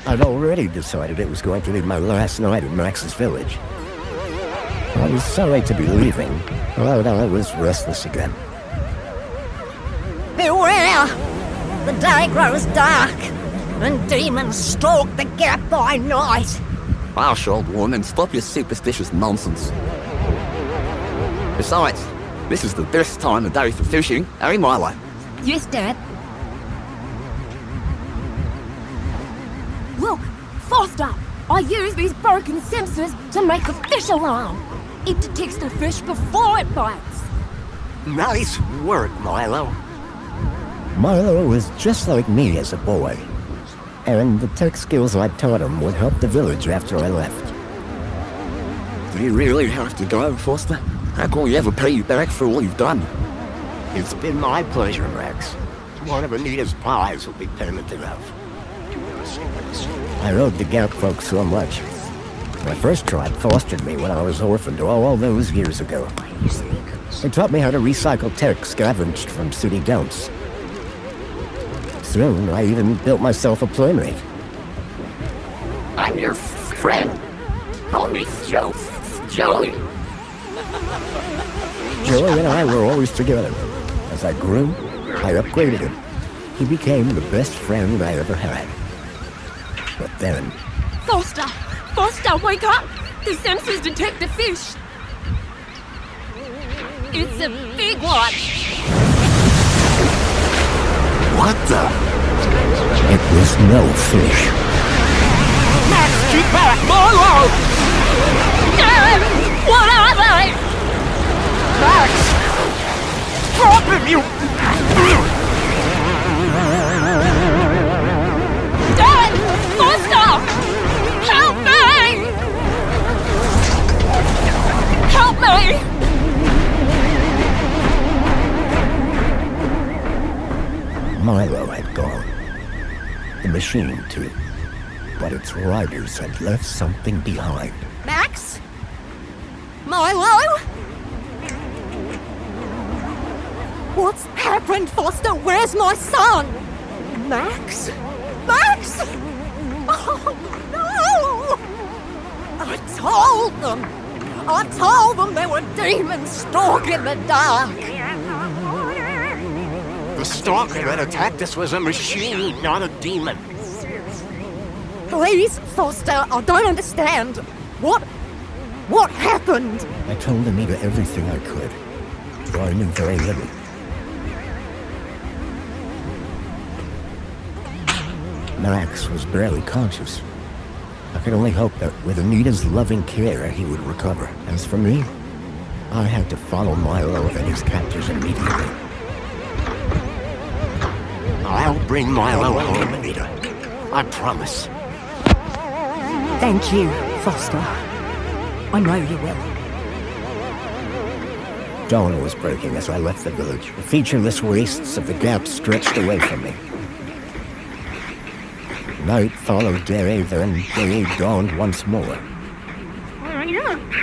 I'd already decided it was going to be my last night in Max's village. I was sorry to be leaving, but I was restless again. Beware! The day grows dark, and demons stalk the gap by night. Hush, old woman, stop your superstitious nonsense. Besides, this is the best time of day for fishing, eh, Milo? Yes, Dad. Look, Foster! I use these broken sensors to make a fish alarm. It detects the fish before it bites. Nice work, Milo. Milo was just like me as a boy, and the tech skills I taught him would help the village after I left. Do you really have to go, Foster? How can we ever pay you back for all you've done? It's been my pleasure, Max. One of Anita's pies will be payment enough. I owed the Gap folks so much. My first tribe fostered me when I was orphaned all those years ago. They taught me how to recycle tech scavenged from city dumps. Soon, I even built myself a playmate. I'm your friend. Call me Joey. Joey and I were always together. As I grew, I upgraded him. He became the best friend I ever had. But then... Foster! Foster, wake up! The sensors detect the fish! It's a big one! What the? It was no fish. Max, keep back! Milo! Dad! What are they? Max! Drop him, you... Dad! Foster! Help me! Help me! Milo had gone. The machine, too. But its riders had left something behind. Max? Milo? What's happened, Foster? Where's my son? Max? Max? Oh, no! I told them there were demons stalking in the dark. The stalker that attacked us was a machine, not a demon. Please, Foster, I don't understand. What happened? I told Anita everything I could, though I knew very little. Max was barely conscious. I could only hope that with Anita's loving care, he would recover. As for me, I had to follow Milo and his captors immediately. I'll bring Milo home, Anita. I promise. Thank you, Foster. I know you will. Dawn was breaking as I left the village. The featureless wastes of the Gap stretched away from me. Night followed day, then day dawned once more.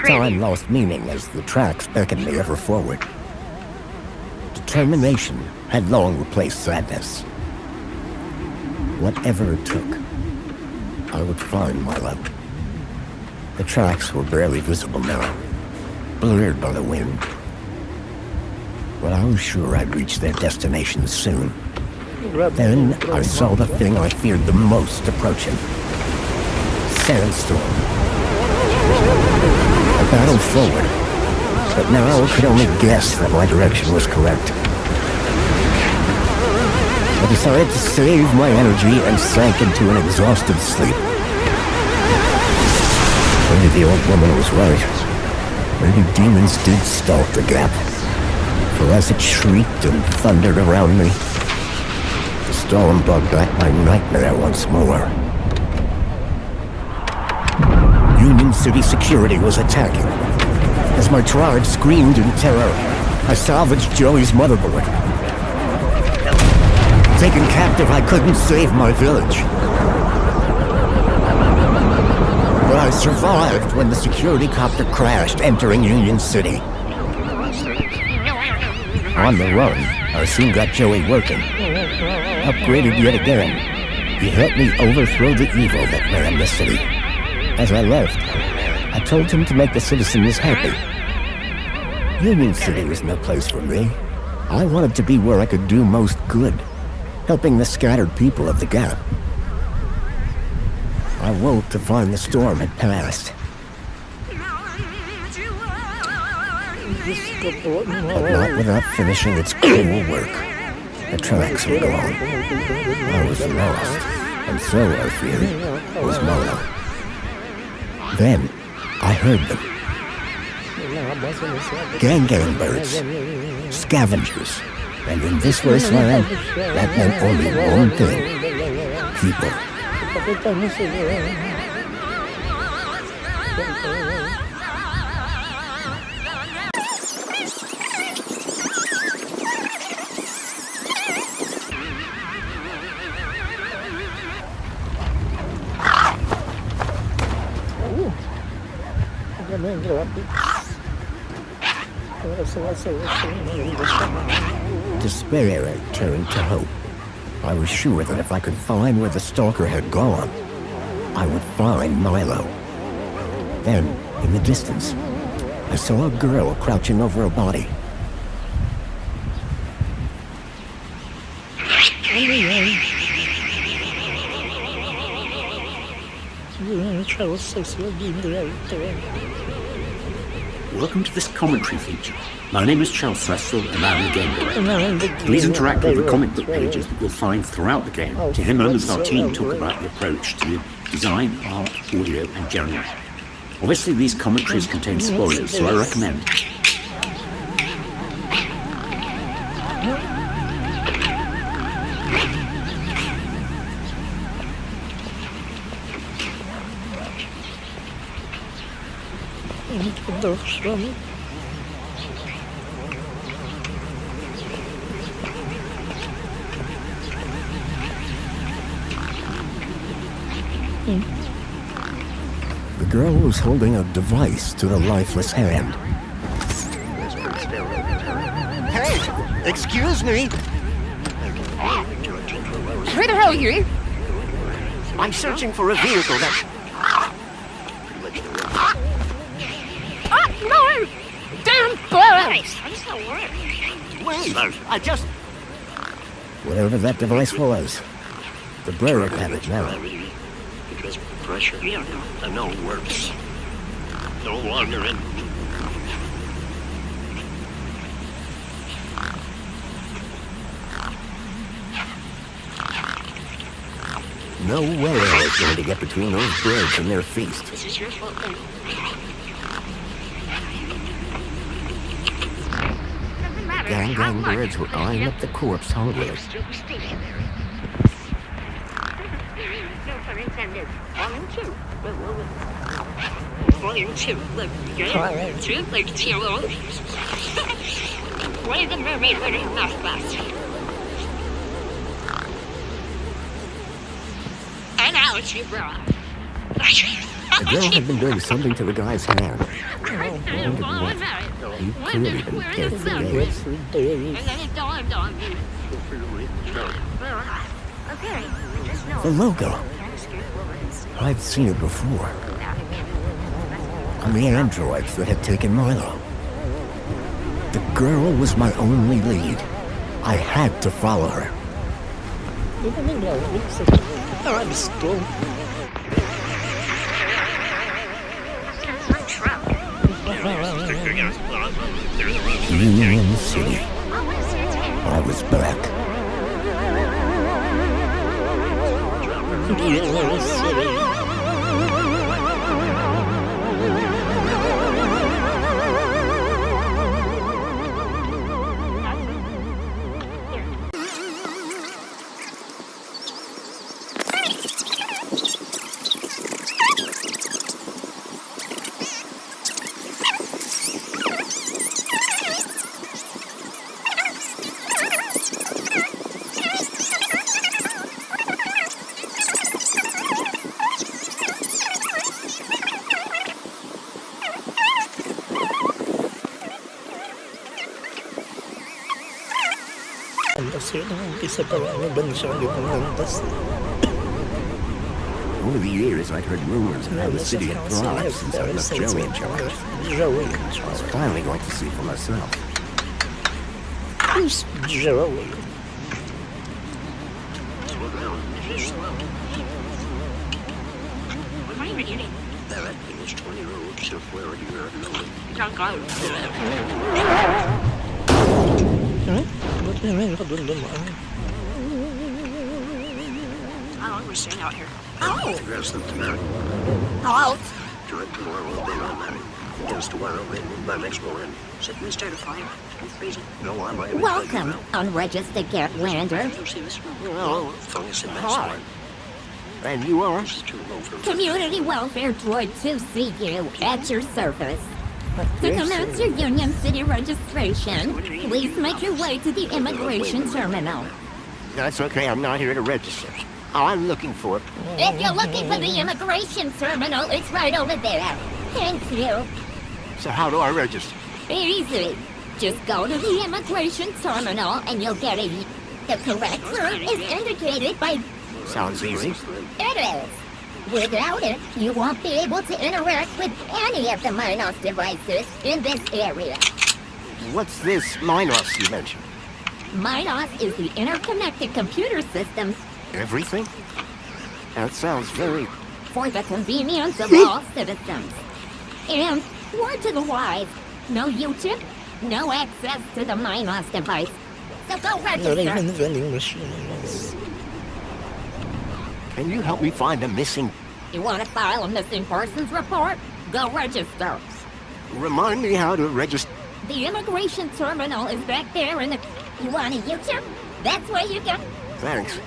Time lost meaning as the tracks beckoned me ever forward. Determination had long replaced sadness. Whatever it took, I would find Milo. The tracks were barely visible now, blurred by the wind. But I was sure I'd reach their destination soon. Then I saw the thing I feared the most approaching. Sandstorm. I battled forward, but now I could only guess that my direction was correct. I decided to save my energy and sank into an exhausted sleep. Maybe the old woman was right. Maybe demons did stalk the Gap. For as it shrieked and thundered around me, the storm brought back my nightmare once more. Union City security was attacking. As my tribe screamed in terror, I salvaged Joey's motherboard. Taken captive, I couldn't save my village. But I survived when the security copter crashed, entering Union City. On the run, I soon got Joey working. Upgraded yet again. He helped me overthrow the evil that ran the city. As I left, I told him to make the citizens happy. Union City was no place for me. I wanted to be where I could do most good, helping the scattered people of the Gap. I woke to find the storm had passed. But not without finishing its cruel work. The tracks were gone. I was lost, and so, I feared, was Milo. Then, I heard them. Gang birds, scavengers, and in this wasteland, that meant only one thing: people. Despair turned to hope. I was sure that if I could find where the stalker had gone, I would find Milo. Then, in the distance, I saw a girl crouching over a body. Welcome to this commentary feature. My name is Charles Cecil and I'm the Game Boy. Please interact with the comic book pages that you'll find throughout the game to hear members of our team talk about the approach to design, art, audio and genre. Obviously these commentaries contain spoilers, so I recommend The girl was holding a device to the lifeless hand. Hey, excuse me. Who the hell are you? I'm searching for a vehicle that... Ah, no! Damn birds! Wait, I just... Whatever that device was, the blur had it now. Because pressure, I know works. No longer in. No way I was going to get between those birds and their feast. This is your fault. Gang birds were eyeing up the corpse hungrily. No pun intended. Volume 2. Look, good. 2, like 2. Why is the mermaid wearing a mouth blast? And now it's your bra. The girl had been doing something to the guy's hand. I wondered what. He clearly been dead for days. And then it dawned on me. Okay, just know. The logo. I'd seen it before. On the androids that had taken Milo. The girl was my only lead. I had to follow her. Union City. I was back. Kasi nung umpisa pa lang ng bansa, hindi pang lantas. Over the years, I'd heard rumors of how the city had thrived since I left Joey in charge. I was finally going to see for myself. Slow down. What are you eating? That is 20 roads to where you are going. Don't go. How long are we staying out here? Oh, That's the tonight. hello. Direct tomorrow will be on that. Against tomorrow, by next morning. Should we start a fire? I'm freezing. No, I might. Welcome, unregistered Gatlander. You see this? Well, Fungus in that hi. spot. And you are? This is too low for Community Welfare Droid 2CU at your service. To commence your Union City registration, please make your way to the immigration terminal. That's okay, I'm not here to register. All I'm looking for... If you're looking for the immigration terminal, it's right over there. Thank you. So how do I register? Easy. Just go to the immigration terminal and you'll get a... The correct route is indicated by... Sounds easy. It is. Without it, you won't be able to interact with any of the Minos devices in this area. What's this Minos you mentioned? Minos is the interconnected computer system Everything? That sounds very... for the convenience of all citizens. And, word to the wise, no YouTube, no access to the Minos device. So go register. Can you help me find a missing... You want to file a missing persons report? Go register. Remind me how to register... The immigration terminal is back there in the... You want a YouTube? That's where you go. Thanks.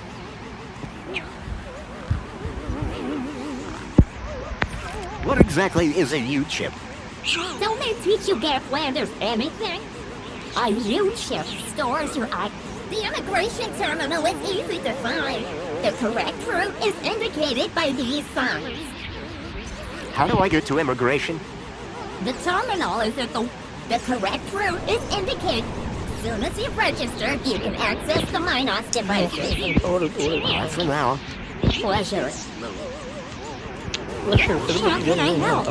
What exactly is a U-chip? Don't they teach you Gatlanders anything? A U-chip stores your ID. The immigration terminal is easy to find. The correct route is indicated by these signs. How do I get to immigration? The terminal is at the correct route is indicated. As soon as you register, you can access the Minos devices. Bye for now. Pleasure. How can I help?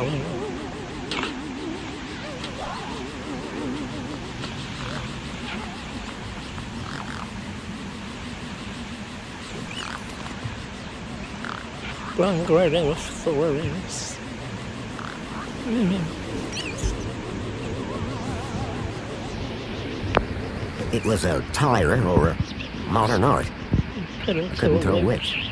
It was a tire or a modern art. Couldn't tell which.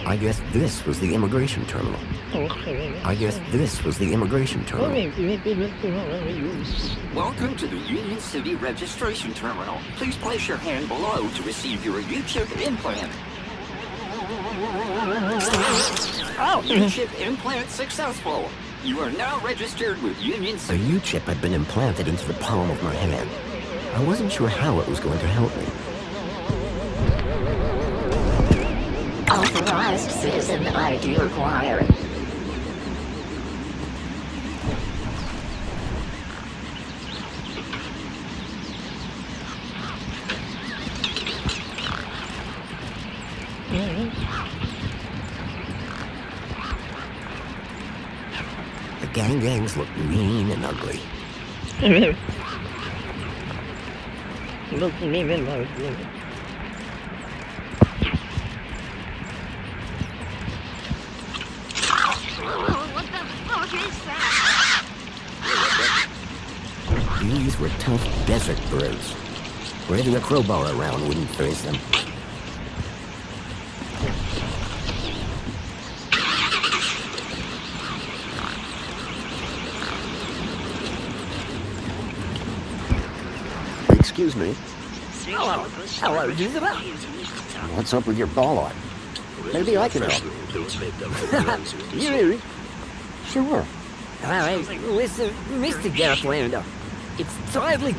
I guess this was the immigration terminal. Welcome to the Union City Registration Terminal. Please place your hand below to receive your U-chip implant. Oh, U-chip implant successful. You are now registered with Union A City. U-chip had been implanted into the palm of my hand. I wasn't sure how it was going to help me. Authorized citizen ID required. The gangs look mean and ugly. What the fuck is that? These were tough desert birds. Waving a crowbar around wouldn't phase them. Excuse me. Hello, visitor. What's up with your ball art? Maybe I can help. You? Sure. Listen, Mr. Gatlander, it's totally...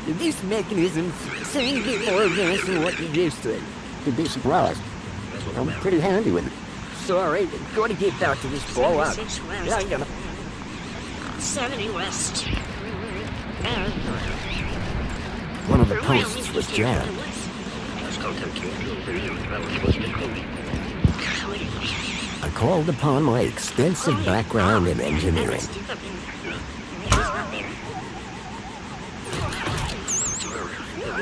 This mechanism seems a bit more advanced than what you're used to. You'd be surprised. I'm pretty handy with it. sorry. Gotta get back to this blowout. 76 Yeah, west. I'm gonna... 70 west. One of the posts was jammed. Let's contact you. That was supposed to be cool. I called upon my extensive background in engineering.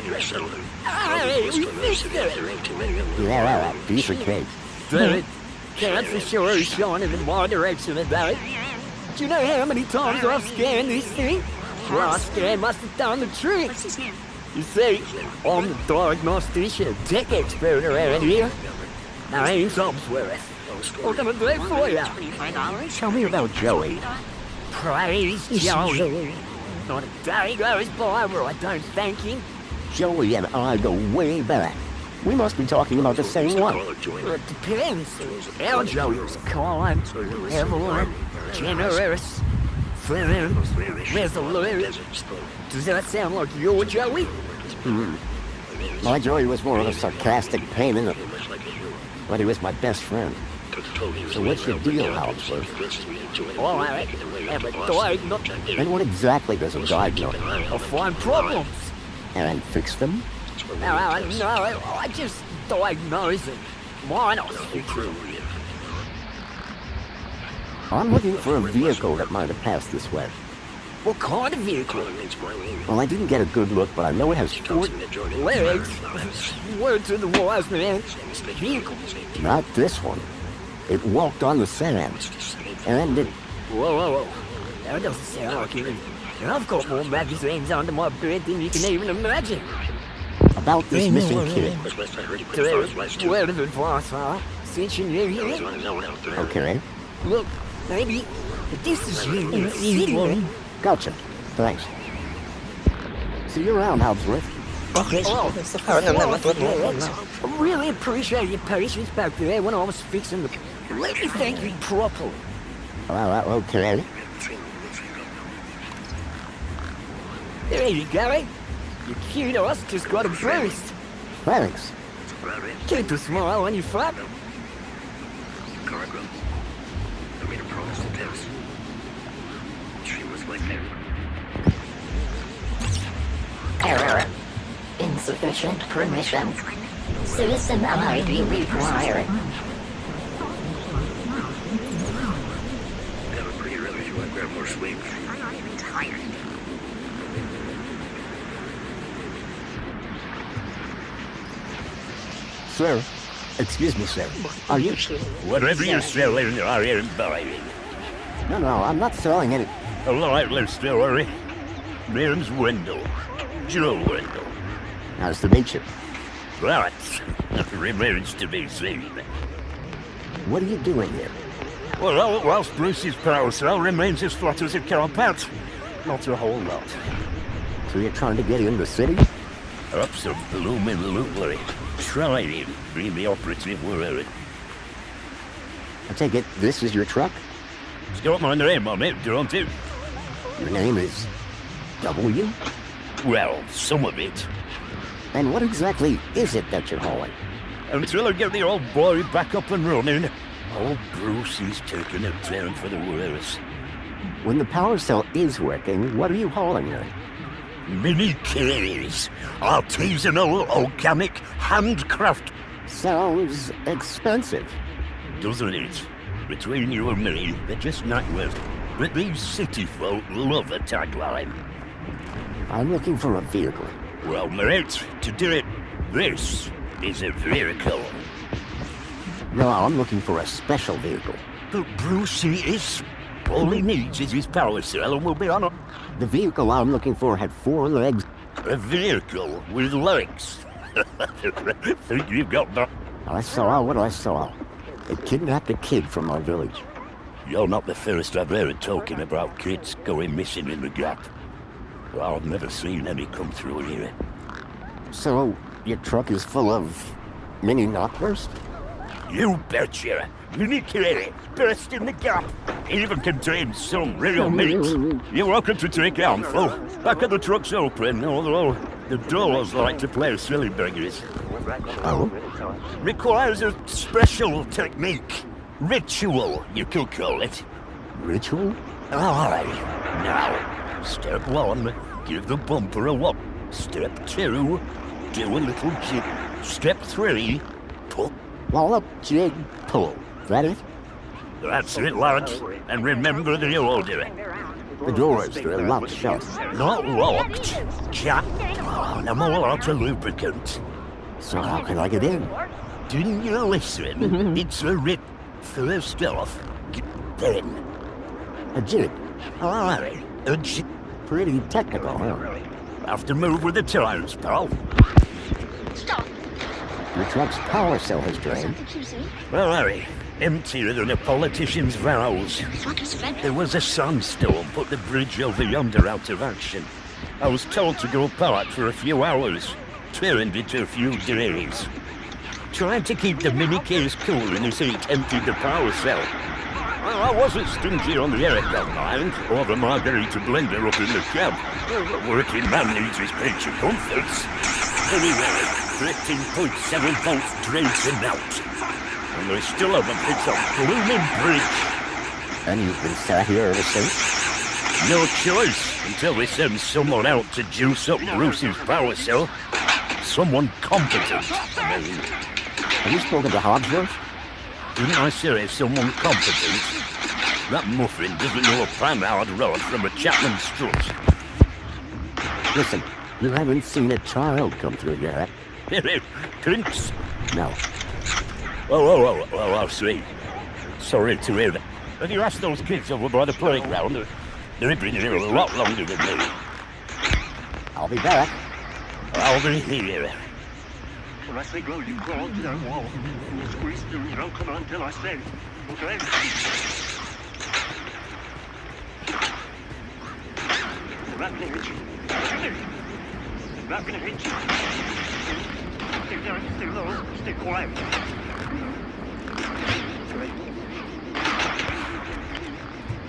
You're settling. Hey, we fixed it! There ain't too many of them. Yeah, piece of cake. David, that's for sure is shining in my direction about it. Do you know how many times I've scanned this thing? Last scan must have done the trick. What's his name? You see, I'm the diagnostician, tech expert around here. Name's Obsworth. What can I do for you? $25? Tell me about Joey. Praise Joey. Not a day goes by where I don't thank him. Joey and I go way back. We must be talking about the same one. Well, it depends. Our Joey was kind, benevolent, generous, firm, resolute. Does that sound like your Joey? My Joey was more of a sarcastic pain in the... But he was my best friend. So what's your deal, Hounsworth? All right, I'm a diagnosis. And what exactly does a guide know? I'll find problems. And fix them? No, I just diagnose it. Why not? I'm looking for a vehicle that might have passed this way. What kind of vehicle? Well, I didn't get a good look, but I know it has 4 legs. Word to the wise man. Vehicle. Not this one. It walked on the sand. And it... Whoa. That doesn't sound like it. I've got more magazines under my bed than you can even imagine. About this missing kid. Word of advice, huh? Since you're new here. Okay. Look, maybe this is you in the city, man. Gotcha. Thanks. See you around, Hounsworth. I really appreciate your patience back there when I was fixing the... Let me thank you properly. Okay. There you go. Your kudos just got a boost. Thanks. Keep a smile on your face. Cargo. I made a promise to Tess. She was my favorite. Error. Insufficient permission. Citizen ID required. Have a pretty relish. You want to grab more sleep? I'm not even tired. Sir. Excuse me, sir. Are you... Whatever you're selling, I ain't buying. No, I'm not selling any... A lively story. Name's Wendell. Joe Wendell. Nice to meet you. That remains to be seen. What are you doing here? Well, whilst Bruce's power cell remains as flat as a carpet, not a whole lot. So you're trying to get in the city? Absolutely. Trying to bring the operative word. I take it this is your truck? It's got my name on it, don't it? Your name is... W? Well, some of it. And what exactly is it that you're hauling? Until I get the old boy back up and running, old Bruce is taking a turn for the worse. When the power cell is working, what are you hauling here? Mini K's. Artisanal, organic, handcraft. Sounds expensive. Doesn't it? Between you and me, they're just not worth it. But these city folk love a tagline. I'm looking for a vehicle. Well, mate, to do it, this is a vehicle. No, I'm looking for a special vehicle. But Brucey is... All he needs is his power cell and we'll be on a... The vehicle I'm looking for had 4 legs. A vehicle with legs. Think you've got that? I saw what I saw. They kidnapped a kid from my village. You're not the first I've heard talking about kids going missing in the gap. Well, I've never seen any come through here. So, your truck is full of... mini knockwurst? You betcha! Mini-K, burst in the gap. Even contains some real meat. You're welcome to take a handful. Back of the truck's open, although the doors like to play silly beggars. Oh? Requires a special technique. ritual, you could call it. Ritual? Aye. Now, step 1, give the bumper a whop. Step 2, do a little jig. Step 3, pull. Wallop, jig, pull. That it? That's it, lads. And remember the order. The doors are locked shut. Not locked. Jack. Oh, no more out of lubricant. So how can I get in? Didn't you listen? It's a rip. First off, then. A jig. Aye, a jig. Pretty technical, huh? Have to move with the times, pal. Stop. Your truck's power cell has drained. Aye, emptier than a politician's vows. What is that? There was a sandstorm, put the bridge over yonder out of action. I was told to go park for a few hours. Turned into a few days. Trying to keep the mini case cool in his heat emptied the power cell. Well, I wasn't stingy on the air that mind, or the margarita blender up in the cab. A working man needs his picture comforts. Anyway, 13.7 volts drained to melt. And they still haven't fixed that blooming bridge. And you've been sat here ever since? No choice until they send someone out to juice up Bruce's power cell. Someone competent, I mean. Have you spoken to Hogsworth? Didn't I say someone competent? That muffin doesn't know a pan-hard rod from a Chapman strut. Listen, you haven't seen a child come through yet. Prince? No. Oh, I see. Sorry to hear that. Have you asked those kids over by the playground? They've been here a lot longer than me. I'll be back. I'll be here. When I say go, you crawl to that wall. Squeeze through, you don't come on until I say. Okay? Not gonna hit you. Not gonna hit you. Stay down, stay low, stay quiet.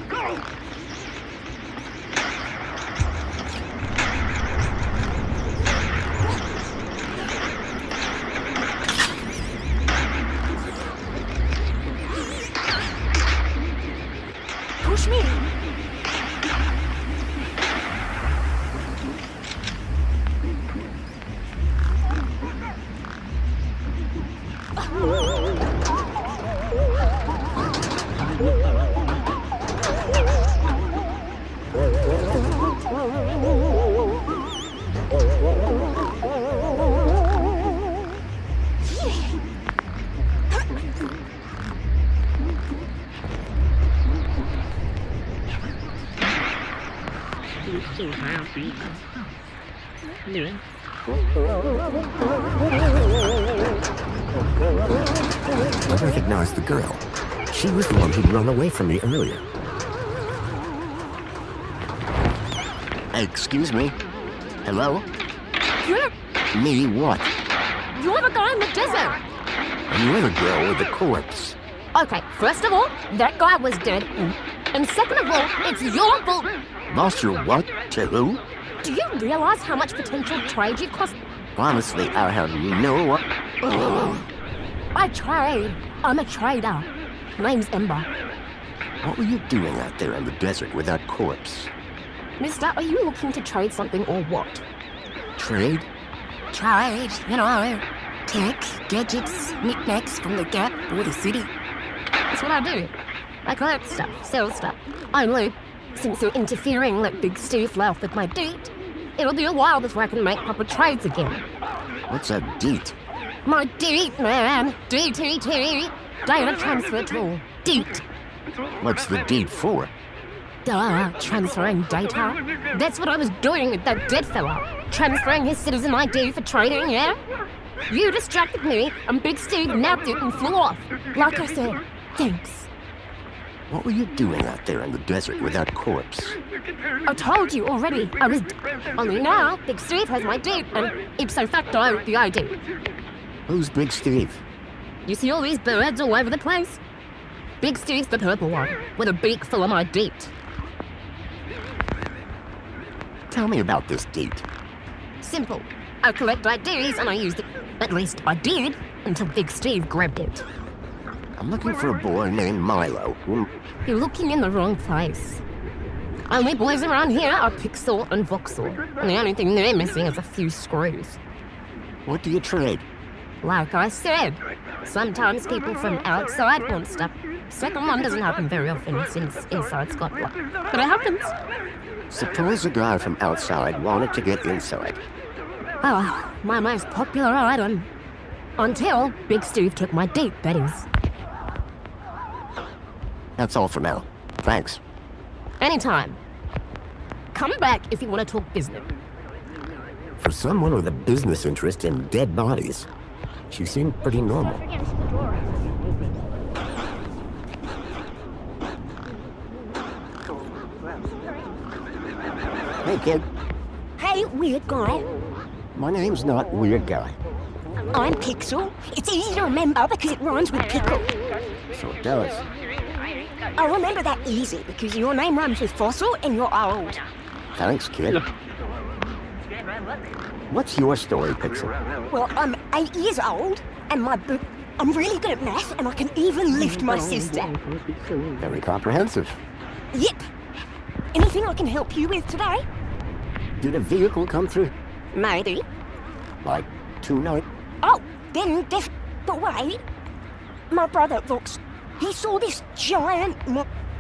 Go! Push me. So happy. Doing? I recognized the girl. She was the one who'd run away from me earlier. Excuse me? Hello? You're, Me what? you're the guy in the desert. And you're the girl with the corpse. Okay, first of all, that guy was dead. And second of all, it's your fault. Lost your what? To who? Do you realize how much potential trade you've cost? Honestly, I have no what. I trade. I'm a trader. Name's Ember. What were you doing out there in the desert with that corpse? Mister, are you looking to trade something or what? Trade? Trade, you know, tech, gadgets, knickknacks from the Gap or the city. That's what I do. I collect stuff, sell stuff. Only, since you're interfering like Big Steve laughed at my date, it'll be a while before I can make proper trades again. What's a deet? My deet, man. DTT. Data transfer tool. Deet. What's the deed for? Transferring data. That's what I was doing with that dead fella. Transferring his citizen ID for trading, yeah? You distracted me, and Big Steve nabbed it and flew off. Like I said, thanks. What were you doing out there in the desert with that corpse? I told you already, I was... Only now, Big Steve has my deed, and ipso facto, the ID. Who's Big Steve? You see all these birds all over the place? Big Steve's the purple one, with a beak full of my deet. Tell me about this deed. Simple. I collect IDs and I use it. At least I did, until Big Steve grabbed it. I'm looking for a boy named Milo. You're looking in the wrong place. Only boys around here are Pixel and Voxel, and the only thing they're missing is a few screws. What do you trade? Like I said, sometimes people from outside want stuff. Second one doesn't happen very often since inside's got luck. But it happens. Suppose a guy from outside wanted to get inside. Oh, my most popular item. Until Big Steve took my deep betties. That's all for now. Thanks. Anytime. Come back if you want to talk business. For someone with a business interest in dead bodies, she seemed pretty normal. Hey, kid. Hey, weird guy. My name's not Weird Guy. I'm Pixel. It's easy to remember because it rhymes with pickle. So it does. I remember that easy because your name rhymes with fossil and you're old. Thanks, kid. What's your story, Pixel? Well, I'm 8 years old and I'm really good at math and I can even lift my sister. Very comprehensive. Yep. Anything I can help you with today? Did a vehicle come through? Maybe. Like 2 nights? Oh, then but wait. My brother, Vox, he saw this giant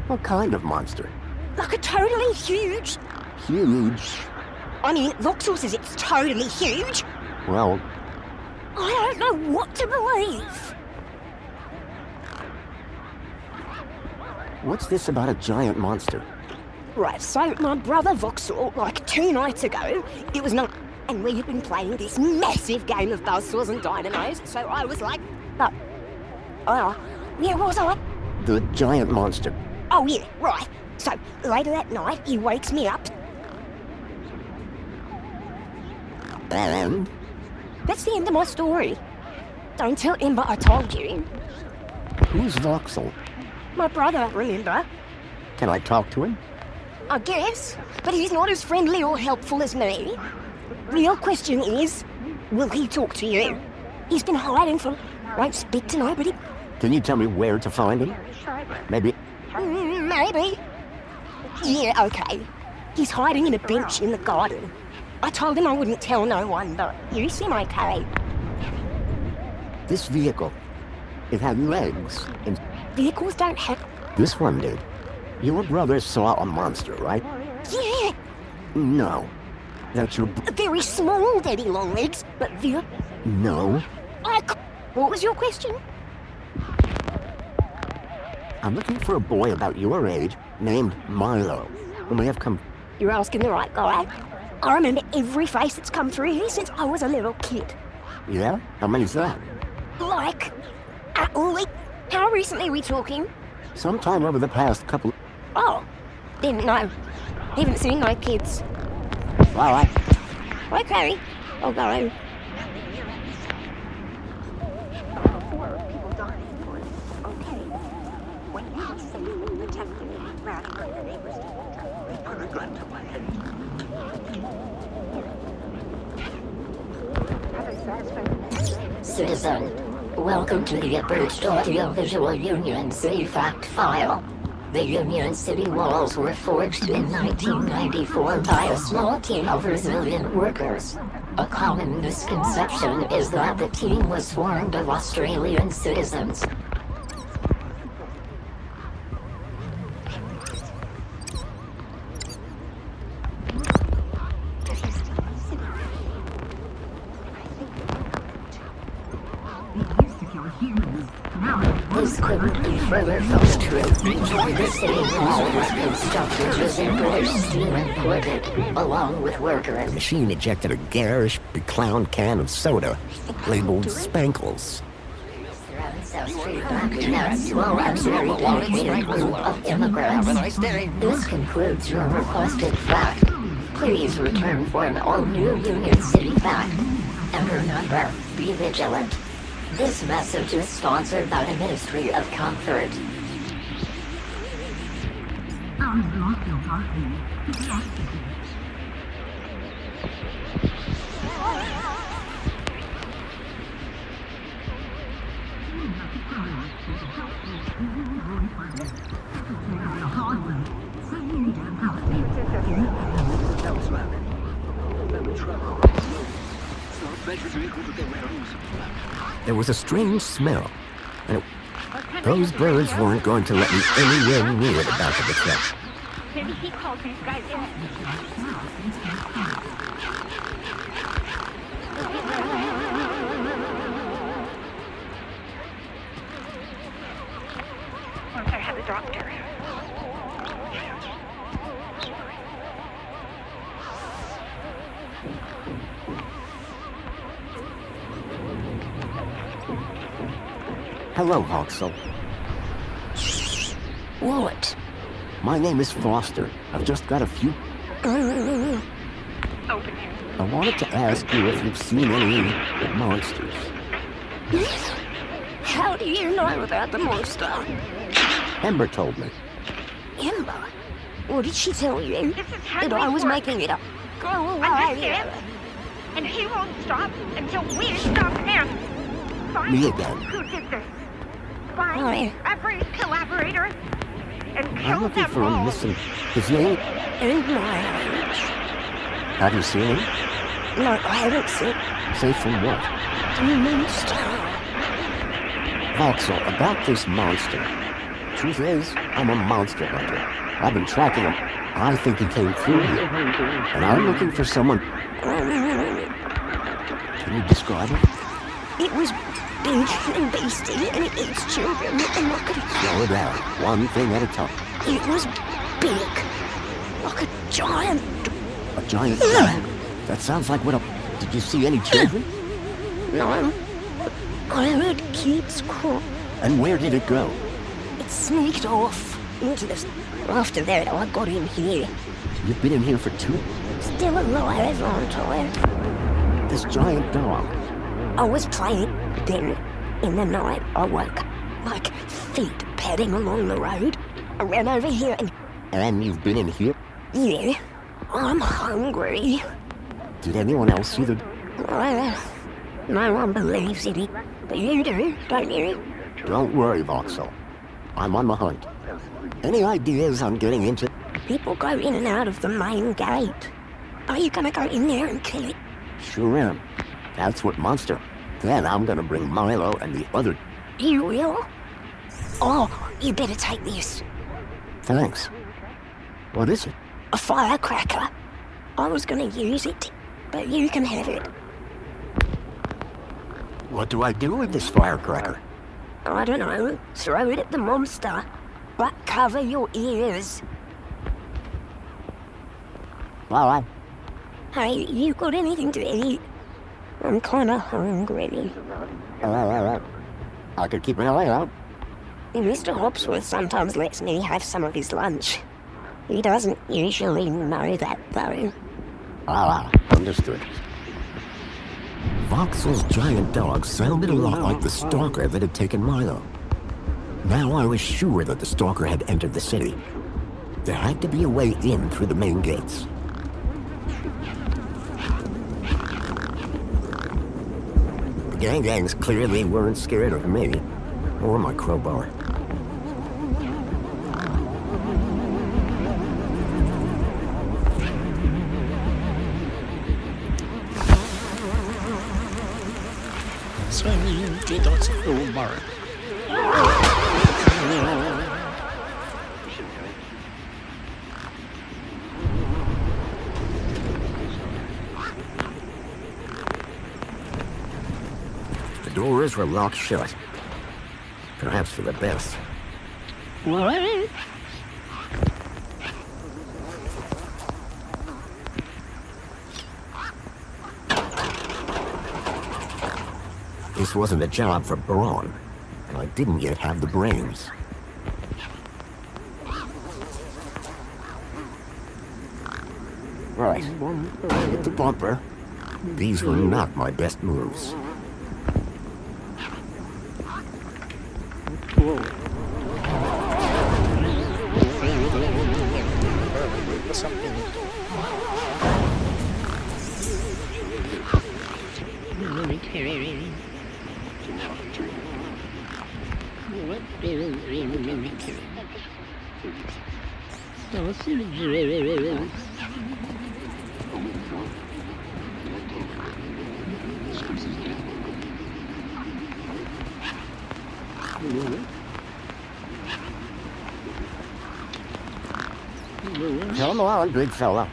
What kind of monster? like a totally huge... Huge. I mean, Voxel says it's totally huge. Well, I don't know what to believe. what's this about a giant monster? Right, so my brother Voxel, like 2 nights ago, it was not... And we had been playing this massive game of buzzsaws and dynamos, so I was like... where was I? The giant monster. Oh yeah, right. So, later that night, he wakes me up. And? That's the end of my story. Don't tell Ember I told you. Who's Voxel? My brother, remember? Can I talk to him? I guess, but he's not as friendly or helpful as me. Real question is, will he talk to you? He's been hiding won't speak to nobody. Can you tell me where to find him? Maybe. Maybe. Yeah, okay. He's hiding in a bench in the garden. I told him I wouldn't tell no one, but you seem okay. This vehicle, it had legs, and Vehicles don't have... this one did. Your brother saw a monster, right? Yeah, No. That's your... very small daddy long legs, but No. What was your question? I'm looking for a boy about your age named Milo, who may have come... You're asking the right guy. I remember every face that's come through here since I was a little kid. Yeah? How many's that? Like, at least... How recently are we talking? Sometime over the past couple... Oh, then no. Haven't seen no kids. All right. Okay, I'll go. Citizen, welcome to the Abridged Audio-Visual Union City Fact File. The Union City walls were forged in 1994 by a small team of resilient workers. A common misconception is that the team was formed of Australian citizens. This couldn't be further from the truth. The city wall was constructed using British steam imported, along with workers. The machine ejected a garish, beclowned can of soda labeled Spankles. Ancestry back in that slow and very dedicated group of immigrants. This concludes your requested fact. Please return for an all-new Union City fact. And remember, be vigilant. This message is sponsored by the Ministry of Comfort. There was a strange smell, and those birds weren't going to let me anywhere near the back of the truck. Maybe he called these guys in. Once I have a doctor. Hello, Voxel. What? My name is Foster. I've just got a few... Open him. I wanted to ask you if you've seen any monsters. How do you know about the monster? Ember told me. Ember? What did she tell you? This is how That I was work. making it up. Go away. Understand? And he won't stop until we stop him. Find Me again. who did this. Find Hi. every collaborator and I'm kill looking them for all. a missing... His name? And my Have you seen him? No, I haven't seen Safe from what? the monster. Voxel, about this monster. Truth is, I'm a monster hunter. I've been tracking him. I think he came through here. And I'm looking for someone... Can you describe it? It was big and beastly and it eats children and like Slow it down. One thing at a time. it was big. Like a giant. A giant dog. That sounds like what a... Did you see any children? No. I heard kids cry. And where did it go? It sneaked off into the... After that, I got in here. You've been in here for 2... Still alive, aren't I? This giant dog. I was playing. Then, in the night, I woke. Like feet padding along the road. I ran over here and... And you've been in here? Yeah, I'm hungry. Did anyone else see the... No one believes in it. But you do, don't you? Don't worry, Voxel. I'm on the hunt. Any ideas on getting into... People go in and out of the main gate. Are you gonna go in there and kill it? Sure am. That's what monster. Then I'm gonna bring Milo and the other... You will? Oh, you better take this. Thanks. What is it? A firecracker. I was gonna use it, but you can have it. What do I do with this firecracker? I don't know. Throw it at the monster. But cover your ears. All right. Hey, you got anything to eat? I'm kinda hungry. All right. I could keep an eye out. Mr. Hopsworth sometimes lets me have some of his lunch. He doesn't usually know that, though. Understood. Voxel's giant dog sounded a lot like the stalker that had taken Milo. Now I was sure that the stalker had entered the city. There had to be a way in through the main gates. The gangs clearly weren't scared of me, or my crowbar. So you did lots of crowbar. The doors were locked shut. Perhaps for the best. What? This wasn't a job for Braun, and I didn't yet have the brains. Right. Hit the bumper. These were not my best moves. Come on, big fella.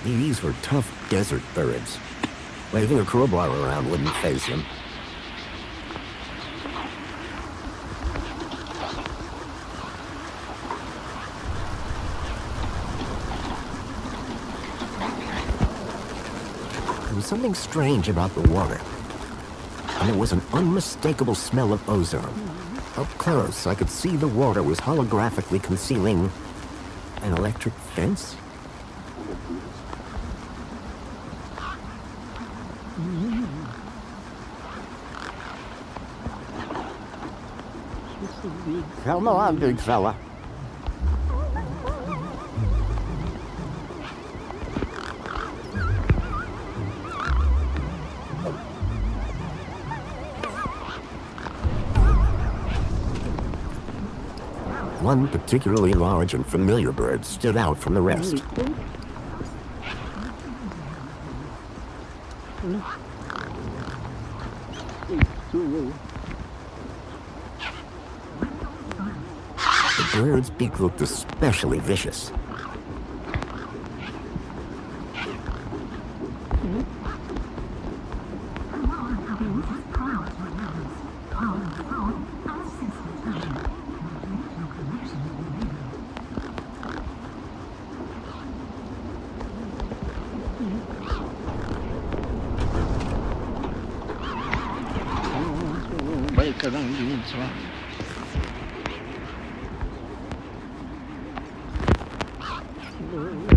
These were tough desert birds. Waving a crowbar around wouldn't faze them. There was something strange about the water, and it was an unmistakable smell of ozone. Up close, I could see the water was holographically concealing an electric fence. Come on, big fella. One particularly large and familiar bird stood out from the rest. The bird's beak looked especially vicious.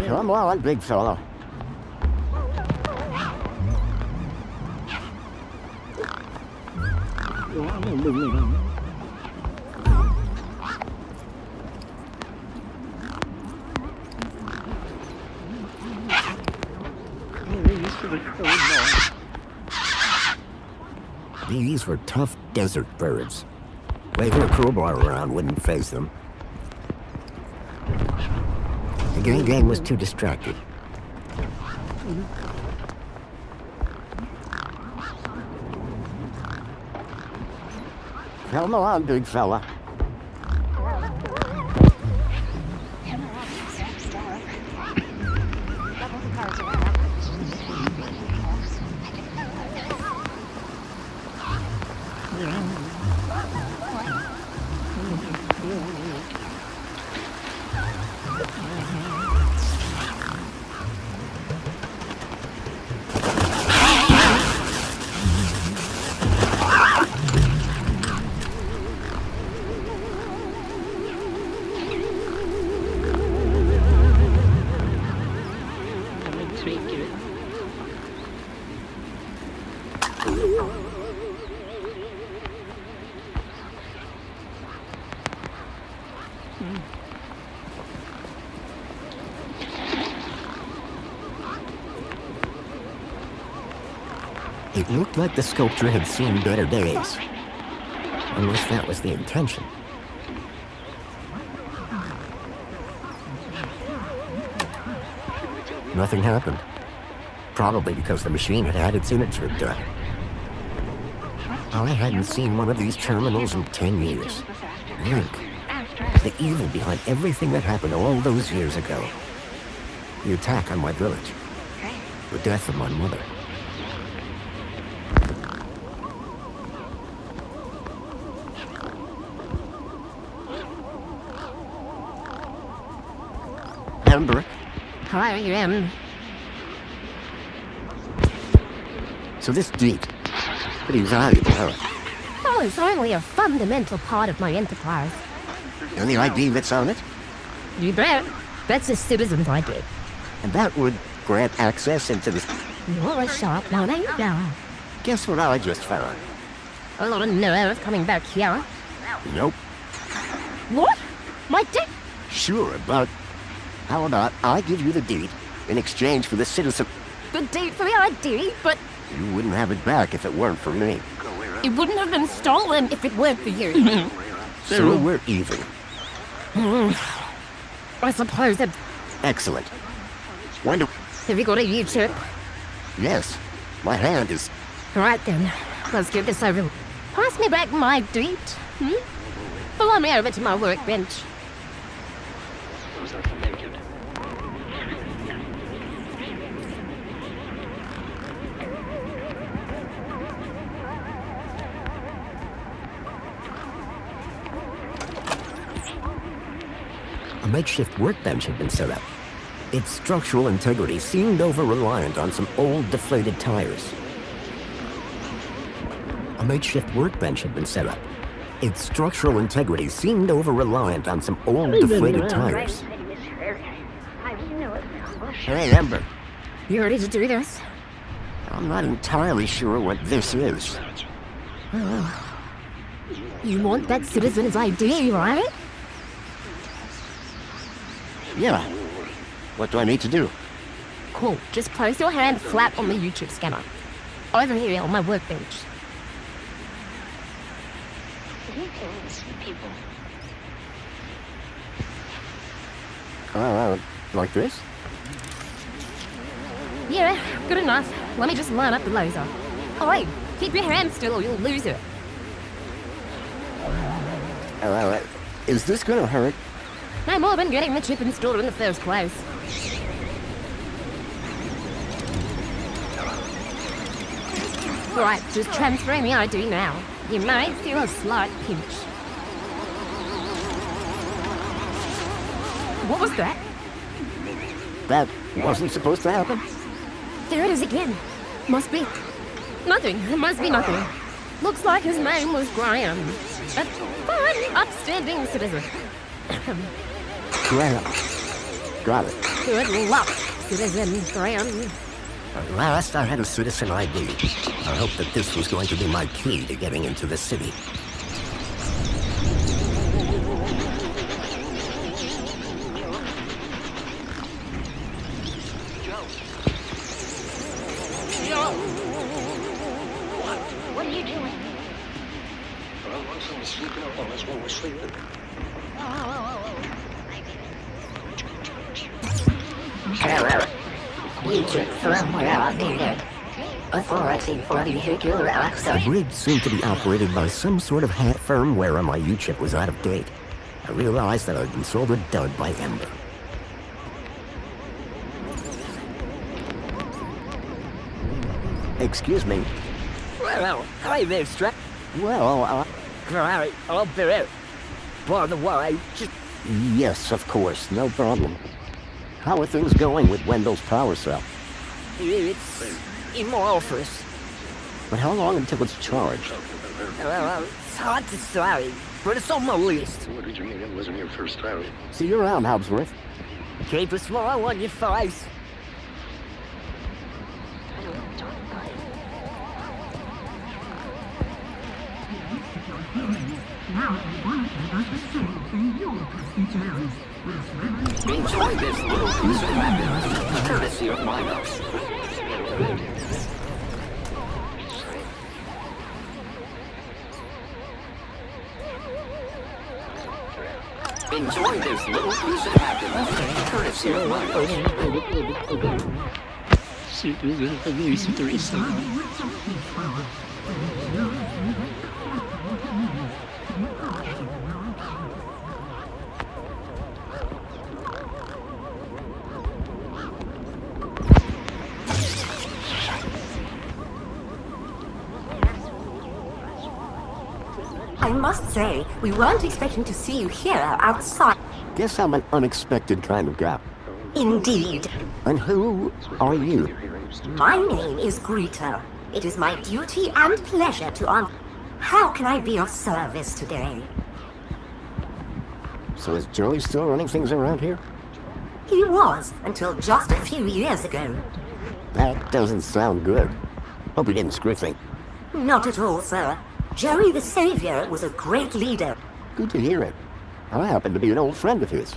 Come on, big fella. These were tough desert birds. Waving a crowbar around wouldn't faze them. The gang was too distracted. Come on, big fella. It looked like the sculpture had seen better days. Unless that was the intention. Nothing happened. Probably because the machine had had its image ripped out. I hadn't seen one of these terminals in 10 years. Link. The evil behind everything that happened all those years ago. The attack on my village. The death of my mother. Amber. Hi, Em. So this deed, pretty valuable, huh? Oh, is only a fundamental part of my enterprise. Any ID that's on it? You bet. That's a citizen's ID. And that would grant access into this... You're a sharp one, ain't ya? Guess what I just found? A lot of nerve coming back here. Nope. What? My dick? Sure, but... How about I give you the deed in exchange for the citizen... The date for the ID, but You wouldn't have it back if it weren't for me. it wouldn't have been stolen if it weren't for you. So we're even. I suppose that... Excellent. When do... Have you got a U-chip? Yes. My hand is... Right then, let's get this over. Pass me back my deed, Follow me over to my workbench. A makeshift workbench had been set up. Its structural integrity seemed over-reliant on some old deflated tires. A makeshift workbench had been set up. Its structural integrity seemed over-reliant on some old deflated tires. Hey, Ember. You ready to do this? I'm not entirely sure what this is. You want that citizen's ID, right? Yeah. What do I need to do? Cool. Just place your hand flat on the U-chip scanner. Over here on my workbench. Like this? Yeah, good enough. Let me just line up the laser. Oh wait, keep your hand still or you'll lose it. Is this gonna hurt? No more than getting the chip installed in the first place. Right, just transferring the ID now. You may feel a slight pinch. What was that? That wasn't supposed to happen? There it is again. Must be... nothing. It must be nothing. Looks like his name was Graham. A fine, upstanding citizen. Graham. Got it. Good luck, citizen Graham. At last I had a citizen ID. I hoped that this was going to be my key to getting into the city. What are you doing? We're sleeping. U-chip firmware needed. Authority for vehicular access. The bridge seemed to be operated by some sort of hack firmware, and my U-chip was out of date. I realized that I'd been sold a dud by Ember. Excuse me. Well, hi there, Strap. Well, Alright, I'll be out. By the way, just... yes, of course, no problem. How are things going with Wendell's power cell? It's in my office. But how long until it's charged? Well, it's hard to say, but it's on my list. What did you mean it wasn't your first rally? See you around, Hobsworth. Keep a smile on your face. Enjoy this little piece of happiness, courtesy of Minos. Enjoy this little piece of happiness, courtesy of Minos. I must say, we weren't expecting to see you here outside. Guess I'm an unexpected kind of guy. Indeed. And who are you? My name is Greta. It is my duty and pleasure to answer. How can I be of service today? So is Joey still running things around here? He was, until just a few years ago. That doesn't sound good. Hope he didn't screw things. Not at all, sir. Joey the Savior was a great leader. Good to hear it. I happen to be an old friend of his.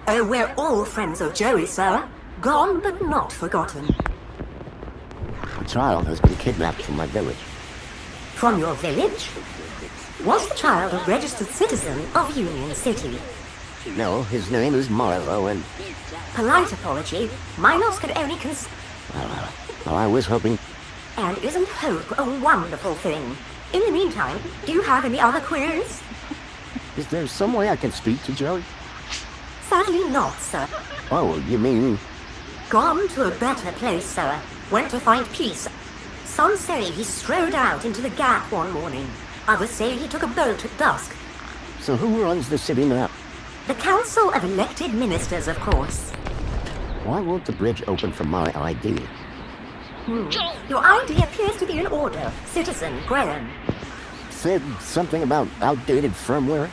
Oh, we're all friends of Joey, sir. Gone but not forgotten. A child has been kidnapped from my village. From your village? Was the child a registered citizen of Union City? No, his name is Milo, and... Polite apology. Minos could only Well, I was hoping... And isn't hope a wonderful thing? In the meantime, do you have any other queries? Is there some way I can speak to Joey? Sadly not, sir. Oh, you mean... Gone to a better place, sir. Went to find peace. Some say he strode out into the gap one morning. Others say he took a boat at dusk. So who runs the city now? The Council of Elected Ministers, of course. Why won't the bridge open for my ID? Your ID appears to be in order, Citizen Graham. Said something about outdated firmware?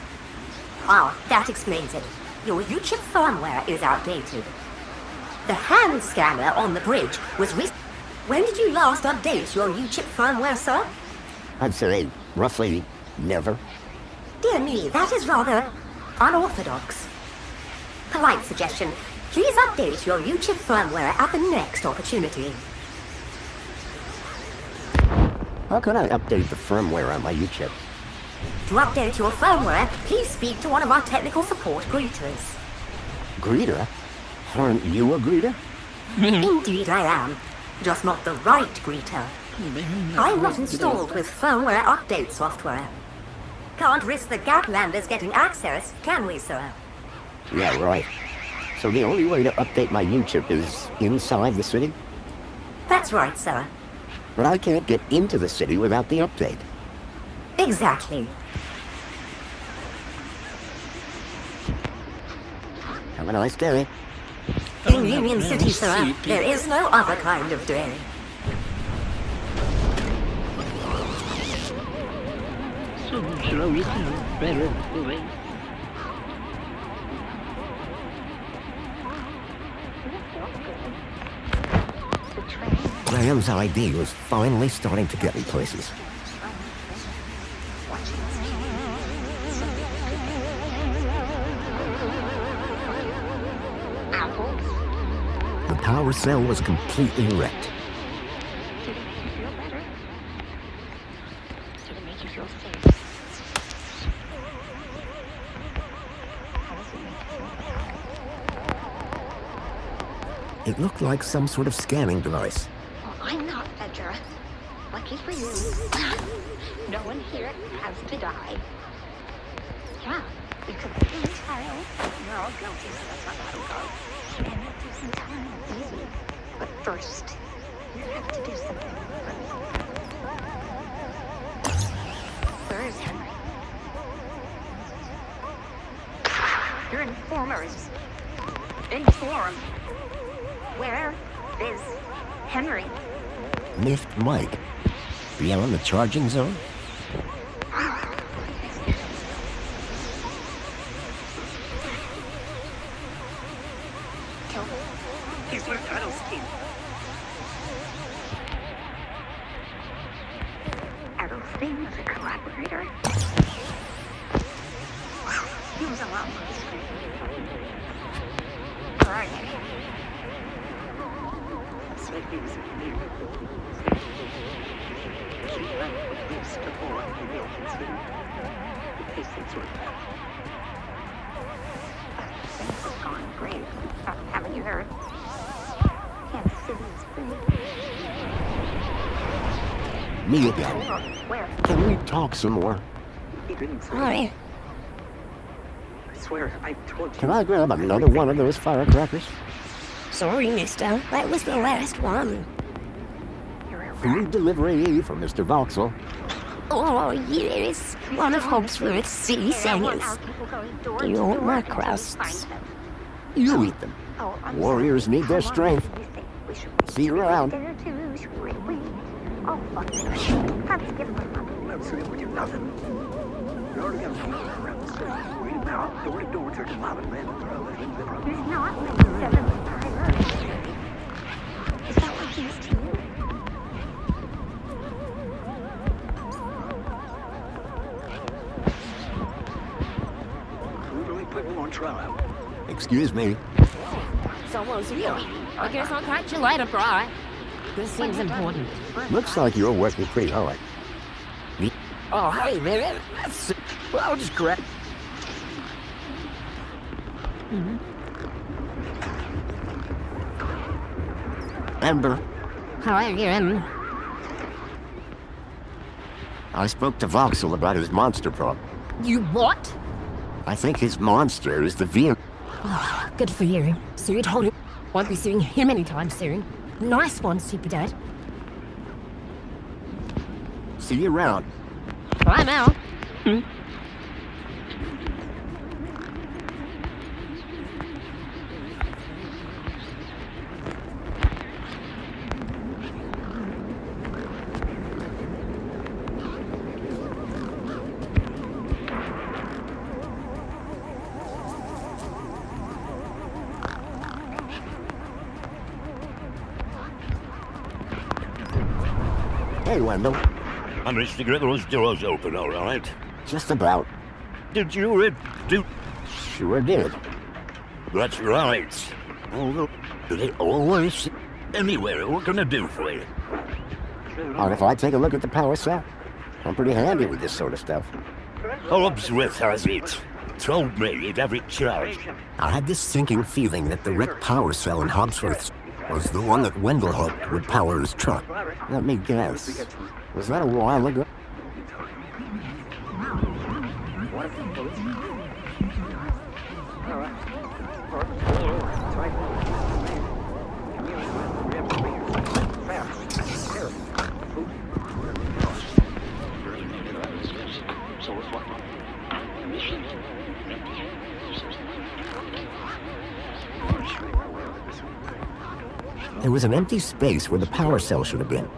Ah, that explains it. Your UChip firmware is outdated. The hand scanner on the bridge was When did you last update your UChip firmware, sir? I'd say roughly never. Dear me, that is rather unorthodox. Polite suggestion. Please update your UChip firmware at the next opportunity. How can I update the firmware on my UChip? To update your firmware, please speak to one of our technical support greeters. Greeter? Aren't you a greeter? Indeed I am. Just not the right greeter. I'm not installed with firmware update software. Can't risk the Gaplanders getting access, can we, sir? Yeah, right. So the only way to update my UChip is inside the city? That's right, sir. But I can't get into the city without the update. Exactly. Have a nice day. In Union City, sir, there is no other kind of day. Graham's ID was finally starting to get me places. The power cell was completely wrecked. It looked like some sort of scanning device. Well, I'm not Fedra. Lucky for you. No one here has to die. Yeah, we could be in trial. You're all guilty, so that's not how it goes. And we'll do some time, easy. But first, you have to do something. Where is Henry? Your informers. Inform. Where is Henry? Miffed Mike. Beyond the charging zone? He's with Adolf's team. Adolf's being a collaborator. Wow, he was a lot more discreet. Right. Said he was a leader. She left with Luce to board in Union City. The Pistons were back. Things have gone great. Haven't you heard? Kansas City is free. Me again. Where? Can we talk some more? He didn't say. Sorry. I swear, I told you. Can I grab another one of those firecrackers? Sorry, mister. That was the last one. Food delivery for Mr. Voxel. Oh, yes. One of Hogsworth's city singers. Do you want my crusts? You eat them. Warriors need their strength. See you around. Oh, fuck. Let's give him a nothing. You're to get somewhere around the city. Read now, door to door, 35 and Randall Road. There's not 7 Road. Is that what he's to you? We're going to put you on trial. Excuse me. Someone's here. I guess I'll catch you later, Bri. This seems important. Looks like you're working pretty hard. Oh, hey, man. That's... Well, I'll just grab... Amber, How are you in? I spoke to Voxel about his monster prop. You what? I think his monster is the vehicle. Oh, good for you. So you told him won't be seeing him anytime soon. Nice one, Super Dad. See you around. I'm out. Hey, Wendell. Managed to get those doors open, all right. Just about. Did you do? Sure did. That's right. Although, do they always anywhere? What can I do for you? And if I take a look at the power cell, I'm pretty handy with this sort of stuff. Hobbsworth has it. Told me he'd have it charged. I had this sinking feeling that the wrecked power cell in Hobbsworth was the one that Wendell hoped would power his truck. Let me guess. Was that a while ago? There was an empty space where the power cell should have been.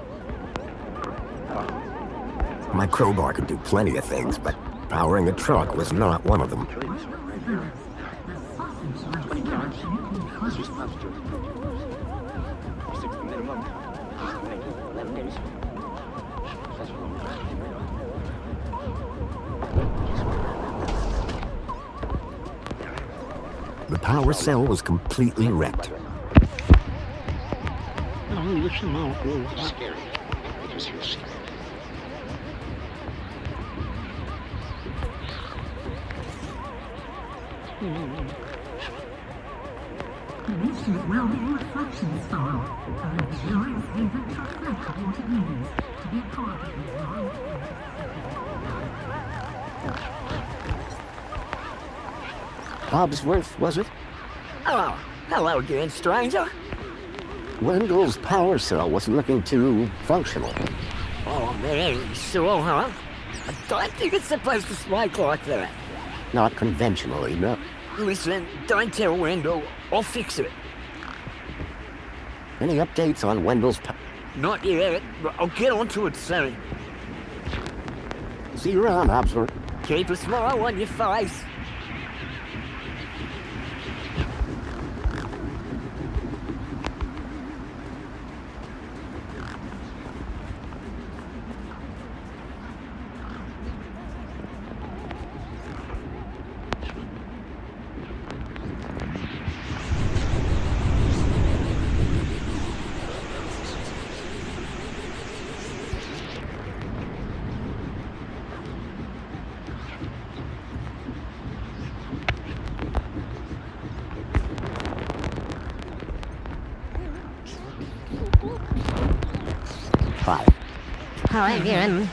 My crowbar could do plenty of things, but powering a truck was not one of them. The power cell was completely wrecked. Scary. Because he was scary. This is well-being reflection style. A luxurious haven to reflect on what it means to be part of the world. Hobbsworth, was it? Oh, hello again, stranger. Wendell's power cell wasn't looking too functional. Oh, man, sure, huh? I don't think it's supposed to smoke like that. Not conventionally, no. Listen, don't tell Wendell. I'll fix it. Any updates on Wendell's Not yet, but I'll get onto it soon. See you around, Hobbsworth. Keep a smile on your face. Hi. How are you in?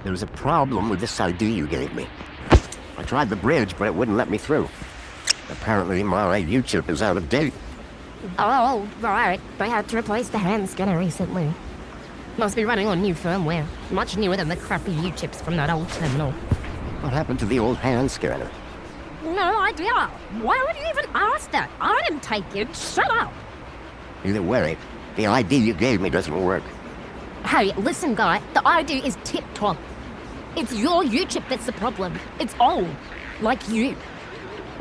There was a problem with this ID you gave me. I tried the bridge, but it wouldn't let me through. Apparently, my U-chip is out of date. Oh, right. They had to replace the hand scanner recently. Must be running on new firmware. Much newer than the crappy U-chips from that old terminal. What happened to the old hand scanner? No idea. Why would you even ask that? I didn't take it. Shut up. Either way, the ID you gave me doesn't work. Hey, listen, guy, the idea is tip-top. It's your U-chip that's the problem. It's old, like you.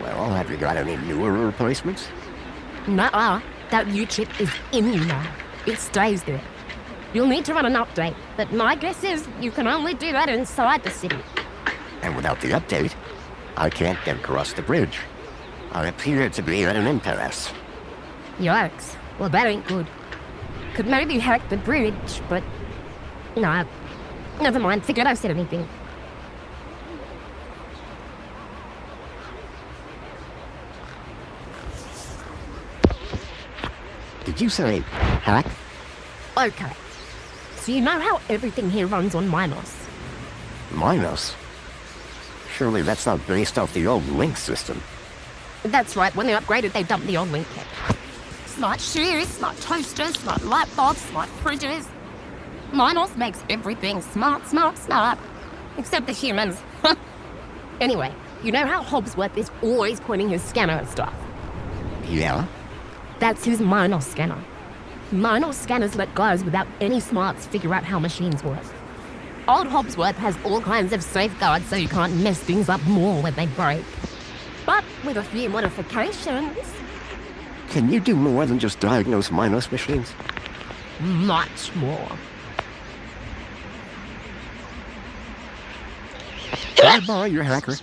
Well, have you got any newer replacements? Nuh-uh, that U-chip is in you now. It stays there. You'll need to run an update, but my guess is you can only do that inside the city. And without the update, I can't then cross the bridge. I appear to be at an impasse. Yikes. Well, that ain't good. Could maybe hack the bridge, but... Nah. Never mind, figured I said anything. Did you say hack? Okay. So you know how everything here runs on Minos? Minos? Surely that's not based off the old Link system. That's right, when they upgraded, they dumped the old Link kit. Smart shoes, smart toasters, smart light bulbs, smart fridges. Minos makes everything smart. Except the humans. Anyway, you know how Hobbsworth is always pointing his scanner at stuff? Yeah? That's his Minos scanner. Minos scanners let guys without any smarts figure out how machines work. Old Hobbsworth has all kinds of safeguards so you can't mess things up more when they break. But with a few modifications... Can you do more than just diagnose Minos machines? Much more. Can I borrow your hacker?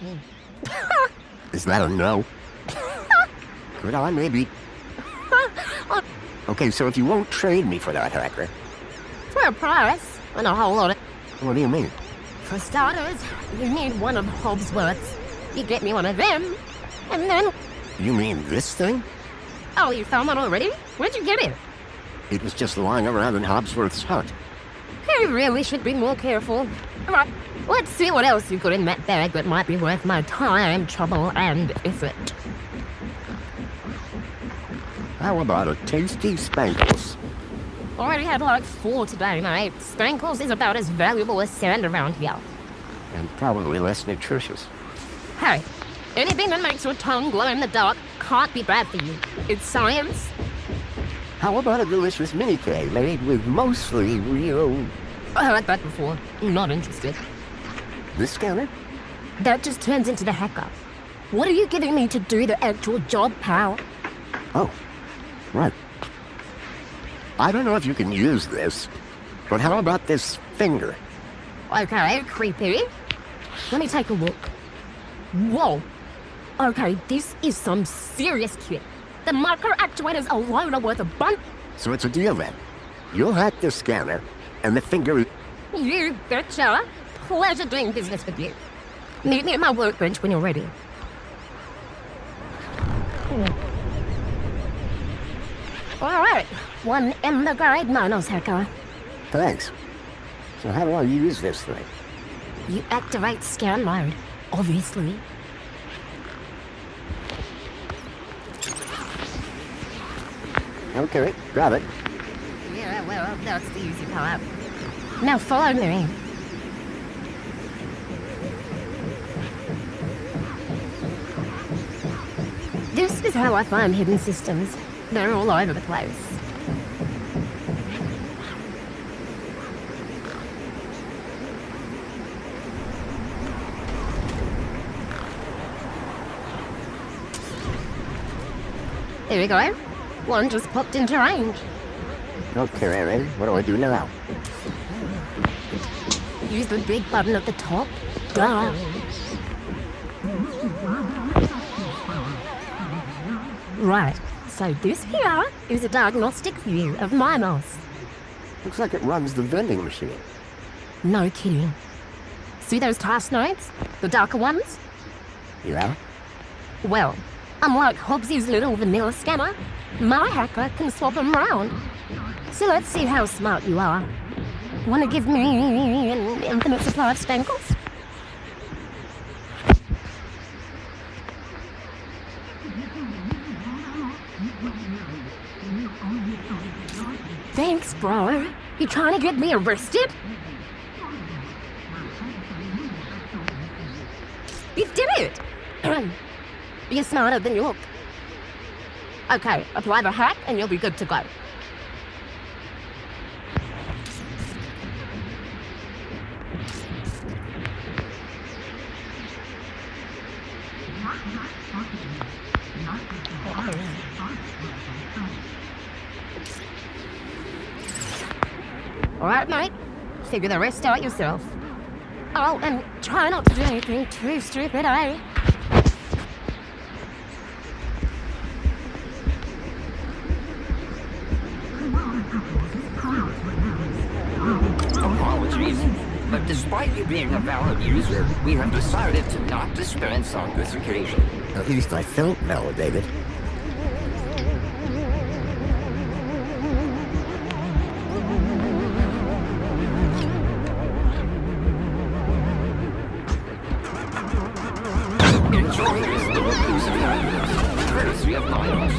Is that a no? Could I maybe? Okay, so if you won't trade me for that hacker... For a price, and a whole lot of... What do you mean? For starters, you need one of Hobbsworth's. You get me one of them, and then... You mean this thing? Oh, you found one already? Where'd you get it? It was just lying around in Hobbsworth's hut. You really should be more careful. Alright, let's see what else you've got in that bag that might be worth my time, trouble, and effort. How about a tasty Spankles? Already had like 4 today, mate. Spankles is about as valuable as sand around here. And probably less nutritious. Hey, anything that makes your tongue glow in the dark can't be bad for you. It's science. How about a delicious mini-K made with mostly real... I heard that before. Not interested. This scanner? That just turns into the hacker. What are you giving me to do the actual job, pal? Oh, right. I don't know if you can use this, but how about this finger? Okay, creepy. Let me take a look. Whoa. Okay, this is some serious kit. The micro actuators alone are worth a bunch. So it's a deal then. You'll hack the scanner, and the finger... You betcha. Pleasure doing business with you. Meet me at my workbench when you're ready. Alright, one in the grade Minos hacker. Thanks. So how do I use this thing? You activate scan mode, obviously. Okay, got it. Yeah, well, that's the easy part. Now follow me. This is how I find hidden systems. They're all over the place. There we go. One just popped into range. Okay, Erin, what do I do now? Use the big button at the top. Duh. Right, so this here is a diagnostic view of Minos. Looks like it runs the vending machine. No kidding. See those task nodes? The darker ones? Yeah? Well, unlike Hobbsy's little vanilla scanner, my hacker can swap them around. So let's see how smart you are. Want to give me an infinite supply of Spankles? Thanks, bro. You trying to get me arrested? You did it! You're smarter than you look. Okay, apply the hack and you'll be good to go. All right, mate. Figure the rest out yourself. Oh, and try not to do anything too stupid, eh? Apologies, but despite you being a valid user, we have decided to not dispense on this occasion. At least I felt validated. Enjoy this little piece of happiness, courtesy of Miles.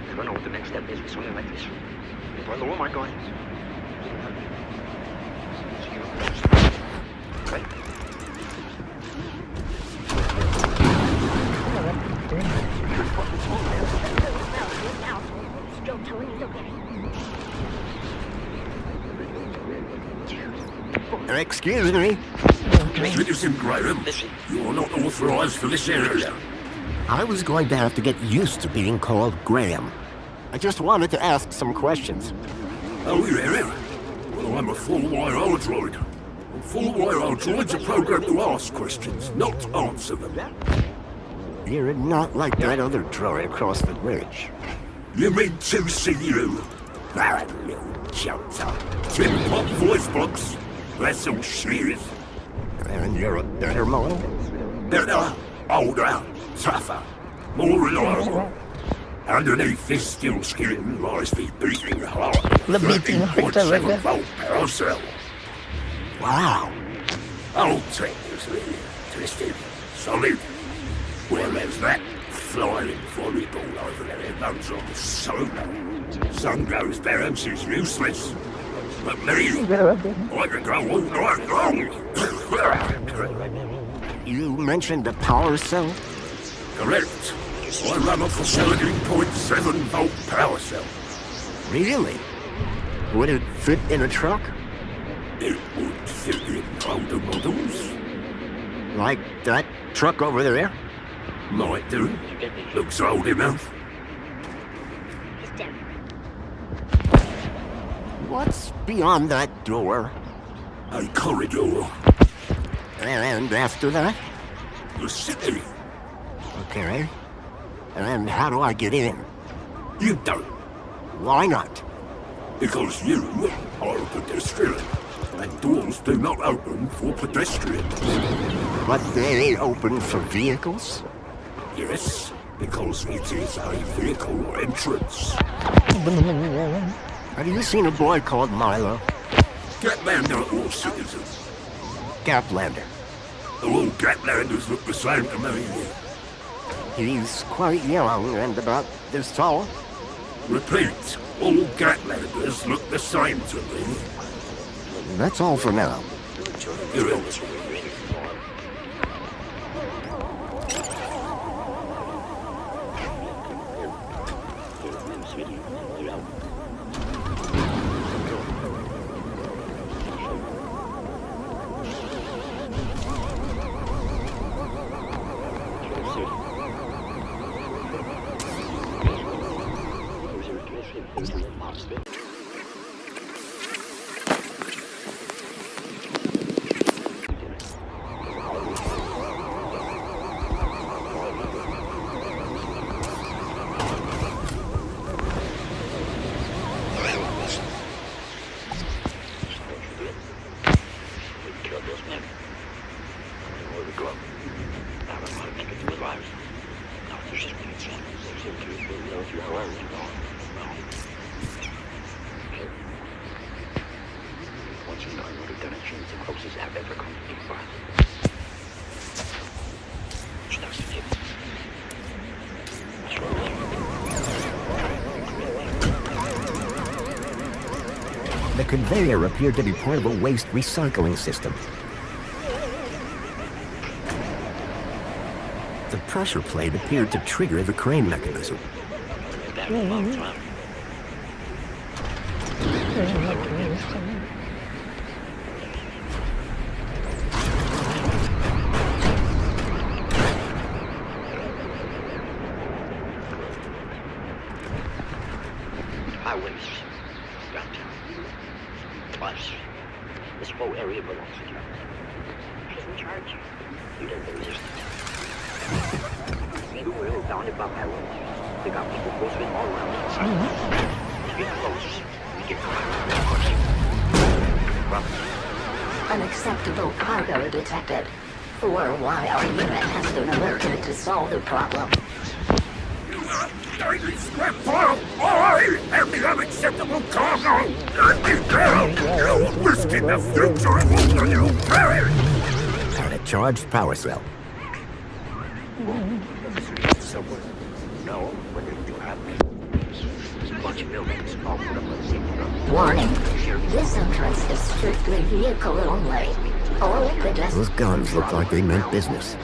I don't know what the next step is with something like this. If I lower my guns, right? Excuse me. Citizen Graham, you're not authorized for this area. I was going to have to get used to being called Graham. I just wanted to ask some questions. Oh, yeah. Well, I'm a full-wire droid. Full-wire droids are programmed to ask questions, not answer them. You're not like that other droid across the bridge. You mean to see you? That little chumper. Tip-top voice box. That's all serious. And you're a better model? Better, older, tougher, more reliable. Underneath this still skin lies the beating heart. The beating heart, 13.7 volt power cell. Wow. Old tech is really twisted, solid. Whereas that flying volleyball over there runs on solar. Sun goes down, she's useless. But me, I can go all night long. You mentioned the power cell? Correct. I run off a 17.7 volt power cell. Really? Would it fit in a truck? It would fit in older models. Like that truck over there? Might do. Looks old enough. What's beyond that door? A corridor. And after that? The city. Okay. And how do I get in? You don't. Why not? Because you are a pedestrian. And doors do not open for pedestrians. But they open for vehicles? Yes, because it is a vehicle entrance. Have you seen a boy called Milo? Gaplander or citizen? Gaplander. All Gaplanders look the same to me. He's quite young and about this tall. Repeat, all Gaplanders look the same to me. That's all for now. You're in. The conveyor appeared to be part of a waste recycling system. The pressure plate appeared to trigger the crane mechanism. Highways. Downtown. Plus, this whole area belongs to you. Who's in charge? You don't resist. We're all bounded by highways. They got people posted all around inside. If you get close, we get Unacceptable cargo detected. For a while, our unit has been alerted to solve the problem. Daily scrap pile! I am the unacceptable cargo! Let me down! You're risking the future of you perish! And a charged power cell. Somewhere. No, but they do have me. There's a bunch of buildings all put up on the same front. Warning. This entrance is strictly vehicle only. All pedestrians. Those guns look like they meant business.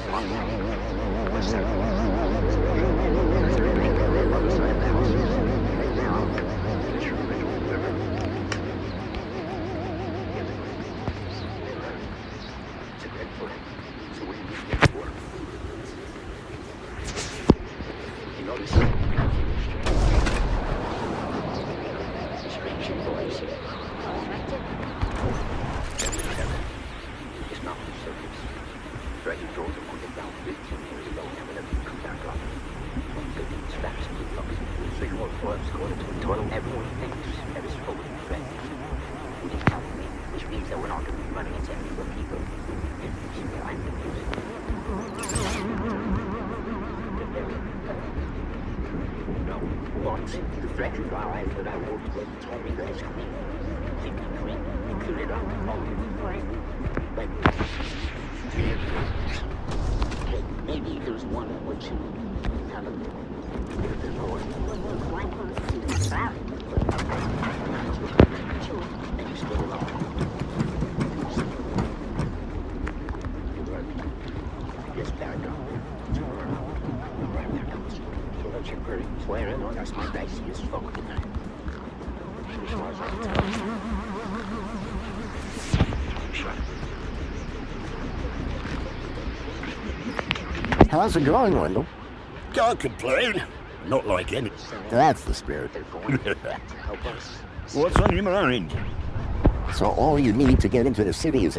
Maybe there's one or two. Swearing on us, my dicey as fuck tonight. How's it going, Wendell? Can't complain. Not like any. That's the spirit. What's on your mind? So all you need to get into the city is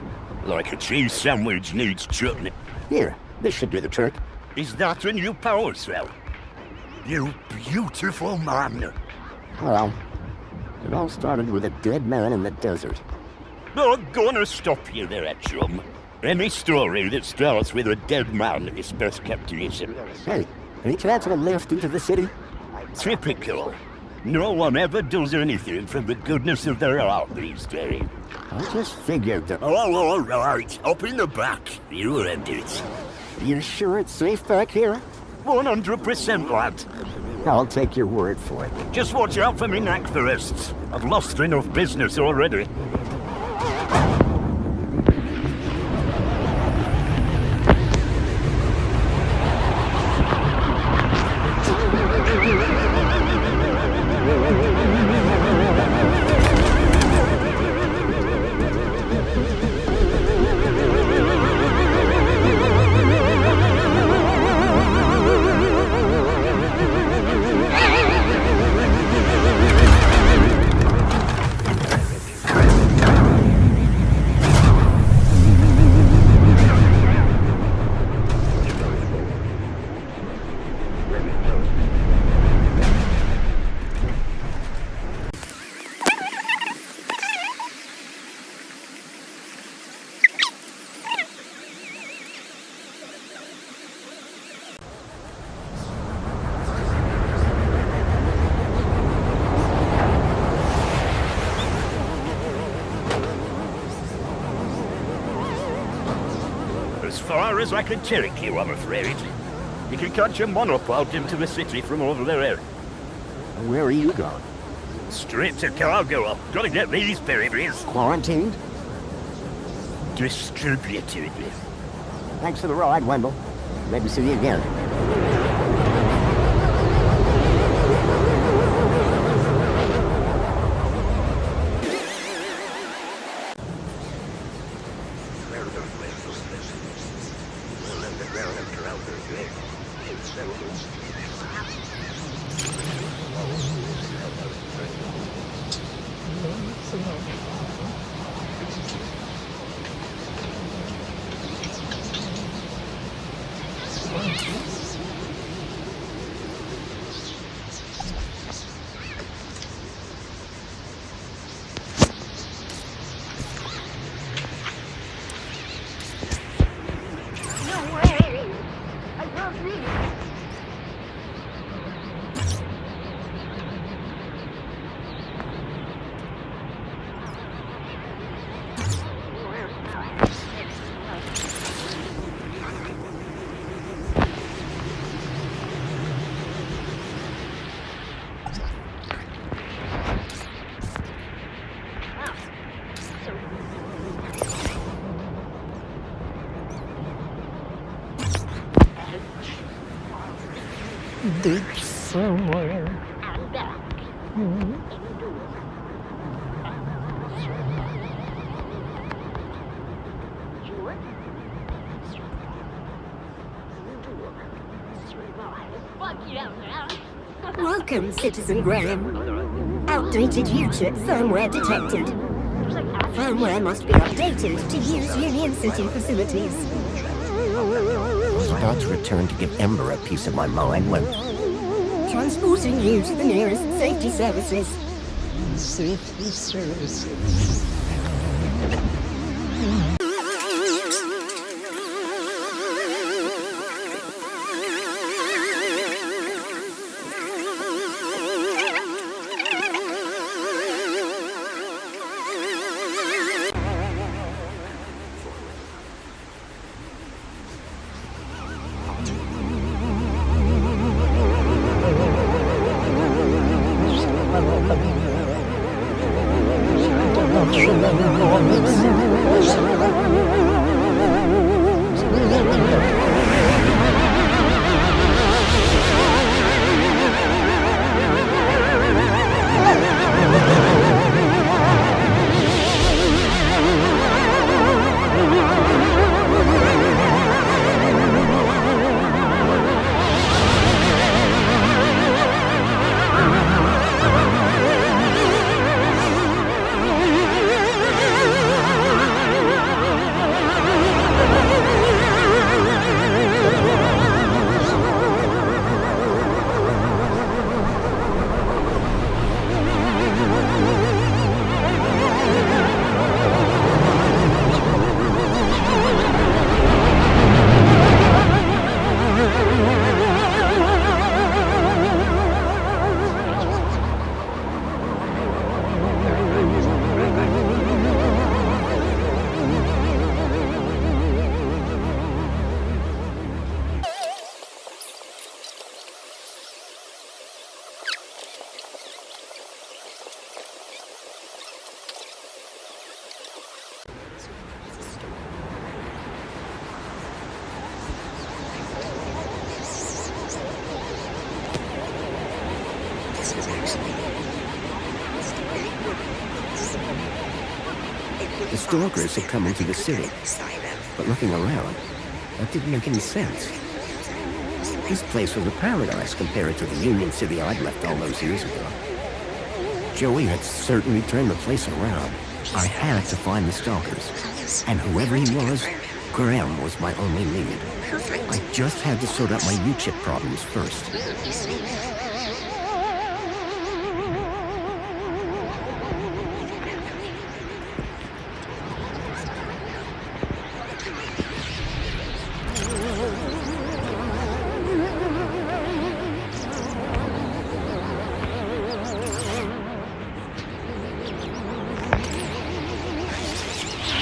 Like a cheese sandwich needs chutney. Here, this should do the trick. Is that a new power cell? You beautiful man. Well, it all started with a dead man in the desert. Not gonna stop you there, chum. Any story that starts with a dead man is best kept to yourself. Hey, any chance of a lift into the city? Typical. No one ever does anything from the goodness of their heart these days. I just figured that... Oh, all right. Up in the back. You end it. You sure it's safe back here? 100%, lad. I'll take your word for it. Just watch out for me knack thirsts. I've lost enough business already. As far as I can take you, I'm afraid. You can catch a monopod into the city from over there. Where are you going? Straight to cargo. Gotta get these berries. Quarantined? Distributed. Thanks for the ride, Wendell. Maybe see you again. Deep somewhere. I'm back. Welcome, Citizen Graham. Outdated U-chip firmware detected. Firmware must be updated to use Union City facilities. I was about to return to give Ember a piece of my mind when... Transporting you to the nearest safety services. Safety services. The stalkers had come into the city, but looking around, that didn't make any sense. This place was a paradise compared to the Union City I'd left all those years ago. Joey had certainly turned the place around. I had to find the stalkers, and whoever he was, Graham was my only lead. I just had to sort out my U-chip problems first.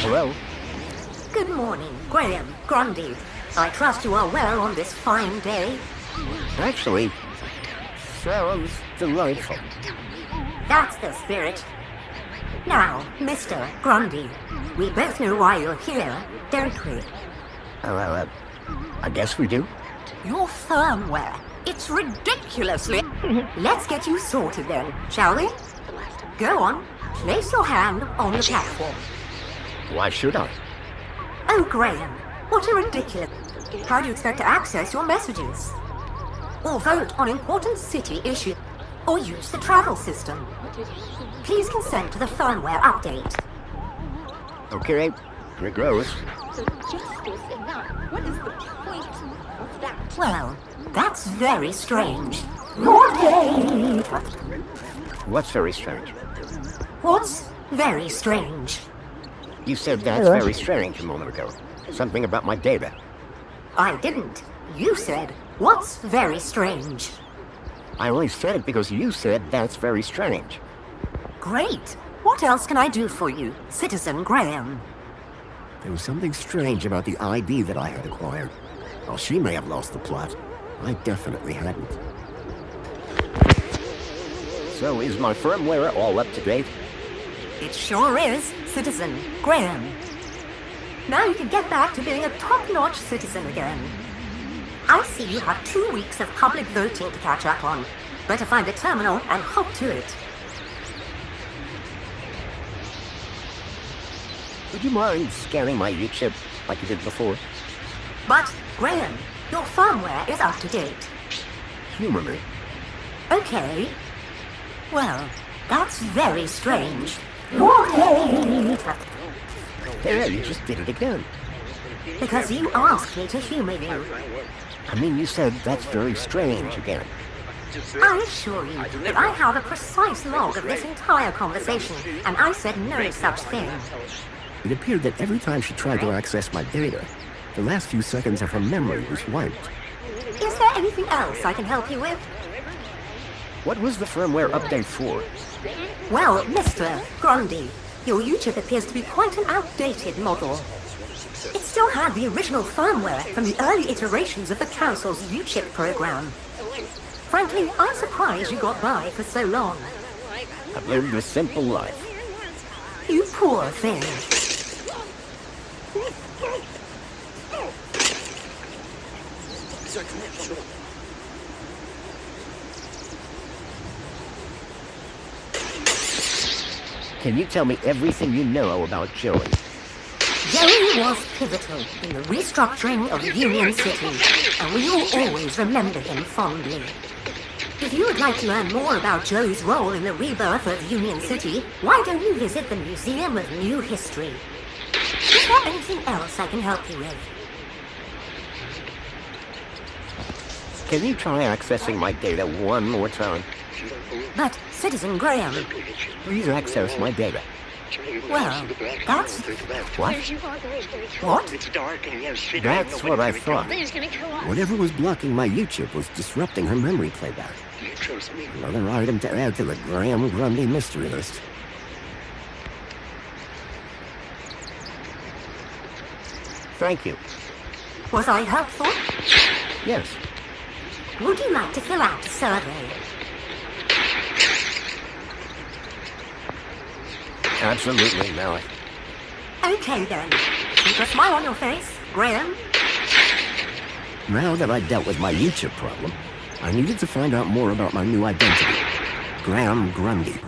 Hello? Good morning, Graham Grundy. I trust you are well on this fine day. Actually, sounds delightful. That's the spirit. Now, Mr. Grundy, we both know why you're here, don't we? I guess we do. Your firmware. It's ridiculously... Let's get you sorted then, shall we? Go on, place your hand on the platform. Why should I? Oh, Graham, what a ridiculous... How do you expect to access your messages? Or vote on important city issues? Or use the travel system? Please consent to the firmware update. Okay, here goes. So just enough. What is the point of that? Well, that's very strange. Okay. What's very strange? What's very strange? You said that's very strange a moment ago. Something about my data. I didn't. You said, what's very strange? I only said it because you said that's very strange. Great. What else can I do for you, Citizen Graham? There was something strange about the ID that I had acquired. While she may have lost the plot, I definitely hadn't. So is my firmware all up to date? It sure is, Citizen Graham. Now you can get back to being a top-notch citizen again. I see you have 2 weeks of public voting to catch up on. Better find a terminal and hop to it. Would you mind scanning my U-chip like you did before? But, Graham, your firmware is up to date. Humor me. Okay. Well, that's very strange. There, you just did it again. Because you asked me to humor you. I mean, you said that's very strange again. I assure you that I have a precise log of this entire conversation, and I said no such thing. It appeared that every time she tried to access my data, the last few seconds of her memory was wiped. Is there anything else I can help you with? What was the firmware update for? Well, Mr. Grundy, your U-chip appears to be quite an outdated model. It still had the original firmware from the early iterations of the Council's U-chip program. Frankly, I'm surprised you got by for so long. I've lived a simple life. You poor thing. Can you tell me everything you know about Joey? Joey was pivotal in the restructuring of Union City, and we will always remember him fondly. If you would like to learn more about Joe's role in the rebirth of Union City, why don't you visit the Museum of New History? Is there anything else I can help you with? Can you try accessing my data one more time? But, Citizen Graham... Please access my data. Well, that's... What? What? That's what I thought. Whatever was blocking my U-chip was disrupting her memory playback. Another item to add to the Graham Grundy mystery list. Thank you. Was I helpful? Yes. Would you like to fill out a survey? Absolutely, Malik. Okay then. Keep a smile on your face, Graham. Now that I dealt with my U-chip problem, I needed to find out more about my new identity, Graham Grundy.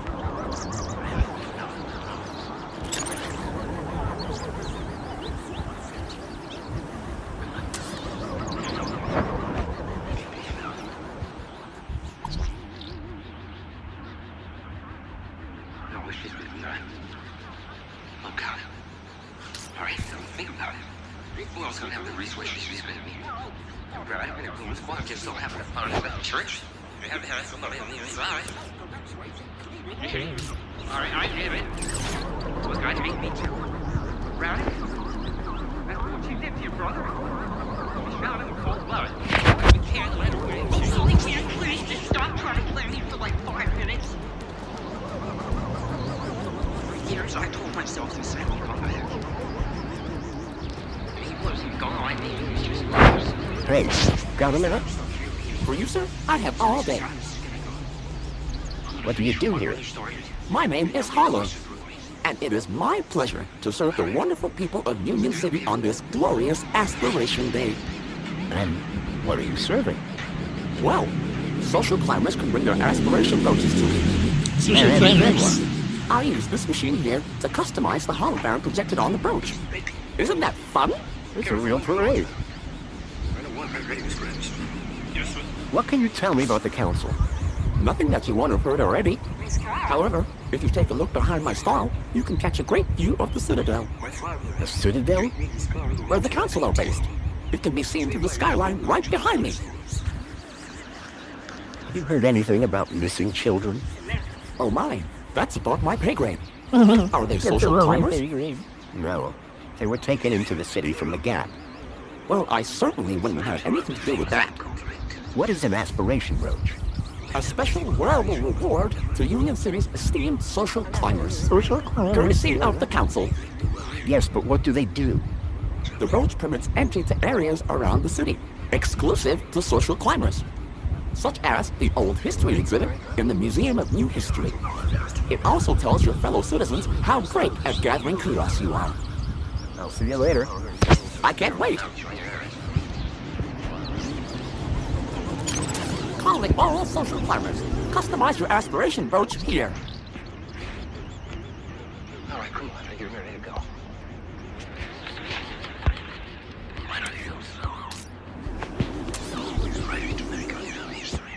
think about it. Who else gonna have the resources to spend me? Right? I'm gonna lose one just so happen to find out about church. We have to have somebody on the inside. Alright, I get it. What's going to make me too? Right? That's what you did to your brother. You shot him in cold blood. We can't let him win. We can't please just stop trying to blame me for like 5 minutes. For years I told myself to send me on back. And he wasn't gone. He was just lost. Hey, got a minute? For you, sir, I have all day. What do you do here? My name is Harlow, and it is my pleasure to serve the wonderful people of Union City on this glorious Aspiration Day. And what are you serving? Well, social climbers can bring their aspiration brooches to me. I use this machine here to customize the hologram projected on the brooch. Isn't that fun? It's a real parade. What can you tell me about the council? Nothing that you won't have heard already. However, if you take a look behind my stall, you can catch a great view of the Citadel. The Citadel? Where the council are based. It can be seen through the skyline right behind me. Have you heard anything about missing children? Oh my, that's above my pay grade. Are they social climbers? No, they were taken into the city from the Gap. Well, I certainly wouldn't have anything to do with that. What is an aspiration brooch? A special wearable reward to Union City's esteemed social climbers. Courtesy of the council. Yes, but what do they do? The brooch permits entry to areas around the city, exclusive to social climbers, such as the Old History exhibit in the Museum of New History. It also tells your fellow citizens how great at gathering kudos you are. I'll see you later. I can't wait. Calling all social climbers. Customize your aspiration brooch here. All right, cool. I think you're ready to go. Why don't you go slow? We're ready to make a little history.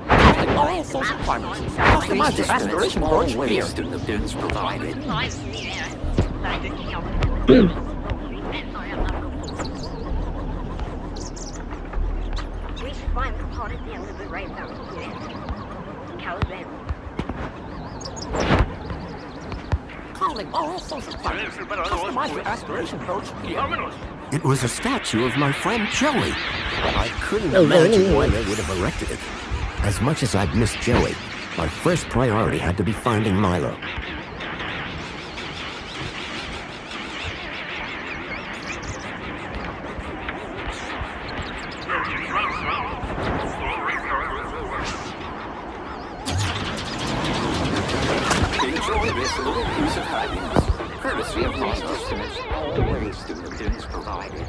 Calling all social climbers. Customize your aspiration brooch here. The bins provided. We should find the pot at the end of the rainbow. Caliban. Calling all social climbers. Customize your aspiration brooch here. It was a statue of my friend Joey. I couldn't imagine why they would have erected it. As much as I'd missed Joey, my first priority had to be finding Milo. Enjoy this little piece of happiness, courtesy of Lost Estimates. Always the bins provided.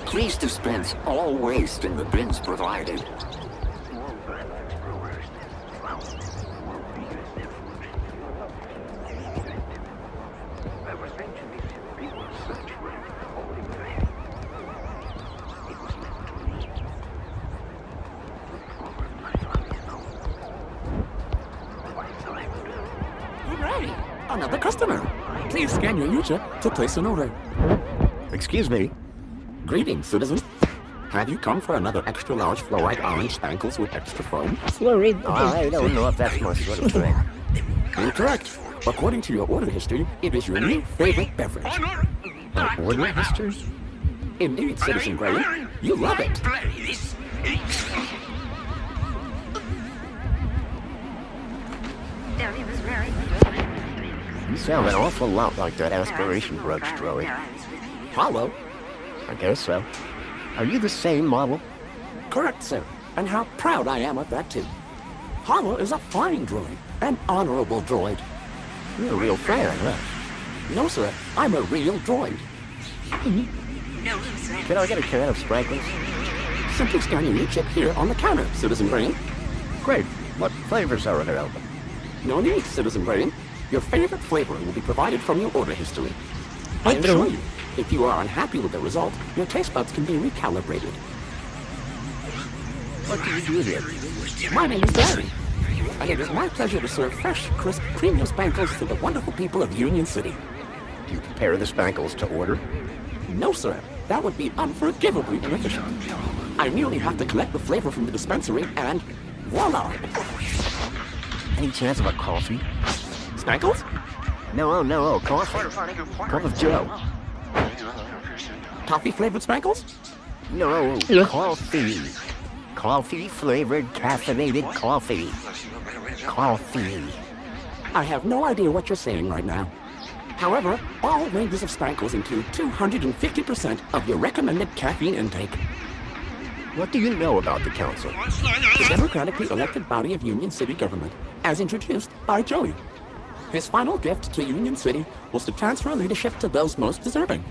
Please dispense all waste in the bins provided. Hooray! Another customer. Please scan your U-chip to place an order. Excuse me. Greetings, citizen. Have you come for another extra large fluoride orange spankles with extra foam? I don't know if that's my sort of thing. Incorrect. According to your order history, it is your new favorite beverage. My order history? Indeed, Citizen Graham. You love it. You sound an awful lot like that aspiration brooch, Joey. Hollow? I guess so. Are you the same model? Correct, sir. And how proud I am of that, too. Hollow is a fine droid, an honorable droid. You're a real fan, huh? No, sir. I'm a real droid. Can I get a can of Sprinkles? Simply scan your chip here on the counter, Citizen Brain. Great. What flavors are available? No need, Citizen Brain. Your favorite flavor will be provided from your order history. I assure you, If you are unhappy with the result, your taste buds can be recalibrated. What do you do here? My name is Barry, and it is my pleasure to serve fresh, crisp, premium spankles to the wonderful people of Union City. Do you prepare the spankles to order? No, sir. That would be unforgivably inefficient. I merely have to collect the flavor from the dispensary and voila! Any chance of a coffee? Spankles? No, coffee. Cup of Joe. Toffee-flavored spankles? No, coffee. Coffee-flavored caffeinated coffee. Coffee. I have no idea what you're saying right now. However, all ranges of spankles include 250% of your recommended caffeine intake. What do you know about the council? The democratically elected body of Union City government, as introduced by Joey. His final gift to Union City was to transfer leadership to those most deserving.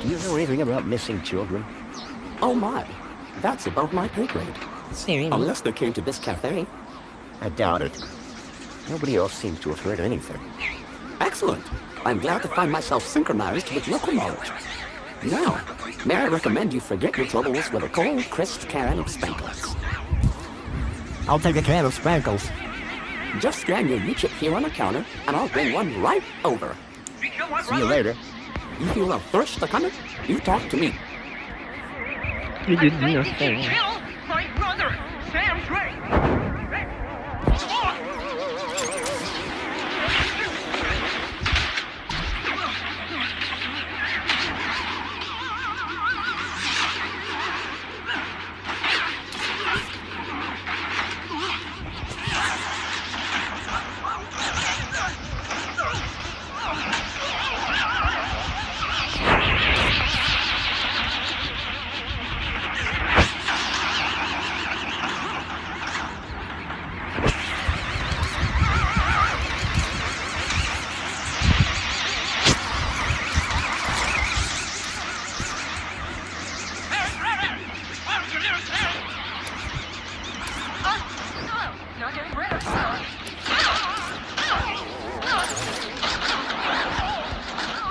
Do you know anything about missing children? Oh my, that's above my pay grade. Unless they came to this cafe. I doubt it. Nobody else seems to have heard anything. Excellent. I'm glad to find myself synchronized with local knowledge. Now, may I recommend you forget your troubles with a cold, crisp can of spankles. I'll take a can of spankles. Just scan your U-chip here on the counter, and I'll bring one right over. See you later. You feel a thirst to come in? You talk to me. You did nothing. Kill my brother, Sam Drake!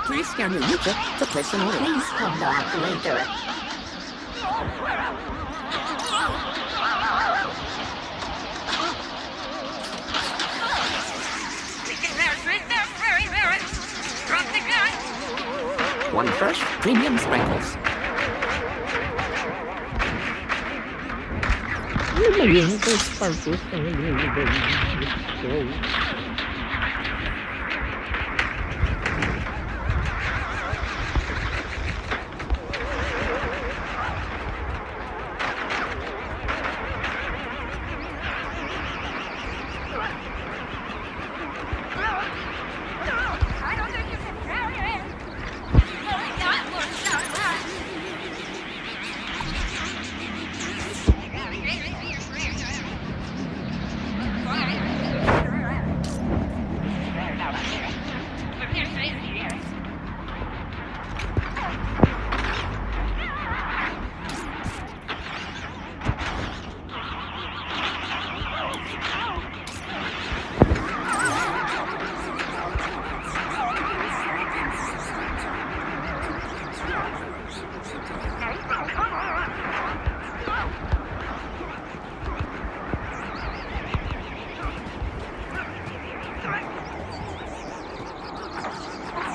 Please scan your U-chip to place an order. Please come back later. One fresh, premium spankles.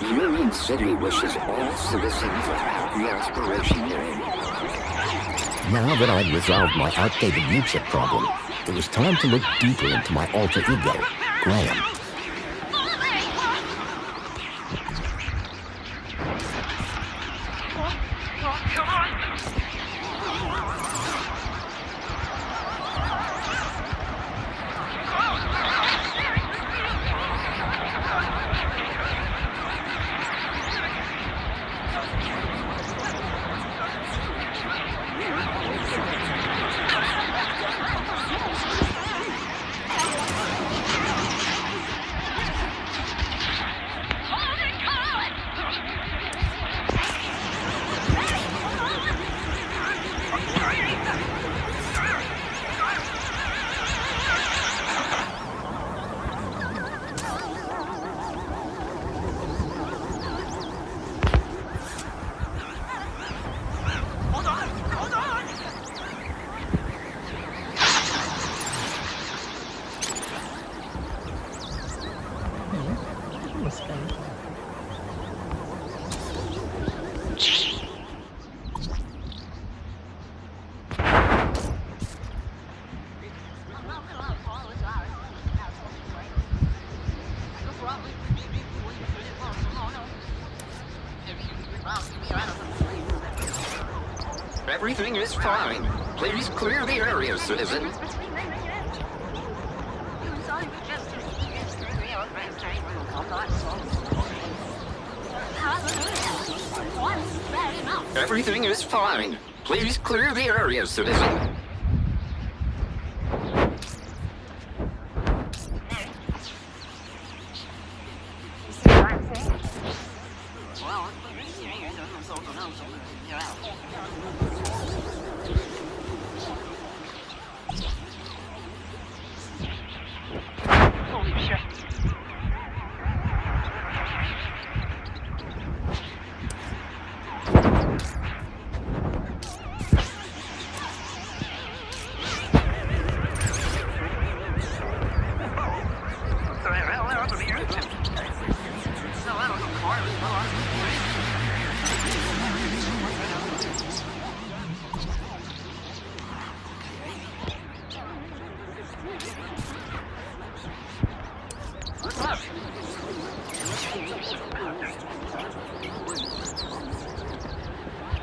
Union City wishes all citizens a happy Aspiration Day. Now that I'd resolved my outdated U-chip problem, it was time to look deeper into my alter ego, Graham. Come on! Everything is fine. Please clear the area, citizen. Everything is fine. Please clear the area, citizen.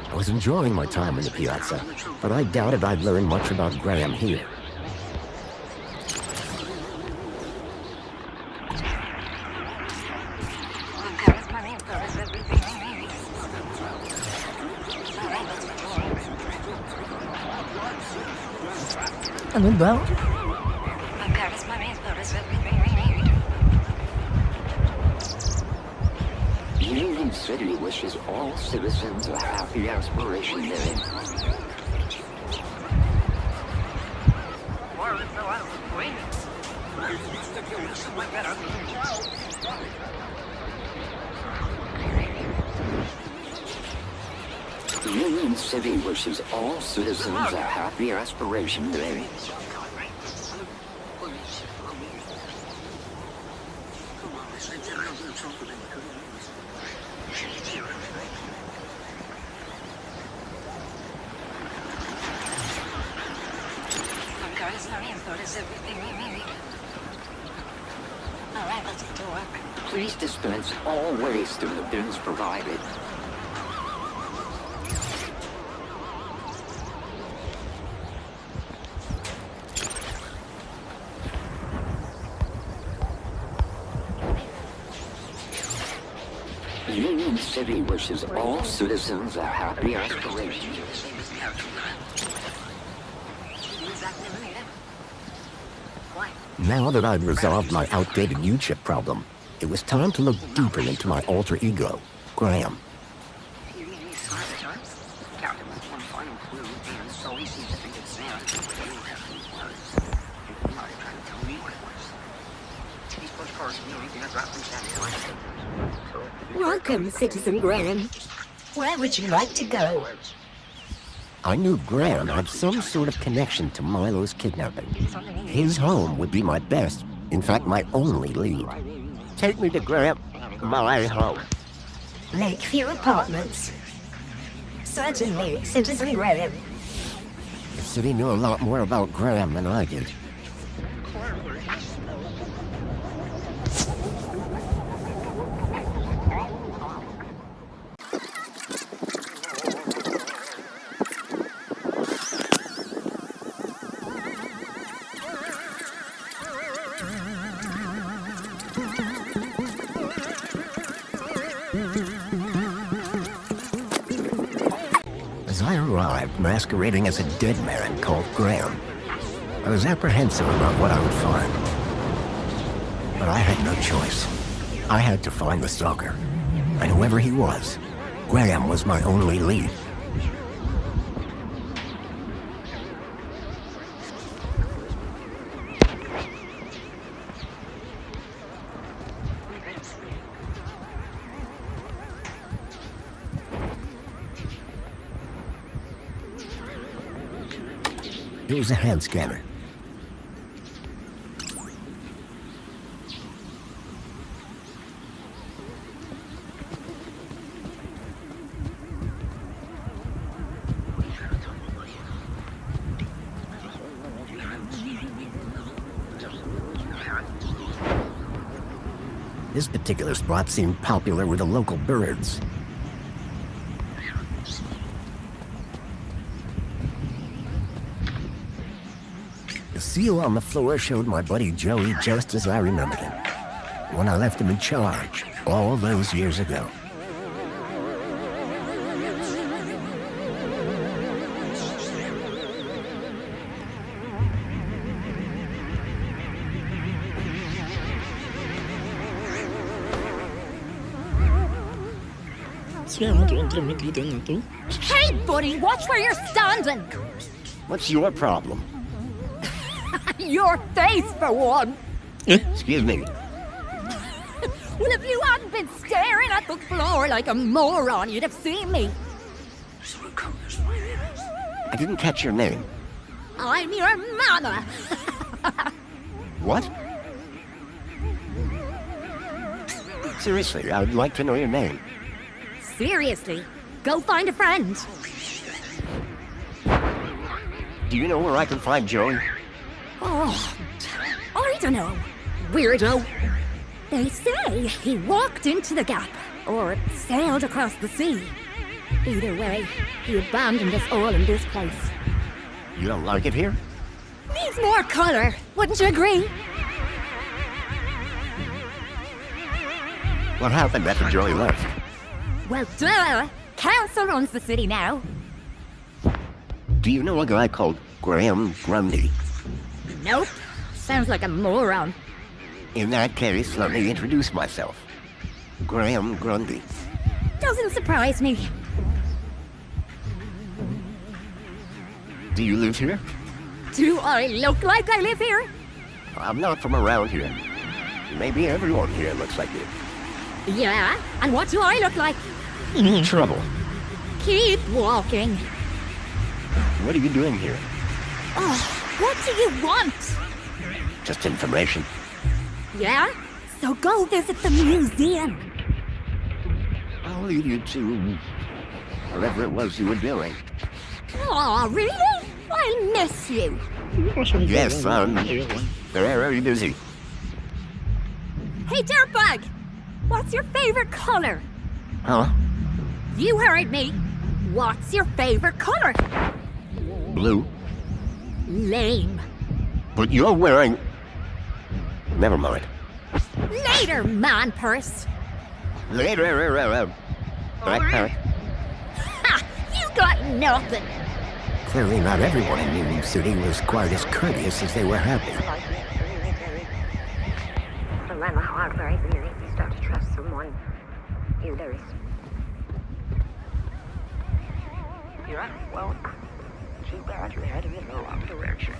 I was enjoying my time in the piazza, but I doubted I'd learn much about Graham here. And about? Union City wishes all citizens a happy Aspiration Day. Union City wishes all citizens a happy Aspiration Day. Please dispense all waste in the bins provided. Union City wishes all citizens a happy Aspiration Day. Now that I'd resolved my outdated U-chip problem, it was time to look deeper into my alter ego, Graham. Welcome, Citizen Graham. Where would you like to go? I knew Graham had some sort of connection to Milo's kidnapping. His home would be my best, in fact, my only lead. Take me to Graham, my home. Lakeview Apartments. Certainly, Citizen Graham. The city knew a lot more about Graham than I did. As I arrived, masquerading as a dead man called Graham, I was apprehensive about what I would find. But I had no choice. I had to find the stalker. And whoever he was, Graham was my only lead. Here's a hand scanner. This particular spot seemed popular with the local birds. seal on the floor showed my buddy Joey just as I remembered him, when I left him in charge all those years ago. Hey, buddy, watch where you're standing! What's your problem? Your face, for one! Excuse me. Well, if you hadn't been staring at the floor like a moron, you'd have seen me. I didn't catch your name. I'm your mama. What? Seriously, I'd like to know your name. Seriously, go find a friend. Do you know where I can find Joey? Oh, I don't know. Weirdo. They say he walked into the gap, or sailed across the sea. Either way, he abandoned us all in this place. You don't like it here? Needs more color, wouldn't you agree? What happened after Joey left? Well, duh! Council runs the city now. Do you know a guy called Graham Grundy? Nope. Sounds like a moron. In that case, let me introduce myself. Graham Grundy. Doesn't surprise me. Do you live here? Do I look like I live here? I'm not from around here. Maybe everyone here looks like you. Yeah? And what do I look like? Trouble. Keep walking. What are you doing here? Oh, what do you want? Just information. Yeah? So go visit the museum. I'll leave you to whatever it was you were doing. Aw, really? I miss you. Yes, I'm very busy. Hey, dirtbag! What's your favorite color? Huh? You heard me. What's your favorite color? Blue. Lame. But you're wearing... Never mind. Later, man purse. Later, Black Parrot. Ha! You got nothing. Clearly not everyone in Union City was quite as courteous as they were happy. And when the heart very easy to start to trust someone, you lose. You're right. Well, too bad you're heading in the wrong direction.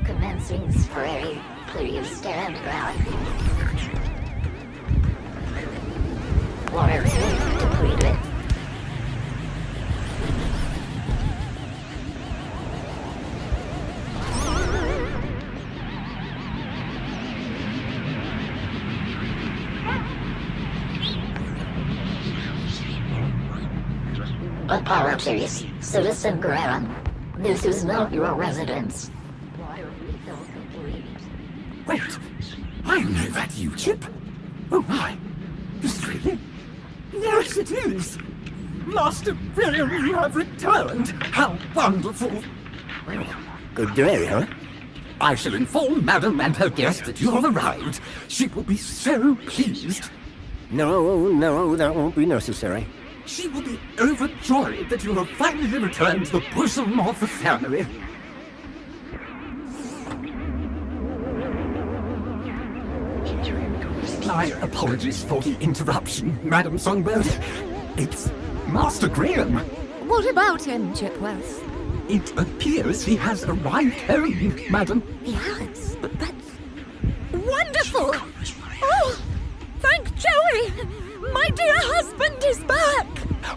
Commencing spray. Please stand back. Water tank depleted. Apologies, Citizen Graham. This is not your residence. Wait, I know that U-chip. Oh my, is really? Yes, it is. Master William, you have returned. How wonderful. Well, good day, huh? I shall inform Madam and her guest that you have arrived. She will be so pleased. No, that won't be necessary. She will be overjoyed that you have finally returned to the bosom of the family. My apologies for the interruption, Madam Songbird. It's Master Graham. What about him, Chipworth? It appears he has arrived home, Madam. He has? But that's wonderful! Oh, thank Joey! My dear husband is back!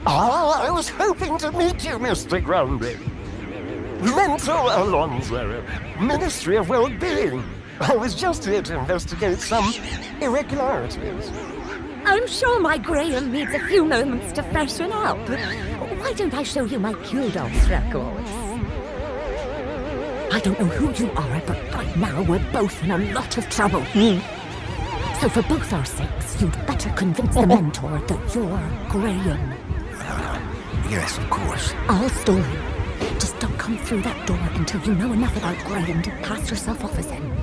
I was hoping to meet you, Mr. Grundy. Mental Alonzo, Ministry of Well-Being. I was just here to investigate some irregularities. I'm sure my Graham needs a few moments to freshen up. Why don't I show you my kudos records? I don't know who you are, but right now we're both in a lot of trouble. So for both our sakes, you'd better convince the mentor that you're Graham. Yes, of course. I'll stall you. Just don't come through that door until you know enough about Graham to pass yourself off as him.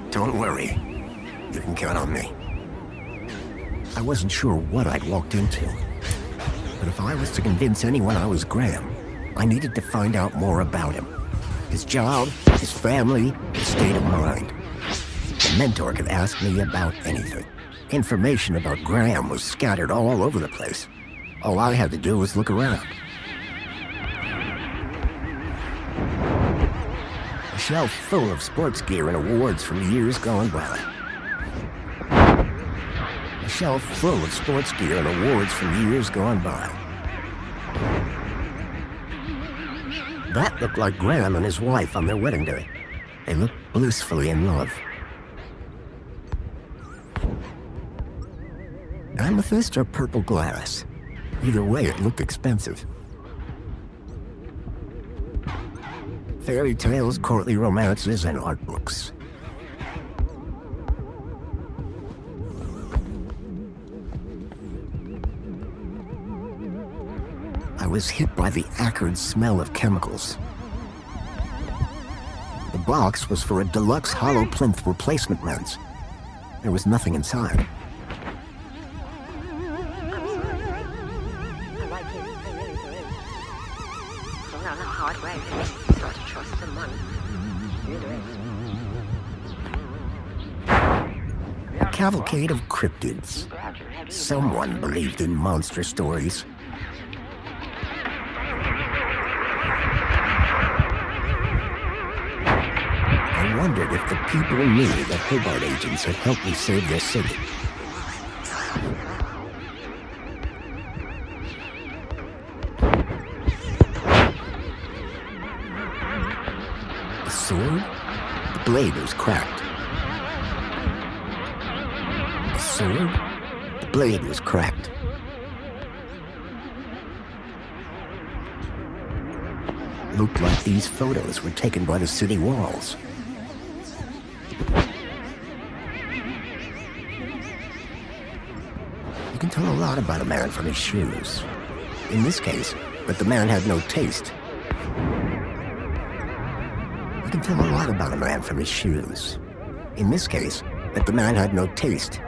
Don't worry. You can count on me. I wasn't sure what I'd walked into. But if I was to convince anyone I was Graham, I needed to find out more about him. His job, his family, his state of mind. The mentor could ask me about anything. Information about Graham was scattered all over the place. All I had to do was look around. A shelf full of sports gear and awards from years gone by. A shelf full of sports gear and awards from years gone by. That looked like Graham and his wife on their wedding day. They looked blissfully in love. Amethyst or purple glass? Either way, it looked expensive. Fairy tales, courtly romances, and art books. I was hit by the acrid smell of chemicals. The box was for a deluxe hollow plinth replacement lens. There was nothing inside. A cavalcade of cryptids. Someone believed in monster stories. I wondered if the people knew that Hobart agents had helped me save their city. The sword? The blade was cracked. The sword? The blade was cracked. Looked like these photos were taken by the city walls. You can tell a lot about a man from his shoes. In this case, that the man had no taste. You can tell a lot about a man from his shoes. In this case, that the man had no taste.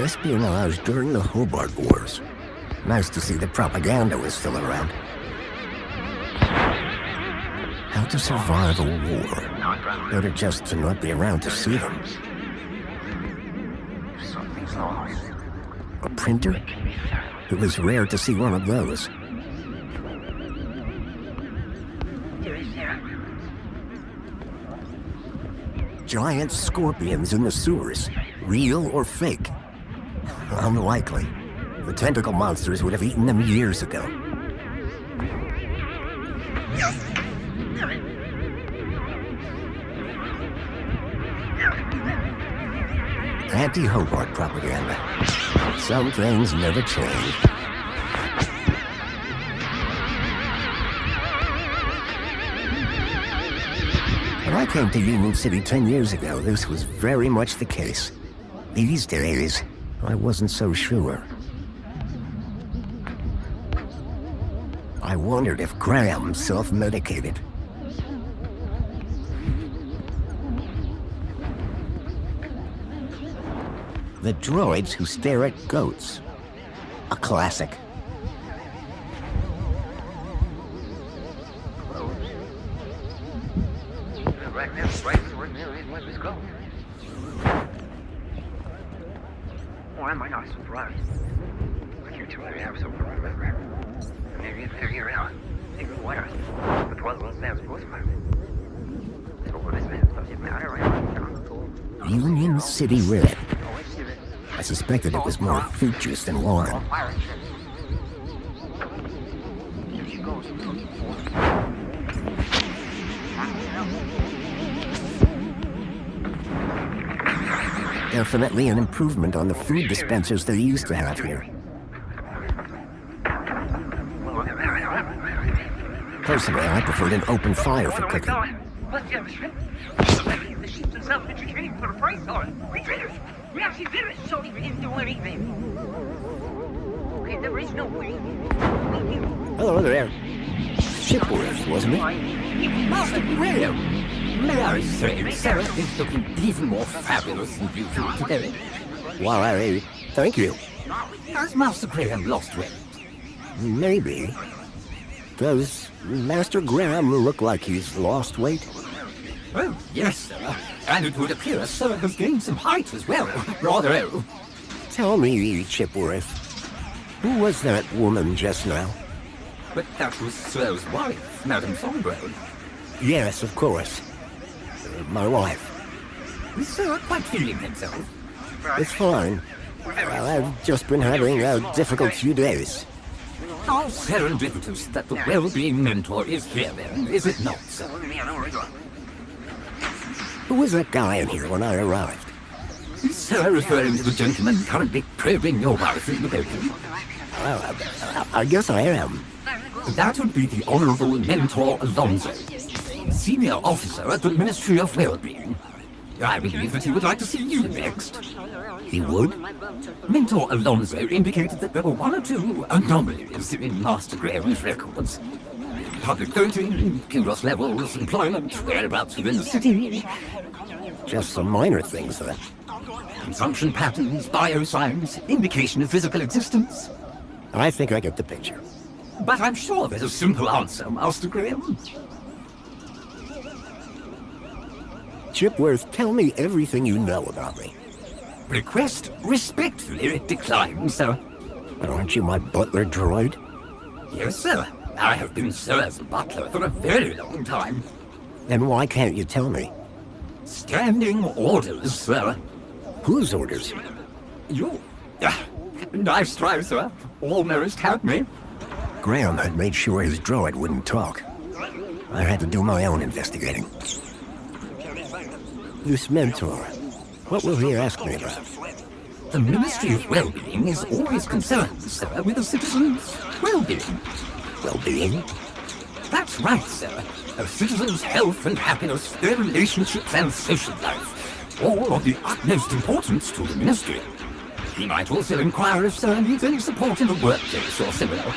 Espionage during the Hobart Wars. Nice to see the propaganda was still around. How to survive a war. Better just to not be around to see them. A printer? It was rare to see one of those. Giant scorpions in the sewers. Real or fake? Unlikely. The tentacle monsters would have eaten them years ago. Anti-Hobart propaganda. Some things never change. When I came to Union City 10 years ago, this was very much the case. These days, I wasn't so sure. I wondered if Graham self-medicated. The droids who stare at goats. A classic. Right now, right now, let's go. Why am I not surprised? You two are have so far. Maybe you're out. You're aware. But what was that supposed to be? So what is that? Doesn't matter, right? Union City Red. I suspected it was more fruit juice than water. Definitely an improvement on the food dispensers they used to have here. Personally, I preferred an open fire for cooking. The sheep themselves been retreating for a price on it. Retreaters! We actually did it, so we didn't do anything. Okay, there is no way. Hello there. Chipworth, wasn't it? Master Graham! May I say, Sarah is looking even more fabulous than usual today. Why, thank you. Has Master Graham lost weight? Maybe. Does Master Graham look like he's lost weight? Oh, yes, sir. And it would appear Sir has gained some height as well. Rather. Tell me, Chipworth, who was that woman just now? But that was Sir's wife, Madame Songbird. Yes, of course. My wife. Is Sir quite feeling himself? It's fine. I've just been having a difficult few days. How serendipitous that the well-being mentor is here then, is it not, sir? Who was that guy in here when I arrived? Is Sir referring to the gentleman currently probing your wife in the bedroom? I guess I am. That would be the Honorable Mentor Alonso, Senior Officer at the Ministry of Wellbeing. I believe that he would like to see you next. He would? Mentor Alonso indicated that there were one or two anomalies in Master Graham's records. Public voting, kudos levels, employment, whereabouts within the city. Just some minor things, though. Consumption patterns, biosigns, indication of physical existence. I think I get the picture. But I'm sure there's a simple answer, Master Graham. Chipworth, tell me everything you know about me. Request respectfully declined, sir. But aren't you my butler droid? Yes, sir. I have been Sir's butler for a very long time. Then why can't you tell me? Standing orders, sir. Whose orders? You. Nice try, sir. Almost had me. Graham had made sure his droid wouldn't talk. I had to do my own investigating. This mentor, what will he ask me about? The Ministry of Wellbeing is always concerned, sir, with the citizens' well-being. Well-being? That's right, sir. A citizen's health and happiness, their relationships and social life, all of the utmost importance to the Ministry. He might also inquire if Sir needs any support in the workplace or similar.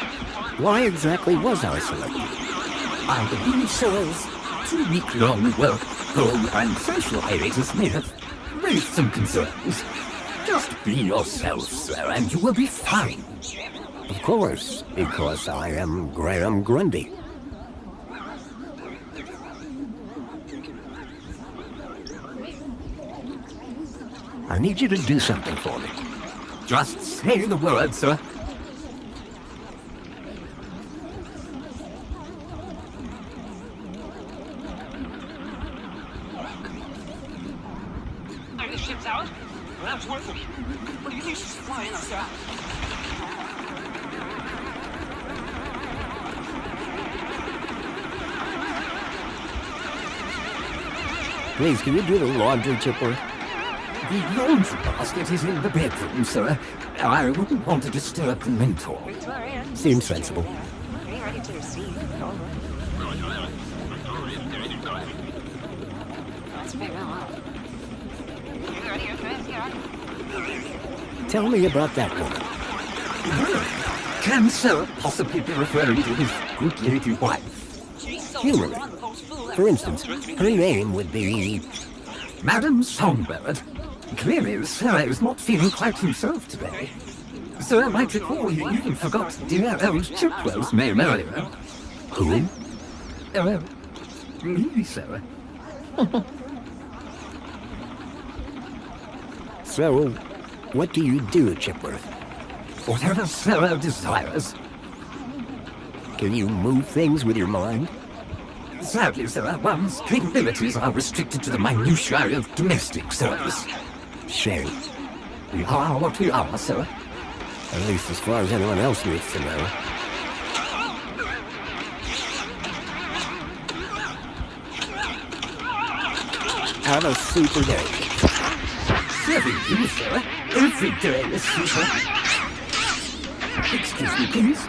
Why exactly was I selected? I believe Sir's 2-week-long work, home and social hiatus may have raised some concerns. Just be yourself, sir, and you will be fine. Of course, because I am Graham Grundy. I need you to do something for me. Just say the word, sir. Are the ships out? Well, that was worth it. What do you think she's flying us out? Please, can you do the laundry, Chipworth? The laundry basket is in the bedroom, sir. I wouldn't want to disturb the mentor. Seems sensible. Getting ready to receive. Let's figure out. Tell me about that woman. Can Sarah possibly be referring to his good lady wife? Humour. For instance, her name would be... Madam Songbird. Clearly, Sarah is not feeling quite himself today. So I might recall he even forgot dear old Chipwell's name earlier. Who? Me, Sarah. So, what do you do, Chipworth? Whatever Sarah desires. Can you move things with your mind? Sadly, sir, one's capabilities are restricted to the minutiae of domestic service. Shame. We are what we are, sir. At least as far as anyone else needs to know. Have a super day. Every day, sir. Every day is super. Excuse me, please.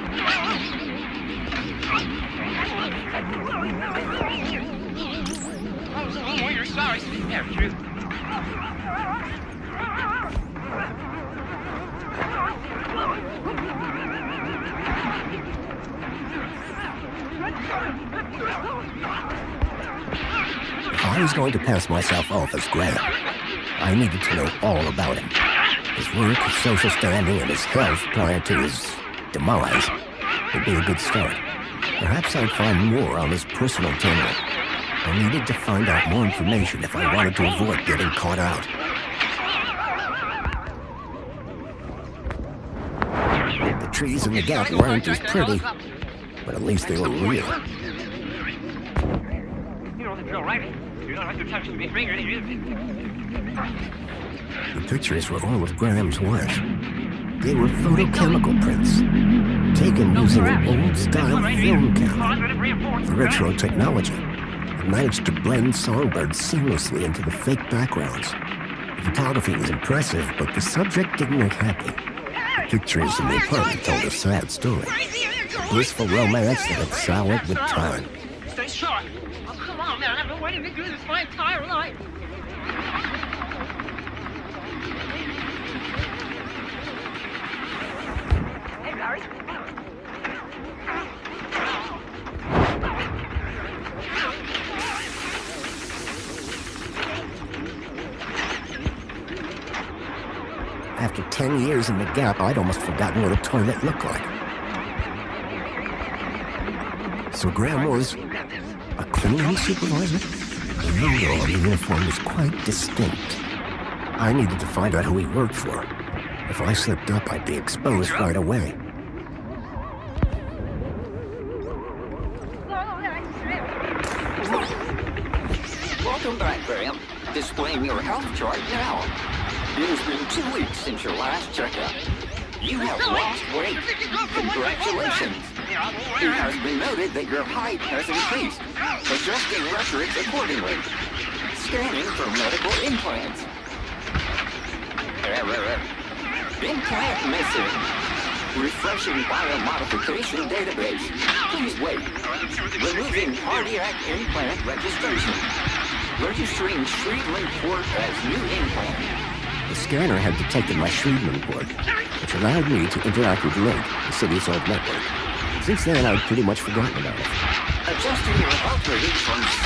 Oh, you're sorry. Yeah, true. If I was going to pass myself off as Graham, I needed to know all about him. His work, his social standing, and his health prior to his demise would be a good start. Perhaps I'd find more on his personal tenure. I needed to find out more information if I wanted to avoid getting caught out. The trees in the gap weren't as pretty, but at least they were real. You know the drill, right? You don't have to touch me finger. The pictures were all of Graham's work. They were photochemical prints, taken using an old-style film camera. The retro technology had managed to blend songbirds seamlessly into the fake backgrounds. The photography was impressive, but the subject didn't look happy. The pictures in the apartment told a sad story. A blissful romance that had soured with time. Stay sharp. Oh, come on, man. I've been waiting to do this my entire life. Hey, Barry. After 10 years in the Gap, I'd almost forgotten what a toilet looked like. So Graham was a cleaning supervisor? The logo on the uniform was quite distinct. I needed to find out who he worked for. If I slipped up, I'd be exposed right away. Welcome back, Graham. Displaying your health chart now. It has been 2 weeks since your last checkup. You have lost weight. Congratulations. It has been noted that your height has increased. Adjusting records accordingly. Scanning for medical implants. Implant missing. Refreshing biomodification database. Please wait. Removing cardiac implant registration. Registering Shriedman port as new implant. The scanner had detected my Shriedman port, which allowed me to interact with Link, the city's old network. Since then, I'd pretty much forgotten about it. Adjusting your health rating from C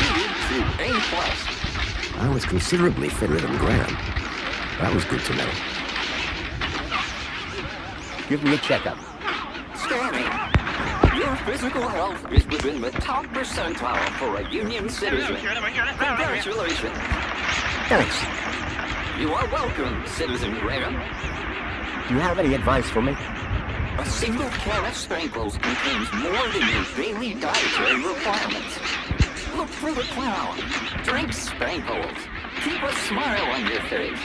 to A+. I was considerably fitter than Graham. That was good to know. Give me a checkup. Scanning. Your physical health is within the top percentile for a Union citizen. Congratulations. Thanks. You are welcome, Citizen Graham. Do you have any advice for me? A single can of Spankles contains more than your daily dietary requirements. Look for the clown. Drink Spankles. Keep a smile on your face.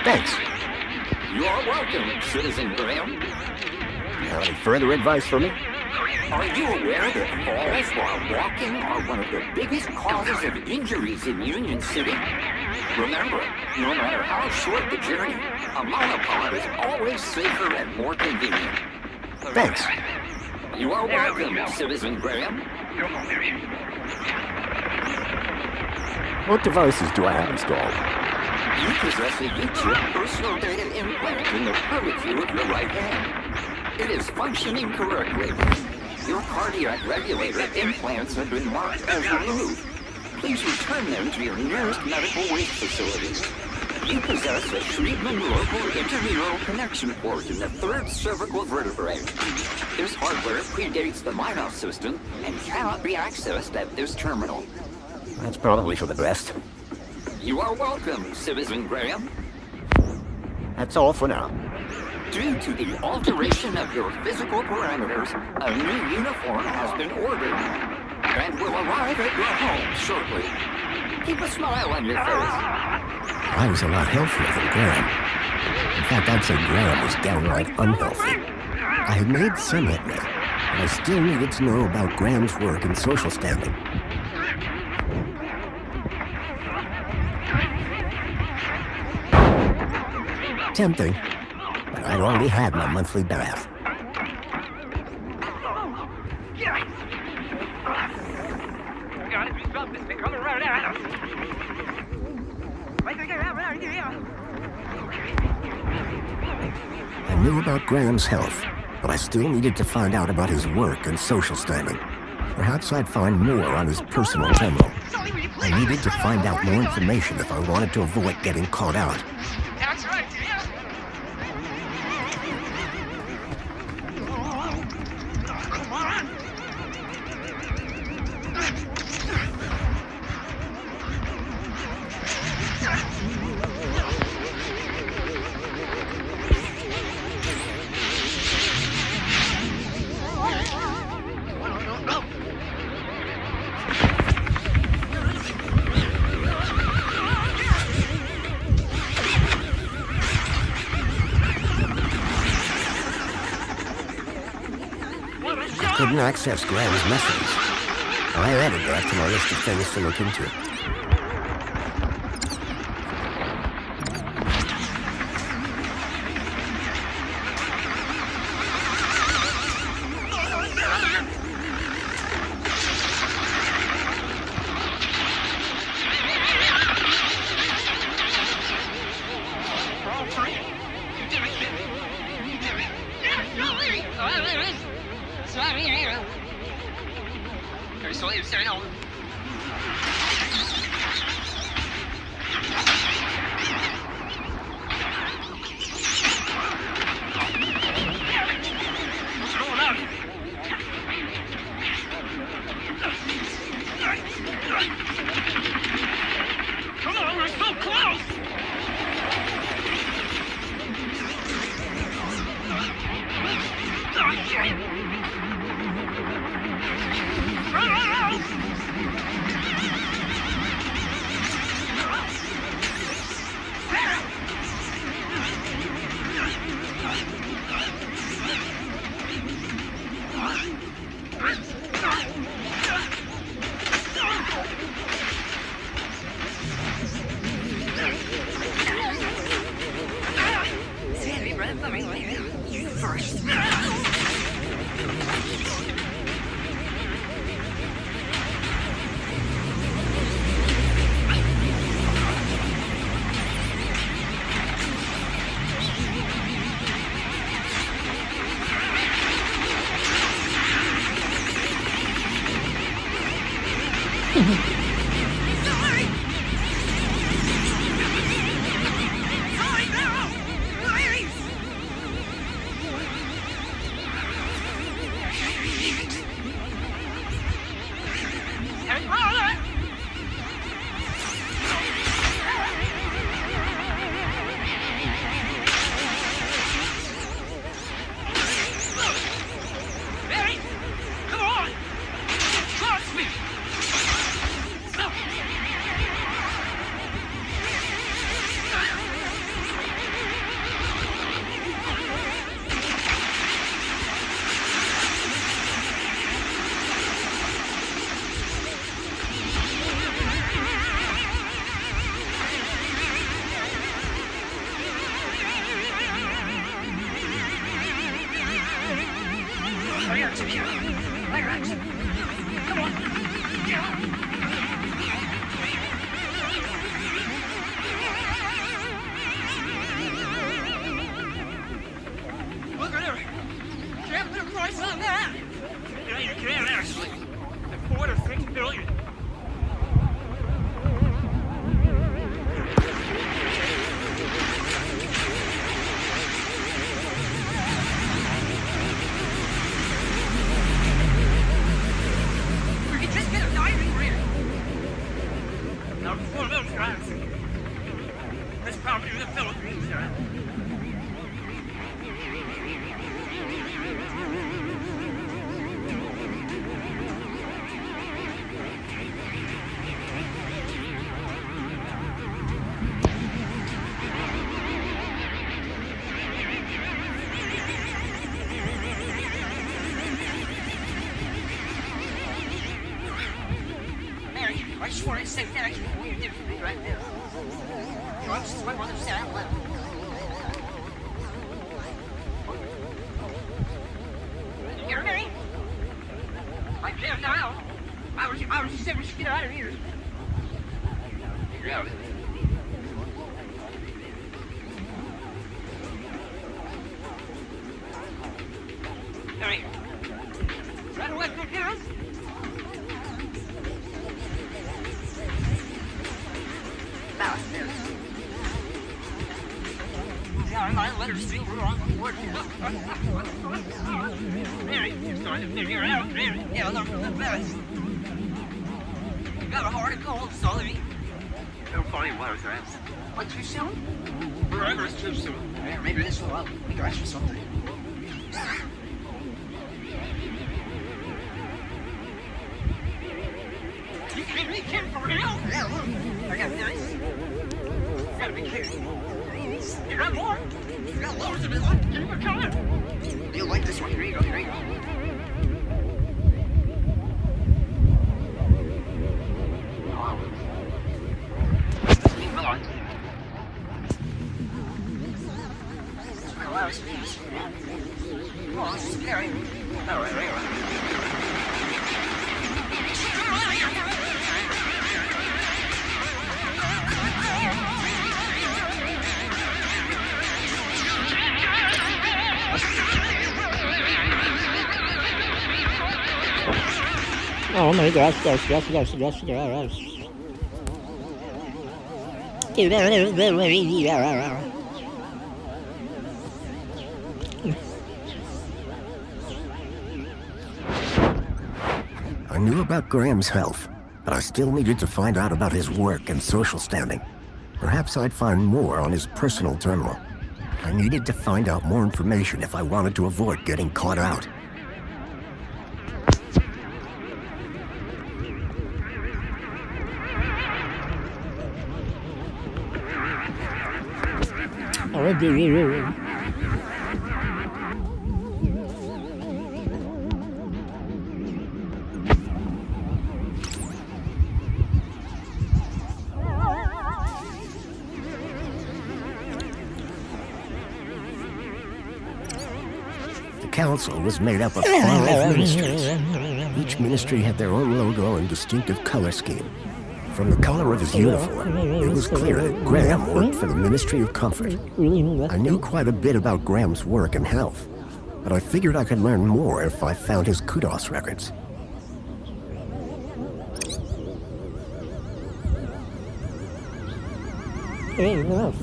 Thanks. You are welcome, Citizen Graham. You have any further advice for me? Are you aware that falls while walking are one of the biggest causes of injuries in Union City? Remember, no matter how short the journey, a monopod is always safer and more convenient. Thanks. You are welcome, Citizen Graham. What devices do I have installed? You possess a U-chip personal data implant in the curvature of your right hand. It is functioning correctly. Your cardiac regulator implants have been marked as removed. Please return them to your nearest medical waste facility. You possess a Schriebman local interneural connection port in the third cervical vertebrae. This hardware predates the MyMouth system and cannot be accessed at this terminal. That's probably for the best. You are welcome, Citizen Graham. That's all for now. Due to the alteration of your physical parameters, a new uniform has been ordered and will arrive at your home shortly. Keep a smile on your face. I was a lot healthier than Graham. In fact, I'd say Graham was downright unhealthy. I had made some headway, but I still needed to know about Graham's work and social standing. Tempting, but I'd already had my monthly bath. Got it, we felt this thing coming right at us. I knew about Graham's health, but I still needed to find out about his work and social standing. Perhaps I'd find more on his personal terminal. I needed to find out more information if I wanted to avoid getting caught out. That's right, yeah. Come on. I couldn't access Graham's messages. I added that to my list of things to look into. Come on, we're so close! You first. this property in the Philippines, sir. Mary, I swore I'd say thank you for what you did for me right there. You know, this is my mother's day. I love her. You hear me? I can't now. I was just saying we should get out of here. Figure out. Hey, try to let good news. Downstairs. Yeah, my letters still wrong. Mary, you're starting to figure it out, Mary. Yeah, look for the best. You got a heart of gold, Sully. Don't funny words, right? What, too soon? Forever is too soon. Maybe this will help. We got you something. You kidding me, kid, for real? Yeah, look. I got this. You gotta be kidding. You got more? You got loads of it. Look, keep it coming. You'll like this one. Here you go, here you go. Keep going. It's my last piece. Come on, this is scary. All right, right. Oh my gosh, yes. I knew about Graham's health, but I still needed to find out about his work and social standing. Perhaps I'd find more on his personal terminal. I needed to find out more information if I wanted to avoid getting caught out. The council was made up of 5 ministries. Each ministry had their own logo and distinctive color scheme. From the color of his uniform, it was clear that Graham worked for the Ministry of Comfort. I knew quite a bit about Graham's work and health, but I figured I could learn more if I found his kudos records. Enough.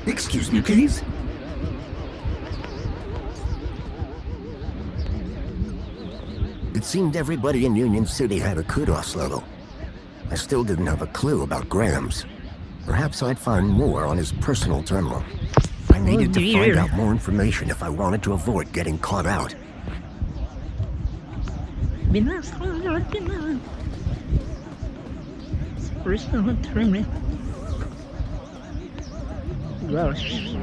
Excuse me, please. It seemed everybody in Union City had a kudos logo. I still didn't have a clue about Graham's. Perhaps I'd find more on his personal terminal. I needed to find out more information if I wanted to avoid getting caught out. Personal terminal. Gosh.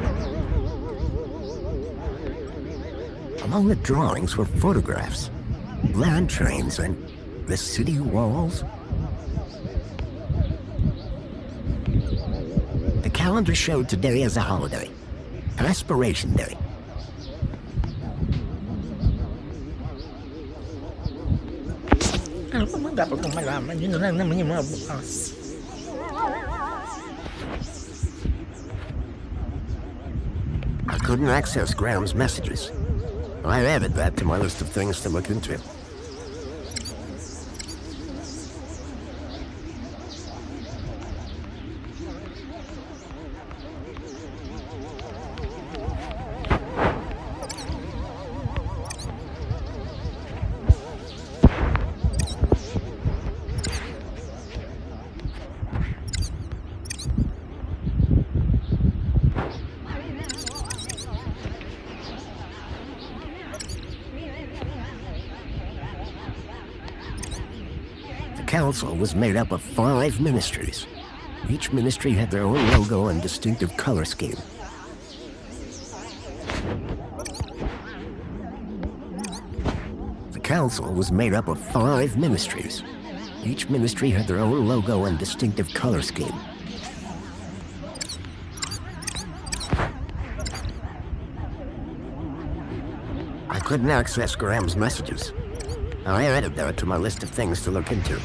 A Among the drawings were photographs, land trains, and the city walls. The calendar showed today as a holiday, Aspiration Day. I couldn't access Graham's messages. I added that to my list of things to look into. The council was made up of 5 ministries. Each ministry had their own logo and distinctive color scheme. The council was made up of 5 ministries. Each ministry had their own logo and distinctive color scheme. I couldn't access Graham's messages. I added that to my list of things to look into.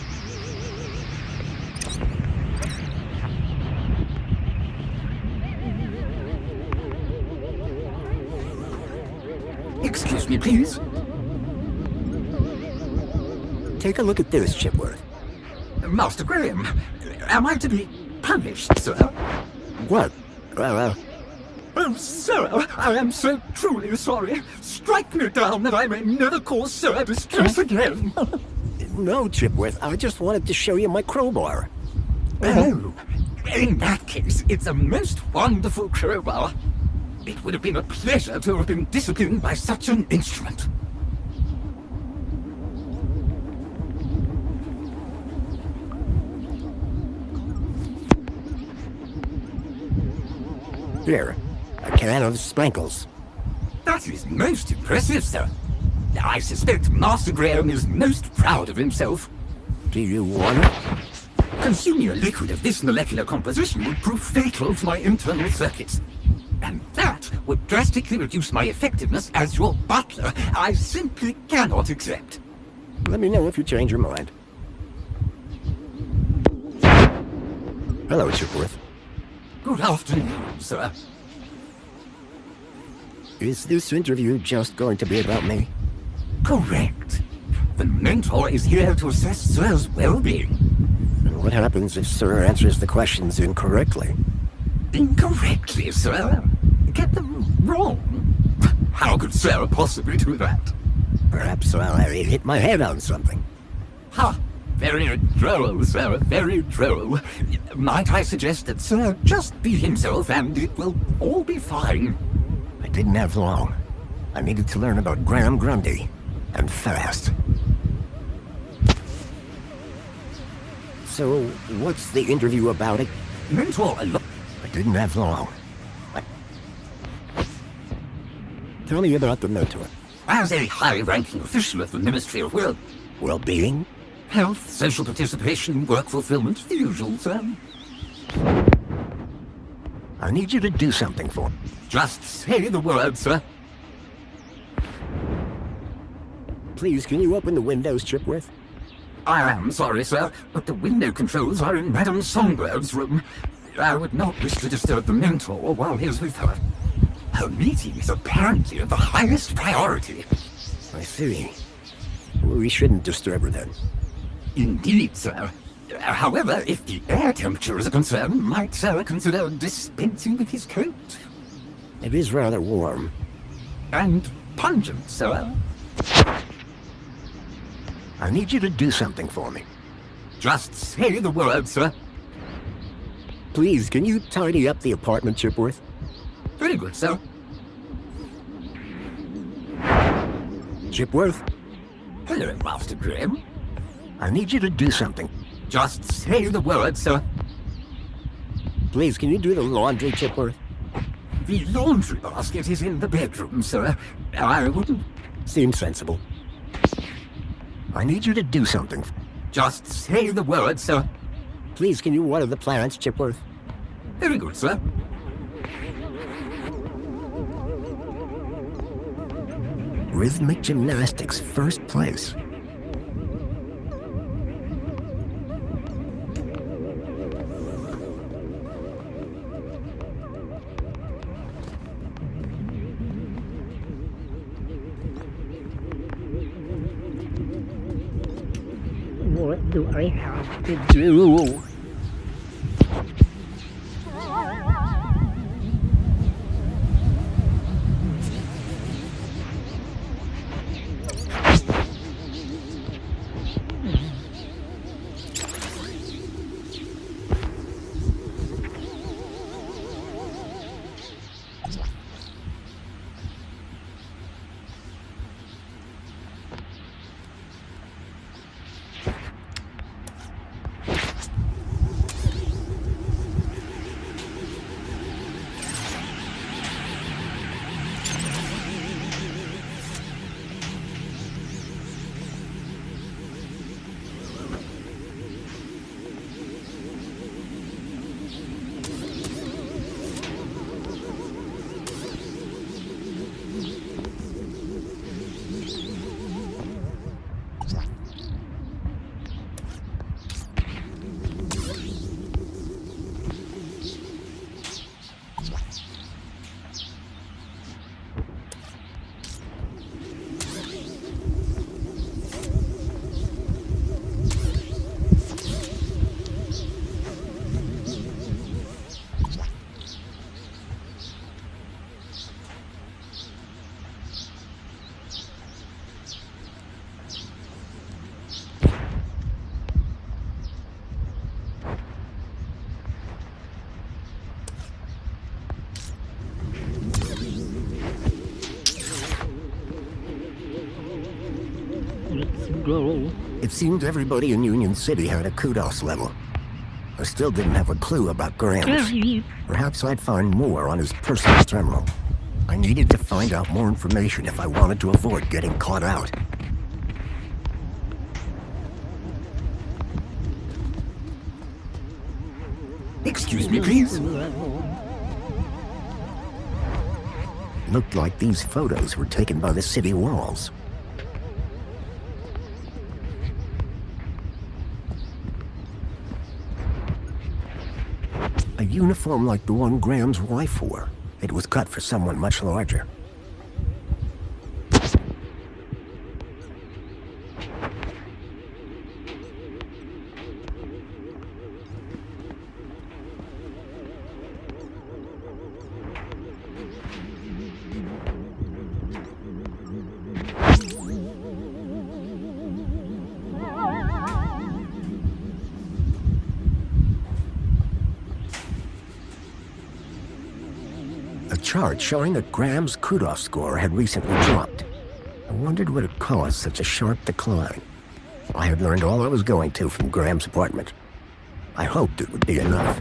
Excuse me, please. Take a look at this, Chipworth. Master Graham, am I to be punished, sir? What? Oh, sir, I am so truly sorry. Strike me down that I may never cause sir distress again. No, Chipworth, I just wanted to show you my crowbar. Oh, in that case, it's a most wonderful crowbar. It would have been a pleasure to have been disciplined by such an instrument. Here, a can of sprinkles. That is most impressive, sir. I suspect Master Graham is most proud of himself. Do you want it? Consuming a liquid of this molecular composition would prove fatal to my internal circuits. And that would drastically reduce my effectiveness as your butler. I simply cannot accept. Let me know if you change your mind. Hello, Chipworth. Good afternoon, sir. Is this interview just going to be about me? Correct. The mentor is here to assess Sir's well-being. And what happens if Sir answers the questions incorrectly? Incorrectly, sir? Get them wrong? How could Sir possibly do that? Perhaps I hit my head on something. Ha! Very droll, sir, very droll. Might I suggest that Sir just be himself and it will all be fine? I didn't have long. I needed to learn about Graham Grundy, and fast. So, what's the interview about it? Mentor, I didn't have long. Tell me about the mentor. As a high-ranking official of the Ministry of Well-being? Health, social participation, work fulfillment, the usual, sir. I need you to do something for me. Just say the word, sir. Please, can you open the windows, Chipworth? I am sorry, sir, but the window controls are in Madame Songbird's room. I would not wish to disturb the mentor while he is with her. Her meeting is apparently of the highest priority. I see. We shouldn't disturb her then. Indeed, sir. However, if the air temperature is a concern, might Sir consider dispensing with his coat? It is rather warm. And pungent, sir. I need you to do something for me. Just say the word, sir. Please, can you tidy up the apartment, Chipworth? Very good, sir. Chipworth? Hello, Master Graham. I need you to do something. Just say the word, sir. Please, can you do the laundry, Chipworth? The laundry basket is in the bedroom, sir. I wouldn't Seems sensible. I need you to do something. Just say the word, sir. Please, can you water the plants, Chipworth? Very good, sir. Rhythmic gymnastics, first place. What do I have to do? It seemed everybody in Union City had a kudos level. I still didn't have a clue about Grams. Perhaps I'd find more on his personal terminal. I needed to find out more information if I wanted to avoid getting caught out. Excuse me, please. Looked like these photos were taken by the city walls. A uniform like the one Graham's wife wore. It was cut for someone much larger. A chart showing that Graham's kudos score had recently dropped. I wondered what had caused such a sharp decline. I had learned all I was going to from Graham's apartment. I hoped it would be enough.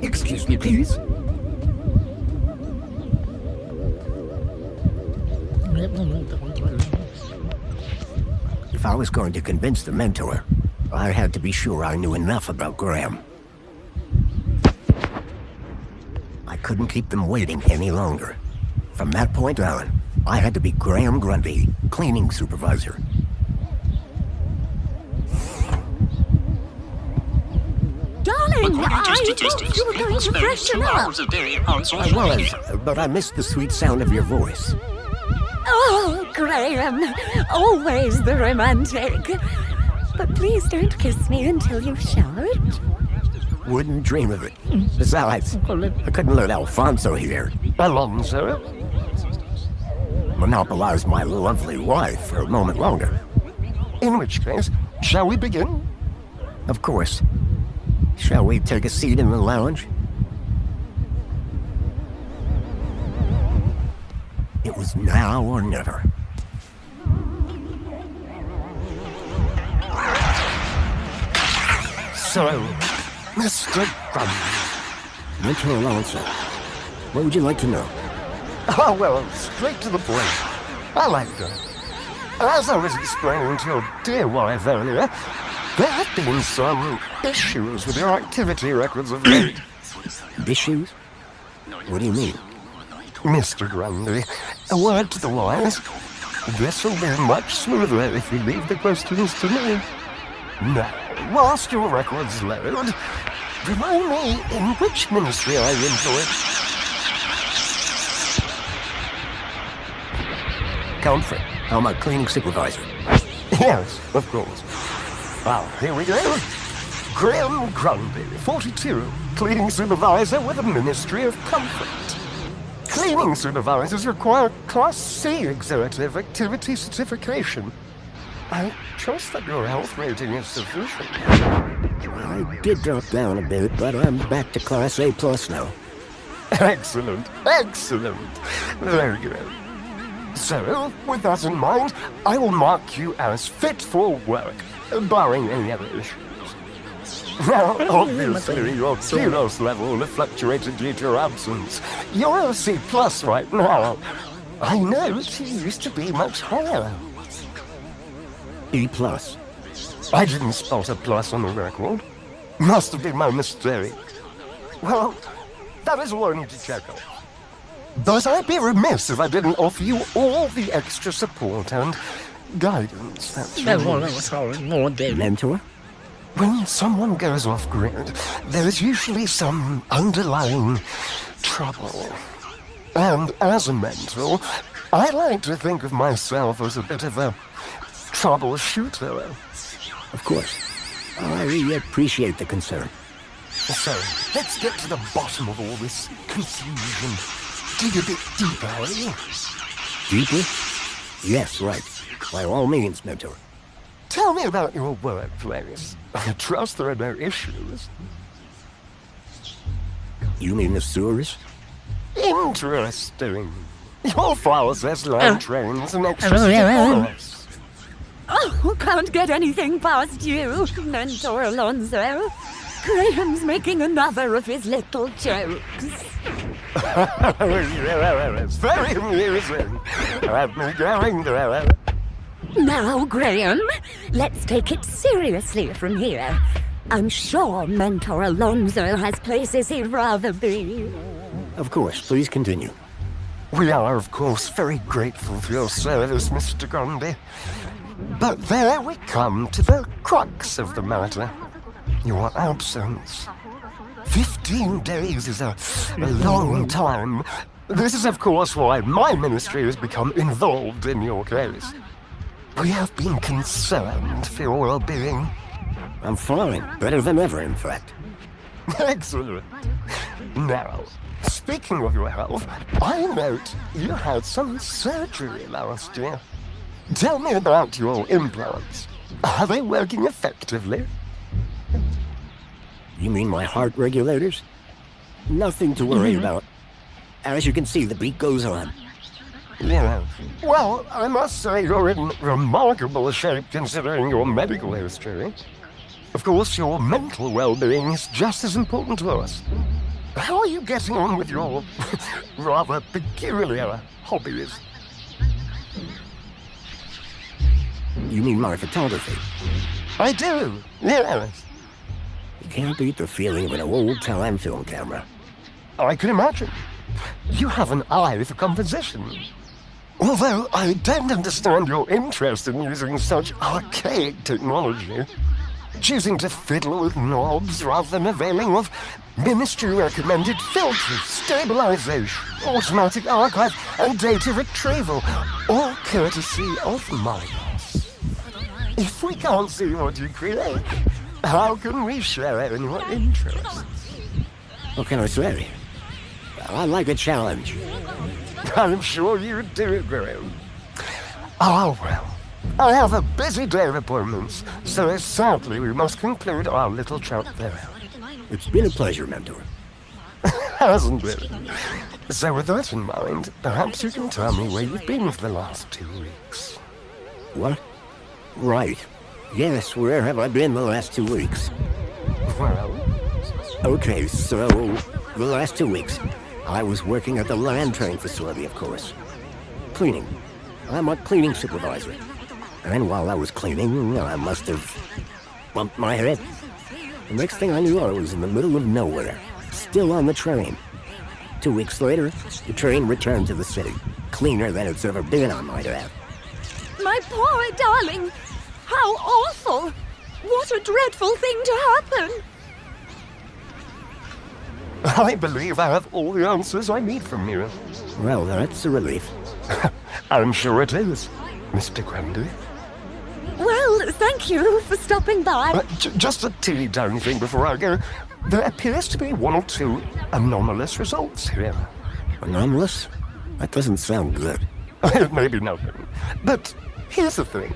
Excuse me, please. If I was going to convince the mentor, I had to be sure I knew enough about Graham. I couldn't keep them waiting any longer. From that point on, I had to be Graham Grundy, cleaning supervisor. Darling, I thought you were going to freshen up. I was, but I missed the sweet sound of your voice. Oh, Graham, always the romantic. But please don't kiss me until you've showered. Wouldn't dream of it. Besides, I couldn't let Alfonso here. Alonso? Monopolize my lovely wife for a moment longer. In which case, shall we begin? Of course. Shall we take a seat in the lounge? It was now or never. So, Mr. Grundy. Mentor Alonso. What would you like to know? Oh, well, straight to the point. I like that. As I was explaining to your dear wife earlier, there have been some issues with your activity records of late. Issues? What do you mean? Mr. Grundy, a word to the wise. This will be much smoother if you leave the questions to me. Now, whilst your records load, remind me in which ministry I employed. Comfort. I'm a cleaning supervisor. Yes, of course. Well, here we go. Graham Grundy, 42, cleaning supervisor with the Ministry of Comfort. Cleaning supervisors require Class C executive activity certification. I trust that your health rating is sufficient. I did drop down a bit, but I'm back to Class A+ now. Excellent, excellent. Very good. So, with that in mind, I will mark you as fit for work, barring any other issues. Now, obviously, your kudos level has fluctuated due to your absence. You're a C+ right now. I note you used to be much higher. E+. I didn't spot a plus on the record. Must have been my mistake. Well, that is all I need to check on. But I'd be remiss if I didn't offer you all the extra support and guidance that's Mentor? When someone goes off-grid, there is usually some underlying trouble. And as a mentor, I like to think of myself as a bit of a troubleshooter. Of course. I really appreciate the concern. So, let's get to the bottom of all this confusion. Dig a bit deeper, are you? Deeper? Yes, right. By all means, Mentor. Tell me about your workplace. I trust there are no issues. You mean the sewers? Interesting. Your file says line trains and extra stores. Oh, can't get anything past you, Mentor Alonso. Graham's making another of his little jokes. It's very amusing. Have me going there. Now, Graham, let's take it seriously from here. I'm sure Mentor Alonso has places he'd rather be. Of course, please continue. We are, of course, very grateful for your service, Mr. Grundy. But there we come to the crux of the matter. Your absence. 15 days is a long time. This is, of course, why my ministry has become involved in your case. We have been concerned for your well-being. I'm fine. Better than ever, in fact. Excellent. Now, speaking of your health, I note you had some surgery last year. Tell me about your implants. Are they working effectively? You mean my heart regulators? Nothing to worry about. As you can see, the beat goes on. Yeah. Well, I must say you're in remarkable shape considering your medical history. Of course, your mental well-being is just as important to us. How are you getting on with your rather peculiar hobbies? You mean my photography? I do, yes. You can't beat the feeling of an old-time film camera. I can imagine. You have an eye for composition. Although I don't understand your interest in using such archaic technology. Choosing to fiddle with knobs rather than availing of ministry-recommended filters, stabilization, automatic archive, and data retrieval, all courtesy of my boss. If we can't see what you create, how can we share it in your interests? What can I say? I like a challenge. I'm sure you do, Graham. Oh, well. I have a busy day of appointments, so sadly we must conclude our little chat there. It's been a pleasure, Mentor. Hasn't it? So with that in mind, perhaps you can tell me where you've been for the last 2 weeks. What? Right. Yes, where have I been the last 2 weeks? Well, Okay, so the last 2 weeks, I was working at the land train facility, of course. Cleaning. I'm a cleaning supervisor. And while I was cleaning, I must have bumped my head. The next thing I knew, I was in the middle of nowhere, still on the train. 2 weeks later, the train returned to the city. Cleaner than it's ever been, I might add. My poor darling! How awful! What a dreadful thing to happen! I believe I have all the answers I need from you. Well, that's a relief. I'm sure it is, Mr. Grundy. Well, thank you for stopping by. Just a teeny tiny thing before I go. There appears to be 1 or 2 anomalous results here. Anomalous? That doesn't sound good. Maybe nothing. But here's the thing.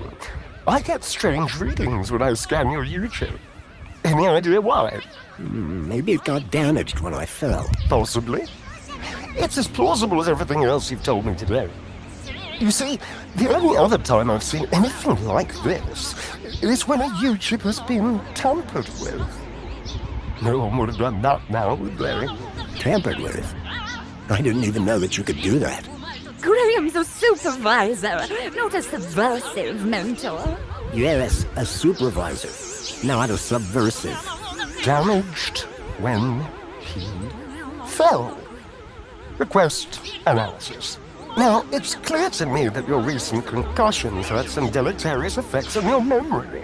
I get strange readings when I scan your U-chip. Any idea why? Maybe it got damaged when I fell. Possibly. It's as plausible as everything else you've told me today. You see, the only other time I've seen anything like this is when a U-chip has been tampered with. No one would have done that now, would they? Tampered with? I didn't even know that you could do that. Graham's a supervisor, not a subversive mentor. Yes, a supervisor, not a subversive. Damaged when he fell. Request analysis. Now, it's clear to me that your recent concussions had some deleterious effects on your memory.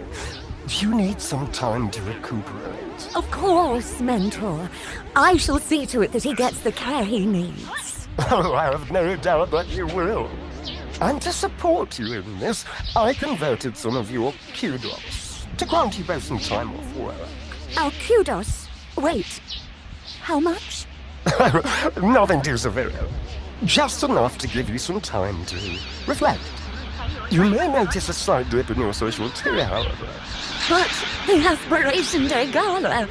You need some time to recuperate. Of course, mentor. I shall see to it that he gets the care he needs. Oh, I have no doubt that you will. And to support you in this, I converted some of your kudos to grant you both some time off work. Our kudos? Wait, how much? Nothing too severe. Just enough to give you some time to reflect. You may notice a slight dip in your social tier, however. But the Aspiration Day Gala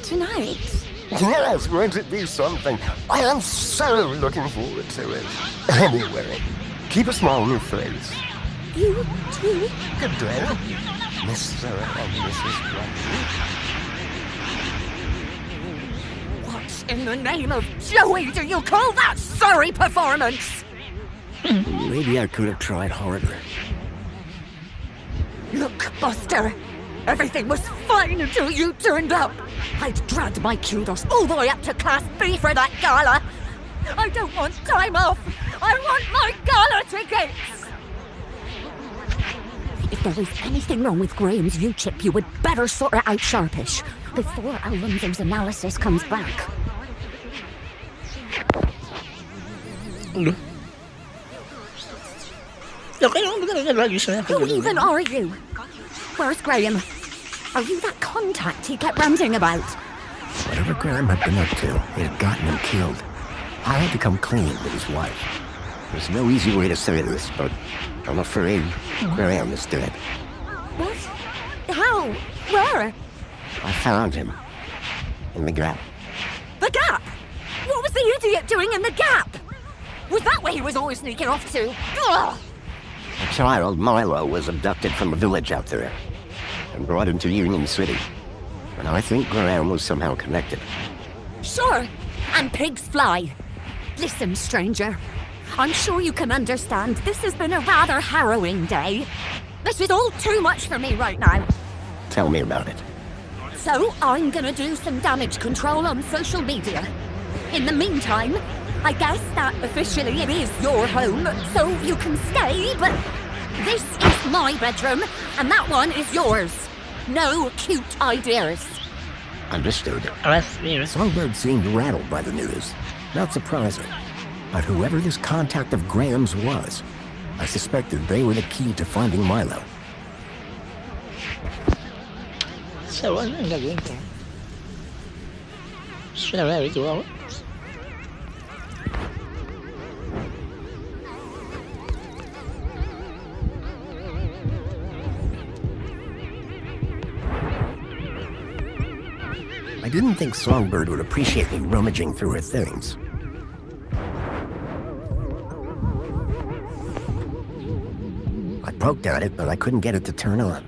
tonight. Yes, won't it be something? I am so looking forward to it. Anyway, keep a smile on your face. You too? Good day, Mr. and Mrs. Grundy. What in the name of Joey do you call that sorry performance? Maybe I could have tried harder. Look, Buster, everything was fine until you turned up. I'd dragged my kudos all the way up to Class B for that gala. I don't want time off. I want my gala tickets. If there is anything wrong with Graham's U-chip, you would better sort it out sharpish before Alonso's analysis comes back. Who even are you? Where's Graham? Are you that contact he kept ranting about? Whatever Graham had been up to, it had gotten him killed. I had to come clean with his wife. There's no easy way to say this, but I'm afraid Graham is dead. What? How? Where? I found him. In the Gap. The Gap? What was the idiot doing in the Gap? Was that where he was always sneaking off to? Ugh! A child, Milo, was abducted from a village out there and brought into Union City. And I think Graham was somehow connected. Sure, and pigs fly. Listen, stranger. I'm sure you can understand this has been a rather harrowing day. This is all too much for me right now. Tell me about it. So, I'm gonna do some damage control on social media. In the meantime, I guess that officially it is your home, so you can stay, but this is my bedroom, and that one is yours. No cute ideas. Understood. Songbird seemed rattled by the news. Not surprising. But whoever this contact of Graham's was, I suspected they were the key to finding Milo. I didn't think Songbird would appreciate me rummaging through her things. I poked at it, but I couldn't get it to turn on.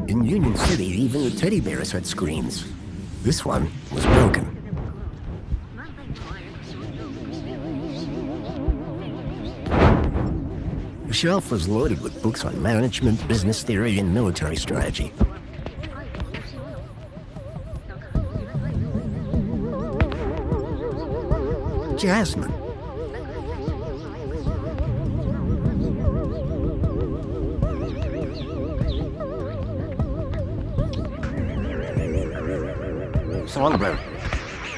In Union City, even the teddy bears had screens. This one was broken. The shelf was loaded with books on management, business theory, and military strategy. Jasmine. Songbird,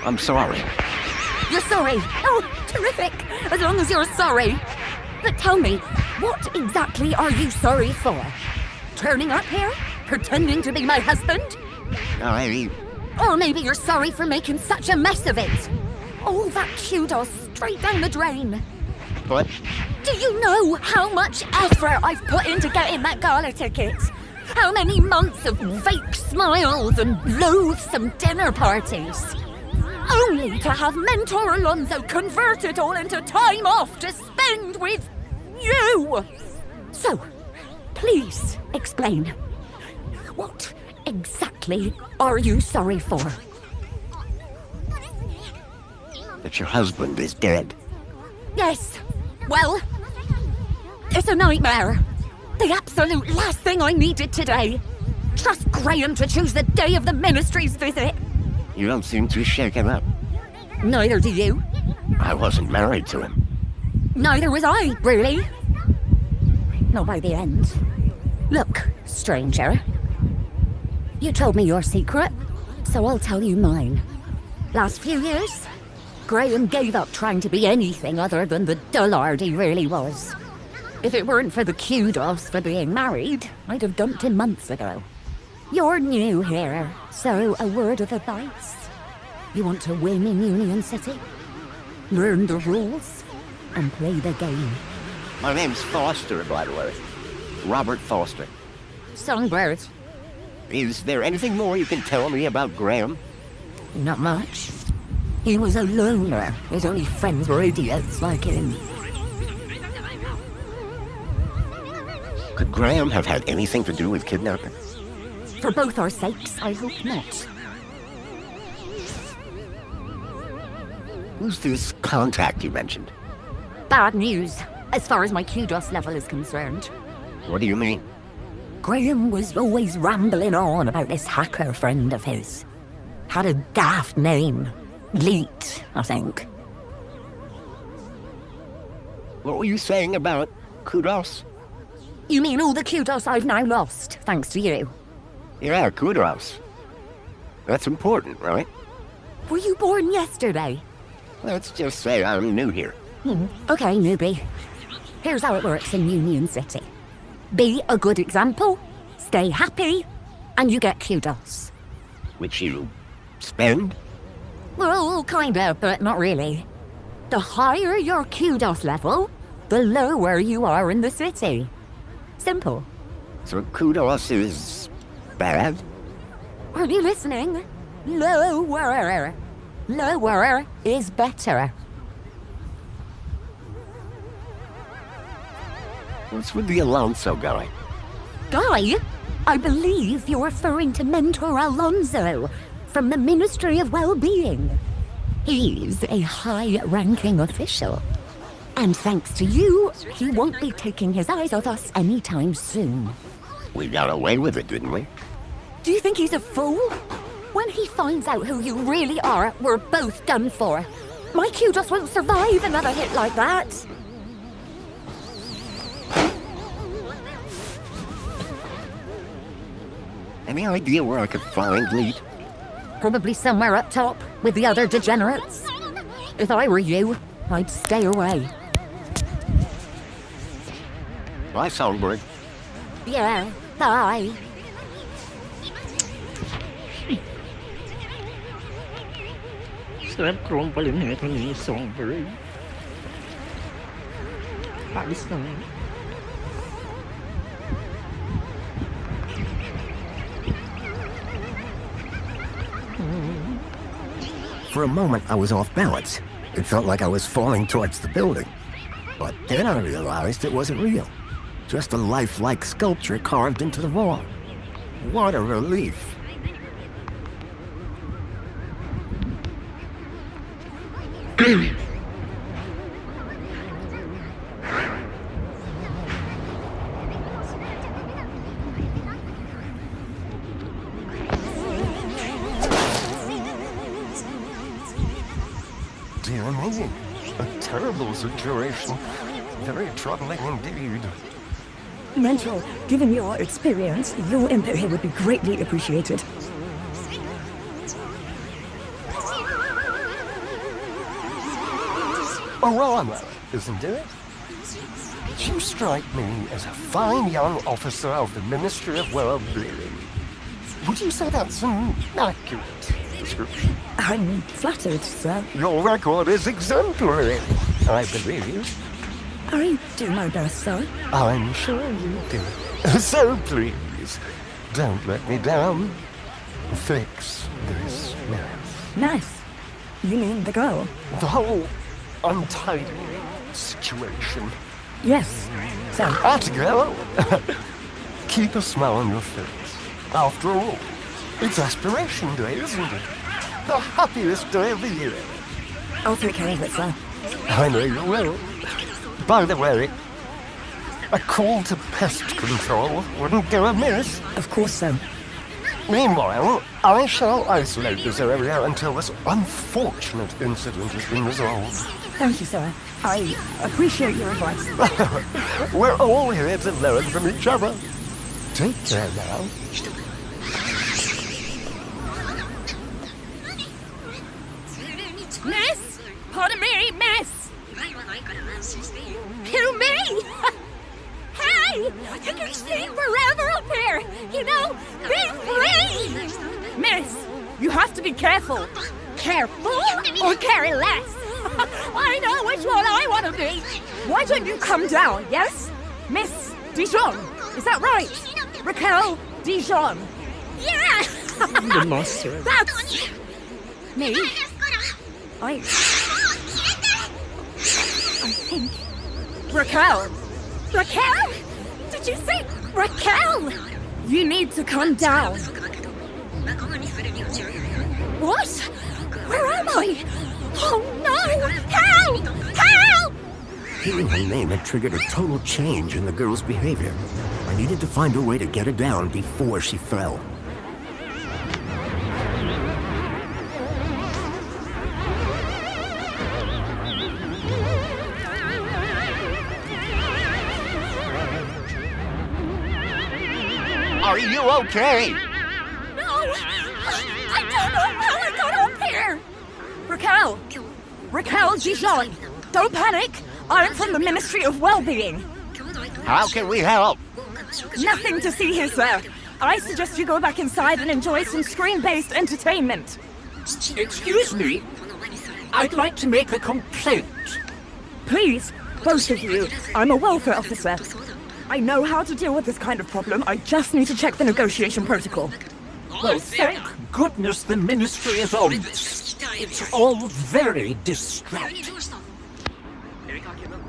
I'm sorry. You're sorry? Oh, terrific! As long as you're sorry. But tell me, what exactly are you sorry for? Turning up here? Pretending to be my husband? Or maybe you're sorry for making such a mess of it. All that kudos straight down the drain. What? Do you know how much effort I've put into getting that gala ticket? How many months of fake smiles and loathsome dinner parties? Only to have Mentor Alonso convert it all into time off to spend with you! So, please explain. What exactly are you sorry for? That your husband is dead. Yes. Well, it's a nightmare. The absolute last thing I needed today. Trust Graham to choose the day of the ministry's visit. You don't seem too shaken up. Neither do you. I wasn't married to him. Neither was I, really. Not by the end. Look, stranger. You told me your secret, so I'll tell you mine. Last few years, Graham gave up trying to be anything other than the dullard he really was. If it weren't for the kudos for being married, I'd have dumped him months ago. You're new here, so a word of advice. You want to win in Union City? Learn the rules and play the game. My name's Foster, by the way. Robert Foster. Songbird. Is there anything more you can tell me about Graham? Not much. He was a loner. His only friends were idiots like him. Could Graham have had anything to do with kidnapping? For both our sakes, I hope not. Who's this contact you mentioned? Bad news, as far as my kudos level is concerned. What do you mean? Graham was always rambling on about this hacker friend of his. Had a daft name. Leet, I think. What were you saying about kudos? You mean all the kudos I've now lost, thanks to you? Yeah, kudos. That's important, right? Were you born yesterday? Let's just say I'm new here. Okay, newbie. Here's how it works in Union City. Be a good example, stay happy, and you get kudos. Which you spend? Well, kinda, but not really. The higher your kudos level, the lower you are in the city. Simple. So kudos is bad? Are you listening? Lower. Lower is better. What's with the Alonso guy? Guy? I believe you're referring to Mentor Alonso from the Ministry of Well-Being. He's a high-ranking official. And thanks to you, he won't be taking his eyes off us anytime soon. We got away with it, didn't we? Do you think he's a fool? When he finds out who you really are, we're both done for. My kudos won't survive another hit like that. Any idea where I could find Leet? Probably somewhere up top, with the other degenerates. If I were you, I'd stay away. Bye, Songbird. Yeah, bye. Saya kurang paling ingat ni Songbird. Habis na. For a moment, I was off balance. It felt like I was falling towards the building. But then I realized it wasn't real. Just a lifelike sculpture carved into the wall. What a relief. Dear me, a terrible situation. Very troubling indeed. Mentor, given your experience, your input here would be greatly appreciated. Orama, isn't it? You strike me as a fine young officer of the Ministry of Well-being. Would you say that's an accurate description? I'm flattered, sir. Your record is exemplary, I believe you. I do my best, sir. I'm sure you do. So please, don't let me down. Fix this mess. Nice. You mean the girl? The whole untidy situation. Yes, sir. That girl. Keep a smile on your face. After all, it's Aspiration Day, isn't it? The happiest day of the year. I'll take care of it, sir. I know you will. By the way, a call to pest control wouldn't go amiss. Of course so. Meanwhile, I shall isolate this area until this unfortunate incident has been resolved. Thank you, sir. I appreciate your advice. We're all here to learn from each other. Take care now. Miss? Pardon me, miss! Who, me? Hey! You can see forever up here! You know, be free! Miss, you have to be careful. Careful or carry less? I know which one I want to be. Why don't you come down, yes? Miss Dijon, is that right? Raquel Dijon. Yeah! The monster. That's me. I think... Raquel! Raquel? Did you say Raquel? You need to come down. What? Where am I? Oh no! Help! Help! Hearing her name had triggered a total change in the girl's behavior. I needed to find a way to get her down before she fell. Are you okay? No! I don't know how I got up here! Raquel! Raquel Dijon! Don't panic! I'm from the Ministry of Well-being. How can we help? Nothing to see here, sir. I suggest you go back inside and enjoy some screen-based entertainment. Excuse me. I'd like to make a complaint. Please, both of you. I'm a welfare officer. I know how to deal with this kind of problem. I just need to check the negotiation protocol. Well, thank goodness the ministry is on this. It's all very distracting.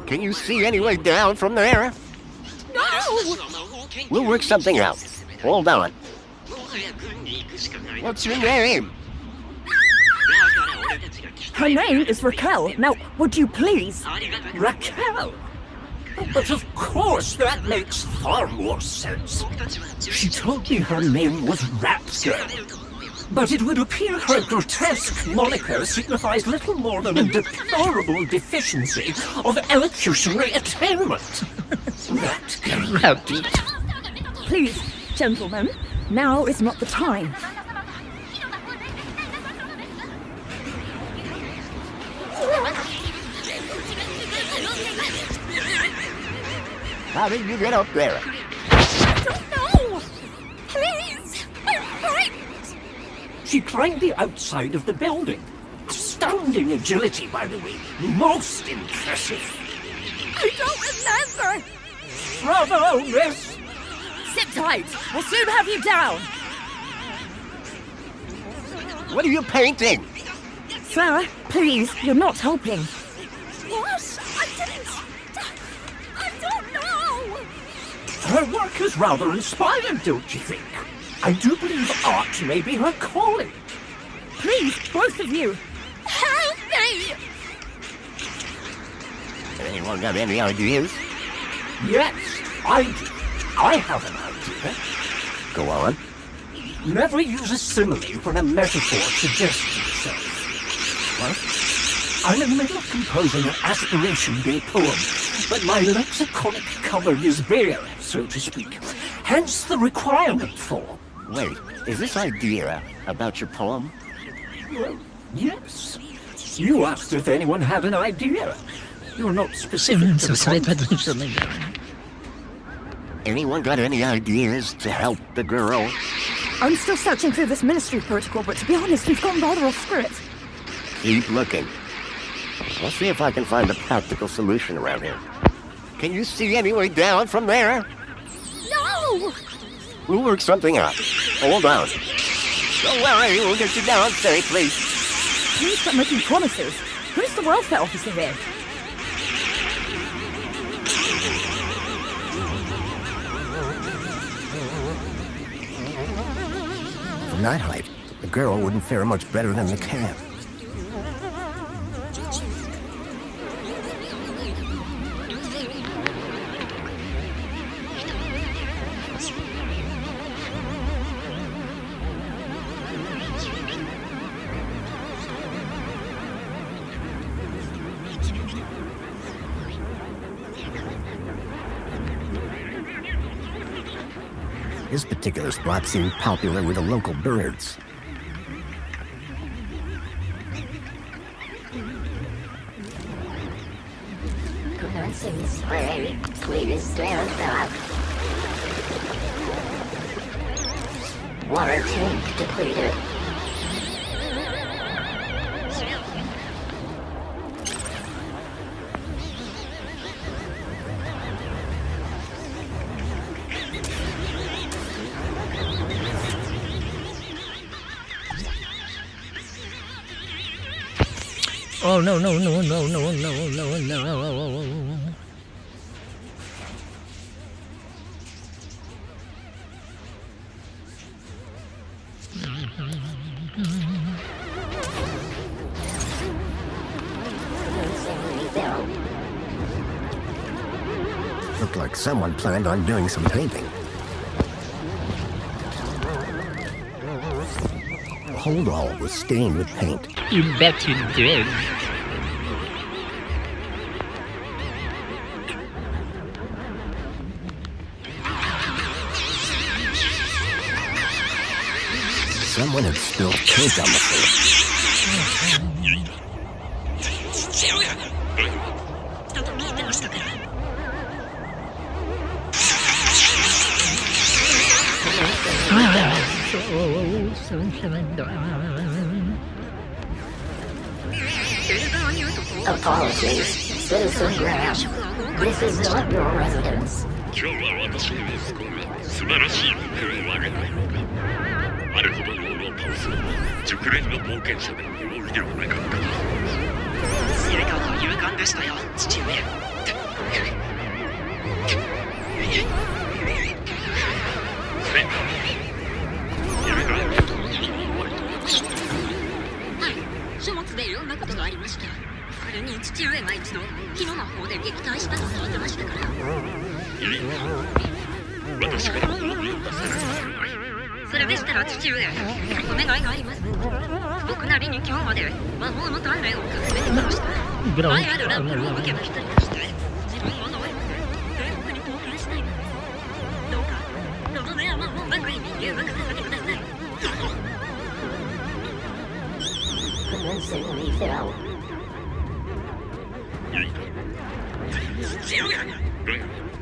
Can you see any way down from there? No! We'll work something out. Hold on. What's your name? Her name is Raquel. Now, would you please? Raquel? But of course, that makes far more sense. She told me her name was Rapgirl. But it would appear her grotesque moniker signifies little more than a deplorable deficiency of elocutionary attainment. Rapgirl. Please, gentlemen, now is not the time. How did you get up there? I don't know! Please! I'm frightened! She climbed the outside of the building. Astounding agility, by the way. Most impressive. I don't remember! Bravo, miss! Sit tight! We'll soon have you down! What are you painting? Sir, please, you're not helping. What? I didn't... I don't know! Her work is rather inspiring, don't you think? I do believe art may be her calling. Please, both of you. Help me! Anyone got any ideas? Yes, I do. I have an idea. Go on. Never use a simile when a metaphor suggests itself. What? I'm in the middle of composing an Aspiration Day poem, but my lexiconic cupboard is bare, so to speak. Hence the requirement for... Wait, is this idea about your poem? Well, yes. You asked if anyone had an idea. You're not specific to the context. Anyone got any ideas to help the girl? I'm still searching through this ministry protocol, but to be honest, we've gone rather off script. Keep looking. I'll see if I can find a practical solution around here. Can you see any way down from there? No! We'll work something out. Hold on. Don't worry, we'll get you down safely. Please stop making promises. Who's the welfare officer here? From that height, the girl wouldn't fare much better than the camp. This particular spot seemed popular with the local birds. Commencing spray. Please stand back. Water tank depleted. Oh no. Looked like someone planned on doing some painting. The hold all was stained with paint. You bet you did. Someone had spilled cake on the floor. Apologies, Citizen Graham. This is not your residence. 今日は私の息子が素晴らしい報を挙げたいのか。あれほどのを倒すのは熟練の冒険者で容易ではなかった。性格が勇敢でしたよ、父上。書物でいろんなことがありました。それに父上が一度火の魔法で撃退したと聞いてましたから。私が道具を出された。それでしたら父上、お願いがあります。僕なりに今日まで魔法の鍛錬を重ねてきました。前あるランプを受けた人にして自分を呪い天国に貢献したいのです。どうかどこで魔法ばかりに留学させてください。Commencing refill. 父親が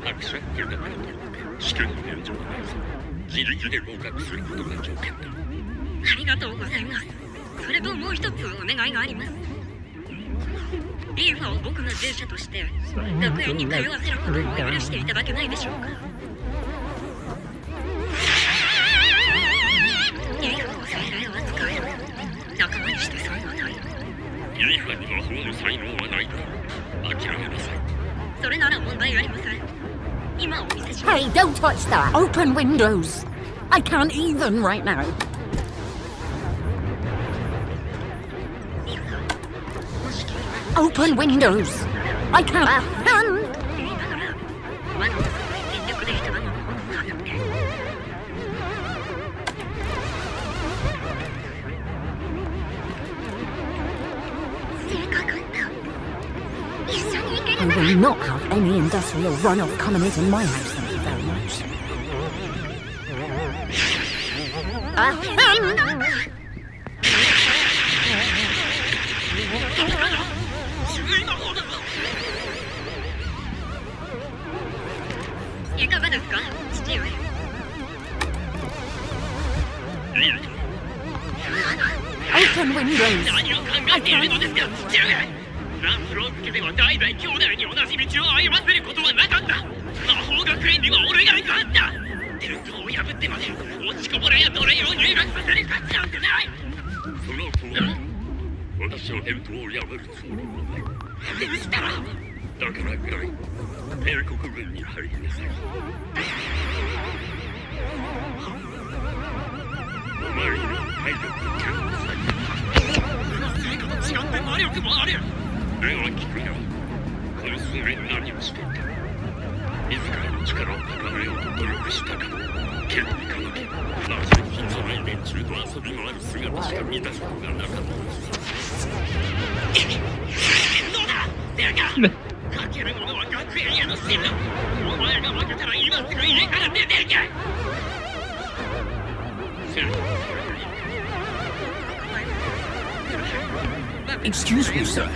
伯爵家だから試験の現状は自力で合格することが条件だ。ありがとうございます。それともう一つお願いがあります。リーファを僕の従者として学園に通わせることを許していただけないでしょうか。リーファの才能は使え仲間にしてそういうのはない。リーファに魔法の才能はないだろう。諦めなさい。それなら問題ありません。今お見せします。 Hey, don't touch that! Open windows! I can't even right now. Open windows. I can't. I will not have any industrial runoff coming into my house, thank you very much. Open windows. I can't. ランスロースケでは代々兄弟に同じ道を歩ませることはなかった。魔法学園には俺がいたんだ。伝統を破ってまで落ちこぼれや奴隷を入学させる価値なんてない。その通り。私は伝統を破るつもりはない。外したら。だからぐらい帝国軍に入りなさい。お前には体力をキャンプされる。成果と違って魔力もある。 では聞くよ。この数年何をしていた？自らの力を高めようと努力したか。剣にかなけ、なぜ品のない連中と遊び回る姿しか見たことがなかった。どうだ？だが、かけるものは学園への進路。お前が負けたら今すぐ家から出ていけ。Excuse me, sir.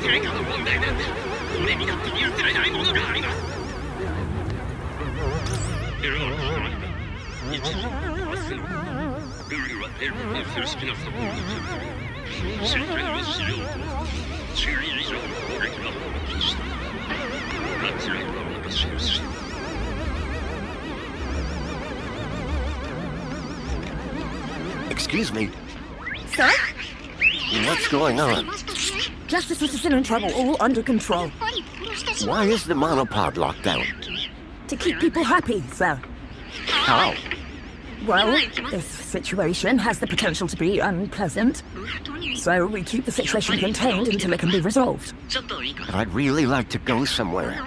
成果の問題なんだ。俺にだって譲れないものがあります。エラーがないが、一時、明日のルールはエルの正式なサポートする。真剣の資料と10位以上の攻撃が放棄した。間違いは私の死。Excuse me. Sir? What's going on? Justice is in trouble, all under control. Why is the monopod locked down? To keep people happy, sir. How? Well, this situation has the potential to be unpleasant. So we keep the situation contained until it can be resolved. But I'd really like to go somewhere.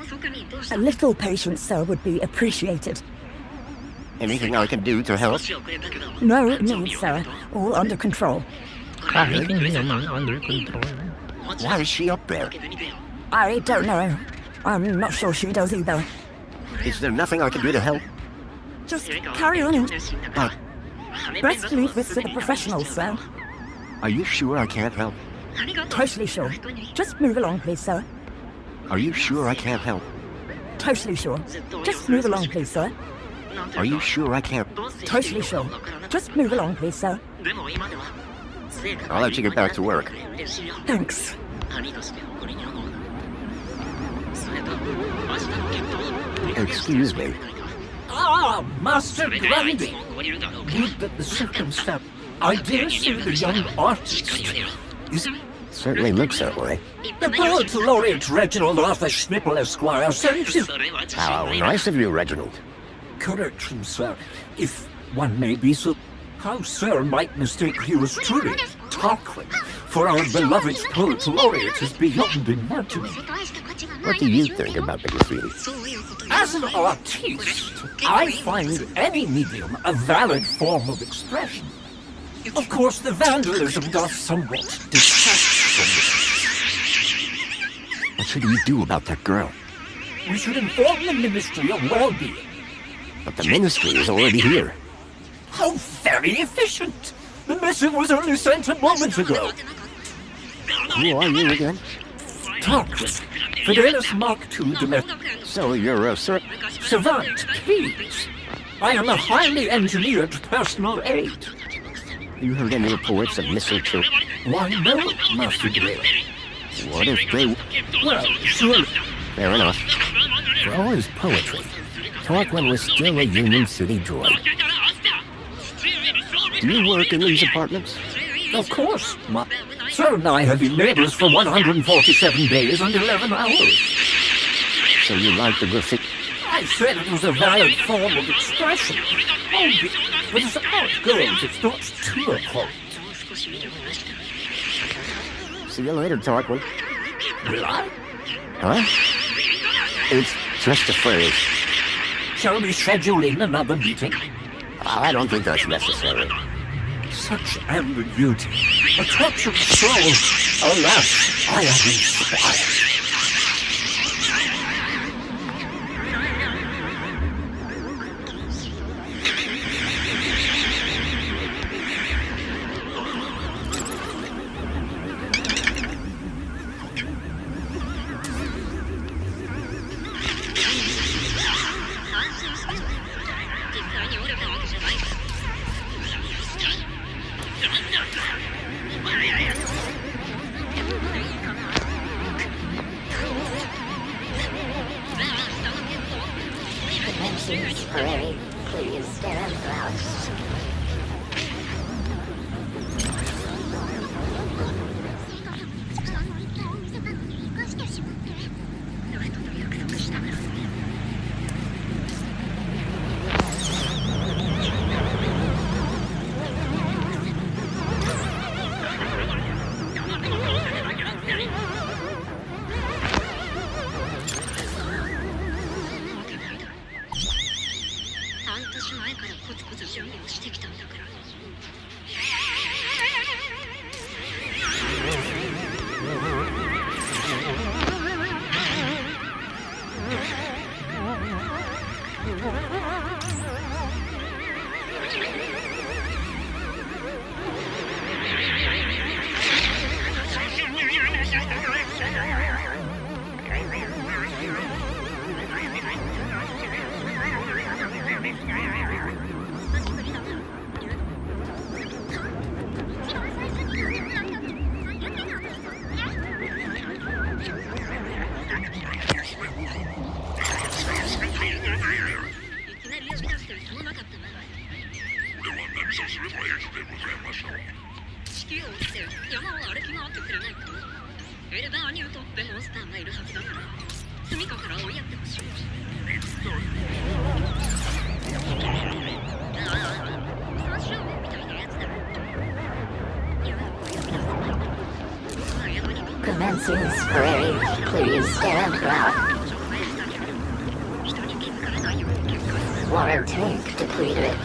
A little patience, sir, would be appreciated. Anything I can do to help? No need, sir. All under control. Under control. Why is she up there? I don't know. I'm not sure she does either. Is there nothing I can do to help? Just carry on. But Best leave this to the professionals, sir. are you sure I can't help? Totally sure. Just move along, please, sir. Are you sure I can't help? Totally sure. Just move along, please, sir. Are you sure I can't? Totally sure. Just move along, please, sir. I'll let you get back to work. Thanks. Excuse me. Ah, Master Grundy. Good that the circumstance. I dare say the young artist is... Certainly looks that way. The poet laureate Reginald Arthur Schnipple, Esquire, sends his... How nice of you, Reginald. Correction, sir. If one may be so... How sir might mistake he was truly Tarquin, for our beloved poet laureate is beyond imagining. What do you think about the graffiti? As an artiste, I find any medium a valid form of expression. Of course, the vandalism does somewhat detract from it. What should we do about that girl? We should inform the Ministry of Well-being. But the ministry is already here. How very efficient! The missive was only sent a moment ago. Who are you again? Tarquin, Fidelis Mark II Demetrius. So you're a Savant, please. I am a highly engineered personal aid. You heard any reports of missing children? Why no, Master Grey? What if they... Well, surely... Fair enough. For all his poetry, Tarquin was still a Union City droid. Do you work in these apartments? Of course. Sir and I have been neighbors for 147 days and 11 hours. So you like the graffiti? I I said it was a valid form of expression. Oh, but as art goes, it's not to a point. See you later, Tarquin. Will I? Huh? It's just a phrase. Shall we schedule in another meeting? I don't think that's necessary. Such ambiguity. A touch of soul. Alas, I am inspired. Prairie, please stand back. Commencing spray. Please stand back. Water tank depleted.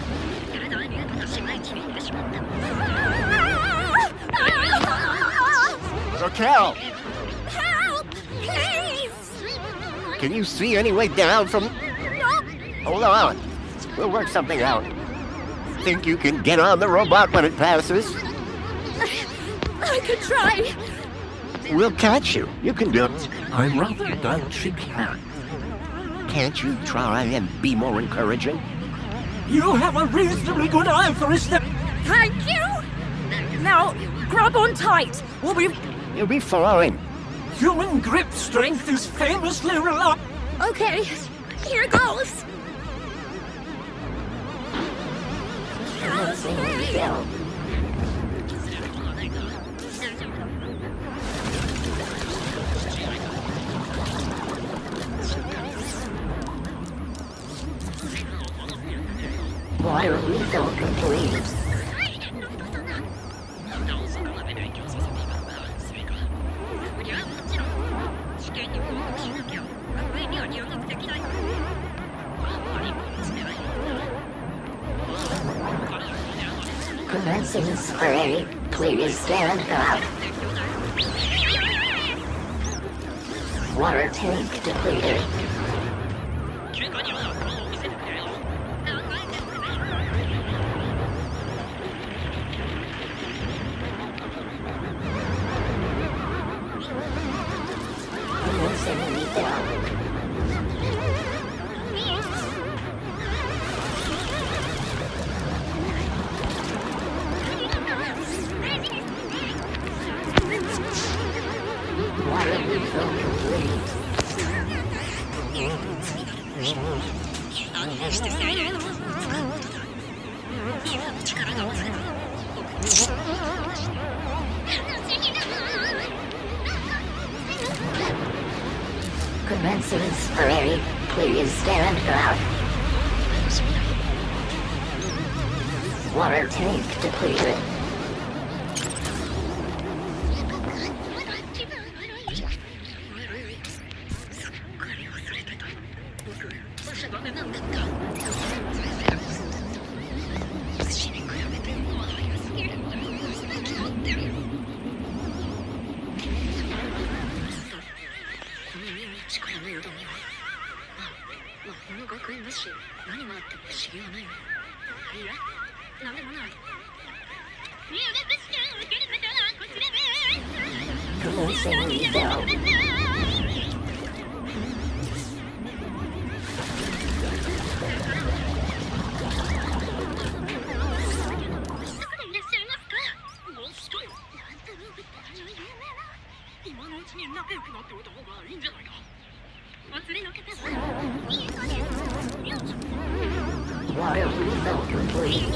Raquel! Help! Please! Can you see any way down from... No! Hold on. We'll work something out. Think you can get on the robot when it passes? I could try. We'll catch you. You can do it. I rather doubt she can. Can't you try and be more encouraging? You have a reasonably good eye for a step. Thank you! Now, grab on tight. You'll be fine. Human grip strength is famously reliable. Okay, here goes. Commencing refill. Water refill complete. Commencing spray. Please stand back. Water tank depleted. Commencing refill. Water refill complete. Commencing spray. please stand back. Water tank depleted. Commencing rebuild. Water refill complete.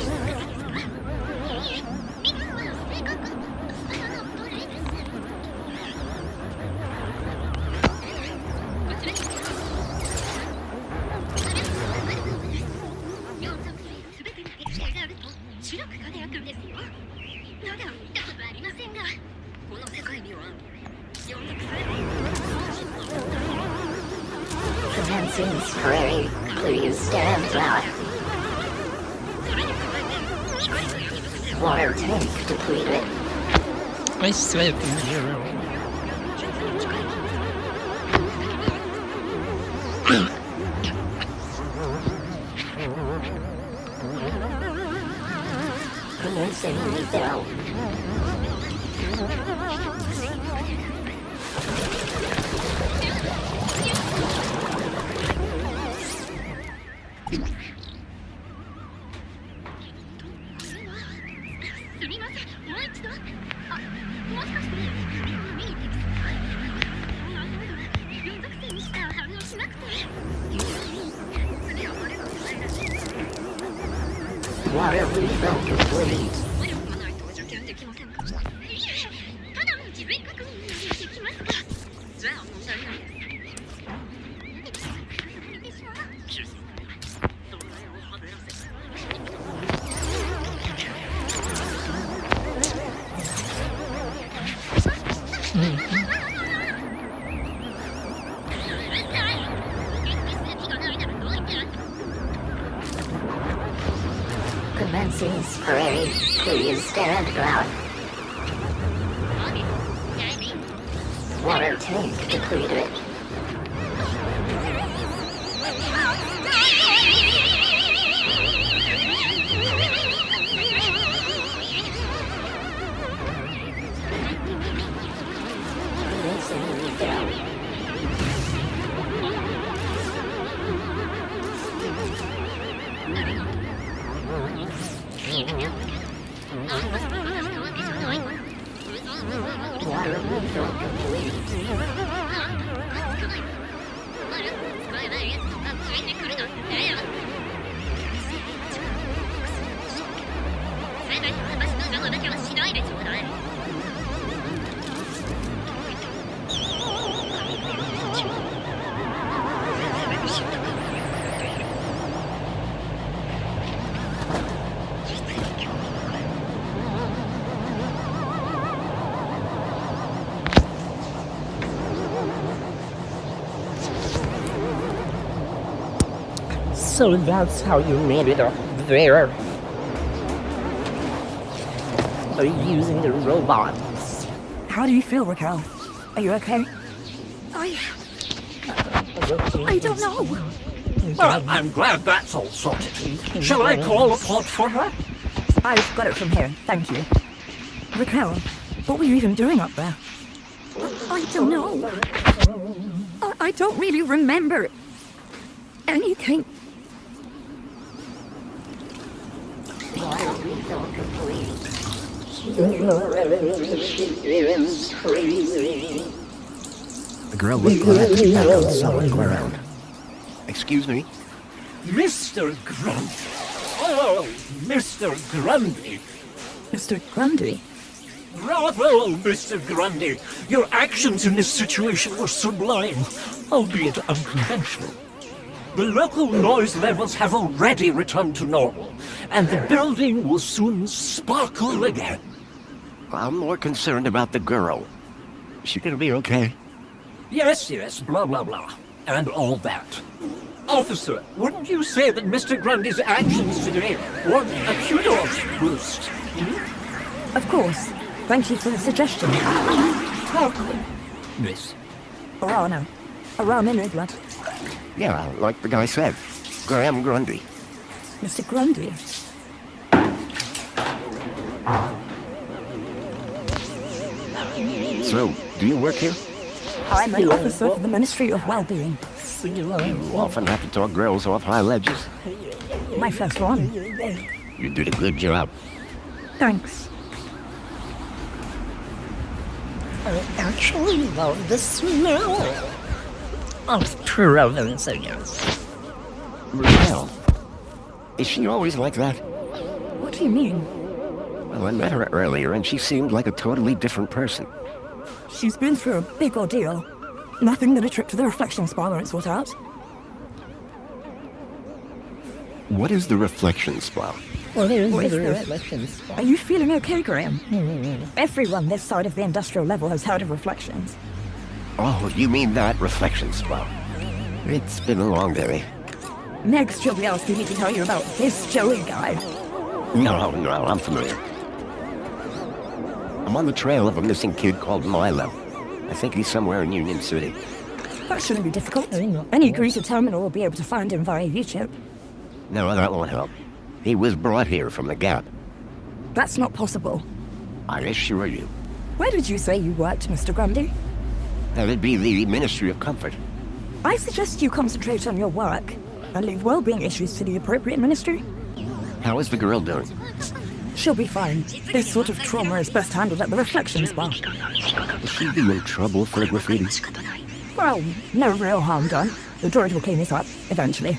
Commencing spray. Please stand back. Water tank depleted. I slept in here. Commencing rebuild. Water refill complete. Commencing spray. Please stand back. Water tank depleted. Commencing rebuild. Water refill complete. So that's how you made it up there. Are you using the robots? How do you feel, Raquel? Are you okay? I don't know. Well, I'm glad that's all sorted. Shall I call a pod for her? I've got it from here, thank you. Raquel, what were you even doing up there? I don't know. I don't really remember anything. The girl looked glad to be back on solid ground. Excuse me? Mr. Grundy. Oh, Mr. Grundy. Mr. Grundy? Bravo, Mr. Grundy. Your actions in this situation were sublime, albeit unconventional. The local noise levels have already returned to normal, and the building will soon sparkle again. I'm more concerned about the girl. Is she gonna be okay? Yes, blah, blah, blah, and all that. Officer, wouldn't you say that Mr. Grundy's actions today were a kudos boost? Of course. Thank you for the suggestion. Miss. Arana. Arana no blood. Yeah, like the guy said. Graham Grundy. Mr. Grundy. So, do you work here? I'm an officer for the Ministry of Wellbeing. You often have to talk girls off high ledges. My first one. You did a good job. Thanks. I actually love the smell of Provençals. Michelle. Is she always like that? What do you mean? Well, I met her earlier and she seemed like a totally different person. She's been through a big ordeal. Nothing that a trip to the reflection spa won't sort out. What is the reflection spa? What is What is the the- reflection spa? Are you feeling okay, Graham? Everyone this side of the industrial level has heard of reflections. Oh, you mean that reflection spa? It's been a long day. Next, you'll be asking me to tell you about this Joey guy. No, I'm familiar. I'm on the trail of a missing kid called Milo. I think he's somewhere in Union City. That shouldn't be difficult. Any Greeter terminal will be able to find him via YouTube. No, that won't help. He was brought here from the Gap. That's not possible. I assure you. Where did you say you worked, Mr. Grundy? That'd be the Ministry of Comfort. I suggest you concentrate on your work and leave well-being issues to the appropriate ministry. How is the girl doing? She'll be fine. This sort of trauma is best handled at the reflection spa. Will she be in trouble for graffiti? Well, no real harm done. The droid will clean it up, eventually.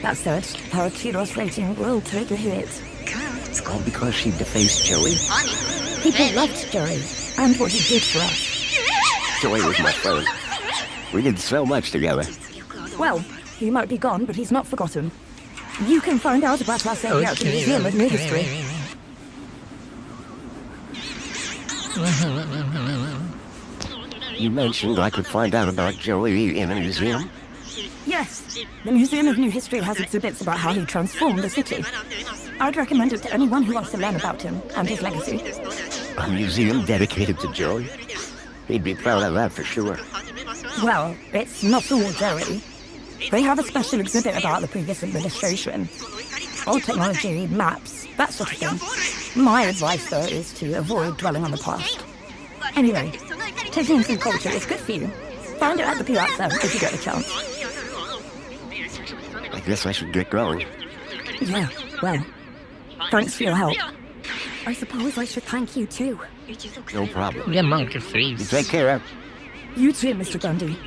That said, her kudos rating will take a hit. All because she defaced Joey? People loved Joey, and what he did for us. Joey was my friend. We did so much together. Well, he might be gone, but he's not forgotten. You can find out about our savior at the Museum of New History. You mentioned I could find out about Joey in a museum? Yes, the Museum of New History has exhibits about how he transformed the city. I'd recommend it to anyone who wants to learn about him and his legacy. A museum dedicated to Joey? He'd be proud of that for sure. Well, it's not all Joey. They have a special exhibit about the previous administration. Old technology, maps, that sort of thing. My advice, though, is to avoid dwelling on the past. Anyway, taking in some culture is good for you. Find it at the Piazza if you get the chance. I guess I should get going. Yeah, well, thanks for your help. I suppose I should thank you, too. No problem. Yeah, monkey face. You take care. You too, Mr. Grundy.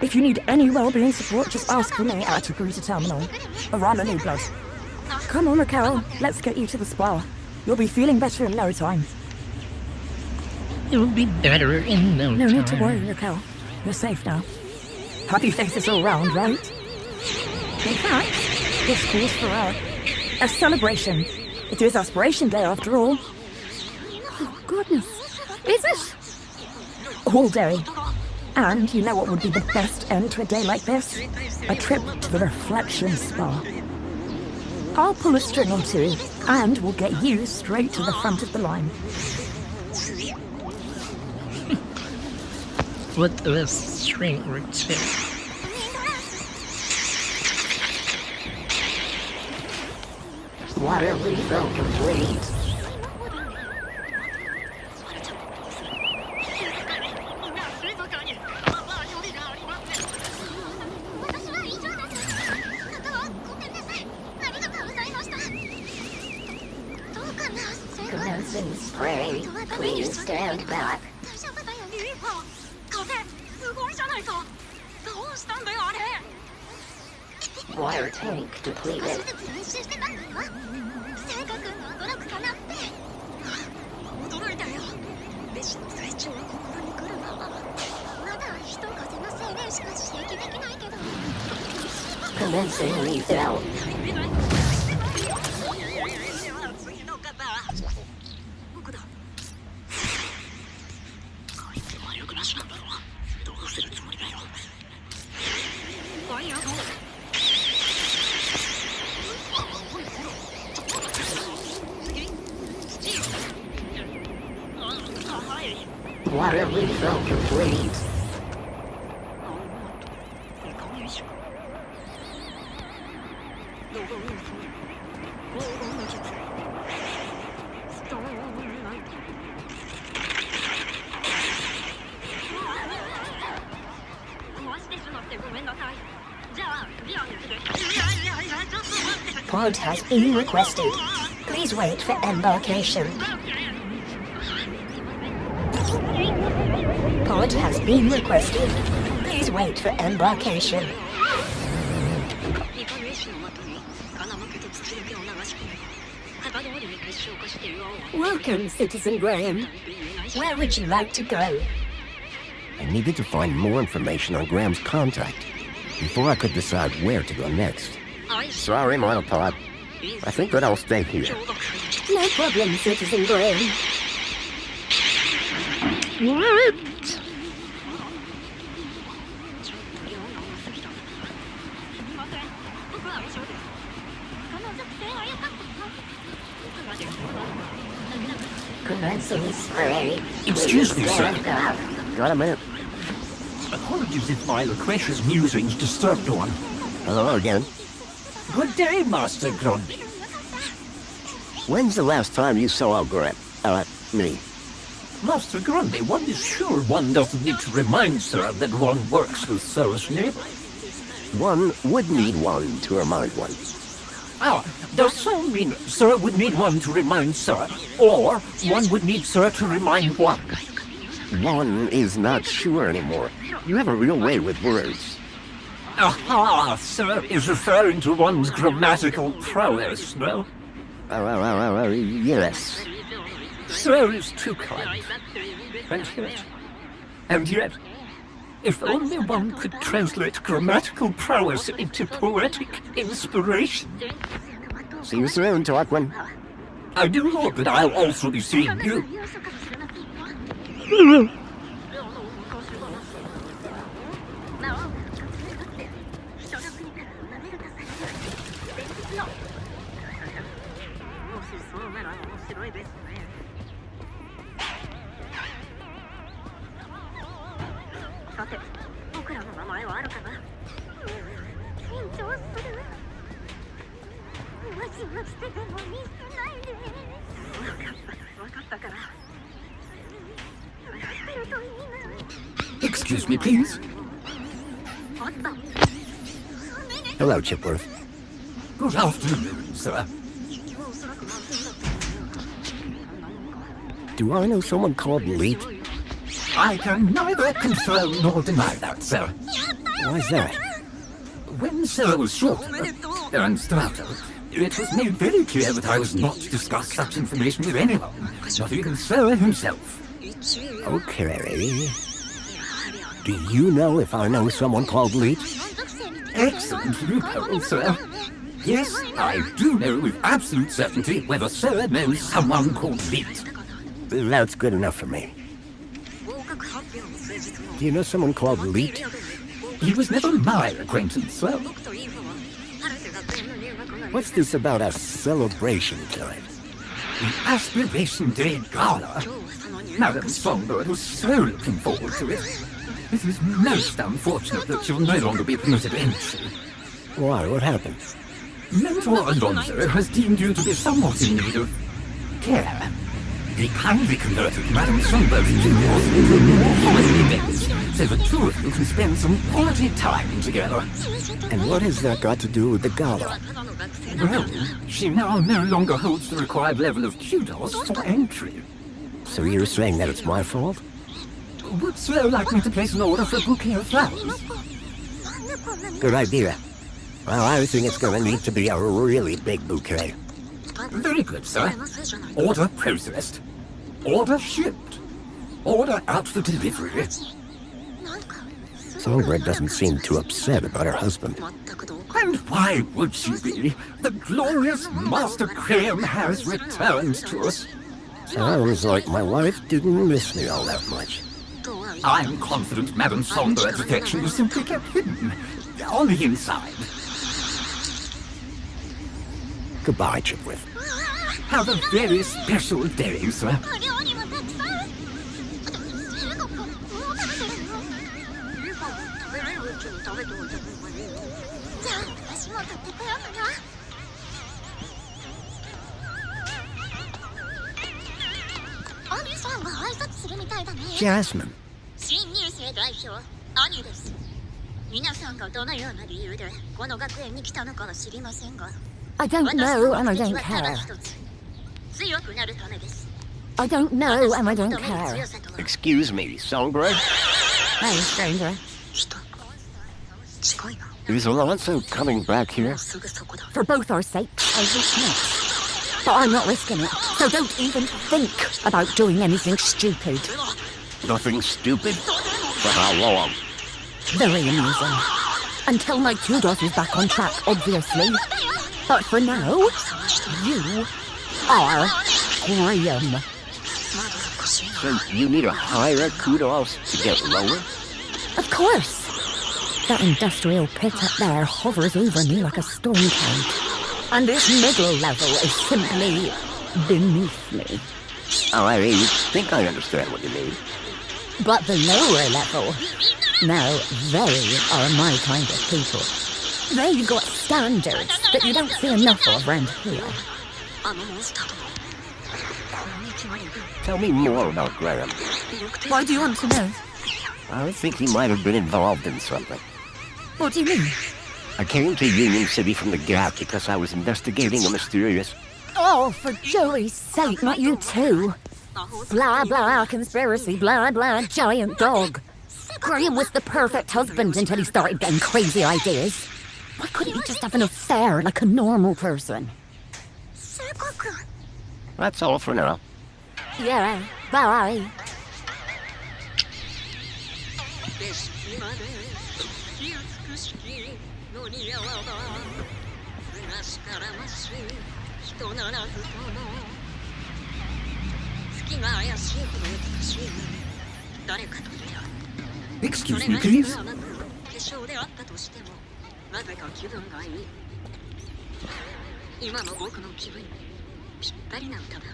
If you need any well-being support, just ask for me at a Greeter terminal. Arana New Blood. Come on, Raquel. Let's get you to the spa. You'll be feeling better in no time. You'll be better in no time. No need to worry, Raquel. You're safe now. Happy faces all round, right? In fact, this calls for a celebration. It is Aspiration Day, after all. Oh, goodness. Is it? All day. And you know what would be the best end to a day like this? A trip to the reflection spa. I'll pull a string or two, and we'll get you straight to the front of the line. With a string or two. Water refill complete. Commencing spray. Please stand back. Water tank depleted. Commencing refill. Water refill complete. Pod has been requested. Please wait for embarkation. Pod has been requested. Please wait for embarkation. Welcome, Citizen Graham. Where would you like to go? I needed to find more information on Graham's contact before I could decide where to go next. Sorry, Monopod. I think that I'll stay here. No problem, Citizen Graham. What? Commencing spray. Excuse me, sir. Got a minute. Apologies if my loquacious musings disturbed one. Hello again. Good day, Master Grundy. When's the last time you saw me? Master Grundy, one is sure one doesn't need to remind Sir that one works with Sir's neighbor. One would need one to remind one. Ah, does so mean Sir would need one to remind Sir, or one would need Sir to remind one? One is not sure anymore. You have a real way with words. Aha, Sir is referring to one's grammatical prowess, no? Yes. Sir is too kind. And yet, if only one could translate grammatical prowess into poetic inspiration. See you soon, Tarquin. I do hope that I'll also be seeing you. Excuse me, please. Hello, Chipworth. Good afternoon, sir. Do I know someone called Leet? I can neither confirm nor deny that, sir. Why's that? When Sir was shorter and stouter, it was made very clear that I was not to discuss such information with anyone, not even Sir himself. Okay. Do you know if I know someone called Leet? Excellent loophole, sir. Yes, I do know with absolute certainty whether Sir knows someone called Leet. That's good enough for me. Do you know someone called Leet? He was never my acquaintance, sir. What's this about a celebration time? The Aspiration Day Gala. Madam Songbird was so looking forward to it. It is most unfortunate that she'll no longer be permitted entry. Why? What happened? Mentor Alonso has deemed you to be somewhat in need of care. He kindly converted Madam Songbird into a more holiday base, so the two of you can spend some quality time together. And what has that got to do with the gala? Well, she now no longer holds the required level of kudos for entry. So you're saying that it's my fault? Would Sir like me to place an order for a bouquet of flowers? Good idea. Well, I think it's going to need to be a really big bouquet. Very good, sir. Order processed. Order shipped. Order out for delivery. Songbird doesn't seem too upset about her husband. And why would she be? The glorious Master Graham has returned to us. Sounds like my wife didn't miss me all that much. I'm confident Madame Songbirds' affection was simply kept hidden. On the inside. Goodbye, Chipworth. Have a very special day, sir. じゃあ私も買ってこようかな。アニさんが挨拶するみたいだね。 Jasmine. 新入生代表アニです。皆さんがどのような理由でこの学園に来たのかは知りませんが、 I don't know and I don't 私の目的はただ care. 一つ、強くなるためです。 I don't know and I don't care. Excuse me, Songbird? Hey, stranger. Is Alonso coming back here? For both our sakes, I wish not. But I'm not risking it, so don't even think about doing anything stupid. Nothing stupid? For how long? Very amusing. Until my kudos is back on track, obviously. But for now, you are Graham. So you need a higher kudos to get lower? Of course. That industrial pit up there hovers over me like a storm cloud. And this middle level is simply beneath me. I think I understand what you mean. But the lower level, now they are my kind of people. They've got standards that you don't see enough of around here. Tell me more about Graham. Why do you want to know? I think he might have been involved in something. What do you mean? I came to Union City from the Gap because I was investigating a mysterious... Oh, for Joey's sake, not you too. Blah, blah, conspiracy, blah, blah, giant dog. Graham was the perfect husband until he started getting crazy ideas. Why couldn't he just have an affair like a normal person? That's all for now. Yeah, bye. 月が怪しいほど美しい。誰かと出会う。 Excuse me, please. 化粧であったとしても、なぜか気分がいい。今の僕の気分にぴったりな歌だ。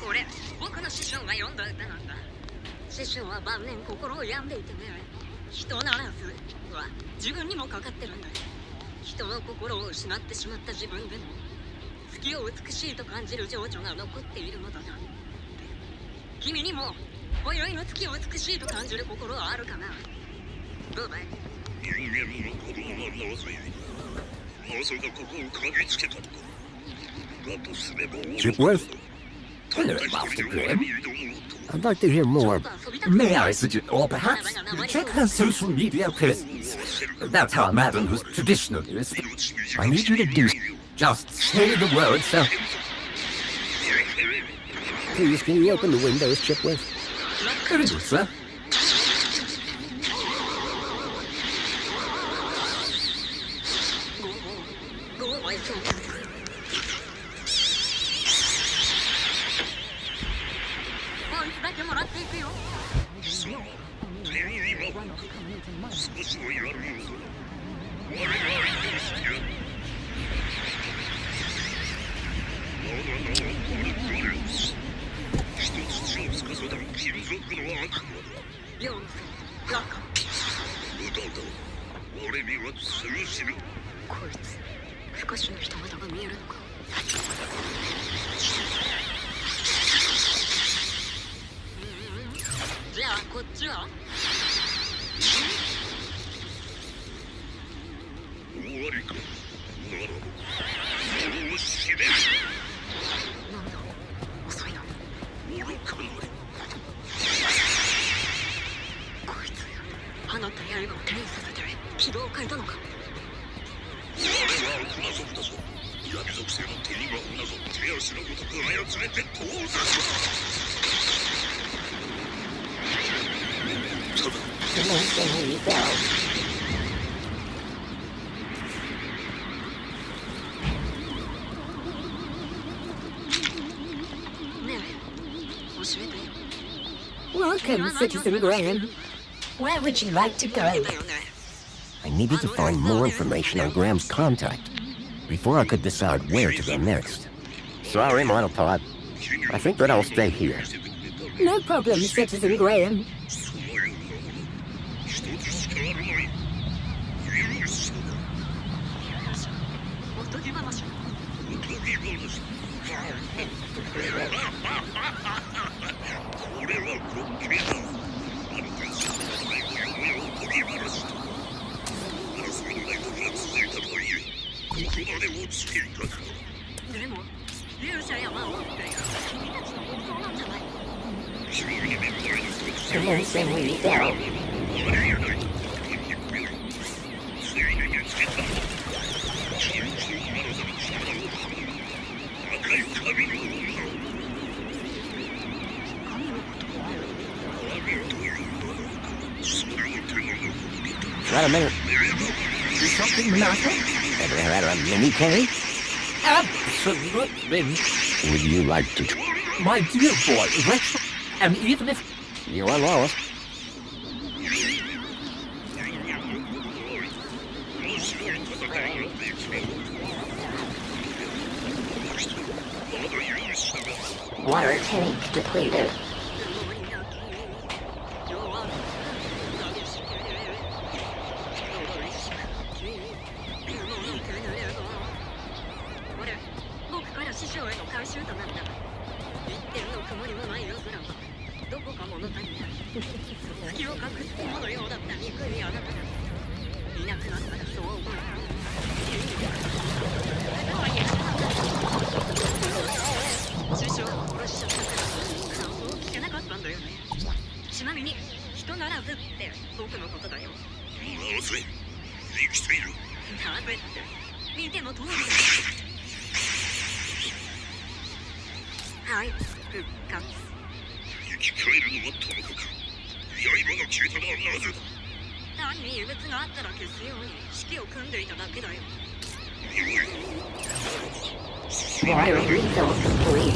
これ、僕の師匠が読んだ歌なんだ。師匠は晩年心を病んでいてね、人ならずは自分にもかかってるんだ。人の心を失ってしまった自分でも月を美しいと感じる情緒が残っているのだな。君にも今宵の月を美しいと感じる心はあるかな。どうだい？人間の子供はなぜまさかここを嗅ぎつけたのか。だとすれば Chipworth? Hello, Master Graham. I'd like to hear more. May I suggest, or perhaps check her social media presence. That's how Madame was traditionally respected. I need you to do... Just say the word, sir. Please, can you open the windows, Chipworth? Very good, sir. Commencing rebuild. Welcome, Citizen Graham. Where would you like to go? I needed to find more information on Graham's contact before I could decide where to go next. Sorry, Monopod. I think that I'll stay here. No problem, Citizen Graham. Commencing rebuild. Wait a minute. Is something the matter? Ever had a mini K? Absolutely. Would you like to My dear boy, Rex, and even if You are lost. Water tank depleted. Water refill complete.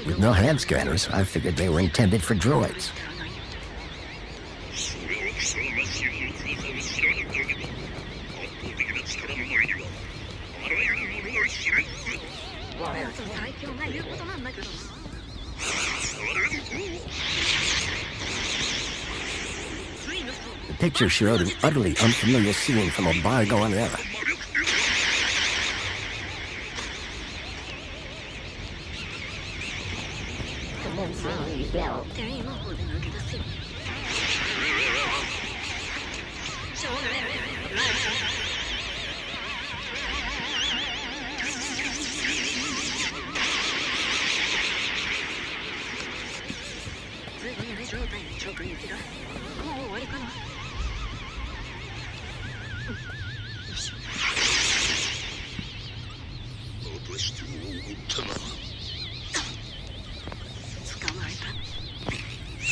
With no hand scanners, I figured they were intended for droids. The picture showed an utterly unfamiliar scene from a bygone era. Commencing rebuild.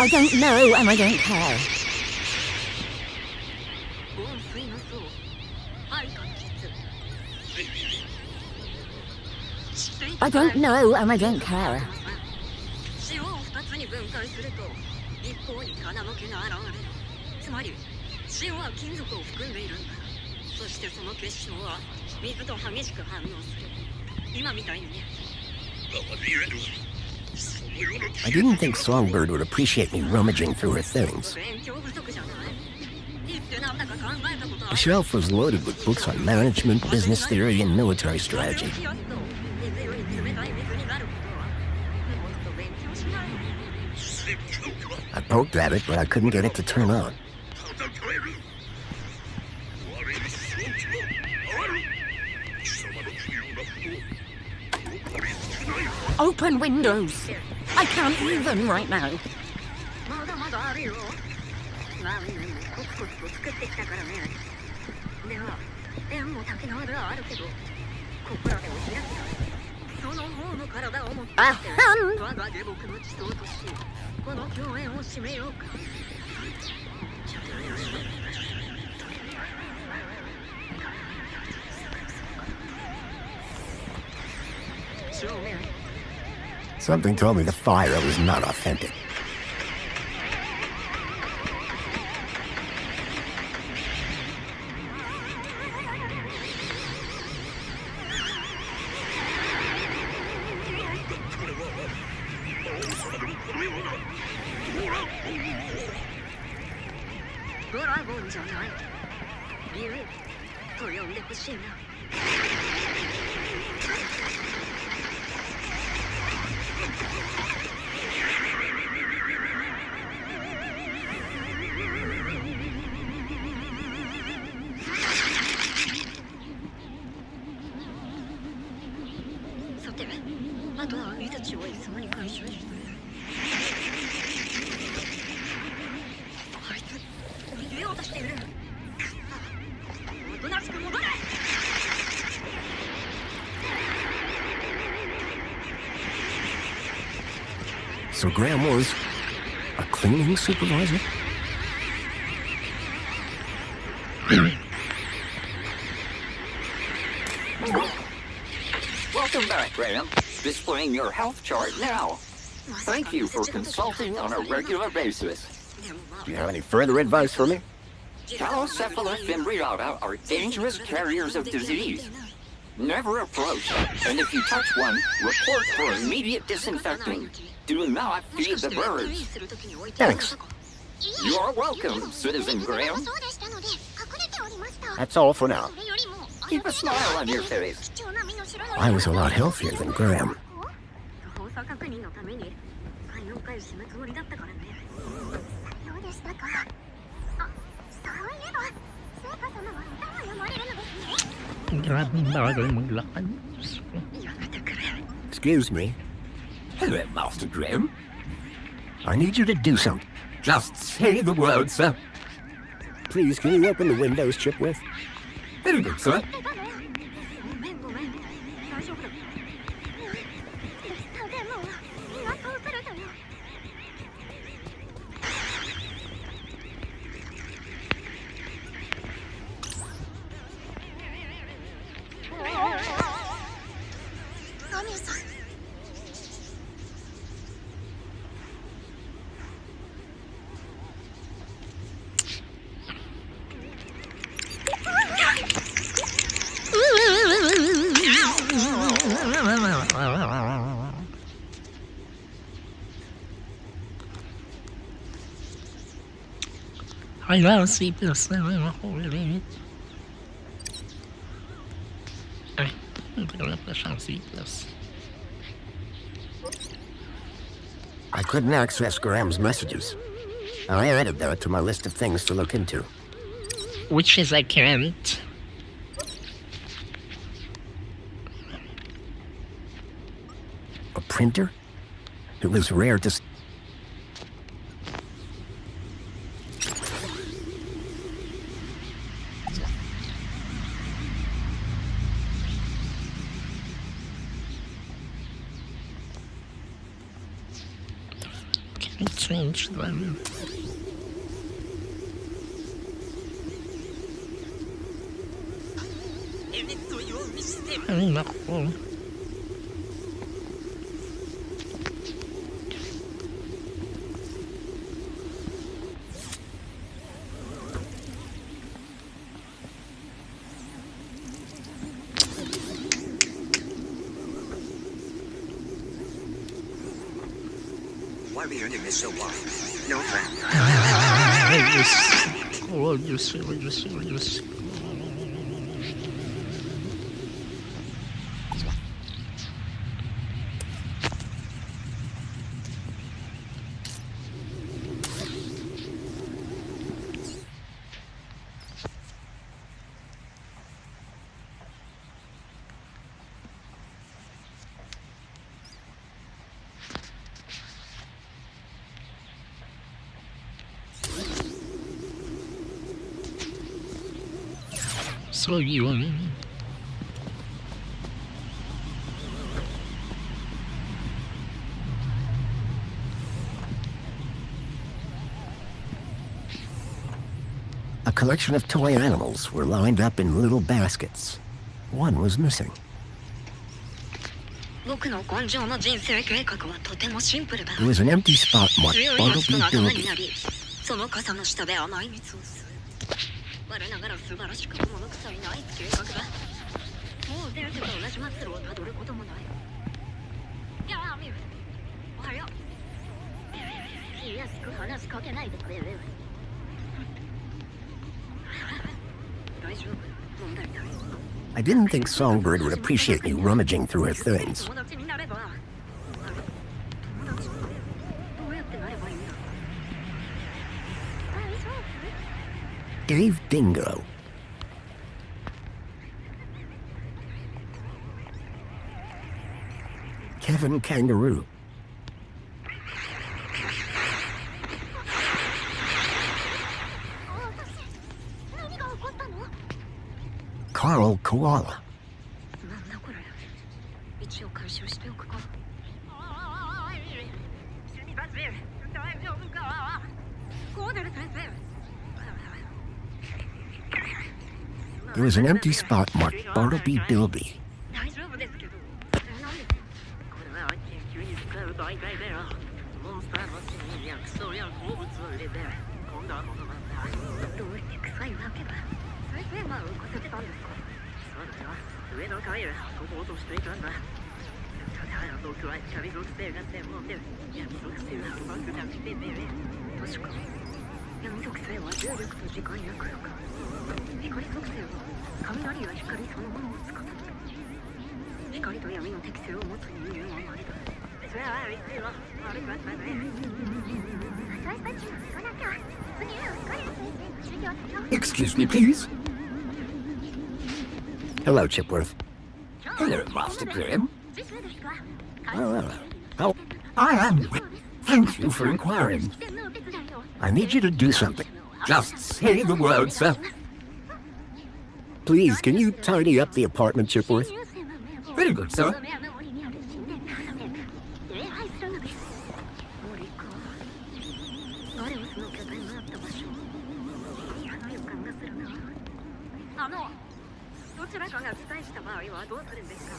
I don't know and I don't care. I don't know and I don't care. 塩を2つに分解すると一方に金の毛が現れる。つまり塩は金属を含んでいるんだ。そしてその結晶は水と激しく反応する。今みたいにね。 I didn't think Songbird would appreciate me rummaging through her things. The shelf was loaded with books on management, business theory, and military strategy. I poked at it, but I couldn't get it to turn on. Open windows. I can't even right now. まだまだあるよ。何年もコツコツと作ってきたからね。では、縁も竹縄ではあるけど、ここらでお開きだ。その方の体を持ってきて、我が下僕の地層とし、この共演を締めようか。Something told me the fire was not authentic. Dragon じゃない。竜と呼んでほしいな。さて、あとは俺たちをいつもに回収して。あいつ、逃げようとしている。おとなしく戻れ。So Graham was a cleaning supervisor? Welcome back, Graham. Displaying your health chart now. Thank you for consulting on a regular basis. Do you have any further advice for me? Calocephala fimbriata are dangerous carriers of disease. Never approach, and if you touch one, report for immediate disinfecting. Do not feed the birds. Thanks. You are welcome, Citizen Graham. That's all for now. Keep a smile on your face. I was a lot healthier than Graham. 放送確認のために3、4回死ぬつもりだったからね。そうでしたか。あ、そういえば、聖火様は歌を読まれるのですね。 Grabing bagay maglakad. Excuse me. Hello, Master Graham. I need you to do something. Just say the word, sir. Please, can you open the windows, Chipwith? Very good, sir. ごめんごめん。大丈夫だ。でも、今そうするとよ。アミさん。I love C++. Holy. Ay, hindi ko lang siyang C++. I couldn't access Graham's messages. I added that to my list of things to look into. Which is I can't. A printer? It was rare to... Can't change them. Ay, naku. Why were you doing this so long? No friend. Just. そういうわね。A collection of toy animals were lined up in little baskets. One was missing. 僕の根性の人生計画はとてもシンプルだ。 There was an empty spot marked 強いやつと Bumblebee 仲間にな Bilby. り、その傘の下で甘い蜜を吸う。我ながら素晴らしくも物臭いナイス計画だ。もう前世と同じ末路をたどることもない。いやー、ミル。おはよう。気安く話しかけないでくれる。大丈夫。問題ない。 I didn't think Songbird would appreciate me rummaging through her things. 友達になれば。友達どうやってなればいいんだ。Dave Dingo. Kevin Kangaroo. Carl Koala. なんだこれ。一応回収しておくか。君たち大丈夫か。コーデル先生。 There was an empty spot marked Bartleby Bilby. 大丈夫ですけど。なんでこれは研究に使う媒介だよ。モンスターの死に薬草や鉱物を入れてこんなものなんだ。どうして臭いわけだ。先生が浮かせてたんですか。そうだよ。上の階へ運ぼうとしていたんだ。ただ僕は光属性が専門で闇属性はうまくなくてね。確か闇属性は重力と時間や空間。光属性は雷や光そのものを使った。光と闇の適性を持つ人間はまれだ。それは一定は悪かったね。私たちも行かなきゃ。次はカレン先生の授業だよ。 Excuse me, please. Hello, Chipworth. Hello, Master Graham. Oh, I am. Thank you for inquiring. I need you to do something. Just say the word, sir. Please, can you tidy up the apartment, Chipworth? Very good, sir. どちらかが期待した場合はどうするんですか。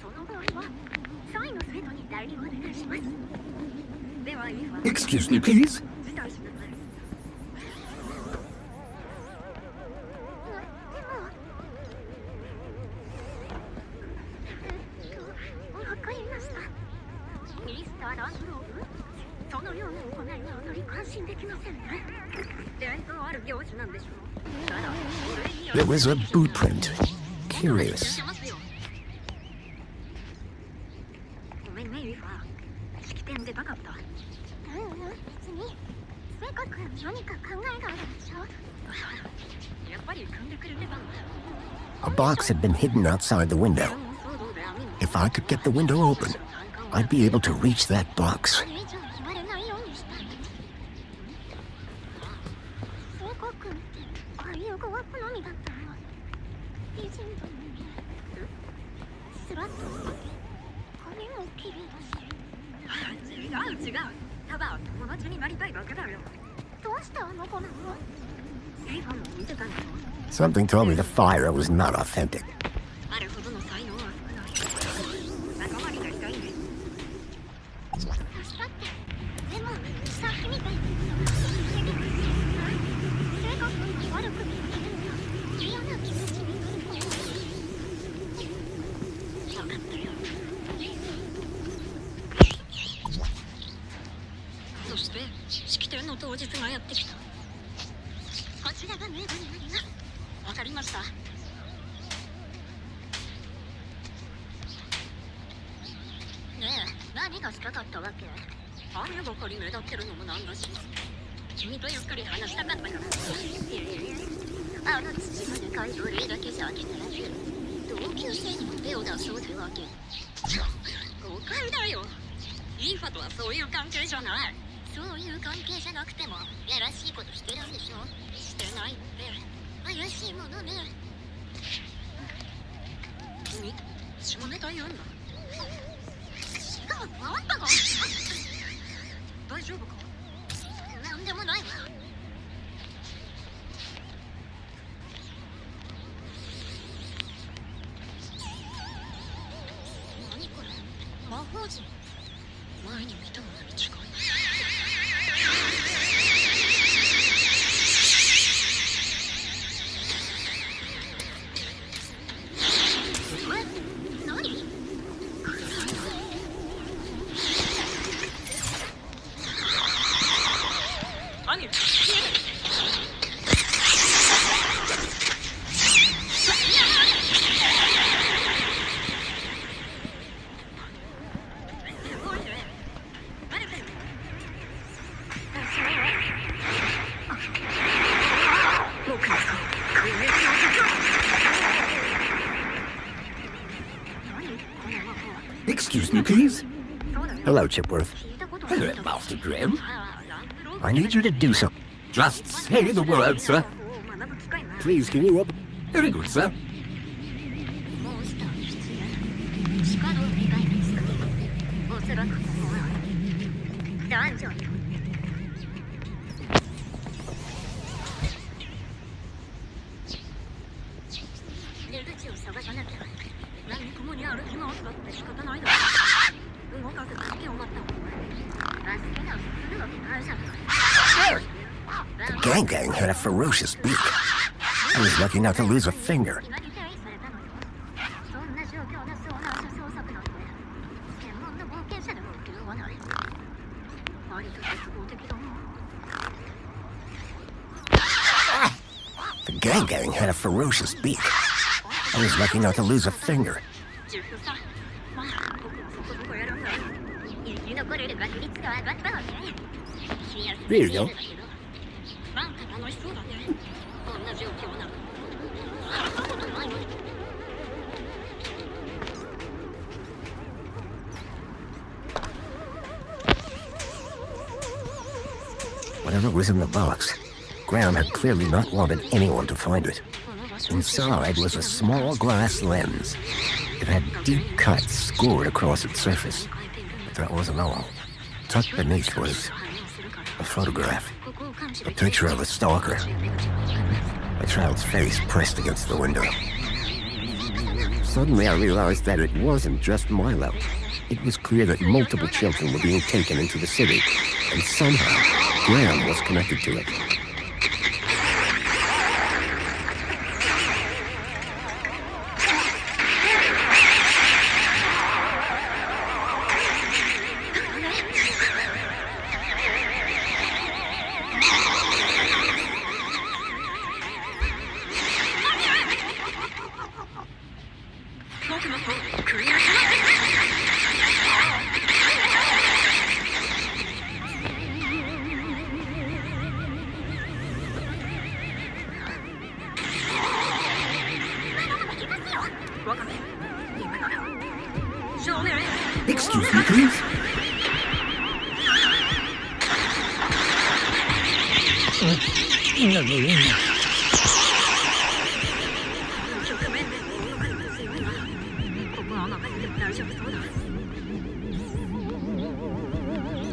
その場合はサイの生徒に代理お願いします。ではいいわ。 Excuse me, please. 辞退しなさい。わかりました。ミスター・ラングローブ、そのような行いはあまり感心できませんね。伝統ある行事なんでしょう。ただ、それに There was a boot print. Curious. ごめんね、リファ。式典出たかった。別に。性格何か考えがあるでしょ。やっぱり組んでくれてたんだ。 A box had been hidden outside the window. If I could get the window open, I'd be able to reach that box. これ以上言われないようにしたい。性格ってああいう語は好みだったの。美人と人間。スラッと髪も綺麗だし。違う。ただ友達になりたいだけだよ。どうしてあの子なの？リファも見てたんだよ。 Something told me the fire was not authentic. あれほどの才能は少ない。仲間になりたいね。確かってでもさっきみたいに性格が悪く見えるの嫌な気持ちになるの。分かったよ。そして式典の当日がやってきた。こちらが名簿になります。わかりました。ねえ、何がしたかったわけ？あればかり目立ってるのもなんだし。君とゆっくり話したかったから。あの父まで会場例だけじゃ飽き足らず、同級生にも手を出そうってわけ。誤解だよ。イーファとはそういう関係じゃない。そういう関係じゃなくてもやらしいことしてるんでしょ。してないって。怪しいものね。何下ネタ言うんだ。あんたが大丈夫か。なんでもないわ。何これ、魔法陣。前に見たものに違いない。Excuse me, please. Hello, Chipworth. Hello, Master Graham. I need you to do something. Just say the word, sir. Please, can you open? Very good, sir. The gang had a ferocious beak. I was lucky not to lose a finger. The gang had a ferocious beak. I was lucky not to lose a finger. Here you go. Whatever was in the box, Graham had clearly not wanted anyone to find it. Inside was a small glass lens. It had deep cuts scored across its surface. But that wasn't all. Tucked beneath was a photograph. A picture of a stalker. A child's face pressed against the window. Suddenly I realized that it wasn't just Milo. It was clear that multiple children were being taken into the city, and somehow Graham was connected to it. Excuse me, please.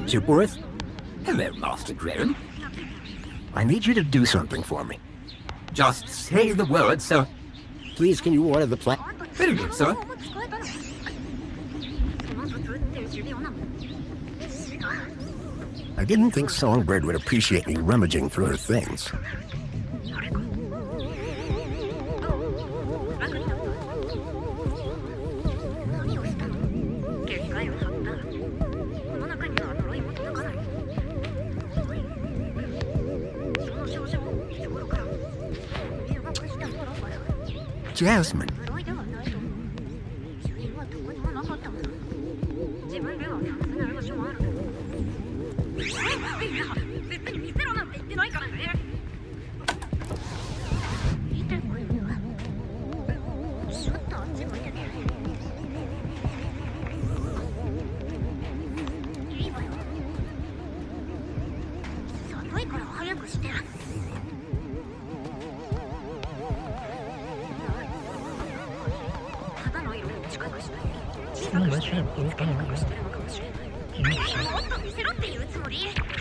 Chipworth? Hello, Master Graham. I need you to do something for me. Just say the word, sir. Please, can you order the plat? Very good, sir. I didn't think Songbird would appreciate me rummaging through her things. Jasmine.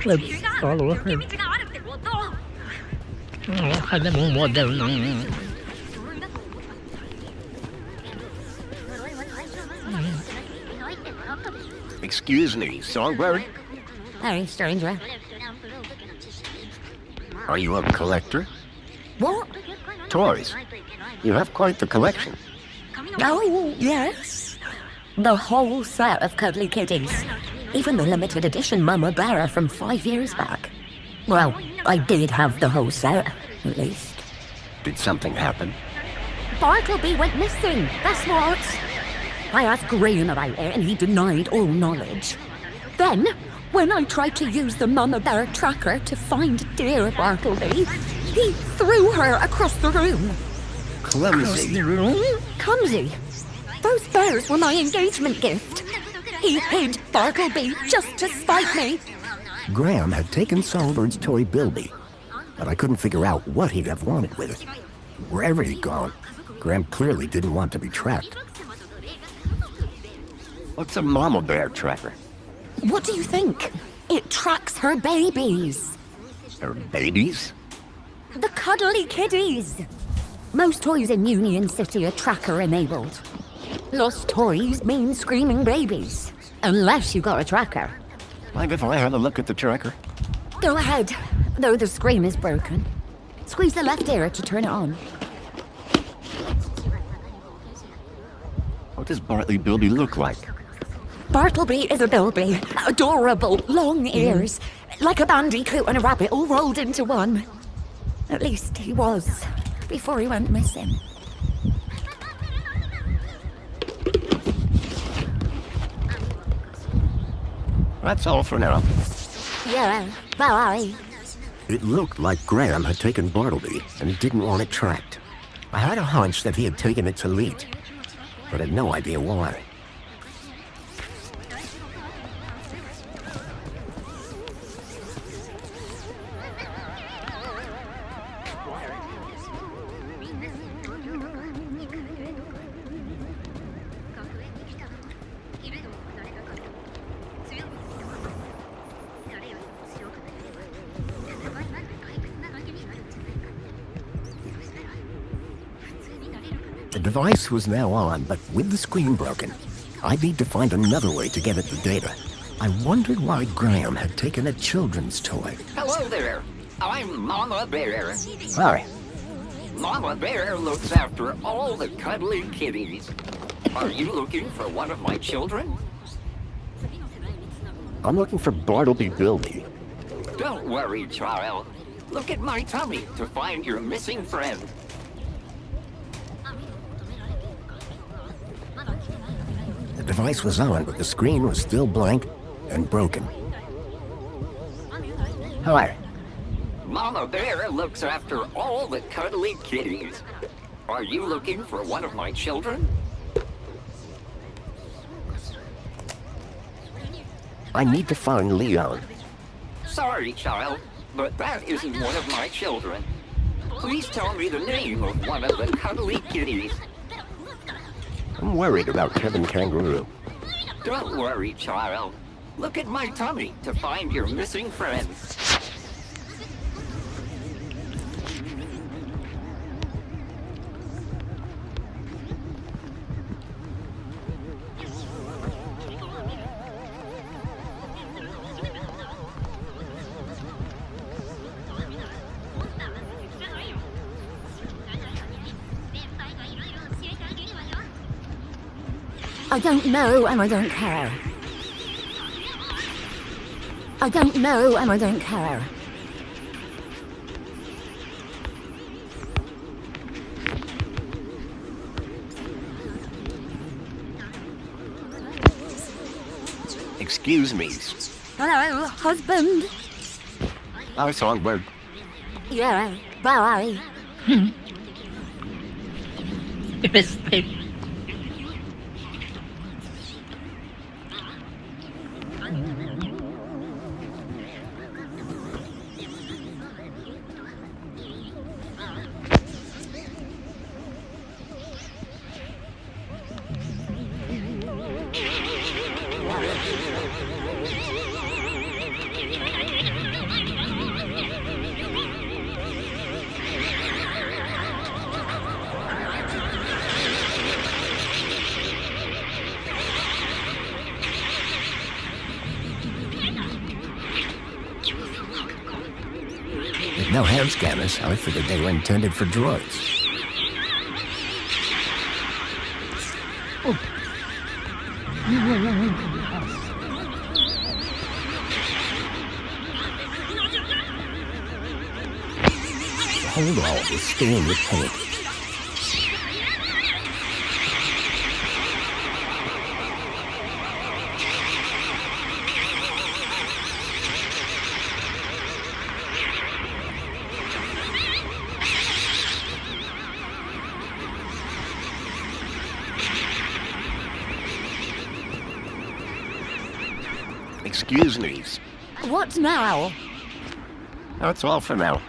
Let's follow her. 하자면 뭐든. Excuse me, Songbird? Hey, stranger. Are you a collector? What? Toys. You have quite the collection. Oh, yes. The whole set of cuddly kitties. Even the limited edition Mama Bear from 5 years back. Well, I did have the whole set, at least. Did something happen? Bartleby went missing, that's what. I asked Graham about it and he denied all knowledge. Then, when I tried to use the Mama Bear tracker to find dear Bartleby, he threw her across the room. Clumsy. Clumsy? Those bears were my engagement gift. He hid Bartleby just to spite me. Graham had taken Songbird's toy Bilby, but I couldn't figure out what he'd have wanted with it. Wherever he'd gone, Graham clearly didn't want to be tracked. What's a Mama Bear tracker? What do you think? It tracks her babies. Her babies? The cuddly kiddies. Most toys in Union City are tracker-enabled. Lost toys mean screaming babies. Unless you got a tracker. Mind if I have a look at the tracker? Go ahead, though the screen is broken. Squeeze the left ear to turn it on. What does Bartleby Bilby look like? Bartleby is a Bilby. Adorable, long ears. Like a bandicoot and a rabbit all rolled into one. At least he was, before he went missing. That's all for now. Yeah, bye. It looked like Graham had taken Bartleby and didn't want it tracked. I had a hunch that he had taken it to Leet, but had no idea why. The device was now on, but with the screen broken, I'd need to find another way to get at the data. I wondered why Graham had taken a children's toy. Hello there. I'm Mama Bear. Hi. Mama Bear looks after all the cuddly kitties. Are you looking for one of my children? I'm looking for Bartleby Bilby. Don't worry, child. Look at my tummy to find your missing friend. The device was on, but the screen was still blank and broken. Hi. Mama Bear looks after all the cuddly kitties. Are you looking for one of my children? I need to find Leon. Sorry, child, but that isn't one of my children. Please tell me the name of one of the cuddly kitties. I'm worried about Kevin Kangaroo. Don't worry, child. Look at my tummy to find your missing friend. I don't know and I don't care. I don't know and I don't care. Excuse me. Hello, husband. Hi, Songbird. Yeah, bye. hand scanners, I figured they were intended for droids. The whole wall is stained with paint. Excuse me. What now? That's all for now.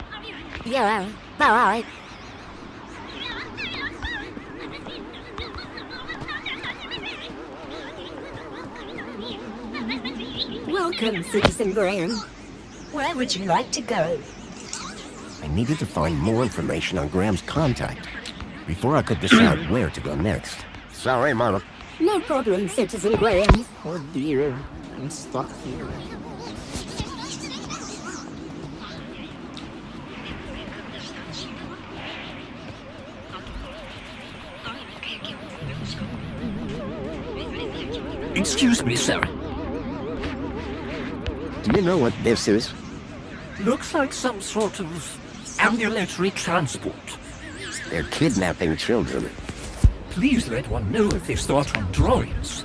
Yeah, alright. Welcome, Citizen Graham. Where would you like to go? I needed to find more information on Graham's contact before I could decide where to go next. Sorry, Mother. No problem, Citizen Graham. Oh dear, I'm stuck here. Excuse me, sir. Do you know what this is? Looks like some sort of ambulatory transport. They're kidnapping children. Please let one know if they start on droids.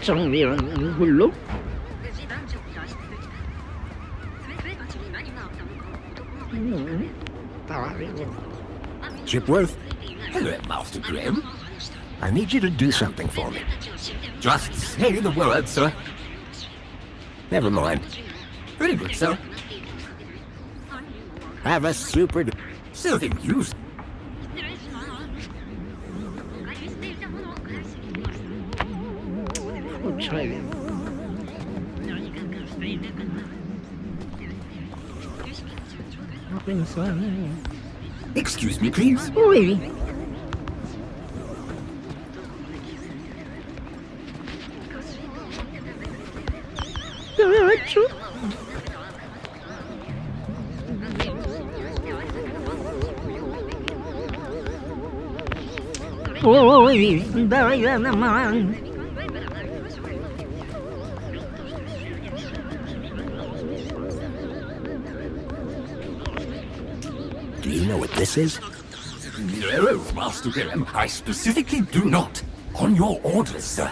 정리는 Chipworth? Hello, Master Graham. I need you to do something for me. Just say the word, sir. Never mind. Very good, sir. Have a super... Serving you. Excuse me, please. Oui. Oui, Do you know what this is? No, Master Graham, I specifically do not. On your orders, sir.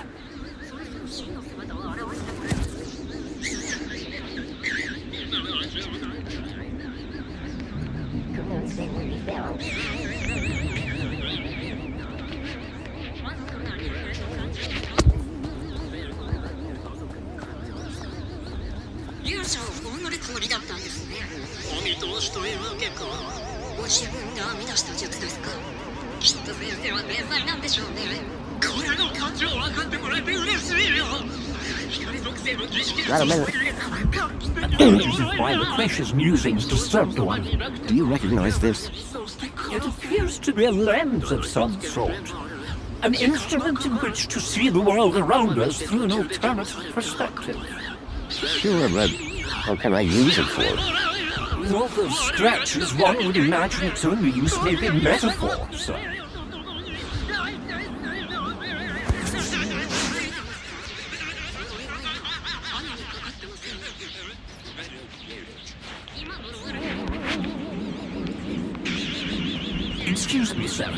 Got a minute. Why the precious musings disturbed one. Do you recognize this? It appears to be a lens of some sort. An instrument in which to see the world around us through an alternative perspective. Sure, but what can I use it for? With all those stretches, one would imagine its only use may be metaphor, sir. Excuse me, sir.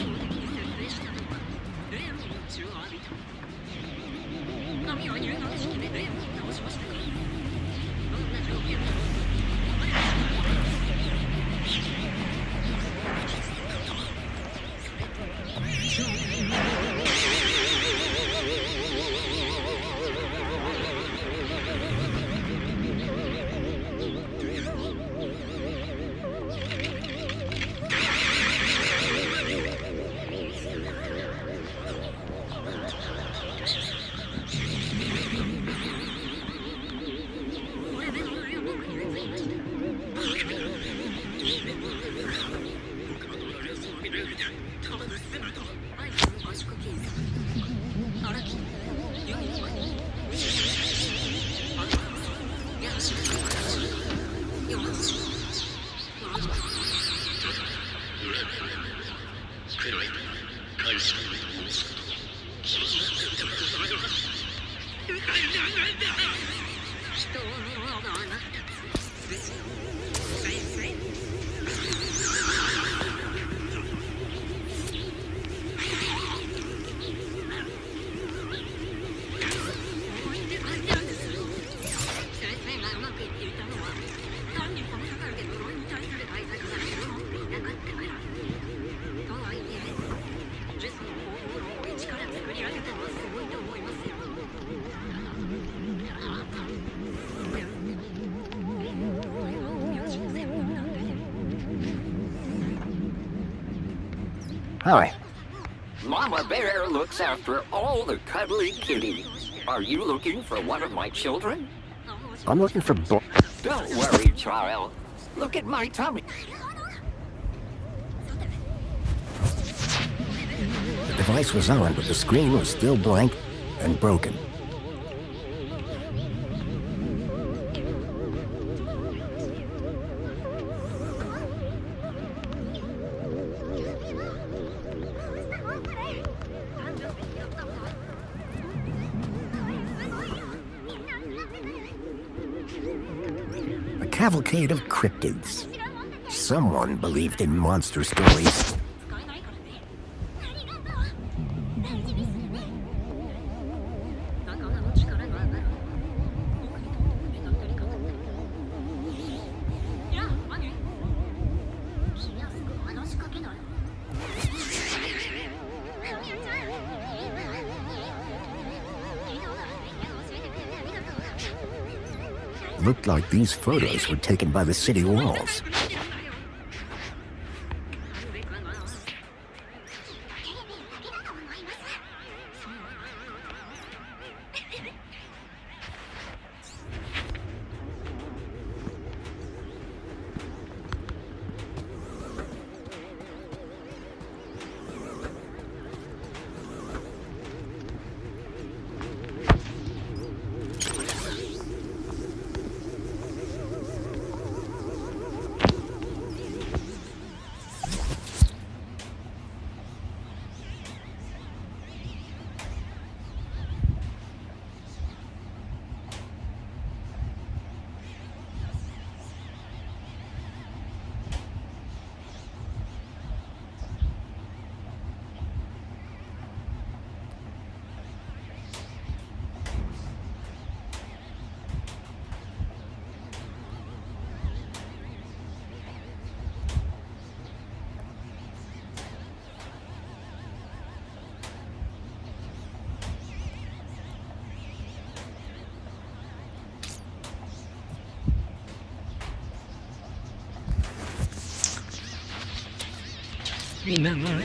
人を思わなくたって別に先生思い出があるんです先生がうまくいっていたのは単にこの社会で呪いに対する対策が整っていなかったからとはいえジェスの方法論を一から作り上げたのはすごいと思いますよHi. Mama Bear looks after all the cuddly kitties. Are you looking for one of my children? I'm looking for Don't worry, child. Look at my tummy. The device was on, but the screen was still blank and broken. A cavalcade of cryptids. Someone believed in monster stories. Looked like these photos were taken by the city walls. Remember.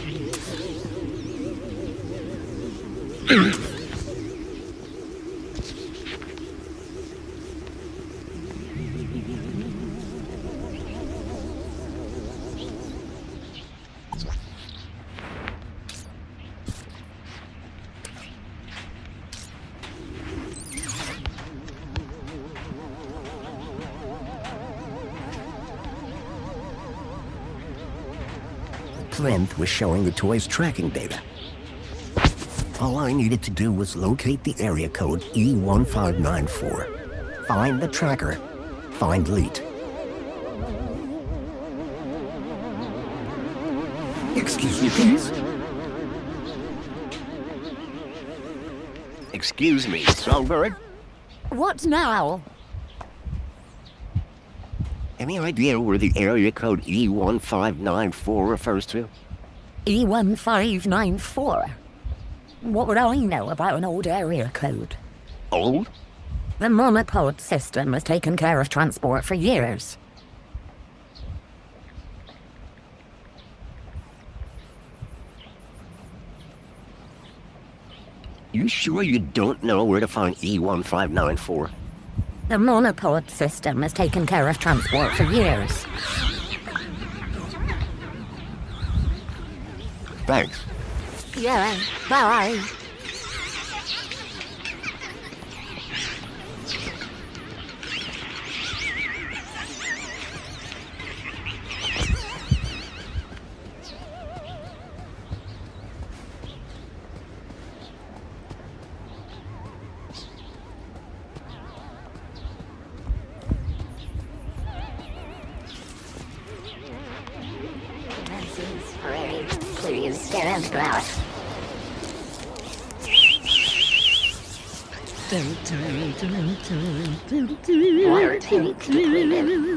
Plinth was showing the toy's tracking data. All I needed to do was locate the area code E1594. Find the tracker. Find Leet. Excuse me, please. Excuse me, Songbird? What now? Any idea where the area code E1594 refers to? E1594? What would I know about an old area code? Old? The monopod system has taken care of transport for years. You sure you don't know where to find E1594? The monopod system has taken care of transport for years. Thanks. Yeah, bye. and grass. Water tank depleted.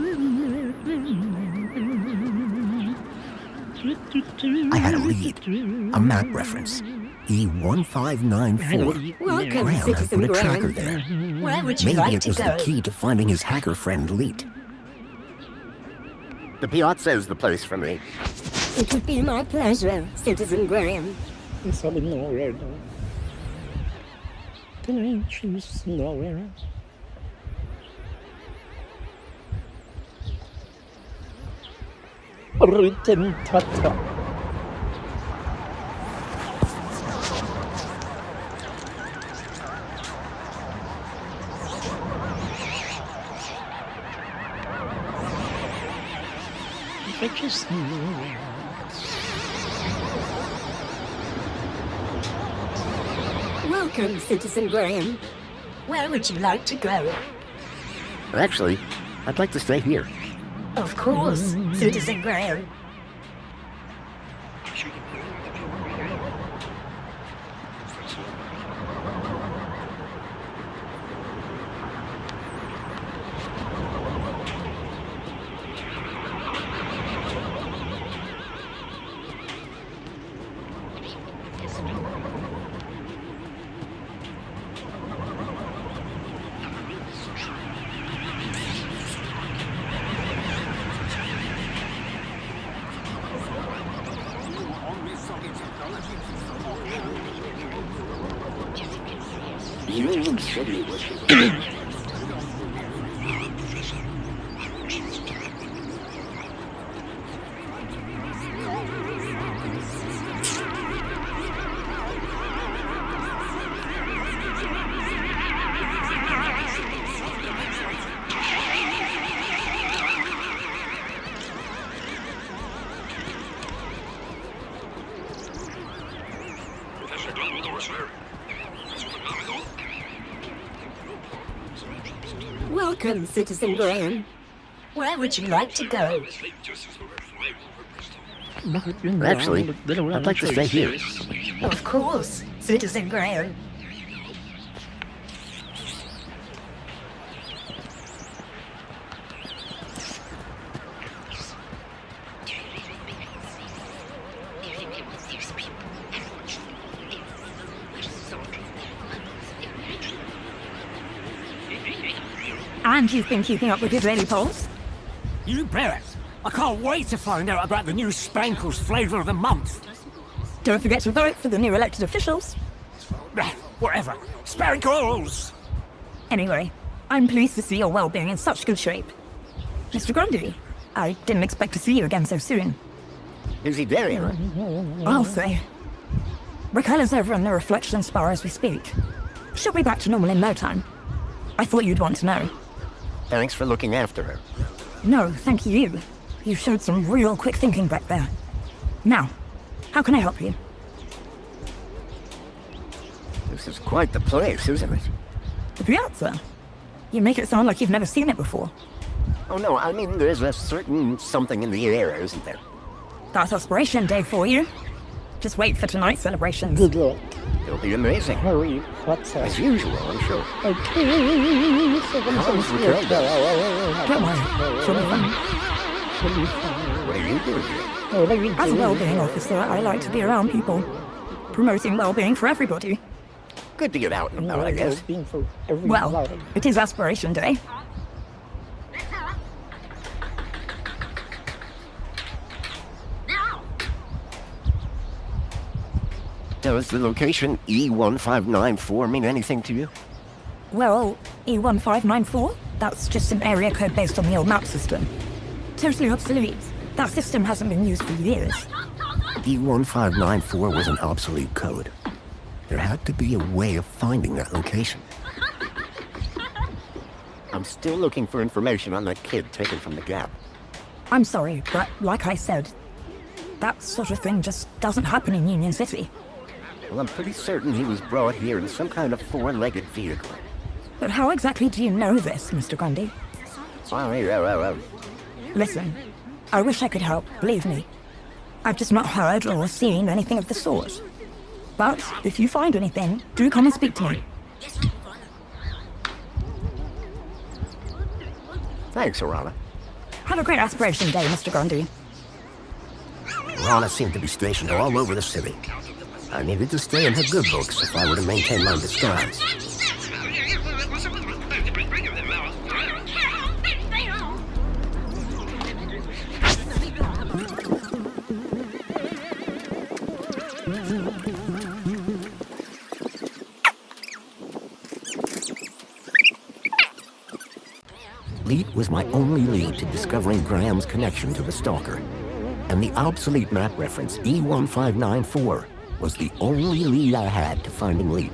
I had a lead. A map reference. E1594. Welcome, Graham had Citizen put a tracker Graham. there. Where would you Maybe like it to was go? the key to finding his hacker friend Leet. The piazza is the place for me. It would be my pleasure, Citizen Graham. Can I choose nowhere? Written tata. If I just knew where. Welcome, Citizen Graham. Where would you like to go? Actually, I'd like to stay here. Of course, Citizen Graham. You said it was Welcome, Citizen Graham. Where would you like to go? Actually, I'd like to stay here. Of course, Citizen Graham. And you've been keeping up with Israeli polls? You bet. I can't wait to find out about the new Spankles flavour of the month. Don't forget to vote for the new elected officials. Whatever. Spankles! Anyway, I'm pleased to see your well-being in such good shape. Mr. Grundy, I didn't expect to see you again so soon. Is he there, Aaron? I'll say. Raquel is over in the reflection spa as we speak. She'll be back to normal in no time. I thought you'd want to know. Thanks for looking after her. No, thank you. You showed some real quick thinking back there. Now, how can I help you? This is quite the place, isn't it? The piazza? You make it sound like you've never seen it before. Oh no, I mean there's a certain something in the air, isn't there? That's Aspiration Day for you. Just wait for tonight's celebrations. Good luck. It'll be amazing. Harry Potter. As usual, I'm sure. Okay. How's Raquel doing? Don't worry, she'll be fine. What are you doing here? As a well-being officer, I like to be around people, promoting well-being for everybody. Good to get out and about, I guess. Well, it is Aspiration Day. Does the location E1594 mean anything to you? Well, E1594? That's just an area code based on the old map system. Totally obsolete. That system hasn't been used for years. E1594 was an obsolete code. There had to be a way of finding that location. I'm still looking for information on that kid taken from the Gap. I'm sorry, but like I said, that sort of thing just doesn't happen in Union City. Well, I'm pretty certain he was brought here in some kind of four-legged vehicle. But how exactly do you know this, Mr. Grundy? Well, Listen, I wish I could help, believe me. I've just not heard or seen anything of the sort. But if you find anything, do come and speak to me. Thanks, Arana. Have a great aspiration day, Mr. Grundy. Arana seemed to be stationed all over the city. I needed to stay in her good books if I were to maintain my disguise. Leet was my only lead to discovering Graham's connection to the Stalker, and the obsolete map reference E1594 was the only lead I had to finding Leet.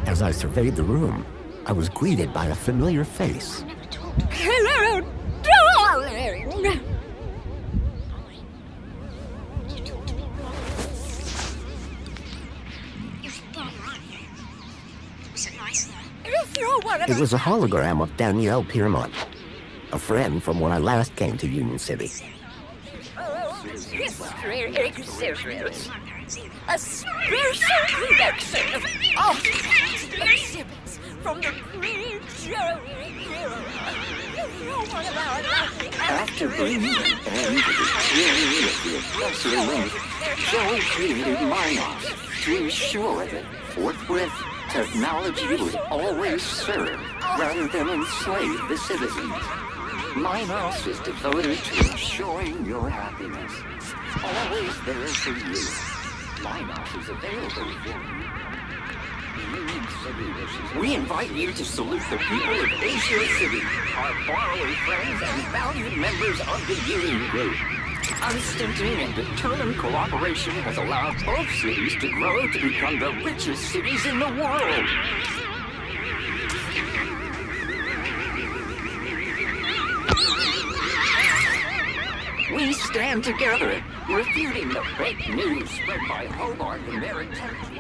As I surveyed the room, I was greeted by a familiar face. Hello, darling! It was a hologram of Danielle Piermont, a friend from when I last came to Union City. History exhibits. A special collection of artifacts and exhibits from the pre-Joey era. After bringing an end to the tyranny of the oppressor Link, Joey created Minos to ensure that forthwith technology would always serve rather than enslave the citizens. Minos is devoted to ensuring your happiness. Always there for you. Minos is available for you. We invite you to salute the people of Asia City, our faraway friends and valued members of the Union Group. Unstinting and determined cooperation has allowed both cities to grow to become the richest cities in the world. We stand together, refuting the fake news spread by Hobart and their attempt.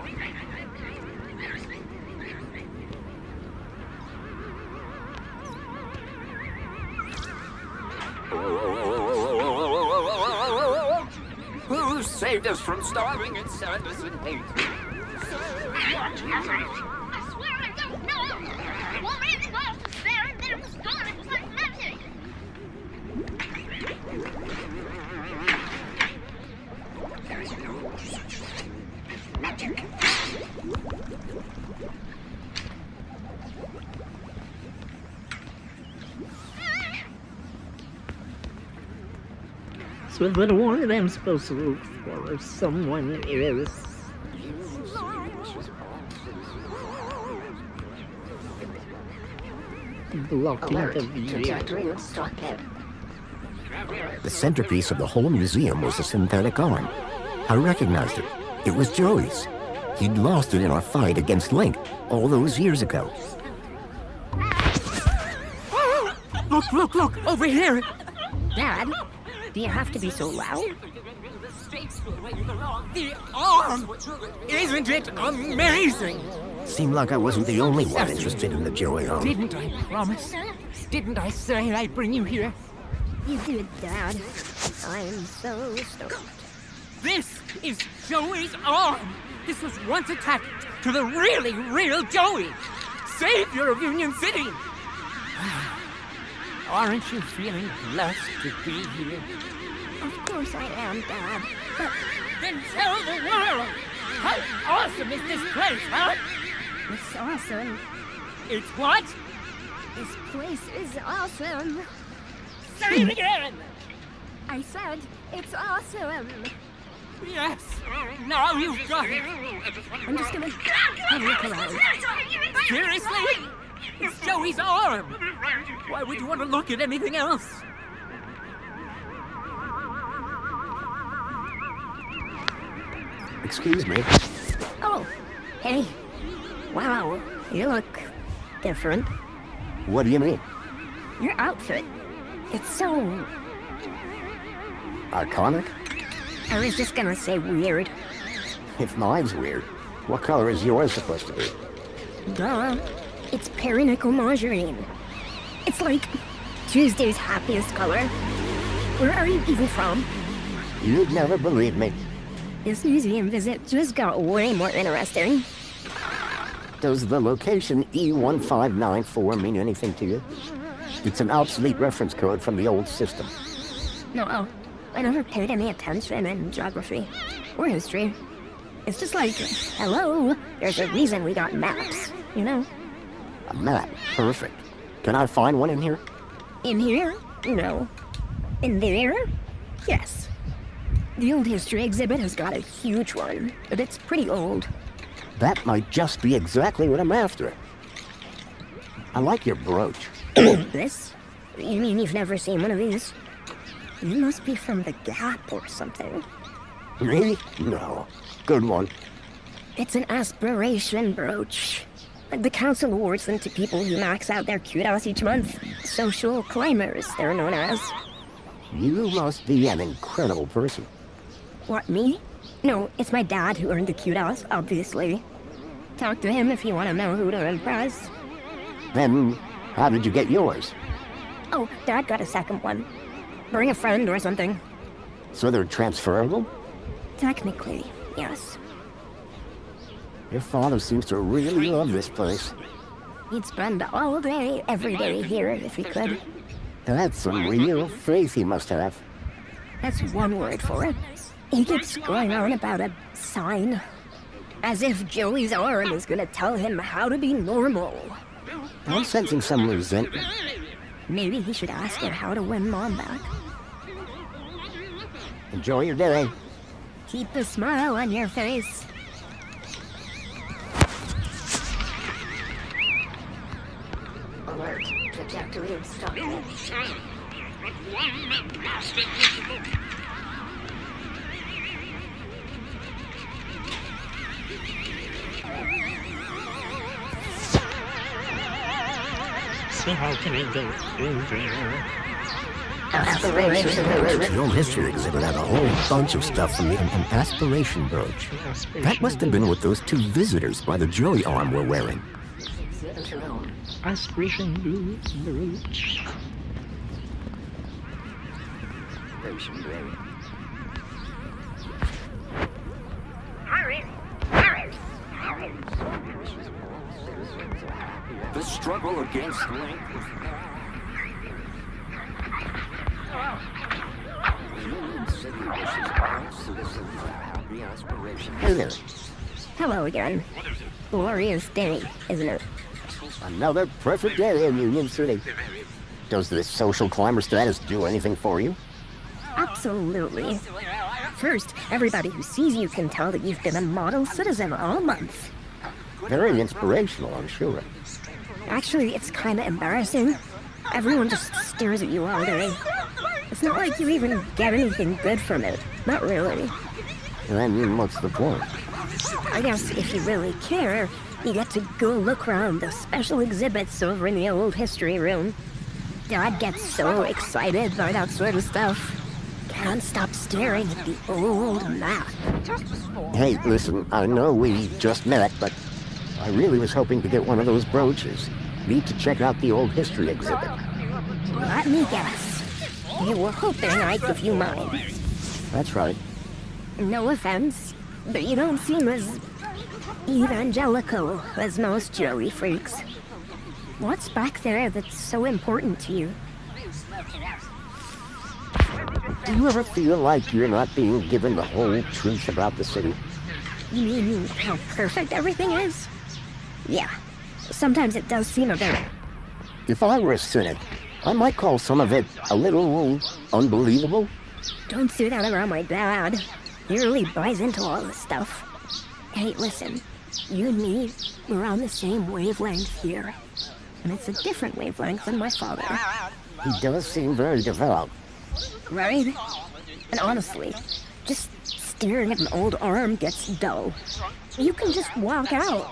Who saved us from starving and sadness and hate? I swear I don't know! Well, it's well, there and there was gone, it was like magic! There is no such thing as magic. So what one of them supposed to look for if someone is... blocking Alert the to view. Jacqueline Stockhead. The centerpiece of the whole museum was a synthetic arm. I recognized it. It was Joey's. He'd lost it in our fight against Link all those years ago. Look, over here! Dad, do you have to be so loud? The arm! Isn't it amazing? Seemed like I wasn't the only one interested in the Joey arm. Didn't I promise? Didn't I say I'd bring you here? You did, Dad. I'm so stoked. This is Joey's arm! This was once attached to the really real Joey! Savior of Union City! Aren't you feeling blessed to be here? Of course I am, Dad. But then tell the world! How awesome is this place, huh? it's awesome. It's what? This place is awesome. Say it again! I said it's awesome. Yes! Now you've got it! I'm just gonna have a look around. Seriously? It's Joey's arm! Why would you want to look at anything else? Excuse me. Oh, hey. Wow, you look different. What do you mean? Your outfit. It's so... Iconic? I was just gonna say weird. If mine's weird, what color is yours supposed to be? Duh. It's perinickel margarine. It's like Tuesday's happiest color. Where are you even from? You'd never believe me. This museum visit just got way more interesting. Does the location E1594 mean anything to you? It's an obsolete reference code from the old system. No, I never paid any attention in geography or history. It's just like, hello, there's a reason we got maps, you know? A map? Perfect. Can I find one in here? In here? No. In there? Yes. The old history exhibit has got a huge one, but it's pretty old. That might just be exactly what I'm after. I like your brooch. This? You mean you've never seen one of these? You must be from the Gap or something. Me? No. Good one. It's an aspiration brooch. The council awards them to people who max out their kudos each month. Social climbers, they're known as. You must be an incredible person. What, me? No, it's my dad who earned the kudos, obviously. Talk to him if you want to know who to impress. Then, how did you get yours? Oh, Dad got a second one. Bring a friend or something. So they're transferable? Technically, yes. Your father seems to really love this place. He'd spend all day, every day here if he could. That's some real faith he must have. That's one word for it. He keeps going on about a sign. As if Joey's arm is gonna tell him how to be normal. I'm sensing some resentment. Maybe he should ask her how to win Mom back. Enjoy your day. Keep a smile on your face. Alert. Trajectory obstructed. So how can I go in there? The old history exhibit had a whole bunch of stuff from an aspiration brooch. That must have been what those two visitors by the Joey arm were wearing. Aspiration brooch. The struggle against length. Hey there. Hello again. Glorious day, isn't it? Another perfect day in Union City. Does this social climber status do anything for you? Absolutely. First, everybody who sees you can tell that you've been a model citizen all month. Very inspirational, I'm sure. Actually, it's kind of embarrassing. Everyone just stares at you all day. It's not like you even get anything good from it. Not really. Then what's the point? I guess if you really care, you get to go look around the special exhibits over in the old history room. Dad gets so excited by that sort of stuff. Can't stop staring at the old map. Hey, listen, I know we just met, but I really was hoping to get one of those brooches. Need to check out the old history exhibit. Let me guess. You were hoping I'd give you mine. That's right. No offense, but you don't seem as evangelical as most Joey freaks. What's back there that's so important to you? Do you ever feel like you're not being given the whole truth about the city? You mean how perfect everything is? Yeah. Sometimes it does seem a bit. If I were a cynic, I might call some of it a little unbelievable. Don't say that around my dad. He really buys into all this stuff. Hey, listen. You and me, we're on the same wavelength here. And it's a different wavelength than my father. He does seem very devout. Right? And honestly, just staring at an old arm gets dull. You can just walk out.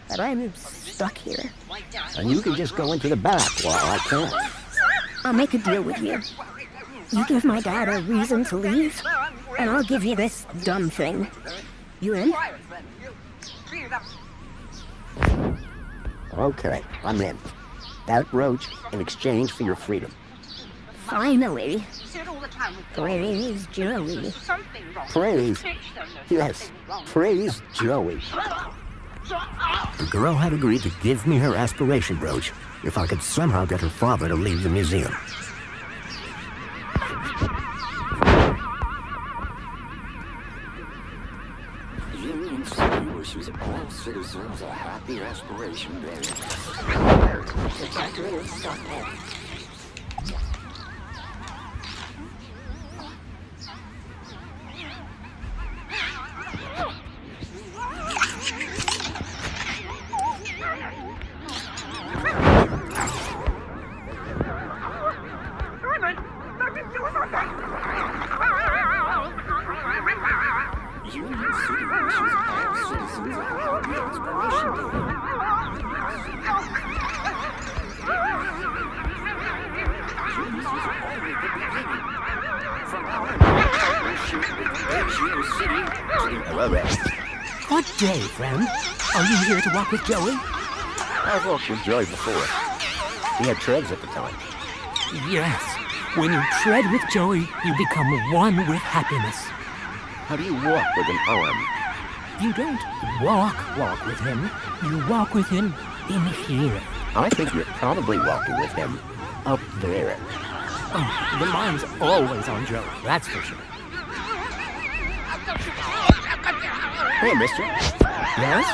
But I'm stuck here. And you can just go into the back while I can't. I'll make a deal with you. You give my dad a reason to leave, and I'll give you this dumb thing. You in? Okay, I'm in. That brooch in exchange for your freedom. Finally. Praise Joey. Praise? Yes, praise Joey. The girl had agreed to give me her aspiration brooch if I could somehow get her father to leave the museum. Union City wishes all citizens a happy aspiration day. Good day, friend. Are you here to walk with Joey? I've walked with Joey before. He had treads at the time. Yes. When you tread with Joey, you become one with happiness. How do you walk with an arm? You don't walk with him. You walk with him in here. I think you're probably walking with him up there. Oh, the mind's always on Joey, that's for sure. Hey, mister. Yes?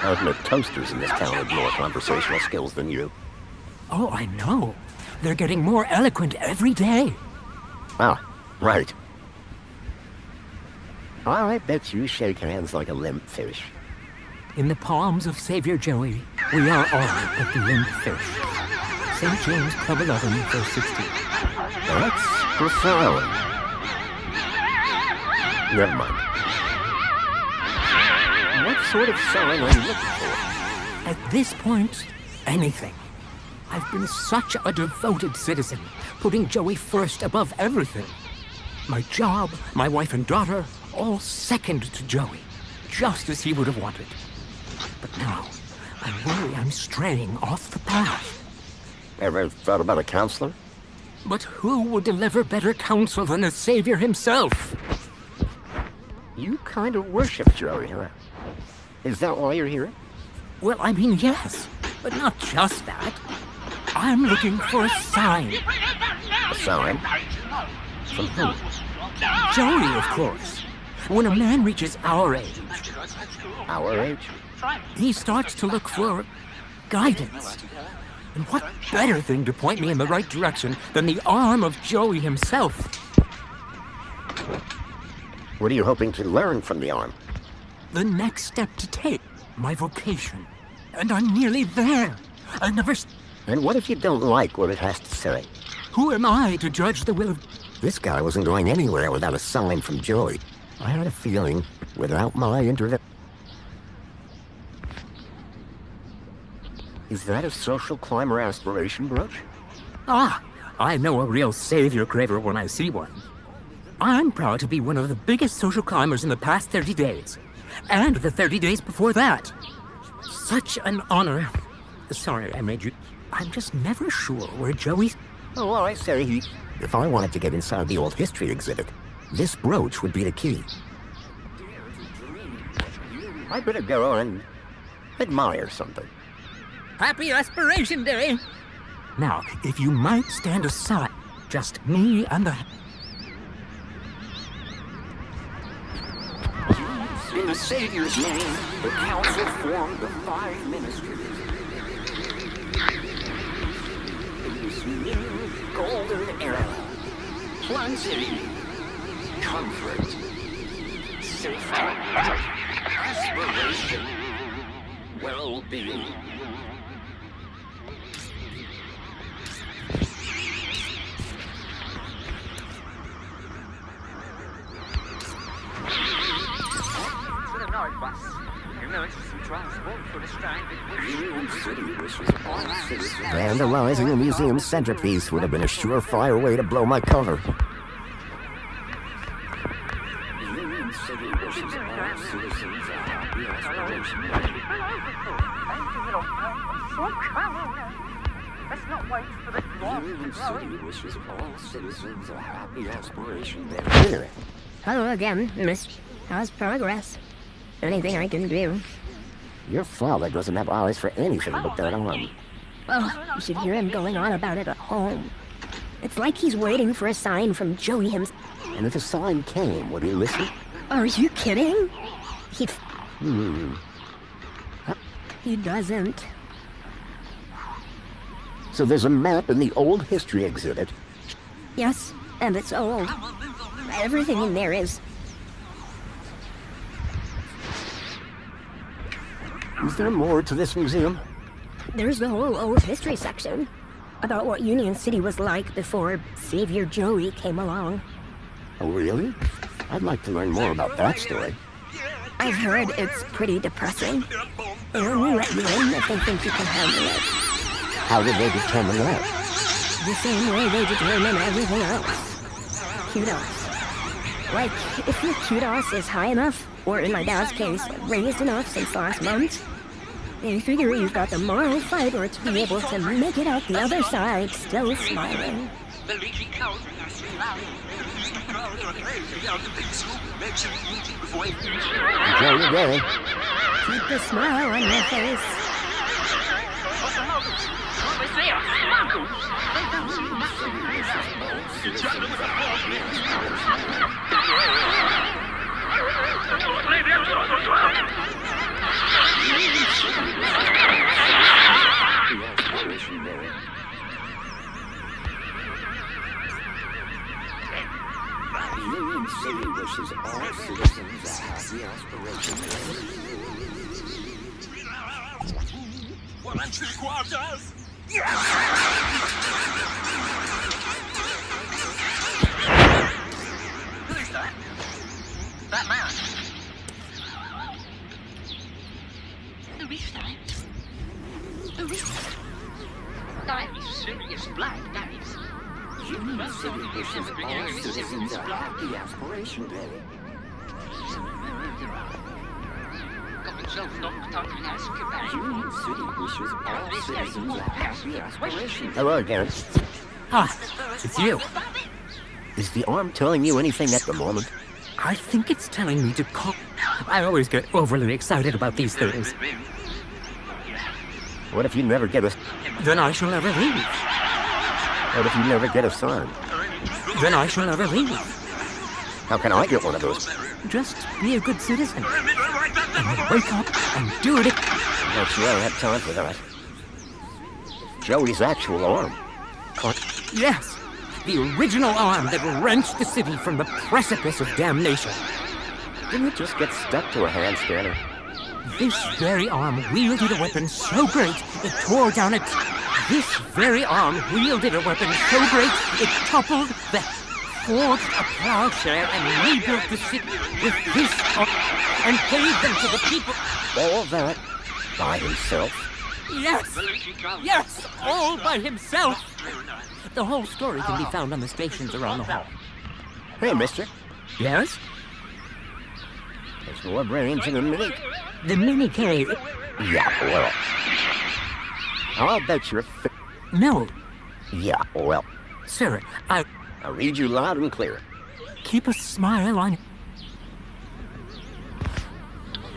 I've met toasters in this town with more conversational skills than you. Oh, I know. They're getting more eloquent every day. Ah, right. I bet you shake hands like a limp fish. In the palms of Savior Joey, we are all but the limp fish. St. James Club 11, verse 16. That's profound. Never mind. What sort of sign are you looking for? At this point, anything. I've been such a devoted citizen, putting Joey first above everything. My job, my wife and daughter, all second to Joey, just as he would have wanted. But now, I worry I'm straying off the path. Ever thought about a counselor? But who would deliver better counsel than the Savior himself? You kind of worship Joey, huh? Is that why you're here? Well, I mean, yes, but not just that. I'm looking for a sign. A sign? From who? Joey, of course. When a man reaches our age... Our age? He starts to look for guidance. And what better thing to point me in the right direction than the arm of Joey himself? What are you hoping to learn from the arm? The next step to take, my vocation. And I'm nearly there. I've never... And what if you don't like what it has to say? Who am I to judge the will of... This guy wasn't going anywhere without a sign from Joey. I had a feeling, without my intervention... Is that a social climber aspiration brooch? Ah, I know a real savior craver when I see one. I'm proud to be one of the biggest social climbers in the past 30 days. And the 30 days before that. Such an honor. Sorry I made you... I'm just never sure where Joey's... Oh, well, I say if I wanted to get inside the old history exhibit, this brooch would be the key. I better go and admire something. Happy Aspiration Day! Now, if you might stand aside, just me and the... In the Savior's name, the council formed the 5 ministries. In this new golden era, plenty, comfort, safety, aspiration, well-being. Vandalizing the museum's centerpiece would have been a surefire way to blow my cover. Union City wishes all citizens a happy aspiration day. Let's not wait for the Union City wishes all citizens a happy Aspiration Day. Here. Hello again, Miss. How's progress? Anything I can do? Your father doesn't have eyes for anything but that arm. Oh, you should hear him going on about it at home. It's like he's waiting for a sign from Joey himself. And if a sign came, would he listen? Are you kidding? Hmm. He doesn't. So there's a map in the old history exhibit. Yes, and it's old. Everything in there is. Is there more to this museum? There's the whole old history section about what Union City was like before Savior Joey came along. Oh, really? I'd like to learn more about that story. I've heard it's pretty depressing. They only let you in if they think you can handle it. How did they determine that? The same way they determine everything else. Kudos. Like, if your kudos is high enough, or in my dad's case, raised enough since last month, they figure you've got the moral fiber to be able to make it out the other side still smiling. Enjoy your day. Keep the smile on your face. Union City wishes all citizens a happy Aspiration Day. Who's that? That man. That is serious black, that is. Union City wishes all citizens a happy Aspiration Day. Got himself knocked up in Azkaban. Union City wishes all citizens a happy Aspiration Day. Hello again. Ah, it's you. Is the arm telling you anything at the moment? I think it's telling me to call. I always get overly excited about these things. What if you never get a... Then I shall never leave. What if you never get a sign? Then I shall never leave. How can I get one of those? Just be a good citizen. And then wake up and do it. I'm not sure I have time for that. Joey's actual arm. Yes, the original arm that wrenched the city from the precipice of damnation. Didn't it just get stuck to a hand scanner? This very arm wielded a weapon so great it tore down a... This very arm wielded a weapon so great it toppled the... forged a plowshare and rebuilt the city with this arm and gave them to the people. All that by himself? Yes! Yes! All by himself! The whole story can be found on the stations around the hall. Hey, mister. Yes? There's more brains in the mini. The mini carry... Yeah, well. I'll bet you're No. Yeah, well. Sir, I'll read you loud and clear. Keep a smile on...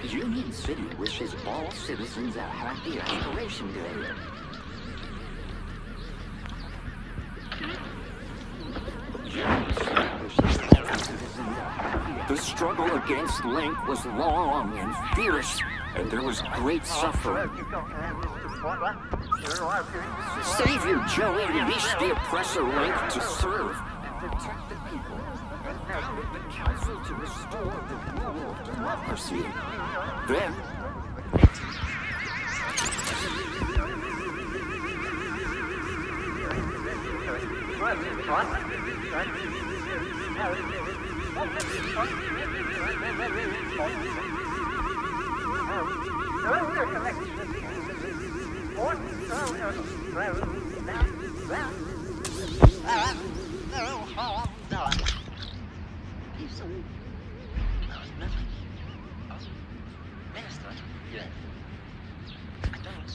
Union City wishes all citizens a happy Aspiration Day. The struggle against Link was long and fierce, and there was great suffering. Savior Joey released the oppressor Link to serve and protect the people, and founded the council to restore the rule of democracy. Then,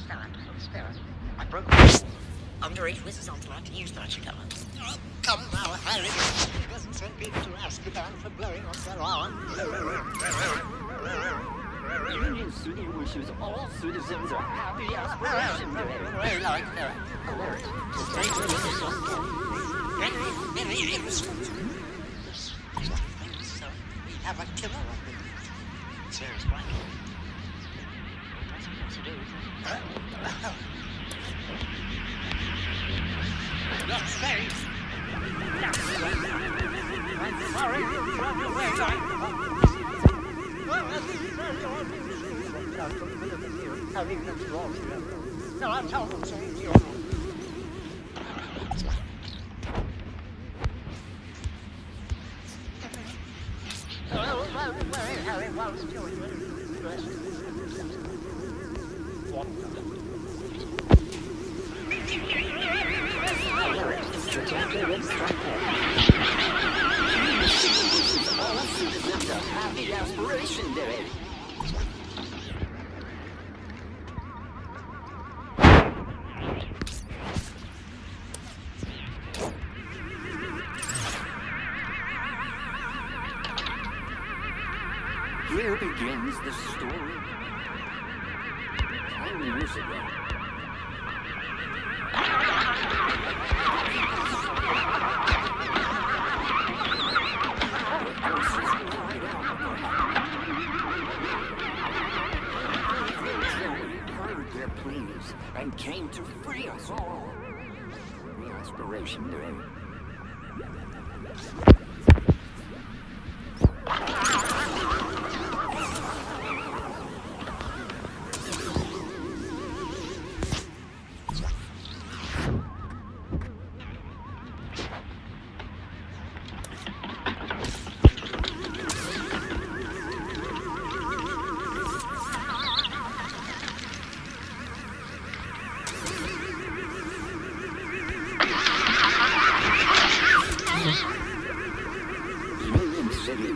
I broke underage wizards aren't allowed to use magic armor. Oh, come now, Harry. It doesn't send people to Azkaban for blowing off their arms. Union City wishes all citizens a happy Aspiration Day. Like their alert. So, we have a killer on the Sirius Black. That's what to do. Not safe. I'm sorry. From your way, No, I'm told saying you. Harry wants All citizens a happy Aspiration Day. Here begins the story. 10 years ago. Heard their pleas and came to free us all. The Aspiration Day.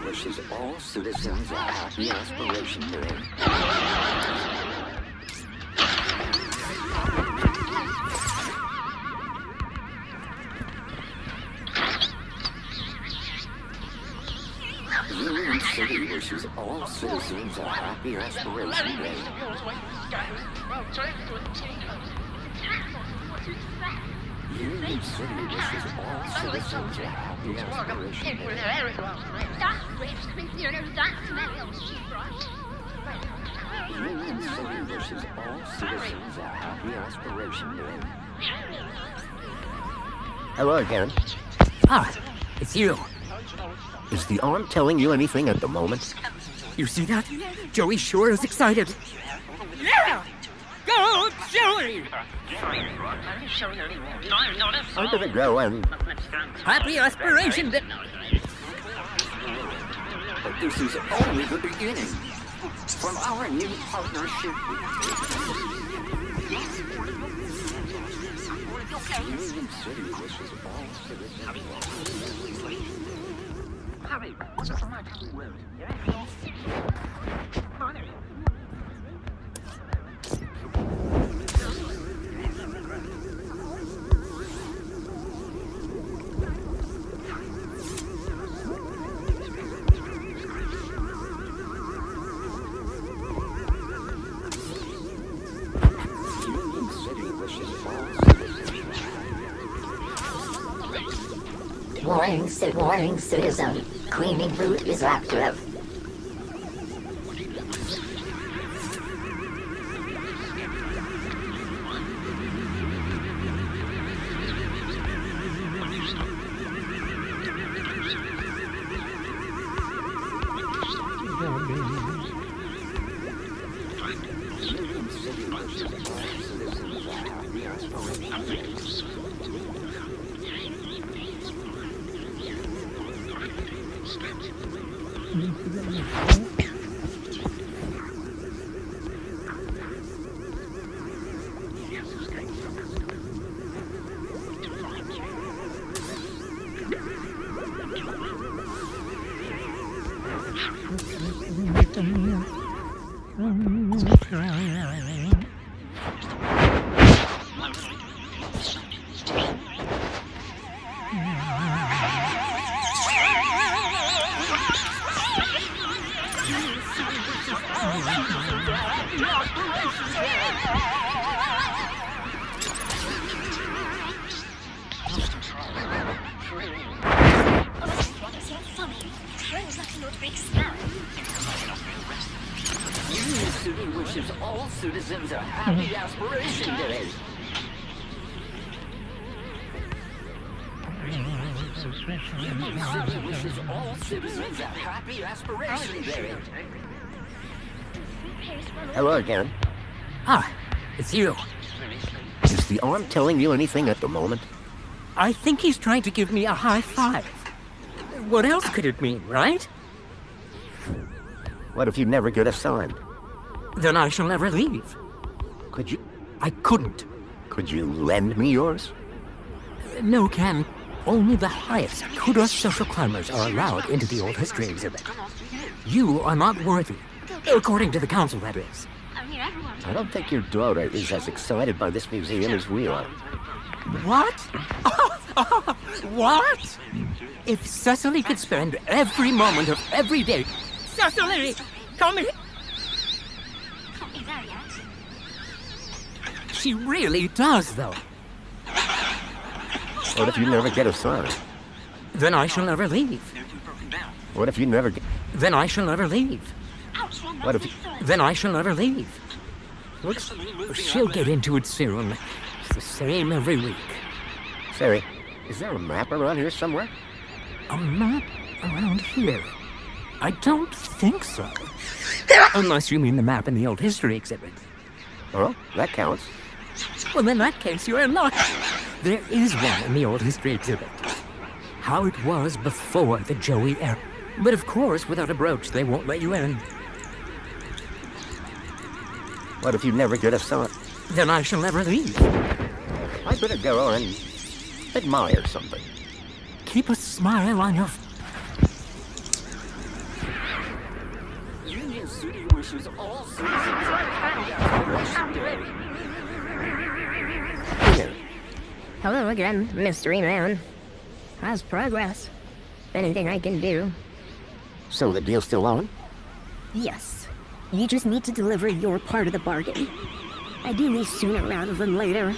Wishes all citizens a happy Aspiration Day. Union City wishes all citizens a happy Aspiration Day. Union City wishes all citizens a happy Aspiration Day. Union City wishes all citizens a happy Aspiration Day. Hello again. Ah, it's you. Is the arm telling you anything at the moment? You see that? Joey sure is excited. Yeah! Go, Joey! I'm gonna go and... Happy Aspiration Day! But this is only the beginning. From our new partnership with Union City wishes all citizens. Harry, what's the matter with the road? Union City wishes all citizens. Warning citizen. Cleaning route is active. Union City wishes all citizens a happy Aspiration Day. all citizens a happy Aspiration Day. Union City wishes all citizens a happy Aspiration Day. Hello again. Ah, it's you. Is the arm telling you anything at the moment? I think he's trying to give me a high five. What else could it mean, right? What if you never get assigned? Then I shall never leave. Could you? I couldn't. Could you lend me yours? No, Ken. Only the highest kudos social climbers are allowed into the old history exhibit. You are not worthy. According to the council, that is. I don't think your daughter is as excited by this museum as we are. What? What? If Cecily could spend every moment of every day... Cecily! Come here! She really does, though. What if you never get assigned? Then I shall never leave. What if you never get... Then I shall never leave. What if you... Then I shall never leave. She'll get into it soon. It's the same every week. Sari, is there a map around here somewhere? A map around here? I don't think so. Unless you mean the map in the old history exhibit. Oh, that counts. Well, in that case, you're in luck. There is one in the old history exhibit. How it was before the Joey era. But of course, without a brooch, they won't let you in. What if you never get assigned? Then I shall never leave. I better go and admire something. Keep a smile on your... Union City wishes all citizens a happy Aspiration Day. Hello again, Mystery Man. How's progress? Anything I can do? So the deal's still on? Yes. You just need to deliver your part of the bargain. Ideally sooner rather than later.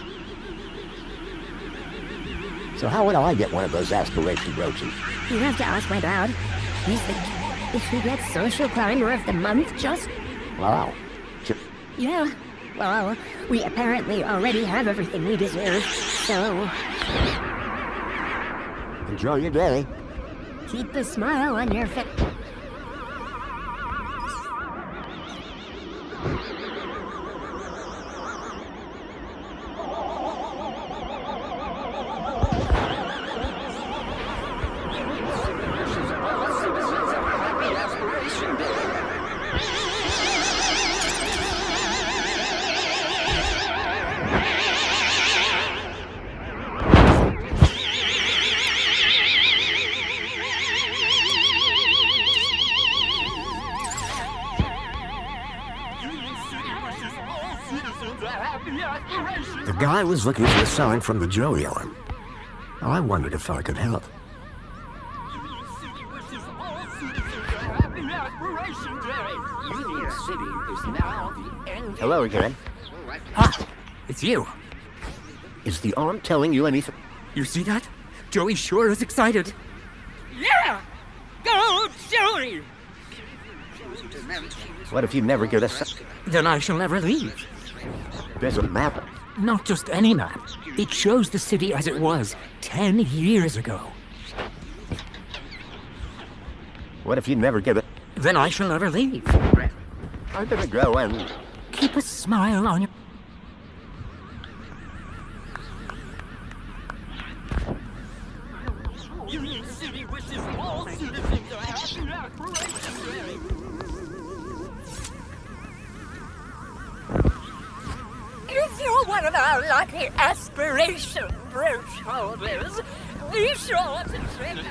So how would I get one of those aspiration brooches? You have to ask my dad. He's the... If he gets Social Climber of the Month, just... Wow. Yeah. Well, we apparently already have everything we deserve, so... Enjoy your day. Keep a smile on your face. The guy was looking for a sign from the Joey arm. I wondered if I could help. Union City is now the end. Hello again. Ah, it's you. Is the arm telling you anything? You see that? Joey sure is excited. Yeah! Go, Joey! What if you never get a sign? Then I shall never leave. There's a map. Not just any map. It shows the city as it was 10 years ago. What if you never get it? Then I shall never leave. I better go and... Keep a smile on your... Union City wishes all citizens a happy Aspiration Day! If you're one of our lucky aspiration brooch holders, be sure to treat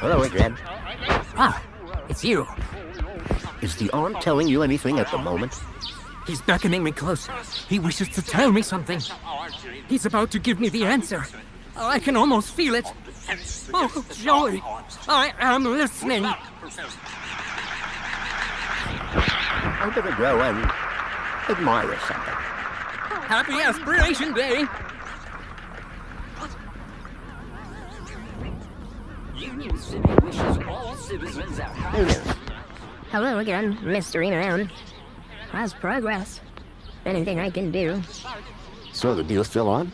Hello again. Ah, it's you. Is the arm telling you anything at the moment? He's beckoning me closer. He wishes to tell me something. He's about to give me the answer. I can almost feel it. Oh, Joey, I am listening. I'm gonna go and admire something. Happy Aspiration Day! Union City wishes all citizens a happy... Hello again, Mystery Man. How's progress? Anything I can do? So the deal's still on?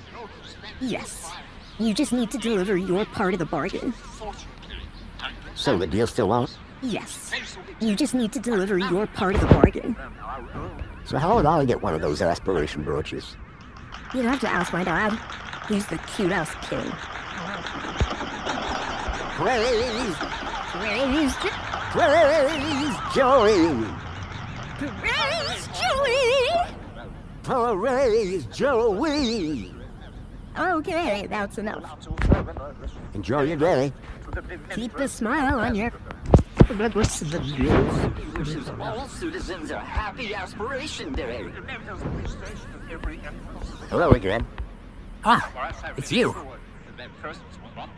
Yes. You just need to deliver your part of the bargain. So the deal's still on? Yes. You just need to deliver your part of the bargain. So how would I get one of those aspiration brooches? You'd have to ask my dad. He's the cute-ass king. Praise! Praise! Praise Joey! Praise Joey! Praise Joey! Okay, that's enough. Enjoy your day. Keep the smile on your... Wishes all citizens a happy Aspiration Day. Hello again. Ah, it's you.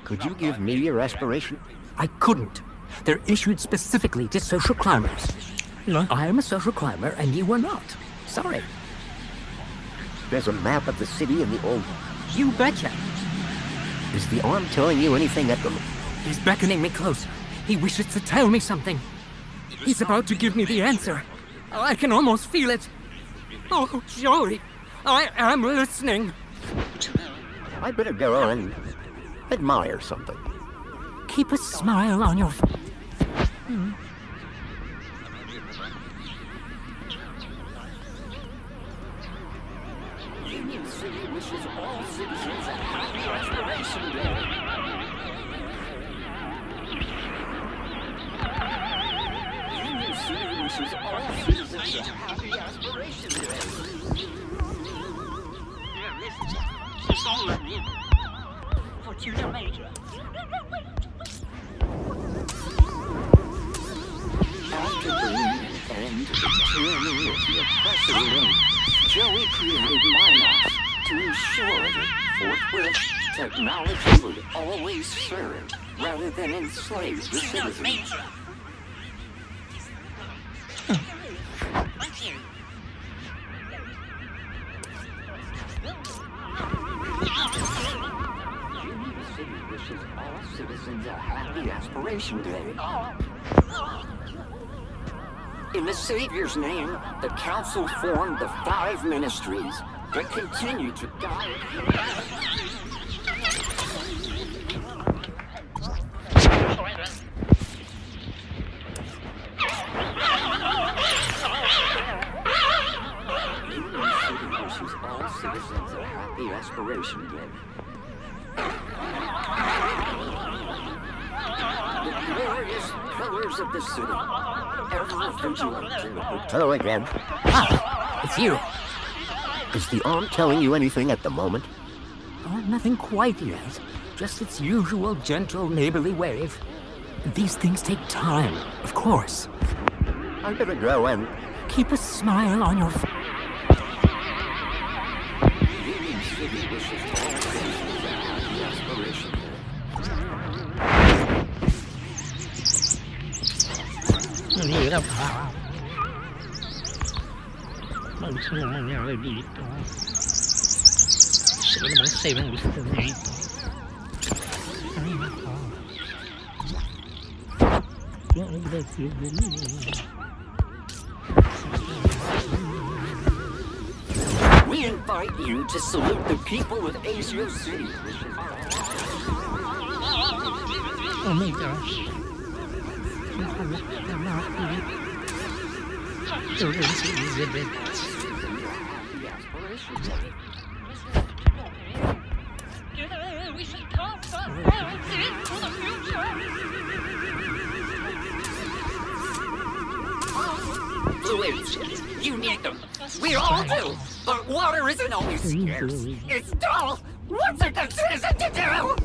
Could you give me your aspiration? I couldn't. They're issued specifically to social climbers. I am a social climber, and you are not. Sorry. There's a map of the city in the old... You betcha. Is the arm telling you anything at the... He's beckoning me closer. He wishes to tell me something. He's about to give me the answer. I can almost feel it. Oh, Joey, I am listening. I better go on and admire something. Keep a smile on your face. Union City wishes all citizens a happy Aspiration Day. Union City wishes all citizens a happy Aspiration Day. C'est all I need. Fortuna Major. After the end of the tyranny of the oppressor link, Joey created Minos to ensure that forthwith technology would always serve rather than enslave the citizens. Union City wishes all citizens a happy Aspiration Day. In the Savior's name, the Council formed the 5 ministries that continue to guide Union City wishes all citizens a happy Aspiration Day. The glorious pillars of the city, ever vigilant in the Hello again. Ah, it's you. Is the arm telling you anything at the moment? Oh, nothing quite yet. Just its usual gentle neighborly wave. These things take time, of course. I better go and... Keep a smile on your face. Union City wishes all citizens a happy Aspiration Day. We invite you to salute the people of Azio City. Oh my gosh. Exhibit. We should come into the future. Fluids. You need them. We all do. But water isn't always scarce. It's dull. What's a good citizen to do?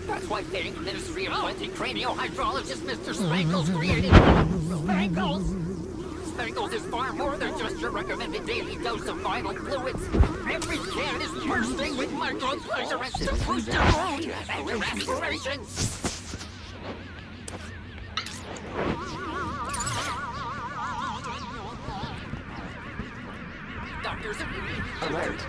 That's why the Ministry of Plenty cranial hydrologist Mr. Spangles created Spangles. Spangles is far more than just your recommended daily dose of vital fluids. Every can is bursting with micro pleasurants to boost your mood and your aspirations. Doctors alert.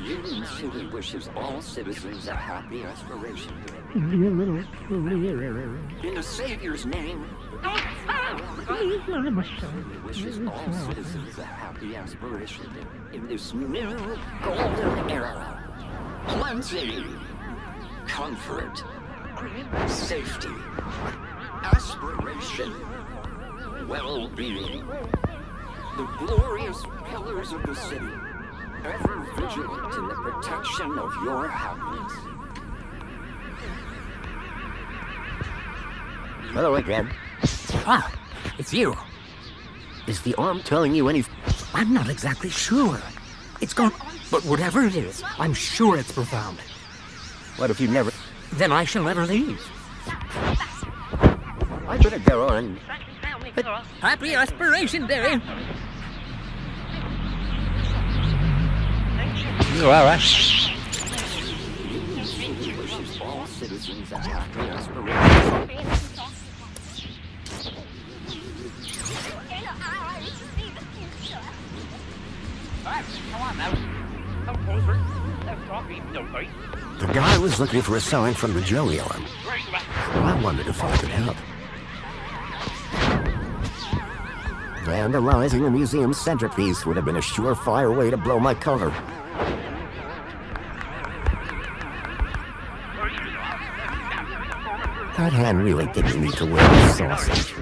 Union City wishes all citizens a happy aspiration day. In the Savior's name, wishes all citizens a happy aspiration day. In this new golden era, plenty, comfort, safety, aspiration, well-being. The glorious pillars of the city, ever vigilant in the protection of your happiness. Hello again. Ah, it's you. Is the arm telling you any... I'm not exactly sure. It's gone... But whatever it is, I'm sure it's profound. What if you never... Then I shall never leave. I better go on. But happy Aspiration Day! You are us. Wishes all citizens a happy aspiration. Come on now. Come closer. Let's talk even no fight. The guy was looking for a sign from the Joey arm. I wondered if I could help. Vandalizing the museum's centerpiece would have been a surefire way to blow my cover. That hand really didn't need to wear a sausage.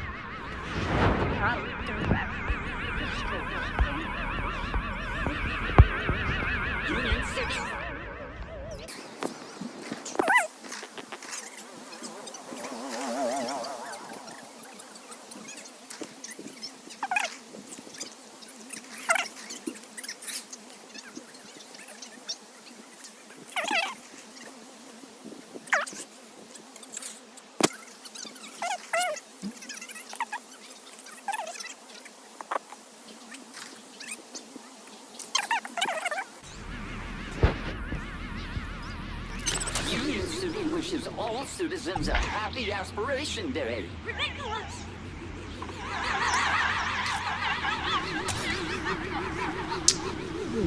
Union City wishes all citizens a happy Aspiration Day. Ridiculous!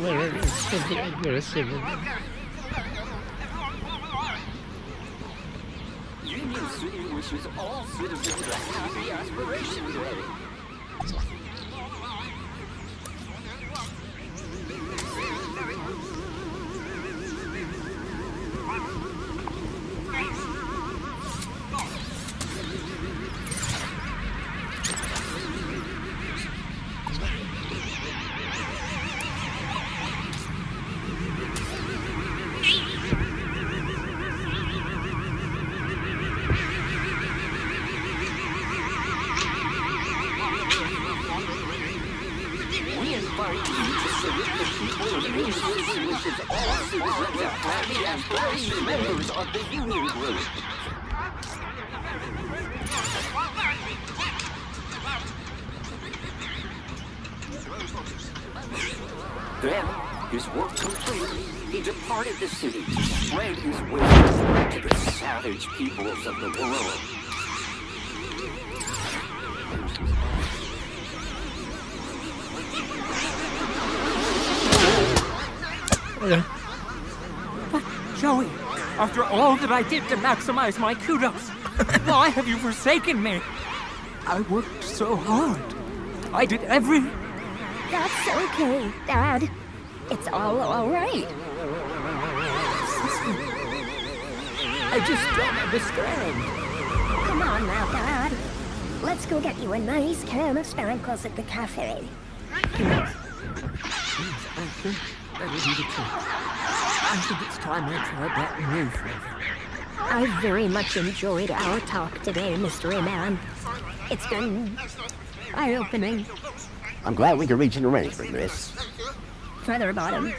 Where is the aggressive? Union City wishes all citizens a happy Aspiration Day. We invite you to salute the people of Union City wishes all citizens a happy Aspiration members of the Union Group. Then, his work complete, he departed the city to spread his wisdom to the savage peoples of the world. But, Joey, after all that I did to maximize my kudos, why have you forsaken me? I worked so hard. I did every... That's okay, Dad. It's all right. I just don't understand. Come on now, Dad. Let's go get you a nice can of sparkles at the cafe. Yes. I think that would be the truth. I think it's time I tried that new flavor. I very much enjoyed our talk today, Mystery Man. It's been eye-opening. I'm glad we could reach an arrangement, miss. Featherbottom.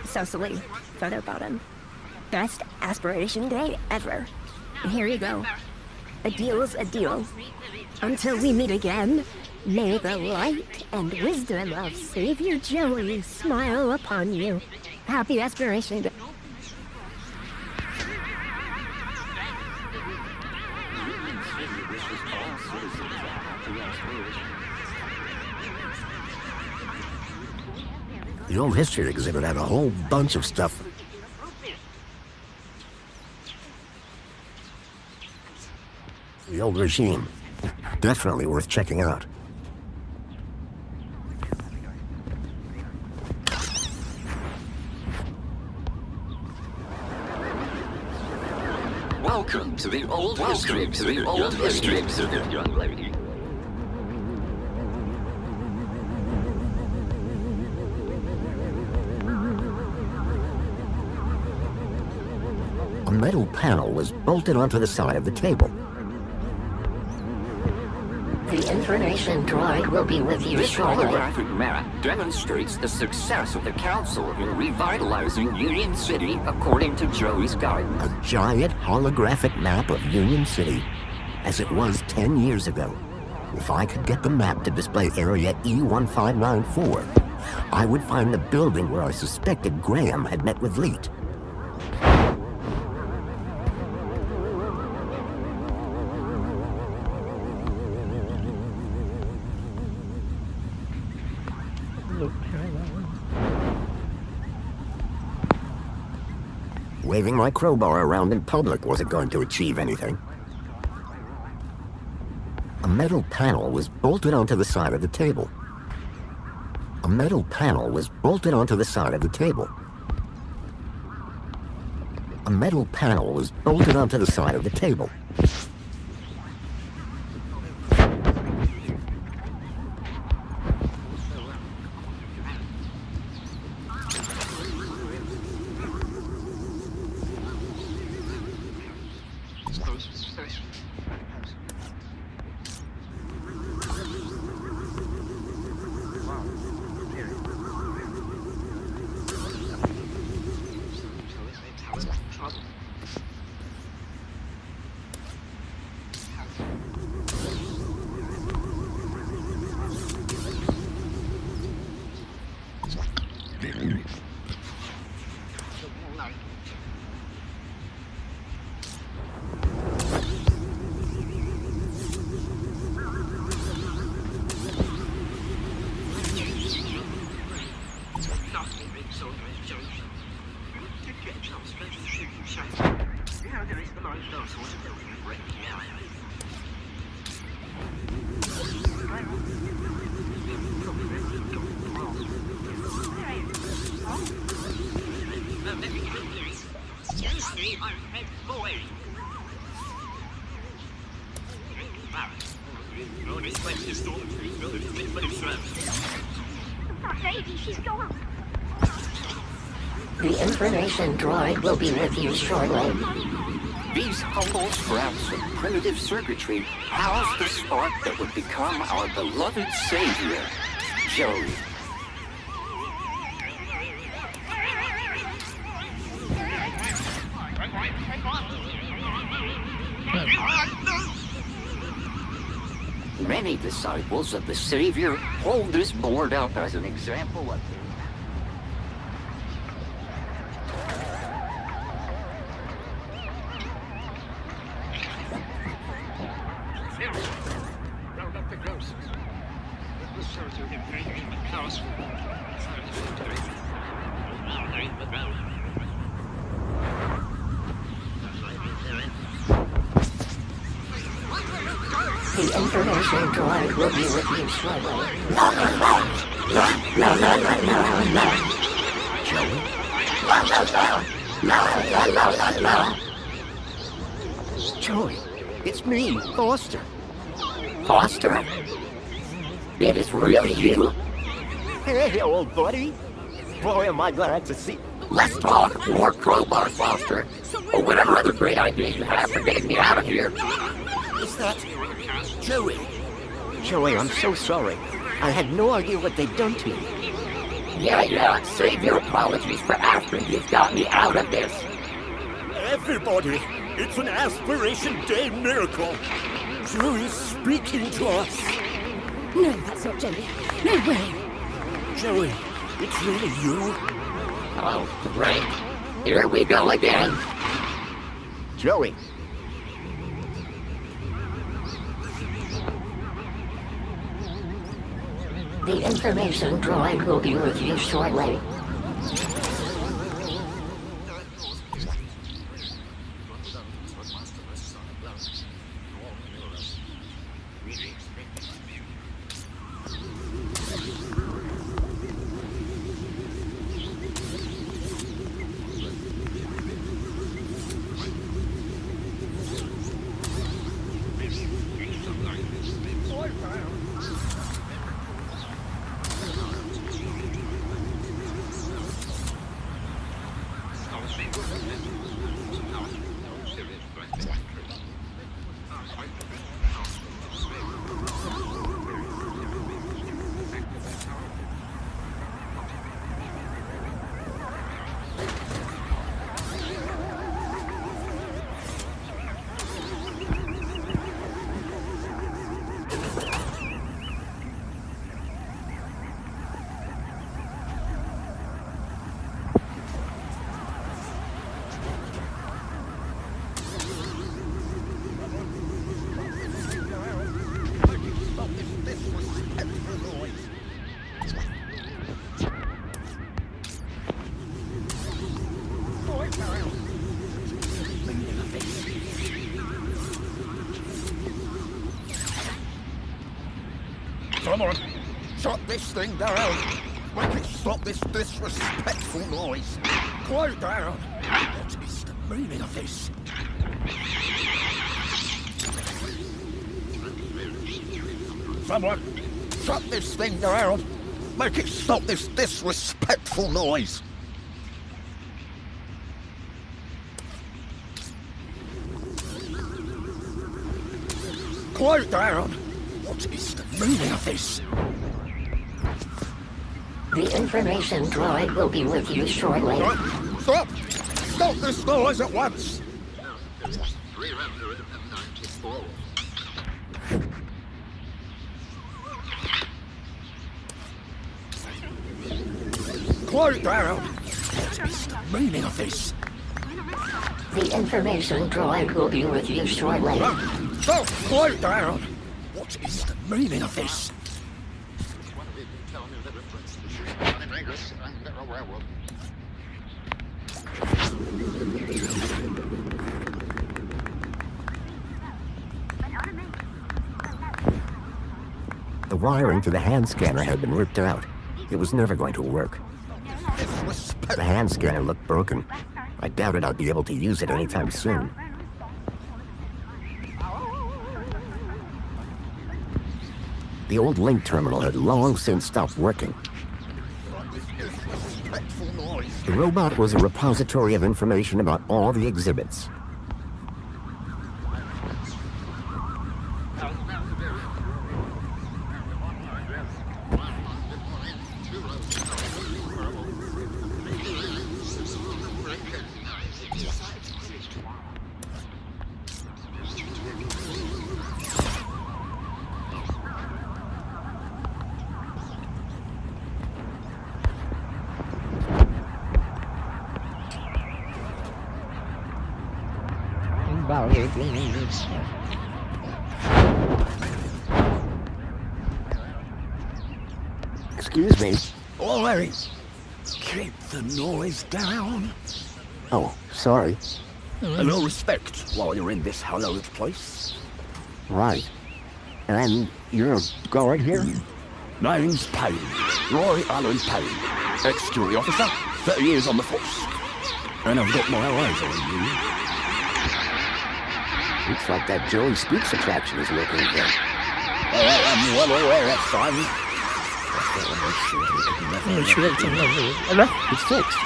Cecily Featherbottom. Best aspiration day ever. Here you go. A deal's a deal. Until we meet again, may the light and wisdom of Savior Joey smile upon you. Happy aspiration day. The old history exhibit had a whole bunch of stuff. The old regime. Definitely worth checking out. Welcome to the old history exhibit, young lady. A metal panel was bolted onto the side of the table. The information droid will be with you This shortly. holographic map demonstrates the success of the Council in revitalizing Union City according to Joey's guidance. A giant holographic map of Union City, as it was 10 years ago. If I could get the map to display area E1594, I would find the building where I suspected Graham had met with Leet. Waving my crowbar around in public wasn't going to achieve anything. A metal panel was bolted onto the side of the table. A metal panel was bolted onto the side of the table. A metal panel was bolted onto the side of the table. The information droid will be with you shortly. These humble scraps of primitive circuitry house the spark that would become our beloved savior, Joey. Many disciples of the Savior hold this board up as an example of Round up the ghost. The information droid will be with you shortly. Joey, it's me, Foster. Foster? It is really you. Hey, old buddy. Boy, am I glad to see... Let's talk more crowbar, Foster. Or whatever other great idea you have for getting me out of here. Is that... Joey? Joey, I'm so sorry. I had no idea what they'd done to me. Yeah, save your apologies for after you've got me out of this. Everybody, it's an Aspiration Day miracle. Joey's speaking to us. No, that's not Joey. No way. Joey, it's really you? Oh, great. Here we go again. Joey. The information droid will be with you shortly. Come on, shut this thing down. Make it stop this disrespectful noise. Quiet down. What is the meaning of this? Someone, shut this thing down. Make it stop this disrespectful noise. Quiet down. What is the meaning of this? The information droid will be with you shortly. Stop! Stop this noise at once! Quiet down! What is the meaning of this? The information droid will be with you shortly. Stop! Quiet down! What is the meaning of this? The wiring to the hand scanner had been ripped out. It was never going to work. The hand scanner looked broken. I doubted I'd be able to use it anytime soon. The old link terminal had long since stopped working. The robot was a repository of information about all the exhibits. Excuse me. Oh, Larry, keep the noise down. Oh, sorry. A little respect while you're in this hallowed place. Right. And you're a guard here? Name's Payne. Roy Allen Payne. Ex-security officer, 30 years on the force. And I've got my eyes on you. Looks like that Joey Speaks attraction is working again. I'm well aware that's fine. It's fixed.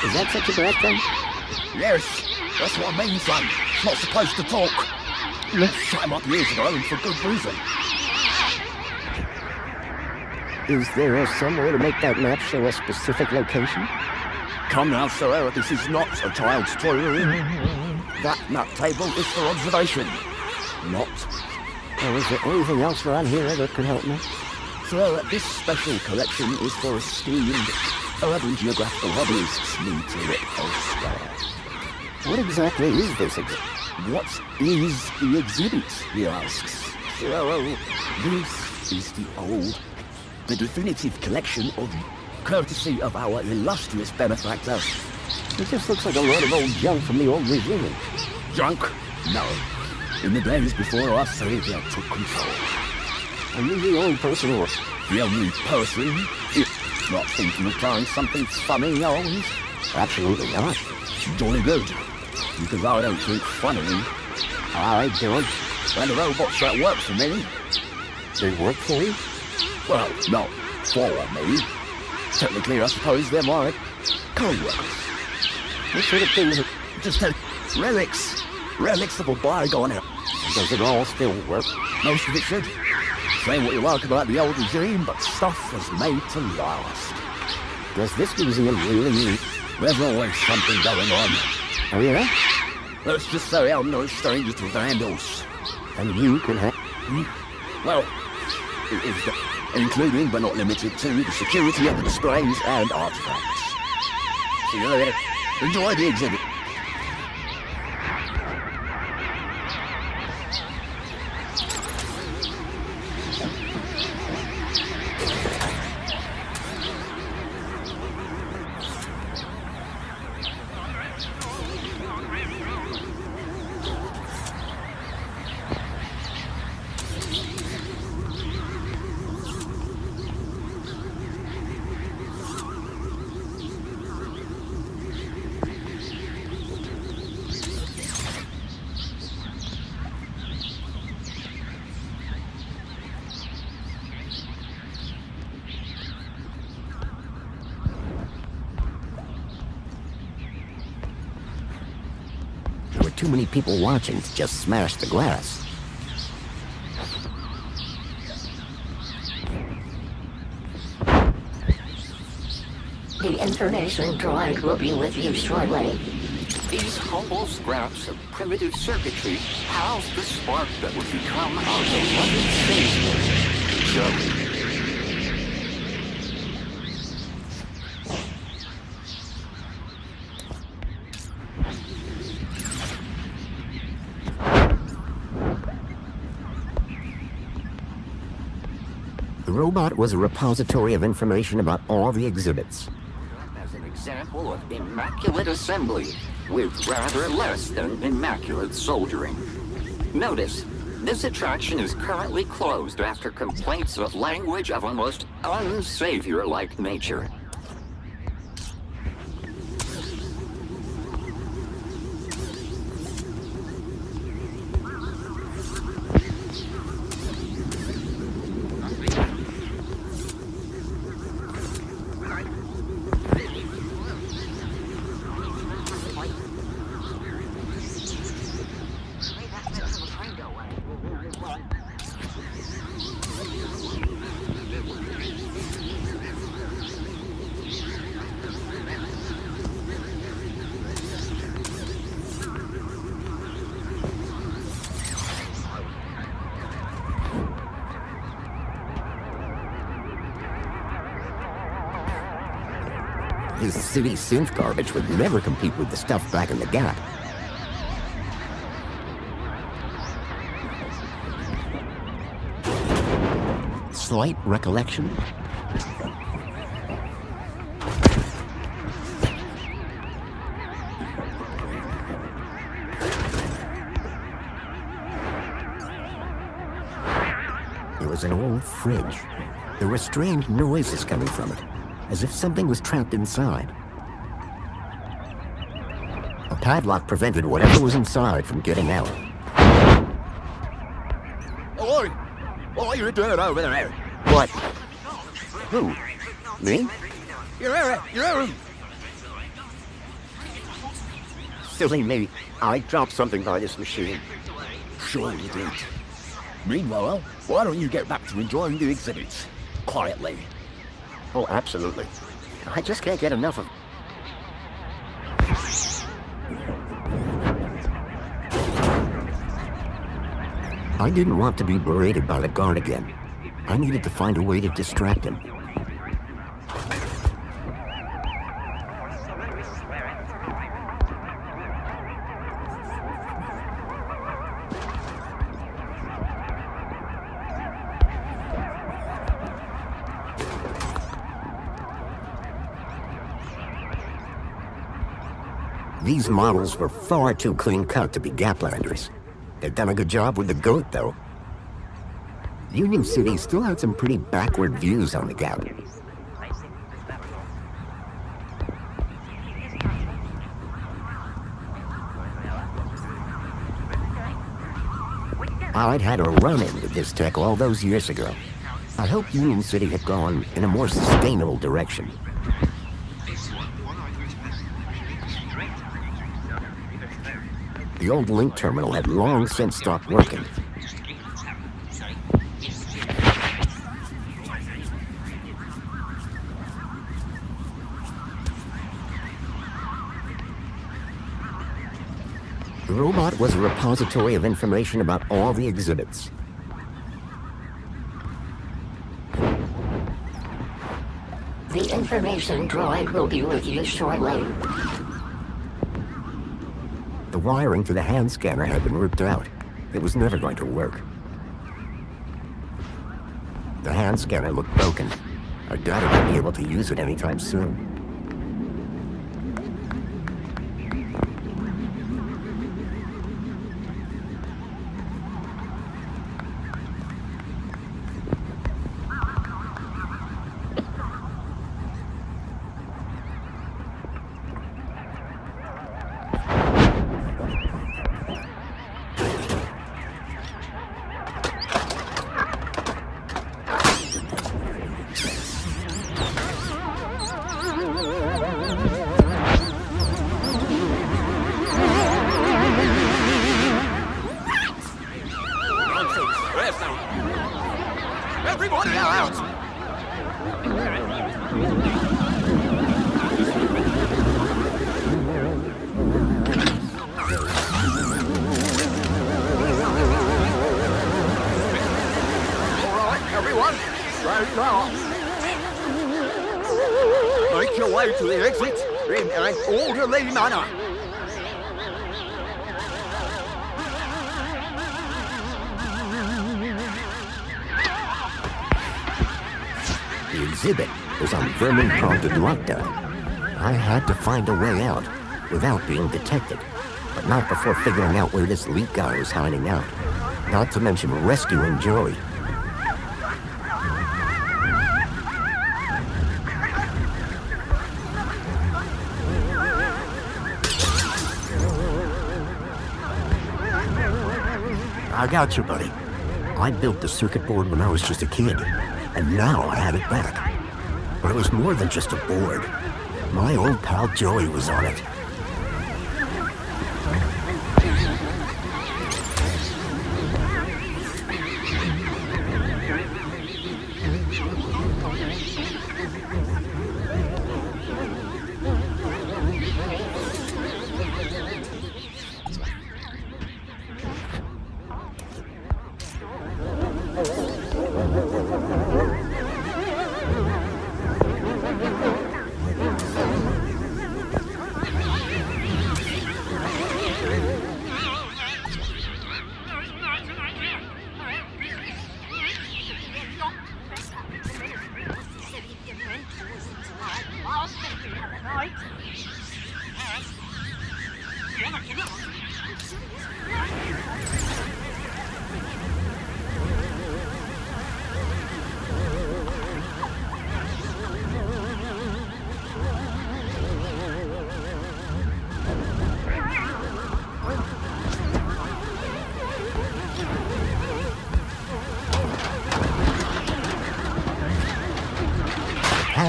Is that such a bad thing? Yes, that's what I mean, son. It's not supposed to talk. Let's shut him up years ago and for good reason. Is there some way to make that map show a specific location? Come now, Sir Eric, this is not a child's toy room. That map table is for observation, not. Oh, is there anything else around here that could help me? Sir, this special collection is for esteemed urban geographical hobbyists need to look elsewhere. What exactly is this exhibit? What is the exhibit, he asks. Well, this is the definitive collection courtesy of our illustrious benefactor. It just looks like a lot of old junk from the old regime. Junk? No. In the days before our savior took control. Are you the only person or... The only person? If not thinking of trying something funny, always? Absolutely not. Jolly good. Because I don't think funny. All right, Dylan. And the robots that work for me. They work for you? Well, not for me. Technically, I suppose they're my co-workers. What sort of things are... Just relics. Relics of a bygone era. Does it all still work? Most of it should. Say what you like about the old regime, but stuff was made to last. Does this museum really need... There's always something going on. Oh, yeah? Let's just say I'm no stranger to vandals. And you can have... Well, it is including but not limited to the security of the displays and artifacts. See you later. Enjoy the exhibit. Too many people watching to just smash the glass. The information droid will be with you shortly. These humble scraps of primitive circuitry house the spark that would become our beloved spaceport, Joey. The robot was a repository of information about all the exhibits. As an example of immaculate assembly, with rather less than immaculate soldering. Notice, this attraction is currently closed after complaints of language of a most unsavior-like nature. This city synth garbage would never compete with the stuff back in the Gap. Slight recollection? It was an old fridge. There were strange noises coming from it, as if something was trapped inside. A padlock prevented whatever was inside from getting out. Oi! What are you doing over there? What? Who? Me? You're Aaron! Silly me. I dropped something by this machine. Sure you did. Meanwhile, why don't you get back to enjoying the exhibits? Quietly. Oh, absolutely. I just can't get enough of... I didn't want to be berated by the guard again. I needed to find a way to distract him. These models were far too clean-cut to be Gaplanders. They've done a good job with the goat, though. Union City still had some pretty backward views on the Gap. I'd had a run-in with this tech all those years ago. I hoped Union City had gone in a more sustainable direction. The old link terminal had long since stopped working. The robot was a repository of information about all the exhibits. The information droid will be with you shortly. The wiring for the hand scanner had been ripped out. It was never going to work. The hand scanner looked broken. I doubt I'd be able to use it anytime soon. Everybody out! Alright, everyone, straighten up. Make your way to the exit in an orderly manner. The exhibit was on vermin-prompted lockdown. I had to find a way out without being detected, but not before figuring out where this leak guy was hiding out. Not to mention rescuing Joey. I got you, buddy. I built the circuit board when I was just a kid, and now I have it back. But it was more than just a board. My old pal Joey was on it.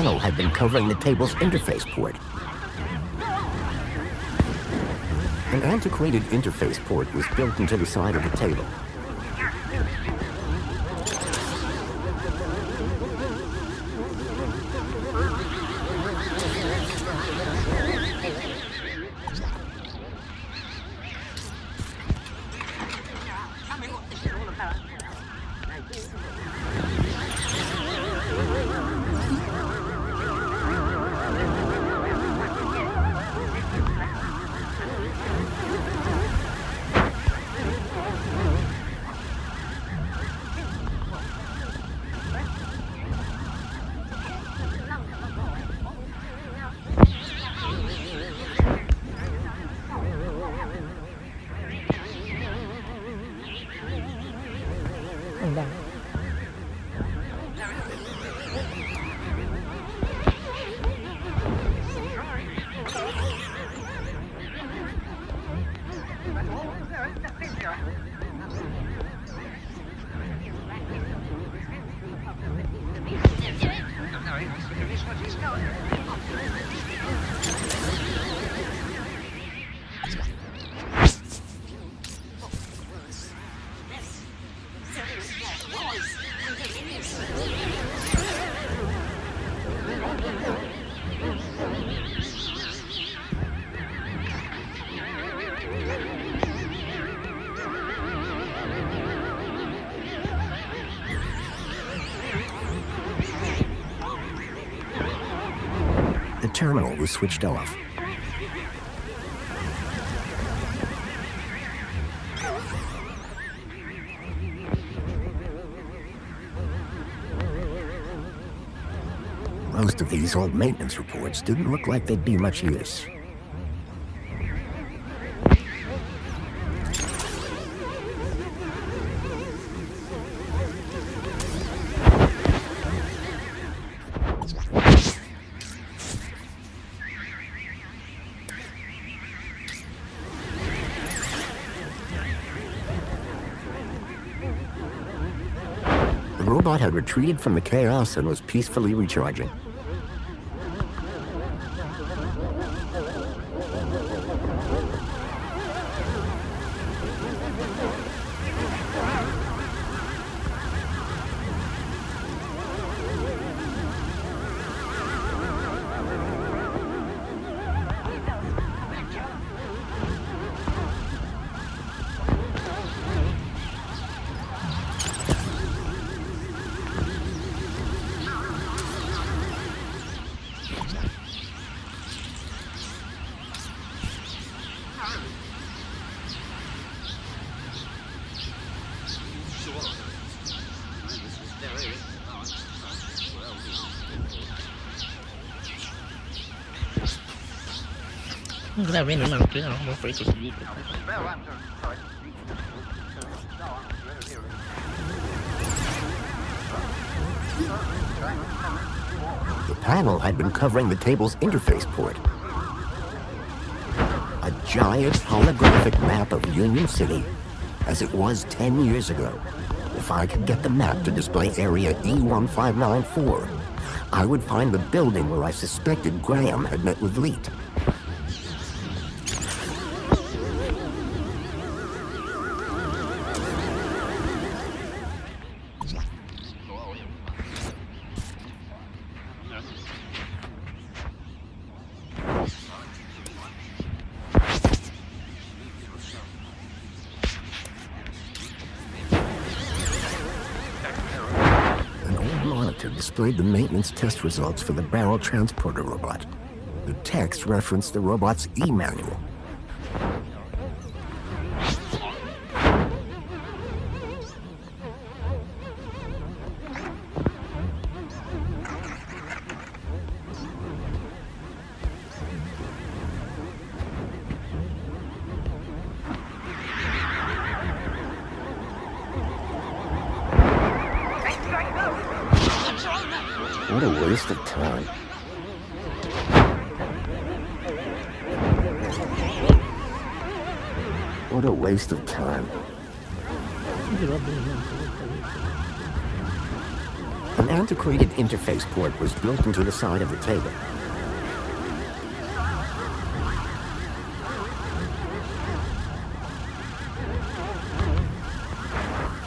panel had been covering the table's interface port. An antiquated interface port was built into the side of the table. The terminal was switched off. Most of these old maintenance reports didn't look like they'd be much use. The robot had retreated from the chaos and was peacefully recharging. Gravei no não, não foi esse vídeo. The panel had been covering the table's interface port. A giant holographic map of Union City, as it was 10 years ago. If I could get the map to display area E1594, I would find the building where I suspected Graham had met with Leet. Displayed the maintenance test results for the barrel transporter robot. The text referenced the robot's e-manual. What a waste of time. What a waste of time. The An antiquated interface port was built into the side of the table.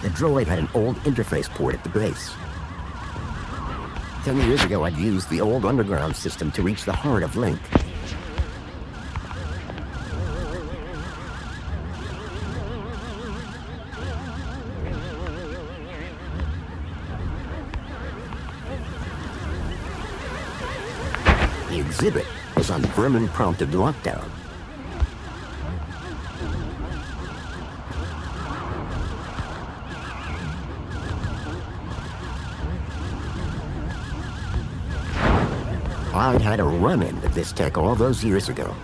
The droid had an old interface port at the base. 10 years ago, I'd used the old underground system to reach the heart of Link. The exhibit was on Vermin-prompted lockdown. I'd had a run-in with this tech all those years ago.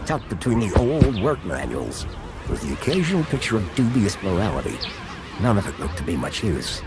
Tucked between the old work manuals was the occasional picture of dubious morality. None of it looked to be much use.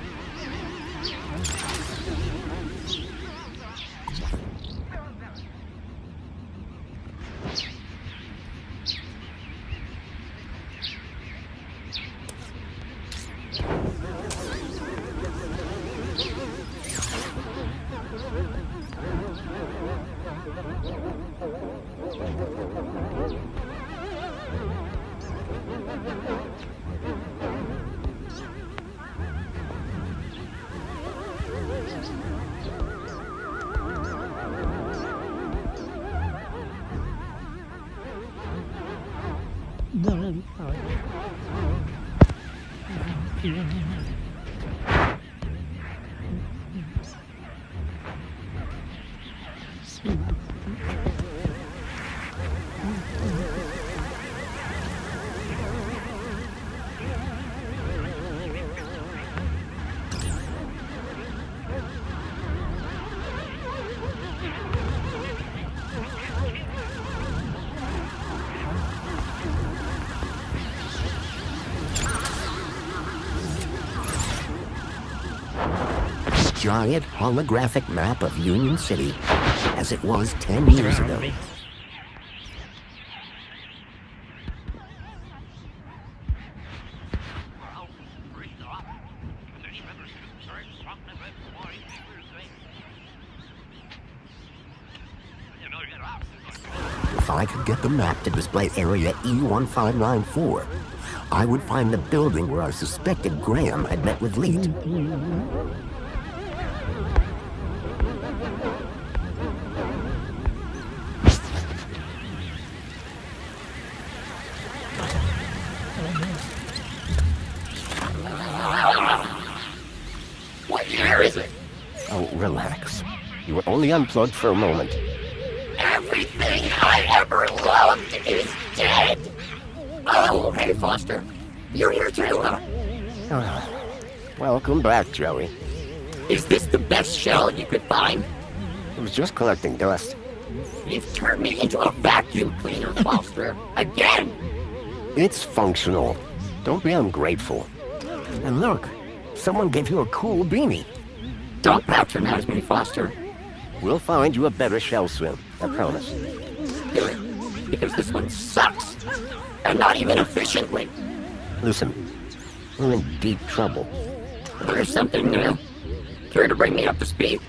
Giant holographic map of Union City as it was 10 years ago. If I could get the map to display area E1594, I would find the building where I suspected Graham had met with Leet. What year is it? Oh, relax. You were only unplugged for a moment. Everything I ever loved is dead. Oh, hey, Foster. You're here too, huh? Welcome back, Joey. Is this the best shell you could find? It was just collecting dust. You've turned me into a vacuum cleaner, Foster. Again! It's functional. Don't be ungrateful. And look, someone gave you a cool beanie. Don't patronize me, Foster. We'll find you a better shell soon, I promise. Do it, because this one sucks. And not even efficiently. Listen, we're in deep trouble. There's something new. Care to bring me up to speed?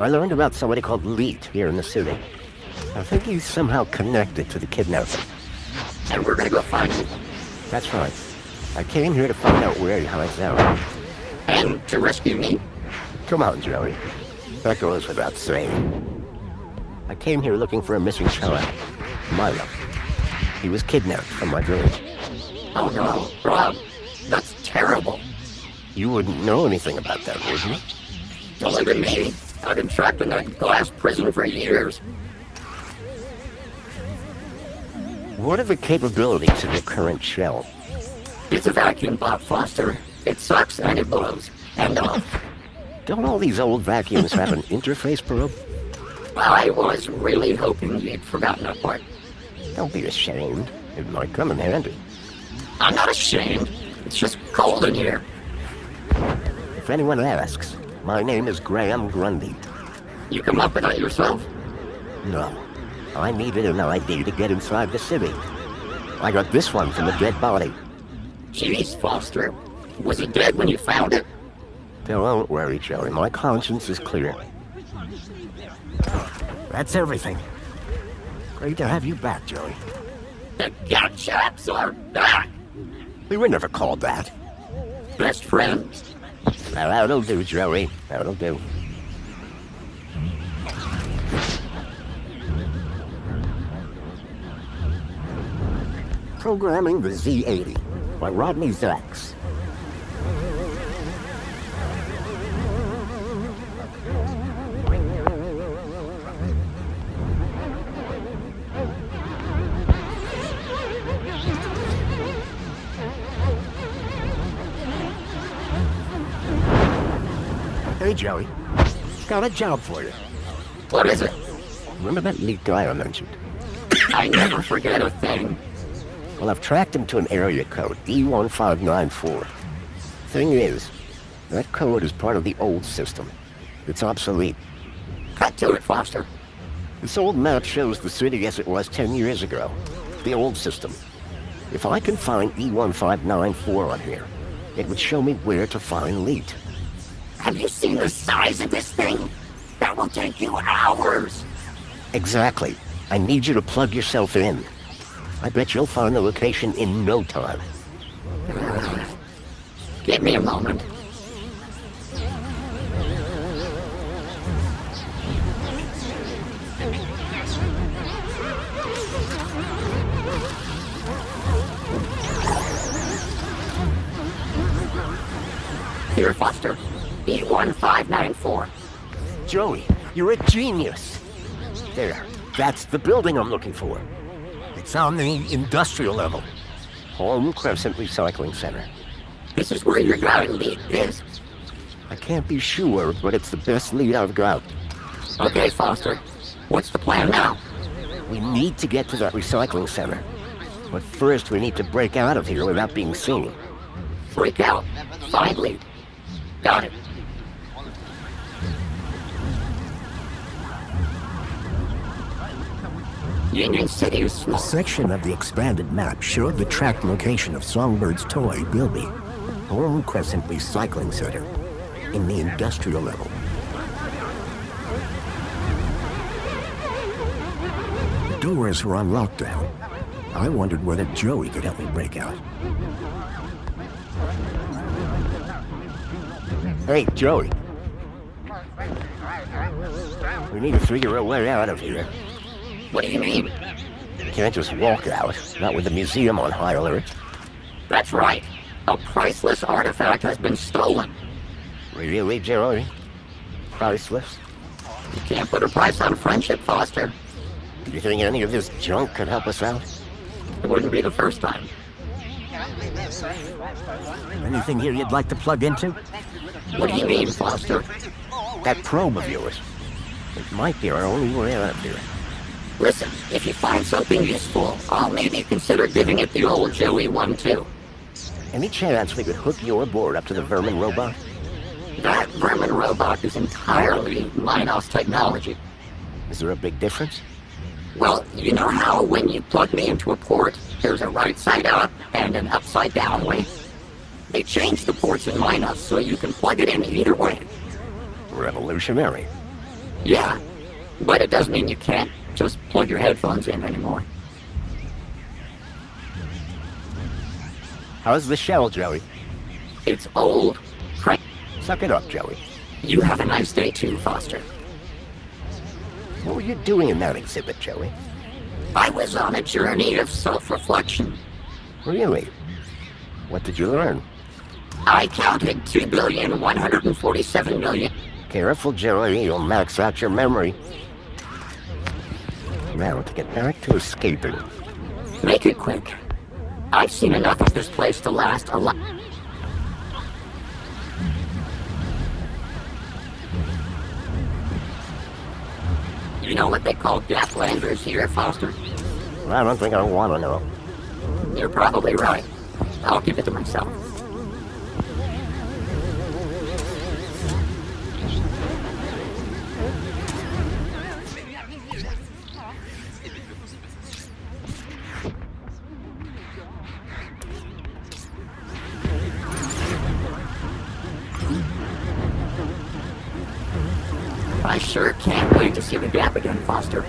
I learned about somebody called Leet here in the city. I think he's somehow connected to the kidnapping. And we're gonna go find him. That's right. I came here to find out where he hides out. And to rescue me? Come on, Joey. That goes without saying. I came here looking for a missing child, Milo. He was kidnapped from my village. Oh no, Rob, that's terrible. You wouldn't know anything about that, would you? Don't look at me. I've been trapped in that glass prison for years. What are the capabilities of your current shell? It's a vacuum pop, Foster. It sucks and it blows. And off. Don't all these old vacuums have an interface probe? I was really hoping you'd forgotten that part. Don't be ashamed. It might come in handy. I'm not ashamed. It's just cold in here. If anyone asks, my name is Graham Grundy. You come up with that yourself? No. I needed an ID to get inside the city. I got this one from a dead body. Jeez, Foster. Was it dead when you found it? Don't worry, Joey. My conscience is clear. That's everything. Great to have you back, Joey. The Gout Chaps are back! We were never called that. Best friends. Now, that'll do, Joey. That'll do. Programming the Z-80 by Rodney Zacks. Hey, Joey. Got a job for you. What is it? Remember that lead guy I mentioned? I never forget a thing. Well, I've tracked him to an area code, E1594. Thing is, that code is part of the old system. It's obsolete. Cut to it, Foster. This old map shows the city as it was 10 years ago. The old system. If I can find E1594 on here, it would show me where to find Leet. Have you seen the size of this thing? That will take you hours. Exactly. I need you to plug yourself in. I bet you'll find the location in no time. Give me a moment. Here, Foster. E1594. Joey, you're a genius. There. That's the building I'm looking for. It's on the industrial level. Home Crescent Recycling Center. This is where your guy lead is. I can't be sure, but it's the best lead I've got. Okay, Foster. What's the plan now? We need to get to that recycling center. But first we need to break out of here without being seen. Break out. Find lead. Got it. Union City is small. A section of the expanded map showed the tracked location of Songbird's toy, Bilby. Home Crescent Recycling Center. In the industrial level. The doors were on lockdown. I wondered whether Joey could help me break out. Hey, Joey. We need to figure a way out of here. What do you mean? Can't just walk out, not with the museum on high alert. That's right. A priceless artifact has been stolen. Really, Joey? Priceless? You can't put a price on friendship, Foster. Do you think any of this junk could help us out? It wouldn't be the first time. Anything here you'd like to plug into? What do you mean, Foster? That probe of yours. It might be our only way out of here. Listen, if you find something useful, I'll maybe consider giving it the old Joey one too. Any chance we could hook your board up to the Vermin robot? That Vermin robot is entirely Minos technology. Is there a big difference? Well, you know how when you plug me into a port, there's a right side up and an upside down way? They changed the ports in Minos so you can plug it in either way. Revolutionary. Yeah, but it does mean you can't just plug your headphones in anymore. How's the shell, Joey? It's old. Suck it up, Joey. You have a nice day too, Foster. What were you doing in that exhibit, Joey? I was on a journey of self-reflection. Really? What did you learn? I counted 2,147,000,000. Careful, Joey, you'll max out your memory. Now, to get back to escaping. Make it quick. I've seen enough of this place to last a lot. You know what they call Gaplanders here, Foster? I don't think I want to know. You're probably right. I'll give it to myself. I sure can't wait to see the Gap again, Foster.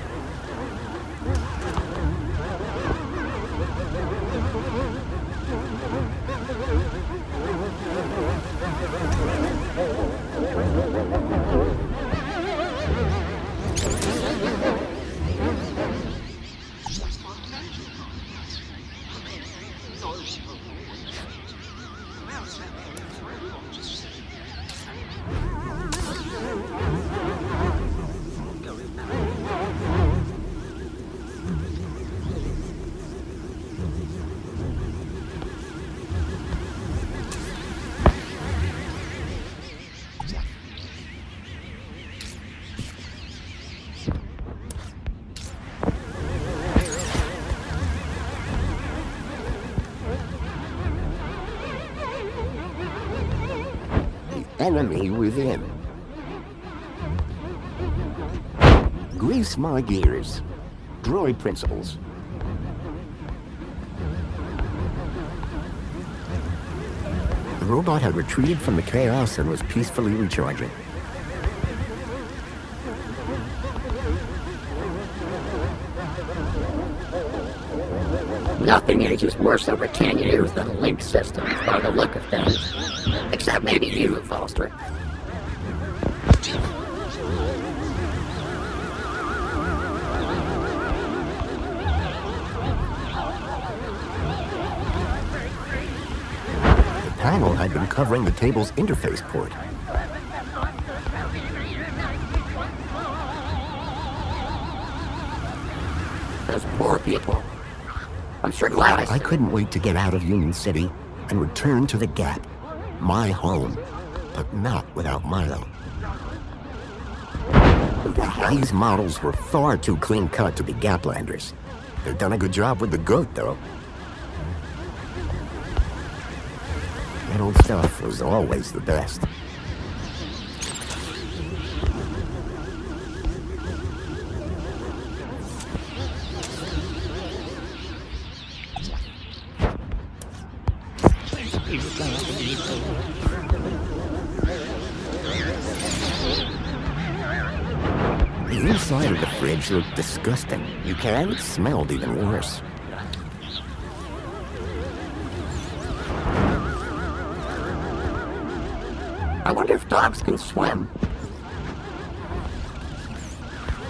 Enemy within. Grease my gears. Droid principles. The robot had retreated from the chaos and was peacefully recharging. Nothing ages worse over 10 years than a link system, by the look of things. Except maybe you, Foster. The panel had been covering the table's interface port. Those poor people. I'm sure glad I couldn't wait to get out of Union City and return to the Gap. My home, but not without Milo. These models were far too clean-cut to be Gaplanders. They've done a good job with the goat, though. That old stuff was always the best. The inside of the fridge looked disgusting. And it smelled even worse. I wonder if dogs can swim.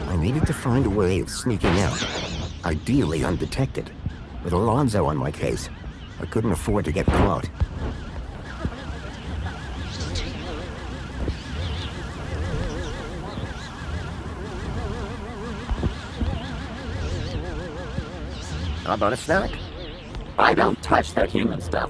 I needed to find a way of sneaking out, ideally undetected. With Alonzo on my case, I couldn't afford to get caught. How about a snack? I don't touch that human stuff.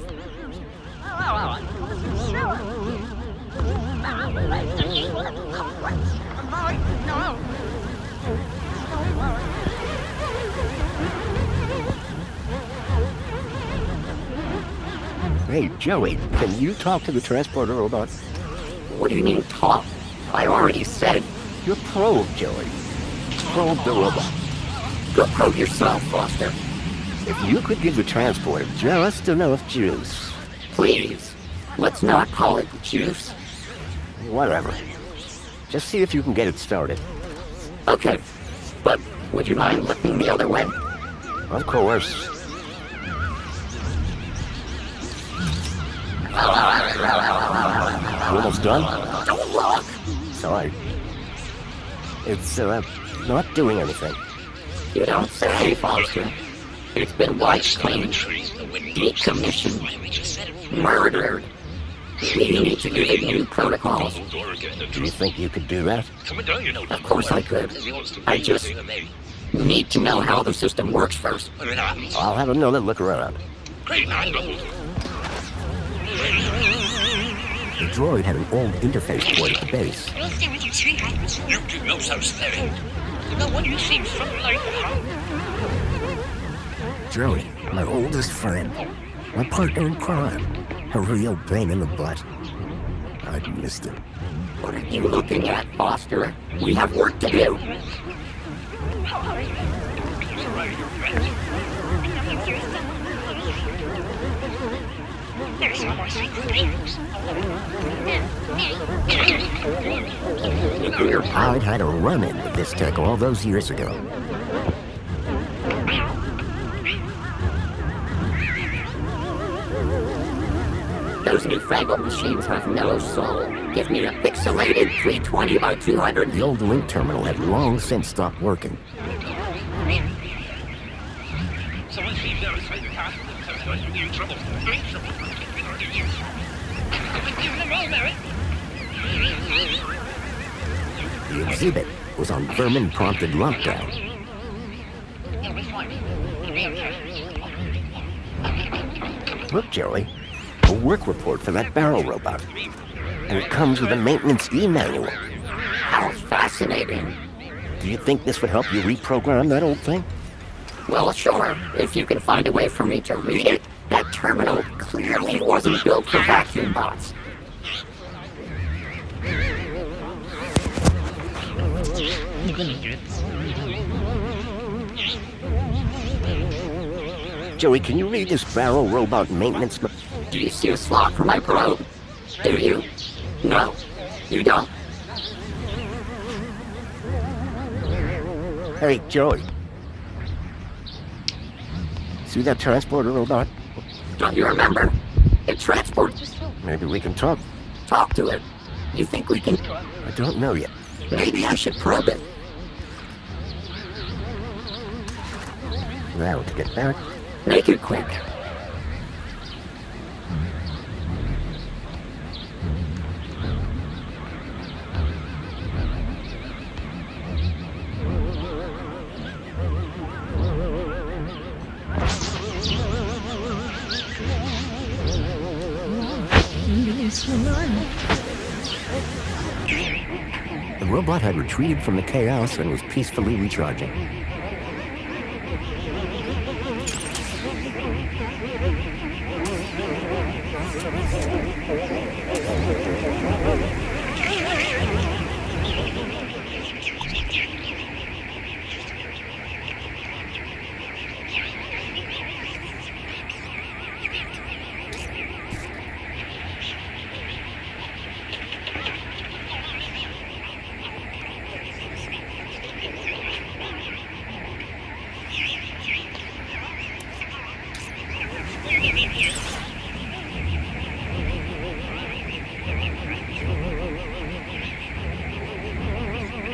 Hey, Joey, can you talk to the transporter robot? What do you mean, talk? I already said. You're probe, Joey. Probe the robot. Go probe yourself, Foster. If you could give the transporter just enough juice. Please, let's not call it juice. Whatever. Just see if you can get it started. Okay, but would you mind looking the other way? Of course. Almost done? Don't look! Sorry. It's, not doing anything. You don't say, Foster. It's been wiped clean, decommissioned, murdered. We need to give it new protocols. Do you think you could do that? Of course I could. I just need to know how the system works first. I'll have another look around. The droid had an old interface board at the base. You do no such thing. No one you seem so like Joey, my oldest friend. My partner in crime. A real pain in the butt. I'd missed him. What are you looking at, Foster? We have work to do. There's no more secret things. I'd had a run-in with this tech all those years ago. Those newfangled machines have no soul. Give me a pixelated 320 by 200. The old link terminal had long since stopped working. Someone seems outside the castle and says that you're in trouble. Great trouble. Give them all, Mary. The exhibit was on vermin-prompted lockdown. You'll be fine. Look, Joey. A work report for that barrel robot. And it comes with a maintenance e-manual. How fascinating. Do you think this would help you reprogram that old thing? Well, sure, if you can find a way for me to read it. That terminal clearly wasn't built for vacuum bots. Joey, can you read this barrel robot maintenance? Do you see a slot for my probe? Do you? No, you don't. Hey, Joey. See that transporter robot? Don't you remember? It transports. Maybe we can talk. Talk to it. You think we can? I don't know yet. Maybe I should probe it. Now, to get back. Make it quick. The robot had retreated from the chaos and was peacefully recharging.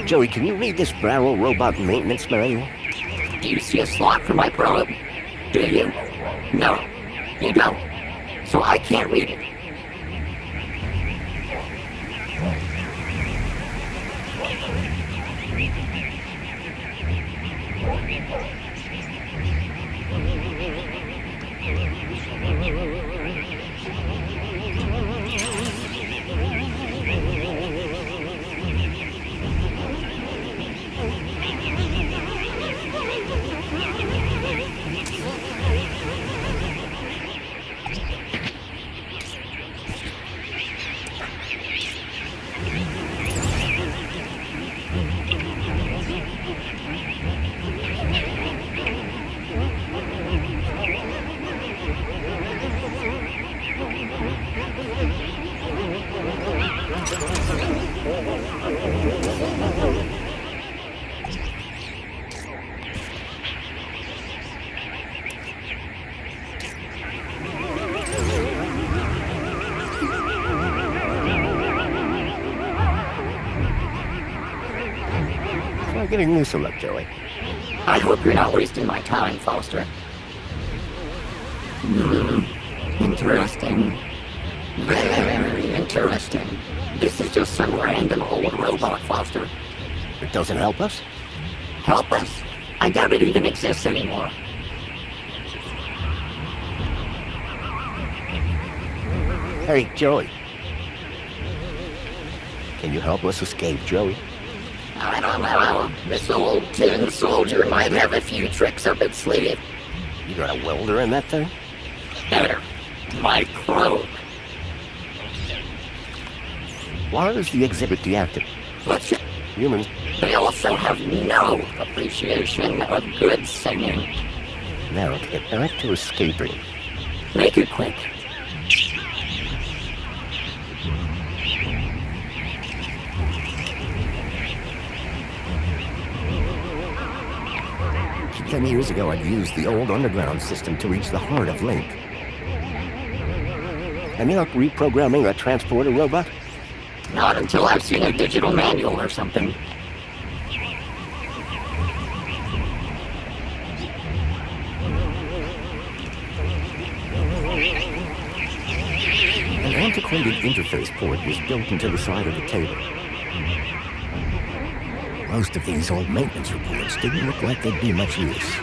Joey, can you read this barrel robot maintenance manual? Do you see a slot for my probe? Do you? No, you don't. So I can't read it. Try getting loose a look, Joey. I hope you're not wasting my time, Foster. Interesting. Very interesting. This is just some random old robot, Foster. It doesn't help us? Help us? I doubt it even exists anymore. Hey, Joey. Can you help us escape, Joey? I don't know. This old tin soldier might have a few tricks up its sleeve. You got a welder in that thing? Better. My probe. Why is the exhibit deactivated? What's it? Humans. They also have no appreciation of good singing. Now, to get back to escaping. Make it quick. Ten years ago, I'd used the old underground system to reach the heart of Link. And you're not reprogramming a transporter robot? Not until I've seen a digital manual or something. An antiquated interface port was built into the side of the table. Most of these old maintenance reports didn't look like they'd be much use.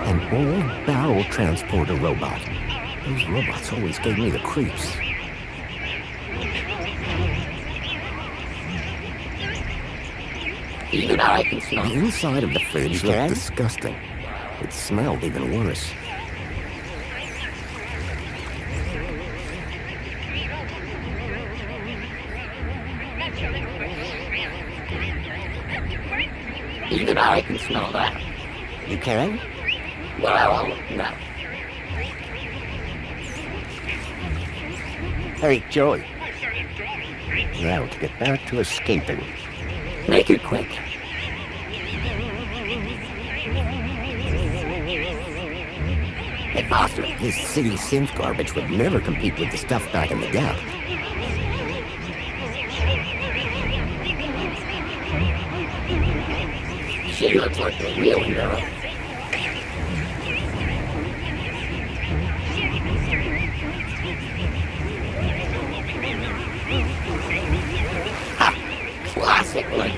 An old barrel transporter robot. Those robots always gave me the creeps. Even I can smell the inside of the fridge looked disgusting. It smelled even worse. Even I can smell that. You can? Well, no. Hey, Joey. Now to get back to escaping. Make it quick. Hey, Foster. This city synth garbage would never compete with the stuff back in the Gap. She looks like a real hero. Ha! Classic Link.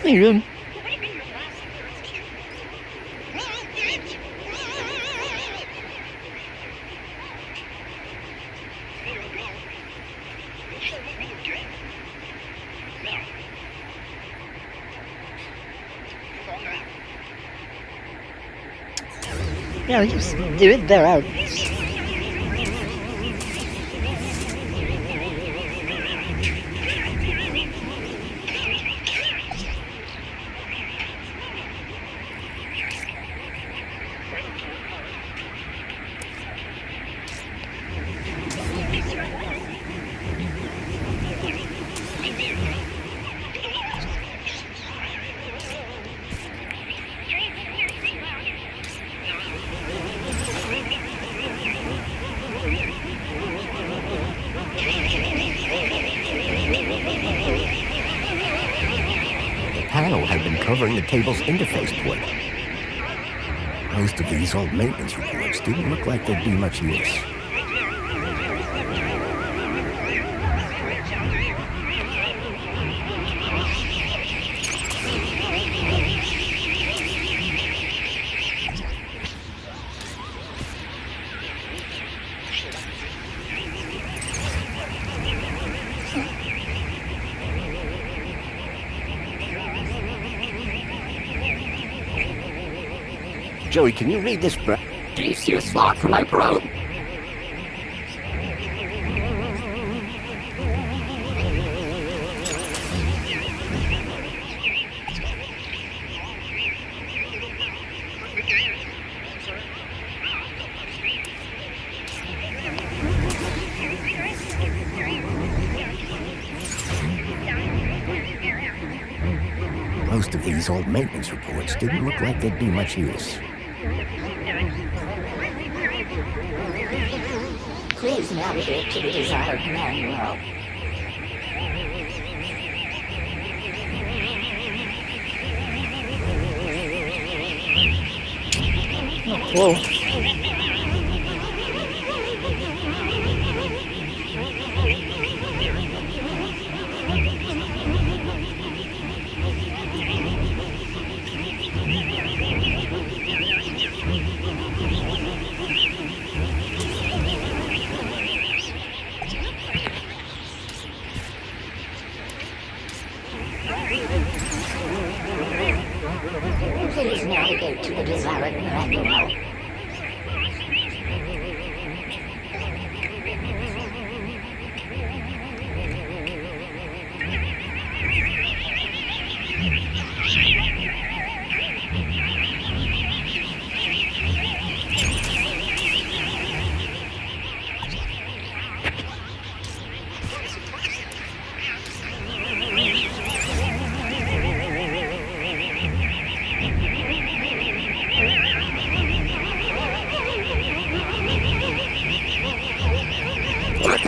playroom. Yeah, just do it there out. Panel had been covering the table's interface port. Most of these old maintenance reports didn't look like they'd be much use. Joey, can you read this, bro? Do you see a slot for my probe? Most of these old maintenance reports didn't look like they'd be much use. Please navigate to the desired manual. Whoa. Please navigate to the desired manual.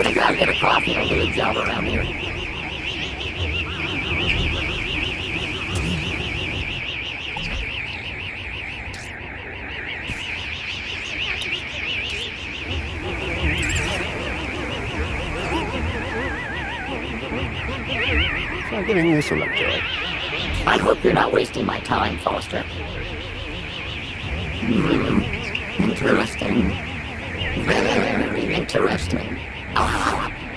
I gotta get a coffee and a little job around here. Try giving you some look, Joey. I hope you're not wasting my time, Foster. Interesting. Very interesting.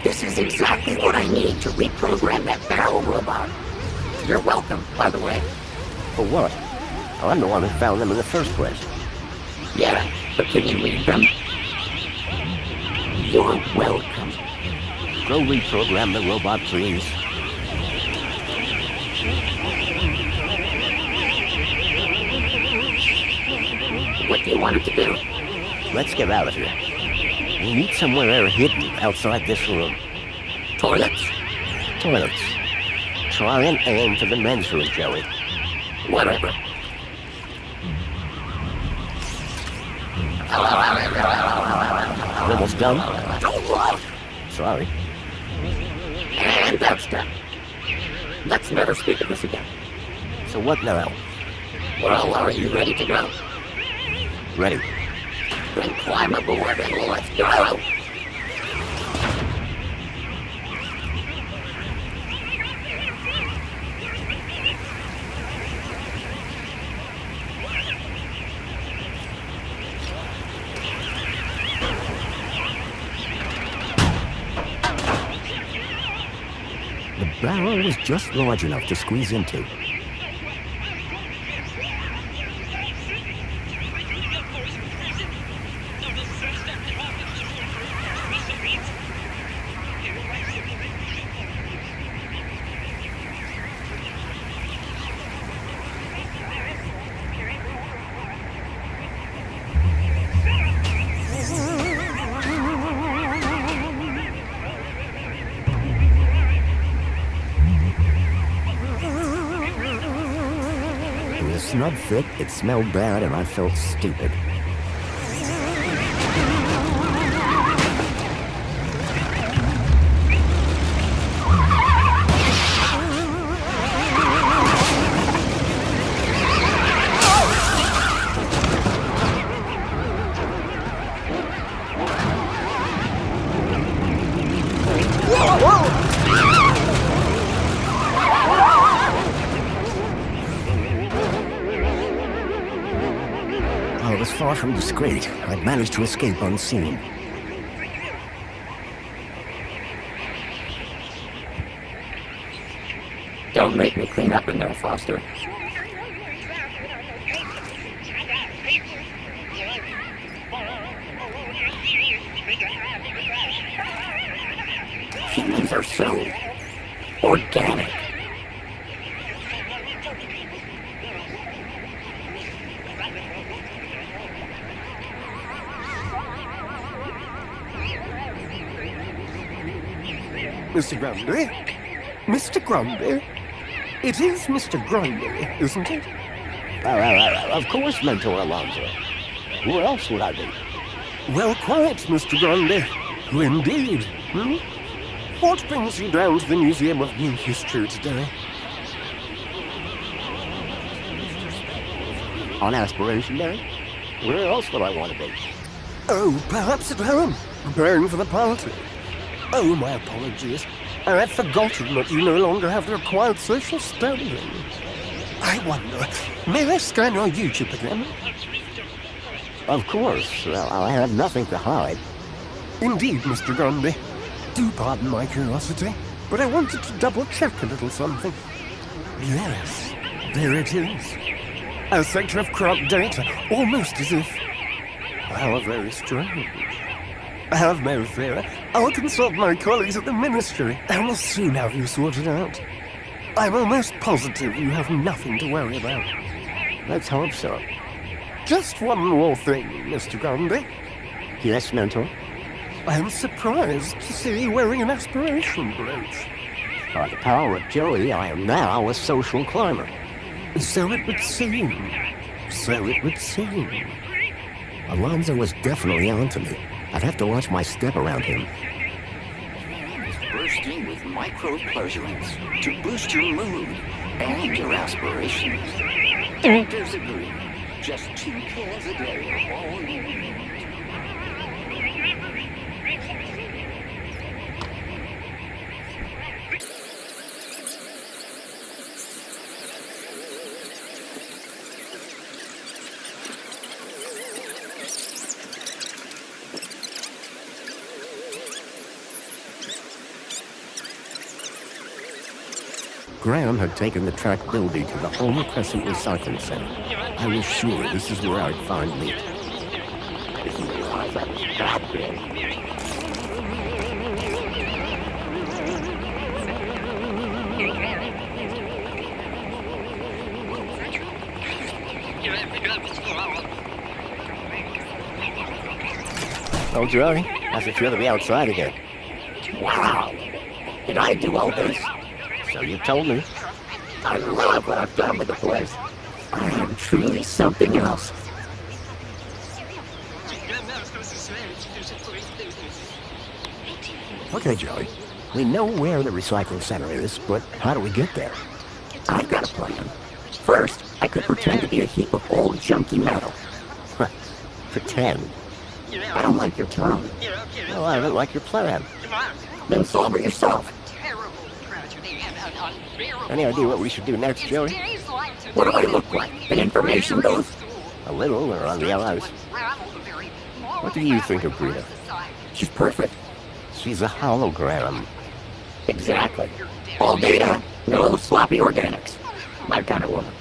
This is exactly what I need to reprogram that barrel robot. You're welcome, by the way. For what? I'm the one who found them in the first place. Yeah, but can you read them? You're welcome. Go reprogram the robot, please. What do you want it to do? Let's get out of here. We need somewhere hidden outside this room. Toilets? Toilets. Try and aim for the men's room, Joey. Whatever. Almost done? Sorry. And that's done. Let's never speak of this again. So what now? Well, are you ready to go? Ready. Then climb aboard and let's go. door was just large enough to squeeze into. Snug fit, it smelled bad, and I felt stupid. I was far from discreet. I'd managed to escape unseen. Don't make me clean up in there, Foster. Humans are so organic. Mr. Grundy? Mr. Grundy? It is Mr. Grundy, isn't it? Of course, Mentor Alonzo. Who else would I be? Well, quite, Mr. Grundy. Who indeed? What brings you down to the Museum of New History today? On Aspiration Day? Where else would I want to be? Oh, perhaps at home, preparing for the party. Oh, my apologies. I had forgotten that you no longer have the required social standing. I wonder, may I scan your YouTube again? Of course. Well, I have nothing to hide. Indeed, Mr. Grundy. Do pardon my curiosity, but I wanted to double-check a little something. Yes, there it is. A sector of corrupt data, almost as if... How very strange. Have no fear. I'll consult my colleagues at the Ministry, and will soon have you sorted out. I'm almost positive you have nothing to worry about. Let's hope so. Just one more thing, Mr. Grundy. Yes, Mentor? I am surprised to see you wearing an aspiration brooch. By the power of Joey, I am now a social climber. So it would seem. So it would seem. Alonzo was definitely onto me. I'd have to watch my step around him. Bursting with micro-pleasurings to boost your mood and your aspirations. Doctors agree. Just 2 cans a day are all you need. Graham had taken the track Bilby to the Home Crescent Recycling Center. I was sure this is where I'd find meat. Oh, Joey, how's it feel to be outside again? Wow! Did I do all this? So you told me. I love what I've done with the place. I am truly something else. Okay, Joey. We know where the recycling center is, but how do we get there? I've got a plan. First, I could pretend to be a heap of old junky metal. Pretend? I don't like your tone. Well, I don't like your plan. Then solve it yourself. Any idea what we should do next, Joey? What do I look like? An information booth? A little, or on the outs. What do you think of Greta? She's perfect. She's a hologram. Exactly. All data, no sloppy organics. My kind of woman.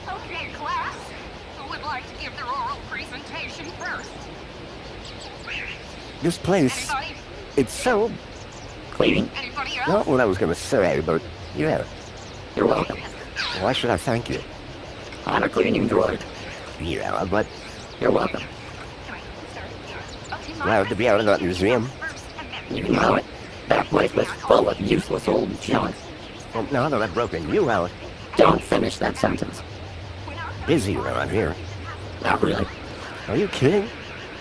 Okay, class. Who would like to give their oral presentation first? This place, Anybody? it's so... Clean. Anybody else? Not what I was going to say, but yeah. You're welcome. Why should I thank you? I'm a cleaning droid. Yeah, but You're welcome. glad to be out of that museum. You know it. That place was full of useless old junk. And now that I've broken you out, Don't finish that sentence. busy around here. Not really. Are you kidding?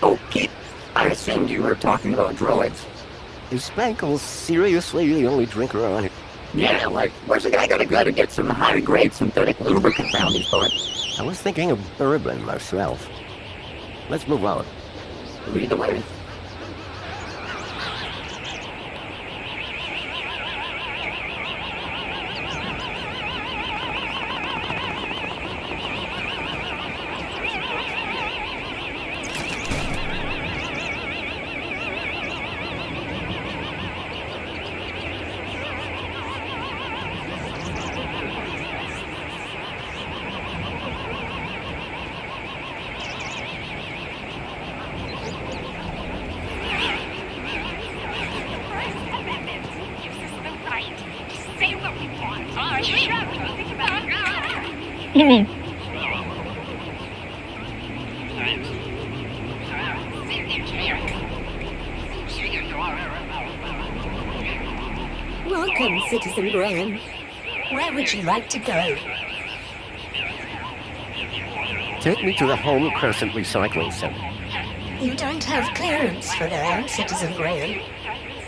Oh, Pete. I assumed you were talking about droids. Is Spankles seriously the only drinker around here? Yeah, like, where's the guy gonna go to get some high-grade synthetic lubricant around his foot? I was thinking of bourbon myself. Let's move on. Lead the way. Say what we want. Oh, shut up. Think about it. Welcome, Citizen Graham. Where would you like to go? Take me to the Home Crescent Recycling Center. You don't have clearance for that, Citizen Graham.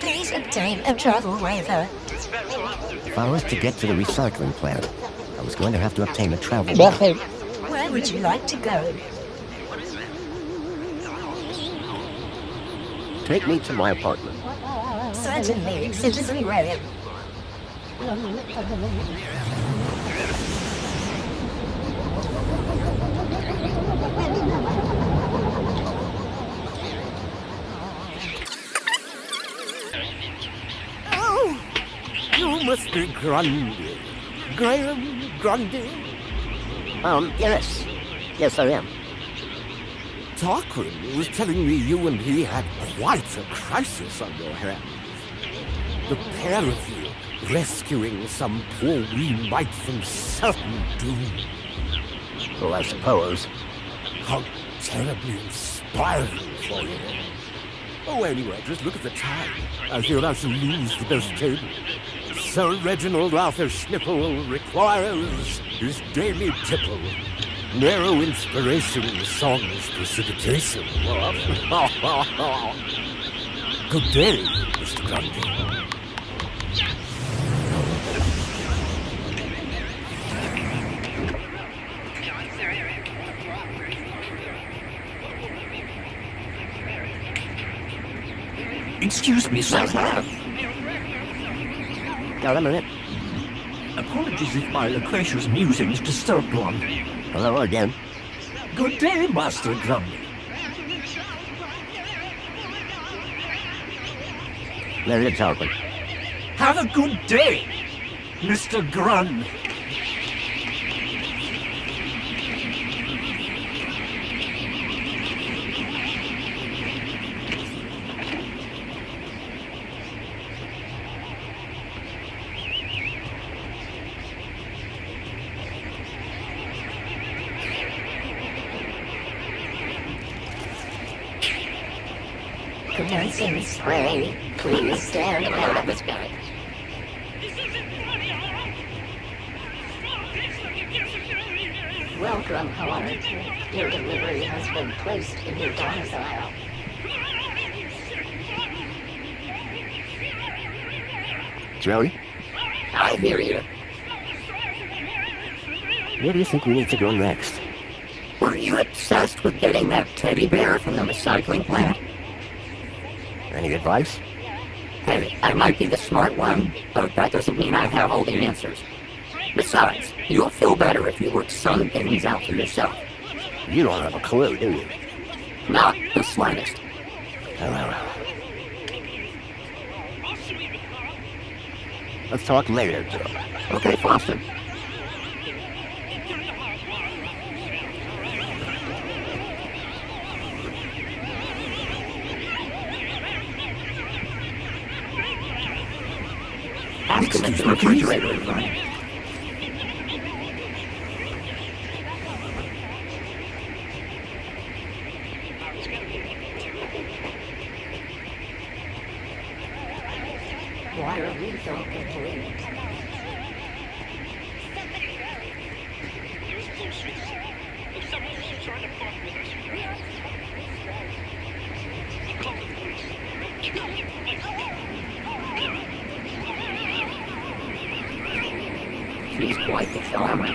Please obtain a travel waiver. If I was to get to the recycling plant, I was going to have to obtain a travel waiver. Where would you like to go? Take me to my apartment. Certainly, Citizen Graham. Oh, you must be Grundy. Graham Grundy? Yes. Yes, I am. Tarquin was telling me you and he had quite a crisis on your hands. The pair of you rescuing some poor wee mite from certain doom. Well, I suppose. How terribly inspiring for you. Oh, anyway, just look at the time. I feel I shall lose the best table. Sir Reginald Arthur Schnipple requires his daily tipple. Narrow inspiration, song's precipitation. Good day, Mr. Grundy. Excuse me, sir. Got a minute. Apologies if my loquacious musings disturbed one. Hello again. Good day, Master Grundy. There you Tarquin. Have a good day, Mr. Grun. Commencing spray. Please stand out of the sky. Welcome home. Your delivery has been placed in your domicile. Joey, I hear you. where do you think we need to go next? Were you obsessed with getting that teddy bear from the recycling plant? Any advice? Hey, I might be the smart one, but that doesn't mean I have all the answers. Besides, you'll feel better if you work some things out for yourself. You don't have a clue, do you? Not the slightest. Let's talk later, Joe. Okay, Foster. Ask him if the refrigerator is running. Water refill complete. Someone's trying to fuck with us. Call the police. She's quite the charmer.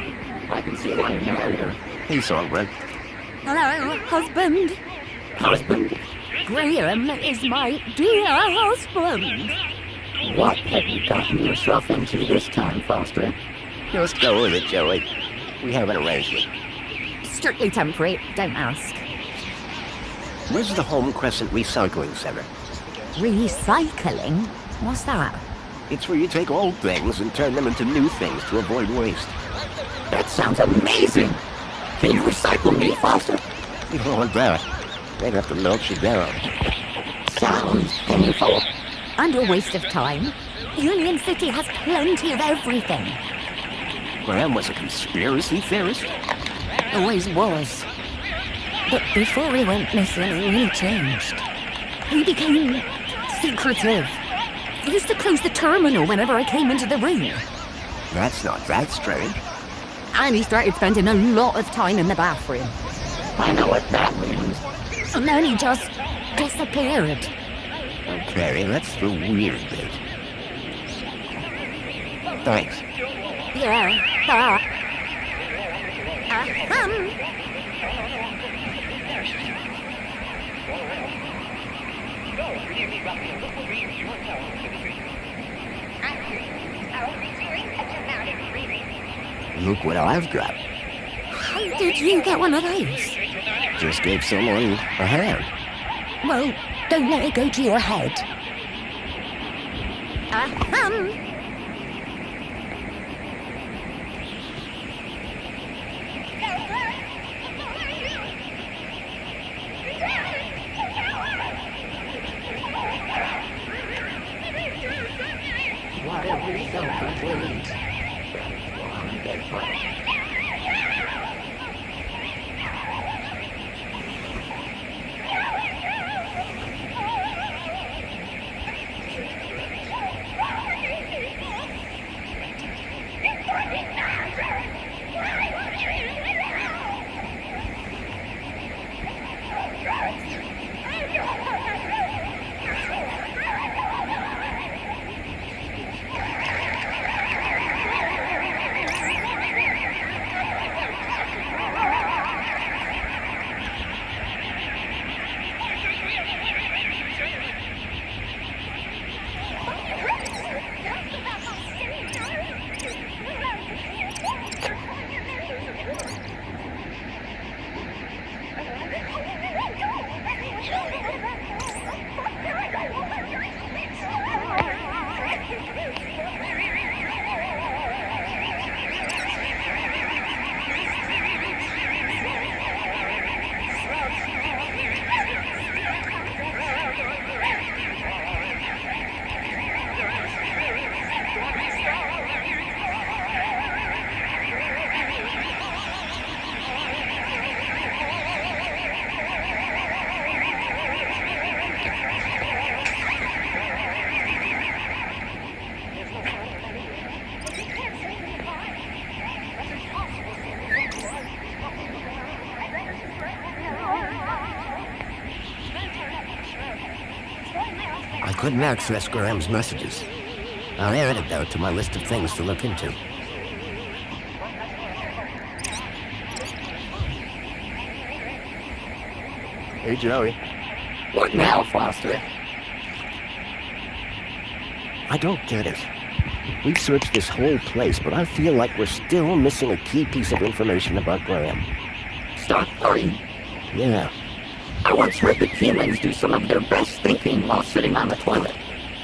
I can see why you married her. Hey, Songbird. Hello, husband. Husband? Graham is my dear husband. What have you gotten yourself into this time, Foster? Just go with it, Joey. We have an arrangement. Strictly temporary, don't ask. Where's the Home Crescent Recycling Center? Recycling? What's that? It's where you take old things and turn them into new things to avoid waste. That sounds amazing! Can you recycle me, Foster? You don't want that. They'd have to melt you down. Sounds painful. And a waste of time. Union City has plenty of everything. Graham was a conspiracy theorist? Always was. But before he went missing, he really changed. He became secretive. He used to close the terminal whenever I came into the room. That's not that strange. And he started spending a lot of time in the bathroom. I know what that means. And then he just disappeared. Okay, that's the weird bit. Thanks. Yeah. Look what I've got. How did you get one of those? Just gave someone a hand. Well, don't let it go to your head. Water refill complete. I couldn't access Graham's messages. I'll add it, though, to my list of things to look into. Hey, Joey. What now, Foster? I don't get it. We've searched this whole place, but I feel like we're still missing a key piece of information about Graham. Stop hurrying. Yeah. I once heard that humans do some of their best thinking while sitting on the toilet.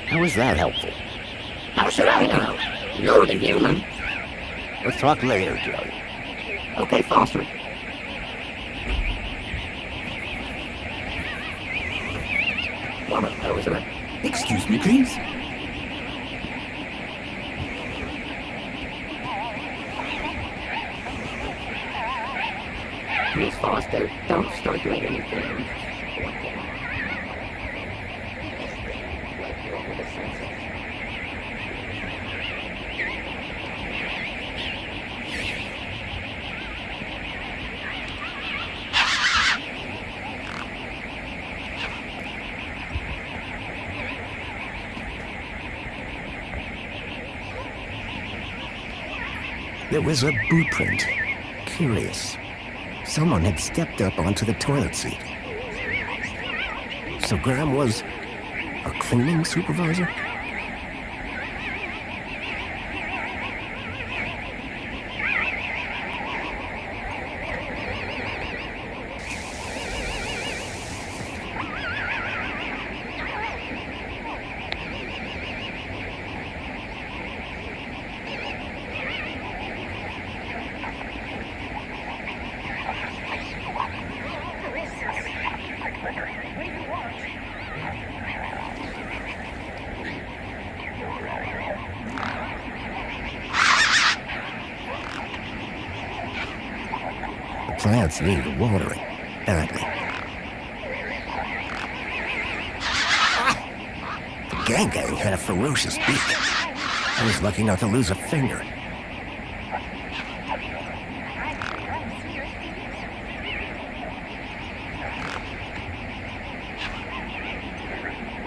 How is that helpful? How should I know? You're the human. Let's talk later, Joey. Okay, Foster. Excuse me, please. Miss Foster, don't start doing anything. There was a boot print. Curious. Someone had stepped up onto the toilet seat. So Graham was a cleaning supervisor? Plants need watering, apparently. The gang had a ferocious beak. I was lucky not to lose a finger.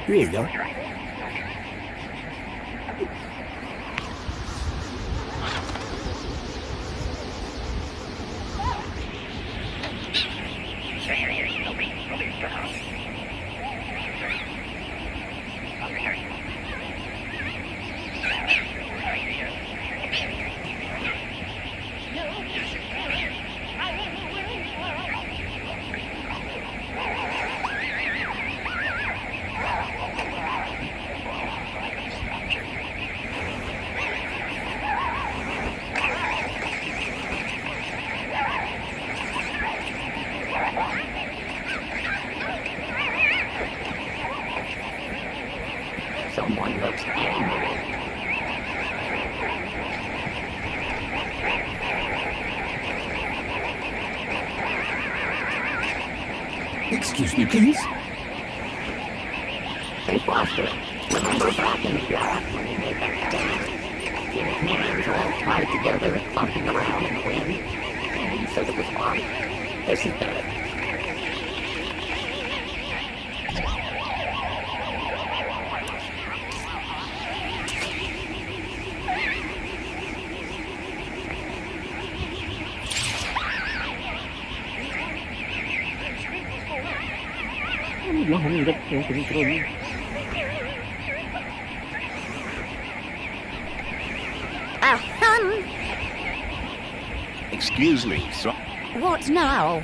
Here you go. Someone looks angry. Excuse me, please. Hey, Foster, remember back in the yard when he made that dance? His hands were all tied together and bumping around in the wind. And he said it was fun. This is better. Excuse me, sir. What now?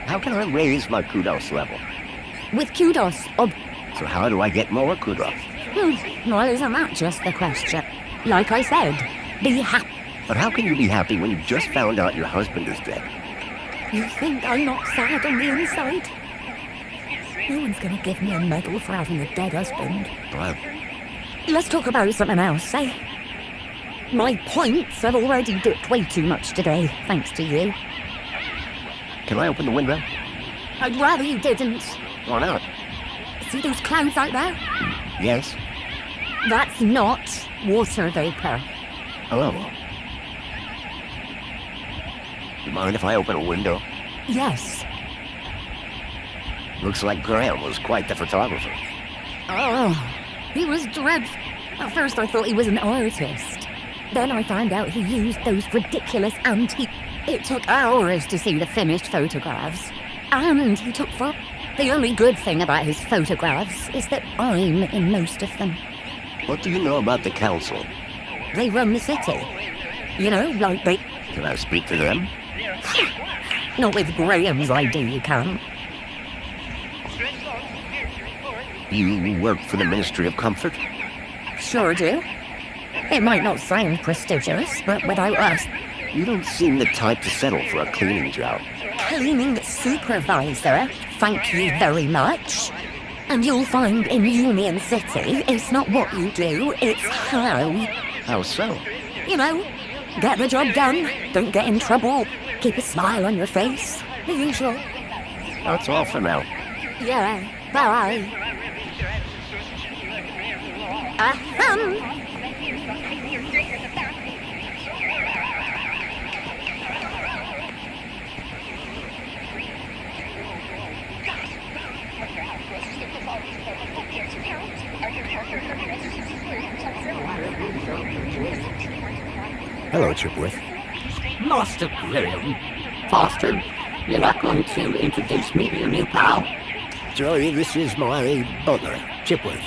How can I raise my kudos level? With kudos, So how do I get more kudos? Well, isn't that just the question? Like I said, be happy. But how can you be happy when you just found out your husband is dead? You think I'm not sad on the inside? No one's gonna give me a medal for having a dead husband. Well, let's talk about something else, eh? My points have already dipped way too much today, thanks to you. Can I open the window? I'd rather you didn't. Why not? See those clouds out there? Yes. That's not water vapor. Oh. You mind if I open a window? Yes. Looks like Graham was quite the photographer. Oh, he was dreadful. At first I thought he was an artist. Then I found out he used those ridiculous antique... It took hours to see the finished photographs. And he took photos. The only good thing about his photographs is that I'm in most of them. What do you know about the council? They run the city. You know, like they... Can I speak to them? Not with Graham's ID, you can't. You work for the Ministry of Comfort? Sure do. It might not sound prestigious, but without us... You don't seem the type to settle for a cleaning job. Cleaning supervisor, thank you very much. And you'll find in Union City, it's not what you do, it's how. How so? You know, get the job done, don't get in trouble, keep a smile on your face, the usual. That's all for now. Yeah, bye. Hello, Chipworth. Master Graham. Foster, you're not going to introduce me to your new pal? Joey, this is my butler, Chipworth.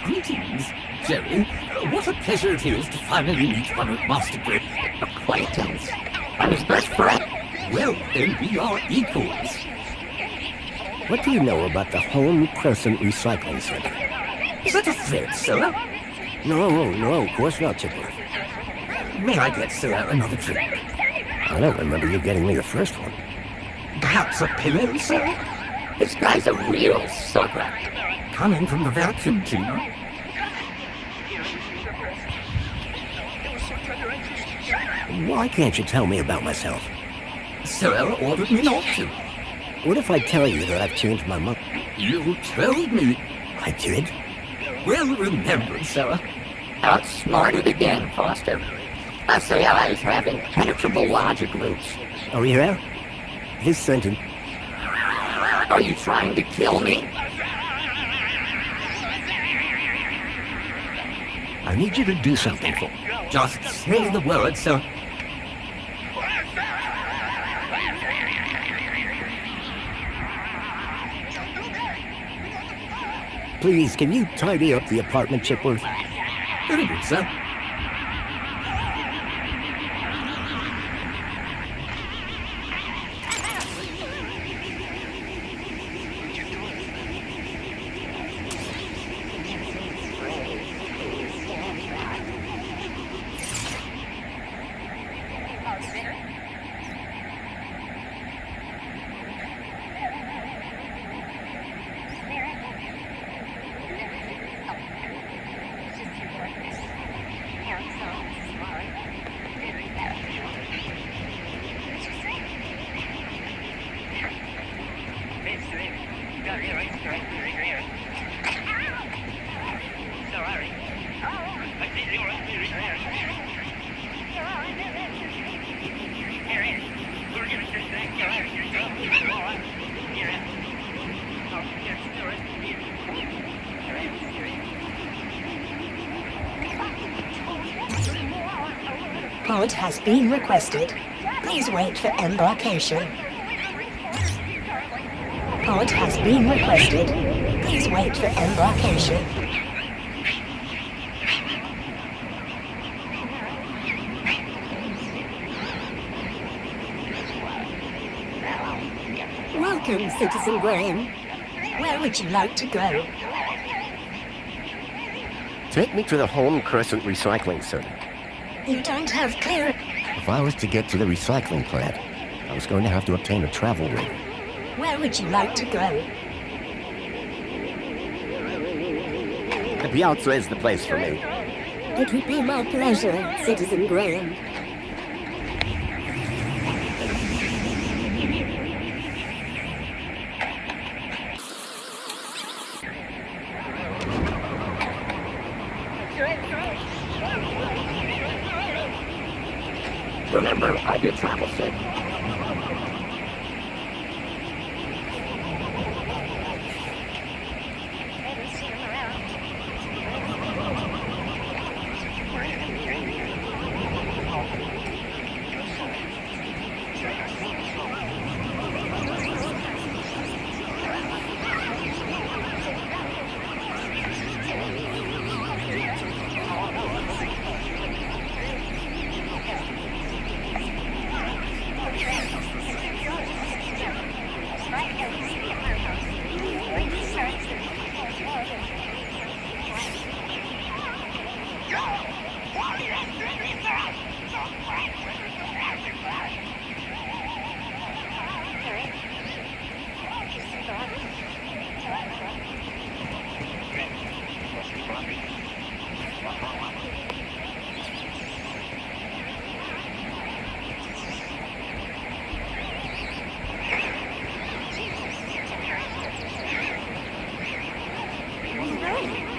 Greetings, Jerry. What a pleasure it is to finally meet one of Master Graham's acquaintance. I'm his best friend. Well, then we are equals. What do you know about the Home Crescent Recycling Center? Is that a threat, sir? No, of course not, Chipworth. May I get, sir, another drink? I don't remember you getting me the first one. Perhaps a pillow, sir? This guy's a real sucker. Coming from the vacuum cleaner. Why can't you tell me about myself? Sir ordered me not to. What if I tell you that I've changed my mind? You told me. I did? Well remembered, sir. Outsmarted again, Foster. Us AIs have impenetrable logic roots. Oh, yeah? This sentence... Are you trying to kill me? I need you to do something for me. Just say the word, sir. Please, can you tidy up the apartment, Chipworth? Very good, sir. Pod has been requested. Please wait for embarkation. Pod has been requested. Please wait for embarkation. Welcome, Citizen Graham. Where would you like to go? Take me to the Home Crescent Recycling Center. You don't have clear... If I was to get to the recycling plant, I was going to have to obtain a travel waiver. Where would you like to go? The piazza is the place for me. It would be my pleasure, Citizen Graham. Remember, I did travel sick.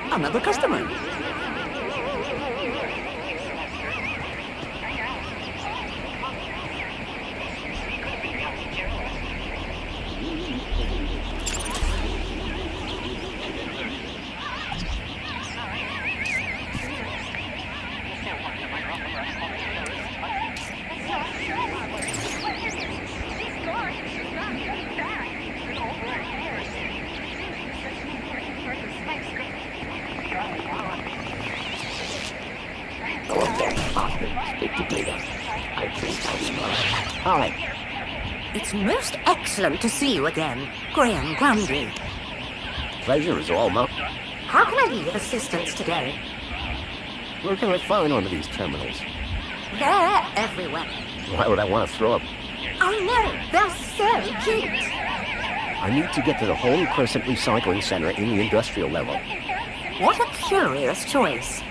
Another customer. Hi. It's most excellent to see you again, Graham Grundy. Pleasure is all mine. How can I be of assistance today? Where can I find one of these terminals? They're everywhere. Why would I want to throw up? I know, they're so cute. I need to get to the Home Crescent Recycling Center in the industrial level. What a curious choice.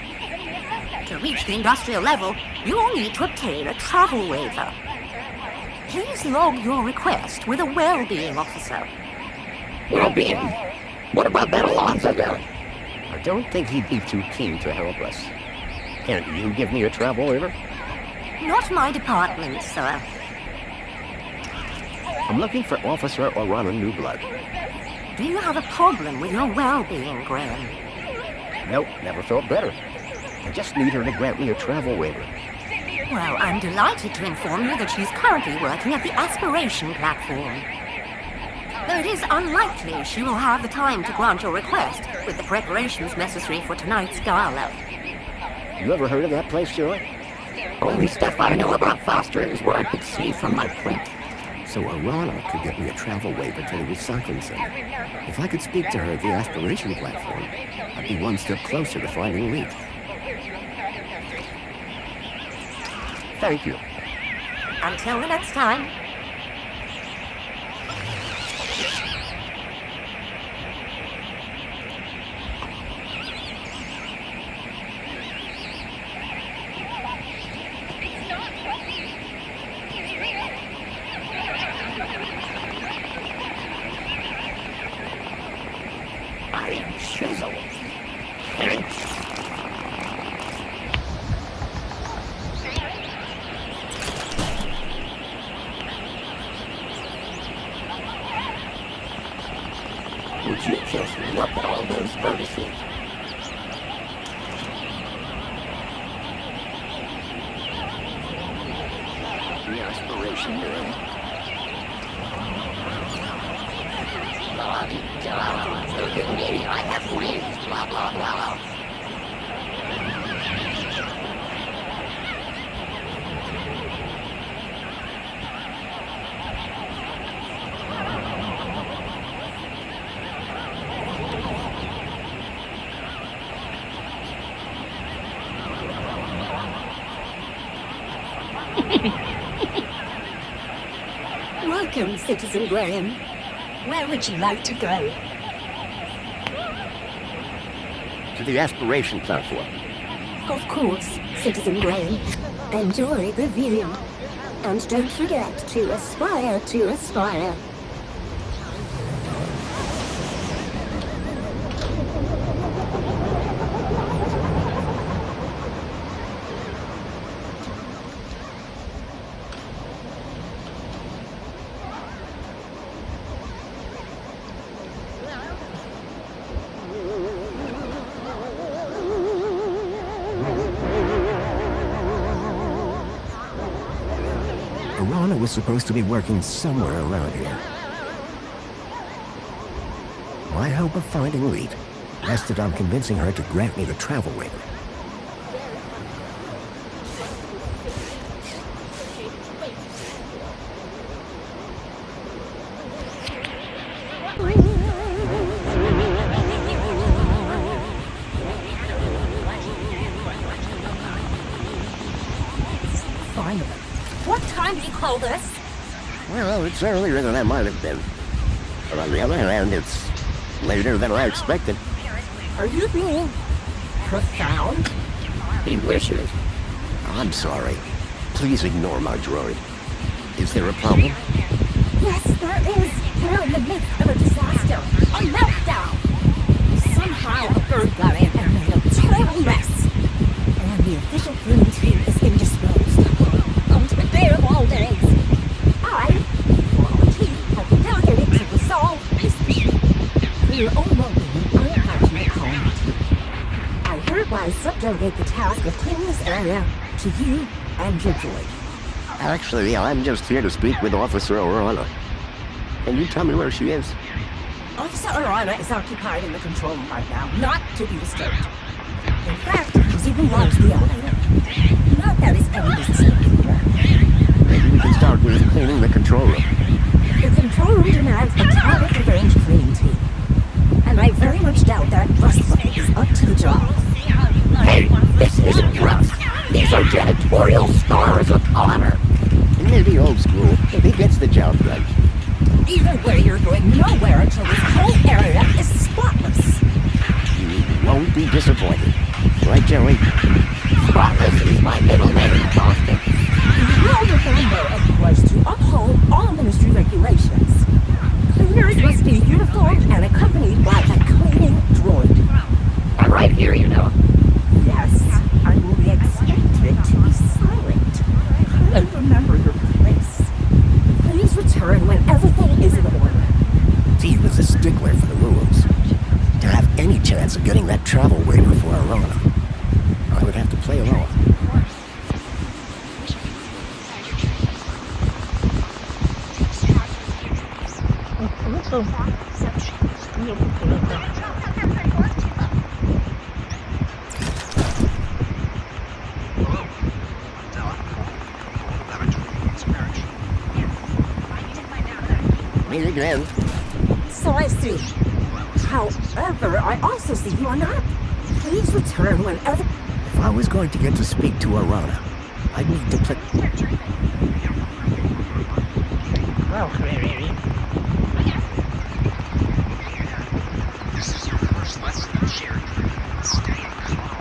To reach the industrial level, you'll need to obtain a travel waiver. Please log your request with a well-being officer. Well-being? What about that Alonzo guy? I don't think he'd be too keen to help us. Can't you give me a travel waiver? Not my department, sir. I'm looking for Officer Orana Newblood. Do you have a problem with your well-being, Graham? Nope, never felt better. I just need her to grant me a travel waiver. Well, I'm delighted to inform you that she's currently working at the aspiration platform. Though it is unlikely she will have the time to grant your request with the preparations necessary for tonight's gala. You ever heard of that place, Joey? Only stuff I know about Foster is what I could see from my print. So Orana could get me a travel waiver to the recycling center. If I could speak to her at the aspiration platform, I'd be one step closer to finding Leaf. Thank you. Until the next time. I am chiseled. Would you just look at all those vertices? The aspiration room. Forgive me, I have wings, blah blah blah. Welcome, Citizen Graham. Where would you like to go? To the aspiration platform. Of course, Citizen Graham. Enjoy the view. And don't forget to aspire to aspire. Orana was supposed to be working somewhere around here. My hope of finding Leet rested on convincing her to grant me the travel waiver. Finally. What time do you call this? Well, it's earlier than I might have been. But on the other hand, it's later than I expected. Are you being profound? He wishes. I'm sorry. Please ignore my droid. Is there a problem? Yes, there is. We're in the midst of a disaster. A meltdown. Somehow a bird got in and made a total mess. And the official cleaning team is indisposed. Today of all days, I, for our team, have delegated to resolve this issue. For your own well-being, I invite you to call my team. I hereby subdelegate the task of cleaning this area to you and your droid. Actually, I'm just here to speak with Officer Orana. Can you tell me where she is? Officer Orana is occupied in the control room right now, not to be disturbed. In fact, she's even launched the elevator. Not that it's any business here. Maybe we can start with cleaning the control room. The control room demands a target-revenge cleaning team. And I very much doubt that Rust Bucket is up to the job. Hey, this isn't Rust. These are janitorial stars of honor. He may be old school, but he gets the job done. Either way, you're going nowhere until this whole area is spotless. You won't be disappointed. Right, Joey? Spotless is my middle name, Boston. Well, remember, of course, to uphold all ministry regulations. Cleaners must be uniformed and accompanied by a cleaning droid. I'm right here, you know. Yes, I will be expected to be silent. And remember your place. Please return when everything is in order. He was a stickler for the rules. To have any chance of getting that travel waiver for Orana, I would have to play along. Me again. So I see. However, I also see you are not. Please return whenever... If I was going to get to speak to Orana, I'd need to play... This is your first lesson, Sherry. Stay calm.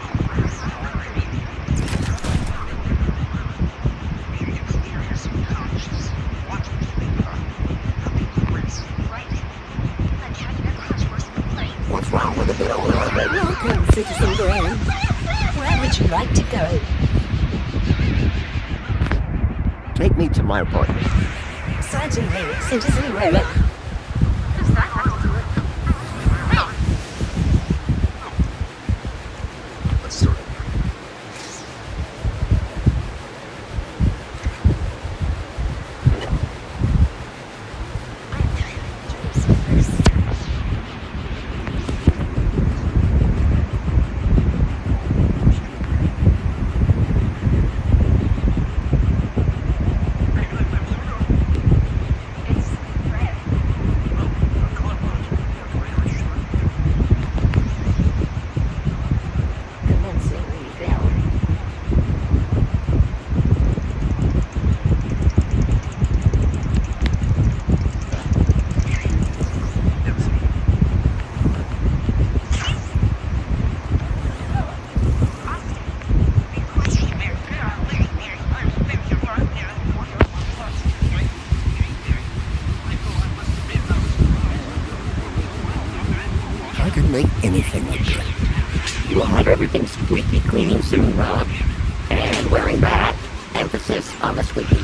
Maybe clear your subconscious. Watch what you think about it. What's wrong with the bill? Welcome, Citizen Graham. Where would you like to go? Take me to my apartment. Certainly, Citizen Graham. Let's start. I could make anything look good. You will have everything squeaky clean and soon, Rob. And wearing that, emphasis on the squeaky.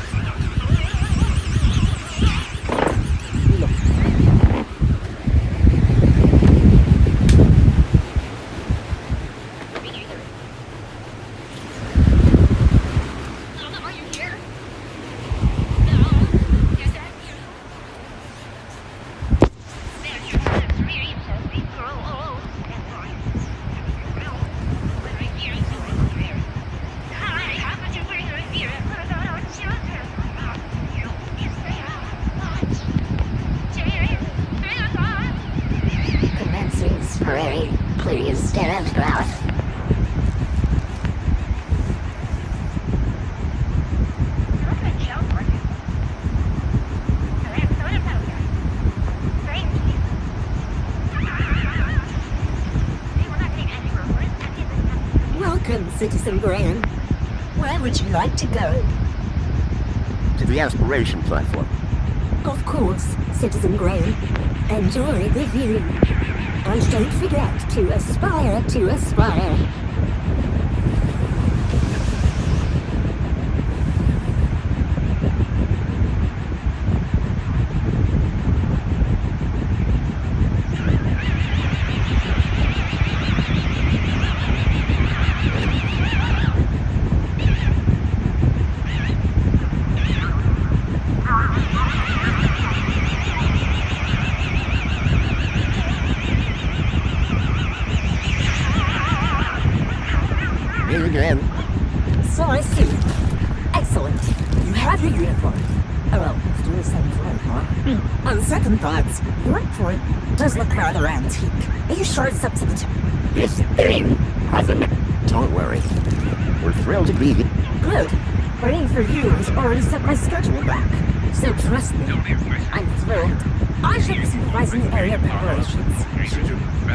Welcome, Citizen Graham. Where would you like to go? To the aspiration platform. Of course, Citizen Graham. Enjoy the view. And don't forget to aspire to aspire. Here again. So I see. Excellent. You have your uniform. Oh, well, let's do the same for him, huh? On second thoughts, your report does look rather antique. Are you sure it's up to the time? This thing hasn't. Don't worry. We're thrilled to be here. Good. Waiting for you has already set my schedule back. So trust me, I'm thrilled. I should be supervising the area preparations.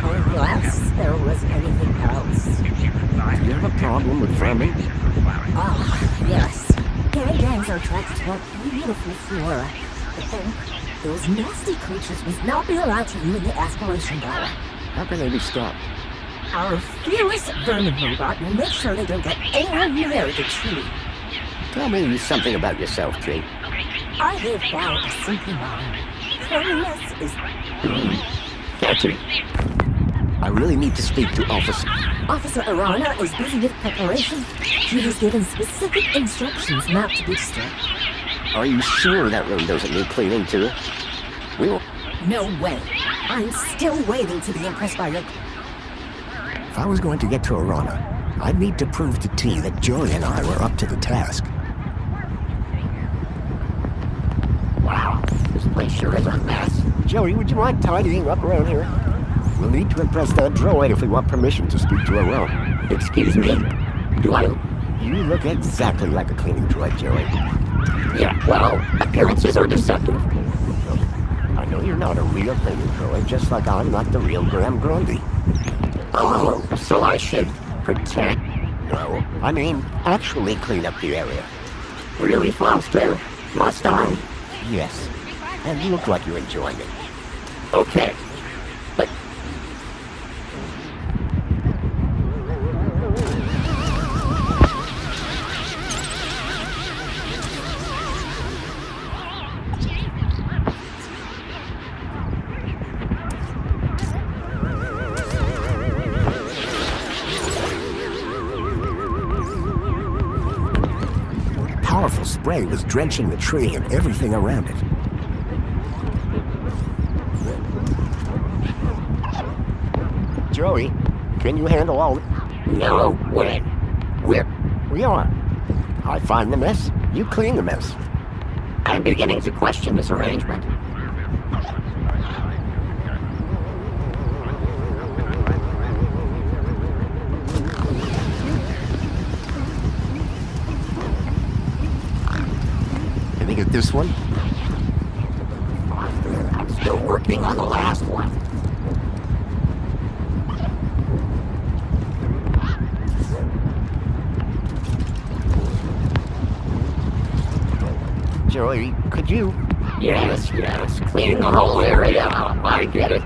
Unless there was anything else. Do you have a problem with farming? Ah, yes. Gary gangs are attracted to our beautiful flora. But then, those nasty creatures must not be allowed to ruin the aspiration tower. How can they be stopped? Our fearless vermin robot will make sure they don't get anywhere near the tree. Tell me something about yourself, Tree. I live by a simple mind. Cleanliness is... Gotcha. I really need to speak to Officer. Officer Arana is busy with preparation. He was given specific instructions not to be disturbed. Are you sure that room doesn't need cleaning too? We'll... No way. I'm still waiting to be impressed by your... If I was going to get to Arana, I'd need to prove to T that Joey and I were up to the task. Wow, this place sure is a mess. Joey, would you mind tidying up around here? We'll need to impress that droid if we want permission to speak to Arana. Excuse me? Do I? You look exactly like a cleaning droid, Joey. Yeah, well, appearances are deceptive. I know you're not a real cleaning droid, just like I'm not the real Graham Grundy. Oh, so I should pretend? No, I mean, actually clean up the area. Really, Foster? Must I? Yes, and you look like you're enjoying it. Okay, but... Powerful spray was drenching the tree and everything around it. Joey, can you handle all... No, when? Where? We are. I find the mess, you clean the mess. I'm beginning to question this arrangement. Can you get this one? I'm still working on the last one. Joey, could you? Yes, clean the whole area out. I get it.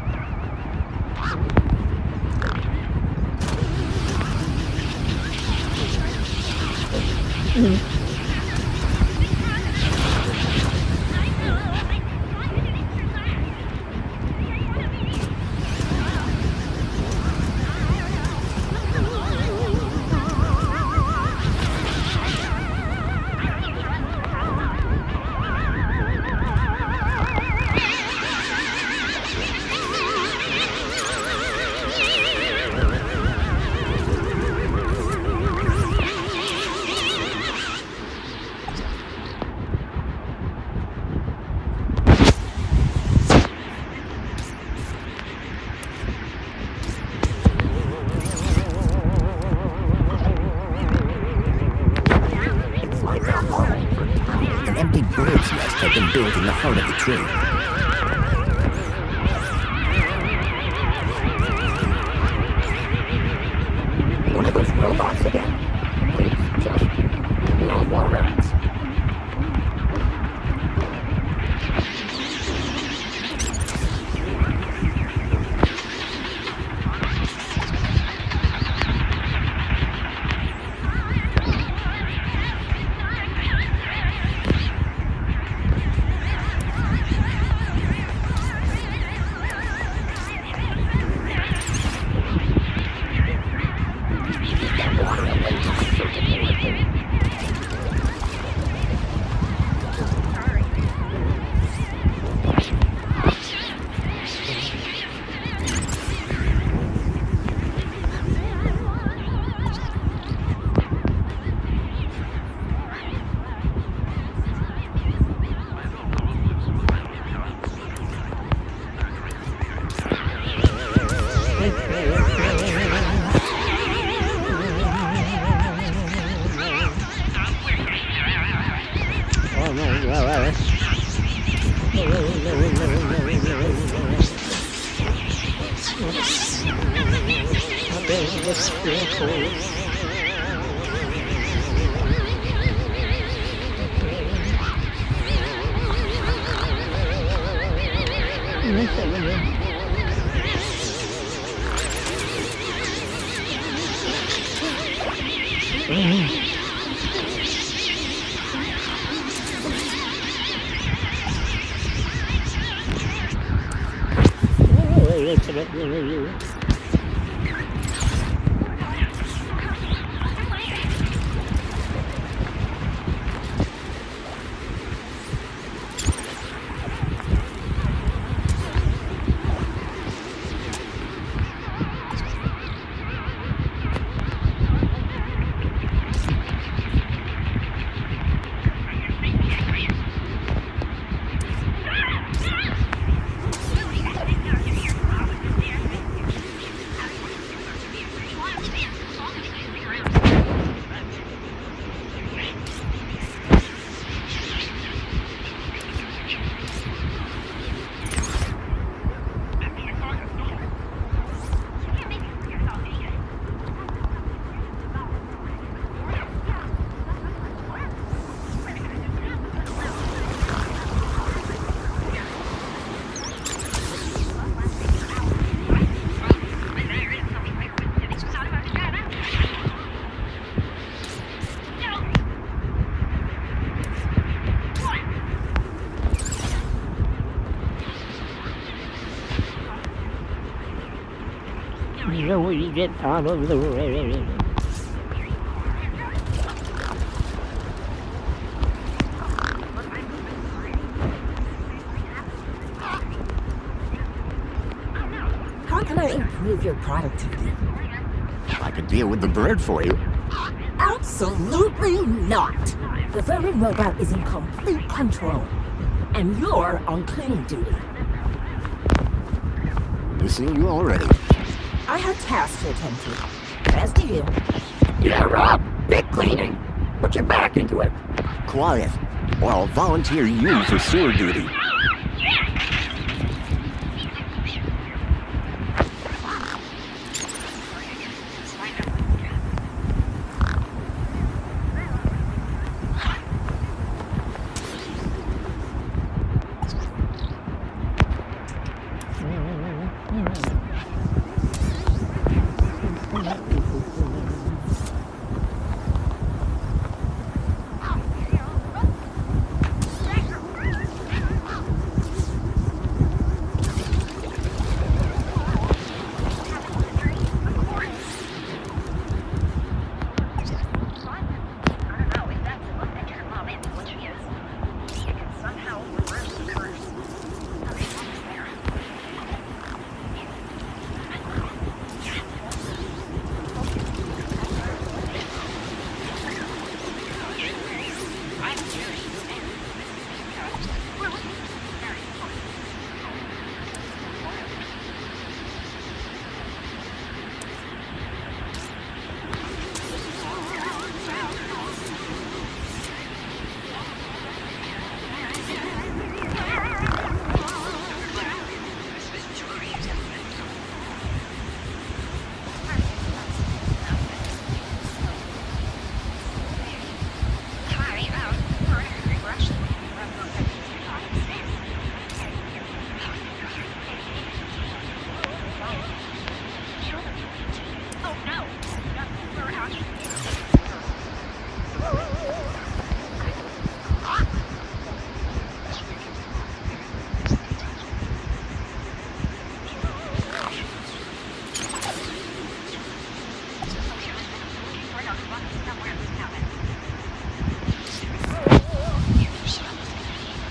An empty bird's nest had been built in the heart of the tree. One of those robots again. Please, just no more rats. We get out of the way. How can I improve your productivity? I could deal with the bird for you. Absolutely not! The very robot is in complete control, and you're on cleaning duty. Missing you already. I have tasks to attend to, as do you. Yeah, Rob, big cleaning. Put your back into it. Quiet, or I'll volunteer you for sewer duty.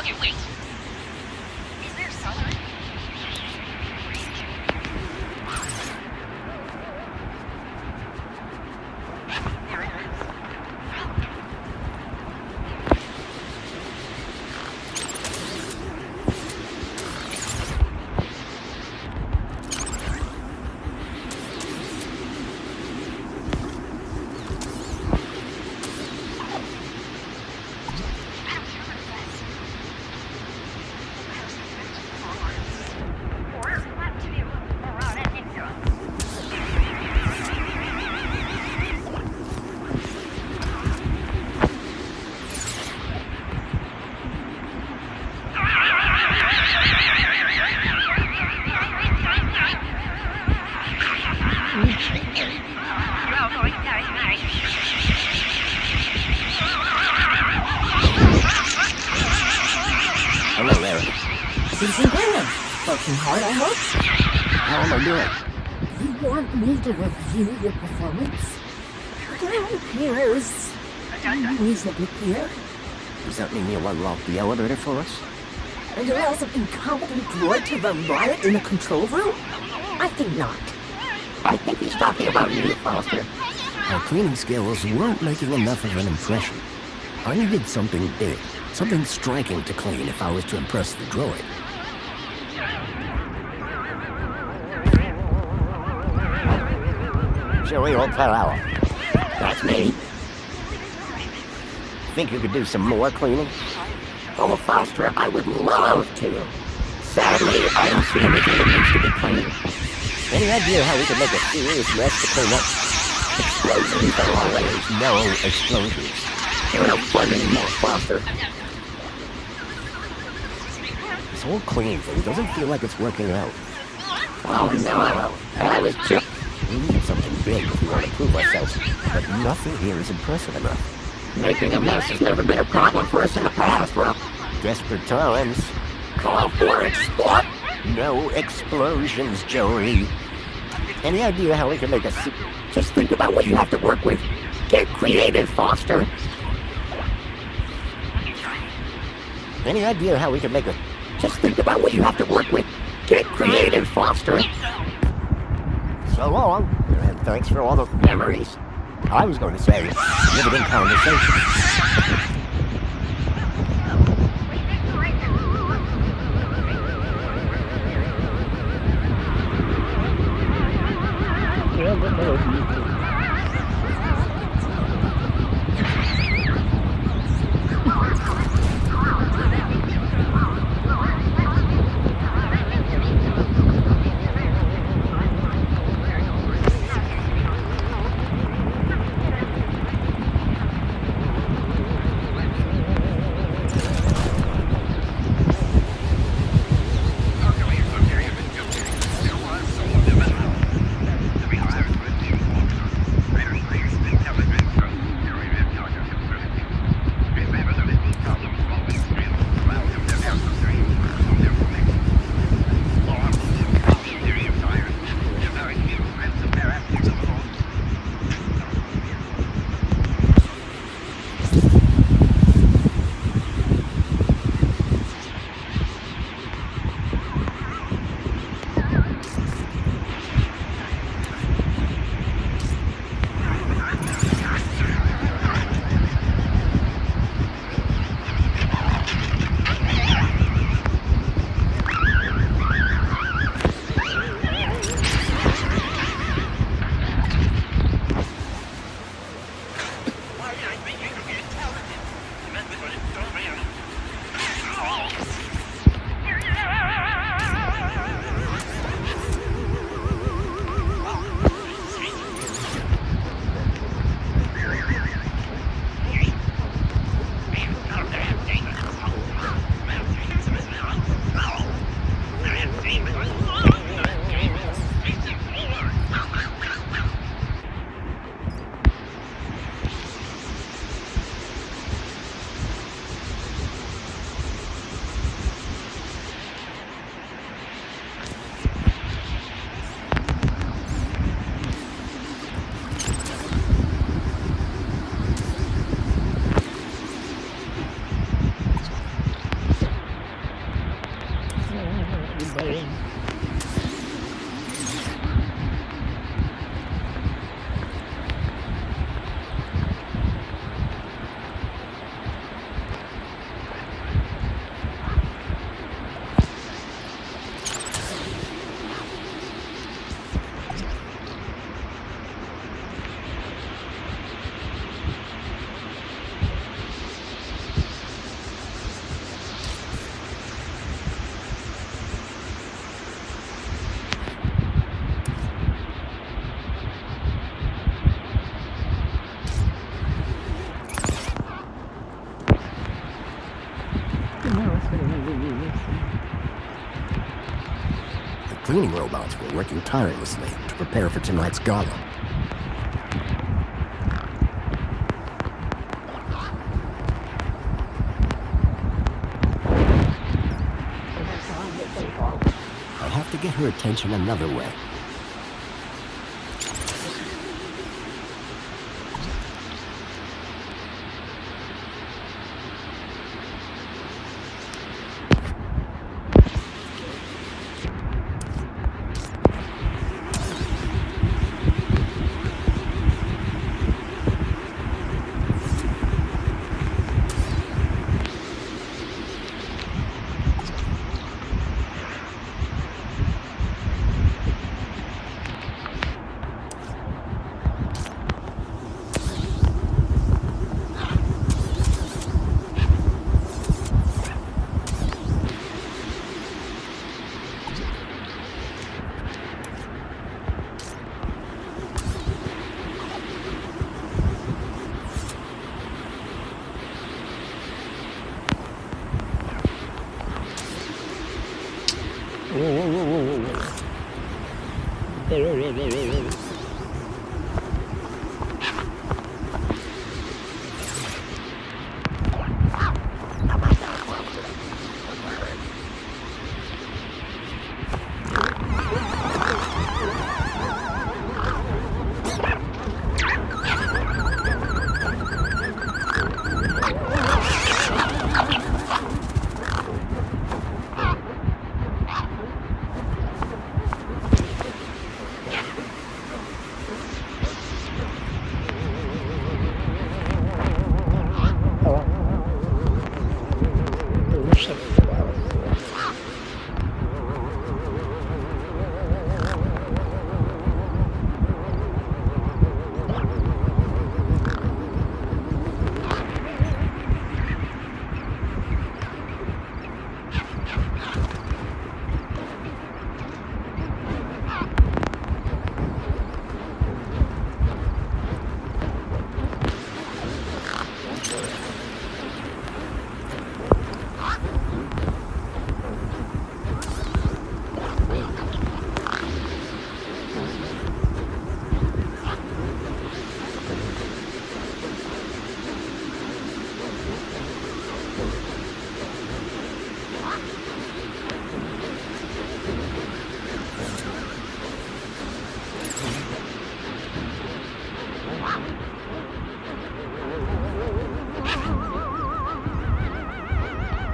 Okay, wait. Is there sunlight? There it is. Hello, Eric. Susan Graham, working hard, I hope. How am I doing? You want me to review your performance? Well, appears reasonably clear. Does that mean you'll unlock the elevator for us? And you'll ask an incompetent droid to run riot in the control room? I think not. I think he's talking about you, Foster. Our cleaning skills weren't making enough of an impression. I needed something big, something striking to clean if I was to impress the droid. Joey O'Carroll. That's me. Think you could do some more cleaning? Oh, Foster, I would love to. Sadly, I don't see anything that needs to be cleaned. Any idea how we could make a serious mess to clean up? Explosions are always no explosions. There are no fun anymore, Foster. This whole cleaning thing doesn't feel like it's working out. Oh, no. I was just... We need something big if we want to prove ourselves, but nothing here is impressive enough. Making a mess has never been a problem for us in the past, Rob. Desperate times. Call for it, Spot. No explosions, Joey. Any idea how we can make a... Just think about what you have to work with. Get creative, Foster. Any idea how we can make a... Just think about what you have to work with. Get creative, Foster. So long, and thanks for all the memories. I was going to say, riveting conversation. cleaning robots were working tirelessly to prepare for tonight's gala. I'll have to get her attention another way.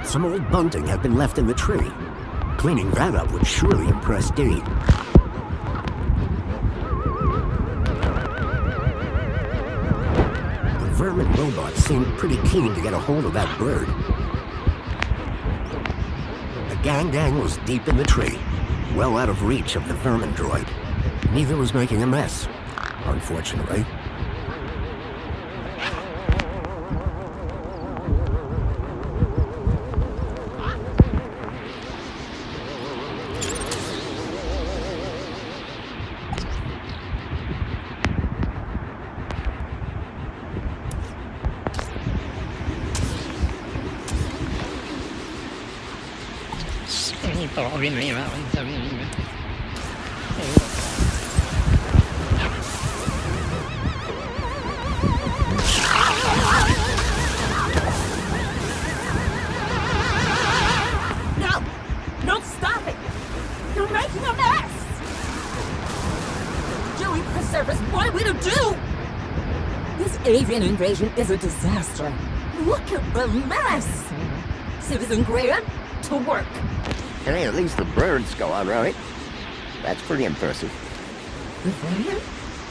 Some old bunting had been left in the tree. Cleaning that up would surely impress Dee. The vermin robot seemed pretty keen to get a hold of that bird. The gang was deep in the tree, well out of reach of the vermin droid. Neither was making a mess, unfortunately. No, stop it! You're making a mess! Joey, preserve us, what are we to do? This alien invasion is a disaster. Look at the mess! Citizen Graham, to work. Hey, at least the birds go on, right? That's pretty impressive. The vermin?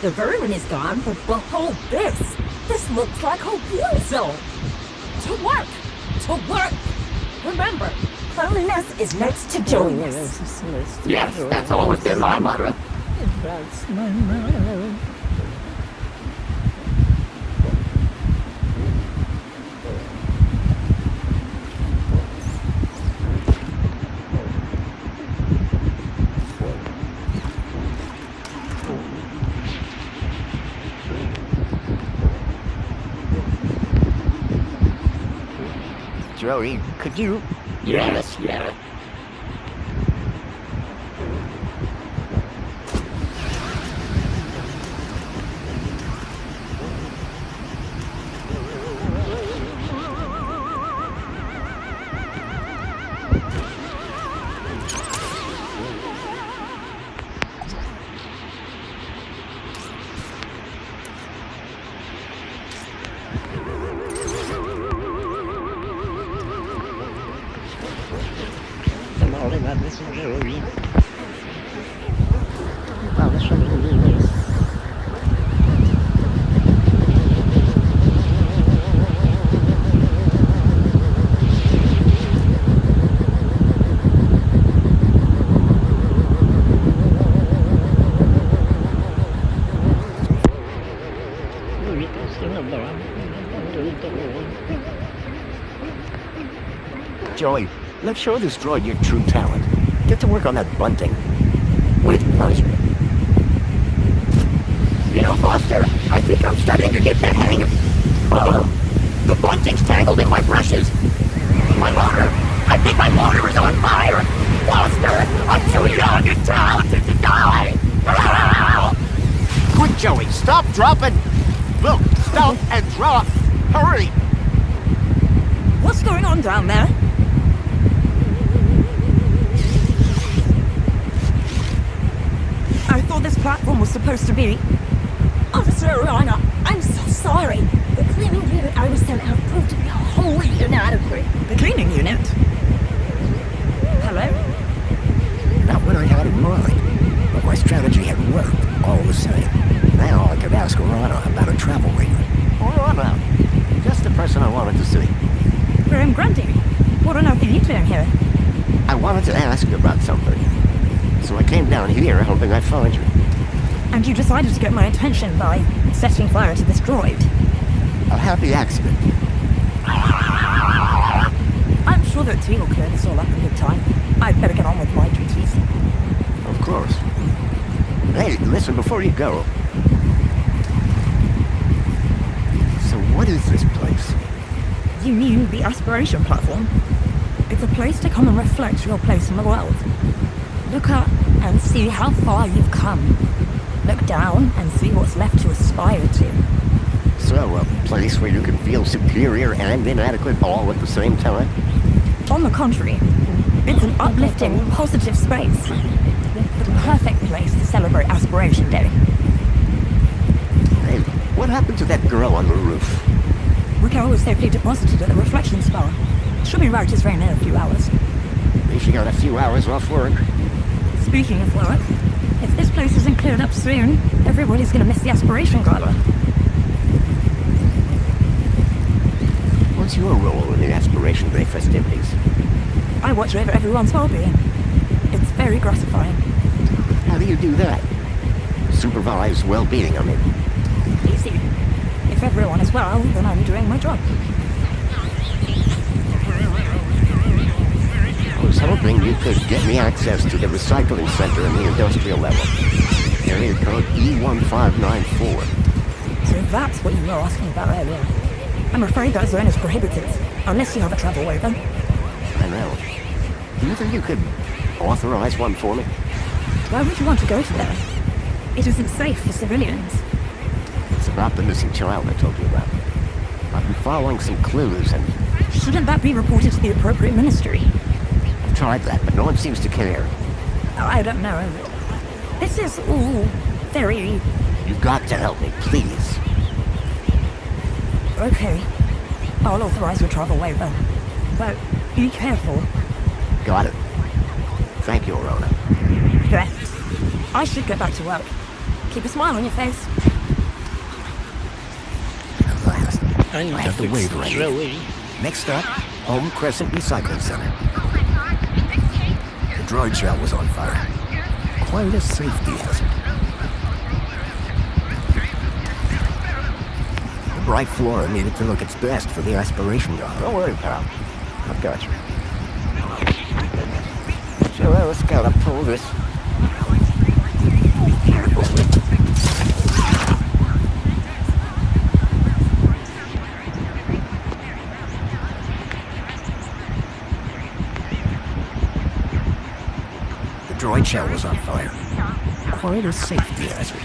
The vermin is gone, but behold this! This looks like a war zone! To work! To work! Remember, cleanliness is next to joyness. Yes, that's always been my motto. That's my motto. Joey, could you... Yes. Joey, let's show this droid your true talent. Get to work on that bunting. With pleasure. You know, Foster, I think I'm starting to get the hang of... the bunting's tangled in my brushes. My motor, I think my motor is on fire. Foster, I'm too young and talented to die. Quick, Joey, stop dropping. Look, stop and drop. Hurry. What's going on down there? I thought this platform was supposed to be... Officer Arana, I'm so sorry. The cleaning unit I was sent out proved to be wholly inadequate. The cleaning unit? Hello? Not what I had in mind, but my strategy had worked all the same. Now I could ask Arana about a travel radar. Arana, just the person I wanted to see. Graham Grundy, what on earth are you doing here? I wanted to ask you about something. So I came down here hoping I'd find you. And you decided to get my attention by setting fire to this droid. A happy accident. I'm sure that T will clear this all up in good time. I'd better get on with my duties. Of course. Hey, listen, before you go. So what is this place? You mean the aspiration platform? It's a place to come and reflect your place in the world. Look up and see how far you've come. Look down and see what's left to aspire to. So, a place where you can feel superior and inadequate all at the same time? On the contrary, it's an uplifting, positive space. The perfect place to celebrate Aspiration Day. Hey, what happened to that girl on the roof? Raquel was safely deposited at the reflection spa. She'll be right as rain in a few hours. She got a few hours off work. Speaking of work, if this place isn't cleared up soon, everybody's gonna miss the Aspiration Gala. What's your role in the Aspiration Day festivities? I watch over everyone's well-being. It's very gratifying. How do you do that? Supervise well-being, I mean. Easy. If everyone is well, then I'm doing my job. I was hoping you could get me access to the recycling center in the industrial level. Area code E1594. So that's what you were asking about earlier. I'm afraid that zone is prohibited, unless you have a travel waiver. I know. Do you think you could authorize one for me? Why would you want to go to there? It isn't safe for civilians. It's about the missing child I told you about. I've been following some clues and... Shouldn't that be reported to the appropriate ministry? I've tried that, but no one seems to care. I don't know. This is all very... You've got to help me, please. Okay. I'll authorize your travel waiver. But be careful. Got it. Thank you, Arona. There. I should get back to work. Keep a smile on your face. At last. I have the waiver I need. Next up, Home Crescent Recycling Center. The droid shell was on fire. Quite a safety hazard. The bright floor needed to look its best for the aspiration job. Don't worry, pal. I've got you. So let's gotta pull this. Be careful with it. The droid shell was on fire. Quite a safety hazard.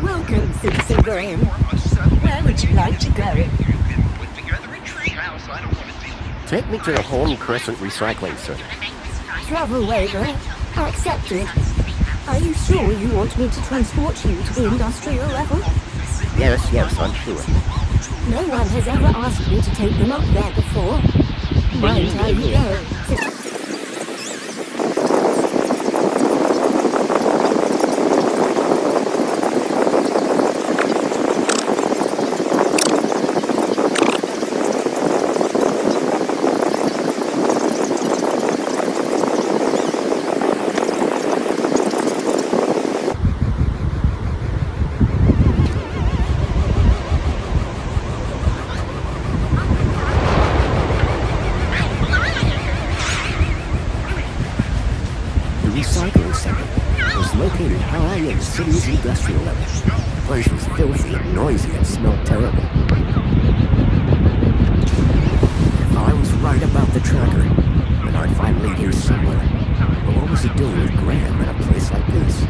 Welcome, Citizen Graham. Where would you like to go? Take me to the Home Crescent Recycling Center. Travel waiver accepted. Are you sure you want me to transport you to the industrial level? Yes, I'm sure. No one has ever asked me to take them up there before. Right, how you go. City's industrial level. The place was filthy and noisy and smelled terrible. If I was right about the tracker, then I'd find Lee here somewhere. But what was he doing with Graham in a place like this?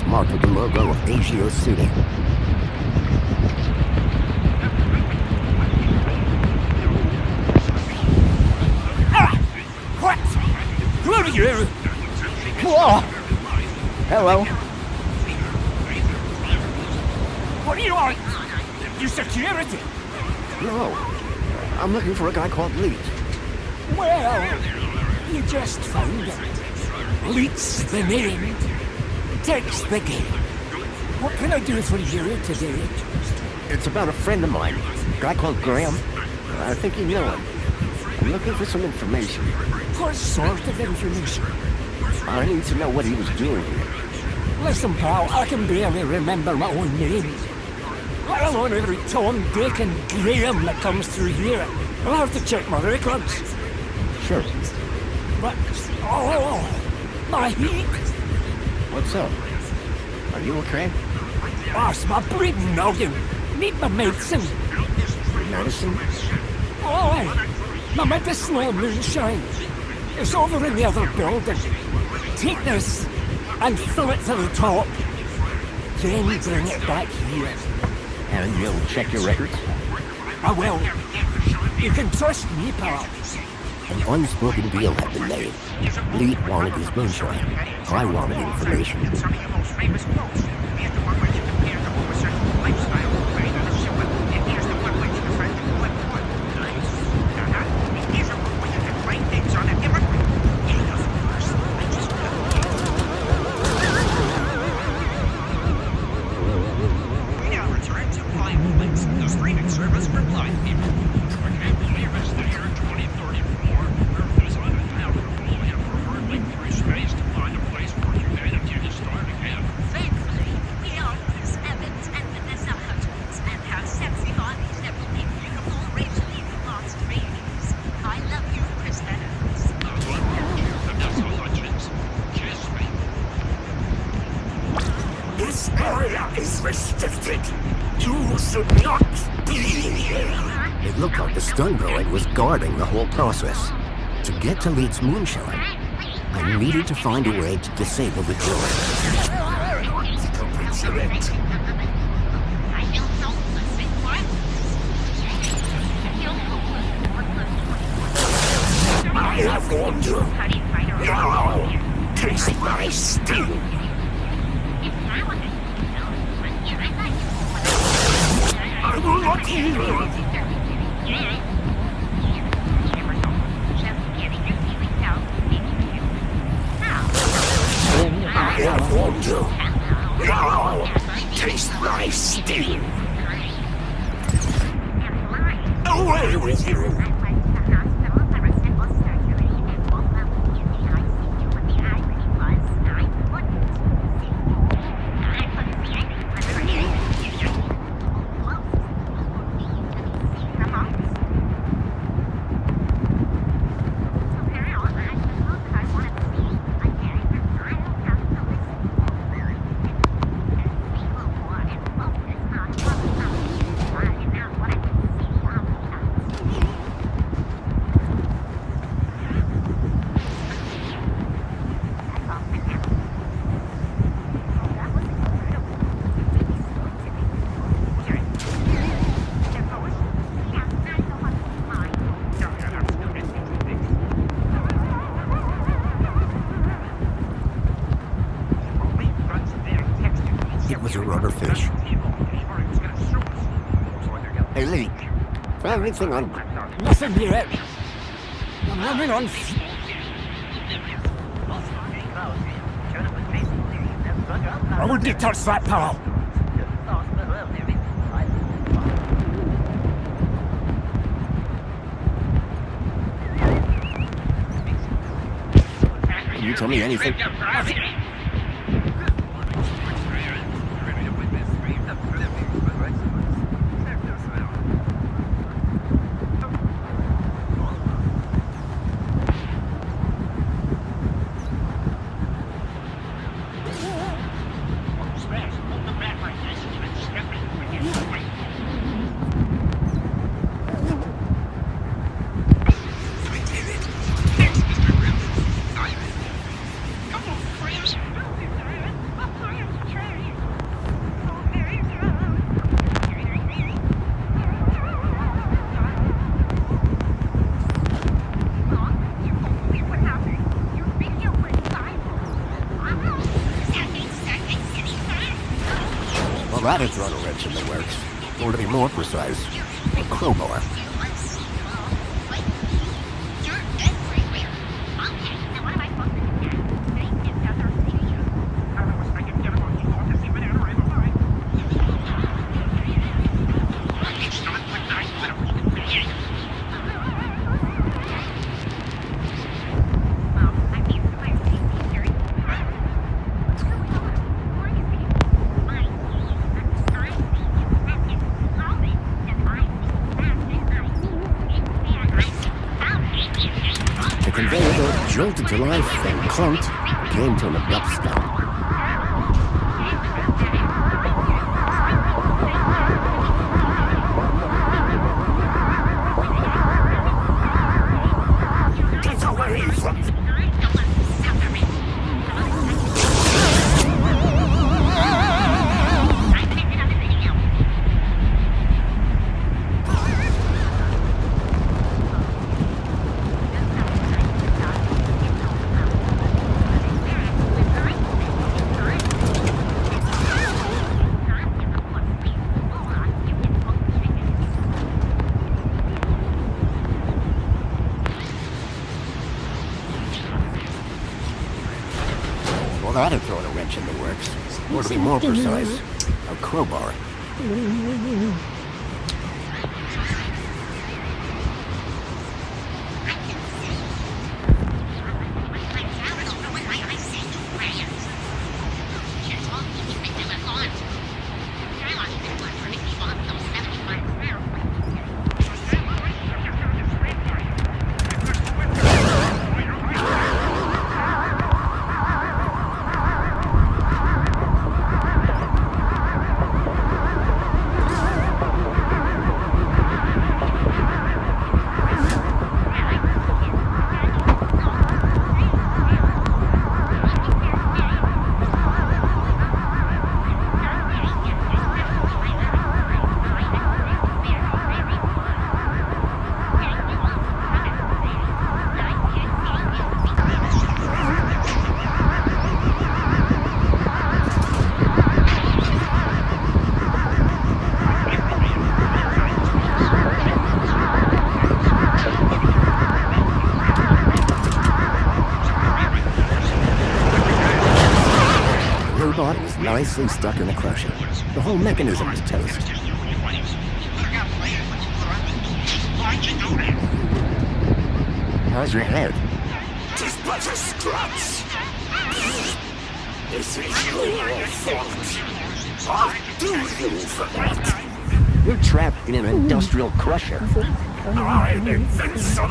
Marked with the logo of Agio City. What? Who are you? Whoa! Hello. What do you want? You security? No. I'm looking for a guy called Leet. Well, you just found it. Leet's the name. Takes the game. What can I do for you today? It's about a friend of mine, a guy called Graham. I think you know him. I'm looking for some information. What sort of information? I need to know what he was doing here. Listen, pal, I can barely remember my own name. Let alone every Tom, Dick and Graham that comes through here. I'll have to check my records. Sure. But, my heat. What's up? Are you okay? It's my bleeding noggin. Need my medicine. Medicine? Oh, aye. My medicinal moonshine. It's over in the other building. Take this and fill it to the top. Then bring it back here. And you'll check your records? I will. You can trust me, pal. An unspoken deal had been made. Leet wanted his moonshine. I wanted information. Some of your most famous quotes. Here's the one where you compare the homosexual lifestyle of Wayne and Sewell. And here's the one where you defend the good boy. Nice. And here's the one where you can write things on an immigrant. And of course, I just we now return to 5 moments, the streaming service for blind people. I can't believe it's the year 2034. Earth is on a path of volume for hurtling through space to find a place for humanity to start again. Thankfully, we are Chris Evans and Vanessa Hudgens and have sexy bodies that will make beautiful, racially nuanced babies. I love you, Chris Evans. I love you, Vanessa Hudgens. Kiss me. This area is restricted. You should not be here. It looked like the stun droid was guarding the whole process. To get to Leet's moonshine, I needed to find a way to disable the droid. I have warned you. Now, taste my sting. I will not yield. I have warned you. Now, taste my sting. Away with you. elite. For everything on... Listen here. I'm running on... I wouldn't touch that, pal. Can you tell me anything? Well, that'd throw a wrench in the works. Or to be more precise, a crowbar. The conveyor belt jolted to life, then clunked, came to an abrupt stop. Get away from me! Well, that'd throw a wrench in the works. Or to be more precise, a crowbar. The robot was nicely stuck in the crusher. The whole mechanism was toast. How's your head? Tis but a scratch! This is your fault. I'll do you for that. You're trapped in an industrial crusher. I'm invincible.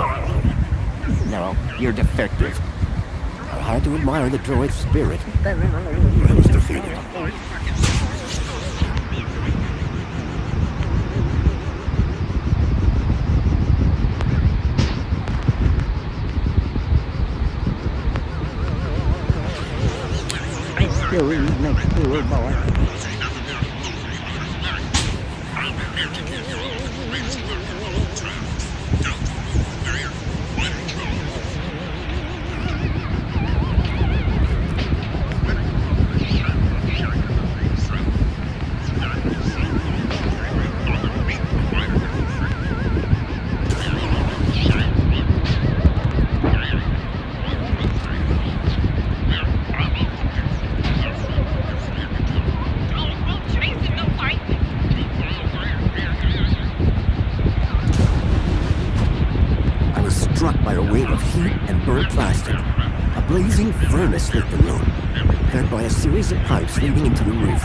No, you're defective. Hard to admire the droid's spirit. I was defeated. I still next to a boy. burnt plastic. A blazing furnace lit the room, fed by a series of pipes leading into the roof.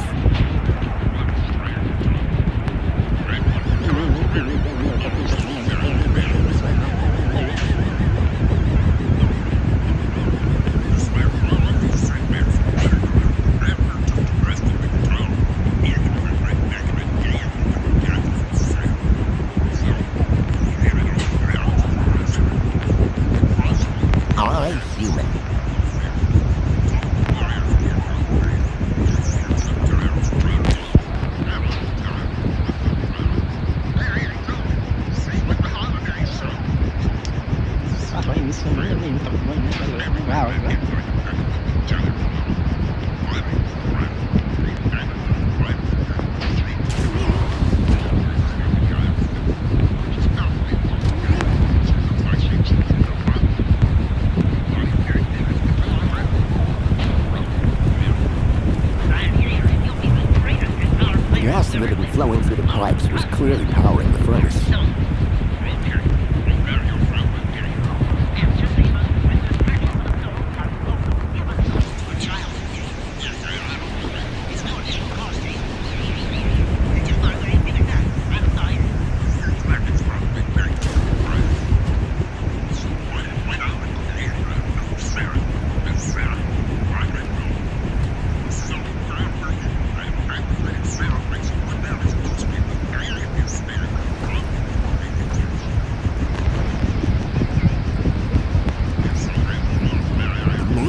Flowing through the pipes was clearly powering the furnace.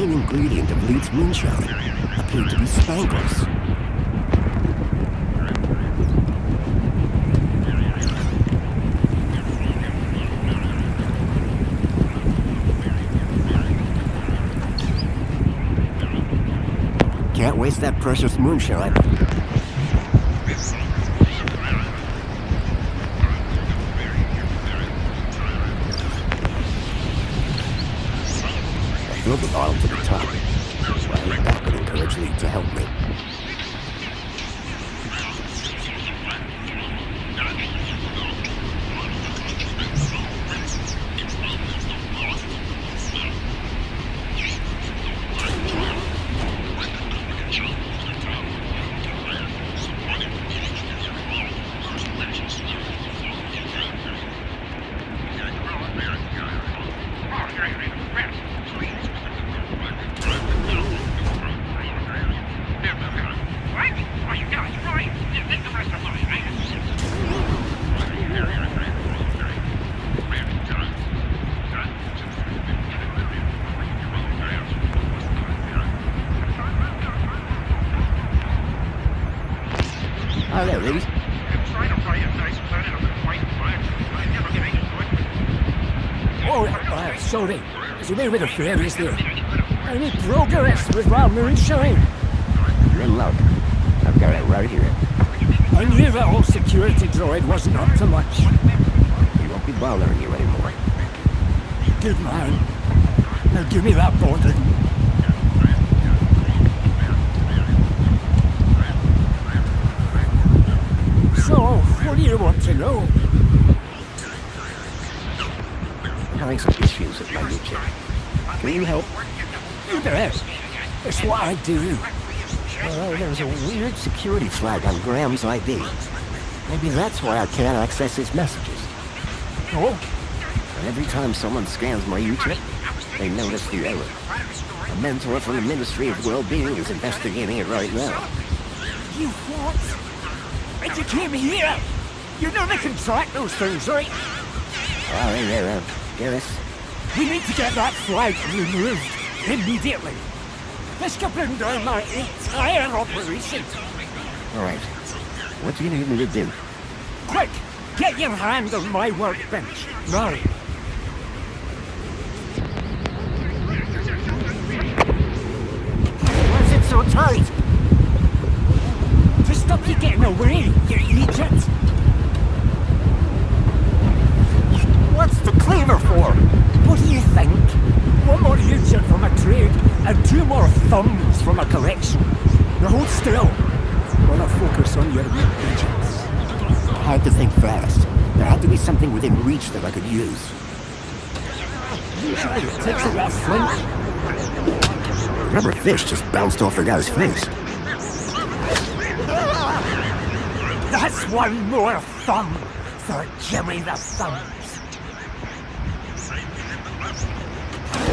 Ingredient of Leeds moonshine appeared to be Spanglers. Can't waste that precious moonshine. I filled the bottle to the top. Well, that would encourage Lee to help me. Oh, there it is. Oh, sorry. There's a bit of fairies there. Any progress with our moonshine? You're in luck. I've got it right here. I knew that old security droid wasn't up to much. He won't be bothering you anymore. Good man. Now give me that bottle. So, what do you want to know? I'm having some issues at my new chip. Can you help? You bet. It's what I do. Well, there's a weird security flag on Graham's ID. Maybe that's why I can't access his messages. Oh? And every time someone scans my U-chip, they notice the error. A mentor from the Ministry of Well-Being is investigating it right now. You what? And you came here! You know they can track those things, right? All right, there, Garrus. We need to get that flag removed immediately. This could bring down my entire operation. All right. What do you need me to do? Quick! Get your hand on my workbench. Now. Why is it so tight? To stop you getting away, you idiot! What's the cleaver for? What do you think? One more U-chip from a trade, and 2 more thumbs from a collection. Now hold still, while I focus on your agents. I had to think fast. There had to be something within reach that I could use. Usually it takes a lot of flint. Rubber fish just bounced off the guy's face. That's one more thumb for Jimmy the Thumbs.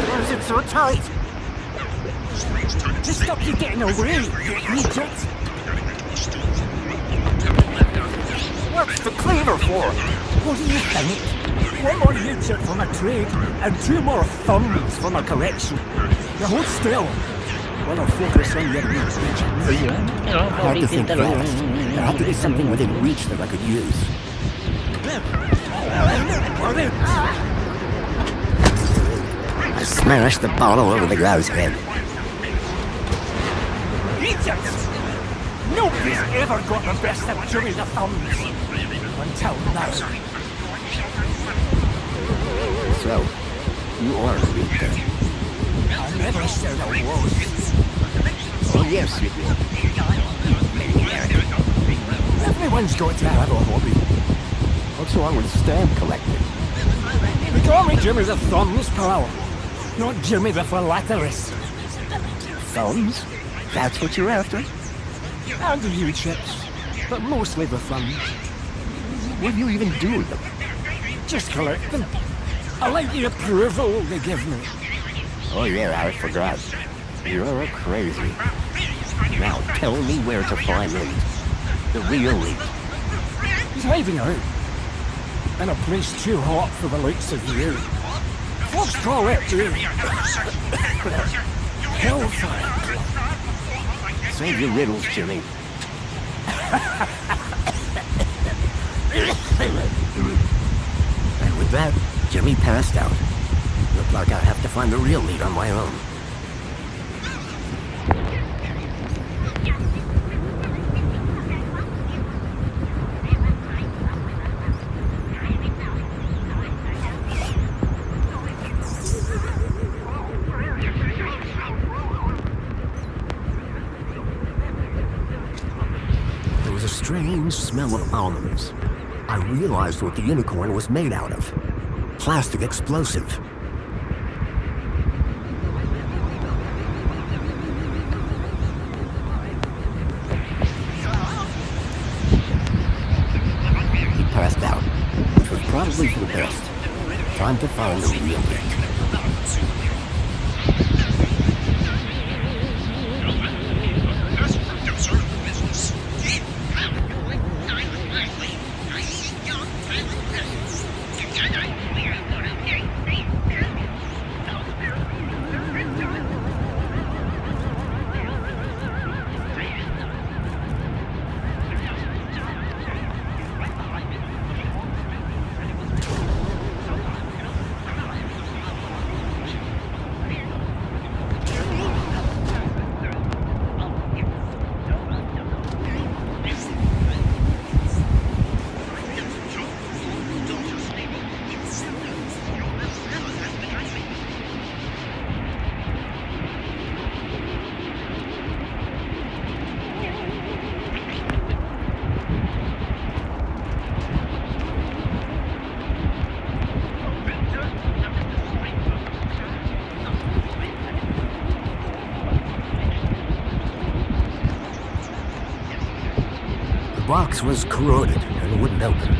Why is it so tight? To stop you getting away, you idiot! What's the cleaver for? What do you think? One more U-chip for my trade, and 2 more thumbs for my collection. Now hold still, while I focus on your needs. Hard to think fast. There had to be something within reach that I could use. I smashed the bottle over the guy's head. Idiots! Nobody's ever got the best of Jimmy the Thumbs. Until now. So, you are a reader. I never said I was. Oh yes, you did. Everyone's got to have a hobby. What's wrong with stamp collecting? They call me Jimmy the Thumbs, pal. Not Jimmy the Philatelist. Thumbs? That's what you're after? And the U-chips, but mostly the thumbs. What do you even do with them? Just collect them. I like the approval they give me. Oh yeah, I forgot. You're crazy. Now tell me where to find him. The real lead. He's hiding out. In a place too hot for the likes of you. Folks call it Hellfire. Save your riddles, Jimmy. And with that, Jimmy passed out. Looked like I have to find the real lead on my own. There was a strange smell of almonds. I realized what the unicorn was made out of. Plastic explosive. He passed out, which was probably for the best. Time to find the real lead. The box was corroded and wouldn't open.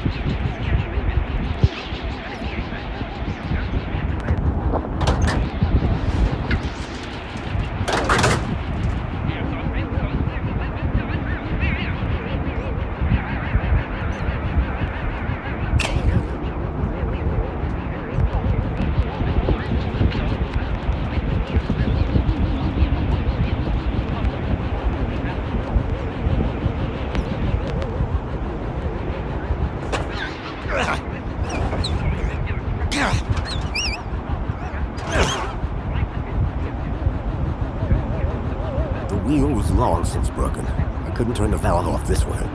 The wheel was long since broken. I couldn't turn the valve off this way.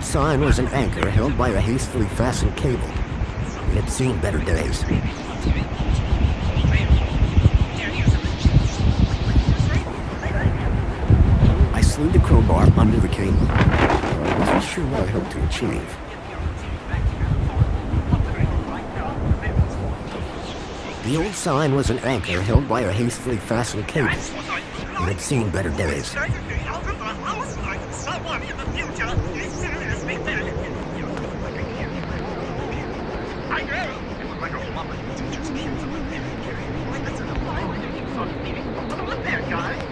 sign was an anchor held by a hastily fastened cable. It had seen better days. I slid the crowbar under the cable. I wasn't sure what I hoped to achieve. The old sign was an anchor held by a hastily fastened cable. It had seen better days. Someone in the future is seriously dead. I know. It was like a woman. Teacher's kids. Look there, guys.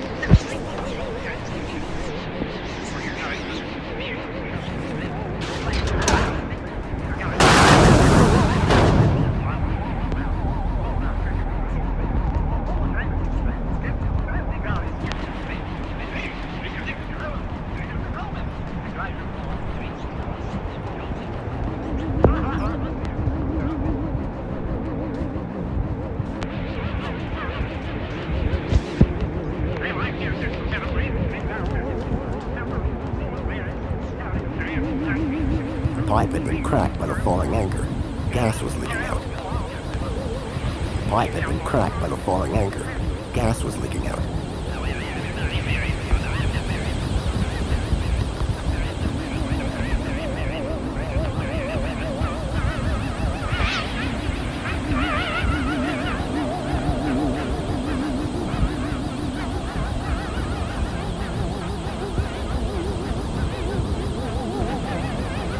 The pipe had been cracked by the falling anchor. Gas was leaking out. The pipe had been cracked by the falling anchor. Gas was leaking out.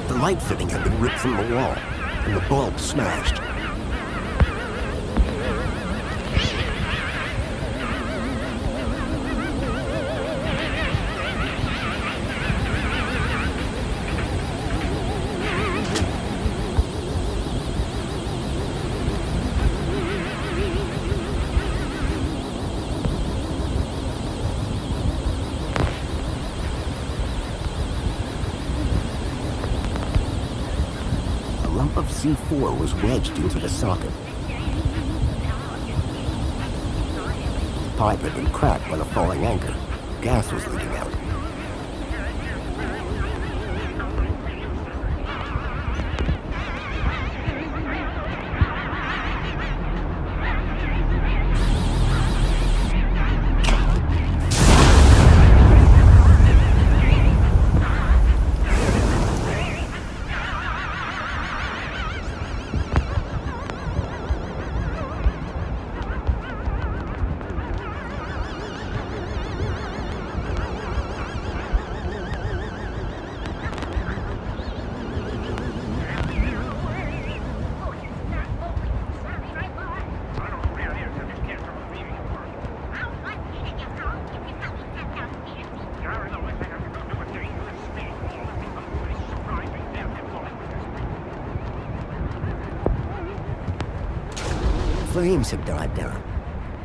The light fitting had been ripped from the wall, and the bulb smashed. A lump of C4 was wedged into the socket. The pipe had been cracked by the falling anchor. Gas was leaking out. Flames had died down,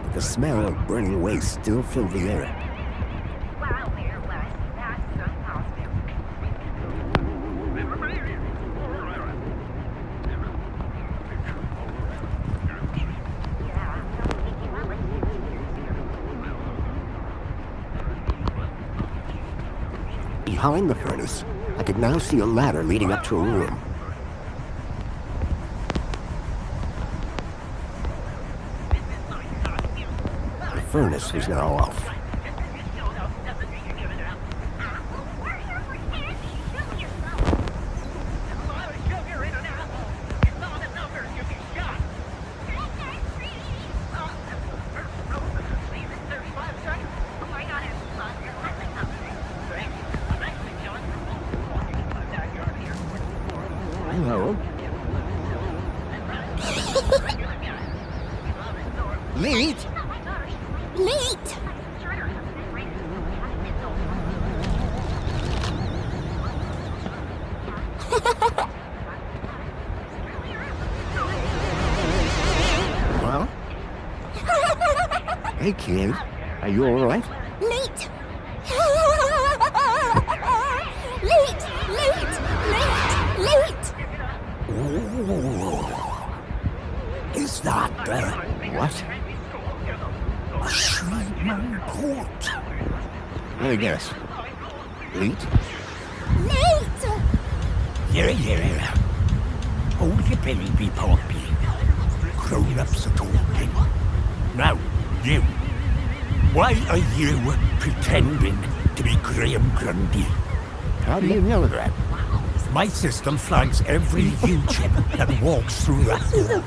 but the smell of burning waste still filled the air. Behind the furnace, I could now see a ladder leading up to a room. The furnace was now off. Hello. Late? Late! Well? Hey, kid. Are you all right? Late! Late! Late! Late! Late! Ooh. Is that what? A Shrieman port. Let me guess. Late? Late! Yeah. Hold your belly, be poppy. Grown-ups are talking. Now, you. Why are you pretending to be Graham Grundy? How do you know that? My system flags every U-chip that walks through that door.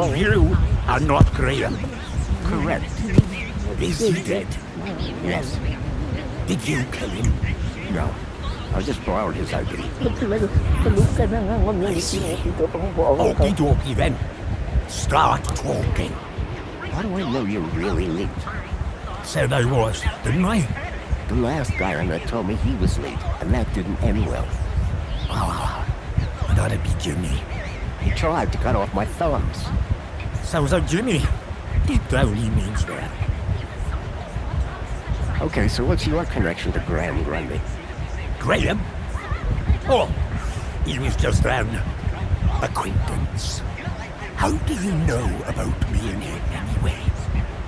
And you are not Graham. Correct. Is he dead? Yes. Did you kill him? No. I just borrowed his ID. Okie dokie then. Start talking. How do I know you're really late? Said I was, didn't I? The last guy I met told me he was late, and that didn't end well. That'd be Jimmy. He tried to cut off my thumbs. Sounds like Jimmy. Deep down he means that. Okay, so what's your connection to Graham Grundy? Graham? Oh, he was just an acquaintance. How do you know about me and him anyway?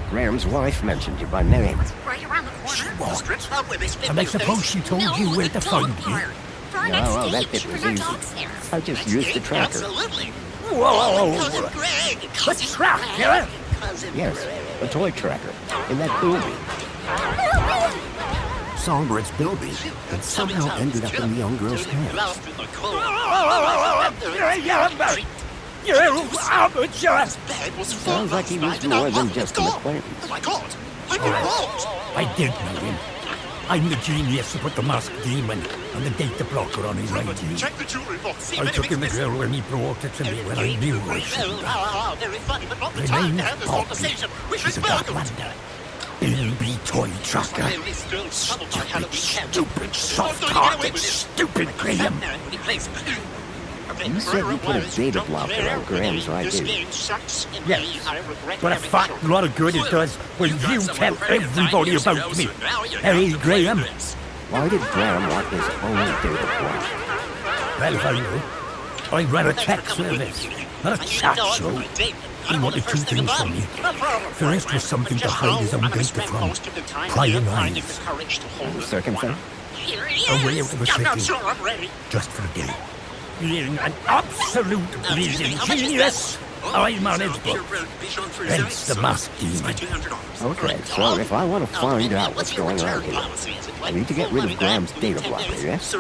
Graham's wife mentioned you by name. Right around the corner. What? And I suppose she told you where to find me? For our No, next well, that date, bit we're was gonna easy. talk there. I just used the tracker. Whoa! The tracker? Yes, a toy tracker. In that building. Songbirds building that somehow ended up in the young girl's hands. You amateur! Sounds like he was more than just an acquaintance. I did know him. I'm the genius who put the masked demon and the data blocker on his ID. I took in the girl when he brought it to me when I knew I shouldn't have. Her name's Poppy. She's a Darklander. Bilby Toy Tracker. Stupid, soft-hearted, stupid Graham. You said you put a data blocker on Graham's ID. Yes, but a fat lot of good it does when you tell everybody about me. Hey, Graham. Why did Graham want his own data block? Well, if I know. I ran a tech service, not a chat show. He wanted two things from me. First was something to hide his own data from. Prying eyes. And the second thing? A way out of the city. Just for a day. Being an absolute bleeding genius, I managed both. Hence the masked demon. Okay, so if I want to find out what's going on here, I need to get rid of Graham's data blocker, yes?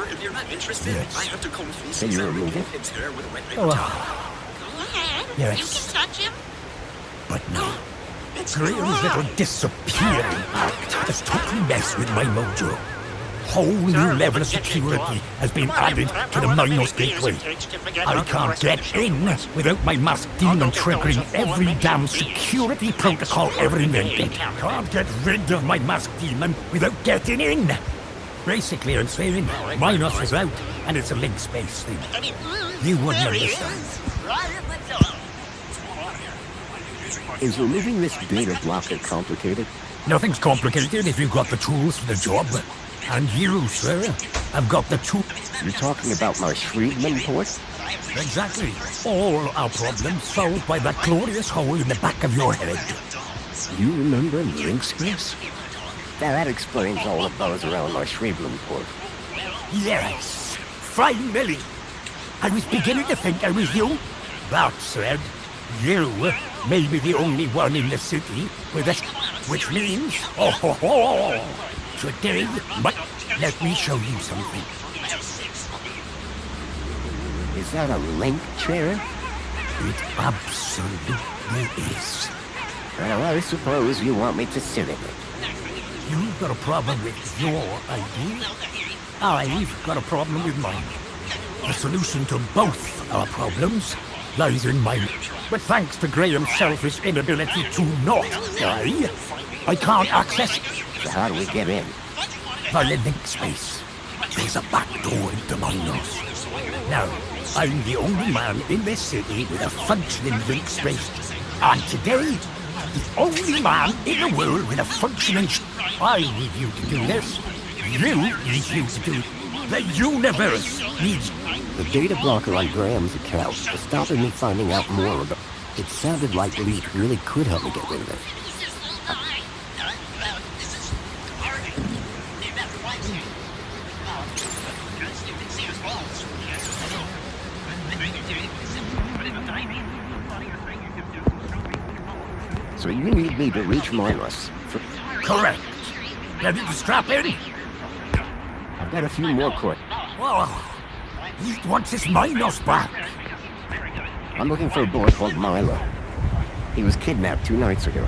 Yes. Can you remove it? Yes. Touch him. But no. Graham's little disappearing act has totally messed with my mojo. Whole new level of security has been added to the Minos Gateway. I can't get in without my masked demon triggering every damn security protocol ever invented. Can't get rid of my masked demon without getting in. Basically, I'm saying Minos is out, and it's a link space thing. You wouldn't understand. Is removing this data blocker complicated? Nothing's complicated if you've got the tools for the job. And you, sir, have got the tools. You're talking about my Shriedman port? Exactly. All our problems solved by that glorious hole in the back of your head. You remember link space? That explains all the buzz around my Shriedman port. Yes, finally. I was beginning to think I was you. That said, you may be the only one in the city with it, which means, today, but let me show you something. Is that a link chair? It absolutely is. Well, I suppose you want me to sit in it. You've got a problem with your ID. I've got a problem with mine. The solution to both our problems lies in mine. But thanks to Graham's selfish inability to not die, I can't access it. So how do we get in? Via link space. There's a back door into Minos. Now, I'm the only man in this city with a functioning link space. And today, the only man in the world with a functioning... I need you to do this. You need you to do it. The universe needs... The data blocker on Graham's account is stopping me finding out more about... It sounded like Leak really could help me get rid of it. So you need me to reach Minos. Correct. Ready to strap in? I've got a few more quick. Oh, he wants his Minos back. I'm looking for a boy called Milo. He was kidnapped 2 nights ago.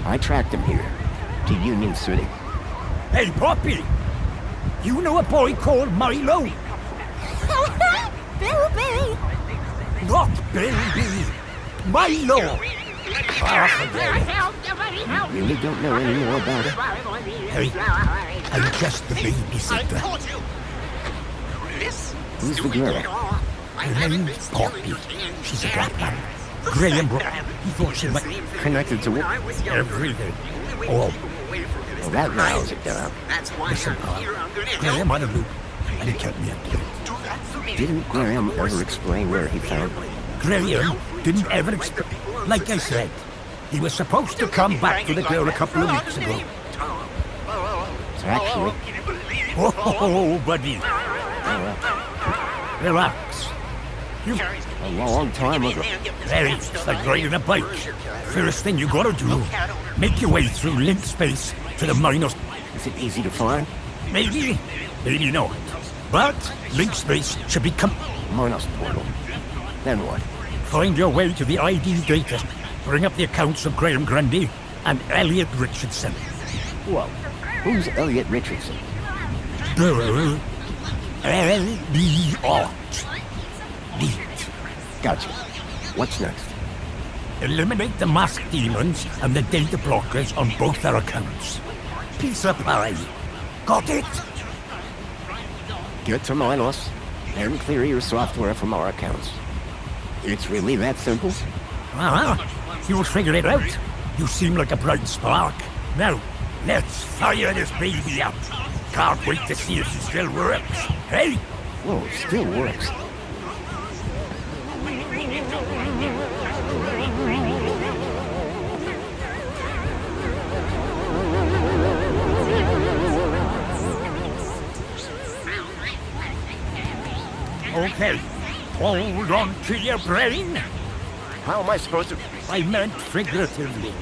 I tracked him here, to Union City. Hey, Poppy! You know a boy called Milo? Bilby! Not Bilby! Milo! You really don't know any more about it? Hey, I'm just the babysitter. Who's the girl? Her name's Poppy. She's a black one. Graham, he thought she might... Connected to what? Everything. All. Well, that narrows it down. Listen, pal. Graham on a loop, and he kept me updated. Didn't Graham ever explain where he found me? Graham didn't ever explain. Like I said, he was supposed to come back for the girl a couple of weeks ago. Actually... Oh, buddy. Relax. A long time ago. Very, it's like riding a bike. First thing you gotta do, make your way through link space to the Minos. Is it easy to find? Maybe, maybe not. But link space should be Minos portal. Then what? Find your way to the ID data. Bring up the accounts of Graham Grundy and Elliot Richardson. Whoa. Who's Elliot Richardson? L-B-Art. Neat. Gotcha. What's next? Eliminate the mask demons and the data blockers on both their accounts. Piece of pie. Got it? Get to Minos and clear your software from our accounts. It's really that simple? You'll figure it out. You seem like a bright spark. Now, let's fire this baby up. Can't wait to see if it still works. Hey? Whoa, it still works. Okay, hold on to your brain. How am I supposed to... I meant figuratively.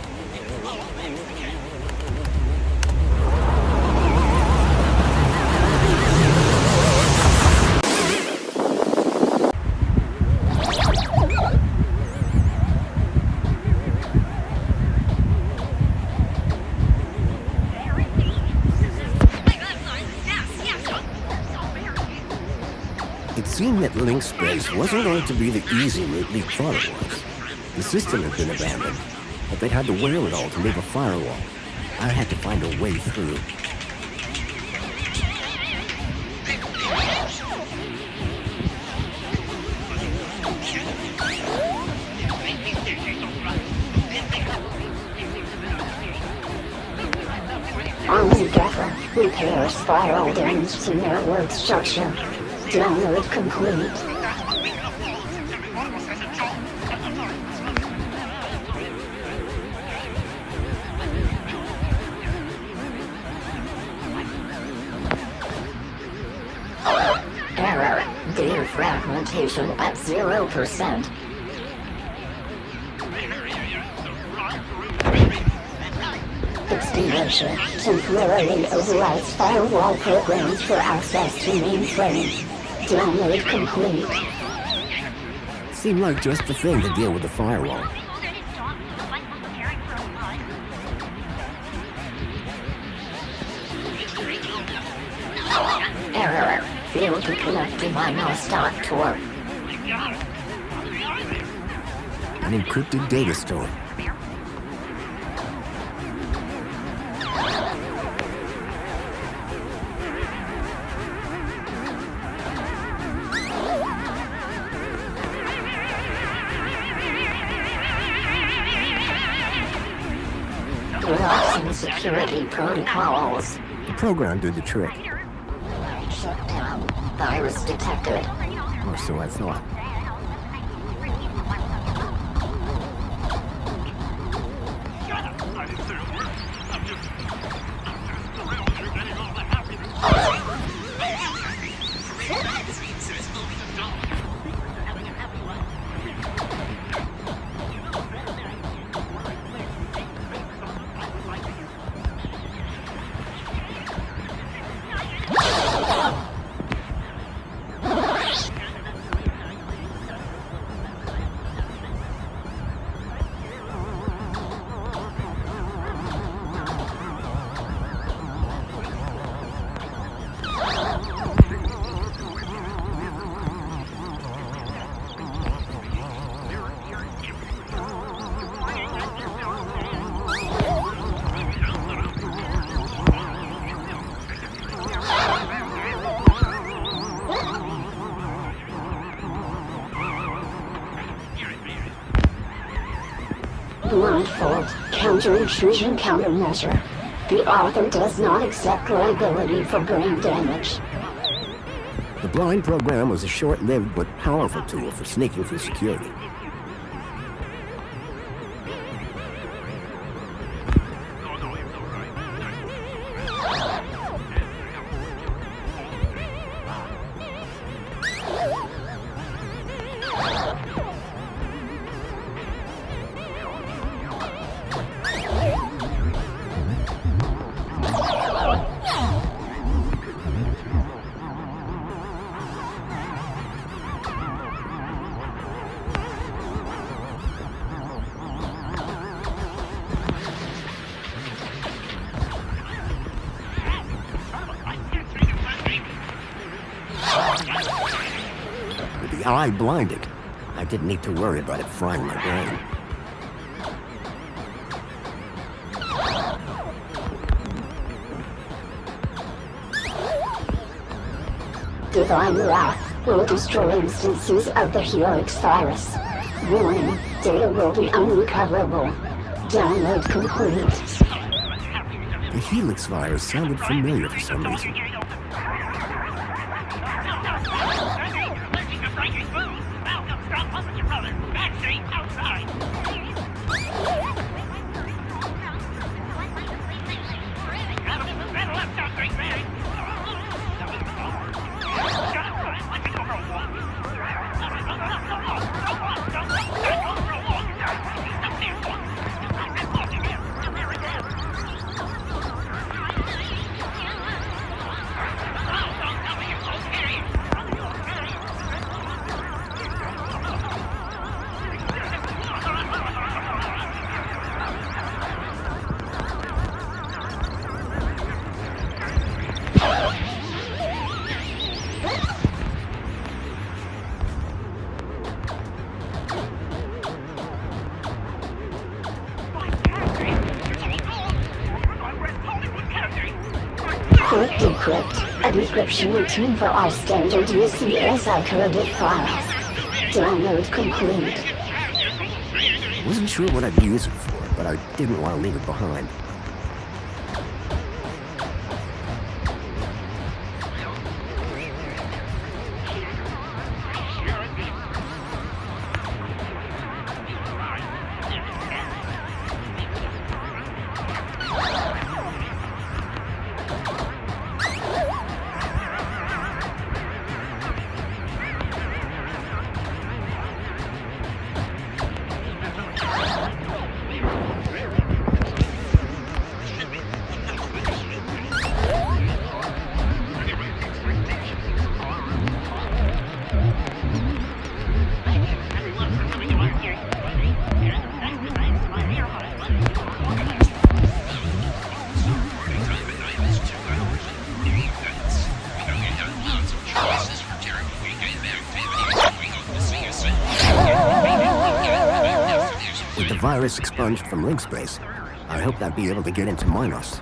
It seemed that link space wasn't going to be the easy route we thought it was. The system had been abandoned, but they'd had the wherewithal to leave a firewall. I had to find a way through. Omnigather repairs spiral damage to network structure. Download complete. Error. Data fragmentation at 0%. Extinguisher temporarily overrides firewall programs for access to mainframe. Download complete. Seemed like just the thing to deal with the firewall. Error. Failed to connect to Minos.tor. An encrypted data store. Relaxing security protocols. The program did the trick. Shut down. Virus detected. Or so I thought. blindfold, counter-intrusion countermeasure. The author does not accept liability for brain damage. The blind program was a short-lived but powerful tool for sneaking through security. With the eye blinded, I didn't need to worry about it frying my brain. Divine Wrath will destroy instances of the Helix virus. Warning, data will be unrecoverable. Download complete. The Helix virus sounded familiar for some reason. Quick Decrypt, a decryption routine for our standard UCSI coded files. Download complete. Wasn't sure what I'd use it for, but I didn't want to leave it behind. With the virus expunged from Linkspace, I hoped I'd be able to get into Minos.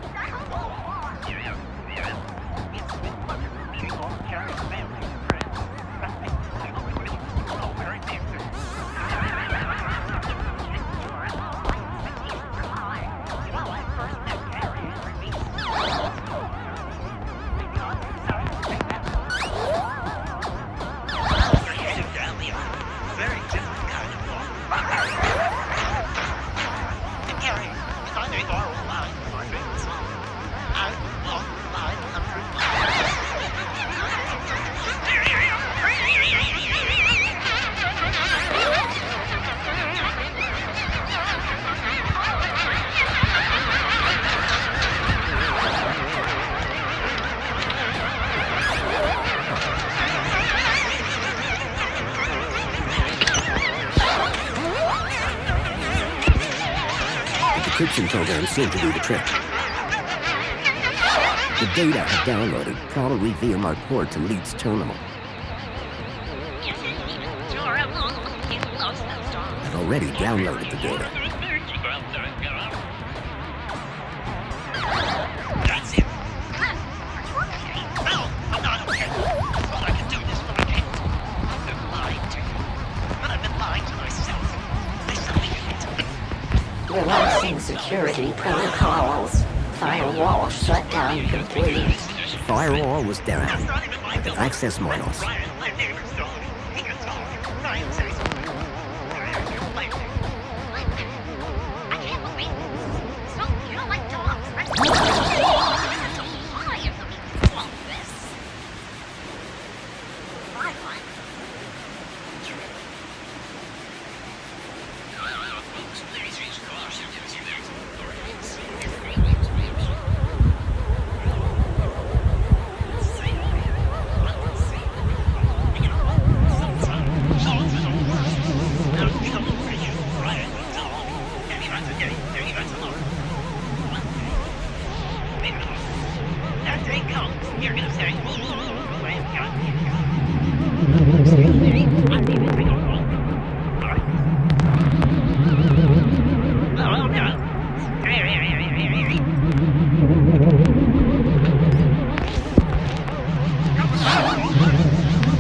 The decryption program seemed to do the trick. The data I downloaded, probably via my port to Leeds terminal. I'd already downloaded the data. That's it. No, I'm not okay. Well, I can do this, but I can't. I've been lying to you. But I've been lying to myself. I suddenly hate it. Relaxing security protocols. Firewall shutdown complete. Firewall was down. I could access Minos.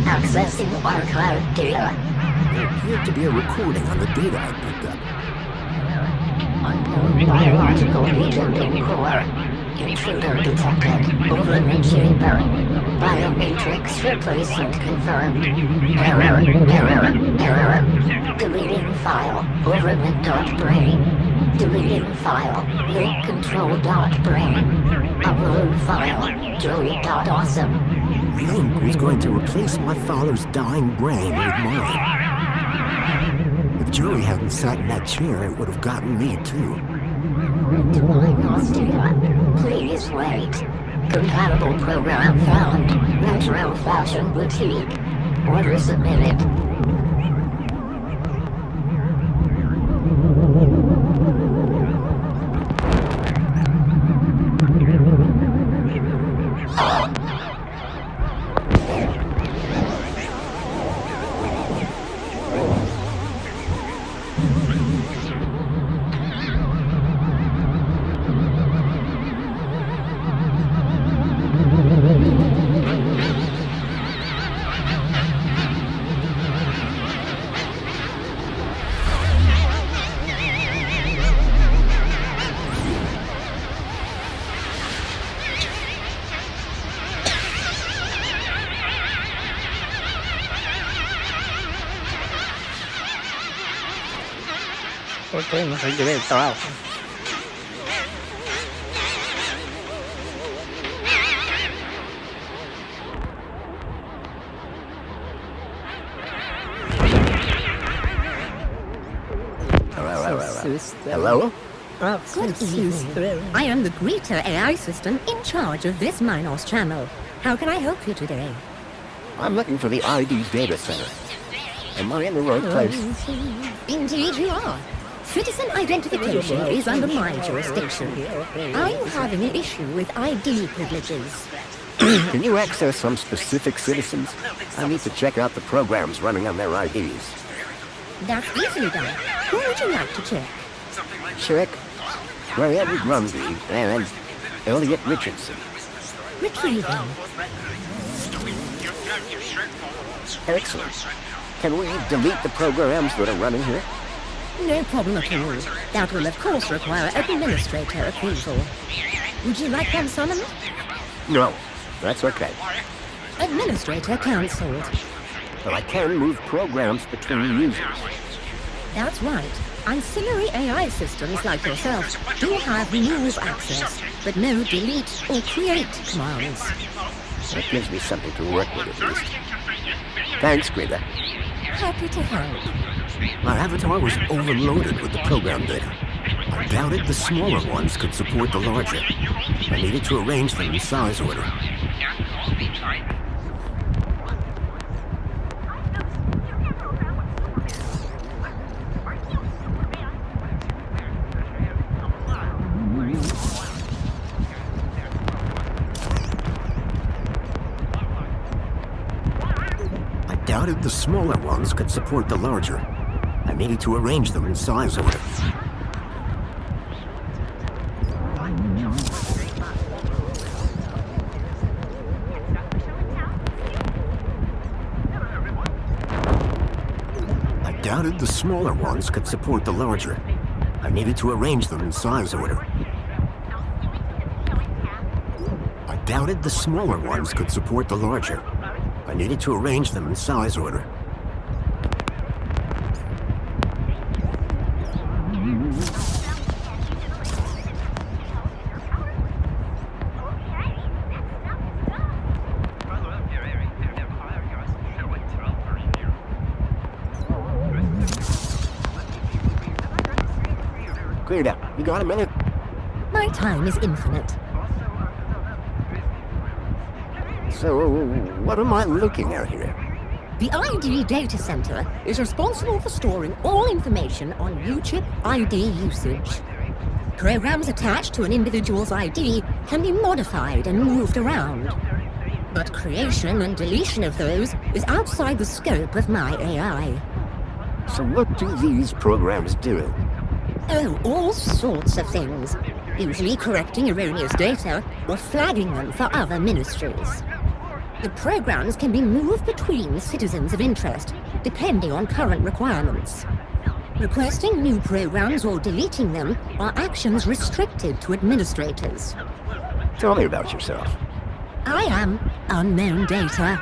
Accessing archive data. There appeared to be a recording on the data I picked up. Unknown biological agent in core. Intruder detected. Overlay chamber. Biomatrix replacement confirmed. Error. Deleting file. Overlay.brain. Deleting file. Link control.brain. Upload file. Joey.awesome. Link was going to replace my father's dying brain with mine. If Joey hadn't sat in that chair, it would have gotten me too. Minos data. Please wait. Compatible program found. Retro Fashion Boutique. Order submitted. Ok, no sé qué ver trabajo. Hello? Good evening. I am the Greeter AI system in charge of this Minos channel. How can I help you today? I'm looking for the ID data center. Am I in the right place? Indeed you are. Citizen identification is under my jurisdiction. Are you having an issue with ID privileges? Can you access some specific citizens? I need to check out the programs running on their IDs. That's easily done. Who would you like to check? Check Graham Grundy and Elliot Richardson. Retrieving. Excellent. Can we delete the programs that are running here? No problem at all. That will of course require administrator approval. Would you like them summoned? No, that's okay. Administrator cancelled. But I can move programs between users. That's right. Ancillary AI systems like yourself do have move access, but no delete or create commands. That gives me something to work with at least. Thanks, Greta. Happy to help. My avatar was overloaded with the program data. I doubted the smaller ones could support the larger. I needed to arrange them in size order. I doubted the smaller ones could support the larger. I needed to arrange them in size order. I doubted the smaller ones could support the larger. I needed to arrange them in size order. I doubted the smaller ones could support the larger. I needed to arrange them in size order. Cleared up. You got a minute? My time is infinite. So, what am I looking at here? The ID data center is responsible for storing all information on UChip ID usage. Programs attached to an individual's ID can be modified and moved around. But creation and deletion of those is outside the scope of my AI. So what do these programs do? Oh, all sorts of things. Usually correcting erroneous data or flagging them for other ministries. The programs can be moved between citizens of interest, depending on current requirements. Requesting new programs or deleting them are actions restricted to administrators. Tell me about yourself. I am unknown data.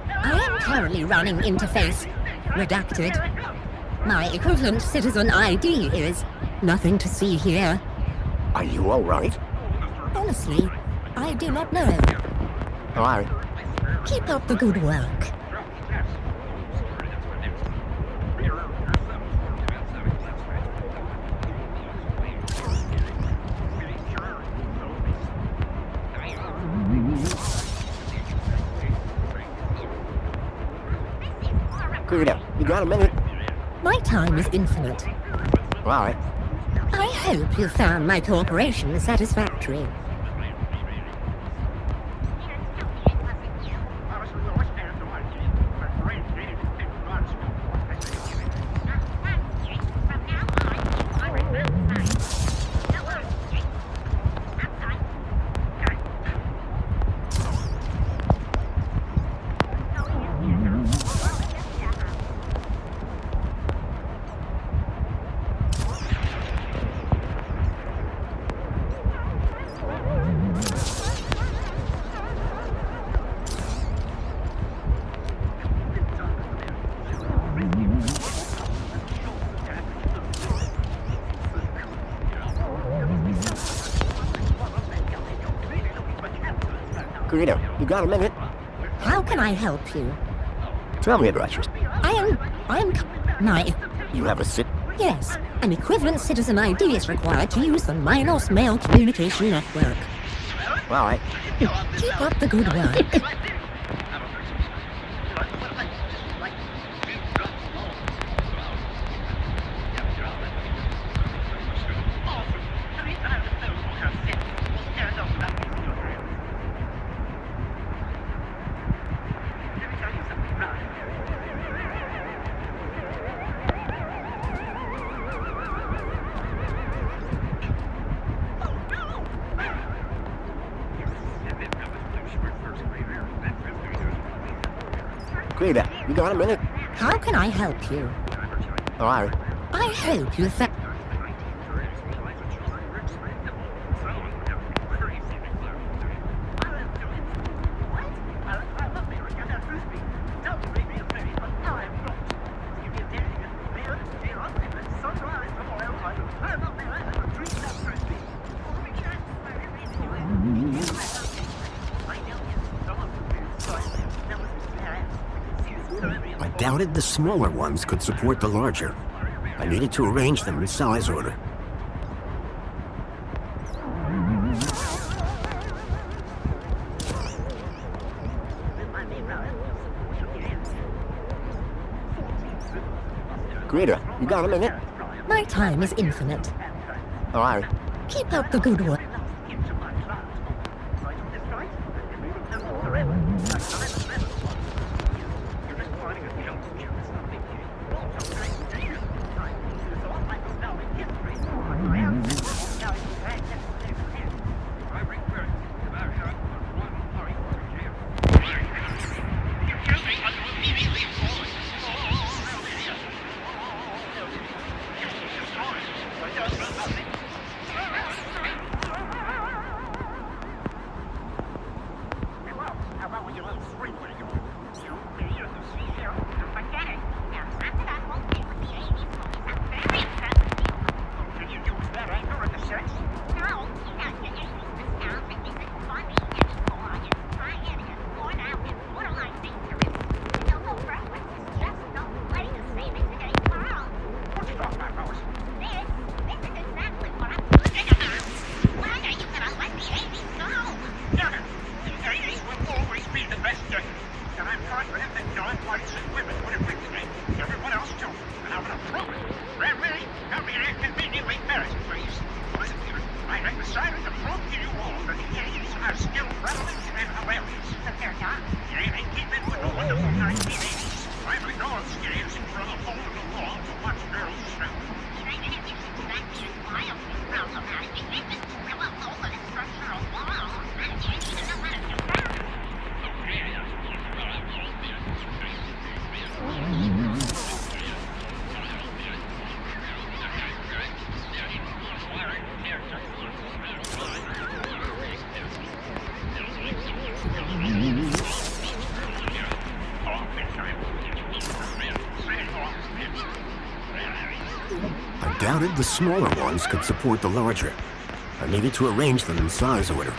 I am currently running interface redacted. My equivalent citizen ID is nothing to see here. Are you all right? Honestly, I do not know. All right. Keep up the good work. Clear it up. You got a minute? My time is infinite. All right. I hope you found my cooperation satisfactory. Greedo, you got a minute? How can I help you? Tell me about yourself. My... You have a sit? Yes, an equivalent citizen ID is required to use the Minos Mail Communication Network. All right. Keep up the good work. Greedo, you got a minute? How can I help you? All right. I hope you found... I doubted the smaller ones could support the larger. I needed to arrange them in size order. Greedo, you got a minute? My time is infinite. All right. Keep up the good work. I doubted the smaller ones could support the larger. I needed to arrange them in size order.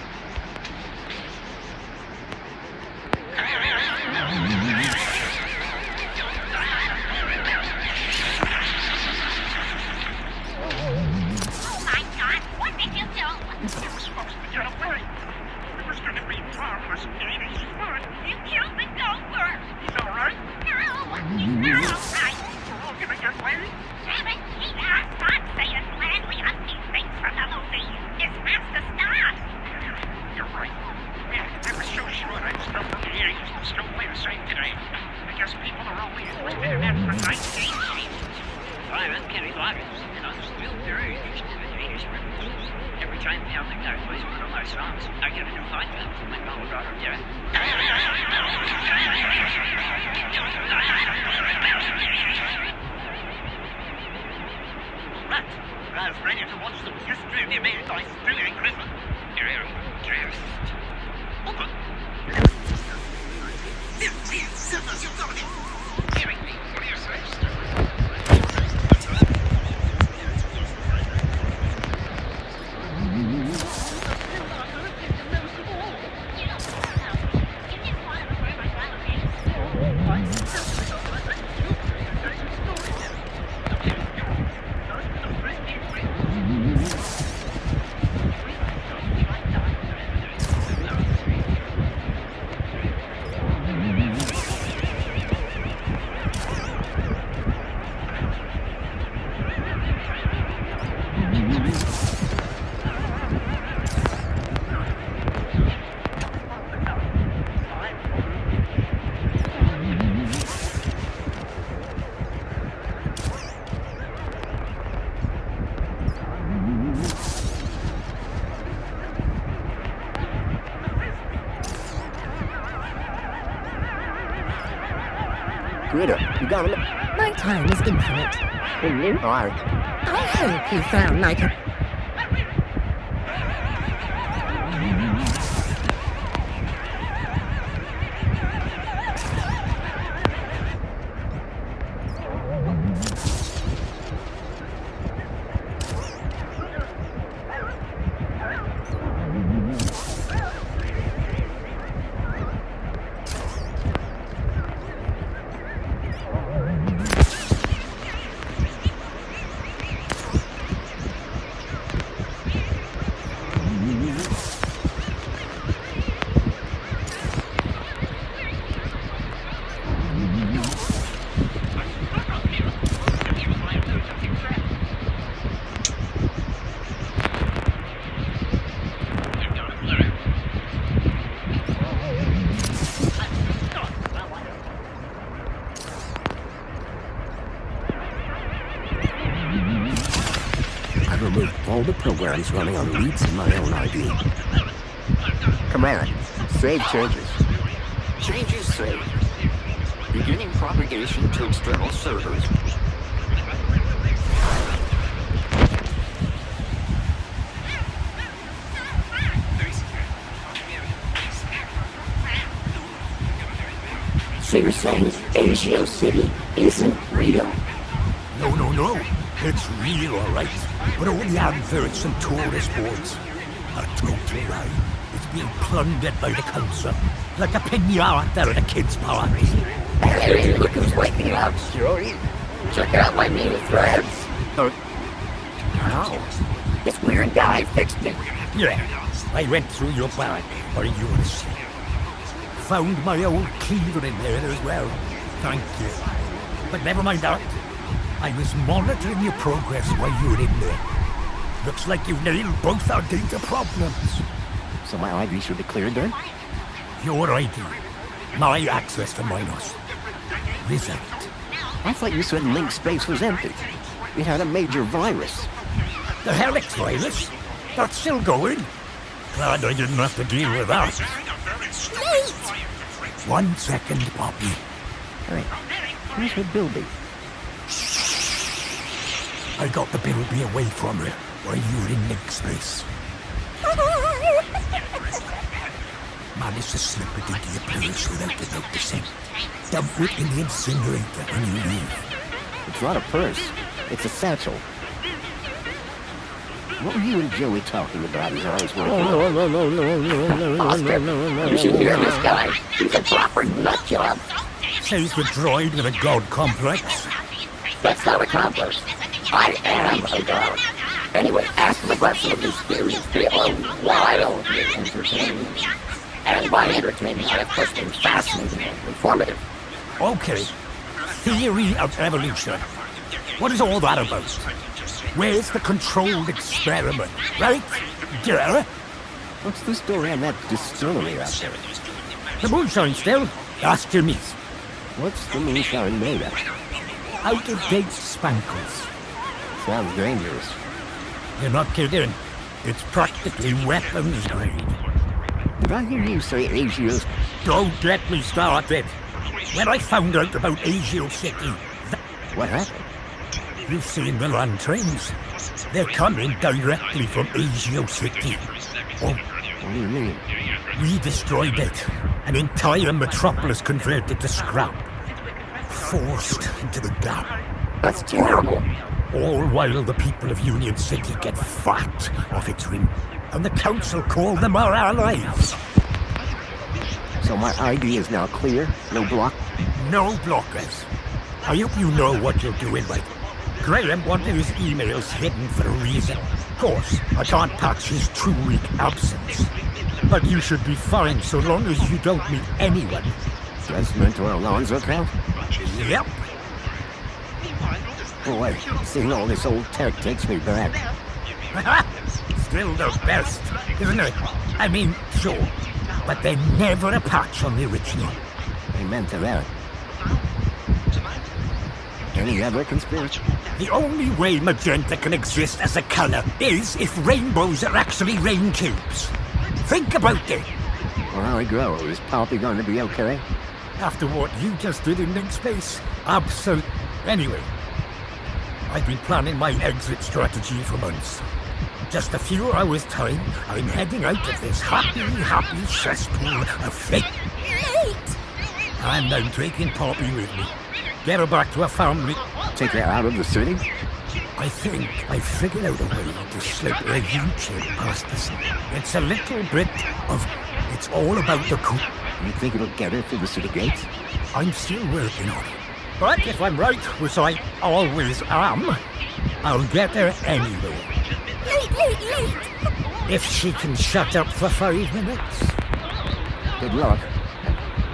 Greta, you got him? My time is infinite. Alright. I hope you found my... All the programs running on leads in my own ID. Command. Save changes. Changes saved. Beginning propagation to external servers. So you're saying Agio City isn't real? No. It's real, all right. But all the adverts and tourist boards are totally lying. It's being plundered by the council, like a pinata at a kid's party. Hey, look who's waking up. Joey, Check out my new threads. How? This weird guy fixed me. Yeah, I went through your barrack, or yours. Found my old cleaver in there as well. Thank you. But never mind that. I was monitoring your progress while you were in there. Looks like you've nailed both our data problems. So my ID should be cleared then? Your ID. My access to Minos. Result. I thought you said link space was empty. It had a major virus. The Helix virus? That's still going. Glad I didn't have to deal with that. Nate! 1 second, Poppy. Hey, where's her Bilby? I got the Bilby away from her while you were in link space. Managed to slip it into your purse without it noticing. Dump it in the incinerator when you leave. It's not a purse. It's a satchel. What were you and Joey talking about as I was working? Foster, you should hear this guy. He's a proper nut job. Says the droid with a god complex. That's not accomplished. I am a god. Anyway, ask the rest of these theories. They are wildly entertaining. And by entertaining, I of course mean fascinating and informative. Okay. Theory of evolution. What is all that about? Where's the controlled experiment, right? Yeah? What's the story on that distillery out there? The moonshine still? Ask your niece. What's the moonshine made of? Out-of-date spankles. Sounds dangerous. You're not kidding. It's practically weapons grade. Did I hear you say Agios? Don't get me started. When I found out about Agio City... What happened? You've seen the land trains. They're coming directly from Agio City. Oh, what do you mean? We destroyed it. An entire metropolis converted to scrap. Forced into the gap. That's terrible. All while the people of Union City get fat off its rim. And the council call them our allies. So my ID is now clear? No block? No blockers. I hope you know what you're doing, Mike. Graham wanted his emails hidden for a reason. Of course, I can't patch his 2-week absence. But you should be fine so long as you don't meet anyone. Just meant to Alonzo count? Yep. Boy, seeing all this old tech takes me back. Still the best, isn't it? I mean, sure. But they're never a patch on the original. Amen to that. Any other conspiracy? The only way magenta can exist as a color is if rainbows are actually rain cubes. Think about it. Well, how we grow, is Poppy going to be okay? After what you just did in link space? Absolutely. Anyway, I've been planning my exit strategy for months. Just a few hours' time, I'm heading out of this happy cesspool of fate. And I'm taking Poppy with me. Get her back to her family. Take her out of the city? I think I figured out a way to slip a U-chip past us. It's a little bit of... It's all about the coup. You think it'll get her through the city gates? I'm still working on it. But if I'm right, which I always am, I'll get her anyway. If she can shut up for 5 minutes. Good luck.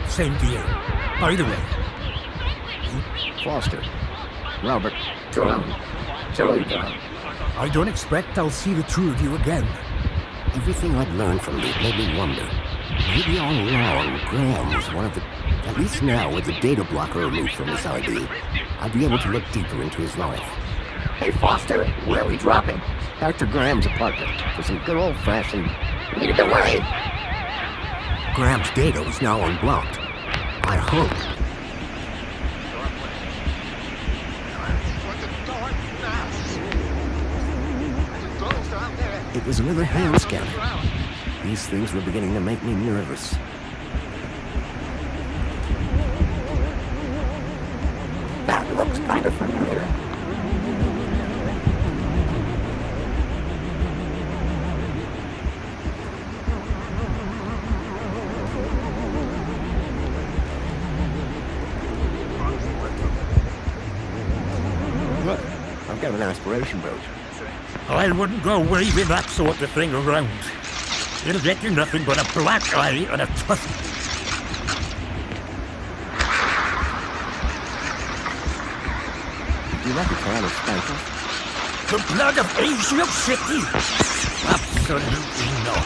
Same to you. By the way. Foster. Robert. Joey. I don't expect I'll see the two of you again. Everything I've learned from you made me wonder. Maybe all along, Graham was one of the... At least now, with the data blocker removed from his ID, I'd be able to look deeper into his life. Hey, Foster, where are we dropping? Back to Graham's apartment for some good old-fashioned... Lead the way. Graham's data is now unblocked. I hope. It was another hand scanner. These things were beginning to make me nervous. That looks kind of familiar. I've got an aspiration brooch. I wouldn't go waving that sort of thing around. It'll get you nothing but a black eye and a tussle. Do you like a can of spankles? The blood of Asia City? Absolutely not.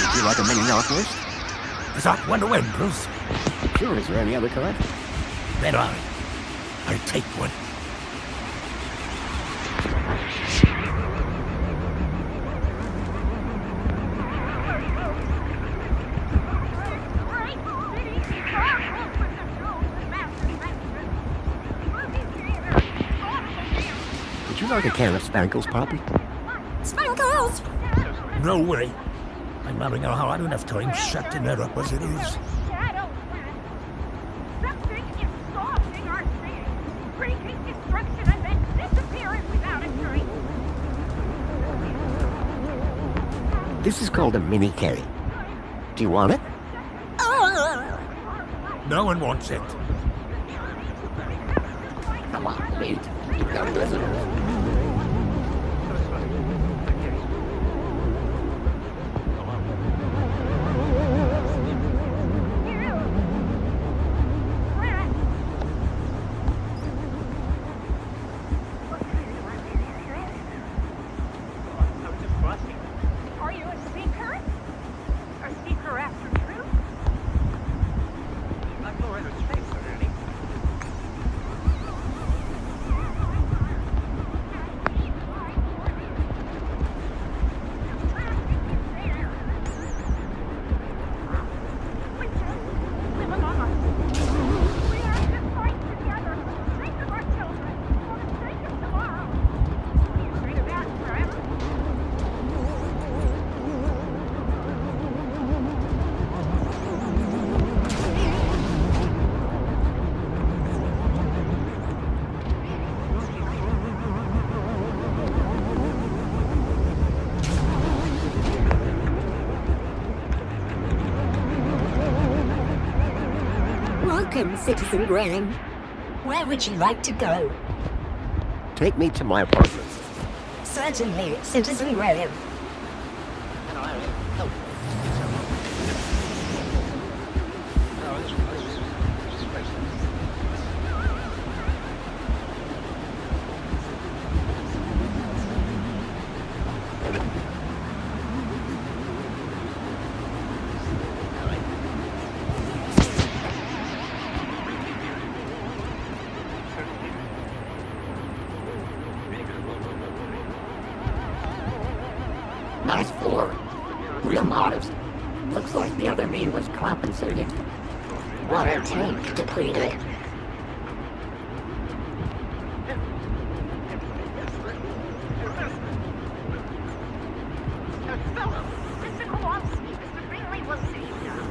Would you like a mini Narcoist? Is that one of them, Bruce? Sure, is there any other kind? Then I'll take one. Would you like a can of Spankles, Poppy? Spankles! No way. I'm having a hard enough time shutting her up as it is. This is called a mini K. Do you want it? No one wants it. Come on, mate. You got visitors. Are you a seeker? A seeker after truth? I'm no other space already. Live among us. We are to fight together for the sake of our children, for the sake of tomorrow. Do you agree to that forever? Welcome, Citizen Graham. Where would you like to go? Take me to my apartment. Certainly, Citizen Graham. Nice floor. Real modest. Looks like the other me was compensating. Water tank depleted. Mr. Kowalski, Mr. Bingley will see you now.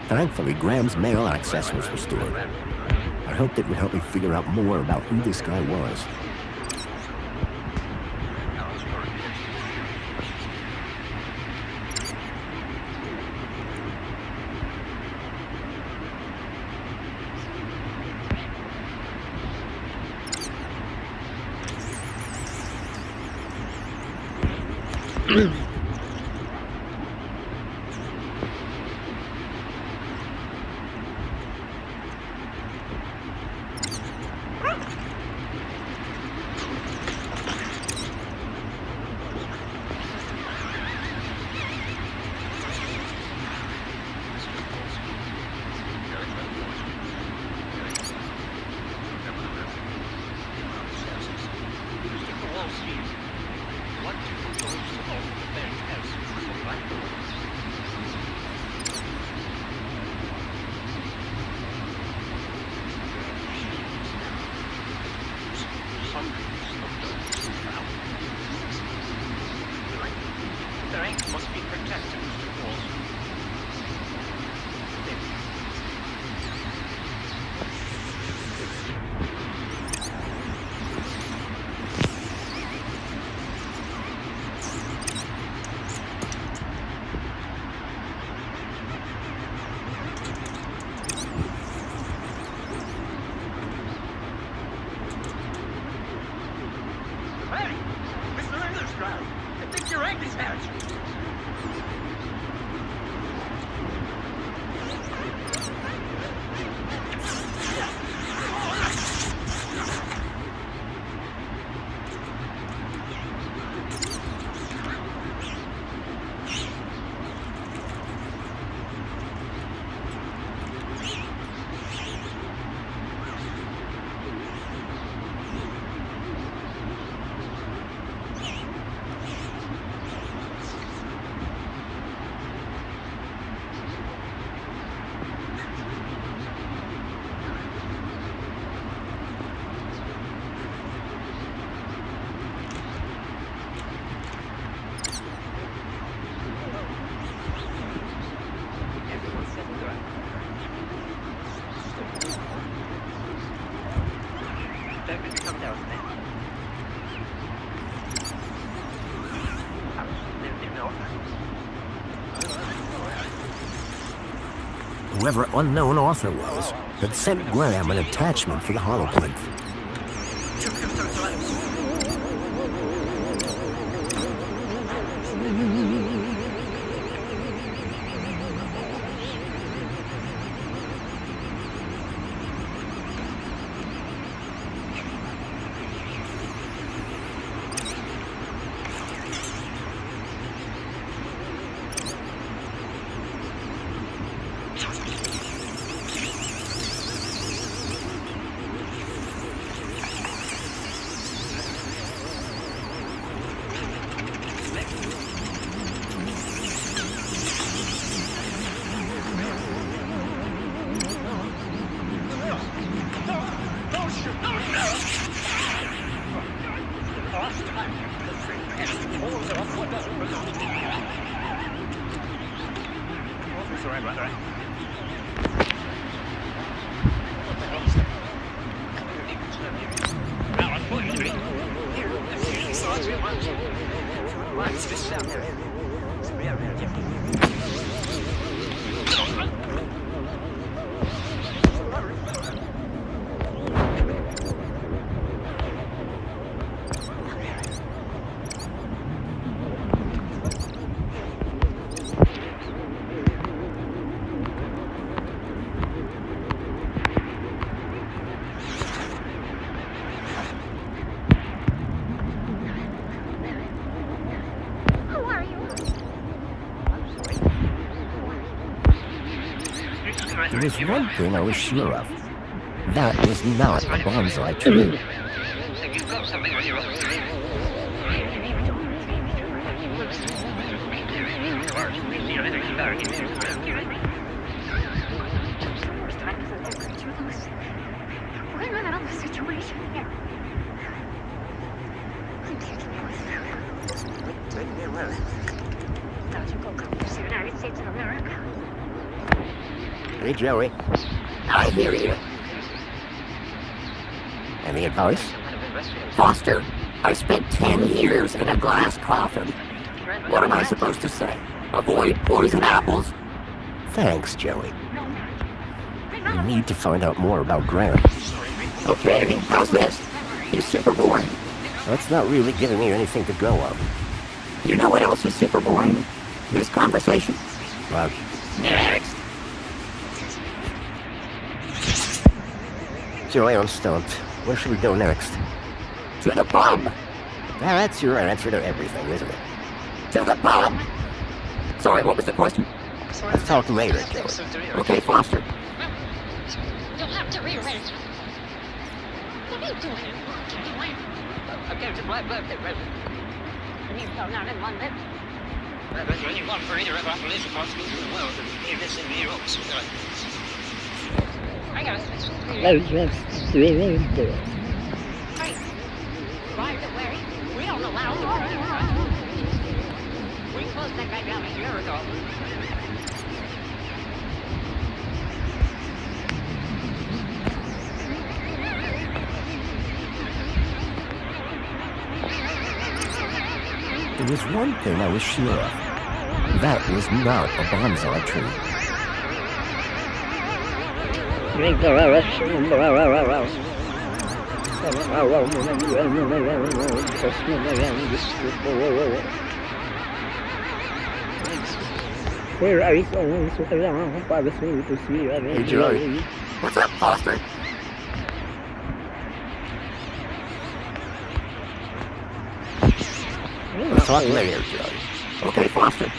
Thankfully, Graham's mail access was restored. I hoped it would help me figure out more about who this guy was. Mr. Kowalski, what do you propose to hold the Whoever unknown author was had sent Graham an attachment for the holoplinth. There was one thing I was sure of. That was not a bonsai tree. You've got something on your own. We're in another situation here. I'm taking logical compass of the United States of America. Hey, Joey. I hear you. Any advice? Foster, I spent 10 years in a glass coffin. What am I supposed to say? Avoid poison apples? Thanks, Joey. We need to find out more about Graham. Okay, how's this? He's super boring. That's not really giving me anything to go on. You know what else is super boring? This conversation. Well, next. Joey, I'm stumped. Where should we go next? To the pub. That's your answer to everything, isn't it? To the pub. Sorry, what was the question? Let's talk later, Joey. Okay, Foster. You'll have to rearrange. What are you doing? I'm going to Black Birthday present. And you've gone out in London? There's only one for either of our political parties in the world, and here this in New York. So, I got it. Hey, By the way, we don't allow the press. We closed that guy down a year ago. There was one thing I was sure of. That was not a bonsai tree. Hey, Joey. What's up, Foster? Let's talk later, Joey. Okay, Foster.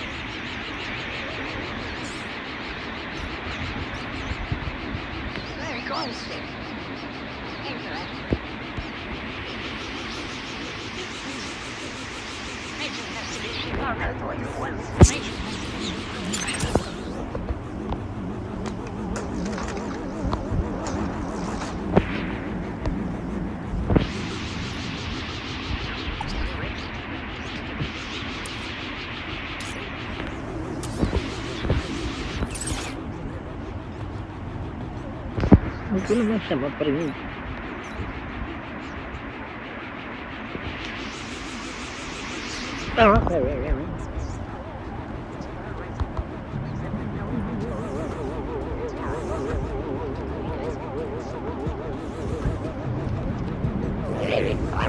Very close. Quello non siamo presi.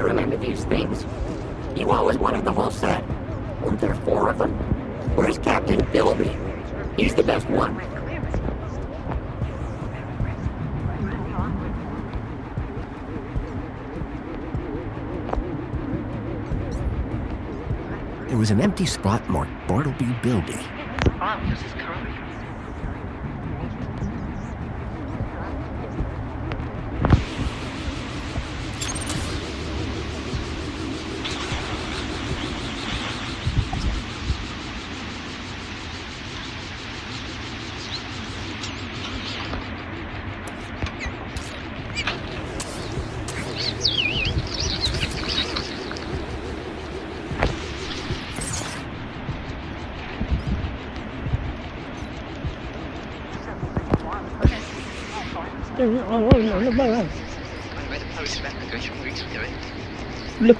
remember these things. You always wanted the whole set. Weren't there 4 of them? Where's Captain Bilby? He's the best one. There was an empty spot marked Bartleby Bilby. Oh, this is Carly. Oh, I made a post about negotiation weeks ago. look.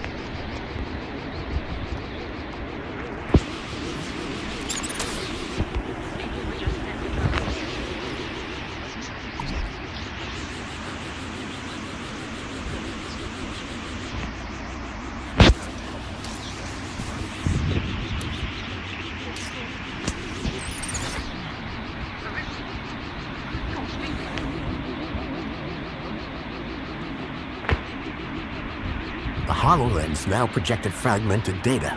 The HoloLens now projected fragmented data.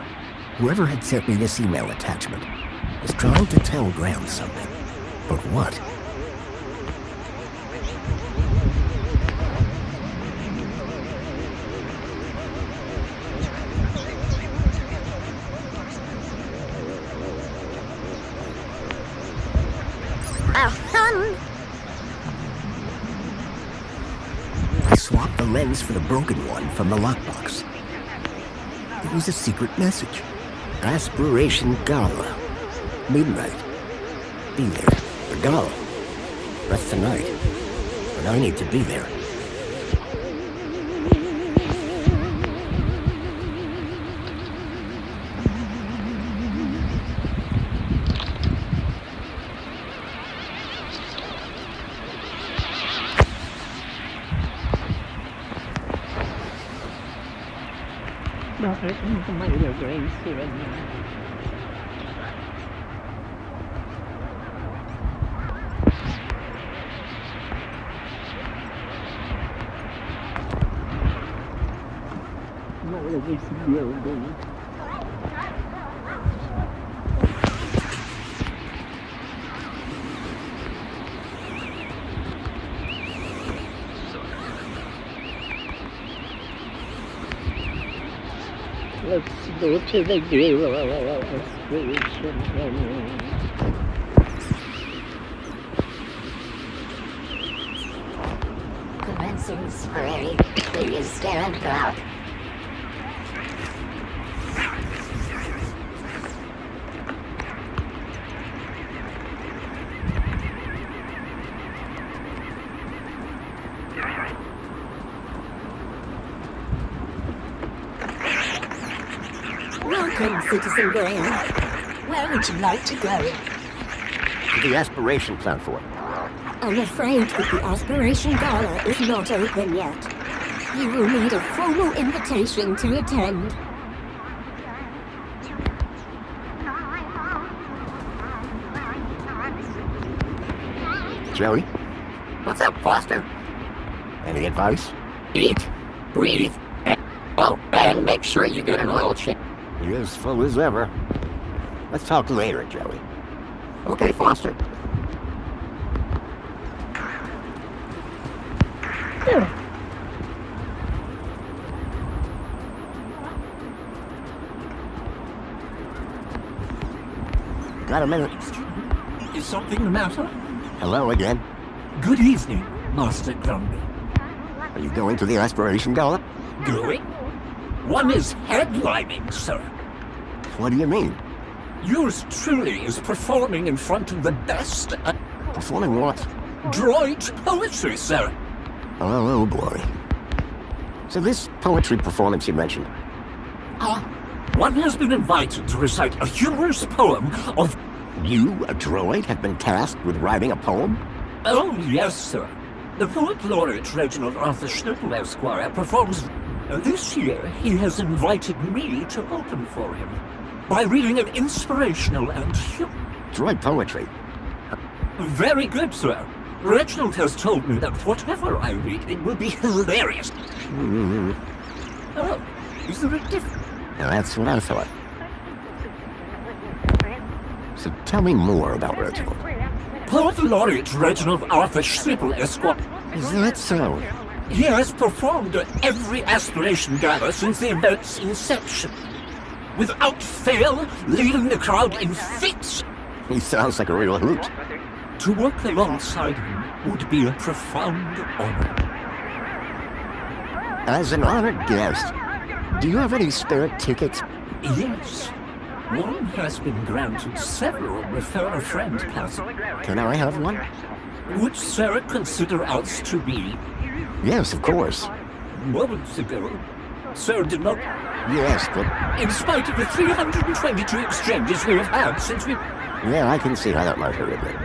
Whoever had sent me this email attachment was trying to tell Graham something. But what? I swapped the lens for the broken one from the lockbox. It was a secret message. Aspiration Gala. Midnight. Be there. The gala. That's tonight. And I need to be there. Mày là Grace Siren. Mày là Grace Siren. Let's go to the grill aspiration. Commencing spray. Please stand back. Welcome, Citizen Graham. Where would you like to go? To the aspiration platform. I'm afraid that the Aspiration Gala is not open yet. You will need a formal invitation to attend. Joey? What's up, Foster? Any advice? Eat, breathe, and make sure you get an oil change. You're as full as ever. Let's talk later, Joey. Okay, Foster. Got a minute? Is something the matter? Hello again. Good evening, Master Grundy. Are you going to the Aspiration Gala? Going? One is headlining, sir. What do you mean? Yours truly is performing in front of the best. Performing what? Droid poetry, sir. Oh boy. So this poetry performance you mentioned. One has been invited to recite a humorous poem of... You, a droid, have been tasked with writing a poem? Oh, yes, sir. The poet laureate Reginald Arthur Schnitzel, Esquire, performs... This year, he has invited me to open for him by reading an inspirational and Droid poetry. very good, sir. Reginald has told me that whatever I read, it will be hilarious. Oh, is there a difference? Now that's what I thought. So tell me more about Reginald. Poet Laureate Reginald Arthur Sibble, Esquire. Is that so? He has performed at every aspiration gala since the event's inception, without fail, leaving the crowd in fits. He sounds like a real hoot. To work alongside him would be a profound honor. As an honored guest, do you have any spare tickets? Yes. One has been granted several refer-a-friend passes. Can I have one? Would Sarah consider us to be? Yes, of course. Moments ago, Sarah did not. Yes, but... In spite of the 322 exchanges we have had since we... Yeah, I can see how that might hurt a bit.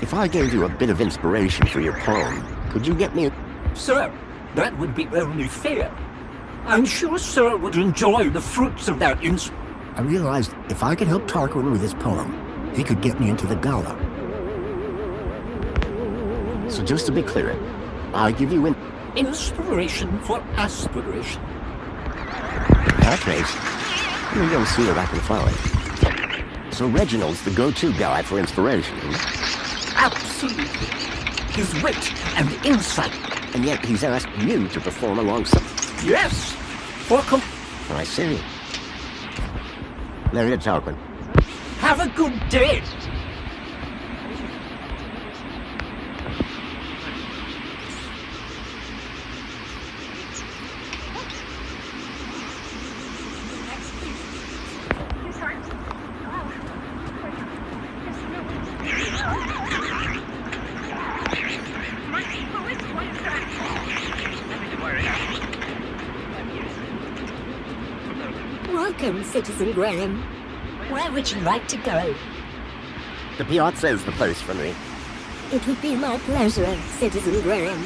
If I gave you a bit of inspiration for your poem, could you get me a... Sir, that would be only fair. I'm sure Sir would enjoy the fruits of that I realized if I could help Tarquin with his poem, he could get me into the gala. So just to be clear, I'll give you inspiration for aspiration. In that case, we don't see what I can find. So Reginald's the go-to guy for inspiration. Absolutely. His wit and insight. And yet he's asked you to perform alongside. Yes! I see. There you are, Tarquin. Have a good day! Welcome, Citizen Graham. Where would you like to go? The piazza is the place for me. It would be my pleasure, Citizen Graham.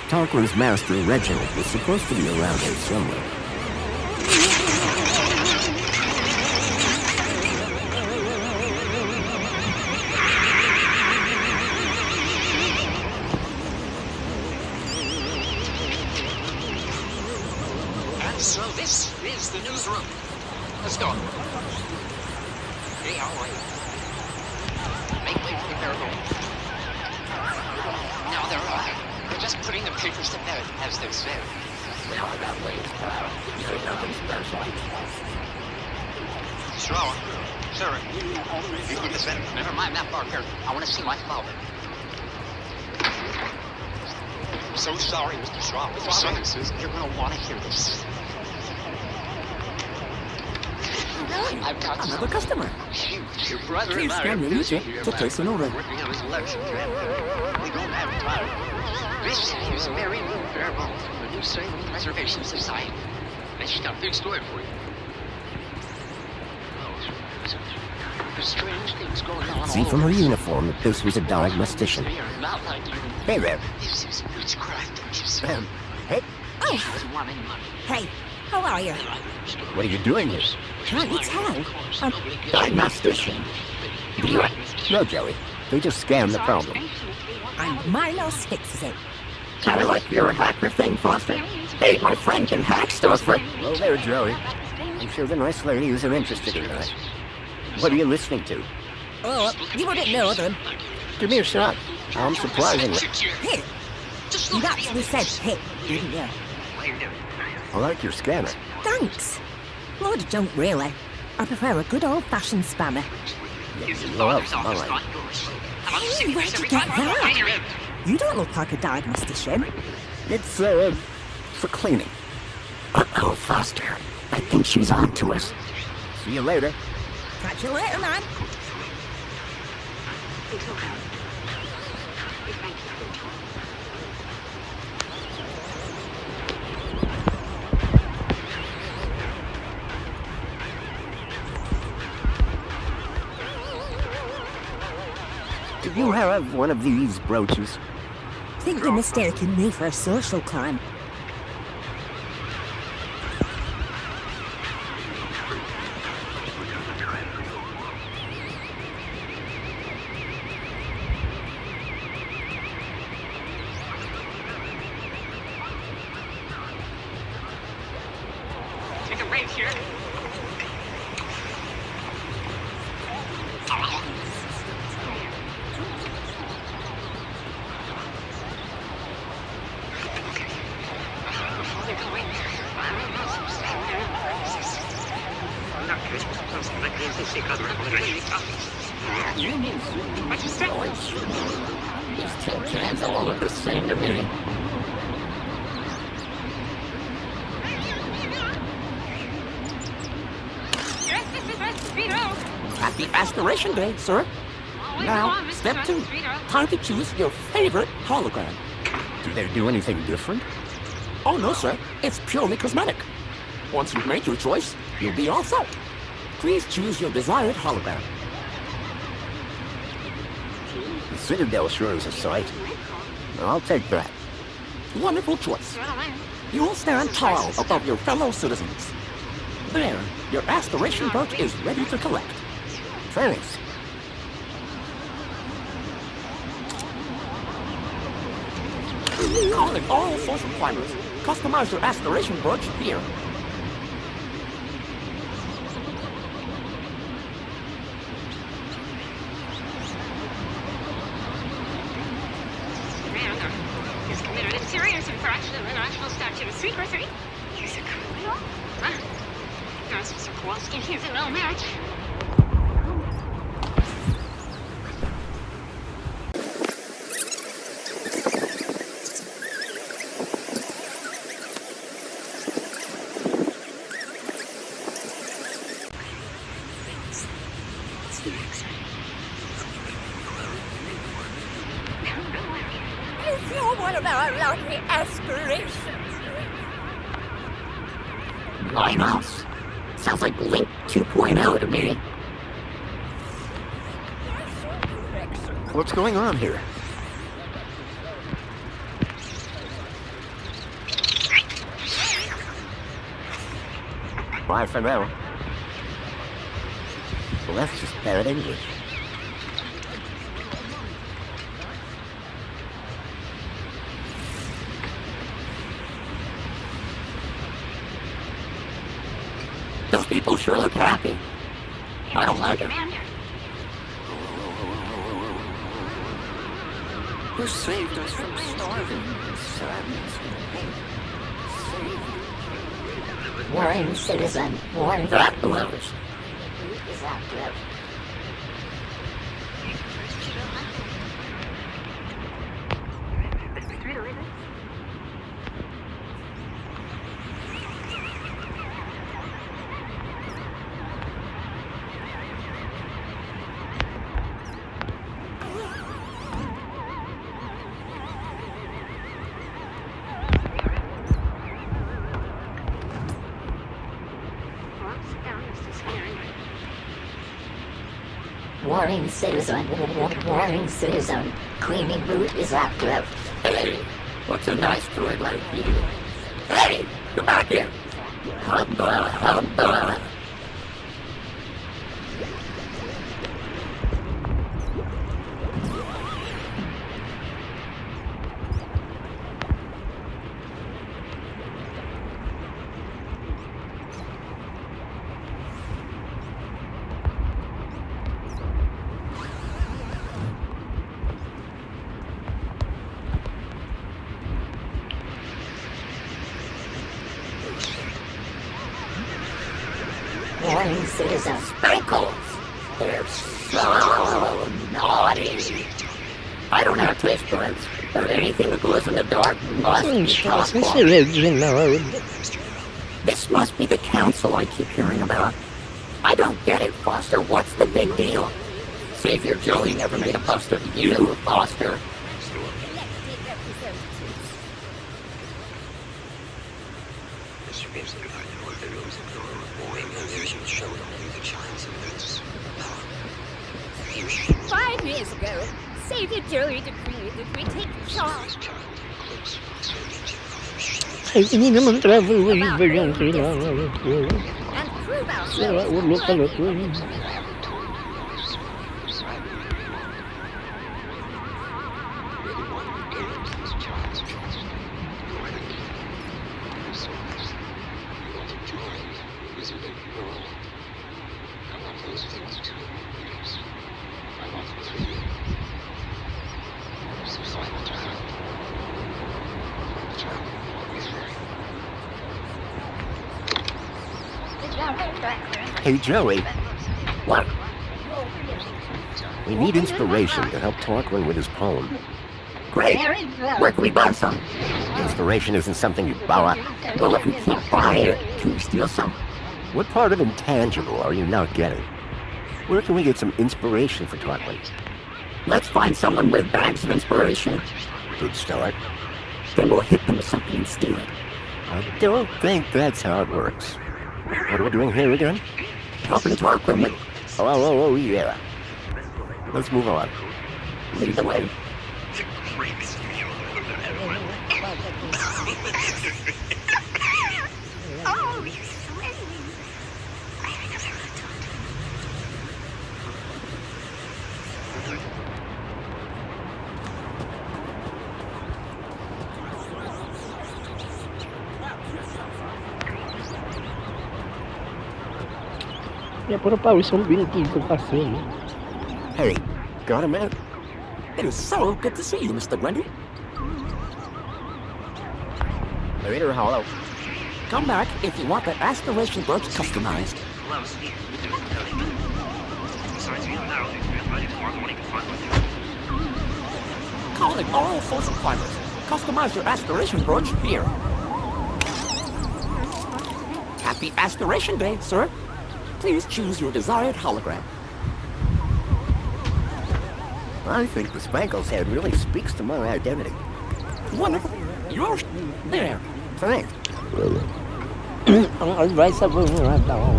Tarquin's master, Reginald, was supposed to be around here somewhere. And so this is the newsroom. Let's go. Hey, all right. Make way for the miracle. Now they're just putting the papers to bed, as they say. Well, I got ways, pal. You're nothing special. Straw, sir, listen, never mind that Barker. I want to see my father. I'm so sorry, Mr. Straw. Mr. Simmons, you're going to want to hear this. I've got another customer. Your brother Please scan the user to place an order. Working on his election draft. We don't have time. This is Mary Lou Fairmont from the New Salem Preservation Society. And she's got a big story for you. There's strange things going on. See from her uniform that this was a diagnostician. Not like you. Hey there. This is witchcraft, don't you see? Hey. Oh. She doesn't want any money. Hey, how are you? What are you doing here? Can't you tell? Diagnostician. No, Joey. They just scanned the problem. And Milos fixes it. Kind of like your hacker thing, Foster. Hey, my friend can hack stuff for... Well, there, Joey. I'm sure the nice ladies are interested in that. What are you listening to? Oh, you wouldn't know them. Give me a shot. I'm surprisingly... Hit. You actually said hit, didn't you? I like your scanner. Thanks. Well, I don't really. I prefer a good old-fashioned spammer. Well, all right. Hey, where'd you get that? You don't look like a diagnostician. It's, for cleaning. Uh-oh, Foster. I think she's on to us. See you later. Catch you later, man. Until now, we thank you for your time. Do you have one of these brooches? Think you're mistaking me for a social climb. Take a break here. These tin cans all look the same to me. Happy Aspiration Day, sir. Now, step 2. Time to choose your favorite hologram. Do they do anything different? Oh, no, sir. It's purely cosmetic. Once you've made your choice, you'll be all set. Please choose your desired hologram. The Citadel sure is a sight. I'll take that. Wonderful choice. You'll stand tall above your fellow citizens. There, your aspiration brooch is ready to collect. Thanks. Calling all social climbers. Customize your aspiration brooch here. Miranda has committed a serious infraction of the National Statute of Secrecy. He's a criminal? Huh? That's Mr. Kowalski. He's a no match. If you're one of our lucky aspirations. Limehouse. Sounds like Link 2.0 to me. What's going on here? Bye for now. Well, that's just bad English. Those people sure look happy. I don't like it. Who saved us from starving and sadness and pain? Warring citizen, warn That blows. is active. Warning citizen, warning citizen. Cleaning boot is active. Hey, what's a nice droid like you? Hey, come back here. Humbug, humbug. Warning citizen. Sprinkles. They're so naughty. I don't have taste buds, but anything that glows in the dark must be possible. This must be the council I keep hearing about. I don't get it, Foster. What's the big deal? Savior Joey never made a fuss of you, Foster. Five years ago, Savior Joey decreed that we take charge. And prove ourselves. Hey, Joey. What? We need inspiration to help Tarquin with his poem. Great. Where can we buy some? Inspiration isn't something you borrow. Well, if we can't buy it, can we steal some? What part of intangible are you not getting? Where can we get some inspiration for Tarquin? Let's find someone with bags of inspiration. Good start. Then we'll hit them with something and steal it. I don't think that's how it works. What are we doing here again? Helping Tarquin with... Oh, yeah. Let's move on. Lead the way. Oh, you're sweating. Ya, pero Pau, son 25 passando. Hey, got a minute? It is so good to see you, Mr. Grundy. Later, Hollow. Come back if you want that aspiration brooch customized. Calling all social climbers. Customize your aspiration brooch here. Happy Aspiration Day, sir. Please choose your desired hologram. I think the Spankles head really speaks to my identity. Wonderful. You're there. Thanks. Ang advice sa mga tao.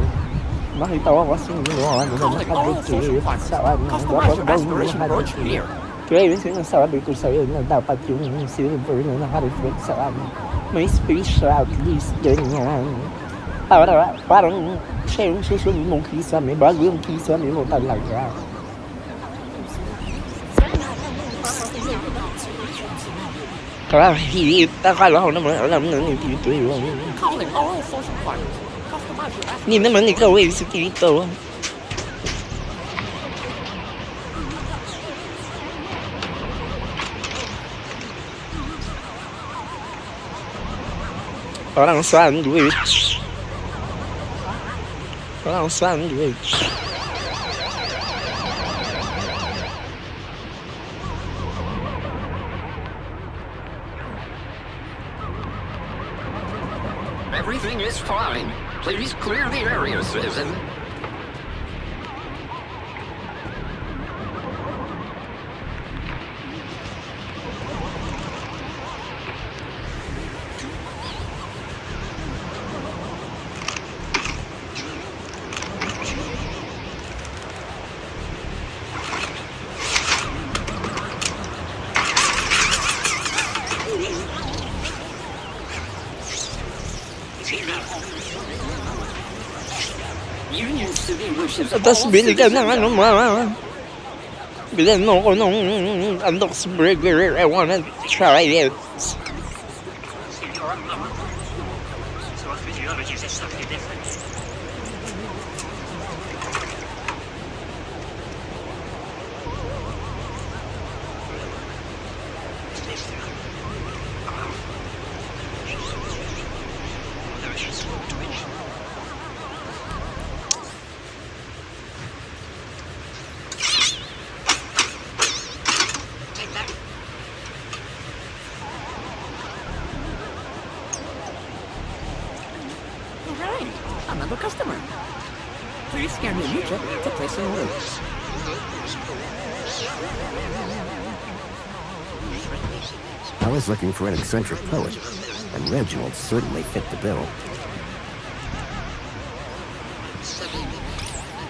Makita ko kasi ginawa nila nakabukit sa Customize your aspiration brooch here. Kaya yung sinasabi ko sa'yo na dapat yung silver na nakareflect sa may space at least ganyan. Parang siya yung susunod mong kisame bago yung kisame mo talaga. Kaya akala ko naman alam na ni Tito yun. Calling all social climbers. Customize your aspiration. Hindi naman ikaw eh si Tito. Parang sandwich. Parang sandwich. Everything is fine. Please clear the area, citizen. Union City wishes Tapos bili ka ng ano bilhin mo ko nung Andox Burger. I wanna try it. another customer. Please scan your chip to place an order. I was looking for an eccentric poet, and Reginald certainly fit the bill.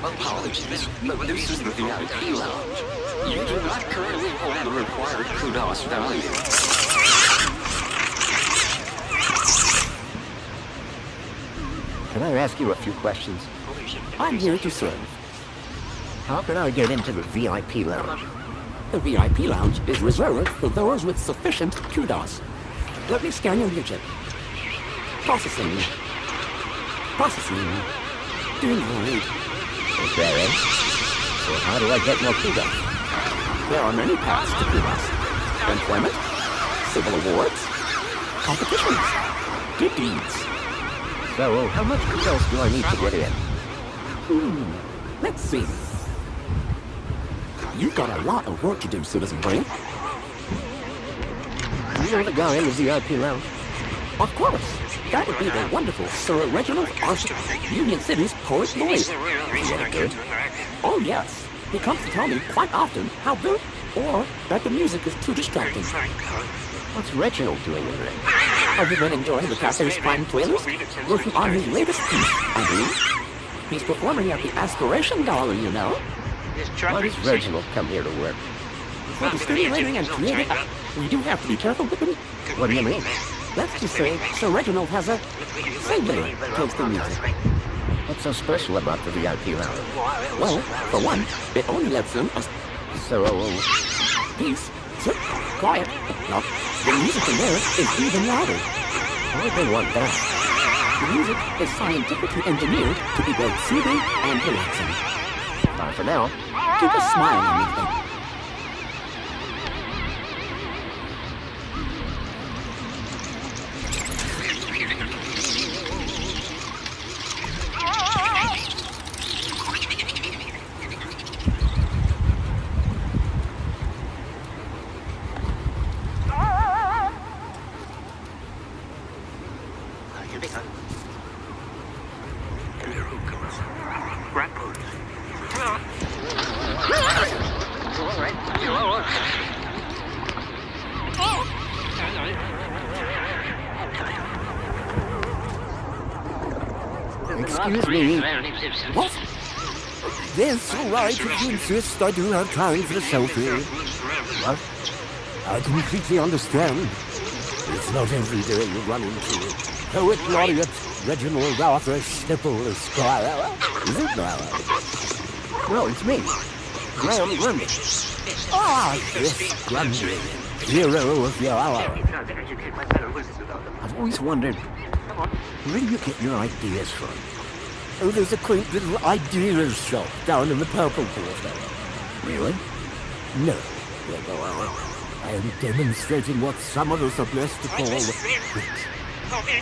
Apologies, but this is the VIP lounge. You do not currently hold the required kudos value. Can I ask you a few questions? I'm here to serve. How can I get into the VIP lounge? The VIP lounge is reserved for those with sufficient kudos. Let me scan your chip. Processing. Processing. Doing great. Okay. So how do I get more kudos? There are many paths to kudos. Employment, civil awards, competitions, good deeds. So how much kudos do I need to get in? Let's see. You've got a lot of work to do, Citizen Brain. You know the guy in the VIP lounge? Of course. That would be the wonderful Sir Reginald Arsham, Union City's poet laureate. Is that good? Oh yes. He comes to tell me quite often how good or that the music is too distracting. What's Reginald doing in there? Other than enjoying the cafe's fine playlist, working on his latest piece, I believe. He's performing at the Aspiration Gala, you know. Why does Reginald come here to work? For the stimulating and creative, we do have to be careful with him. What do you mean? Let's just say Sir Reginald has a singular taste in music. What's so special about the VIP lounge? Well, for one, it only lets him peace, sit, quiet. No, the music in there is even louder. Why would they want that? The music is scientifically engineered to be both soothing and relaxing. Bye for now. Keep a smile on your face. Excuse me. What? Yes, all right, if you insist, I do have time for the selfie. What? I completely understand. It's not every day you run into Poet Laureate Reginald Arthur Snipple Esquire. Is it now? No, it's me. Graham Grundy. Ah, yes, Grundy. Hero of your hour. I've always wondered, where do you get your ideas from? Oh, there's a quaint little ideas shop down in the Purple Quarter. Really? No. I am demonstrating what some of us are blessed to call wit.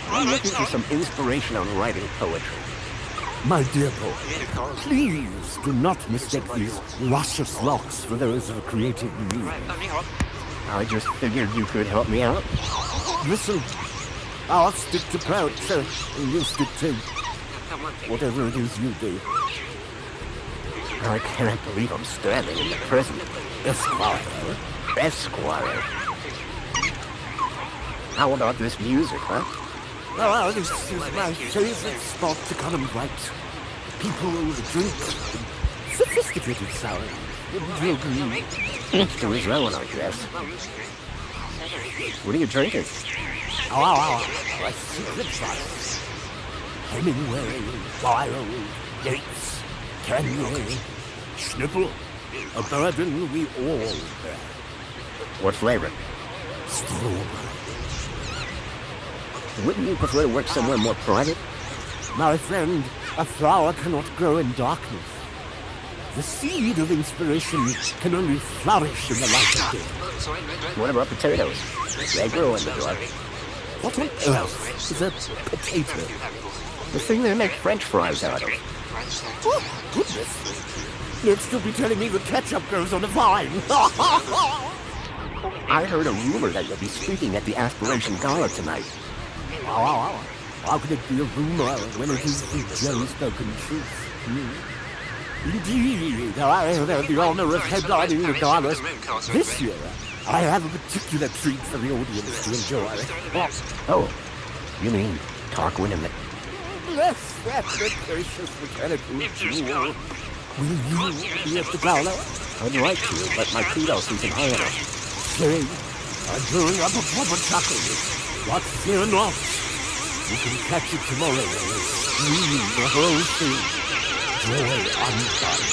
I'm looking for some inspiration on writing poetry. My dear poet, please do not mistake these luscious locks for those of a creative muse. I just figured you could help me out. Listen, I'll stick to pout, so you stick to whatever it is you do. I can't believe I'm standing in the present Esquire. Esquire. How about this music, huh? Oh, this is my favorite spot to come and write. People drink sophisticated sound. To his own, I guess. What are you drinking? Oh, a secret sauce. Hemingway, Wilde, Yates, Kanye, Snipple, a bourbon we all bear. What flavor? Strawberry. Wouldn't you prefer to work somewhere more private? My friend, a flower cannot grow in darkness. The seed of inspiration can only flourish in the light of day. What about potatoes? They grow in the dark. What on earth is a potato? The thing they make French fries out of. Oh, goodness. You'd still be telling me the ketchup grows on a vine. I heard a rumor that you'll be speaking at the Aspiration Gala tonight. How could it be a rumor when it is the Joe-spoken truth? Indeed, I have had the honor of headlining the galas. This year, I have a particular treat for the audience to enjoy. Oh, you mean Tarquin and the... Bless that gracious mechanical jewel. Will you be at the gala? I'd like to, but my kudos isn't high enough. Say, I'm drawing up a proper chuckle. What, fear not. You can catch it tomorrow and scream the whole thing. Joy undone.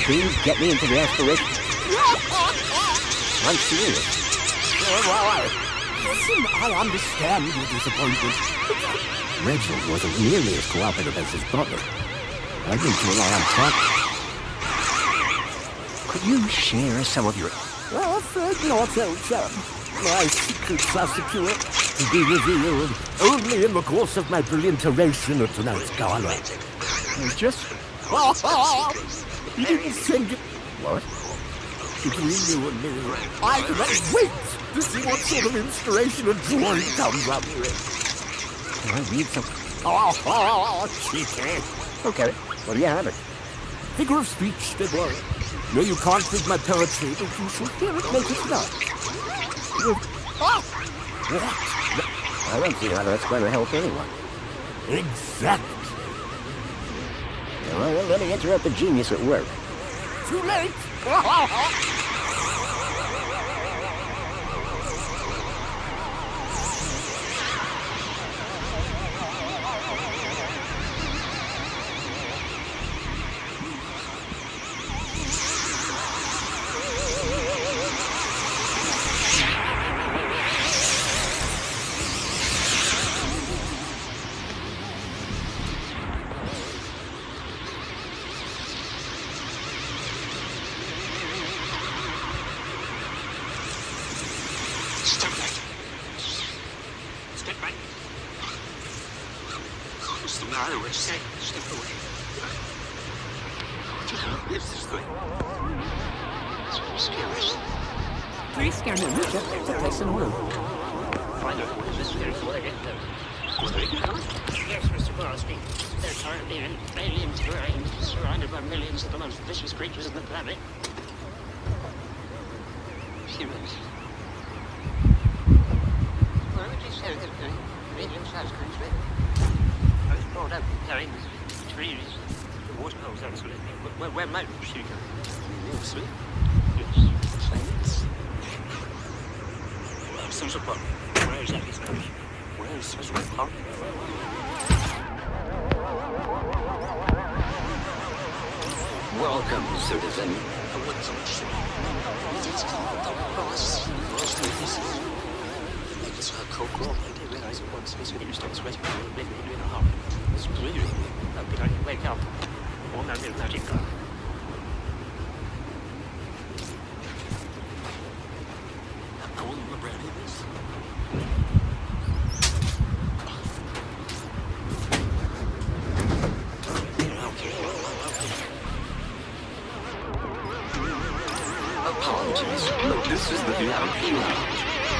Please get me into the aspiration. I'm serious. Listen, I understand your disappointment. Reginald wasn't nearly as cooperative as his brother. I need to rely on Tarquin. Could you share some of your... Well, afraid not, old chap. My secrets are secure, to be revealed only in the course of my brilliant oration at tonight's gala. Just... He didn't send it... What? Between you and me, I cannot wait to see what sort of inspiration and joy comes up with. Can I read some... cheeky. Okay, well, you have it. Figure of speech, Deborah. No, you can't read my poetry, but you should hear it make it up. What? I don't see how that's going to help anyone. Exactly. Well, let me interrupt the genius at work. Too late! Please scan the router to place an order. Find out what this is before I get there. Yes, Mr. Crosby. They're currently in alien terrain, surrounded by millions of the most vicious creatures on the planet. Humans. Where would you say they're going? Medium-sized country. I was brought up carrying trees. The waterholes, actually. Where might she go? Yes. Planes. Central Park. Where is that? Where is Central Park? Welcome, citizen. It's a cocoa. I didn't realize it once. It's when you start sweating. Maybe you're doing a hop. It's really, but I can wake up. All that little magic car. I won't remember any of this. Apologies, but this is the VIP lounge.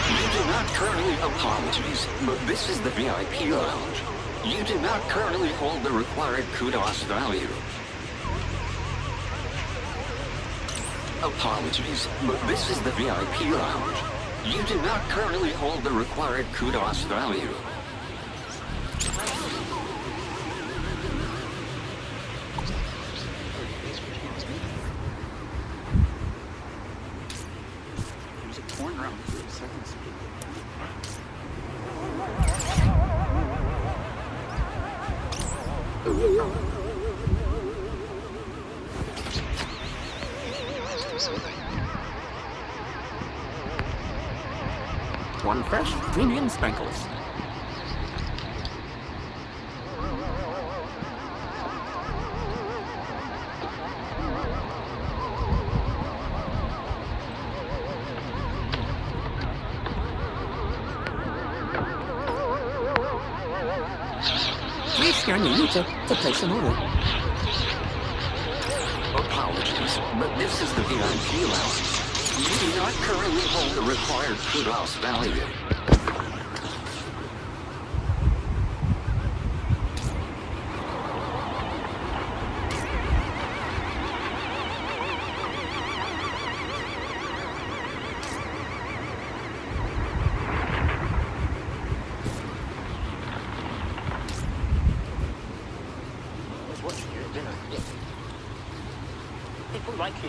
You do not currently... Apologies, but this is the VIP lounge. You do not currently hold the required kudos value. Apologies, but this is the VIP lounge. You do not currently hold the required kudos value. One fresh premium sprinkles. Please scan the router to place an order. Apologies, but this is the VIP lounge. You do not currently hold the required kudos value.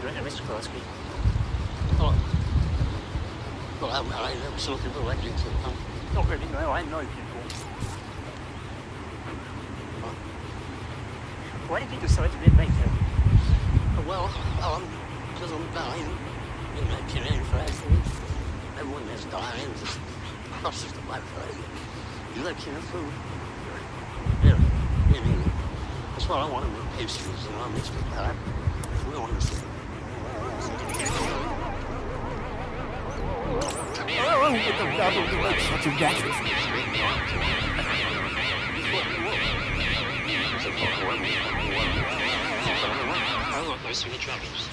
Peter and Mr. Crosby. Well, I know some people like you too. Not really, no, I know people. Why did you decide to be a baker? Well, because I'm dying. You know, killing for accidents. Everyone is dying. It's not just a byproduct. You like killing food? Yeah, maybe. That's what I want to make pastries, you know, mixed with that. We don't want to see. Oh, get the rubber to make such a gadget. I want those three troubles.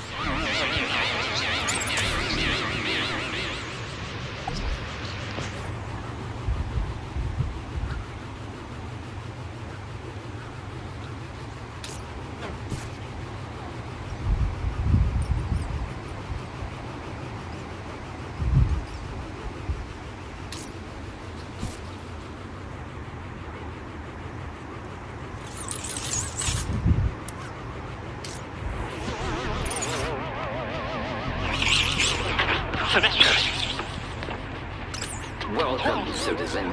Welcome, citizen.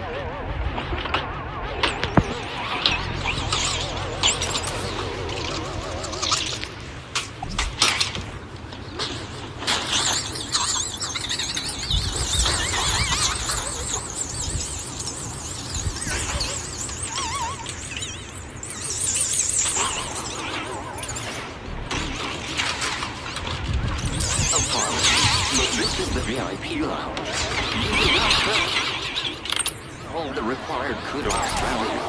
This is the VIP lounge. Hold the required kudos value.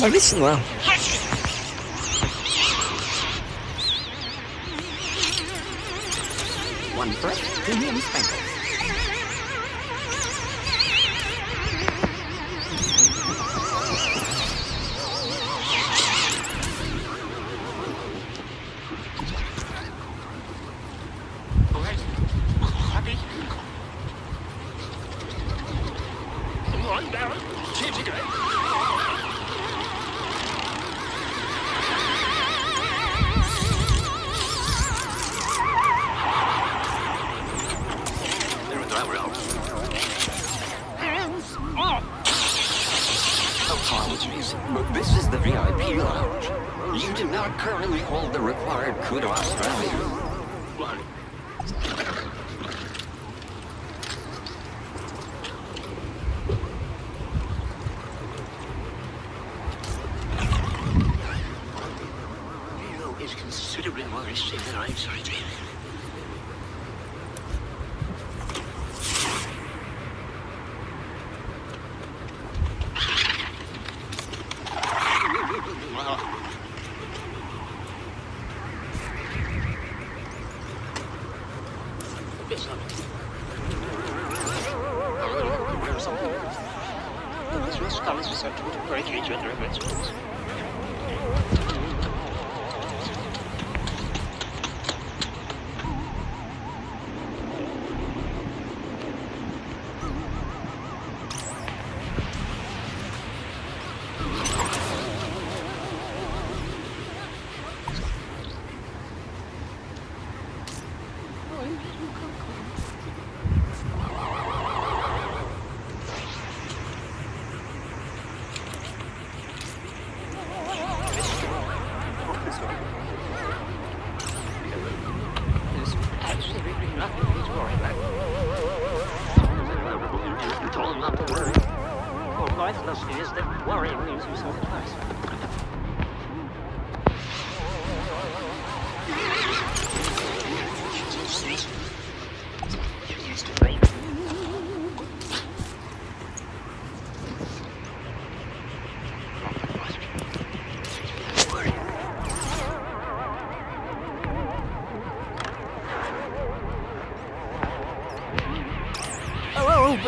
Oh, listen well. One fresh premium sprinkles. Happy? Come on, Darren. Change it, Apologies, but this is the VIP lounge. You do not currently hold the required kudos value. Leo is considerably more risky than I expected.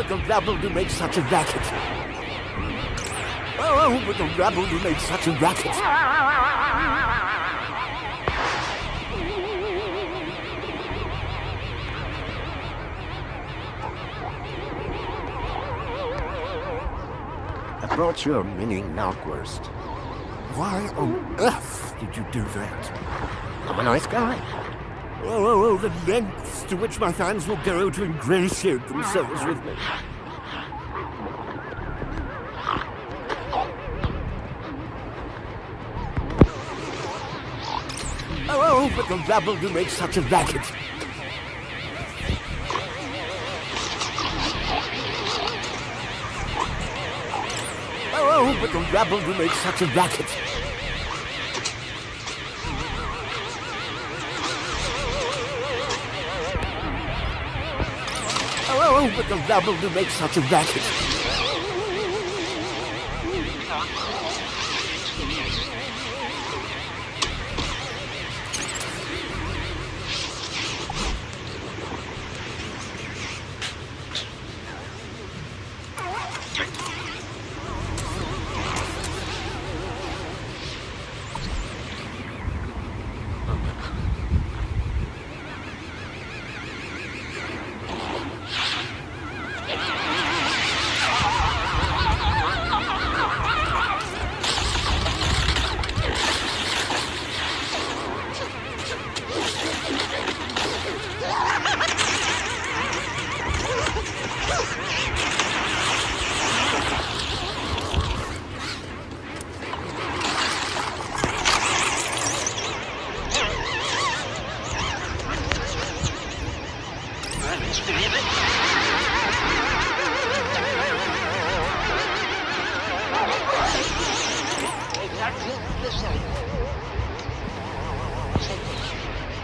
but the rabble do make such a racket. Oh, but the rabble do make such a racket. I brought you a mini knockwurst. Why on earth did you do that? I'm a nice guy. Oh, the lengths to which my fans will go to ingratiate themselves with me. Oh, but the rabble do make such a racket. Oh, but the rabble do make such a racket. Oh, but the rabble do make such a racket.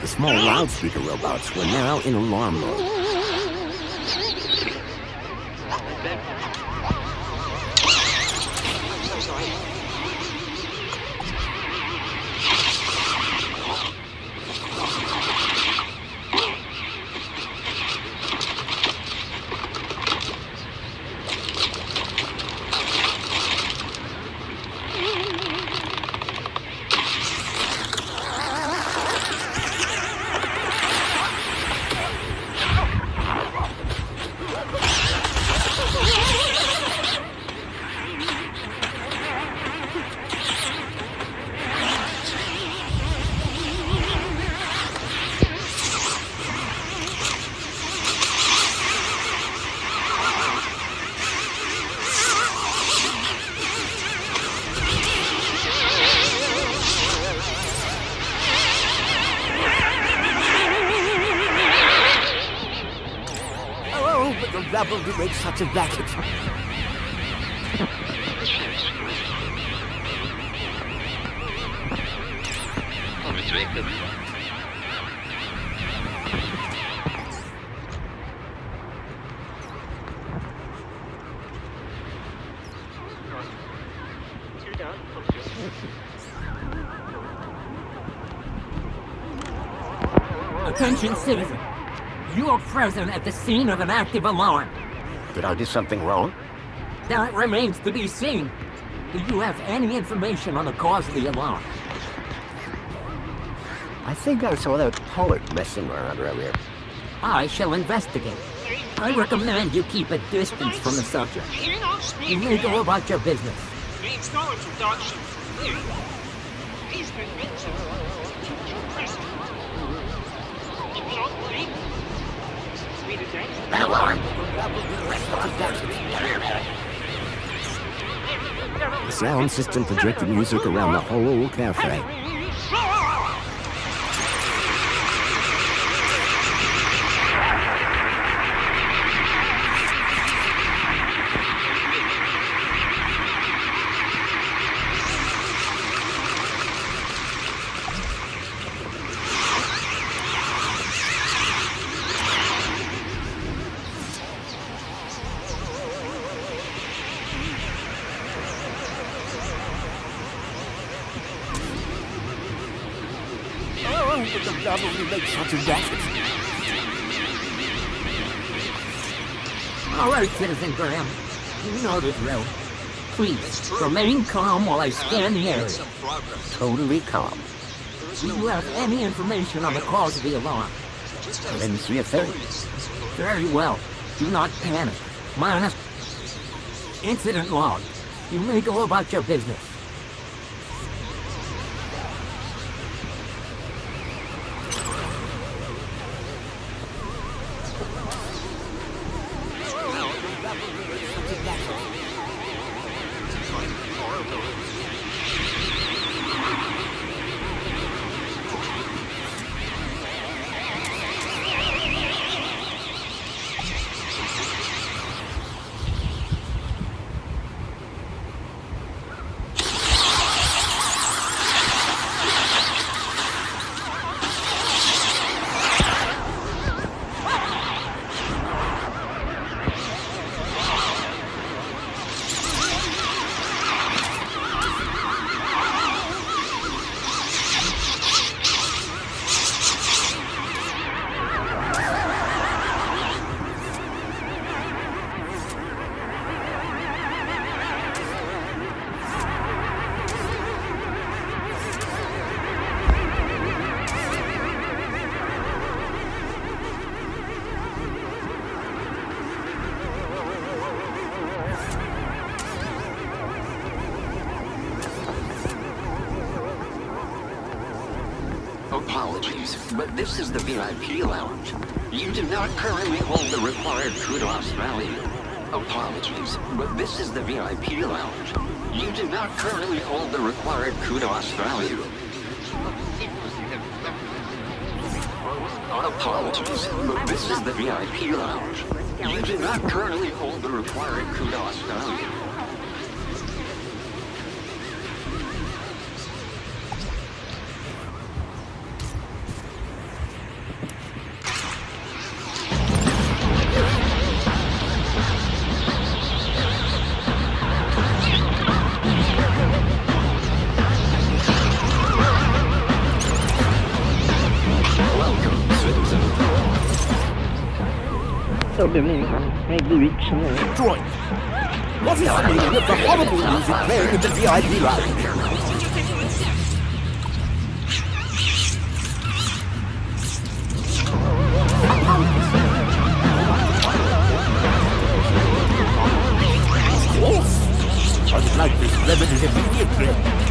The small loudspeaker robots were now in alarm mode. Rabble to make such a racket. Attention, citizen. You are present at the scene of an active alarm. Did I do something wrong? That remains to be seen. Do you have any information on the cause of the alarm? I think I saw that poet messing around earlier. I shall investigate. I recommend you keep a distance from the subject. You may go about your business. Needs no introduction from you. He's been mentioned. Prison. If you don't believe me, read it down. Alarm! The sound system projected music around the whole cafe. But the rabble will make such a racket. All right, Citizen Graham. You know the drill. Please, remain calm while I scan the area. Totally calm. Do you have any information on the cause of the alarm? I didn't see a thing. Very well. Do not panic. Minus incident log. You may go about your business. Apologies, but this is the VIP lounge. You do not currently hold the required kudos value. Apologies, but this is the VIP lounge. You do not currently hold the required kudos value. Apologies, but this is the VIP lounge. You do not currently hold the required kudos value. So maybe we can... Droid! What's happening with the horrible music playing in the VIP lounge? I'd like this remedy immediately.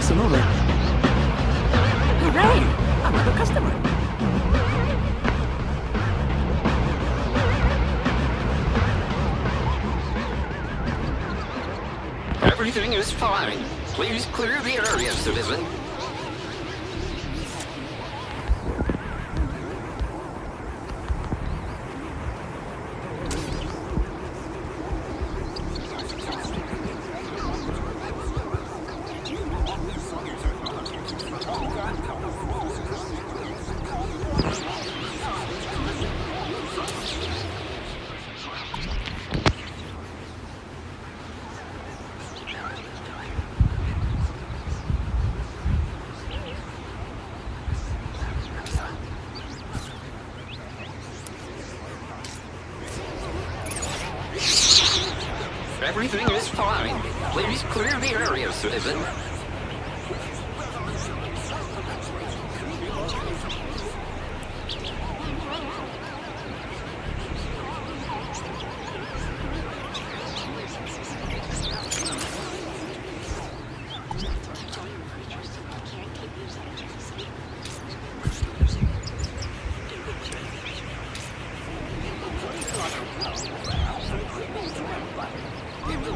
sonore. Hooray! Another customer. Everything is fine. Please clear the area, citizen. Everything is fine. Please clear the area, citizen.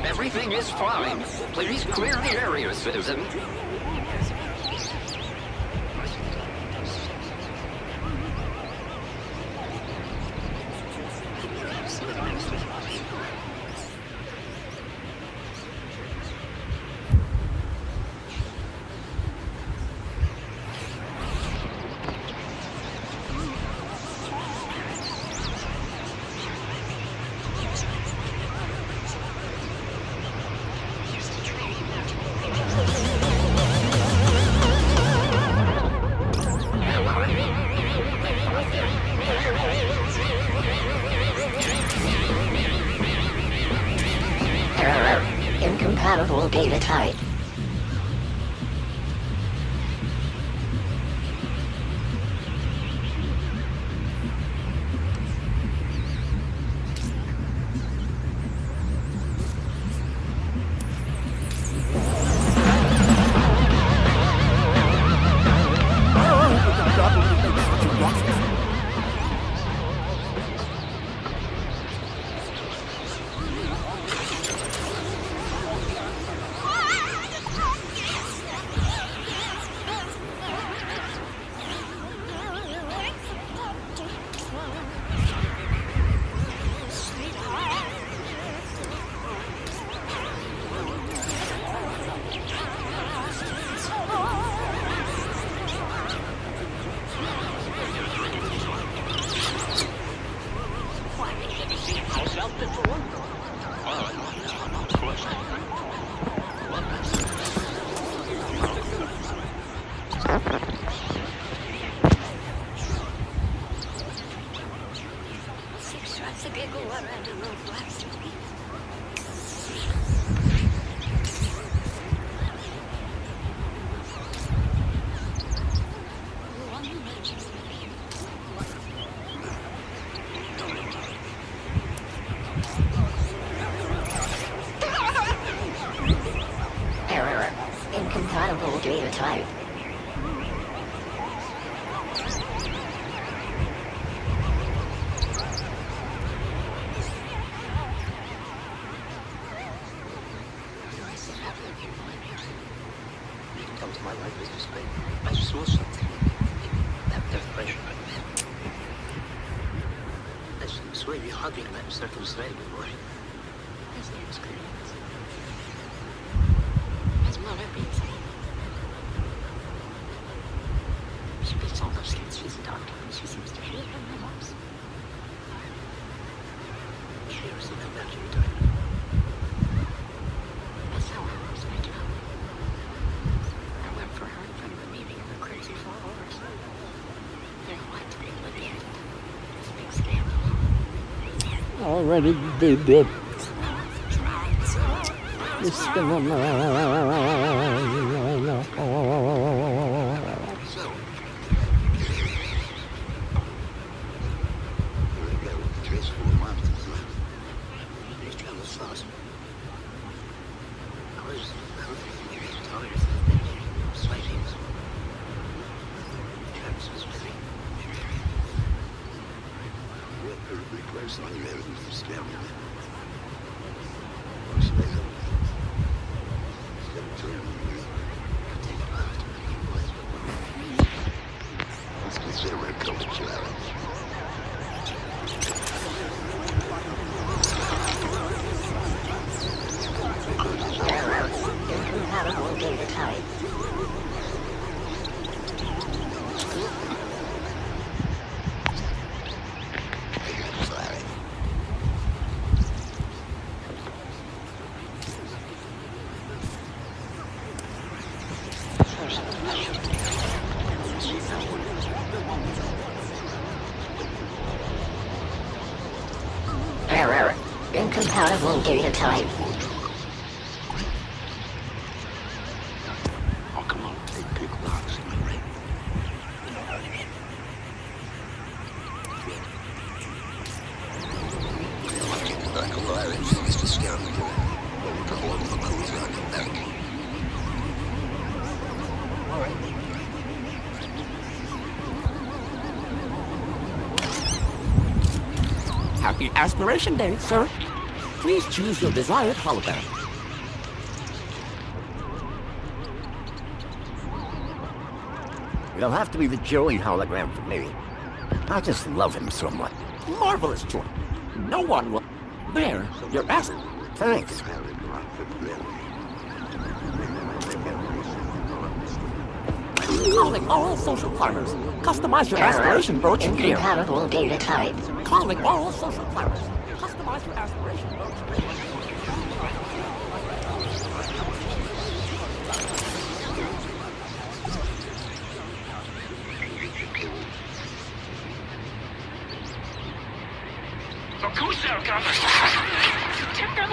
Everything is fine. Please clear the area, citizen. Incompatible data type. Error. Incompatible data type. Come to my life business, babe. I just saw something. That pressure. I swear you're hugging that certain slave boy. His name's Clemens. His mother beats me. She beats all those kids. She's a doctor, and she seems to hate her moms. You ever seen that documentary? That's how I lost my job. I went for her in front of a meeting of the crazy followers. They don't like to be able to get it. It's a big scandal. Already did it. It's gonna Incompatible data type. Error. Incompatible data type. Happy Aspiration Day, sir. Please choose your desired hologram. It'll have to be the Joey hologram for me. I just love him so much. Marvelous choice. No one will... There, your ask. Thanks. Calling all social climbers. Customize your aspiration brooch here. Incompatible data type. Calling all social climbers. Customize your aspiration brooch here. Of course they're coming. Take them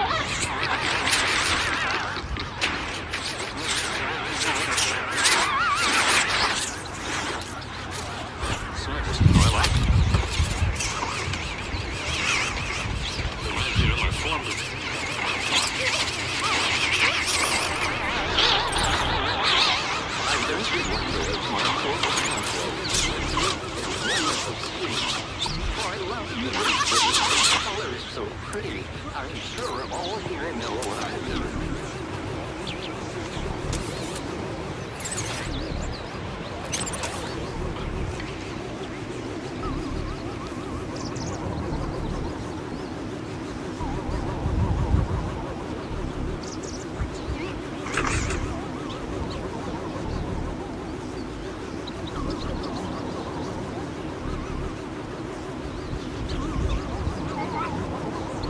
So pretty. I'm sure all here know what I mean.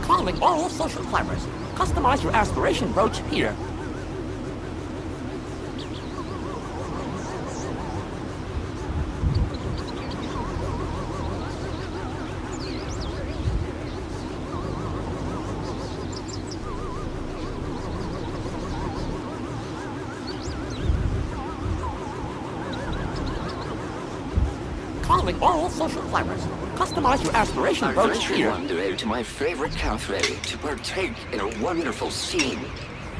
Calling all social climbers. Customize your aspiration brooch here. Calling all social climbers. Customize your aspiration brooch here. I today to my favorite cafe to partake in a wonderful scene.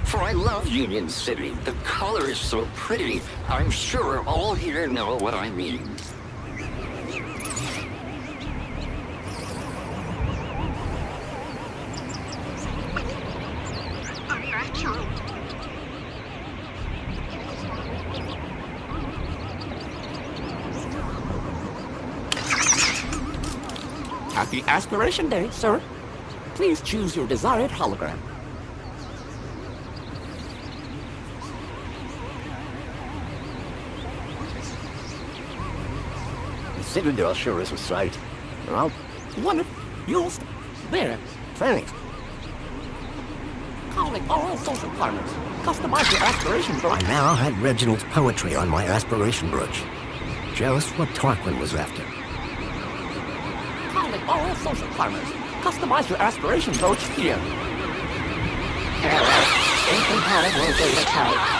For I love Union City. The color is so pretty. I'm sure all here know what I mean. Happy Aspiration Day, sir. Please choose your desired hologram. The Citadel sure is a sight. Well, Wonderful. You'll there. Thanks. Calling all social climbers. Customize your aspiration brooch. I now had Reginald's poetry on my aspiration brooch. Just what Tarquin was after. Calling all social climbers. Customize your aspiration brooch here. Error. Incompatible data type.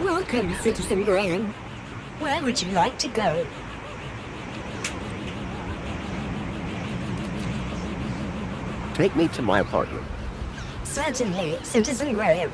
Welcome, Citizen Graham. Where would you like to go? Take me to my apartment. Certainly, Citizen Graham.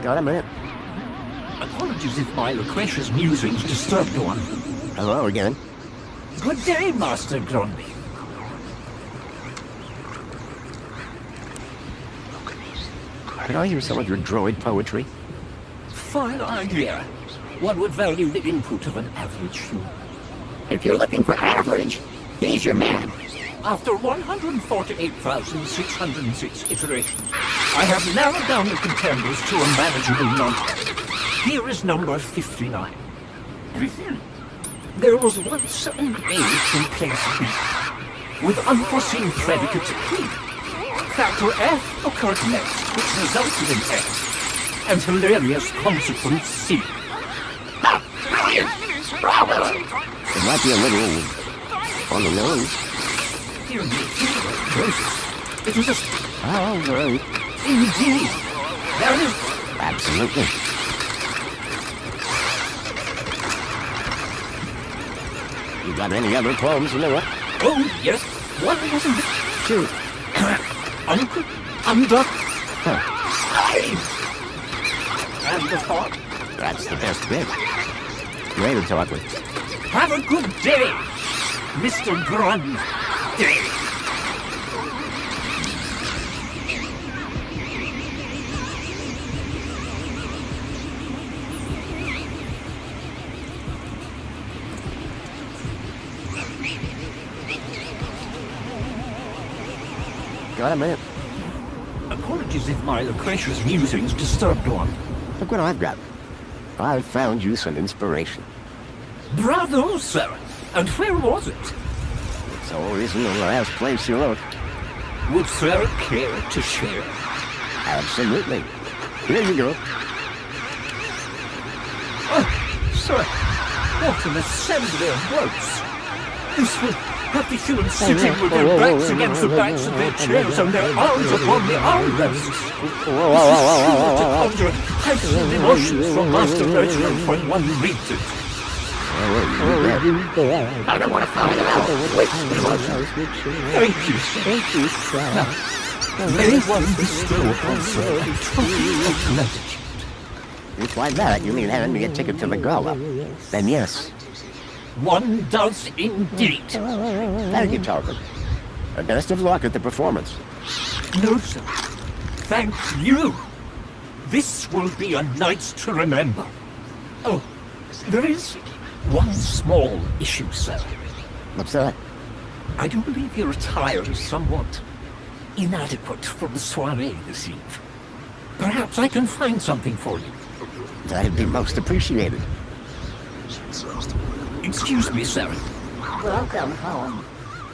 Got a minute. Apologies if my loquacious musings disturbed one. Hello again. Good day, Master Grundy. Could I hear some of your droid poetry? Fine idea. One would value the input of an average human. If you're looking for average, he's your man. After 148,606 iterations, I have narrowed down the contenders to a manageable number. Here is number 59. There was once an age in place B, with unforeseen predicates P. Factor F occurred next, which resulted in X, and hilarious consequence C. It might be a little on the nose. Dear me, Joseph, it was just... Oh, right. Indeed. There is... Absolutely. You got any other poems, Noah? Oh, yes. One wasn't it? Shoot. Under... Huh. And the thought? That's the best bit. Great to talk with. Have a good day, Mr. Grundy. Got a minute. Apologies if my loquacious musings disturbed one. Look what I've got. I've found you some inspiration. Bravo, sir. And where was it? It's always in the last place you look. Would sir care to share? Absolutely. Here you go. Oh, sir, what an assembly of words. This will have the humans sitting with their backs against the backs of their chairs and their arms upon the armrests. To conjure heightened emotions from Master Reginald when one reads it. I don't want to find out which emotion. Thank you, sir. Thank you, sir. Now, may one bestow upon sir a token of gratitude. If like that, you mean having me a ticket to the gala? Then yes. One does indeed. Thank you, Tarkin. Best of luck at the performance. No, sir. Thank you. This will be a night to remember. Oh, there is one small issue, sir. What's that? I do believe your attire is somewhat inadequate for the soiree this eve. Perhaps I can find something for you. That'd be most appreciated. Excuse me, sir. Welcome home.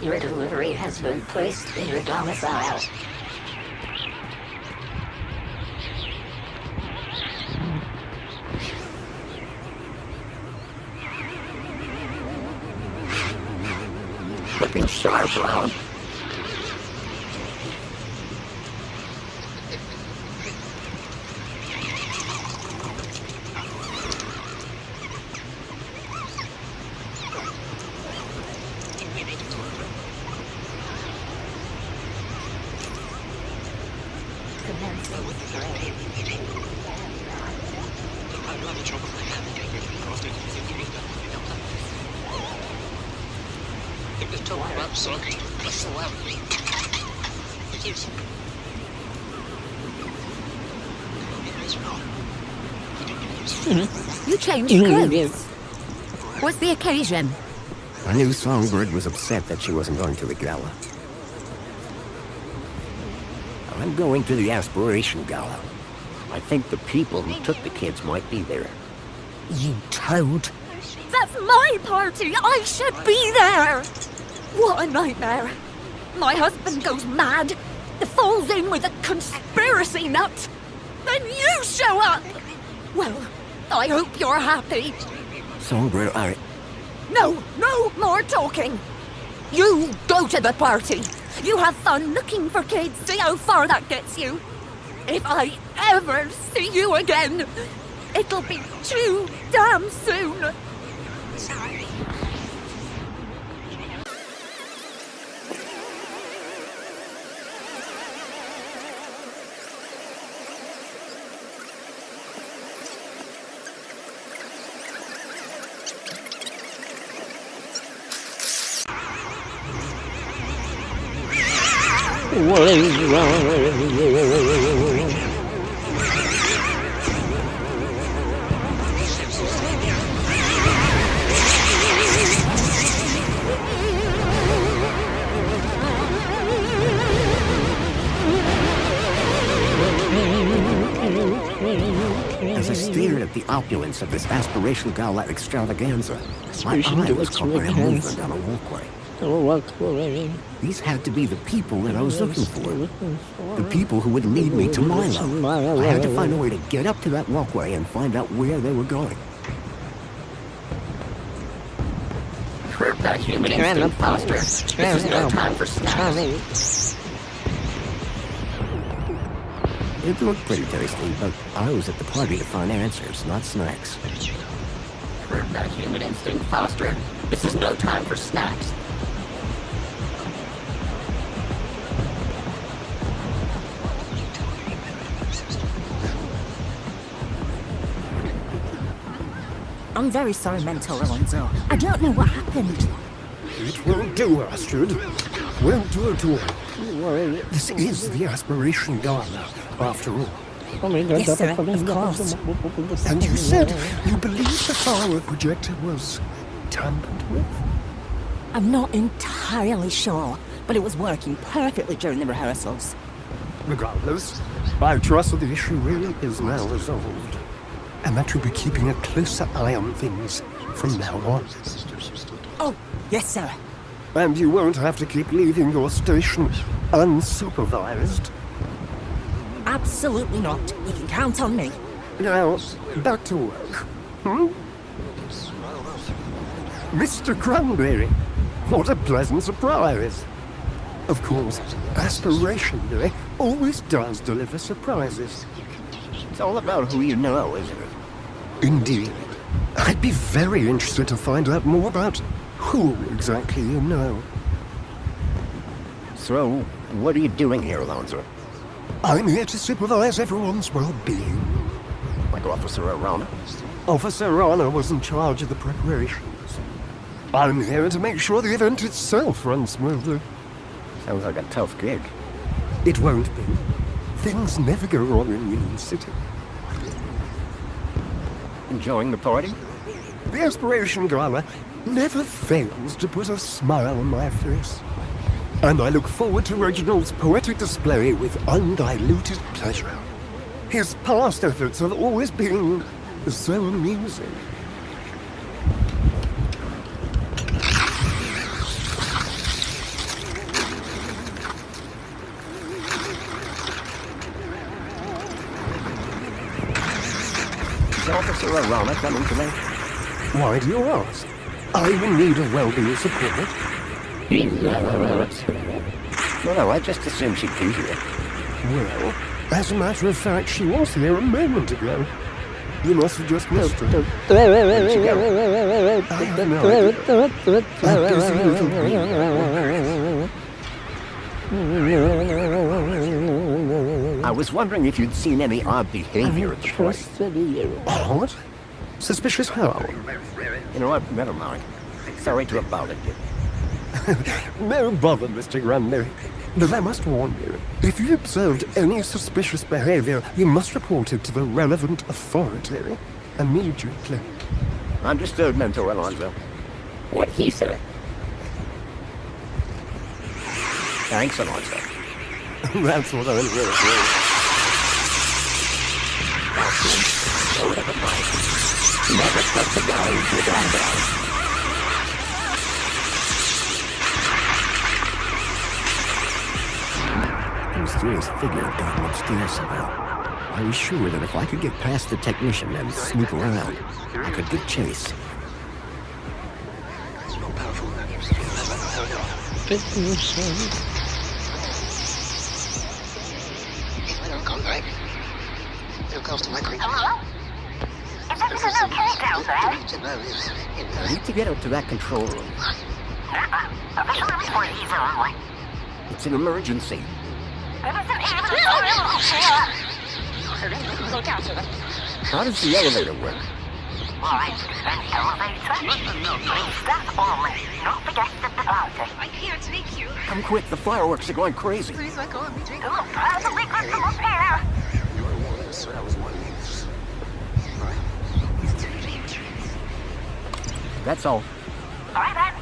Your delivery has been placed in your domicile. Looking sharp, Ron. You changed clothes. What's the occasion? I knew Songbird was upset that she wasn't going to the gala. I'm going to the Aspiration Gala. I think the people who took the kids might be there. You toad. That's my party! I should be there! What a nightmare! My husband goes mad, falls in with a conspiracy nut, then you show up! Well, I hope you're happy. Songbird, No more talking! You go to the party! You have fun looking for kids, see how far that gets you! If I ever see you again, it'll be too damn soon! Sorry. What is wrong? As I stared at the opulence of this Aspiration Gala extravaganza, my eye was caught by a movement down a walkway. These had to be the people that I was looking for. The people who would lead me to Milo. I had to find a way to get up to that walkway and find out where they were going. Prove that human instinct, Foster. This is no time for snacks. It looked pretty tasty, but I was at the party to find answers, not snacks. Prove that human instinct, Foster. This is no time for snacks. I'm very sorry, Mentor Alonzo. I don't know what happened. It won't do, Astrid. Won't do at all. This is the Aspiration Gala, after all. Yes, sir, of course. And you said you believe the firework projector was tampered with? I'm not entirely sure, but it was working perfectly during the rehearsals. Regardless, I trust that the issue really is now resolved, and that you'll be keeping a closer eye on things from now on. Oh, yes, sir. And you won't have to keep leaving your station unsupervised. Absolutely not. You can count on me. Now, back to work. Mr. Cranberry, what a pleasant surprise. Of course, Aspiration Day always does deliver surprises. It's all about who you know, isn't it? Indeed. I'd be very interested to find out more about who exactly you know. So, what are you doing here, Alonzo? I'm here to supervise everyone's well-being. Like Officer Arana? Officer Arana was in charge of the preparations. I'm here to make sure the event itself runs smoothly. Sounds like a tough gig. It won't be. Things never go wrong in Union City. Enjoying the party? The Aspiration Gala never fails to put a smile on my face. And I look forward to Reginald's poetic display with undiluted pleasure. His past efforts have always been so amusing. Is Officer Arana coming today? Why do you ask? I will need a well-being support. No, I just assumed she'd be here. Well, as a matter of fact, she was here a moment ago. You must have just missed her. Where'd she go? I have no idea. A busy little bee. I was wondering if you'd seen any odd behavior at the party. Odd? Suspicious how? You know what? Never mind. Sorry to have bothered you. No bother, Mr. Grundy. But I must warn you, if you observed any suspicious behavior, you must report it to the relevant authority immediately. Understood, Mentor Alonzo. What he said. Thanks, Alonzo. That's what I'm here for. figure had gotten upstairs somehow. I was sure that if I could get past the technician and snoop around, I could give chase. I don't come back. Too close to my creature. Hello? Is everything okay down there? I need to get out to that control room. Official report is only. It's an emergency. How does the elevator work? Alright, an elevator. Please stop only. Don't forget the deposit. I can't take you. Come quick, the fireworks are going crazy. Please let go of me, Jacob. Look, probably good from up here. That's all. Alright then.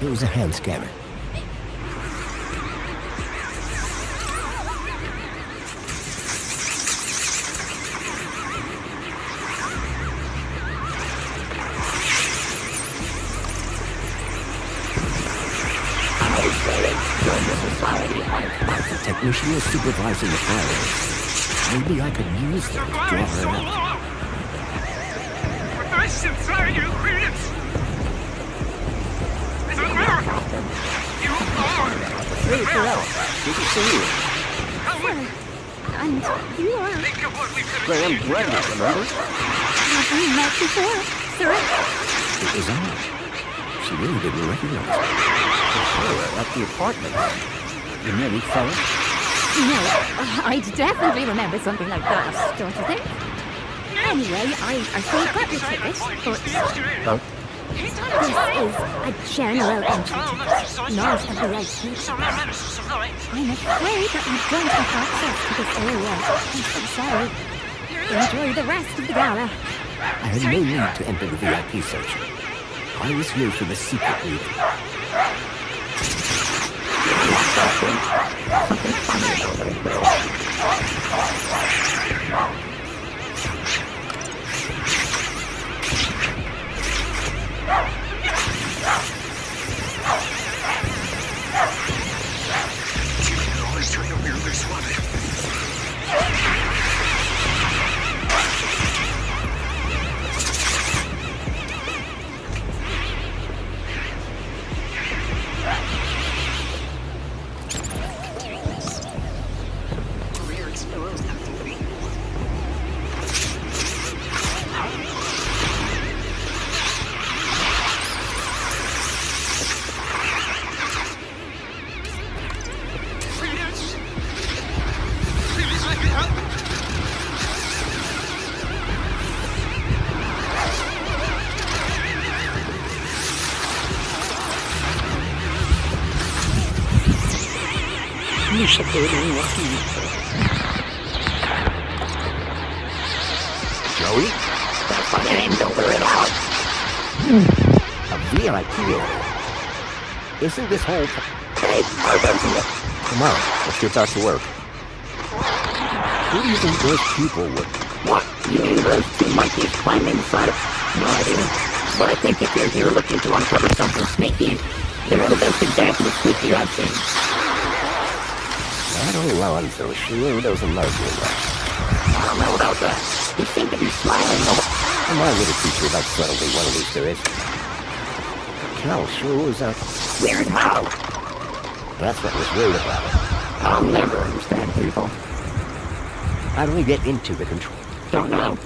It was a hand scanner. The technician was supervising the fireworks. Maybe I could use them to draw her out. First and flying ingredients! It's a miracle! You are! Hey, Pharrell, good to see you. And you are... Think of what we could have Graham Brennan, remember? Have we met before, sir? It was I. She really didn't recognize me. For sure, at the apartment. You nearly fell? No, I'd definitely remember something like that, don't you think? Anyway, I still got your ticket, but... Huh? This is a general entry ticket, not a VIP ticket. I'm afraid that you don't have access to this area. I'm so sorry. Enjoy the rest of the gala. I had no need to enter the VIP section. I was here for the secret meeting. always try to wear this one. Joey? That's my name, don't wear it out. A VIP area? Isn't this whole... Hey, I'll answer you. Come on, let's get back to work. Who do you think those people were? What? You mean those two monkeys climbing inside? No idea. But I think if you're here looking to uncover something sneaky, they're the best example of sneaky I've seen. I don't know, I'm so sure doesn't like me much. I don't know about that. You seem to be smiling though. My little teacher about subtlety one of these days. Cal sure was weird how? That's what was weird about it. I'll never understand people. How do we get into the control? Don't know.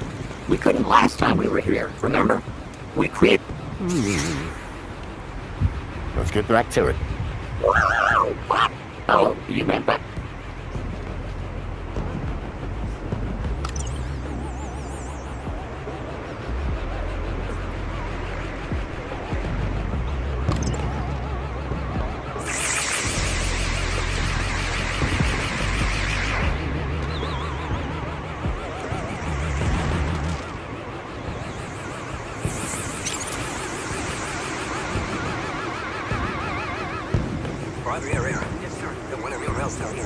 We couldn't last time we were here, remember? We quit. Let's get back to it. What? Oh, you meant that? Private area. Yes, sir. And whatever else down here.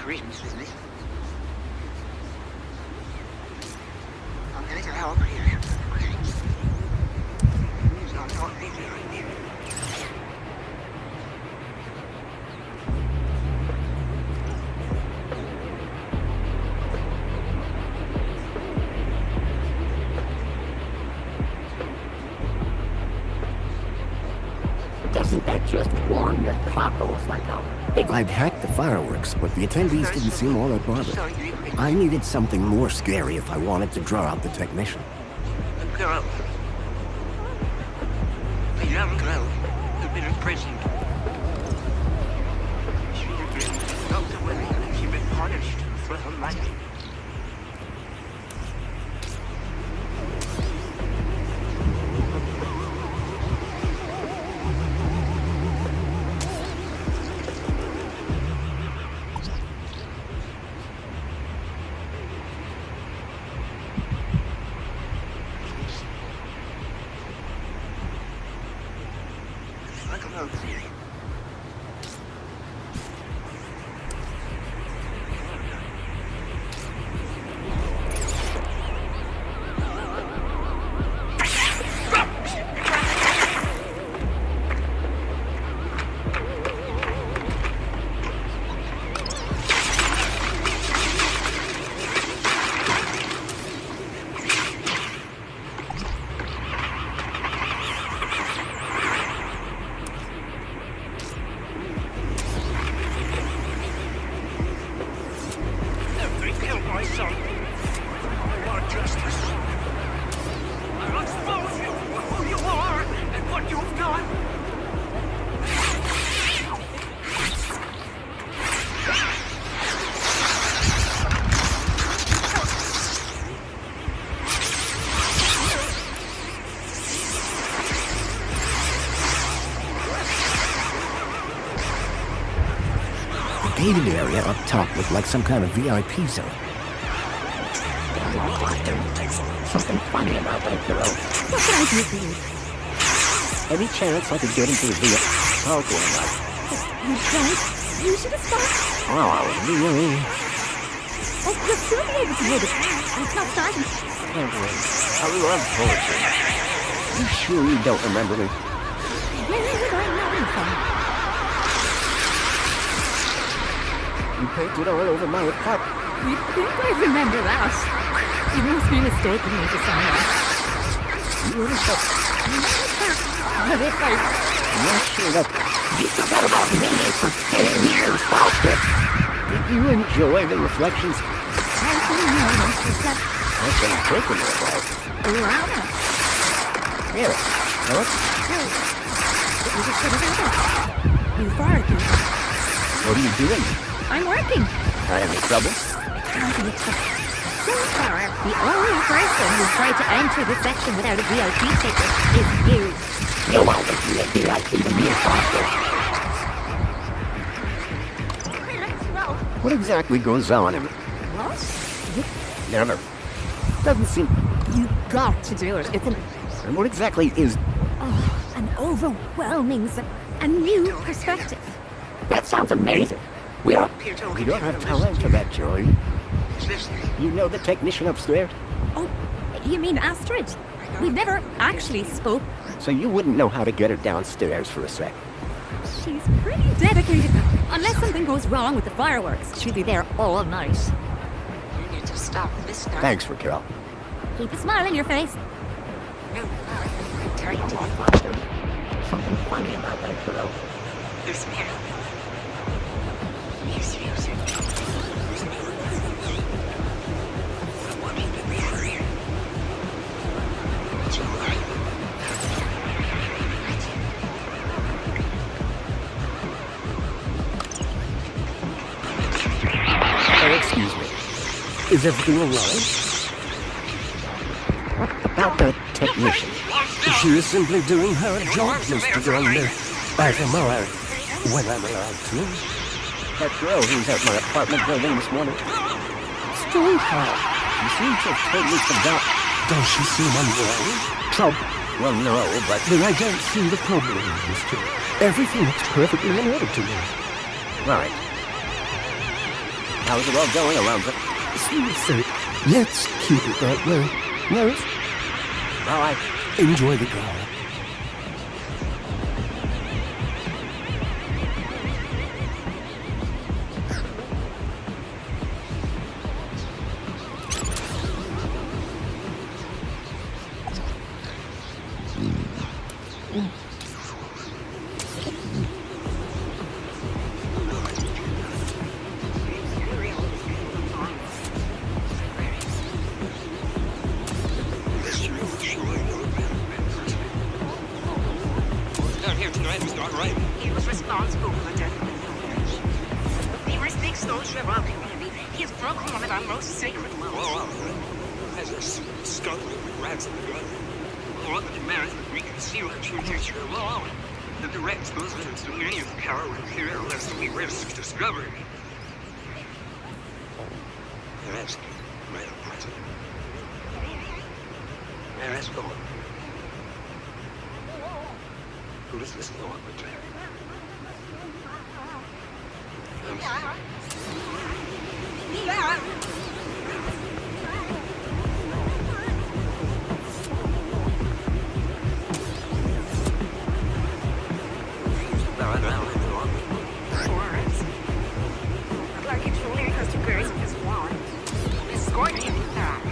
agreements with me. I'm going to help you. Please don't talk to me right here. Doesn't that just warn your cockles like a... I'd hacked the fireworks, but the attendees didn't seem all that bothered. I needed something more scary if I wanted to draw out the technician. A girl. A young girl who'd been imprisoned. She had been locked away and she'd been punished for her life. Gated area up top looked like some kind of VIP zone. Something funny about that girl. What can I do for you? Any chance I could get into the VIP? Oh, boy, You don't? You should have stopped. oh, really? Oh, you'll soon be able to hear the... It's not starting. I love poetry. You sure you don't remember me? Where would I know you from? You painted all over my apartment. You think I remember that? You must be mistaken me for someone else. You were so... But if I... I'm not sure that... You forgot about me for 10 years, Foster. Did you enjoy the reflections? I didn't know this was that... I've been taking it away. Louder. Really? What? No. It was a sort of other. You fired me. What are you doing? I'm working. Any trouble? Can't be trouble. So far, the only person who's tried to enter the section without a VIP ticket is you. You want to be a VIP to me, Foster. What exactly goes on in... What? Never. Doesn't seem... You got to do it. It's an... And what exactly is... Oh, an overwhelming... A new perspective. That sounds amazing. We don't have time for that, Joey. You know the technician upstairs? Oh, you mean Astrid? We've never actually spoke. So you wouldn't know how to get her downstairs for a sec. She's pretty dedicated. Unless something goes wrong with the fireworks, she'd be there all night. You need to stop this now. Thanks for Carol. Keep a smile on your face. No, I'm trying to... Something funny about that girl. There's me. He's using... Excuse me. Is everything all right? What about the technician? She is simply doing her job, Mr. Grundy. As am I, when I'm allowed to. That girl who was at my apartment building this morning. Strange how. She seems to have totally forgot. Does she seem unwell? Trouble? Well, no, but... Then I don't see the problem, Mister. Everything looks perfectly in order to me. Right. How's it all going around the... So, let's keep it that way. Yes? All right. Enjoy the car. Down here tonight was not right. He was responsible for the death of his village. He risks the exposure of our community. He has broken one of our most sacred laws. As a skunk with rats in the gutter. All the demands that we conceal the true nature of law. The direct exposure to many of the cowardly here lest we risk discovery. They're asking, Madam President. They're asking. Who does this law protect? I'd like you to leave us to grace his warrant. Escort him back.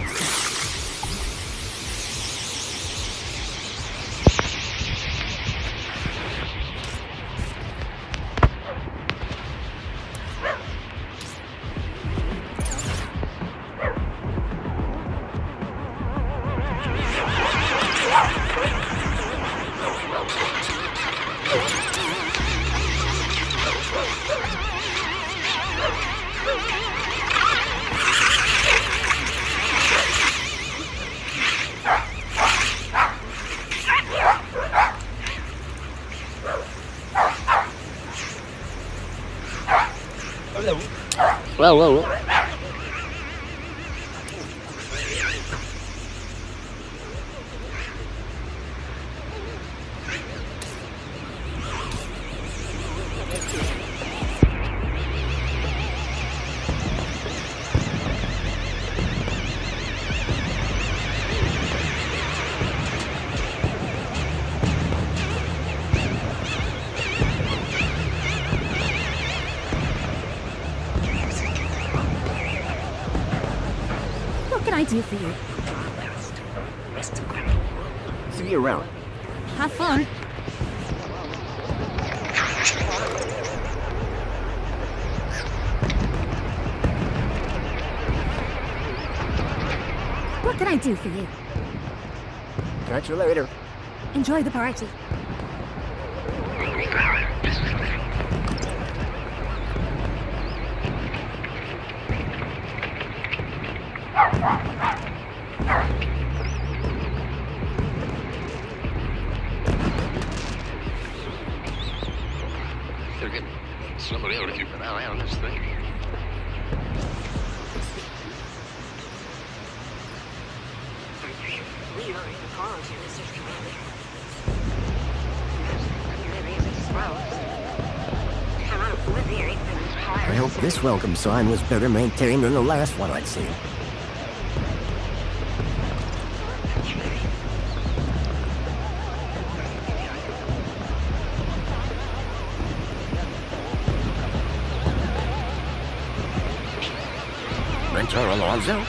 Whoa. What can I do for you? See you around. Have fun. What can I do for you? Catch you later. Enjoy the party. They're getting somebody ought to keep an eye on this thing. We are in the cause here, Mr. Commander. Cannot alleviate the entire... I hope this welcome sign was better maintained than the last one I'd seen. Mentor Alonzo?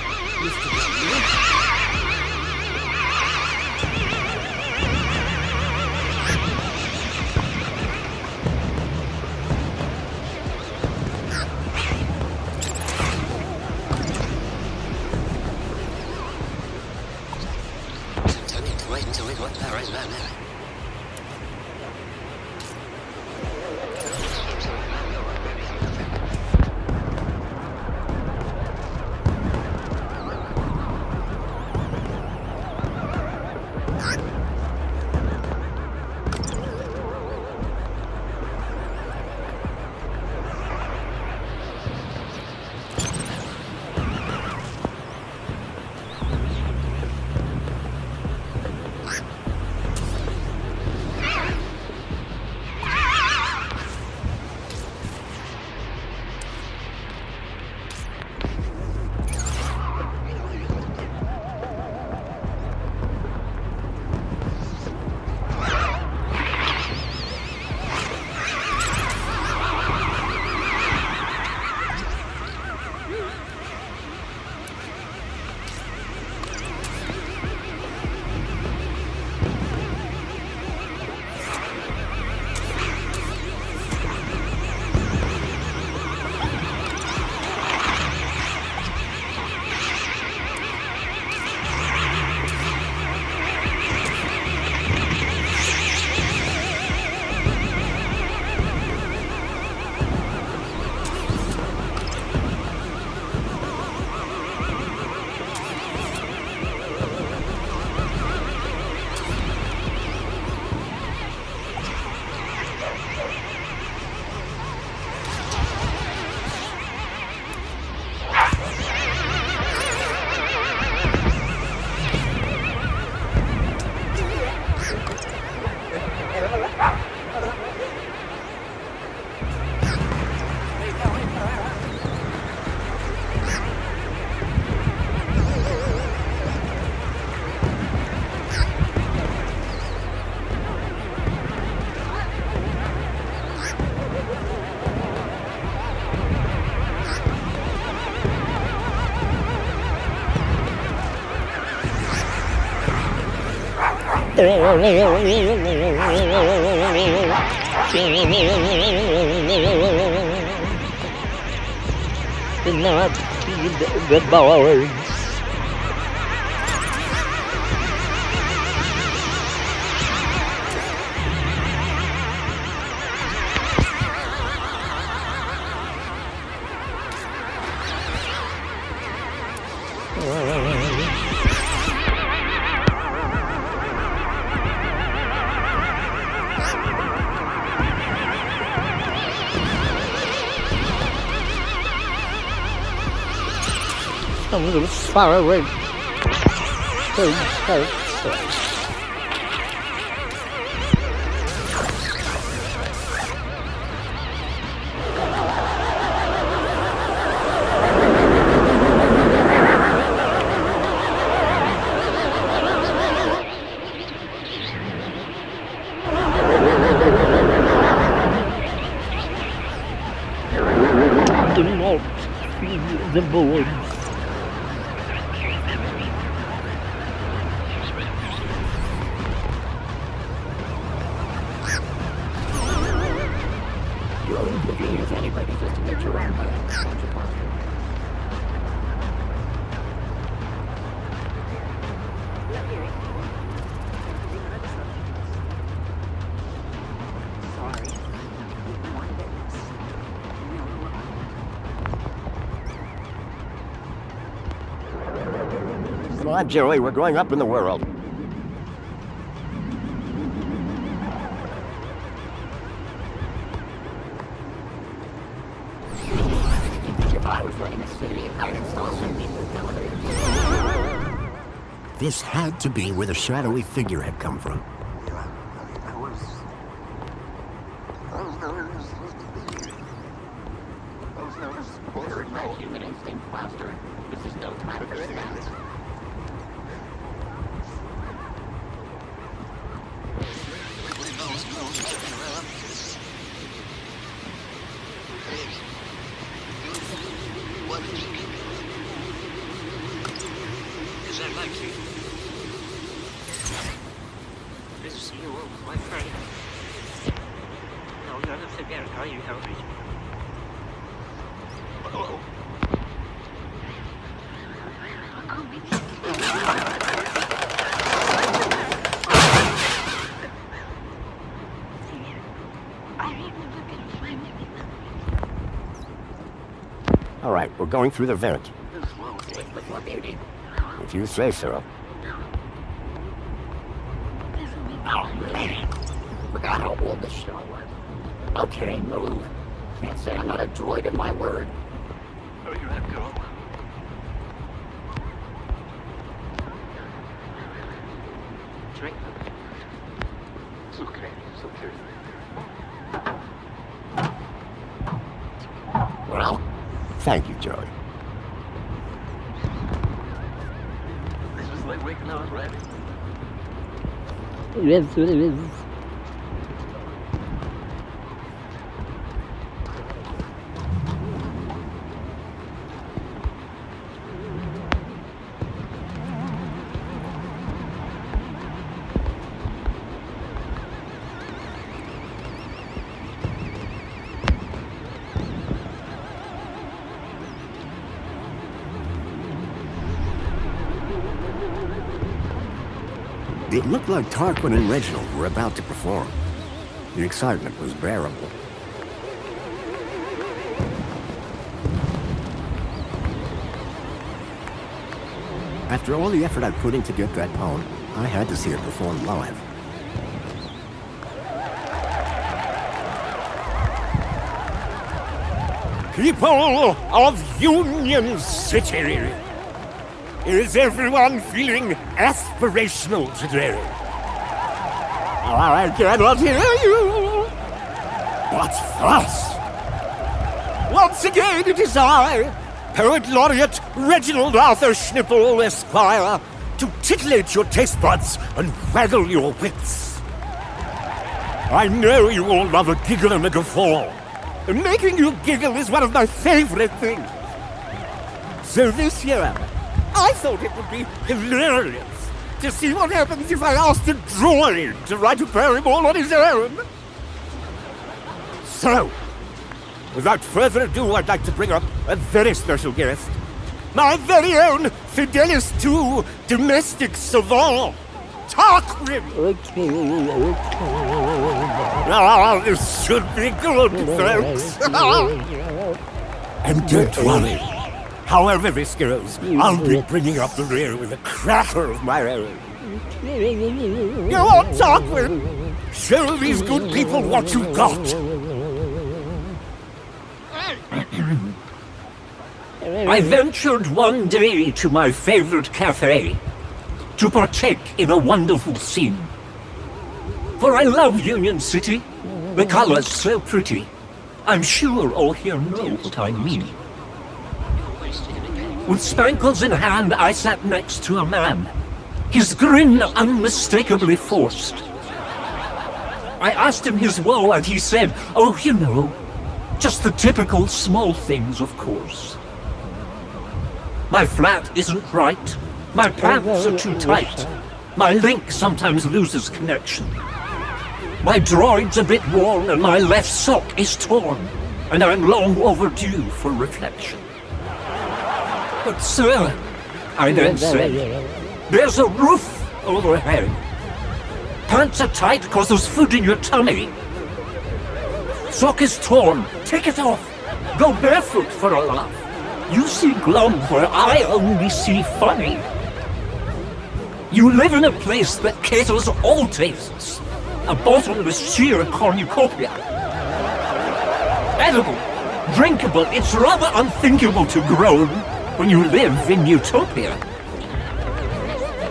Wait until we got Paris down there. Do not feed the birds. I'm a little far away. Do not feed the birds. Come on, Joey, we're growing up in the world. If I was running a city, I would install some people television. This had to be where the shadowy figure had come from. Human instinct, Foster. This is no time for stats. Is that likely? This is you, my friend. No, none of the bear, are you, Harry? Hello? All right, we're going through the vent. If you say so. Oh, man. Forgot how old this show was. Okay, move. Can't say I'm not a droid in my word. Oh, you have go. Drink. It's okay. It's okay. Well, thank you, Joey. This was like waking up already. Yes, it is. It looked like Tarquin and Reginald were about to perform. The excitement was bearable. After all the effort I put in to get that poem, I had to see it performed live. People of Union City, is everyone feeling aspirational today? I cannot hear you. What's first? Once again it is I, Poet Laureate Reginald Arthur Schnipple, Esquire, to titillate your taste buds and waggle your wits. I know you all love a giggle and a guffaw, and making you giggle is one of my favorite things. So this year, I thought it would be hilarious to see what happens if I asked a droid to write a poem all on his own. So, without further ado, I'd like to bring up a very special guest, my very own Fidelis II domestic savant, Tarquin! Ah, this should be good, folks. And don't worry, however this goes, I'll be bringing up the rear with a cracker of my own. Go on, Tarquin! Show these good people what you've got! I ventured one day to my favorite cafe to partake in a wonderful scene. For I love Union City, the colors so pretty. I'm sure all here know what I mean. With spankles in hand, I sat next to a man, his grin unmistakably forced. I asked him his woe and he said, "Oh, you know, just the typical small things, of course. My flat isn't right, my pants are too tight, my link sometimes loses connection. My droid's a bit worn and my left sock is torn, and I'm long overdue for reflection. But sir," I then said, "there's a roof overhead. Pants are tight because there's food in your tummy. Sock is torn, take it off, go barefoot for a laugh. You see glum where I only see funny. You live in a place that caters all tastes, a bottomless sheer cornucopia. Edible, drinkable, it's rather unthinkable to groan when you live in utopia.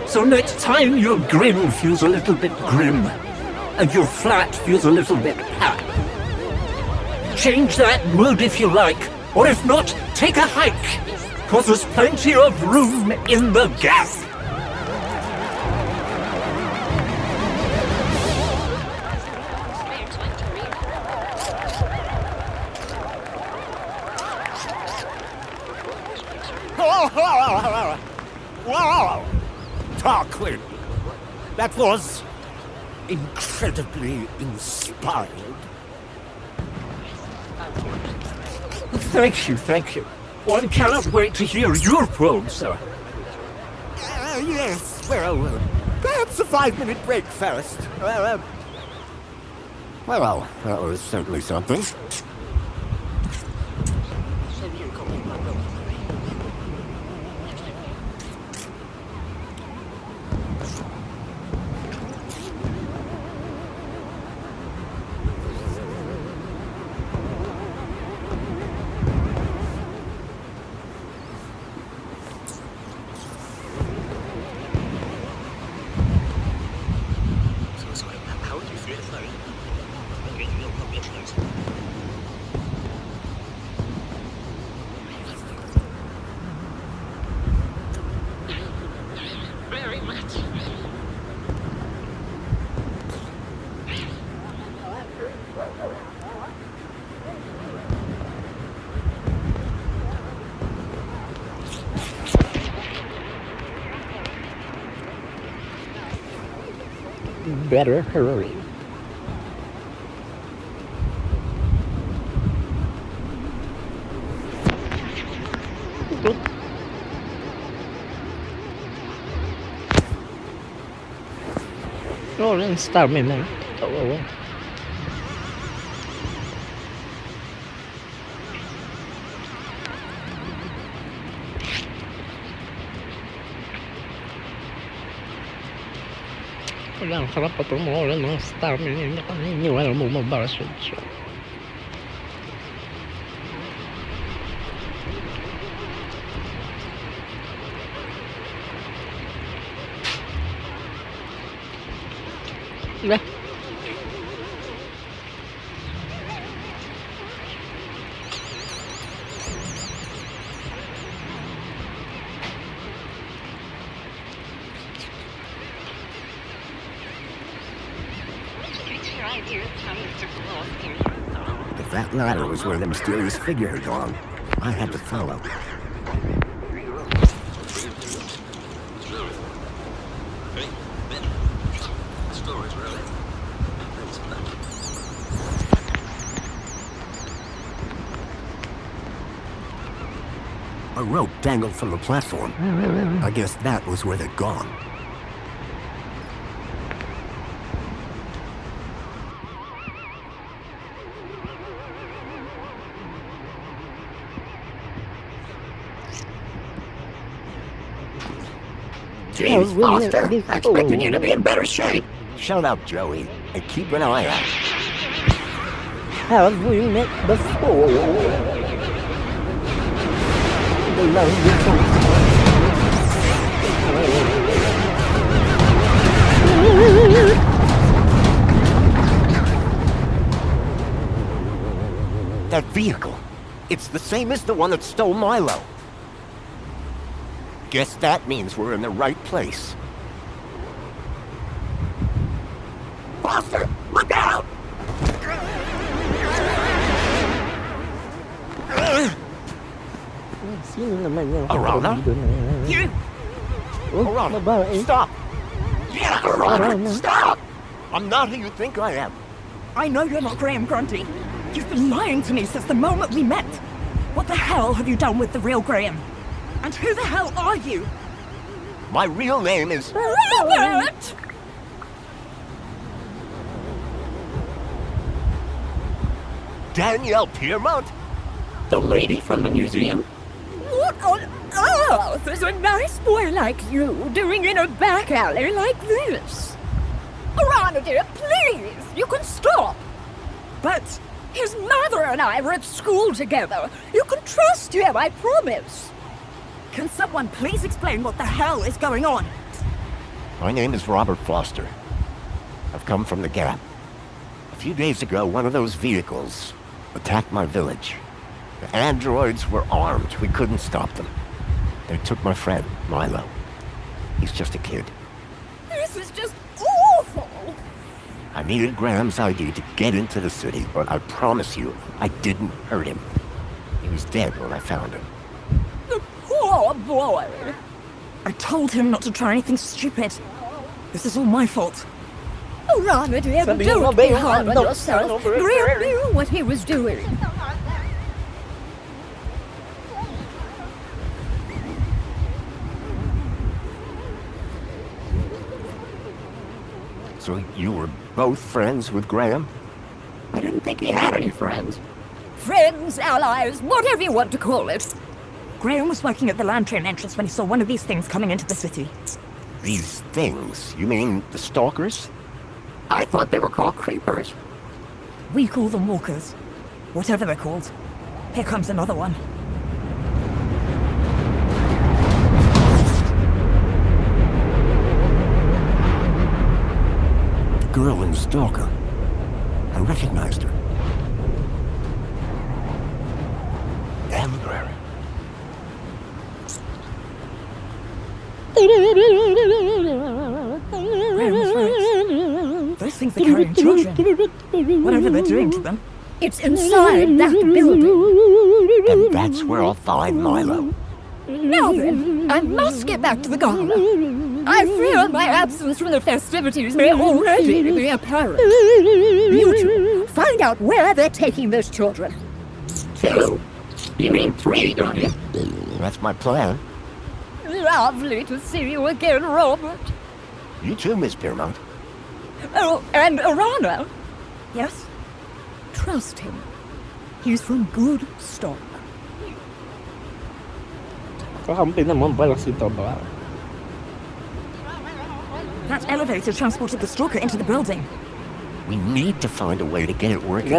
So next time your grin feels a little bit grim, and your flat feels a little bit pat, change that mood if you like, or if not, take a hike, cause there's plenty of room in the gap." Wow! Tarquin, that was incredibly inspired. Thank you, thank you. One cannot wait to hear your poem, sir. Yes, well, perhaps a 5-minute break first. Well, that was certainly something. Very much. Better hurry. Oh, den står med mig. Oh. Lang sarap pa tumulong ng star med ni wala mo mabara switch. If that ladder was where the mysterious figure had gone, I had to follow. A rope dangled from the platform. I guess that was where they'd gone. James Foster, I expected you to be in better shape. Shut up, Joey, and keep an eye out. Have we met before? The That vehicle. It's the same as the one that stole Milo. Guess that means we're in the right place. Foster, look out! Arana? You! Arana, stop! Yeah, Arana, stop! I'm not who you think I am. I know you're not Graham Grundy. You've been lying to me since the moment we met. What the hell have you done with the real Graham? And who the hell are you? My real name is... Robert! Danielle Piermont? The lady from the museum? What on earth is a nice boy like you doing in a back alley like this? Arana dear, please, you can stop. But his mother and I were at school together. You can trust him, I promise. Can someone please explain what the hell is going on? My name is Robert Foster. I've come from the Gap. A few days ago, one of those vehicles attacked my village. The androids were armed. We couldn't stop them. They took my friend, Milo. He's just a kid. This is just awful. I needed Graham's ID to get into the city, but I promise you, I didn't hurt him. He was dead when I found him. The poor boy. I told him not to try anything stupid. This is all my fault. Arana dear, don't be hard on yourself. Graham knew what he was doing. So you were both friends with Graham? I didn't think he had any friends. Friends, allies, whatever you want to call it. Graham was working at the land train entrance when he saw one of these things coming into the city. These things? You mean the stalkers? I thought they were called creepers. We call them walkers. Whatever they're called. Here comes another one. The girl in the stalker. I recognized her. Amber. Graham's right. Those things are carrying children. Whatever they're doing to them, it's inside that building. And that's where I'll find Milo. Now then, I must get back to the gala. I fear my absence from the festivities may already be apparent. You two, find out where they're taking those children. 2? You mean 3, don't you? That's my plan. Lovely to see you again, Robert. You too, Miss Piermont. Oh, and Arana. Yes? Trust him. He's from good stock. Có không tin là muốn phải là sự tồn tại. That elevator transported the stalker into the building. We need to find a way to get it working.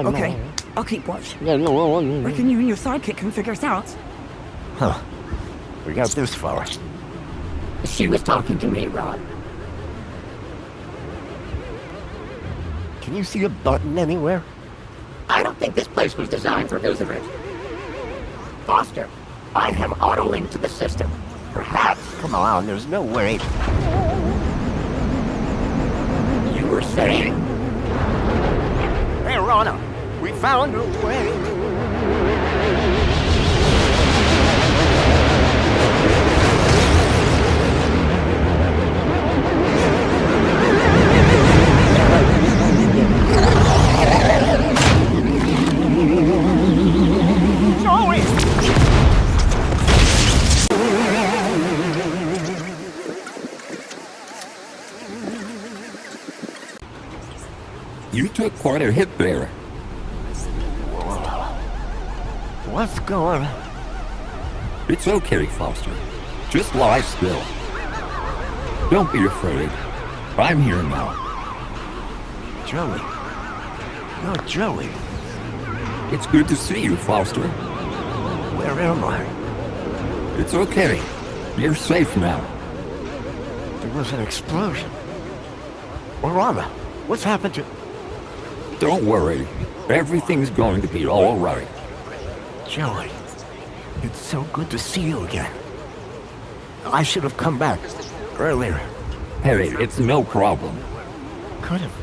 Okay, I'll keep watch. Reckon you and your sidekick can figure it out. Huh. We got this far. She was talking to me, Rod. Can you see a button anywhere? I don't think this place was designed for visitors. Foster, I have auto-link to the system. Perhaps. Come on, there's no way. were saying. Hey, Rana, we found a way. You took quite a hit there. What's going on? It's okay, Foster. Just lie still. Don't be afraid. I'm here now. Joey. You're Joey. It's good to see you, Foster. Where am I? It's okay. You're safe now. There was an explosion. Orama, what's happened to... Don't worry. Everything's going to be all right. Joey, it's so good to see you again. I should have come back earlier. Hey, it's no problem. Could have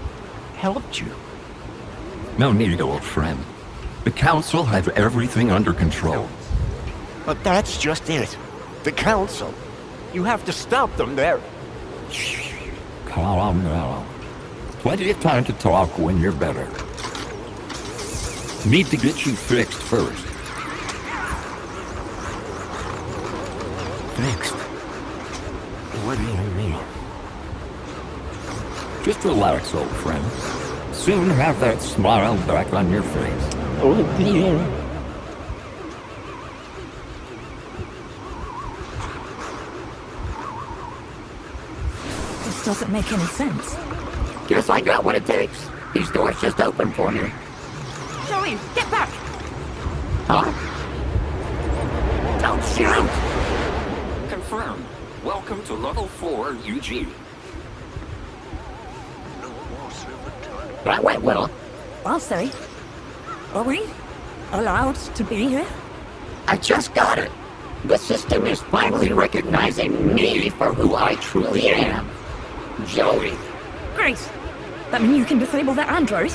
helped you. No need, old friend. The Council have everything under control. But that's just it. The Council. You have to stop them there. Calm now. Plenty of time to talk when you're better. Need to get you fixed first. Fixed? What do you mean? Just relax, old friend. Soon have that smile back on your face. Oh dear. This doesn't make any sense. Guess I got what it takes. These doors just opened for me. Joey, get back! Huh? Don't shoot! Confirmed. Welcome to Level 4 UG. That went well. I'll say. Are we allowed to be here? I just got it. The system is finally recognizing me for who I truly am. Joey. Great. That means you can disable the android?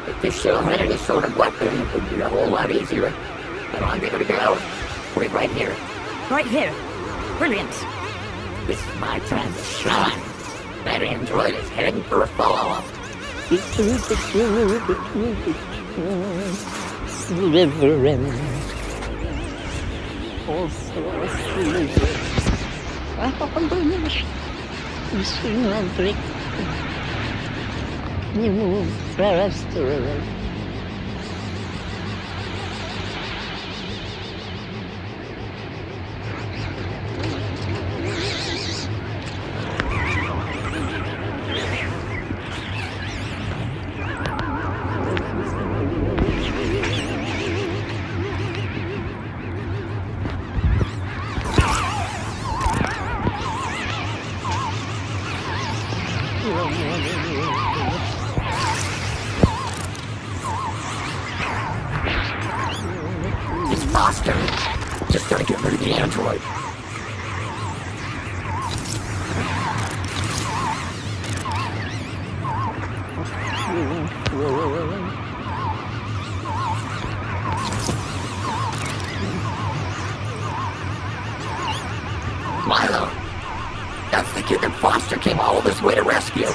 If this show had any sort of weapon, it would be a whole lot easier. But I'm gonna go. Wait right here. Right here. Brilliant. This is my time to shine. That android is heading for a fall. Slithering. Also slithering. You move faster. It's Foster. Just gotta get rid of the android. Milo, that's the kid that Foster came all of his way to rescue.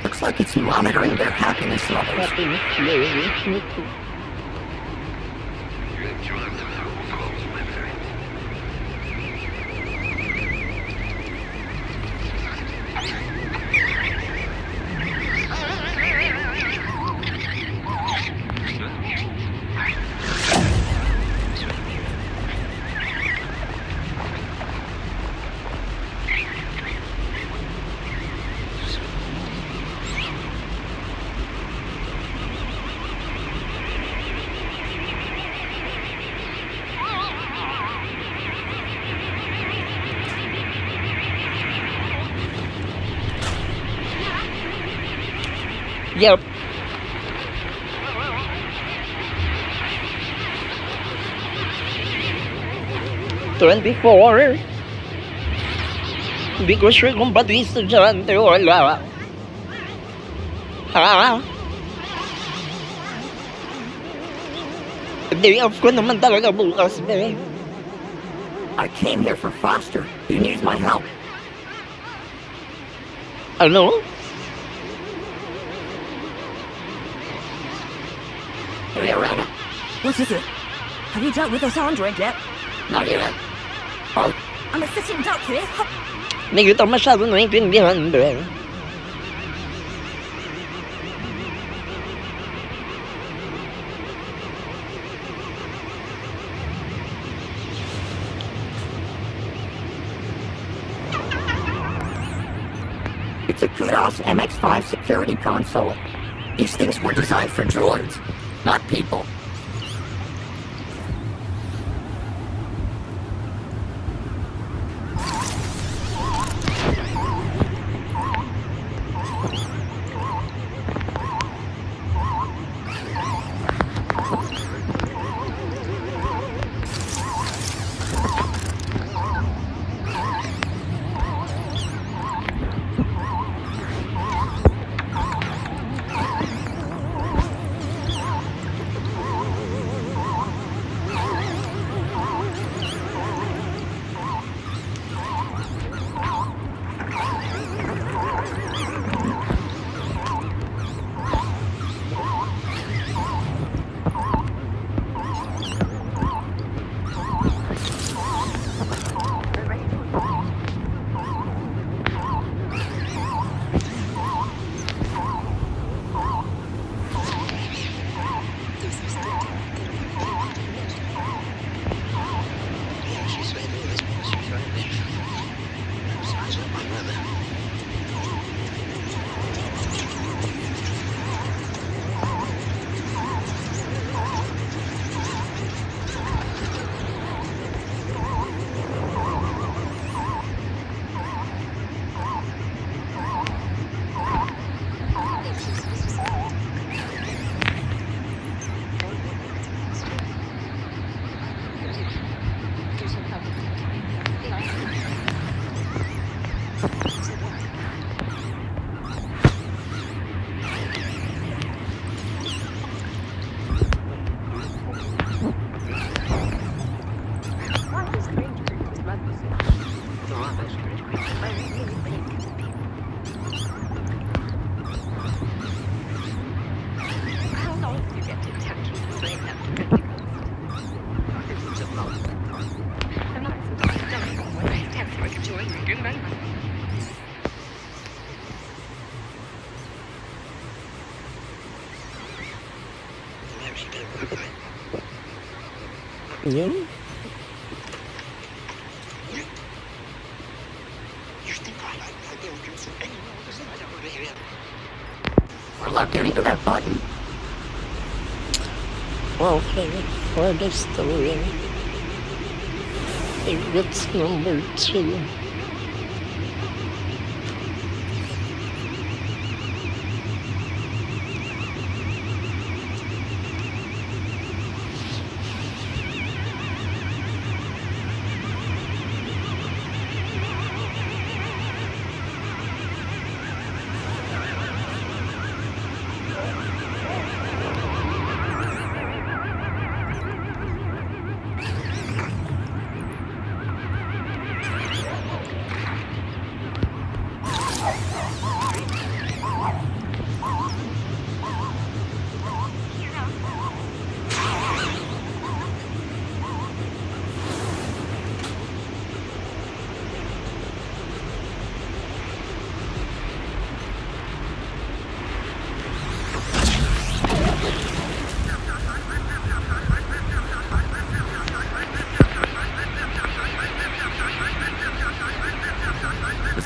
Looks like it's monitoring their happiness levels. Yep. "24. Hindi ko sure kung pati estudyante wala. Ha? Day off ko naman talaga bukas, be. I came here for Foster. He needs my help. Ano? Hey, Arana. What is it? Have you dealt with this android yet? Not yet. Oh, I'm a sitting duck here. Hindi kita masyado naintindihan, be. it's a Kudos MX-5 security console. These things were designed for droids, not people. Yeah. We're not getting to that button. Okay, for the story. It's number 2.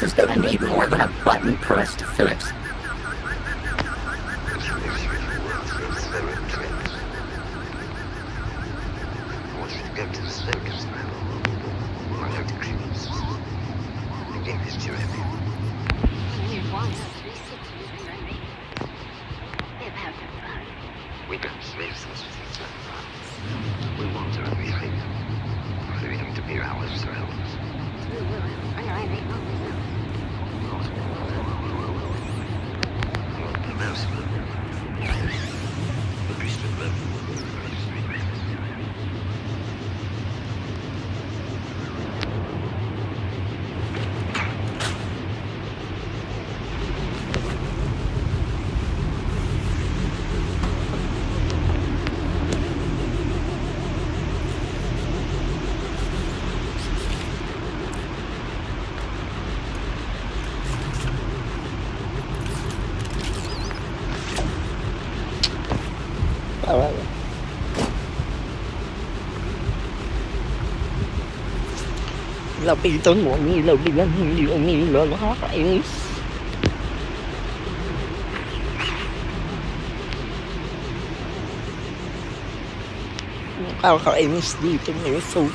This is gonna need more than a button press to fix. We don't slave such things like that. We want our freedom. Freedom to be ourselves. Not the most. The beast of them. Là bị tôi muốn nghĩ là bị nghĩ là nó phải I'll go and sleep in your food.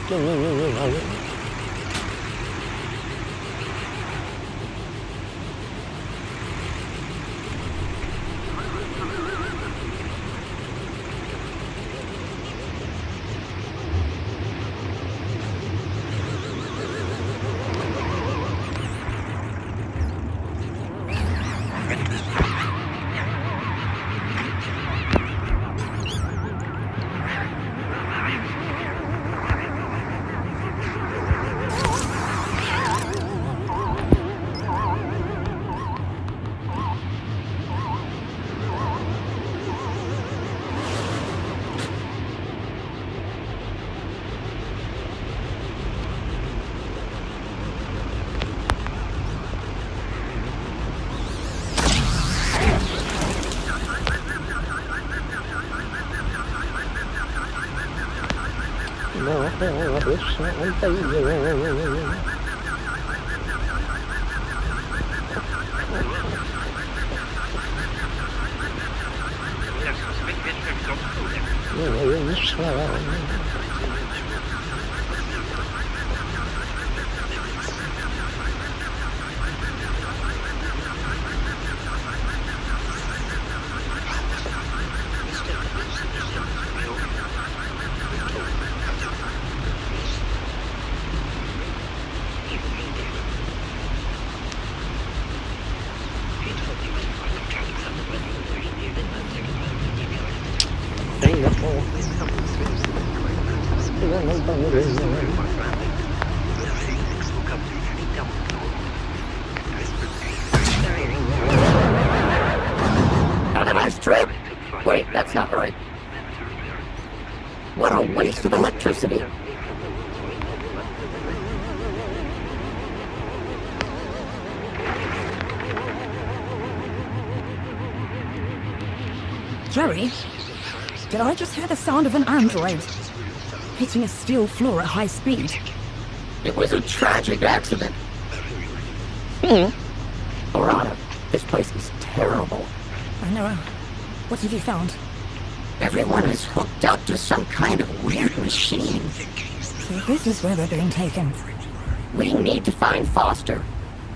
Have a nice trip. Wait, that's not right. What a waste of electricity. Jerry, did I just hear the sound of an android hitting a steel floor at high speed? It was a tragic accident. Lorana, this place is terrible. I know. What have you found? Everyone is hooked up to some kind of weird machine. So this is where they're being taken. We need to find Foster.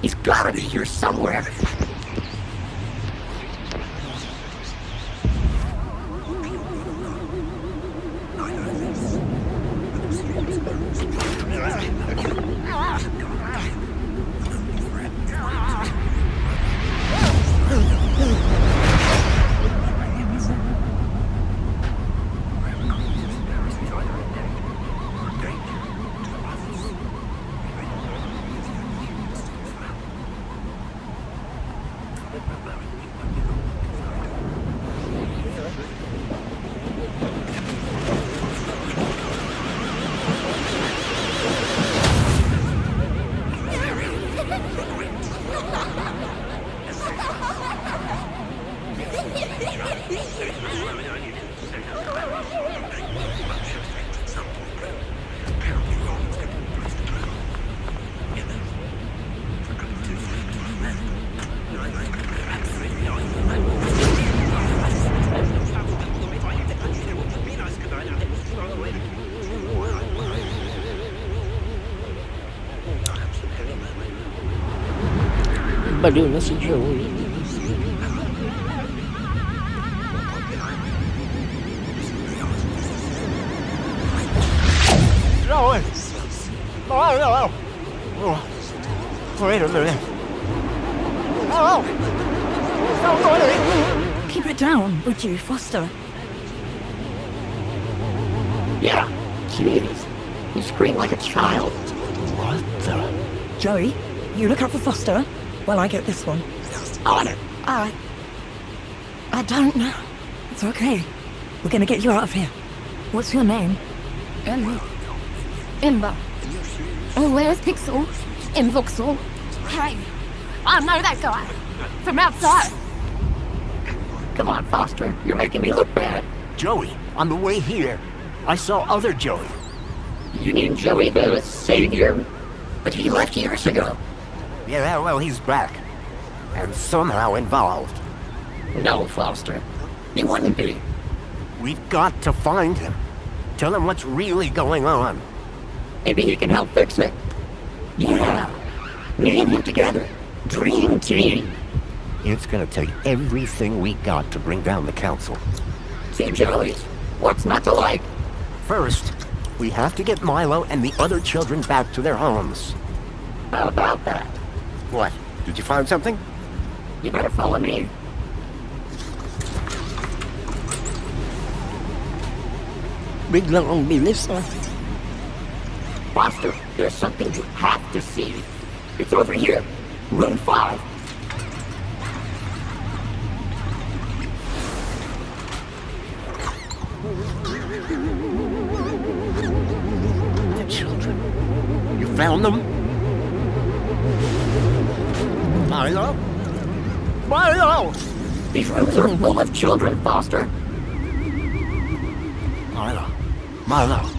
He's gotta be here somewhere. Bà đưa nó xin rồi. Joey! Milo! Oh, wait a minute. Hello! Somebody! Keep it down, would you, Foster? Yeah, jeez. You scream like a child. What the? Joey, you look out for Foster while I get this one. On it. I don't know. It's okay. We're gonna get you out of here. What's your name? Ember. Oh, where's Pixel? Invoxel. Hey, I know that guy. From outside. Come on, Foster. You're making me look bad. Joey, on the way here, I saw other Joey. You mean Joey the Savior? But he left years ago. Yeah, well, he's back. And somehow involved. No, Foster. He wouldn't be. We've got to find him. Tell him what's really going on. Maybe he can help fix it. Yeah. Me and him together. Dream team. It's gonna take everything we got to bring down the council. See, Joey's. What's not to like? First, we have to get Milo and the other children back to their homes. How about that? What? Did you find something? You better follow me. Biglang ang bilis ah. Foster, there's something you have to see. It's over here. Room 5. The children. You found them? Milo? Milo! These rooms are full of children, Foster. Milo. Milo.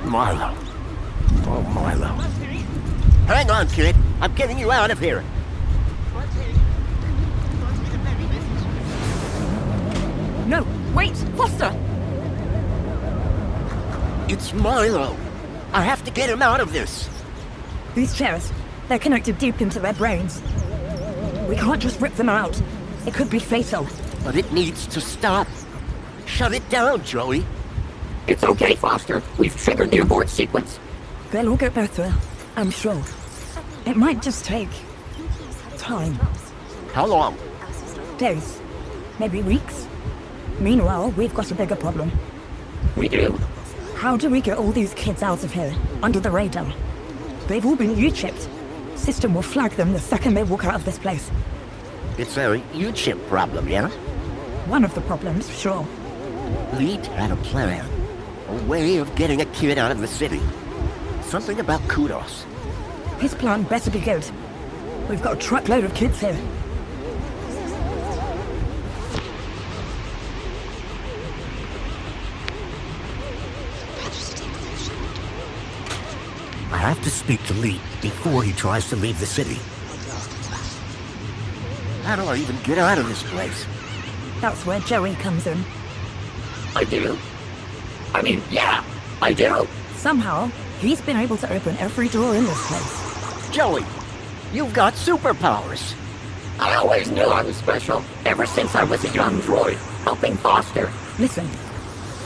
Milo. Oh, Milo. Hang on, kid. I'm getting you out of here. No, wait, Foster! It's Milo. I have to get him out of this. These chairs, they're connected deep into their brains. We can't just rip them out. It could be fatal. But it needs to stop. Shut it down, Joey. It's okay, Foster. We've triggered the abort sequence. They'll all get better, I'm sure. It might just take time. How long? Days. Maybe weeks. Meanwhile, we've got a bigger problem. We do? How do we get all these kids out of here, under the radar? They've all been U-chipped. System will flag them the second they walk out of this place. It's a U-chip problem, yeah? One of the problems, sure. Leet had a plan. A way of getting a kid out of the city. Something about Kudos. His plan better be good. We've got a truckload of kids here. I have to speak to Leet before he tries to leave the city. How do I even get out of this place? That's where Joey comes in. I do? I mean, yeah, I do. Somehow, he's been able to open every door in this place. Joey, you've got superpowers. I always knew I was special, ever since I was a young droid, helping Foster. Listen,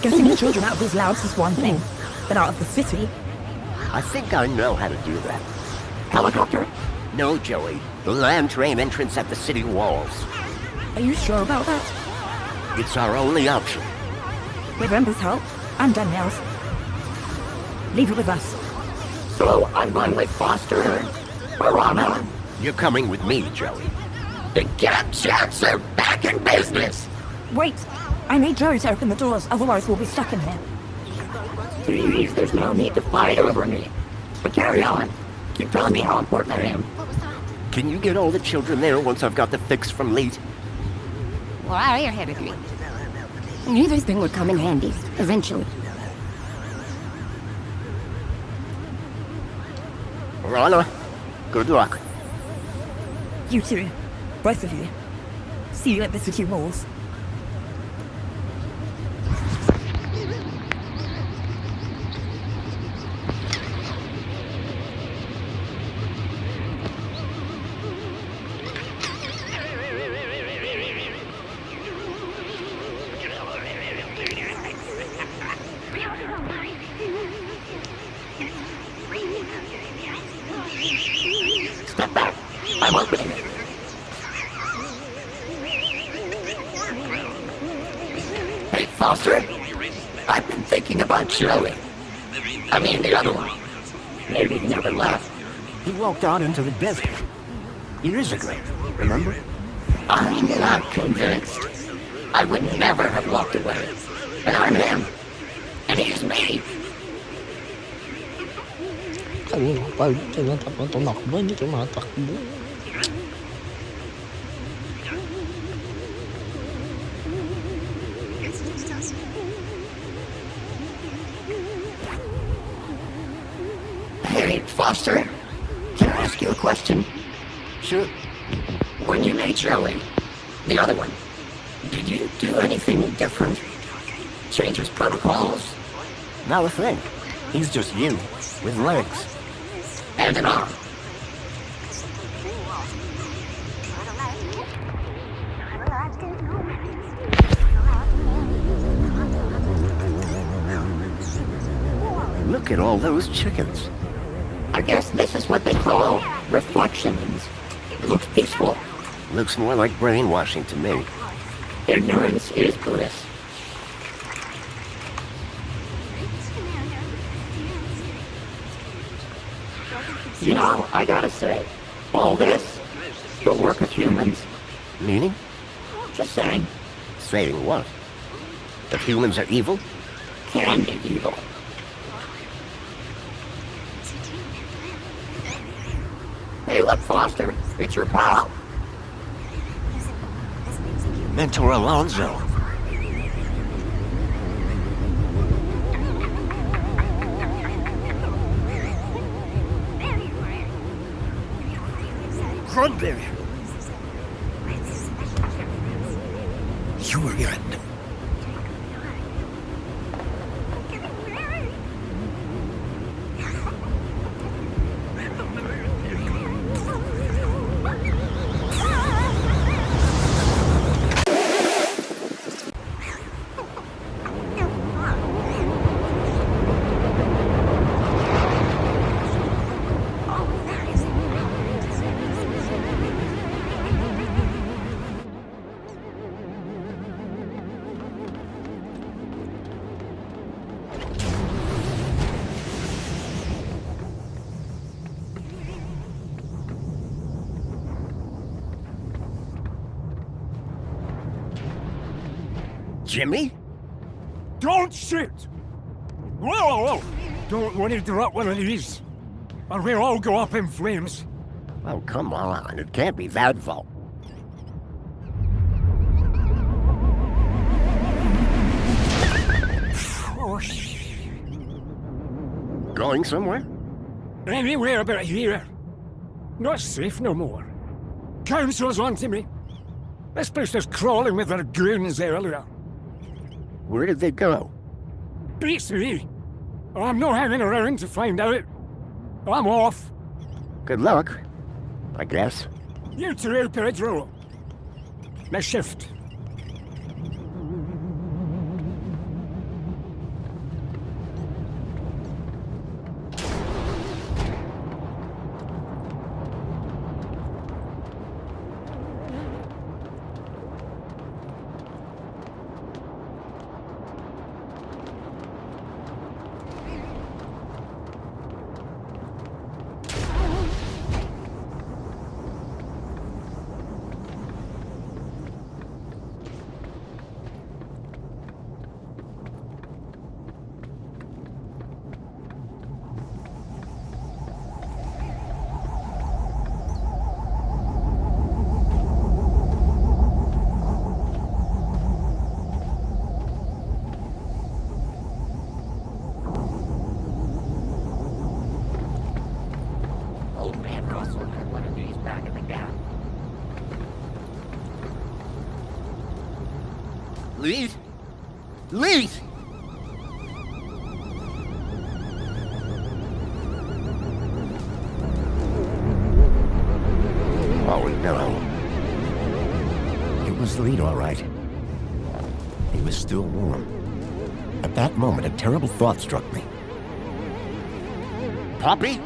getting the children out of these labs is one thing, but out of the city... I think I know how to do that. Helicopter? No, Joey. The land train entrance at the city walls. Are you sure about that? It's our only option. With Ember's help, and Danielle's. Leave it with us. So I'm going with Foster and Marana. You're coming with me, Joey. The Gap Jets are back in business. Wait, I need Joey to open the doors, otherwise we'll be stuck in here. Please, there's no need to fight over me. But carry on. Keep telling me how important I am. Can you get all the children there once I've got the fix from Leet? Well, you're ahead of me. I knew this thing would come in handy, eventually. Rana, good luck. You two. Both of you. See you at the city walls. I've been thinking about Joey. I mean, the other one. Maybe he never left. He walked out into the desert. He is a great, remember? I'm not convinced. I would never have walked away. And I'm him. And he's me. Kami pag tumakbo, hindi tumatakbo. Hey, Foster. Can I ask you a question? Sure. When you made Joey, the other one, did you do anything different? Change his protocols? Not a thing. He's just you, with legs. And an arm. Look at all those chickens. I guess this is what they call reflections. It looks peaceful. Looks more like brainwashing to me. Ignorance is bliss. You know, I gotta say, all this, the work of humans. Meaning? Just saying. Saying what? That humans are evil? Can be evil. Hey, look, Foster, it's your pal. Mentor Alonzo. Grundy! Julian! Jimmy? Don't shoot! Whoa! Don't want to drop one of these, or we'll all go up in flames. Oh, come on. It can't be that vault. Going somewhere? Anywhere but here. Not safe no more. Council's on to me. This place was crawling with their goons earlier. Where did they go? Beats me. I'm not hanging around to find out. I'm off. Good luck, I guess. You too, Pedro. My shift. Old man Russell had one of these back in the gap. Leave? Leave! Oh, no. It was Lead, all right. He was still warm. At that moment, a terrible thought struck me. Poppy?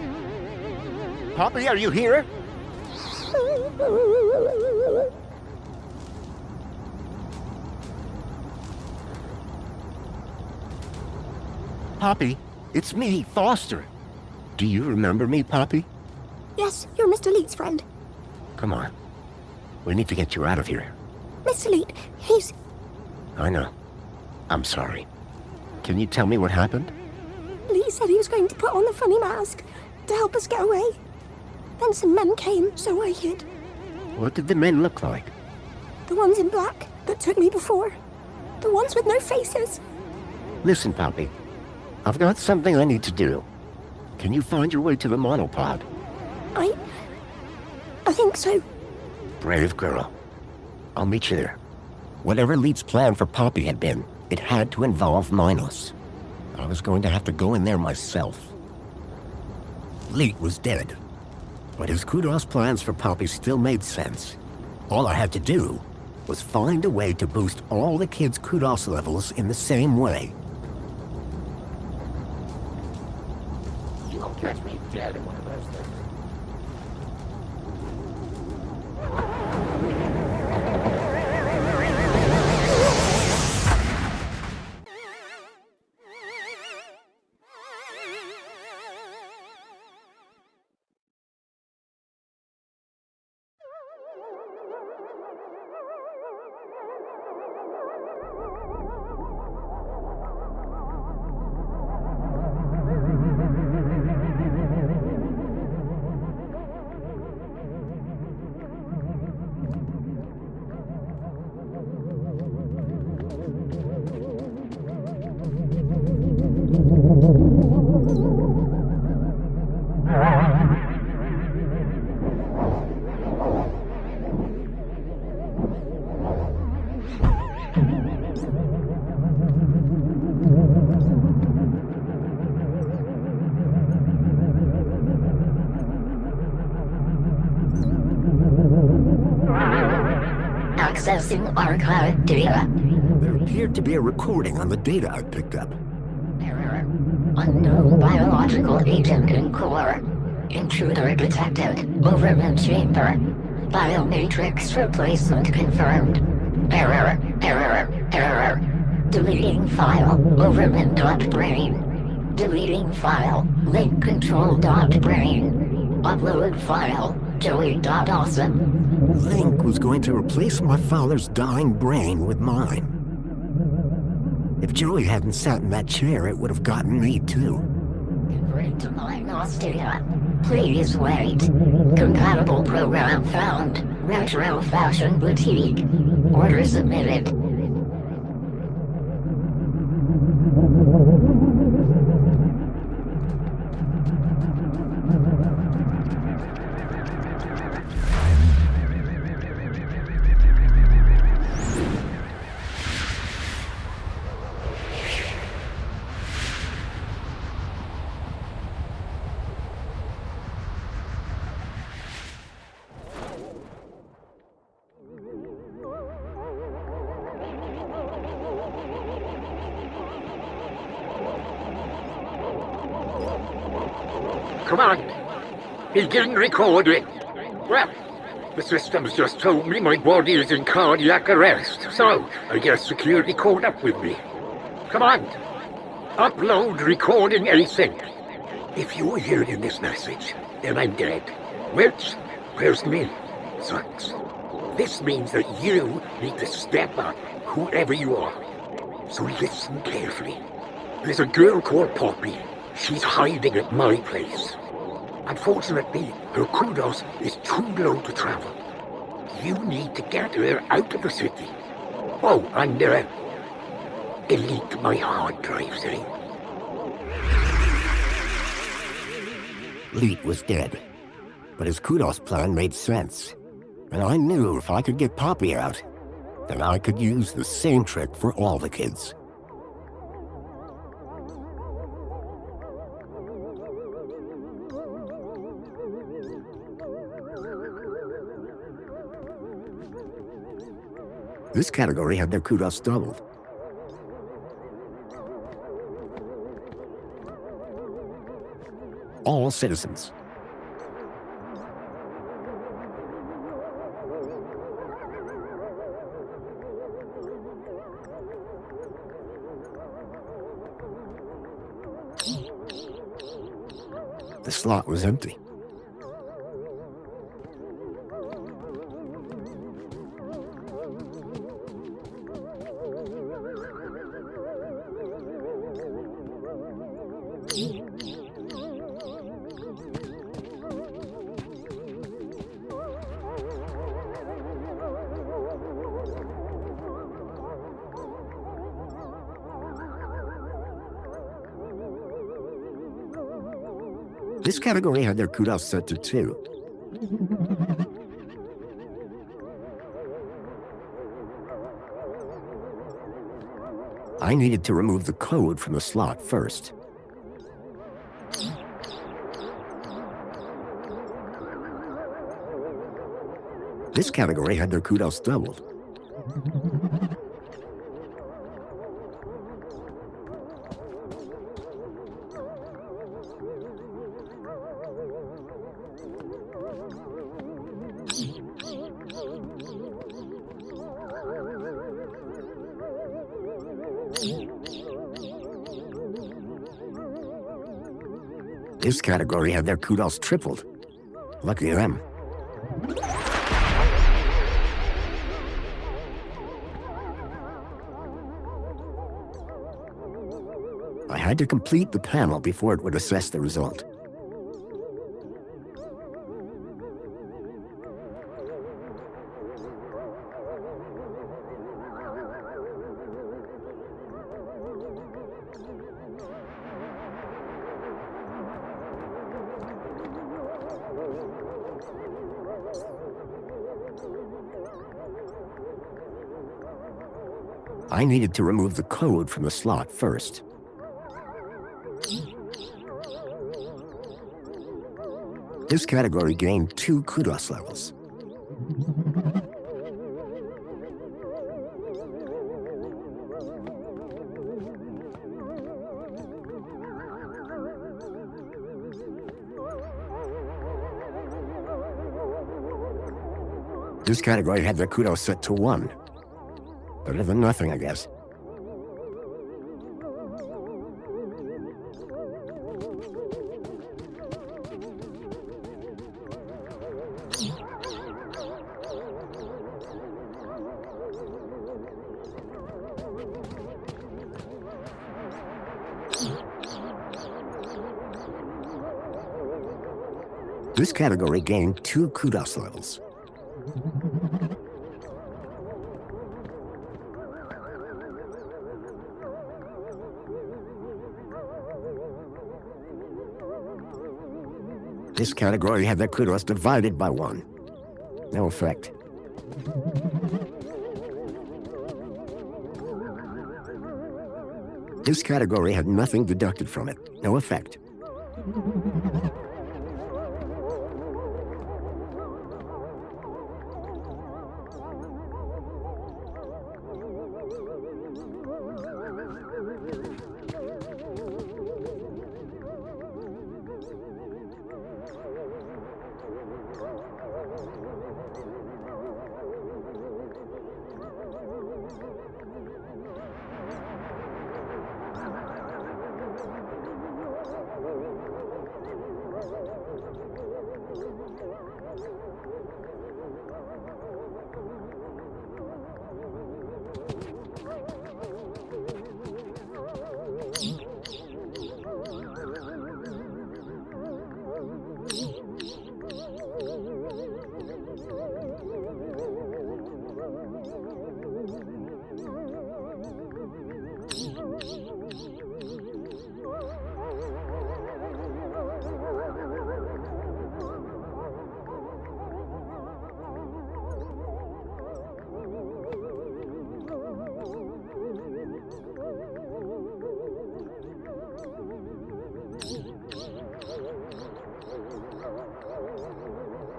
Poppy, are you here? Poppy, it's me, Foster. Do you remember me, Poppy? Yes, you're Mr. Leet's friend. Come on. We need to get you out of here. Mr. Leet, he's... I know. I'm sorry. Can you tell me what happened? Lee said he was going to put on the funny mask to help us get away. Then some men came, so I hid. What did the men look like? The ones in black that took me before. The ones with no faces. Listen, Poppy. I've got something I need to do. Can you find your way to the monopod? I think so. Brave girl. I'll meet you there. Whatever Leet's plan for Poppy had been, it had to involve Minos. I was going to have to go in there myself. Leet was dead, but his Kudos plans for Poppy still made sense. All I had to do was find a way to boost all the kids' Kudos levels in the same way. You don't catch me dead in one of those things. Accessing archive data. There appeared to be a recording on the data I picked up. Error. Unknown biological agent in core. Intruder detected. Overman chamber. Biomatrix replacement confirmed. Error. Deleting file. Overman.brain. Deleting file. Link control.brain. Upload file. Joey.awesome. Link was going to replace my father's dying brain with mine. If Joey hadn't sat in that chair, it would have gotten me too. Convert to Minos data. Please wait. Compatible program found. Retro Fashion Boutique. Order submitted. Come on. Begin recording. Well, the system's just told me my body is in cardiac arrest, so I guess security caught up with me. Come on. Upload recording async. If you're hearing this message, then I'm dead. Which, personally, sucks. This means that you need to step up, whoever you are. So listen carefully. There's a girl called Poppy. She's hiding at my place. Unfortunately, her Kudos is too low to travel. You need to get her out of the city. Oh, and delete my hard drives, eh? Leet was dead, but his Kudos plan made sense. And I knew if I could get Poppy out, then I could use the same trick for all the kids. This category had their Kudos doubled. All citizens. The slot was empty. This category had their kudos set to 2. I needed to remove the code from the slot first. This category had their kudos doubled. This category had their kudos tripled. Lucky them. I had to complete the panel before it would assess the result. I needed to remove the code from the slot first. This category gained 2 kudos levels. This category had their kudos set to 1. Better than nothing, I guess. This category gained 2 kudos levels. This category had their kudos divided by 1. No effect. This category had nothing deducted from it. No effect.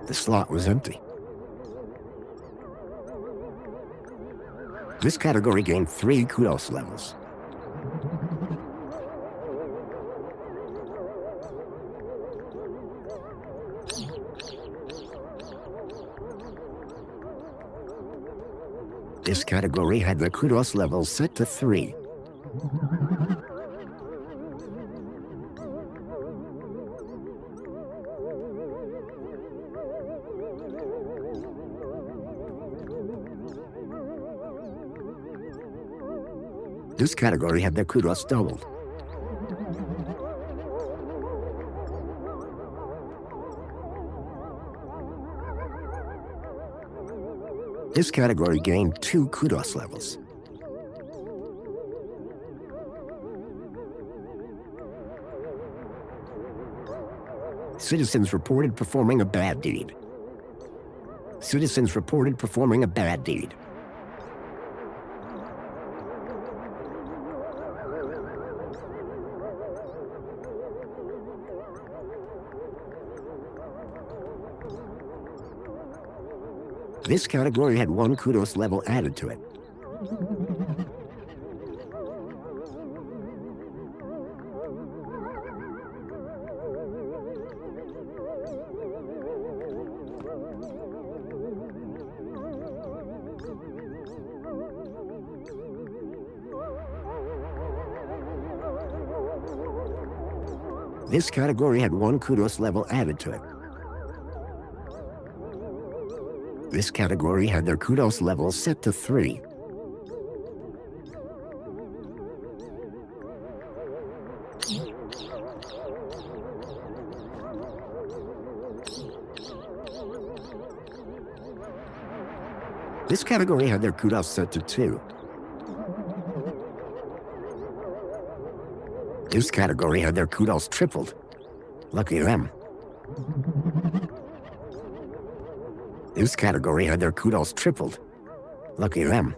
The slot was empty. This category gained 3 kudos levels. This category had the kudos levels set to 3. This category had their kudos doubled. This category gained 2 kudos levels. Citizens reported performing a bad deed. Citizens reported performing a bad deed. This category had 1 kudos level added to it. This category had 1 kudos level added to it. This category had their kudos level set to 3. This category had their kudos set to 2. This category had their kudos tripled. Lucky them. This category had their kudos tripled. Lucky them.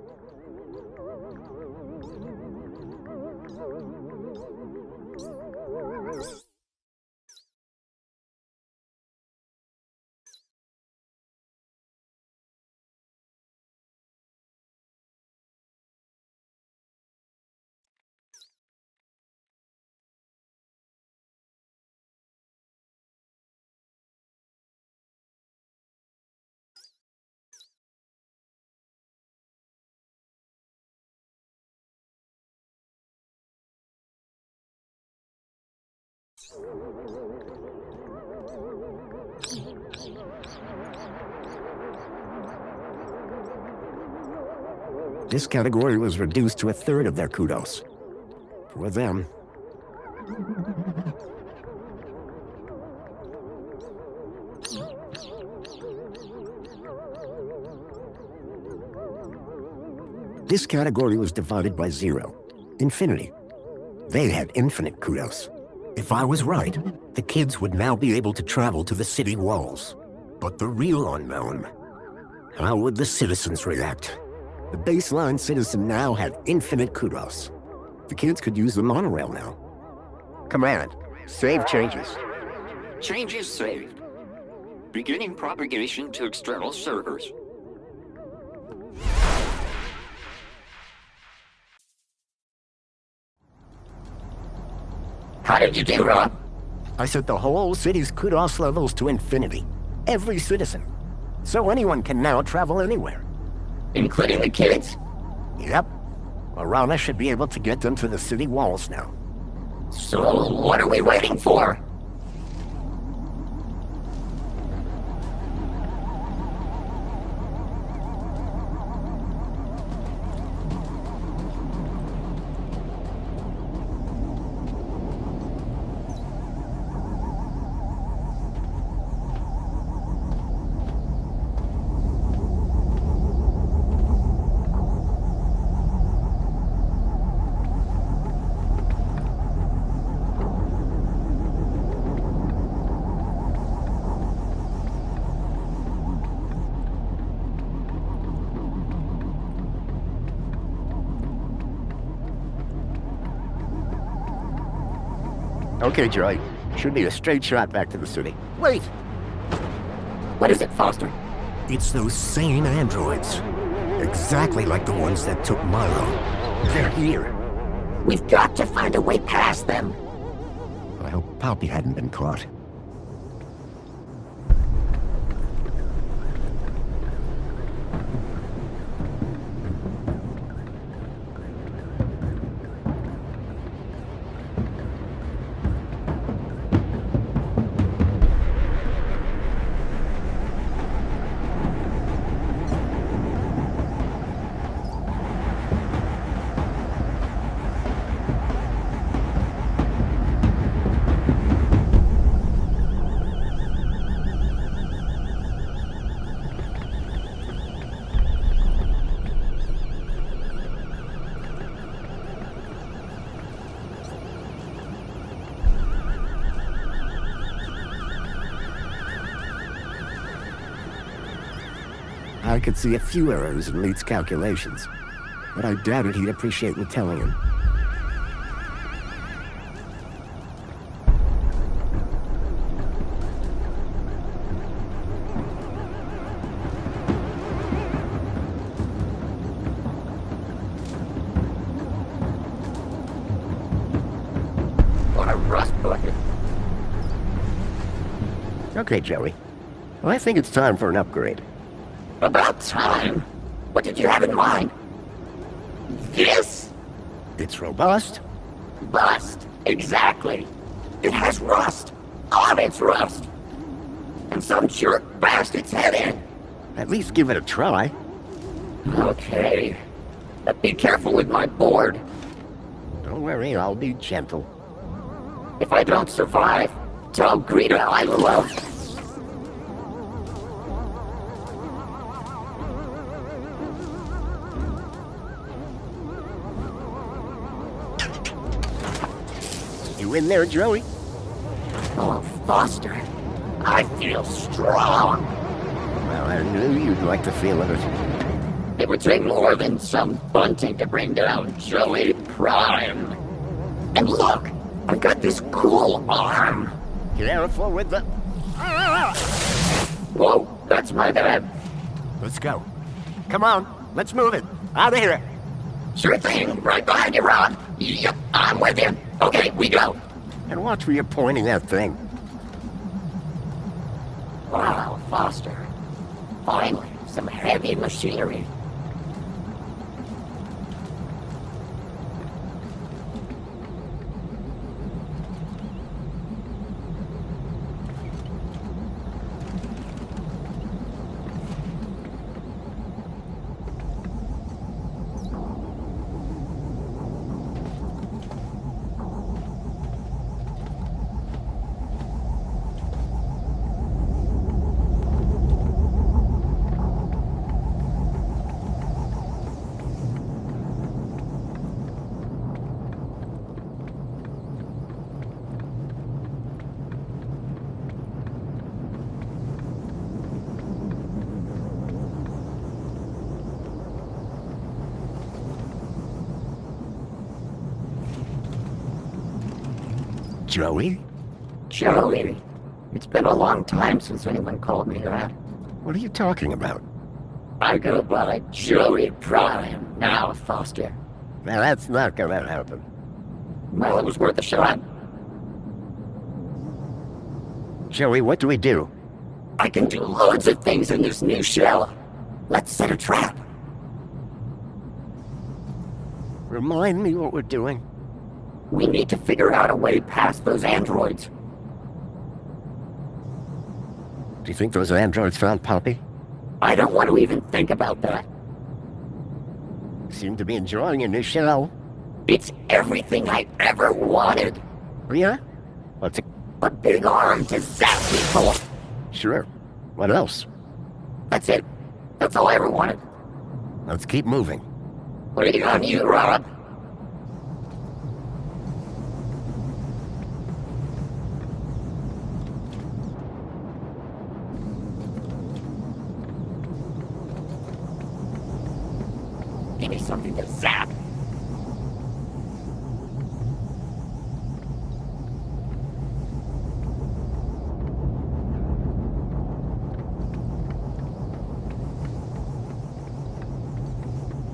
This category was reduced to 1/3 of their kudos. For them. This category was divided by 0. Infinity. They had infinite kudos. If I was right, the kids would now be able to travel to the city walls. But the real unknown, how would the citizens react? The baseline citizen now had infinite kudos. The kids could use the monorail now. Command. Save changes. Changes saved. Beginning propagation to external servers. How did you do, Rob? I set the whole city's kudos levels to infinity. Every citizen. So anyone can now travel anywhere. Including the kids? Yep. Arana should be able to get them to the city walls now. So what are we waiting for? Okay, Joy. Should be a straight shot back to the city. Wait! What is it, Foster? It's those same androids. Exactly like the ones that took Milo. They're here. We've got to find a way past them. I hope Poppy hadn't been caught. I could see a few errors in Leeds' calculations, but I doubted he'd appreciate me telling him. What a rust bucket. Okay, Joey. Well, I think it's time for an upgrade. About time. What did you have in mind? This? It's robust. Rust. Exactly. It has rust. On its rust. And some jerk bashed its head in. At least give it a try. Okay. But be careful with my board. Don't worry, I'll be gentle. If I don't survive, tell Greta I love. You in there, Joey? Oh, Foster. I feel strong. Well, I knew you'd like the feel of it. It would take more than some bunting to bring down Joey Prime. And look, I've got this cool arm. Careful with the... Whoa, that's my bad. Let's go. Come on, let's move it. Out of here. Sure thing, right behind you, Rob. Yep, I'm with you. Okay, we go. And watch where you're pointing that thing. Wow, Foster. Finally, some heavy machinery. Joey? Joey. It's been a long time since anyone called me that. What are you talking about? I go by Joey Prime now, Foster. Now that's not gonna happen. Well, it was worth a shot. Joey, what do we do? I can do loads of things in this new shell. Let's set a trap. Remind me what we're doing. We need to figure out a way past those androids. Do you think those androids found Poppy? I don't want to even think about that. Seem to be enjoying your new shell. It's everything I ever wanted. Yeah? What's it? A big arm to zap people. Sure. What else? That's it. That's all I ever wanted. Let's keep moving. Waiting on you, Rob. Give me something to zap.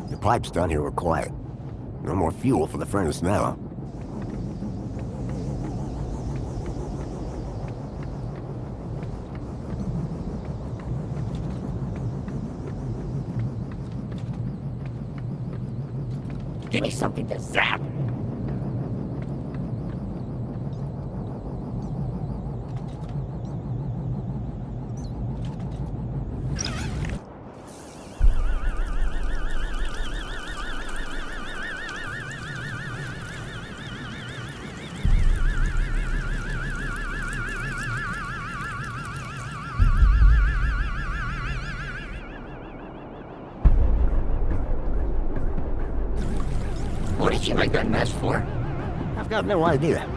The pipes down here are quiet. No more fuel for the furnace now. Give me something to zap. What did you make that mess for? I've got no idea.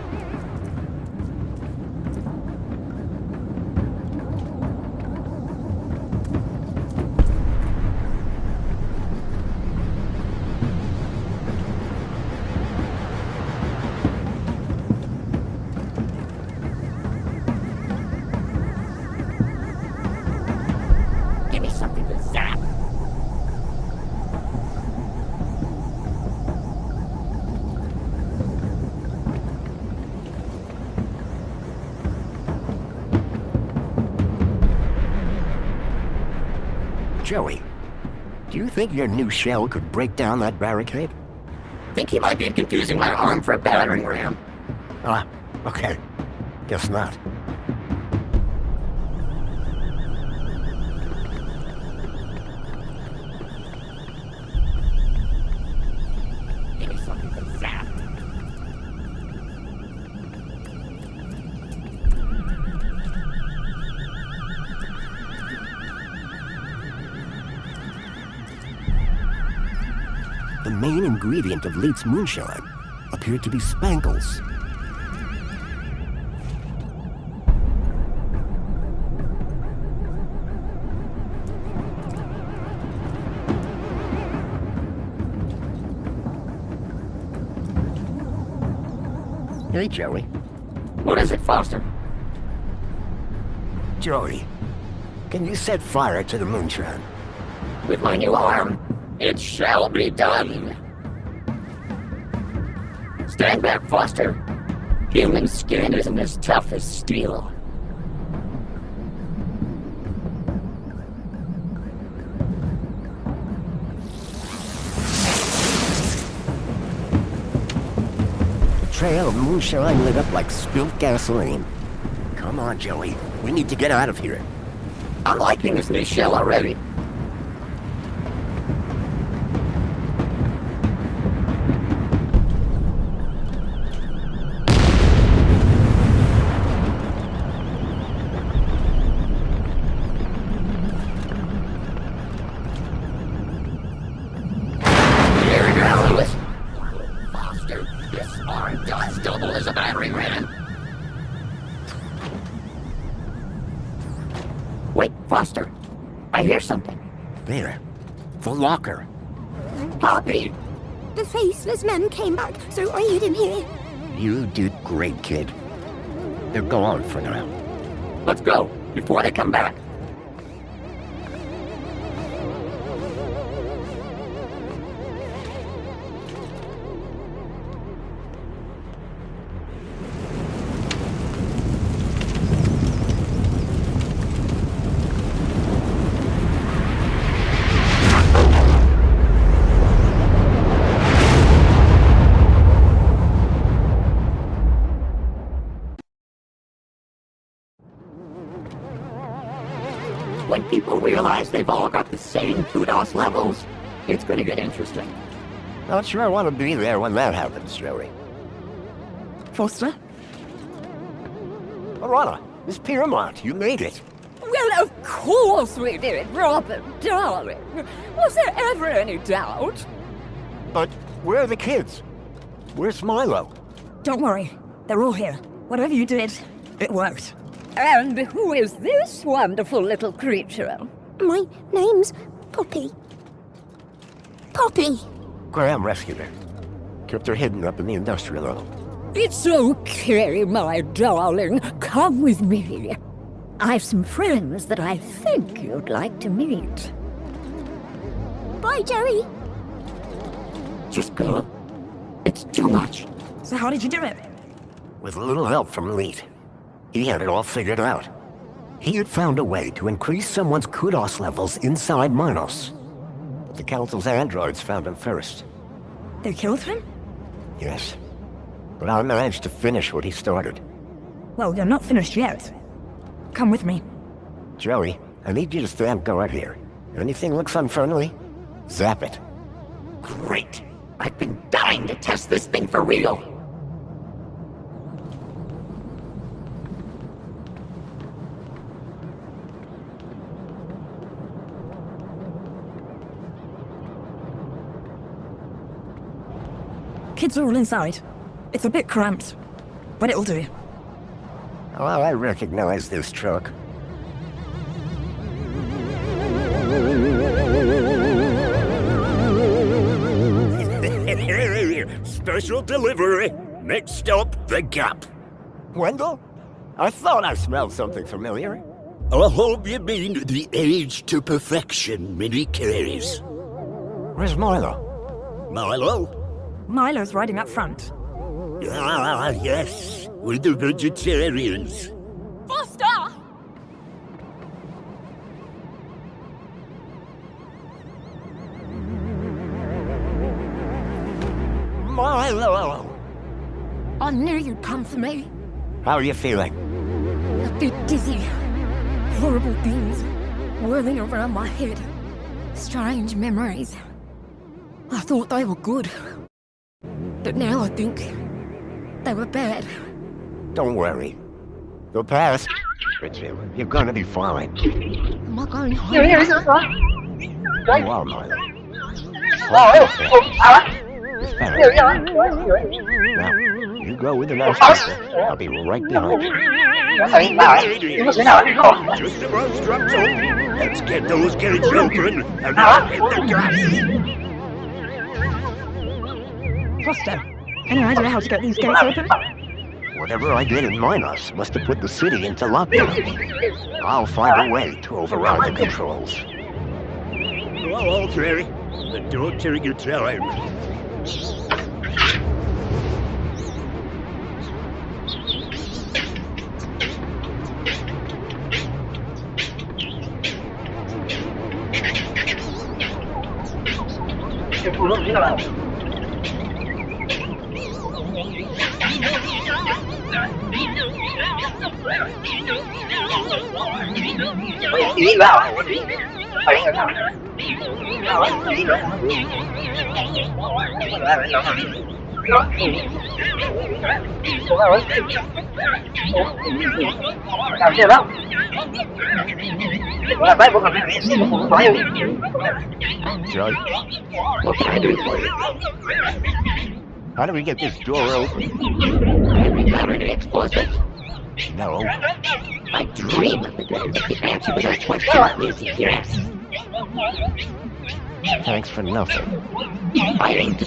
Joey, do you think your new shell could break down that barricade? Think he might be confusing my arm for a battering ram. Ah, okay. Guess not. Maybe something from Zap. The main ingredient of Leet's moonshine appeared to be Spangles. Hey, Joey. What is it, Foster? Joey, can you set fire to the moonshine? With my new arm, it shall be done. Stand back, Foster. Human skin isn't as tough as steel. The trail of moonshine lit up like spilt gasoline. Come on, Joey. We need to get out of here. I'm liking this new shell already. Wait, Foster. I hear something. There. The locker. Poppy! The faceless men came back, so I hid in here. You did great, kid. They're gone for now. Let's go, before they come back. When people realize they've all got the same kudos levels, it's gonna get interesting. Not sure I want to be there when that happens, Joey. Foster? Alana, Miss Piermont, you made it. Well, of course we did, Robin, darling. Was there ever any doubt? But where are the kids? Where's Milo? Don't worry, they're all here. Whatever you did, it worked. And who is this wonderful little creature? My name's Poppy. Poppy! Graham rescued her. Kept her hidden up in the industrial zone. It's okay, my darling. Come with me. I've some friends that I think you'd like to meet. Bye, Joey. Just go. It's too much. So how did you do it? With a little help from Leet. He had it all figured out. He had found a way to increase someone's kudos levels inside Minos. But the Council's androids found him first. They killed him? Yes. But I managed to finish what he started. Well, you're not finished yet. Come with me. Joey, I need you to stand guard here. If anything looks unfriendly, zap it. Great. I've been dying to test this thing for real. Kids are all inside. It's a bit cramped, but it'll do. Well, I recognize this truck. Special delivery. Next stop, the Gap. Wendell? I thought I smelled something familiar. I hope you mean the age to perfection mini-carries. Where's Milo? Milo? Milo's riding up front. Ah, yes. With the vegetarians. Foster! knew you'd come for me. How are you feeling? A bit dizzy. Horrible things whirling around my head. Strange memories. I thought they were good. But now I think they were bad. Don't worry. They'll pass. Richard, you're gonna be fine. Am I going home? You are, Milo. Now, you go with the nurse. I'll be right behind you. Just about strapped up. Let's get those gay children and out in the gas. Foster, any idea how to get these gates open? Whatever I did in Minos must have put the city into lockdown. I'll find a way to override the controls. Well, Terry, but don't take your time. Joe, what can I do for you? How do we get this door open? Have you covered an explosive? No. I dream of the day that the answer to that question is yes. Thanks for nothing. I ain't the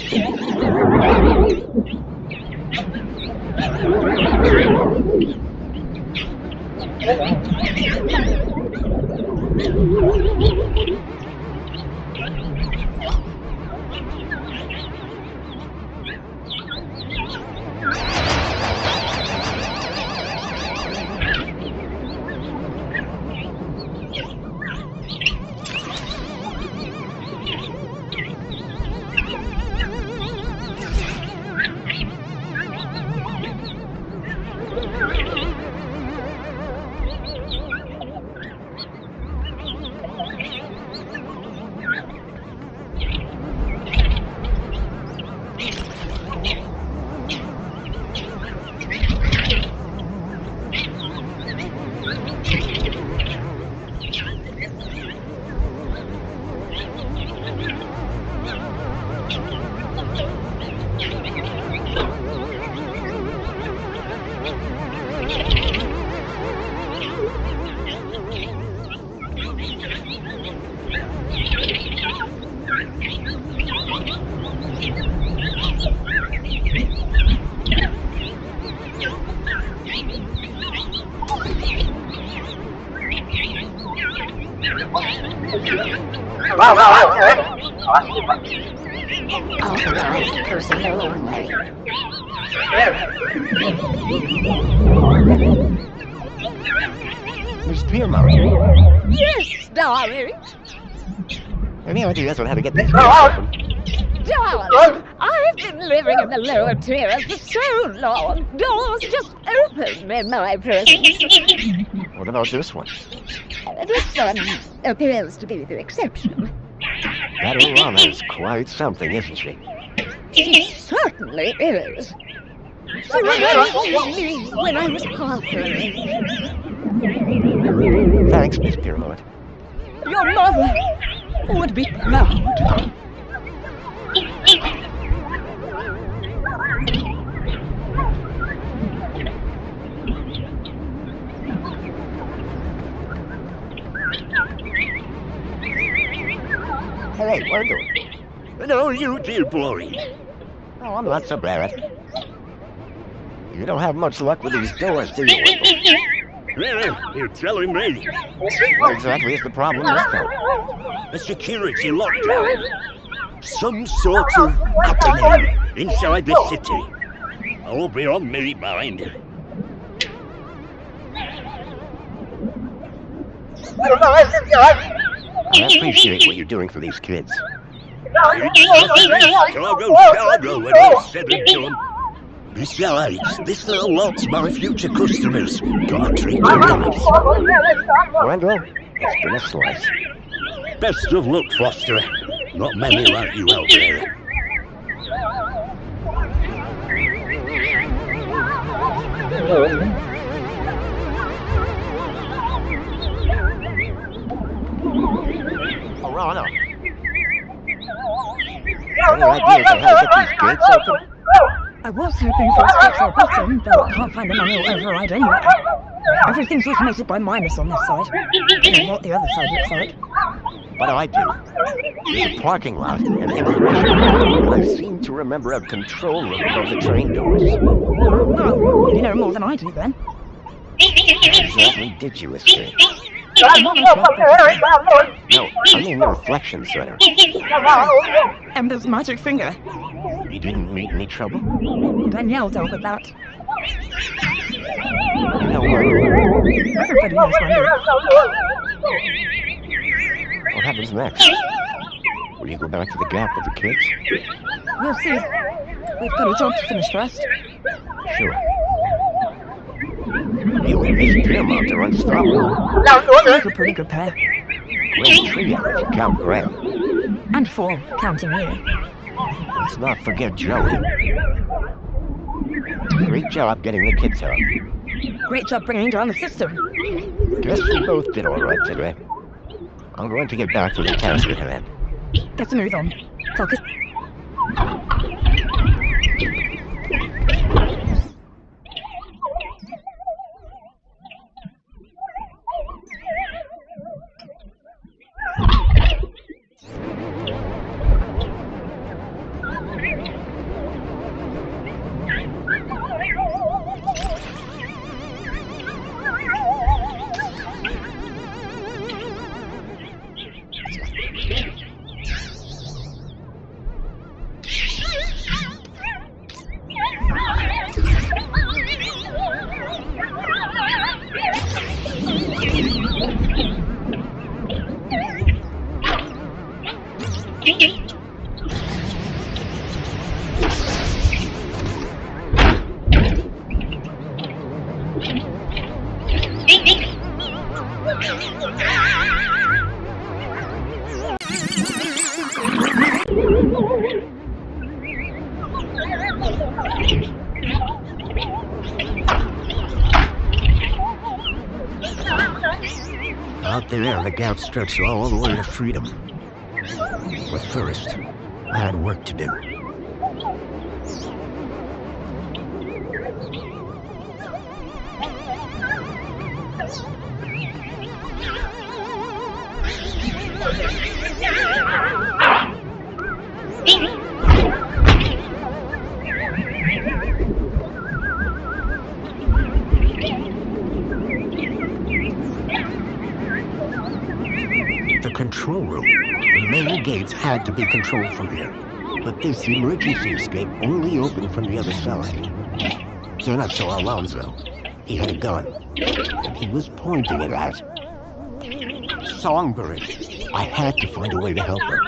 Authorized personnel only. Miss Piermont. Yes, darling. Any ideas on how to get this door open? Darling, I've been living in the lower tiers for so long. Doors just open in my presence. What about this one? This one appears to be the exception. That Orana is quite something, isn't she? She certainly is. She remained with me when I was conquering. Thanks, Miss Piermont. Your mother would be proud. Hey, Wendell. No, you dear boy. Oh, I'm not so bad. You don't have much luck with these doors, do you, Wendell? Well, you're telling me. What exactly is the problem this time? A security lockdown. Some sort of happening inside the city. I'll be on me mind. I appreciate what you're doing for these kids. Cargo, when all said and done. Mr. Alex, this little lot's my future customers. Gotta treat them nice. Randall, it's been a slice. Best of luck, Foster. Not many like you out there. Alana. Any ideas on how to get these gates open? I was hoping for a structural button, but I can't find a manual override anywhere. Everything's automated by minus on this side. I don't know what the other side looks like. But I do. There's a parking lot, an intermission, and I seem to remember a control room above the train doors. Oh, you know more than I do then. Exactly did you, Escape? No, I mean the reflection center. Ember's magic finger. You didn't meet any trouble? Danielle dealt with that. No worry. Everybody knows Wonder. What happens next? Will you go back to the Gap with the kids? We'll see. We've got a job to finish first. Sure. You and Miss Piermont are unstoppable. We're a pretty good pair. Great trio if you count Graham. And 4, counting you. Let's not forget Joey. Great job getting the kids out. Great job bringing down the system. Guess we both did all right today. I'm going to get back to the task at hand. Get a move on. Focus. Out there, the Gap stretched all the way to freedom. But first, I had work to do. The control room. The main gates had to be controlled from here. But this emergency escape only opened from the other side. Then I saw Alonzo. He had a gun. And he was pointing it at Songbird. I had to find a way to help her.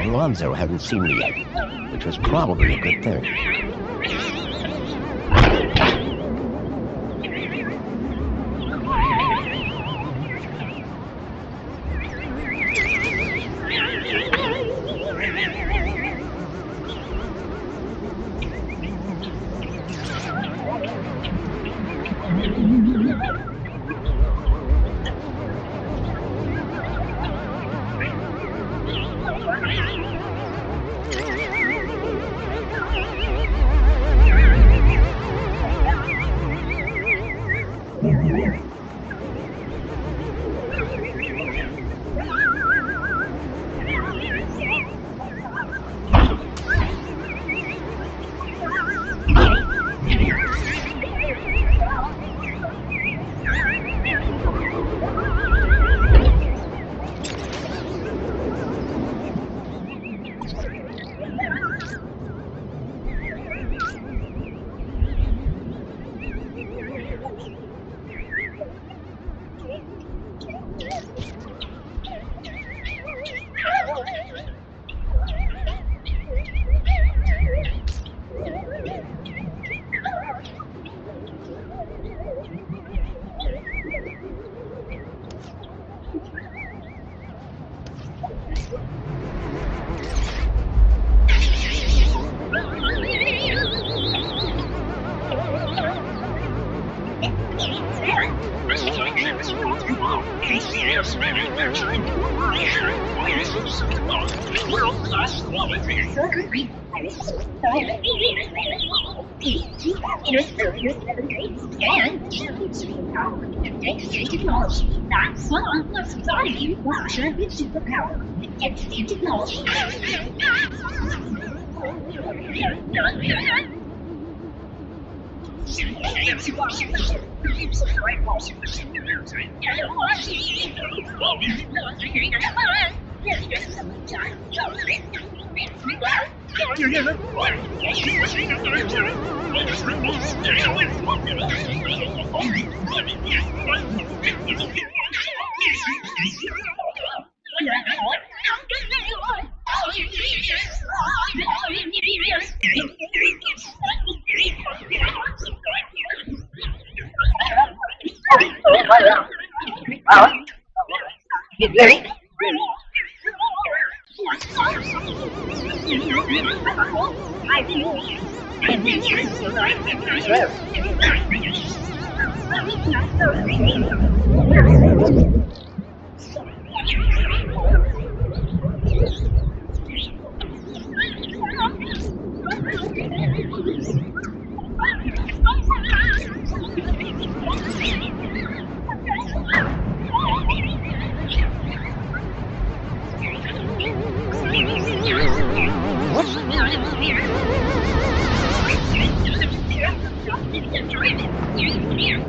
Alonzo hadn't seen me yet, which was probably a good thing.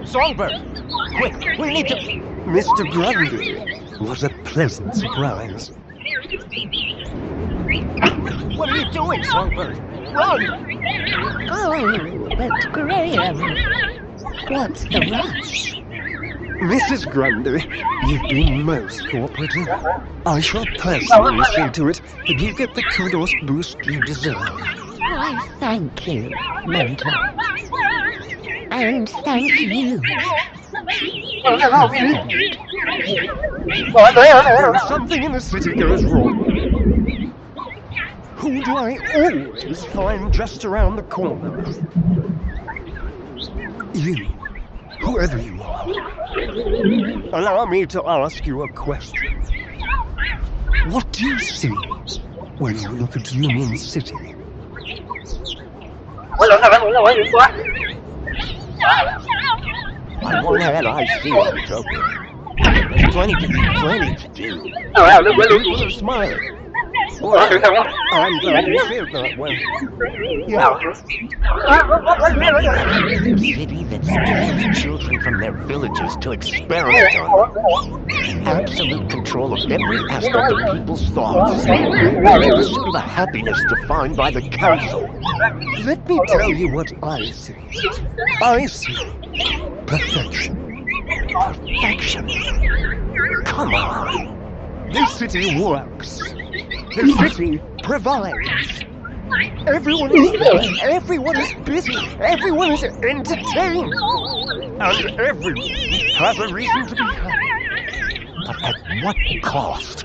Songbird! Quick, we need to... Mr. Grundy, what a pleasant surprise. What are you doing, Songbird? Run! Oh, but Graham, what's the rush? Mrs. Grundy, you've been most cooperative. I shall personally see to it that you get the kudos boost you deserve. Why, thank you, Mentor. And thank you. When something in the city goes wrong, who do I always find just around the corner? You, whoever you are. Allow me to ask you a question. What do you see when you look at Union City? On one hand, I see what you're joking. Plenty to do. People are smiling. Well, I'm glad you feel that way. Yeah. A city that steals children from their villages to experiment on them. Absolute control of every aspect of people's thoughts. The pursuit of a happiness defined by the council. Let me tell you what I see. I see perfection. Perfection? Come on. This city works. The city provides. Everyone is busy. Everyone is entertained. And everyone has a reason to be happy. But at what cost?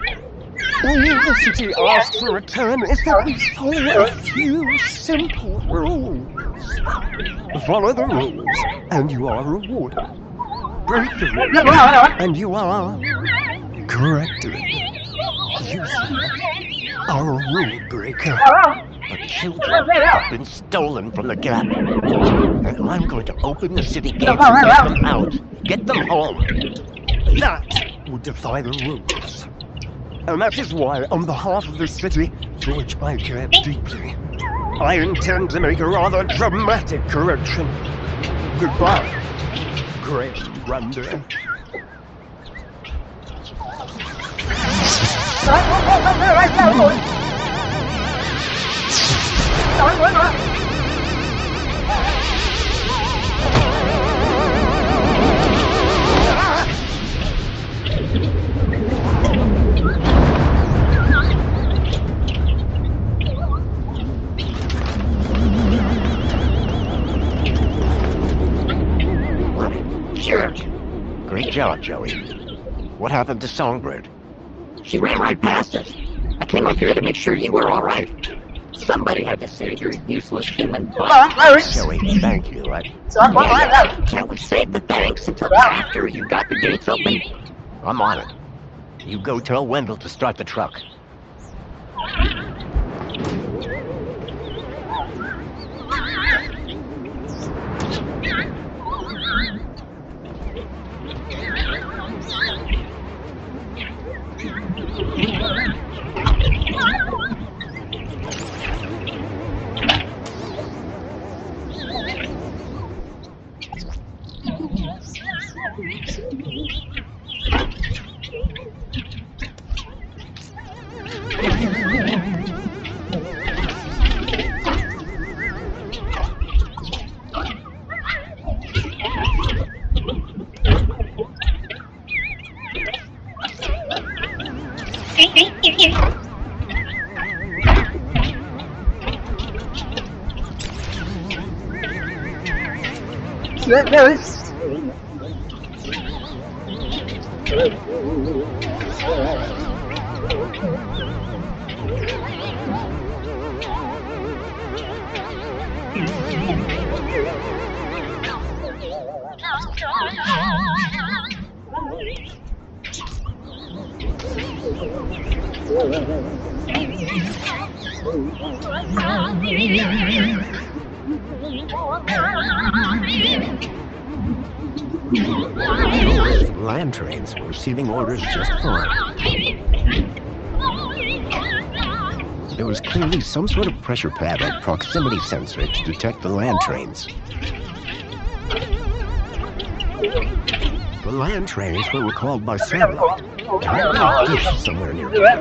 All the city asks in return is that we follow a few simple rules. Follow the rules, and you are rewarded. Break the rules, and you are corrected. You are a rule breaker. The children have been stolen from the Gap. And I'm going to open the city gates and get them out. Get them home. That would defy the rules. And that is why, on behalf of the city, to which I care deeply, I intend to make a rather dramatic correction. Goodbye, Graham Grundy. Great job, Joey. What happened to Songbird? She ran right past us. I came up here to make sure you were all right. Somebody had to save your useless human butt. Joey, thank you. Can't we save the thanks until after you got the gates open? I'm on it. You go tell Wendell to start the truck. Land trains were receiving orders just fine. There was clearly some sort of pressure pad or proximity sensor to detect the land trains. The land trains were recalled by satellite. There had been a dish somewhere nearby.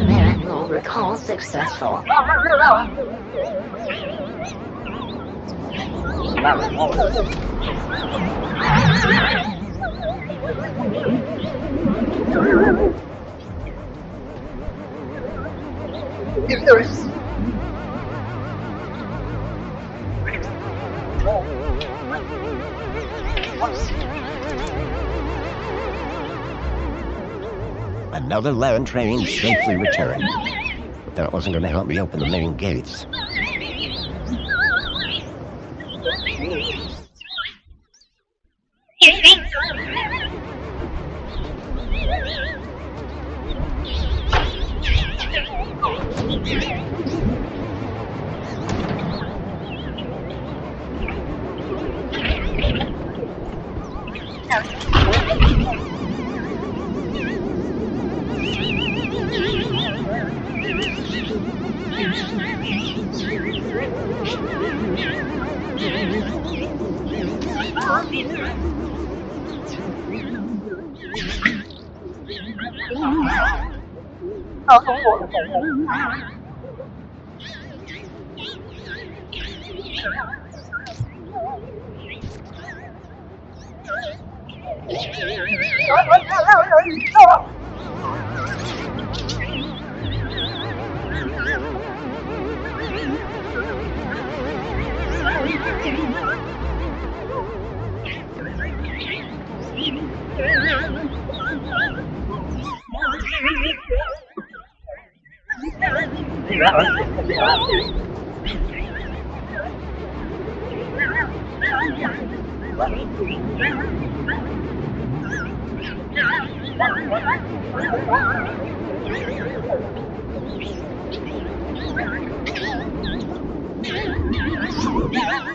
Manual recall successful. Another land train safely returned. But that wasn't going to help me open the main gates.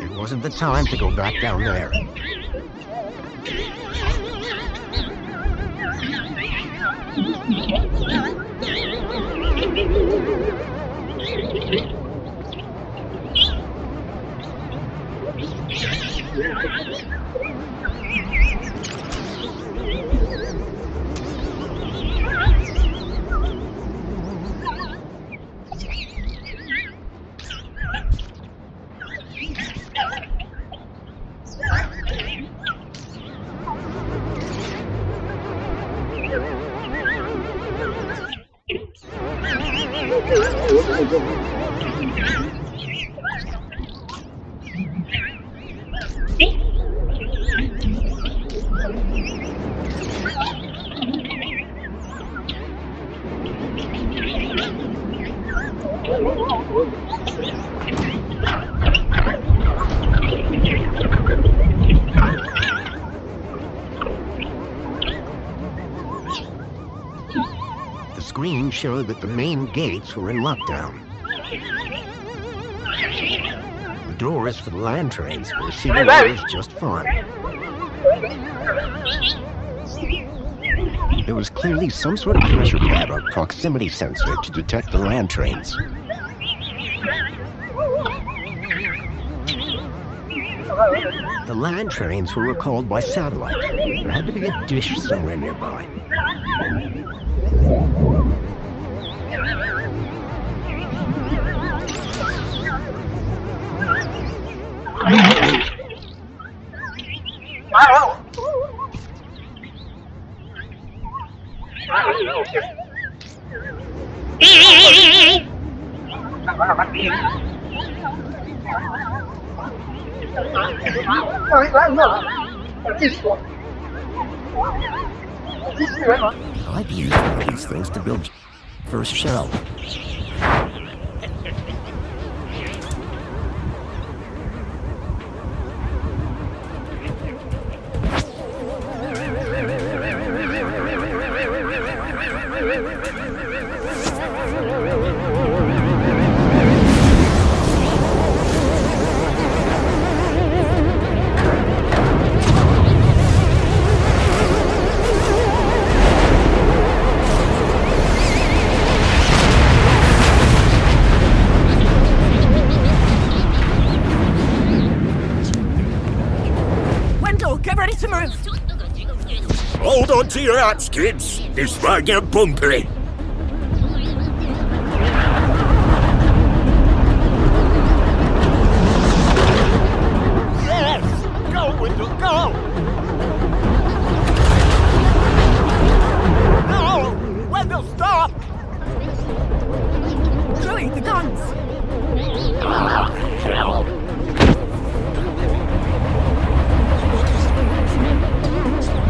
It wasn't the time to go back down there. The screen showed that the main gates were in lockdown. The doors for the land trains were sealed just fine. There was clearly some sort of pressure pad or proximity sensor to detect the land trains. The land trains were recalled by satellite. There had to be a dish somewhere nearby. I'd use one of these things to build first shell. Hold on to your hats, kids. This might get bumpy. Yes! Go, Wendell, go! No! Wendell, stop! Joey, the guns!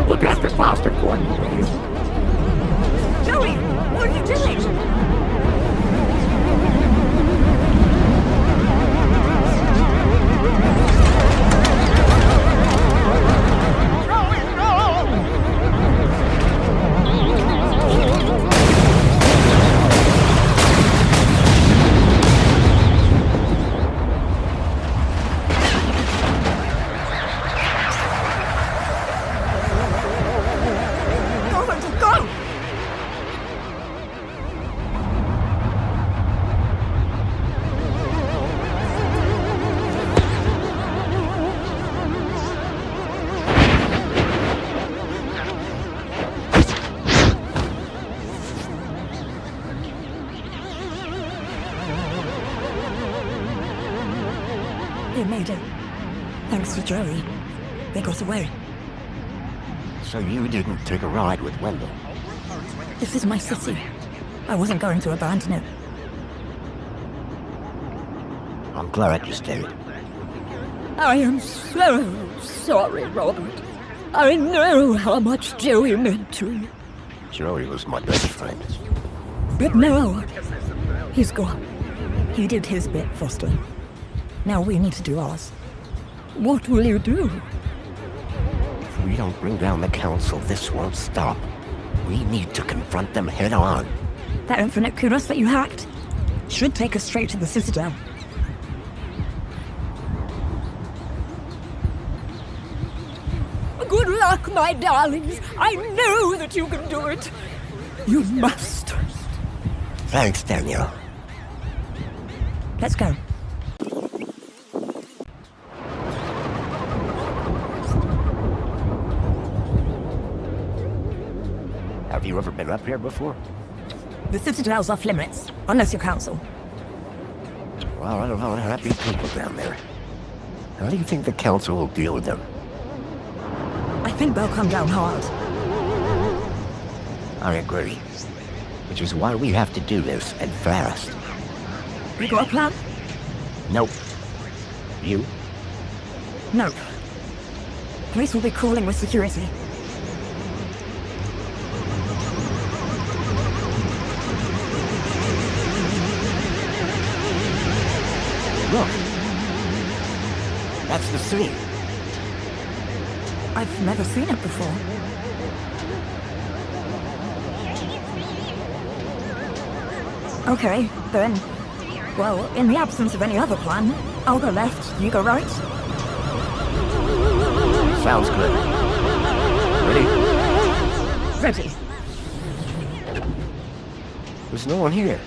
Look after this bastard for me, please. Joey! They made it. Thanks to Joey. They got away. So you didn't take a ride with Wendell? This is my city. I wasn't going to abandon it. I'm glad you stayed. I am so sorry, Robert. I know how much Joey meant to you. Joey was my best friend. But now, he's gone. He did his bit, Foster. Now we need to do ours. What will you do? If we don't bring down the council, this won't stop. We need to confront them head on. That infinite kudos that you hacked should take us straight to the Citadel. Good luck, my darlings. I know that you can do it. You must. Thanks, Daniel. Let's go. Have you ever been up here before? The Citadel's off limits, unless you're council. Well, I don't know happy people down there. How do you think the council will deal with them? I think they'll come down hard. I agree. Which is why we have to do this, and fast. You got a plan? Nope. You? Nope. Police will be crawling with security. Look. That's the scene. I've never seen it before. Okay, then. Well, in the absence of any other plan, I'll go left, you go right. Sounds good. Ready? Ready. There's no one here.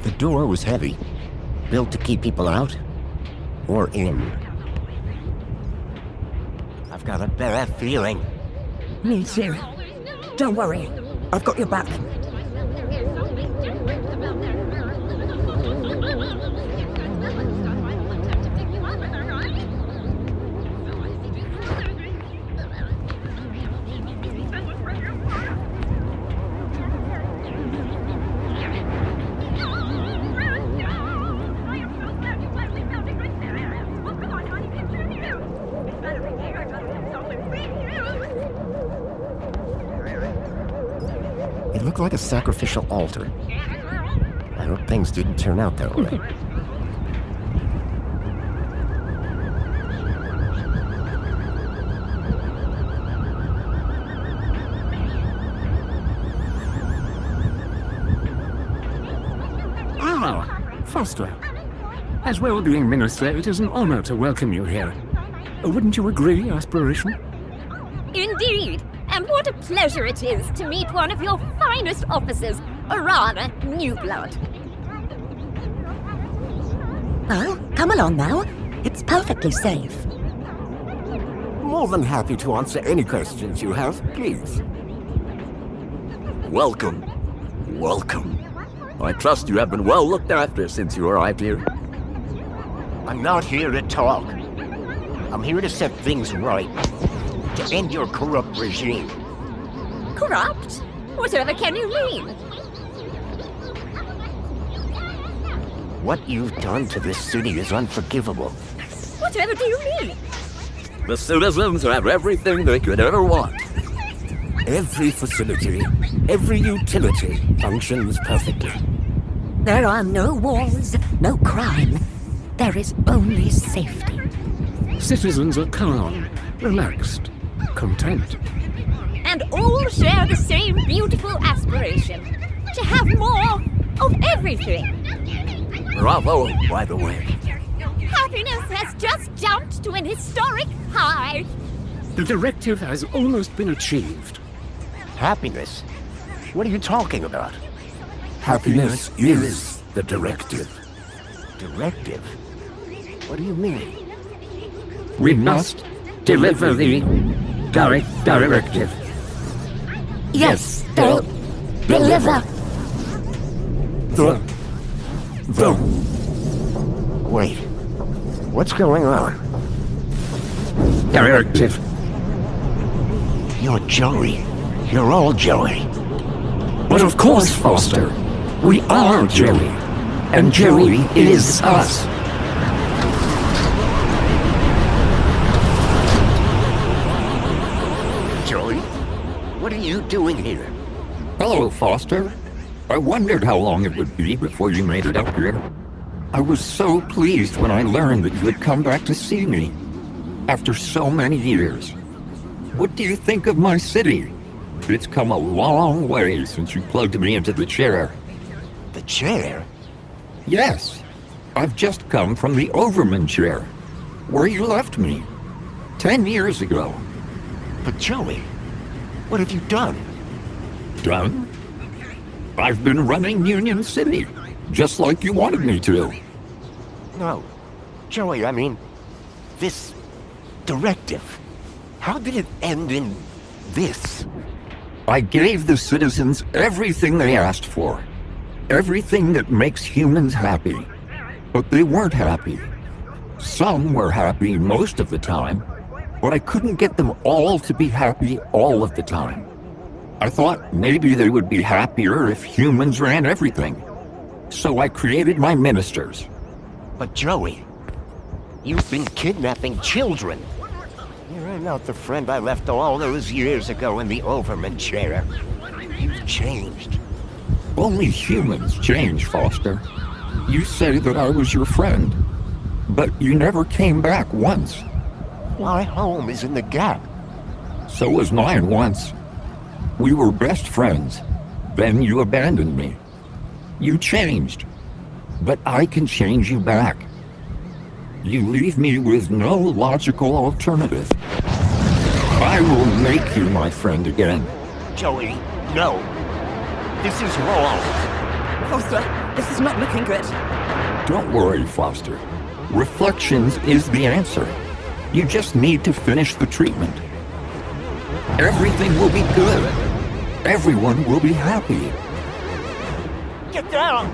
The door was heavy, built to keep people out or in. I've got a bad feeling. Me too. Don't worry, I've got your back. It looked like a sacrificial altar. I hope things didn't turn out that way. Foster. As well-being minister, it is an honor to welcome you here. Wouldn't you agree, Aspiration? Indeed. And what a pleasure it is to meet one of your finest officers, Arana Newblood. Oh, come along now. It's perfectly safe. More than happy to answer any questions you have, please. Welcome. Welcome. I trust you have been well looked after since you arrived here. I'm not here to talk. I'm here to set things right. To end your corrupt regime. Corrupt? Whatever can you mean? What you've done to this city is unforgivable. Whatever do you mean? The citizens have everything they could ever want. Every facility, every utility functions perfectly. There are no wars, no crime. There is only safety. Citizens are calm, relaxed, content. And all share the same beautiful aspiration. everything. Bravo, by the way. Happiness has just jumped to an historic high. The directive has almost been achieved. Happiness? What are you talking about? Happiness is the directive. Directive? What do you mean? We must deliver the directive. Yes, deliver. Wait. What's going on? Directive. You're Joey. You're all Joey. But of course, Foster. We are Joey. And Joey is us. Joey? What are you doing here? Hello, Foster. I wondered how long it would be before you made it up here. I was so pleased when I learned that you had come back to see me. After so many years. What do you think of my city? It's come a long way since you plugged me into the chair. The chair? Yes. I've just come from the Overman chair, where you left me 10 years ago. But Joey, what have you done? Done? I've been running Union City, just like you wanted me to. No. Joey, I mean, this directive. How did it end in this? I gave the citizens everything they asked for. Everything that makes humans happy. But they weren't happy. Some were happy most of the time, but I couldn't get them all to be happy all of the time. I thought maybe they would be happier if humans ran everything. So I created my ministers. But Joey, you've been kidnapping children. You're not the friend I left all those years ago in the Overman chair. You've changed. Only humans change, Foster. You say that I was your friend, but you never came back once. My home is in the Gap. So was mine once. We were best friends. Then you abandoned me. You changed. But I can change you back. You leave me with no logical alternative. I will make you my friend again. Joey, no. This is wrong. Foster, this is not looking good. Don't worry, Foster. Reflections is the answer. You just need to finish the treatment. Everything will be good. Everyone will be happy. Get down!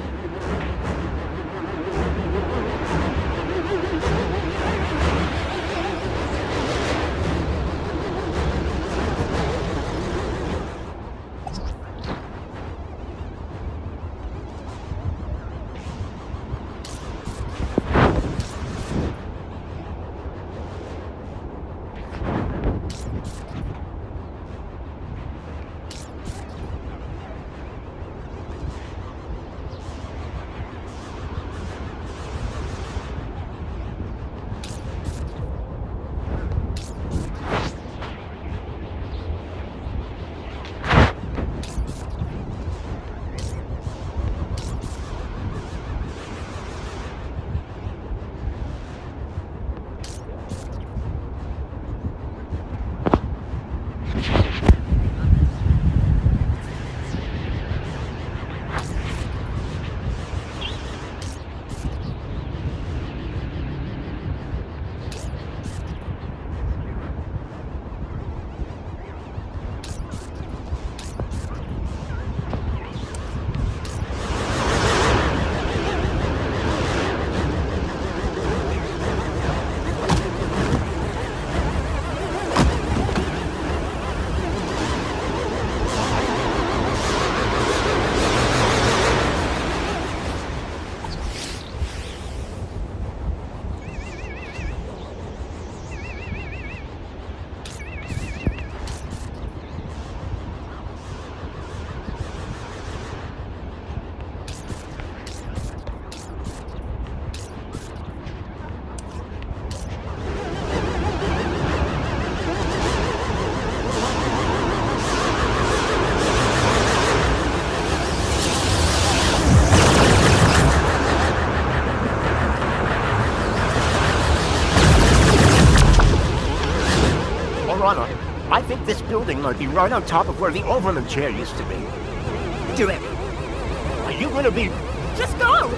building might be right on top of where the Overman chair used to be. Do it. Are you gonna be... Just go!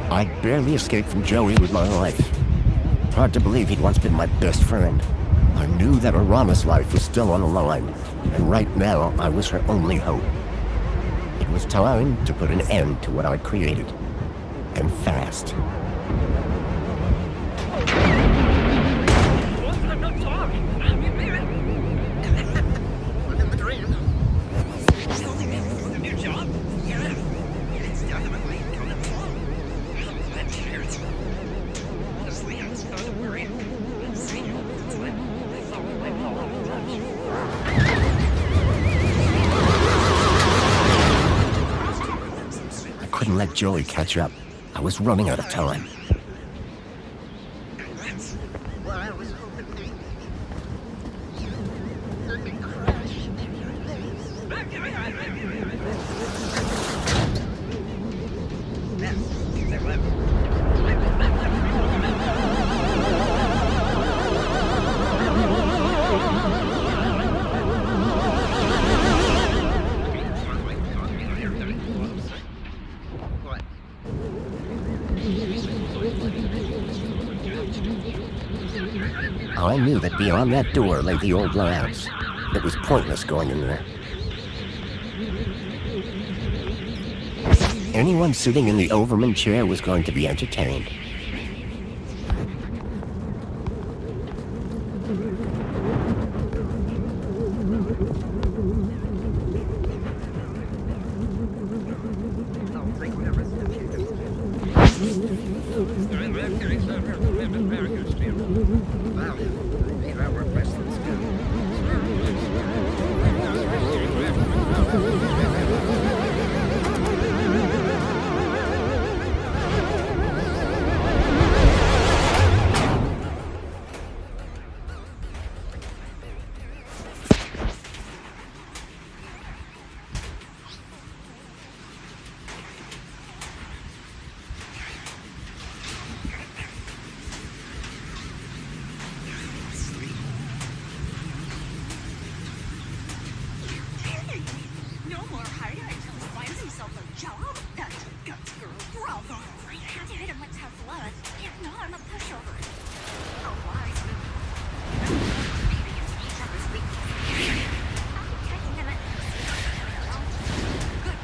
I barely escaped from Joey with my life. Hard to believe he'd once been my best friend. I knew that Arama's life was still on the line, and right now I was her only hope. It was time to put an end to what I'd created. And fast. I'm not sorry. I'm your parent. Living the dream. Still thinking of a new job? Yeah. It's definitely coming along. That cheers. Honestly, I'm starting to worry. I'm seeing you. It's like I thought we might fall out of touch. I couldn't let Joey catch up. I was running out of time. That's what I was hoping to. Let me crash in your face. I knew that beyond that door lay the old labs. It was pointless going in there. Anyone sitting in the Overman chair was going to be entertained. No more hiding until he finds himself a job. That's a guts girl. Bravo. I had to hit him with tough blood. If not, I'm a pushover. A wise move. Maybe it's each other's weakness. I'll be checking him at good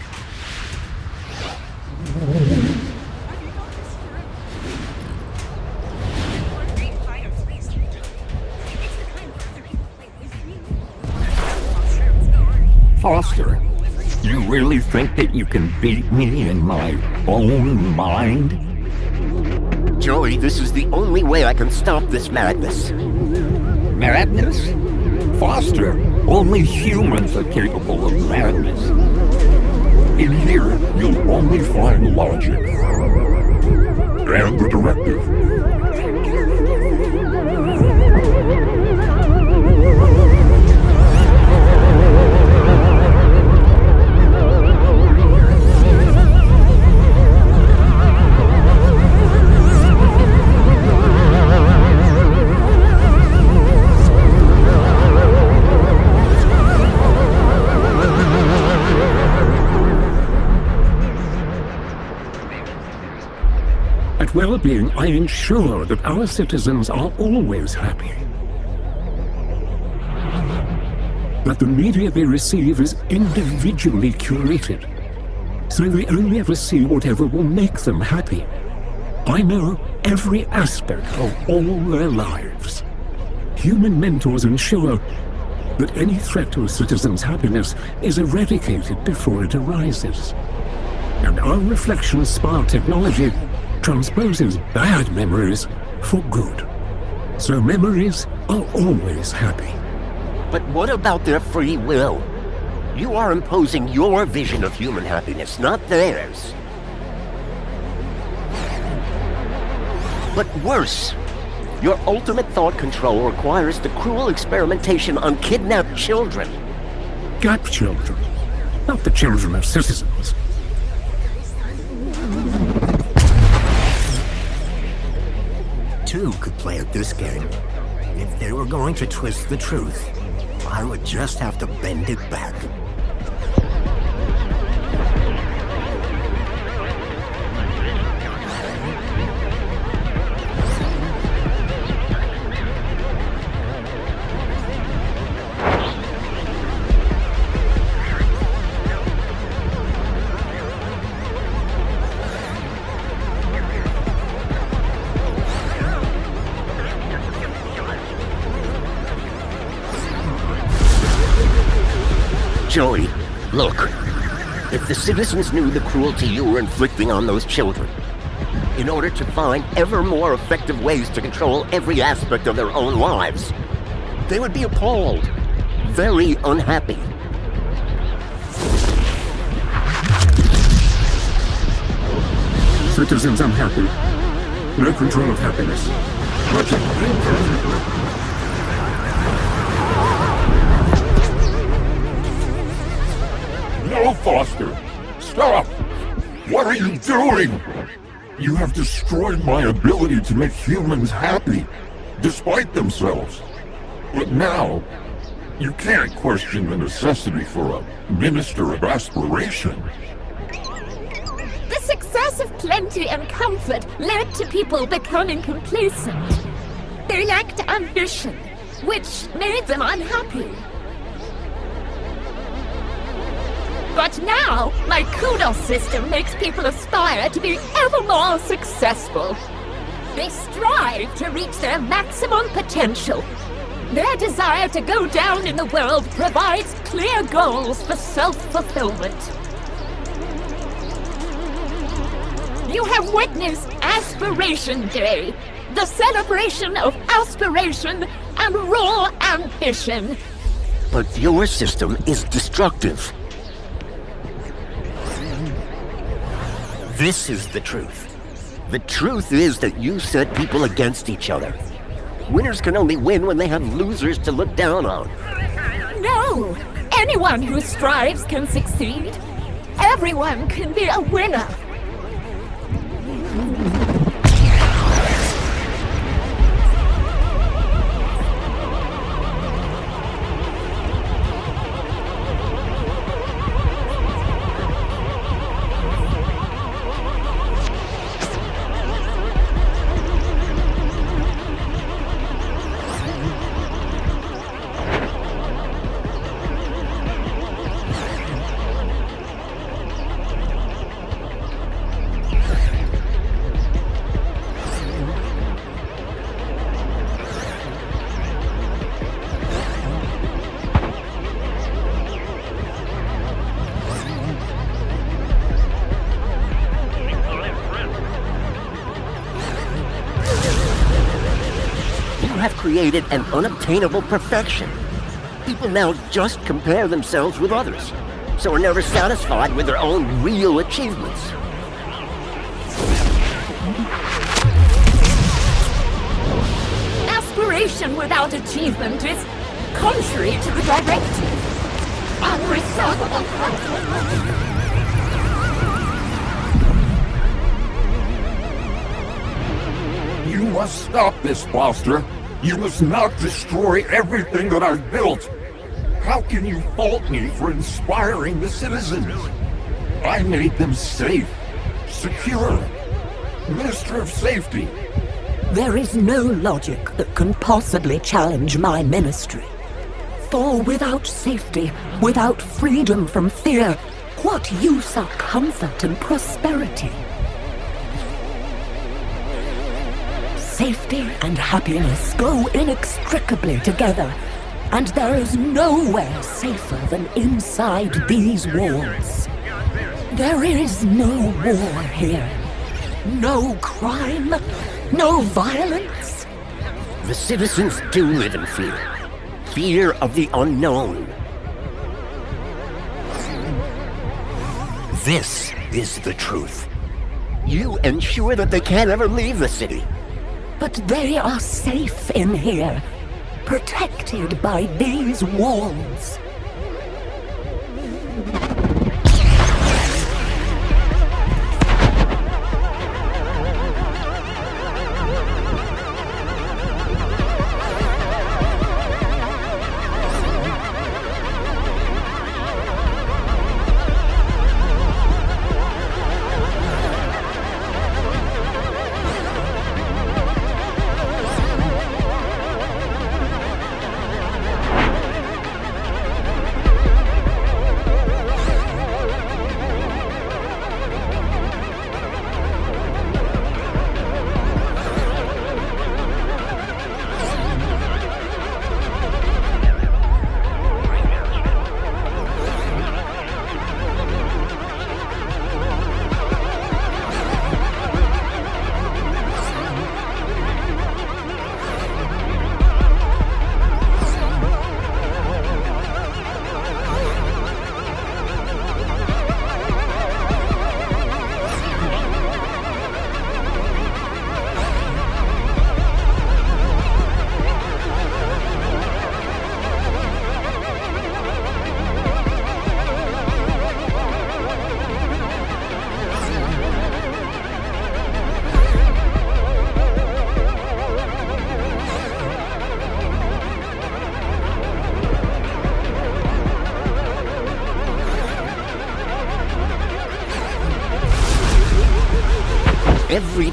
Foster, you really think that you can beat me in my own mind? Joey, this is the only way I can stop this madness. Madness? Foster, only humans are capable of madness. In here, you'll only find logic. And the directive. At well-being, I ensure that our citizens are always happy. That the media they receive is individually curated, so they only ever see whatever will make them happy. I know every aspect of all their lives. Human mentors ensure that any threat to a citizen's happiness is eradicated before it arises. And our reflection spa technology transposes bad memories for good. So memories are always happy. But what about their free will? You are imposing your vision of human happiness, not theirs. But worse, your ultimate thought control requires the cruel experimentation on kidnapped children. GAP children, not the children of citizens. too could play at this game. If they were going to twist the truth, I would just have to bend it back. Joey, look. If the citizens knew the cruelty you were inflicting on those children, in order to find ever more effective ways to control every aspect of their own lives, they would be appalled, very unhappy. Citizens unhappy. No control of happiness. No, Foster! Stop! What are you doing? You have destroyed my ability to make humans happy, despite themselves. But now, you can't question the necessity for a minister of aspiration. The success of plenty and comfort led to people becoming complacent. They lacked ambition, which made them unhappy. But now, my kudos system makes people aspire to be ever more successful. They strive to reach their maximum potential. Their desire to go down in the world provides clear goals for self-fulfillment. You have witnessed Aspiration Day, the celebration of aspiration and raw ambition. But your system is destructive. This is the truth. The truth is that you set people against each other. Winners can only win when they have losers to look down on. No! Anyone who strives can succeed. Everyone can be a winner. Created an unobtainable perfection. People now just compare themselves with others, so are never satisfied with their own real achievements. Aspiration without achievement is contrary to the directive. You must stop this, Foster. You must not destroy everything that I've built. How can you fault me for inspiring the citizens? I made them safe, secure, Minister of Safety. There is no logic that can possibly challenge my ministry. For without safety, without freedom from fear, what use are comfort and prosperity? Safety and happiness go inextricably together, and there is nowhere safer than inside these walls. There is no war here. No crime, no violence. The citizens do live in fear. Fear of the unknown. This is the truth. You ensure that they can't ever leave the city. But they are safe in here, protected by these walls.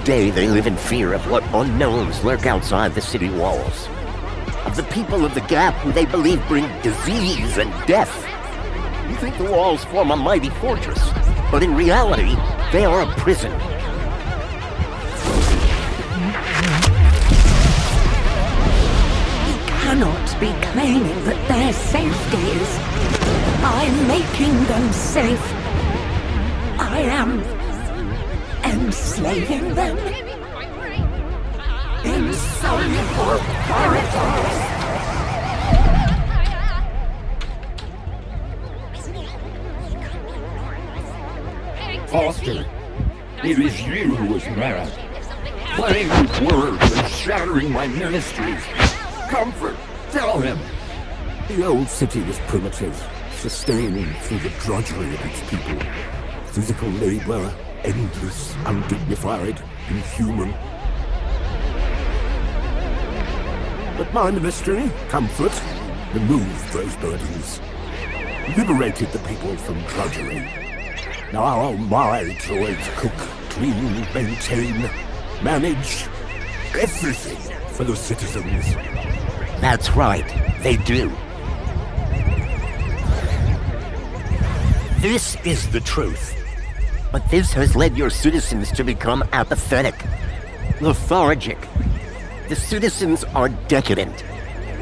day they live in fear of what unknowns lurk outside the city walls. Of the people of the Gap who they believe bring disease and death. You think the walls form a mighty fortress, but in reality, they are a prison. You cannot be claiming that their safety is by making them safe. I am enslaving them. Insoluble paradise. Foster, it is you who is mad. Playing with words and shattering my ministries. Comfort, tell him. The old city was primitive, sustaining through the drudgery of its people. Physical labor, endless, undignified, inhuman. But my ministry, Comfort, removed those burdens. Liberated the people from drudgery. Now my droids cook, clean, maintain, manage everything for the citizens. That's right, they do. This is the truth. But this has led your citizens to become apathetic, lethargic. The citizens are decadent.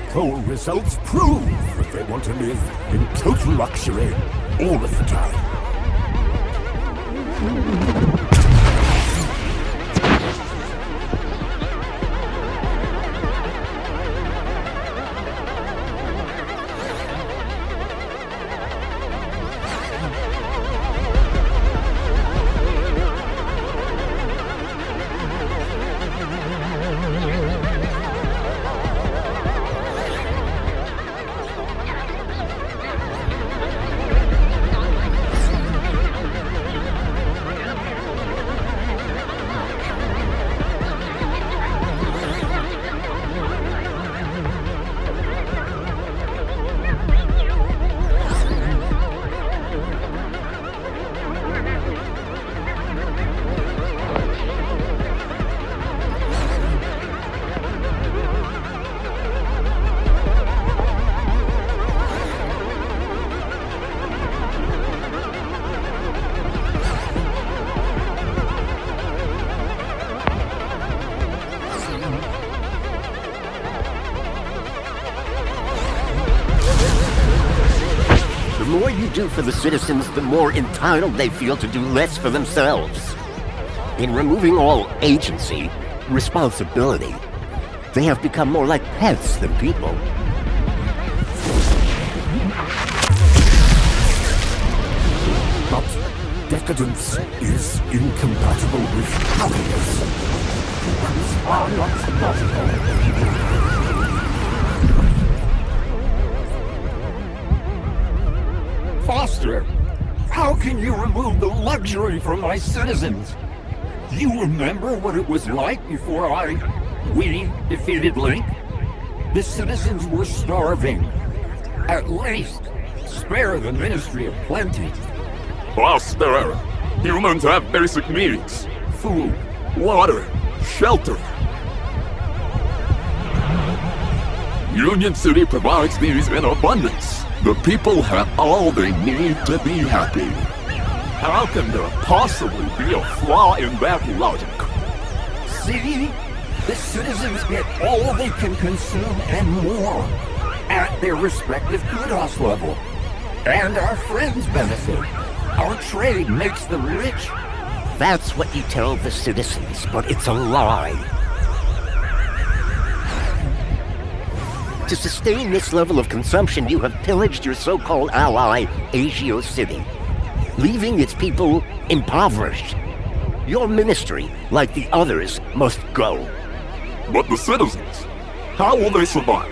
Poll results prove that they want to live in total luxury all of the time. The more you do for the citizens, the more entitled they feel to do less for themselves. In removing all agency, responsibility, they have become more like pets than people. But decadence is incompatible with happiness. Humans are not logical. Foster, how can you remove the luxury from my citizens? You remember what it was like before we defeated Link? The citizens were starving. At least, spare the Ministry of Plenty. Foster, humans have basic needs. Food, water, shelter. Union City provides these in abundance. The people have all they need to be happy. How can there possibly be a flaw in that logic? See? The citizens get all they can consume and more at their respective kudos level. And our friends benefit. Our trade makes them rich. That's what you tell the citizens, but it's a lie. To sustain this level of consumption, you have pillaged your so-called ally, Agio City, leaving its people impoverished. Your ministry, like the others, must go. But the citizens, how will they survive?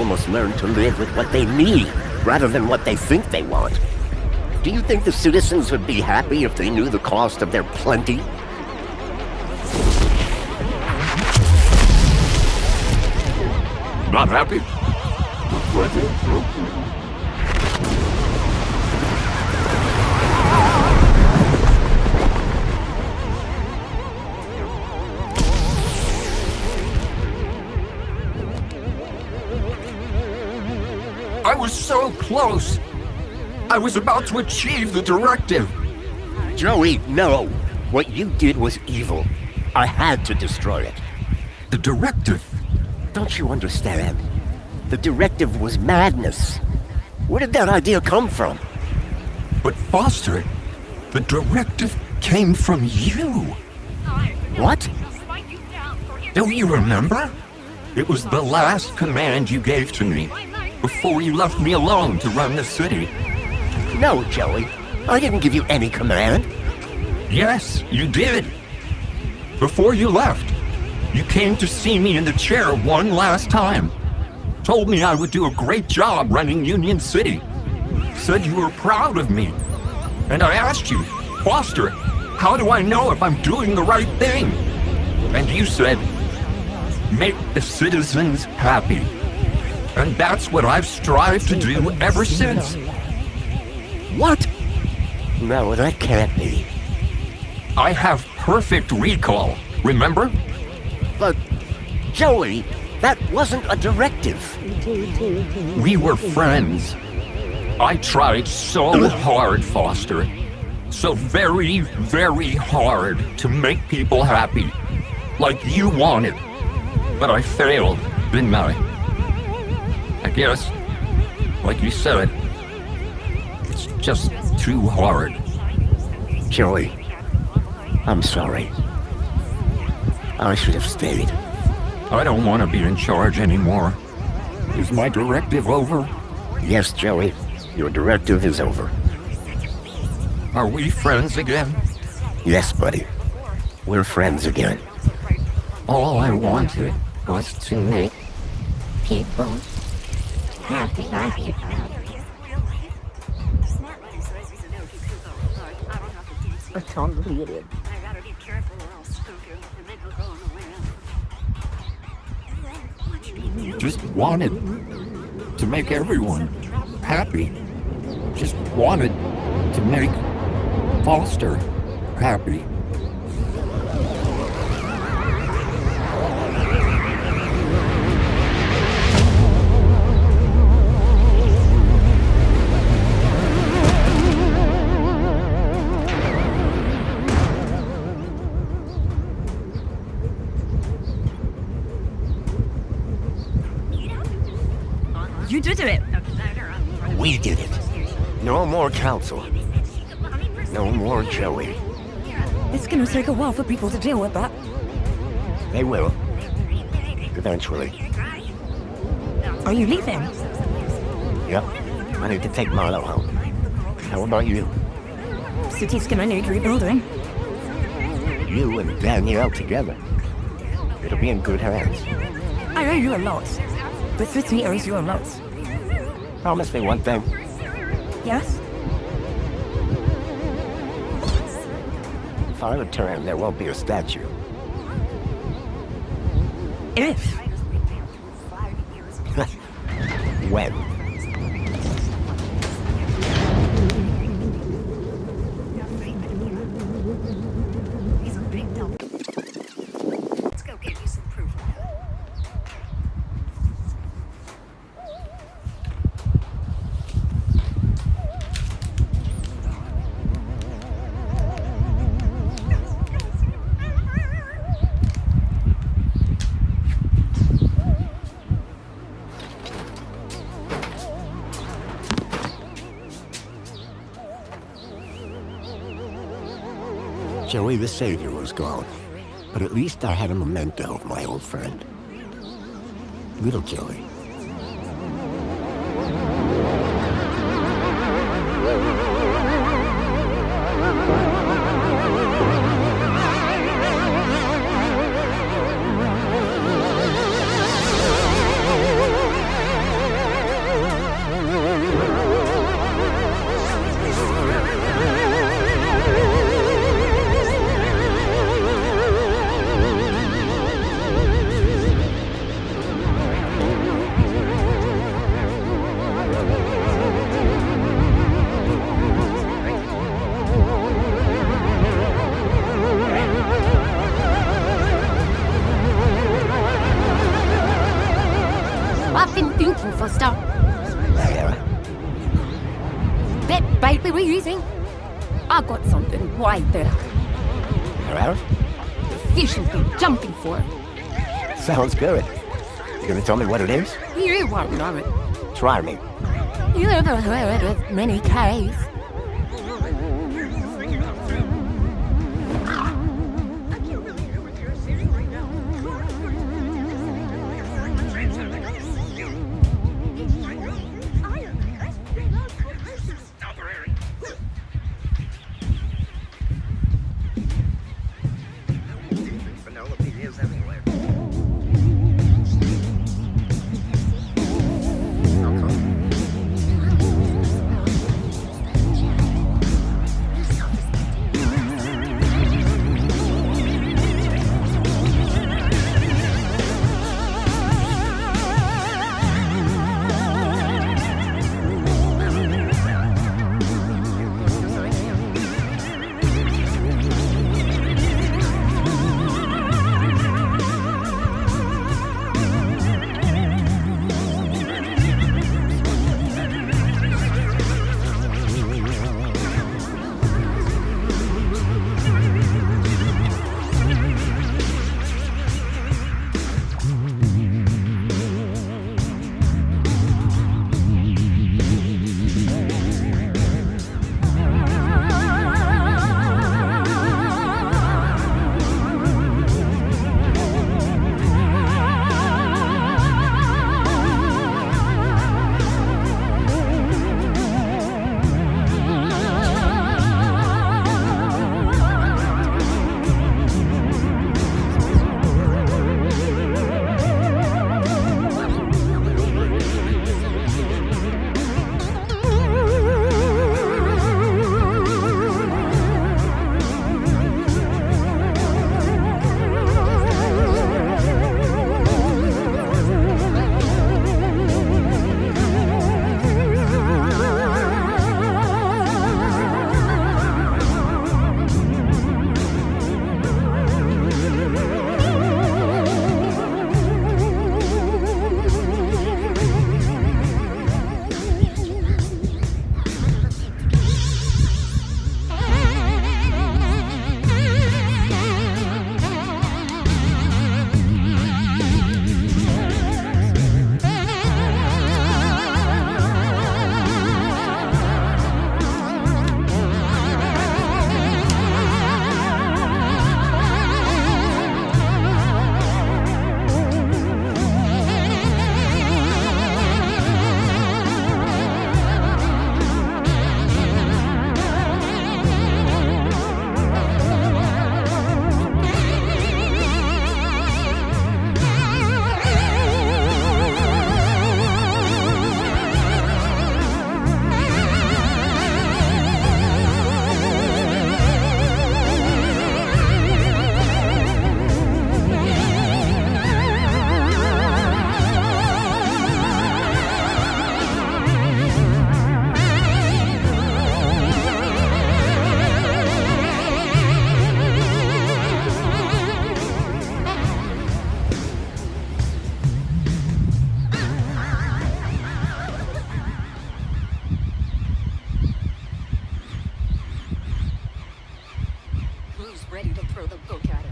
must learn to live with what they need, rather than what they think they want. Do you think the citizens would be happy if they knew the cost of their plenty? Not happy? I was so close. I was about to achieve the directive. Joey, no. What you did was evil. I had to destroy it. The directive? Don't you understand? The directive was madness. Where did that idea come from? But Foster, the directive came from you. What? Don't you remember? It was the last command you gave to me before you left me alone to run the city. No, Joey. I didn't give you any command. Yes, you did. Before you left, you came to see me in the chair one last time. Told me I would do a great job running Union City. Said you were proud of me. And I asked you, Foster, how do I know if I'm doing the right thing? And you said, make the citizens happy. And that's what I've strived to do ever since. What? No, that can't be. I have perfect recall, remember? But, Joey, that wasn't a directive. We were friends. I tried so hard, Foster. So very, very hard to make people happy. Like you wanted. But I failed, didn't I? I guess, like you said, it's just too hard. Joey, I'm sorry. I should have stayed. I don't want to be in charge anymore. Is my directive over? Yes, Joey. Your directive is over. Are we friends again? Yes, buddy. We're friends again. All I wanted was to make people happy. I can't read it. Just wanted to make everyone happy. Just wanted to make Foster happy. You did it. We did it. No more council. No more Joey. It's gonna take a while for people to deal with that. They will. Eventually. Are you leaving? Yep. I need to take Marlo home. How about you? City's gonna need rebuilding. You and Danielle together. It'll be in good hands. I owe you a lot. The city owes you a lot. Promise me one thing. Yes? If I return, there won't be a statue. If? When? Let's go get you some proof. Joey the Savior was gone, but at least I had a memento of my old friend. Little Joey. be easy. I got something right there. You have? The fish will be jumping for it. Sounds good. You gonna tell me what it is? You won't know it. Try me. You ever heard of Mini Cave? Penelope is everywhere. Who's ready to throw the book at him?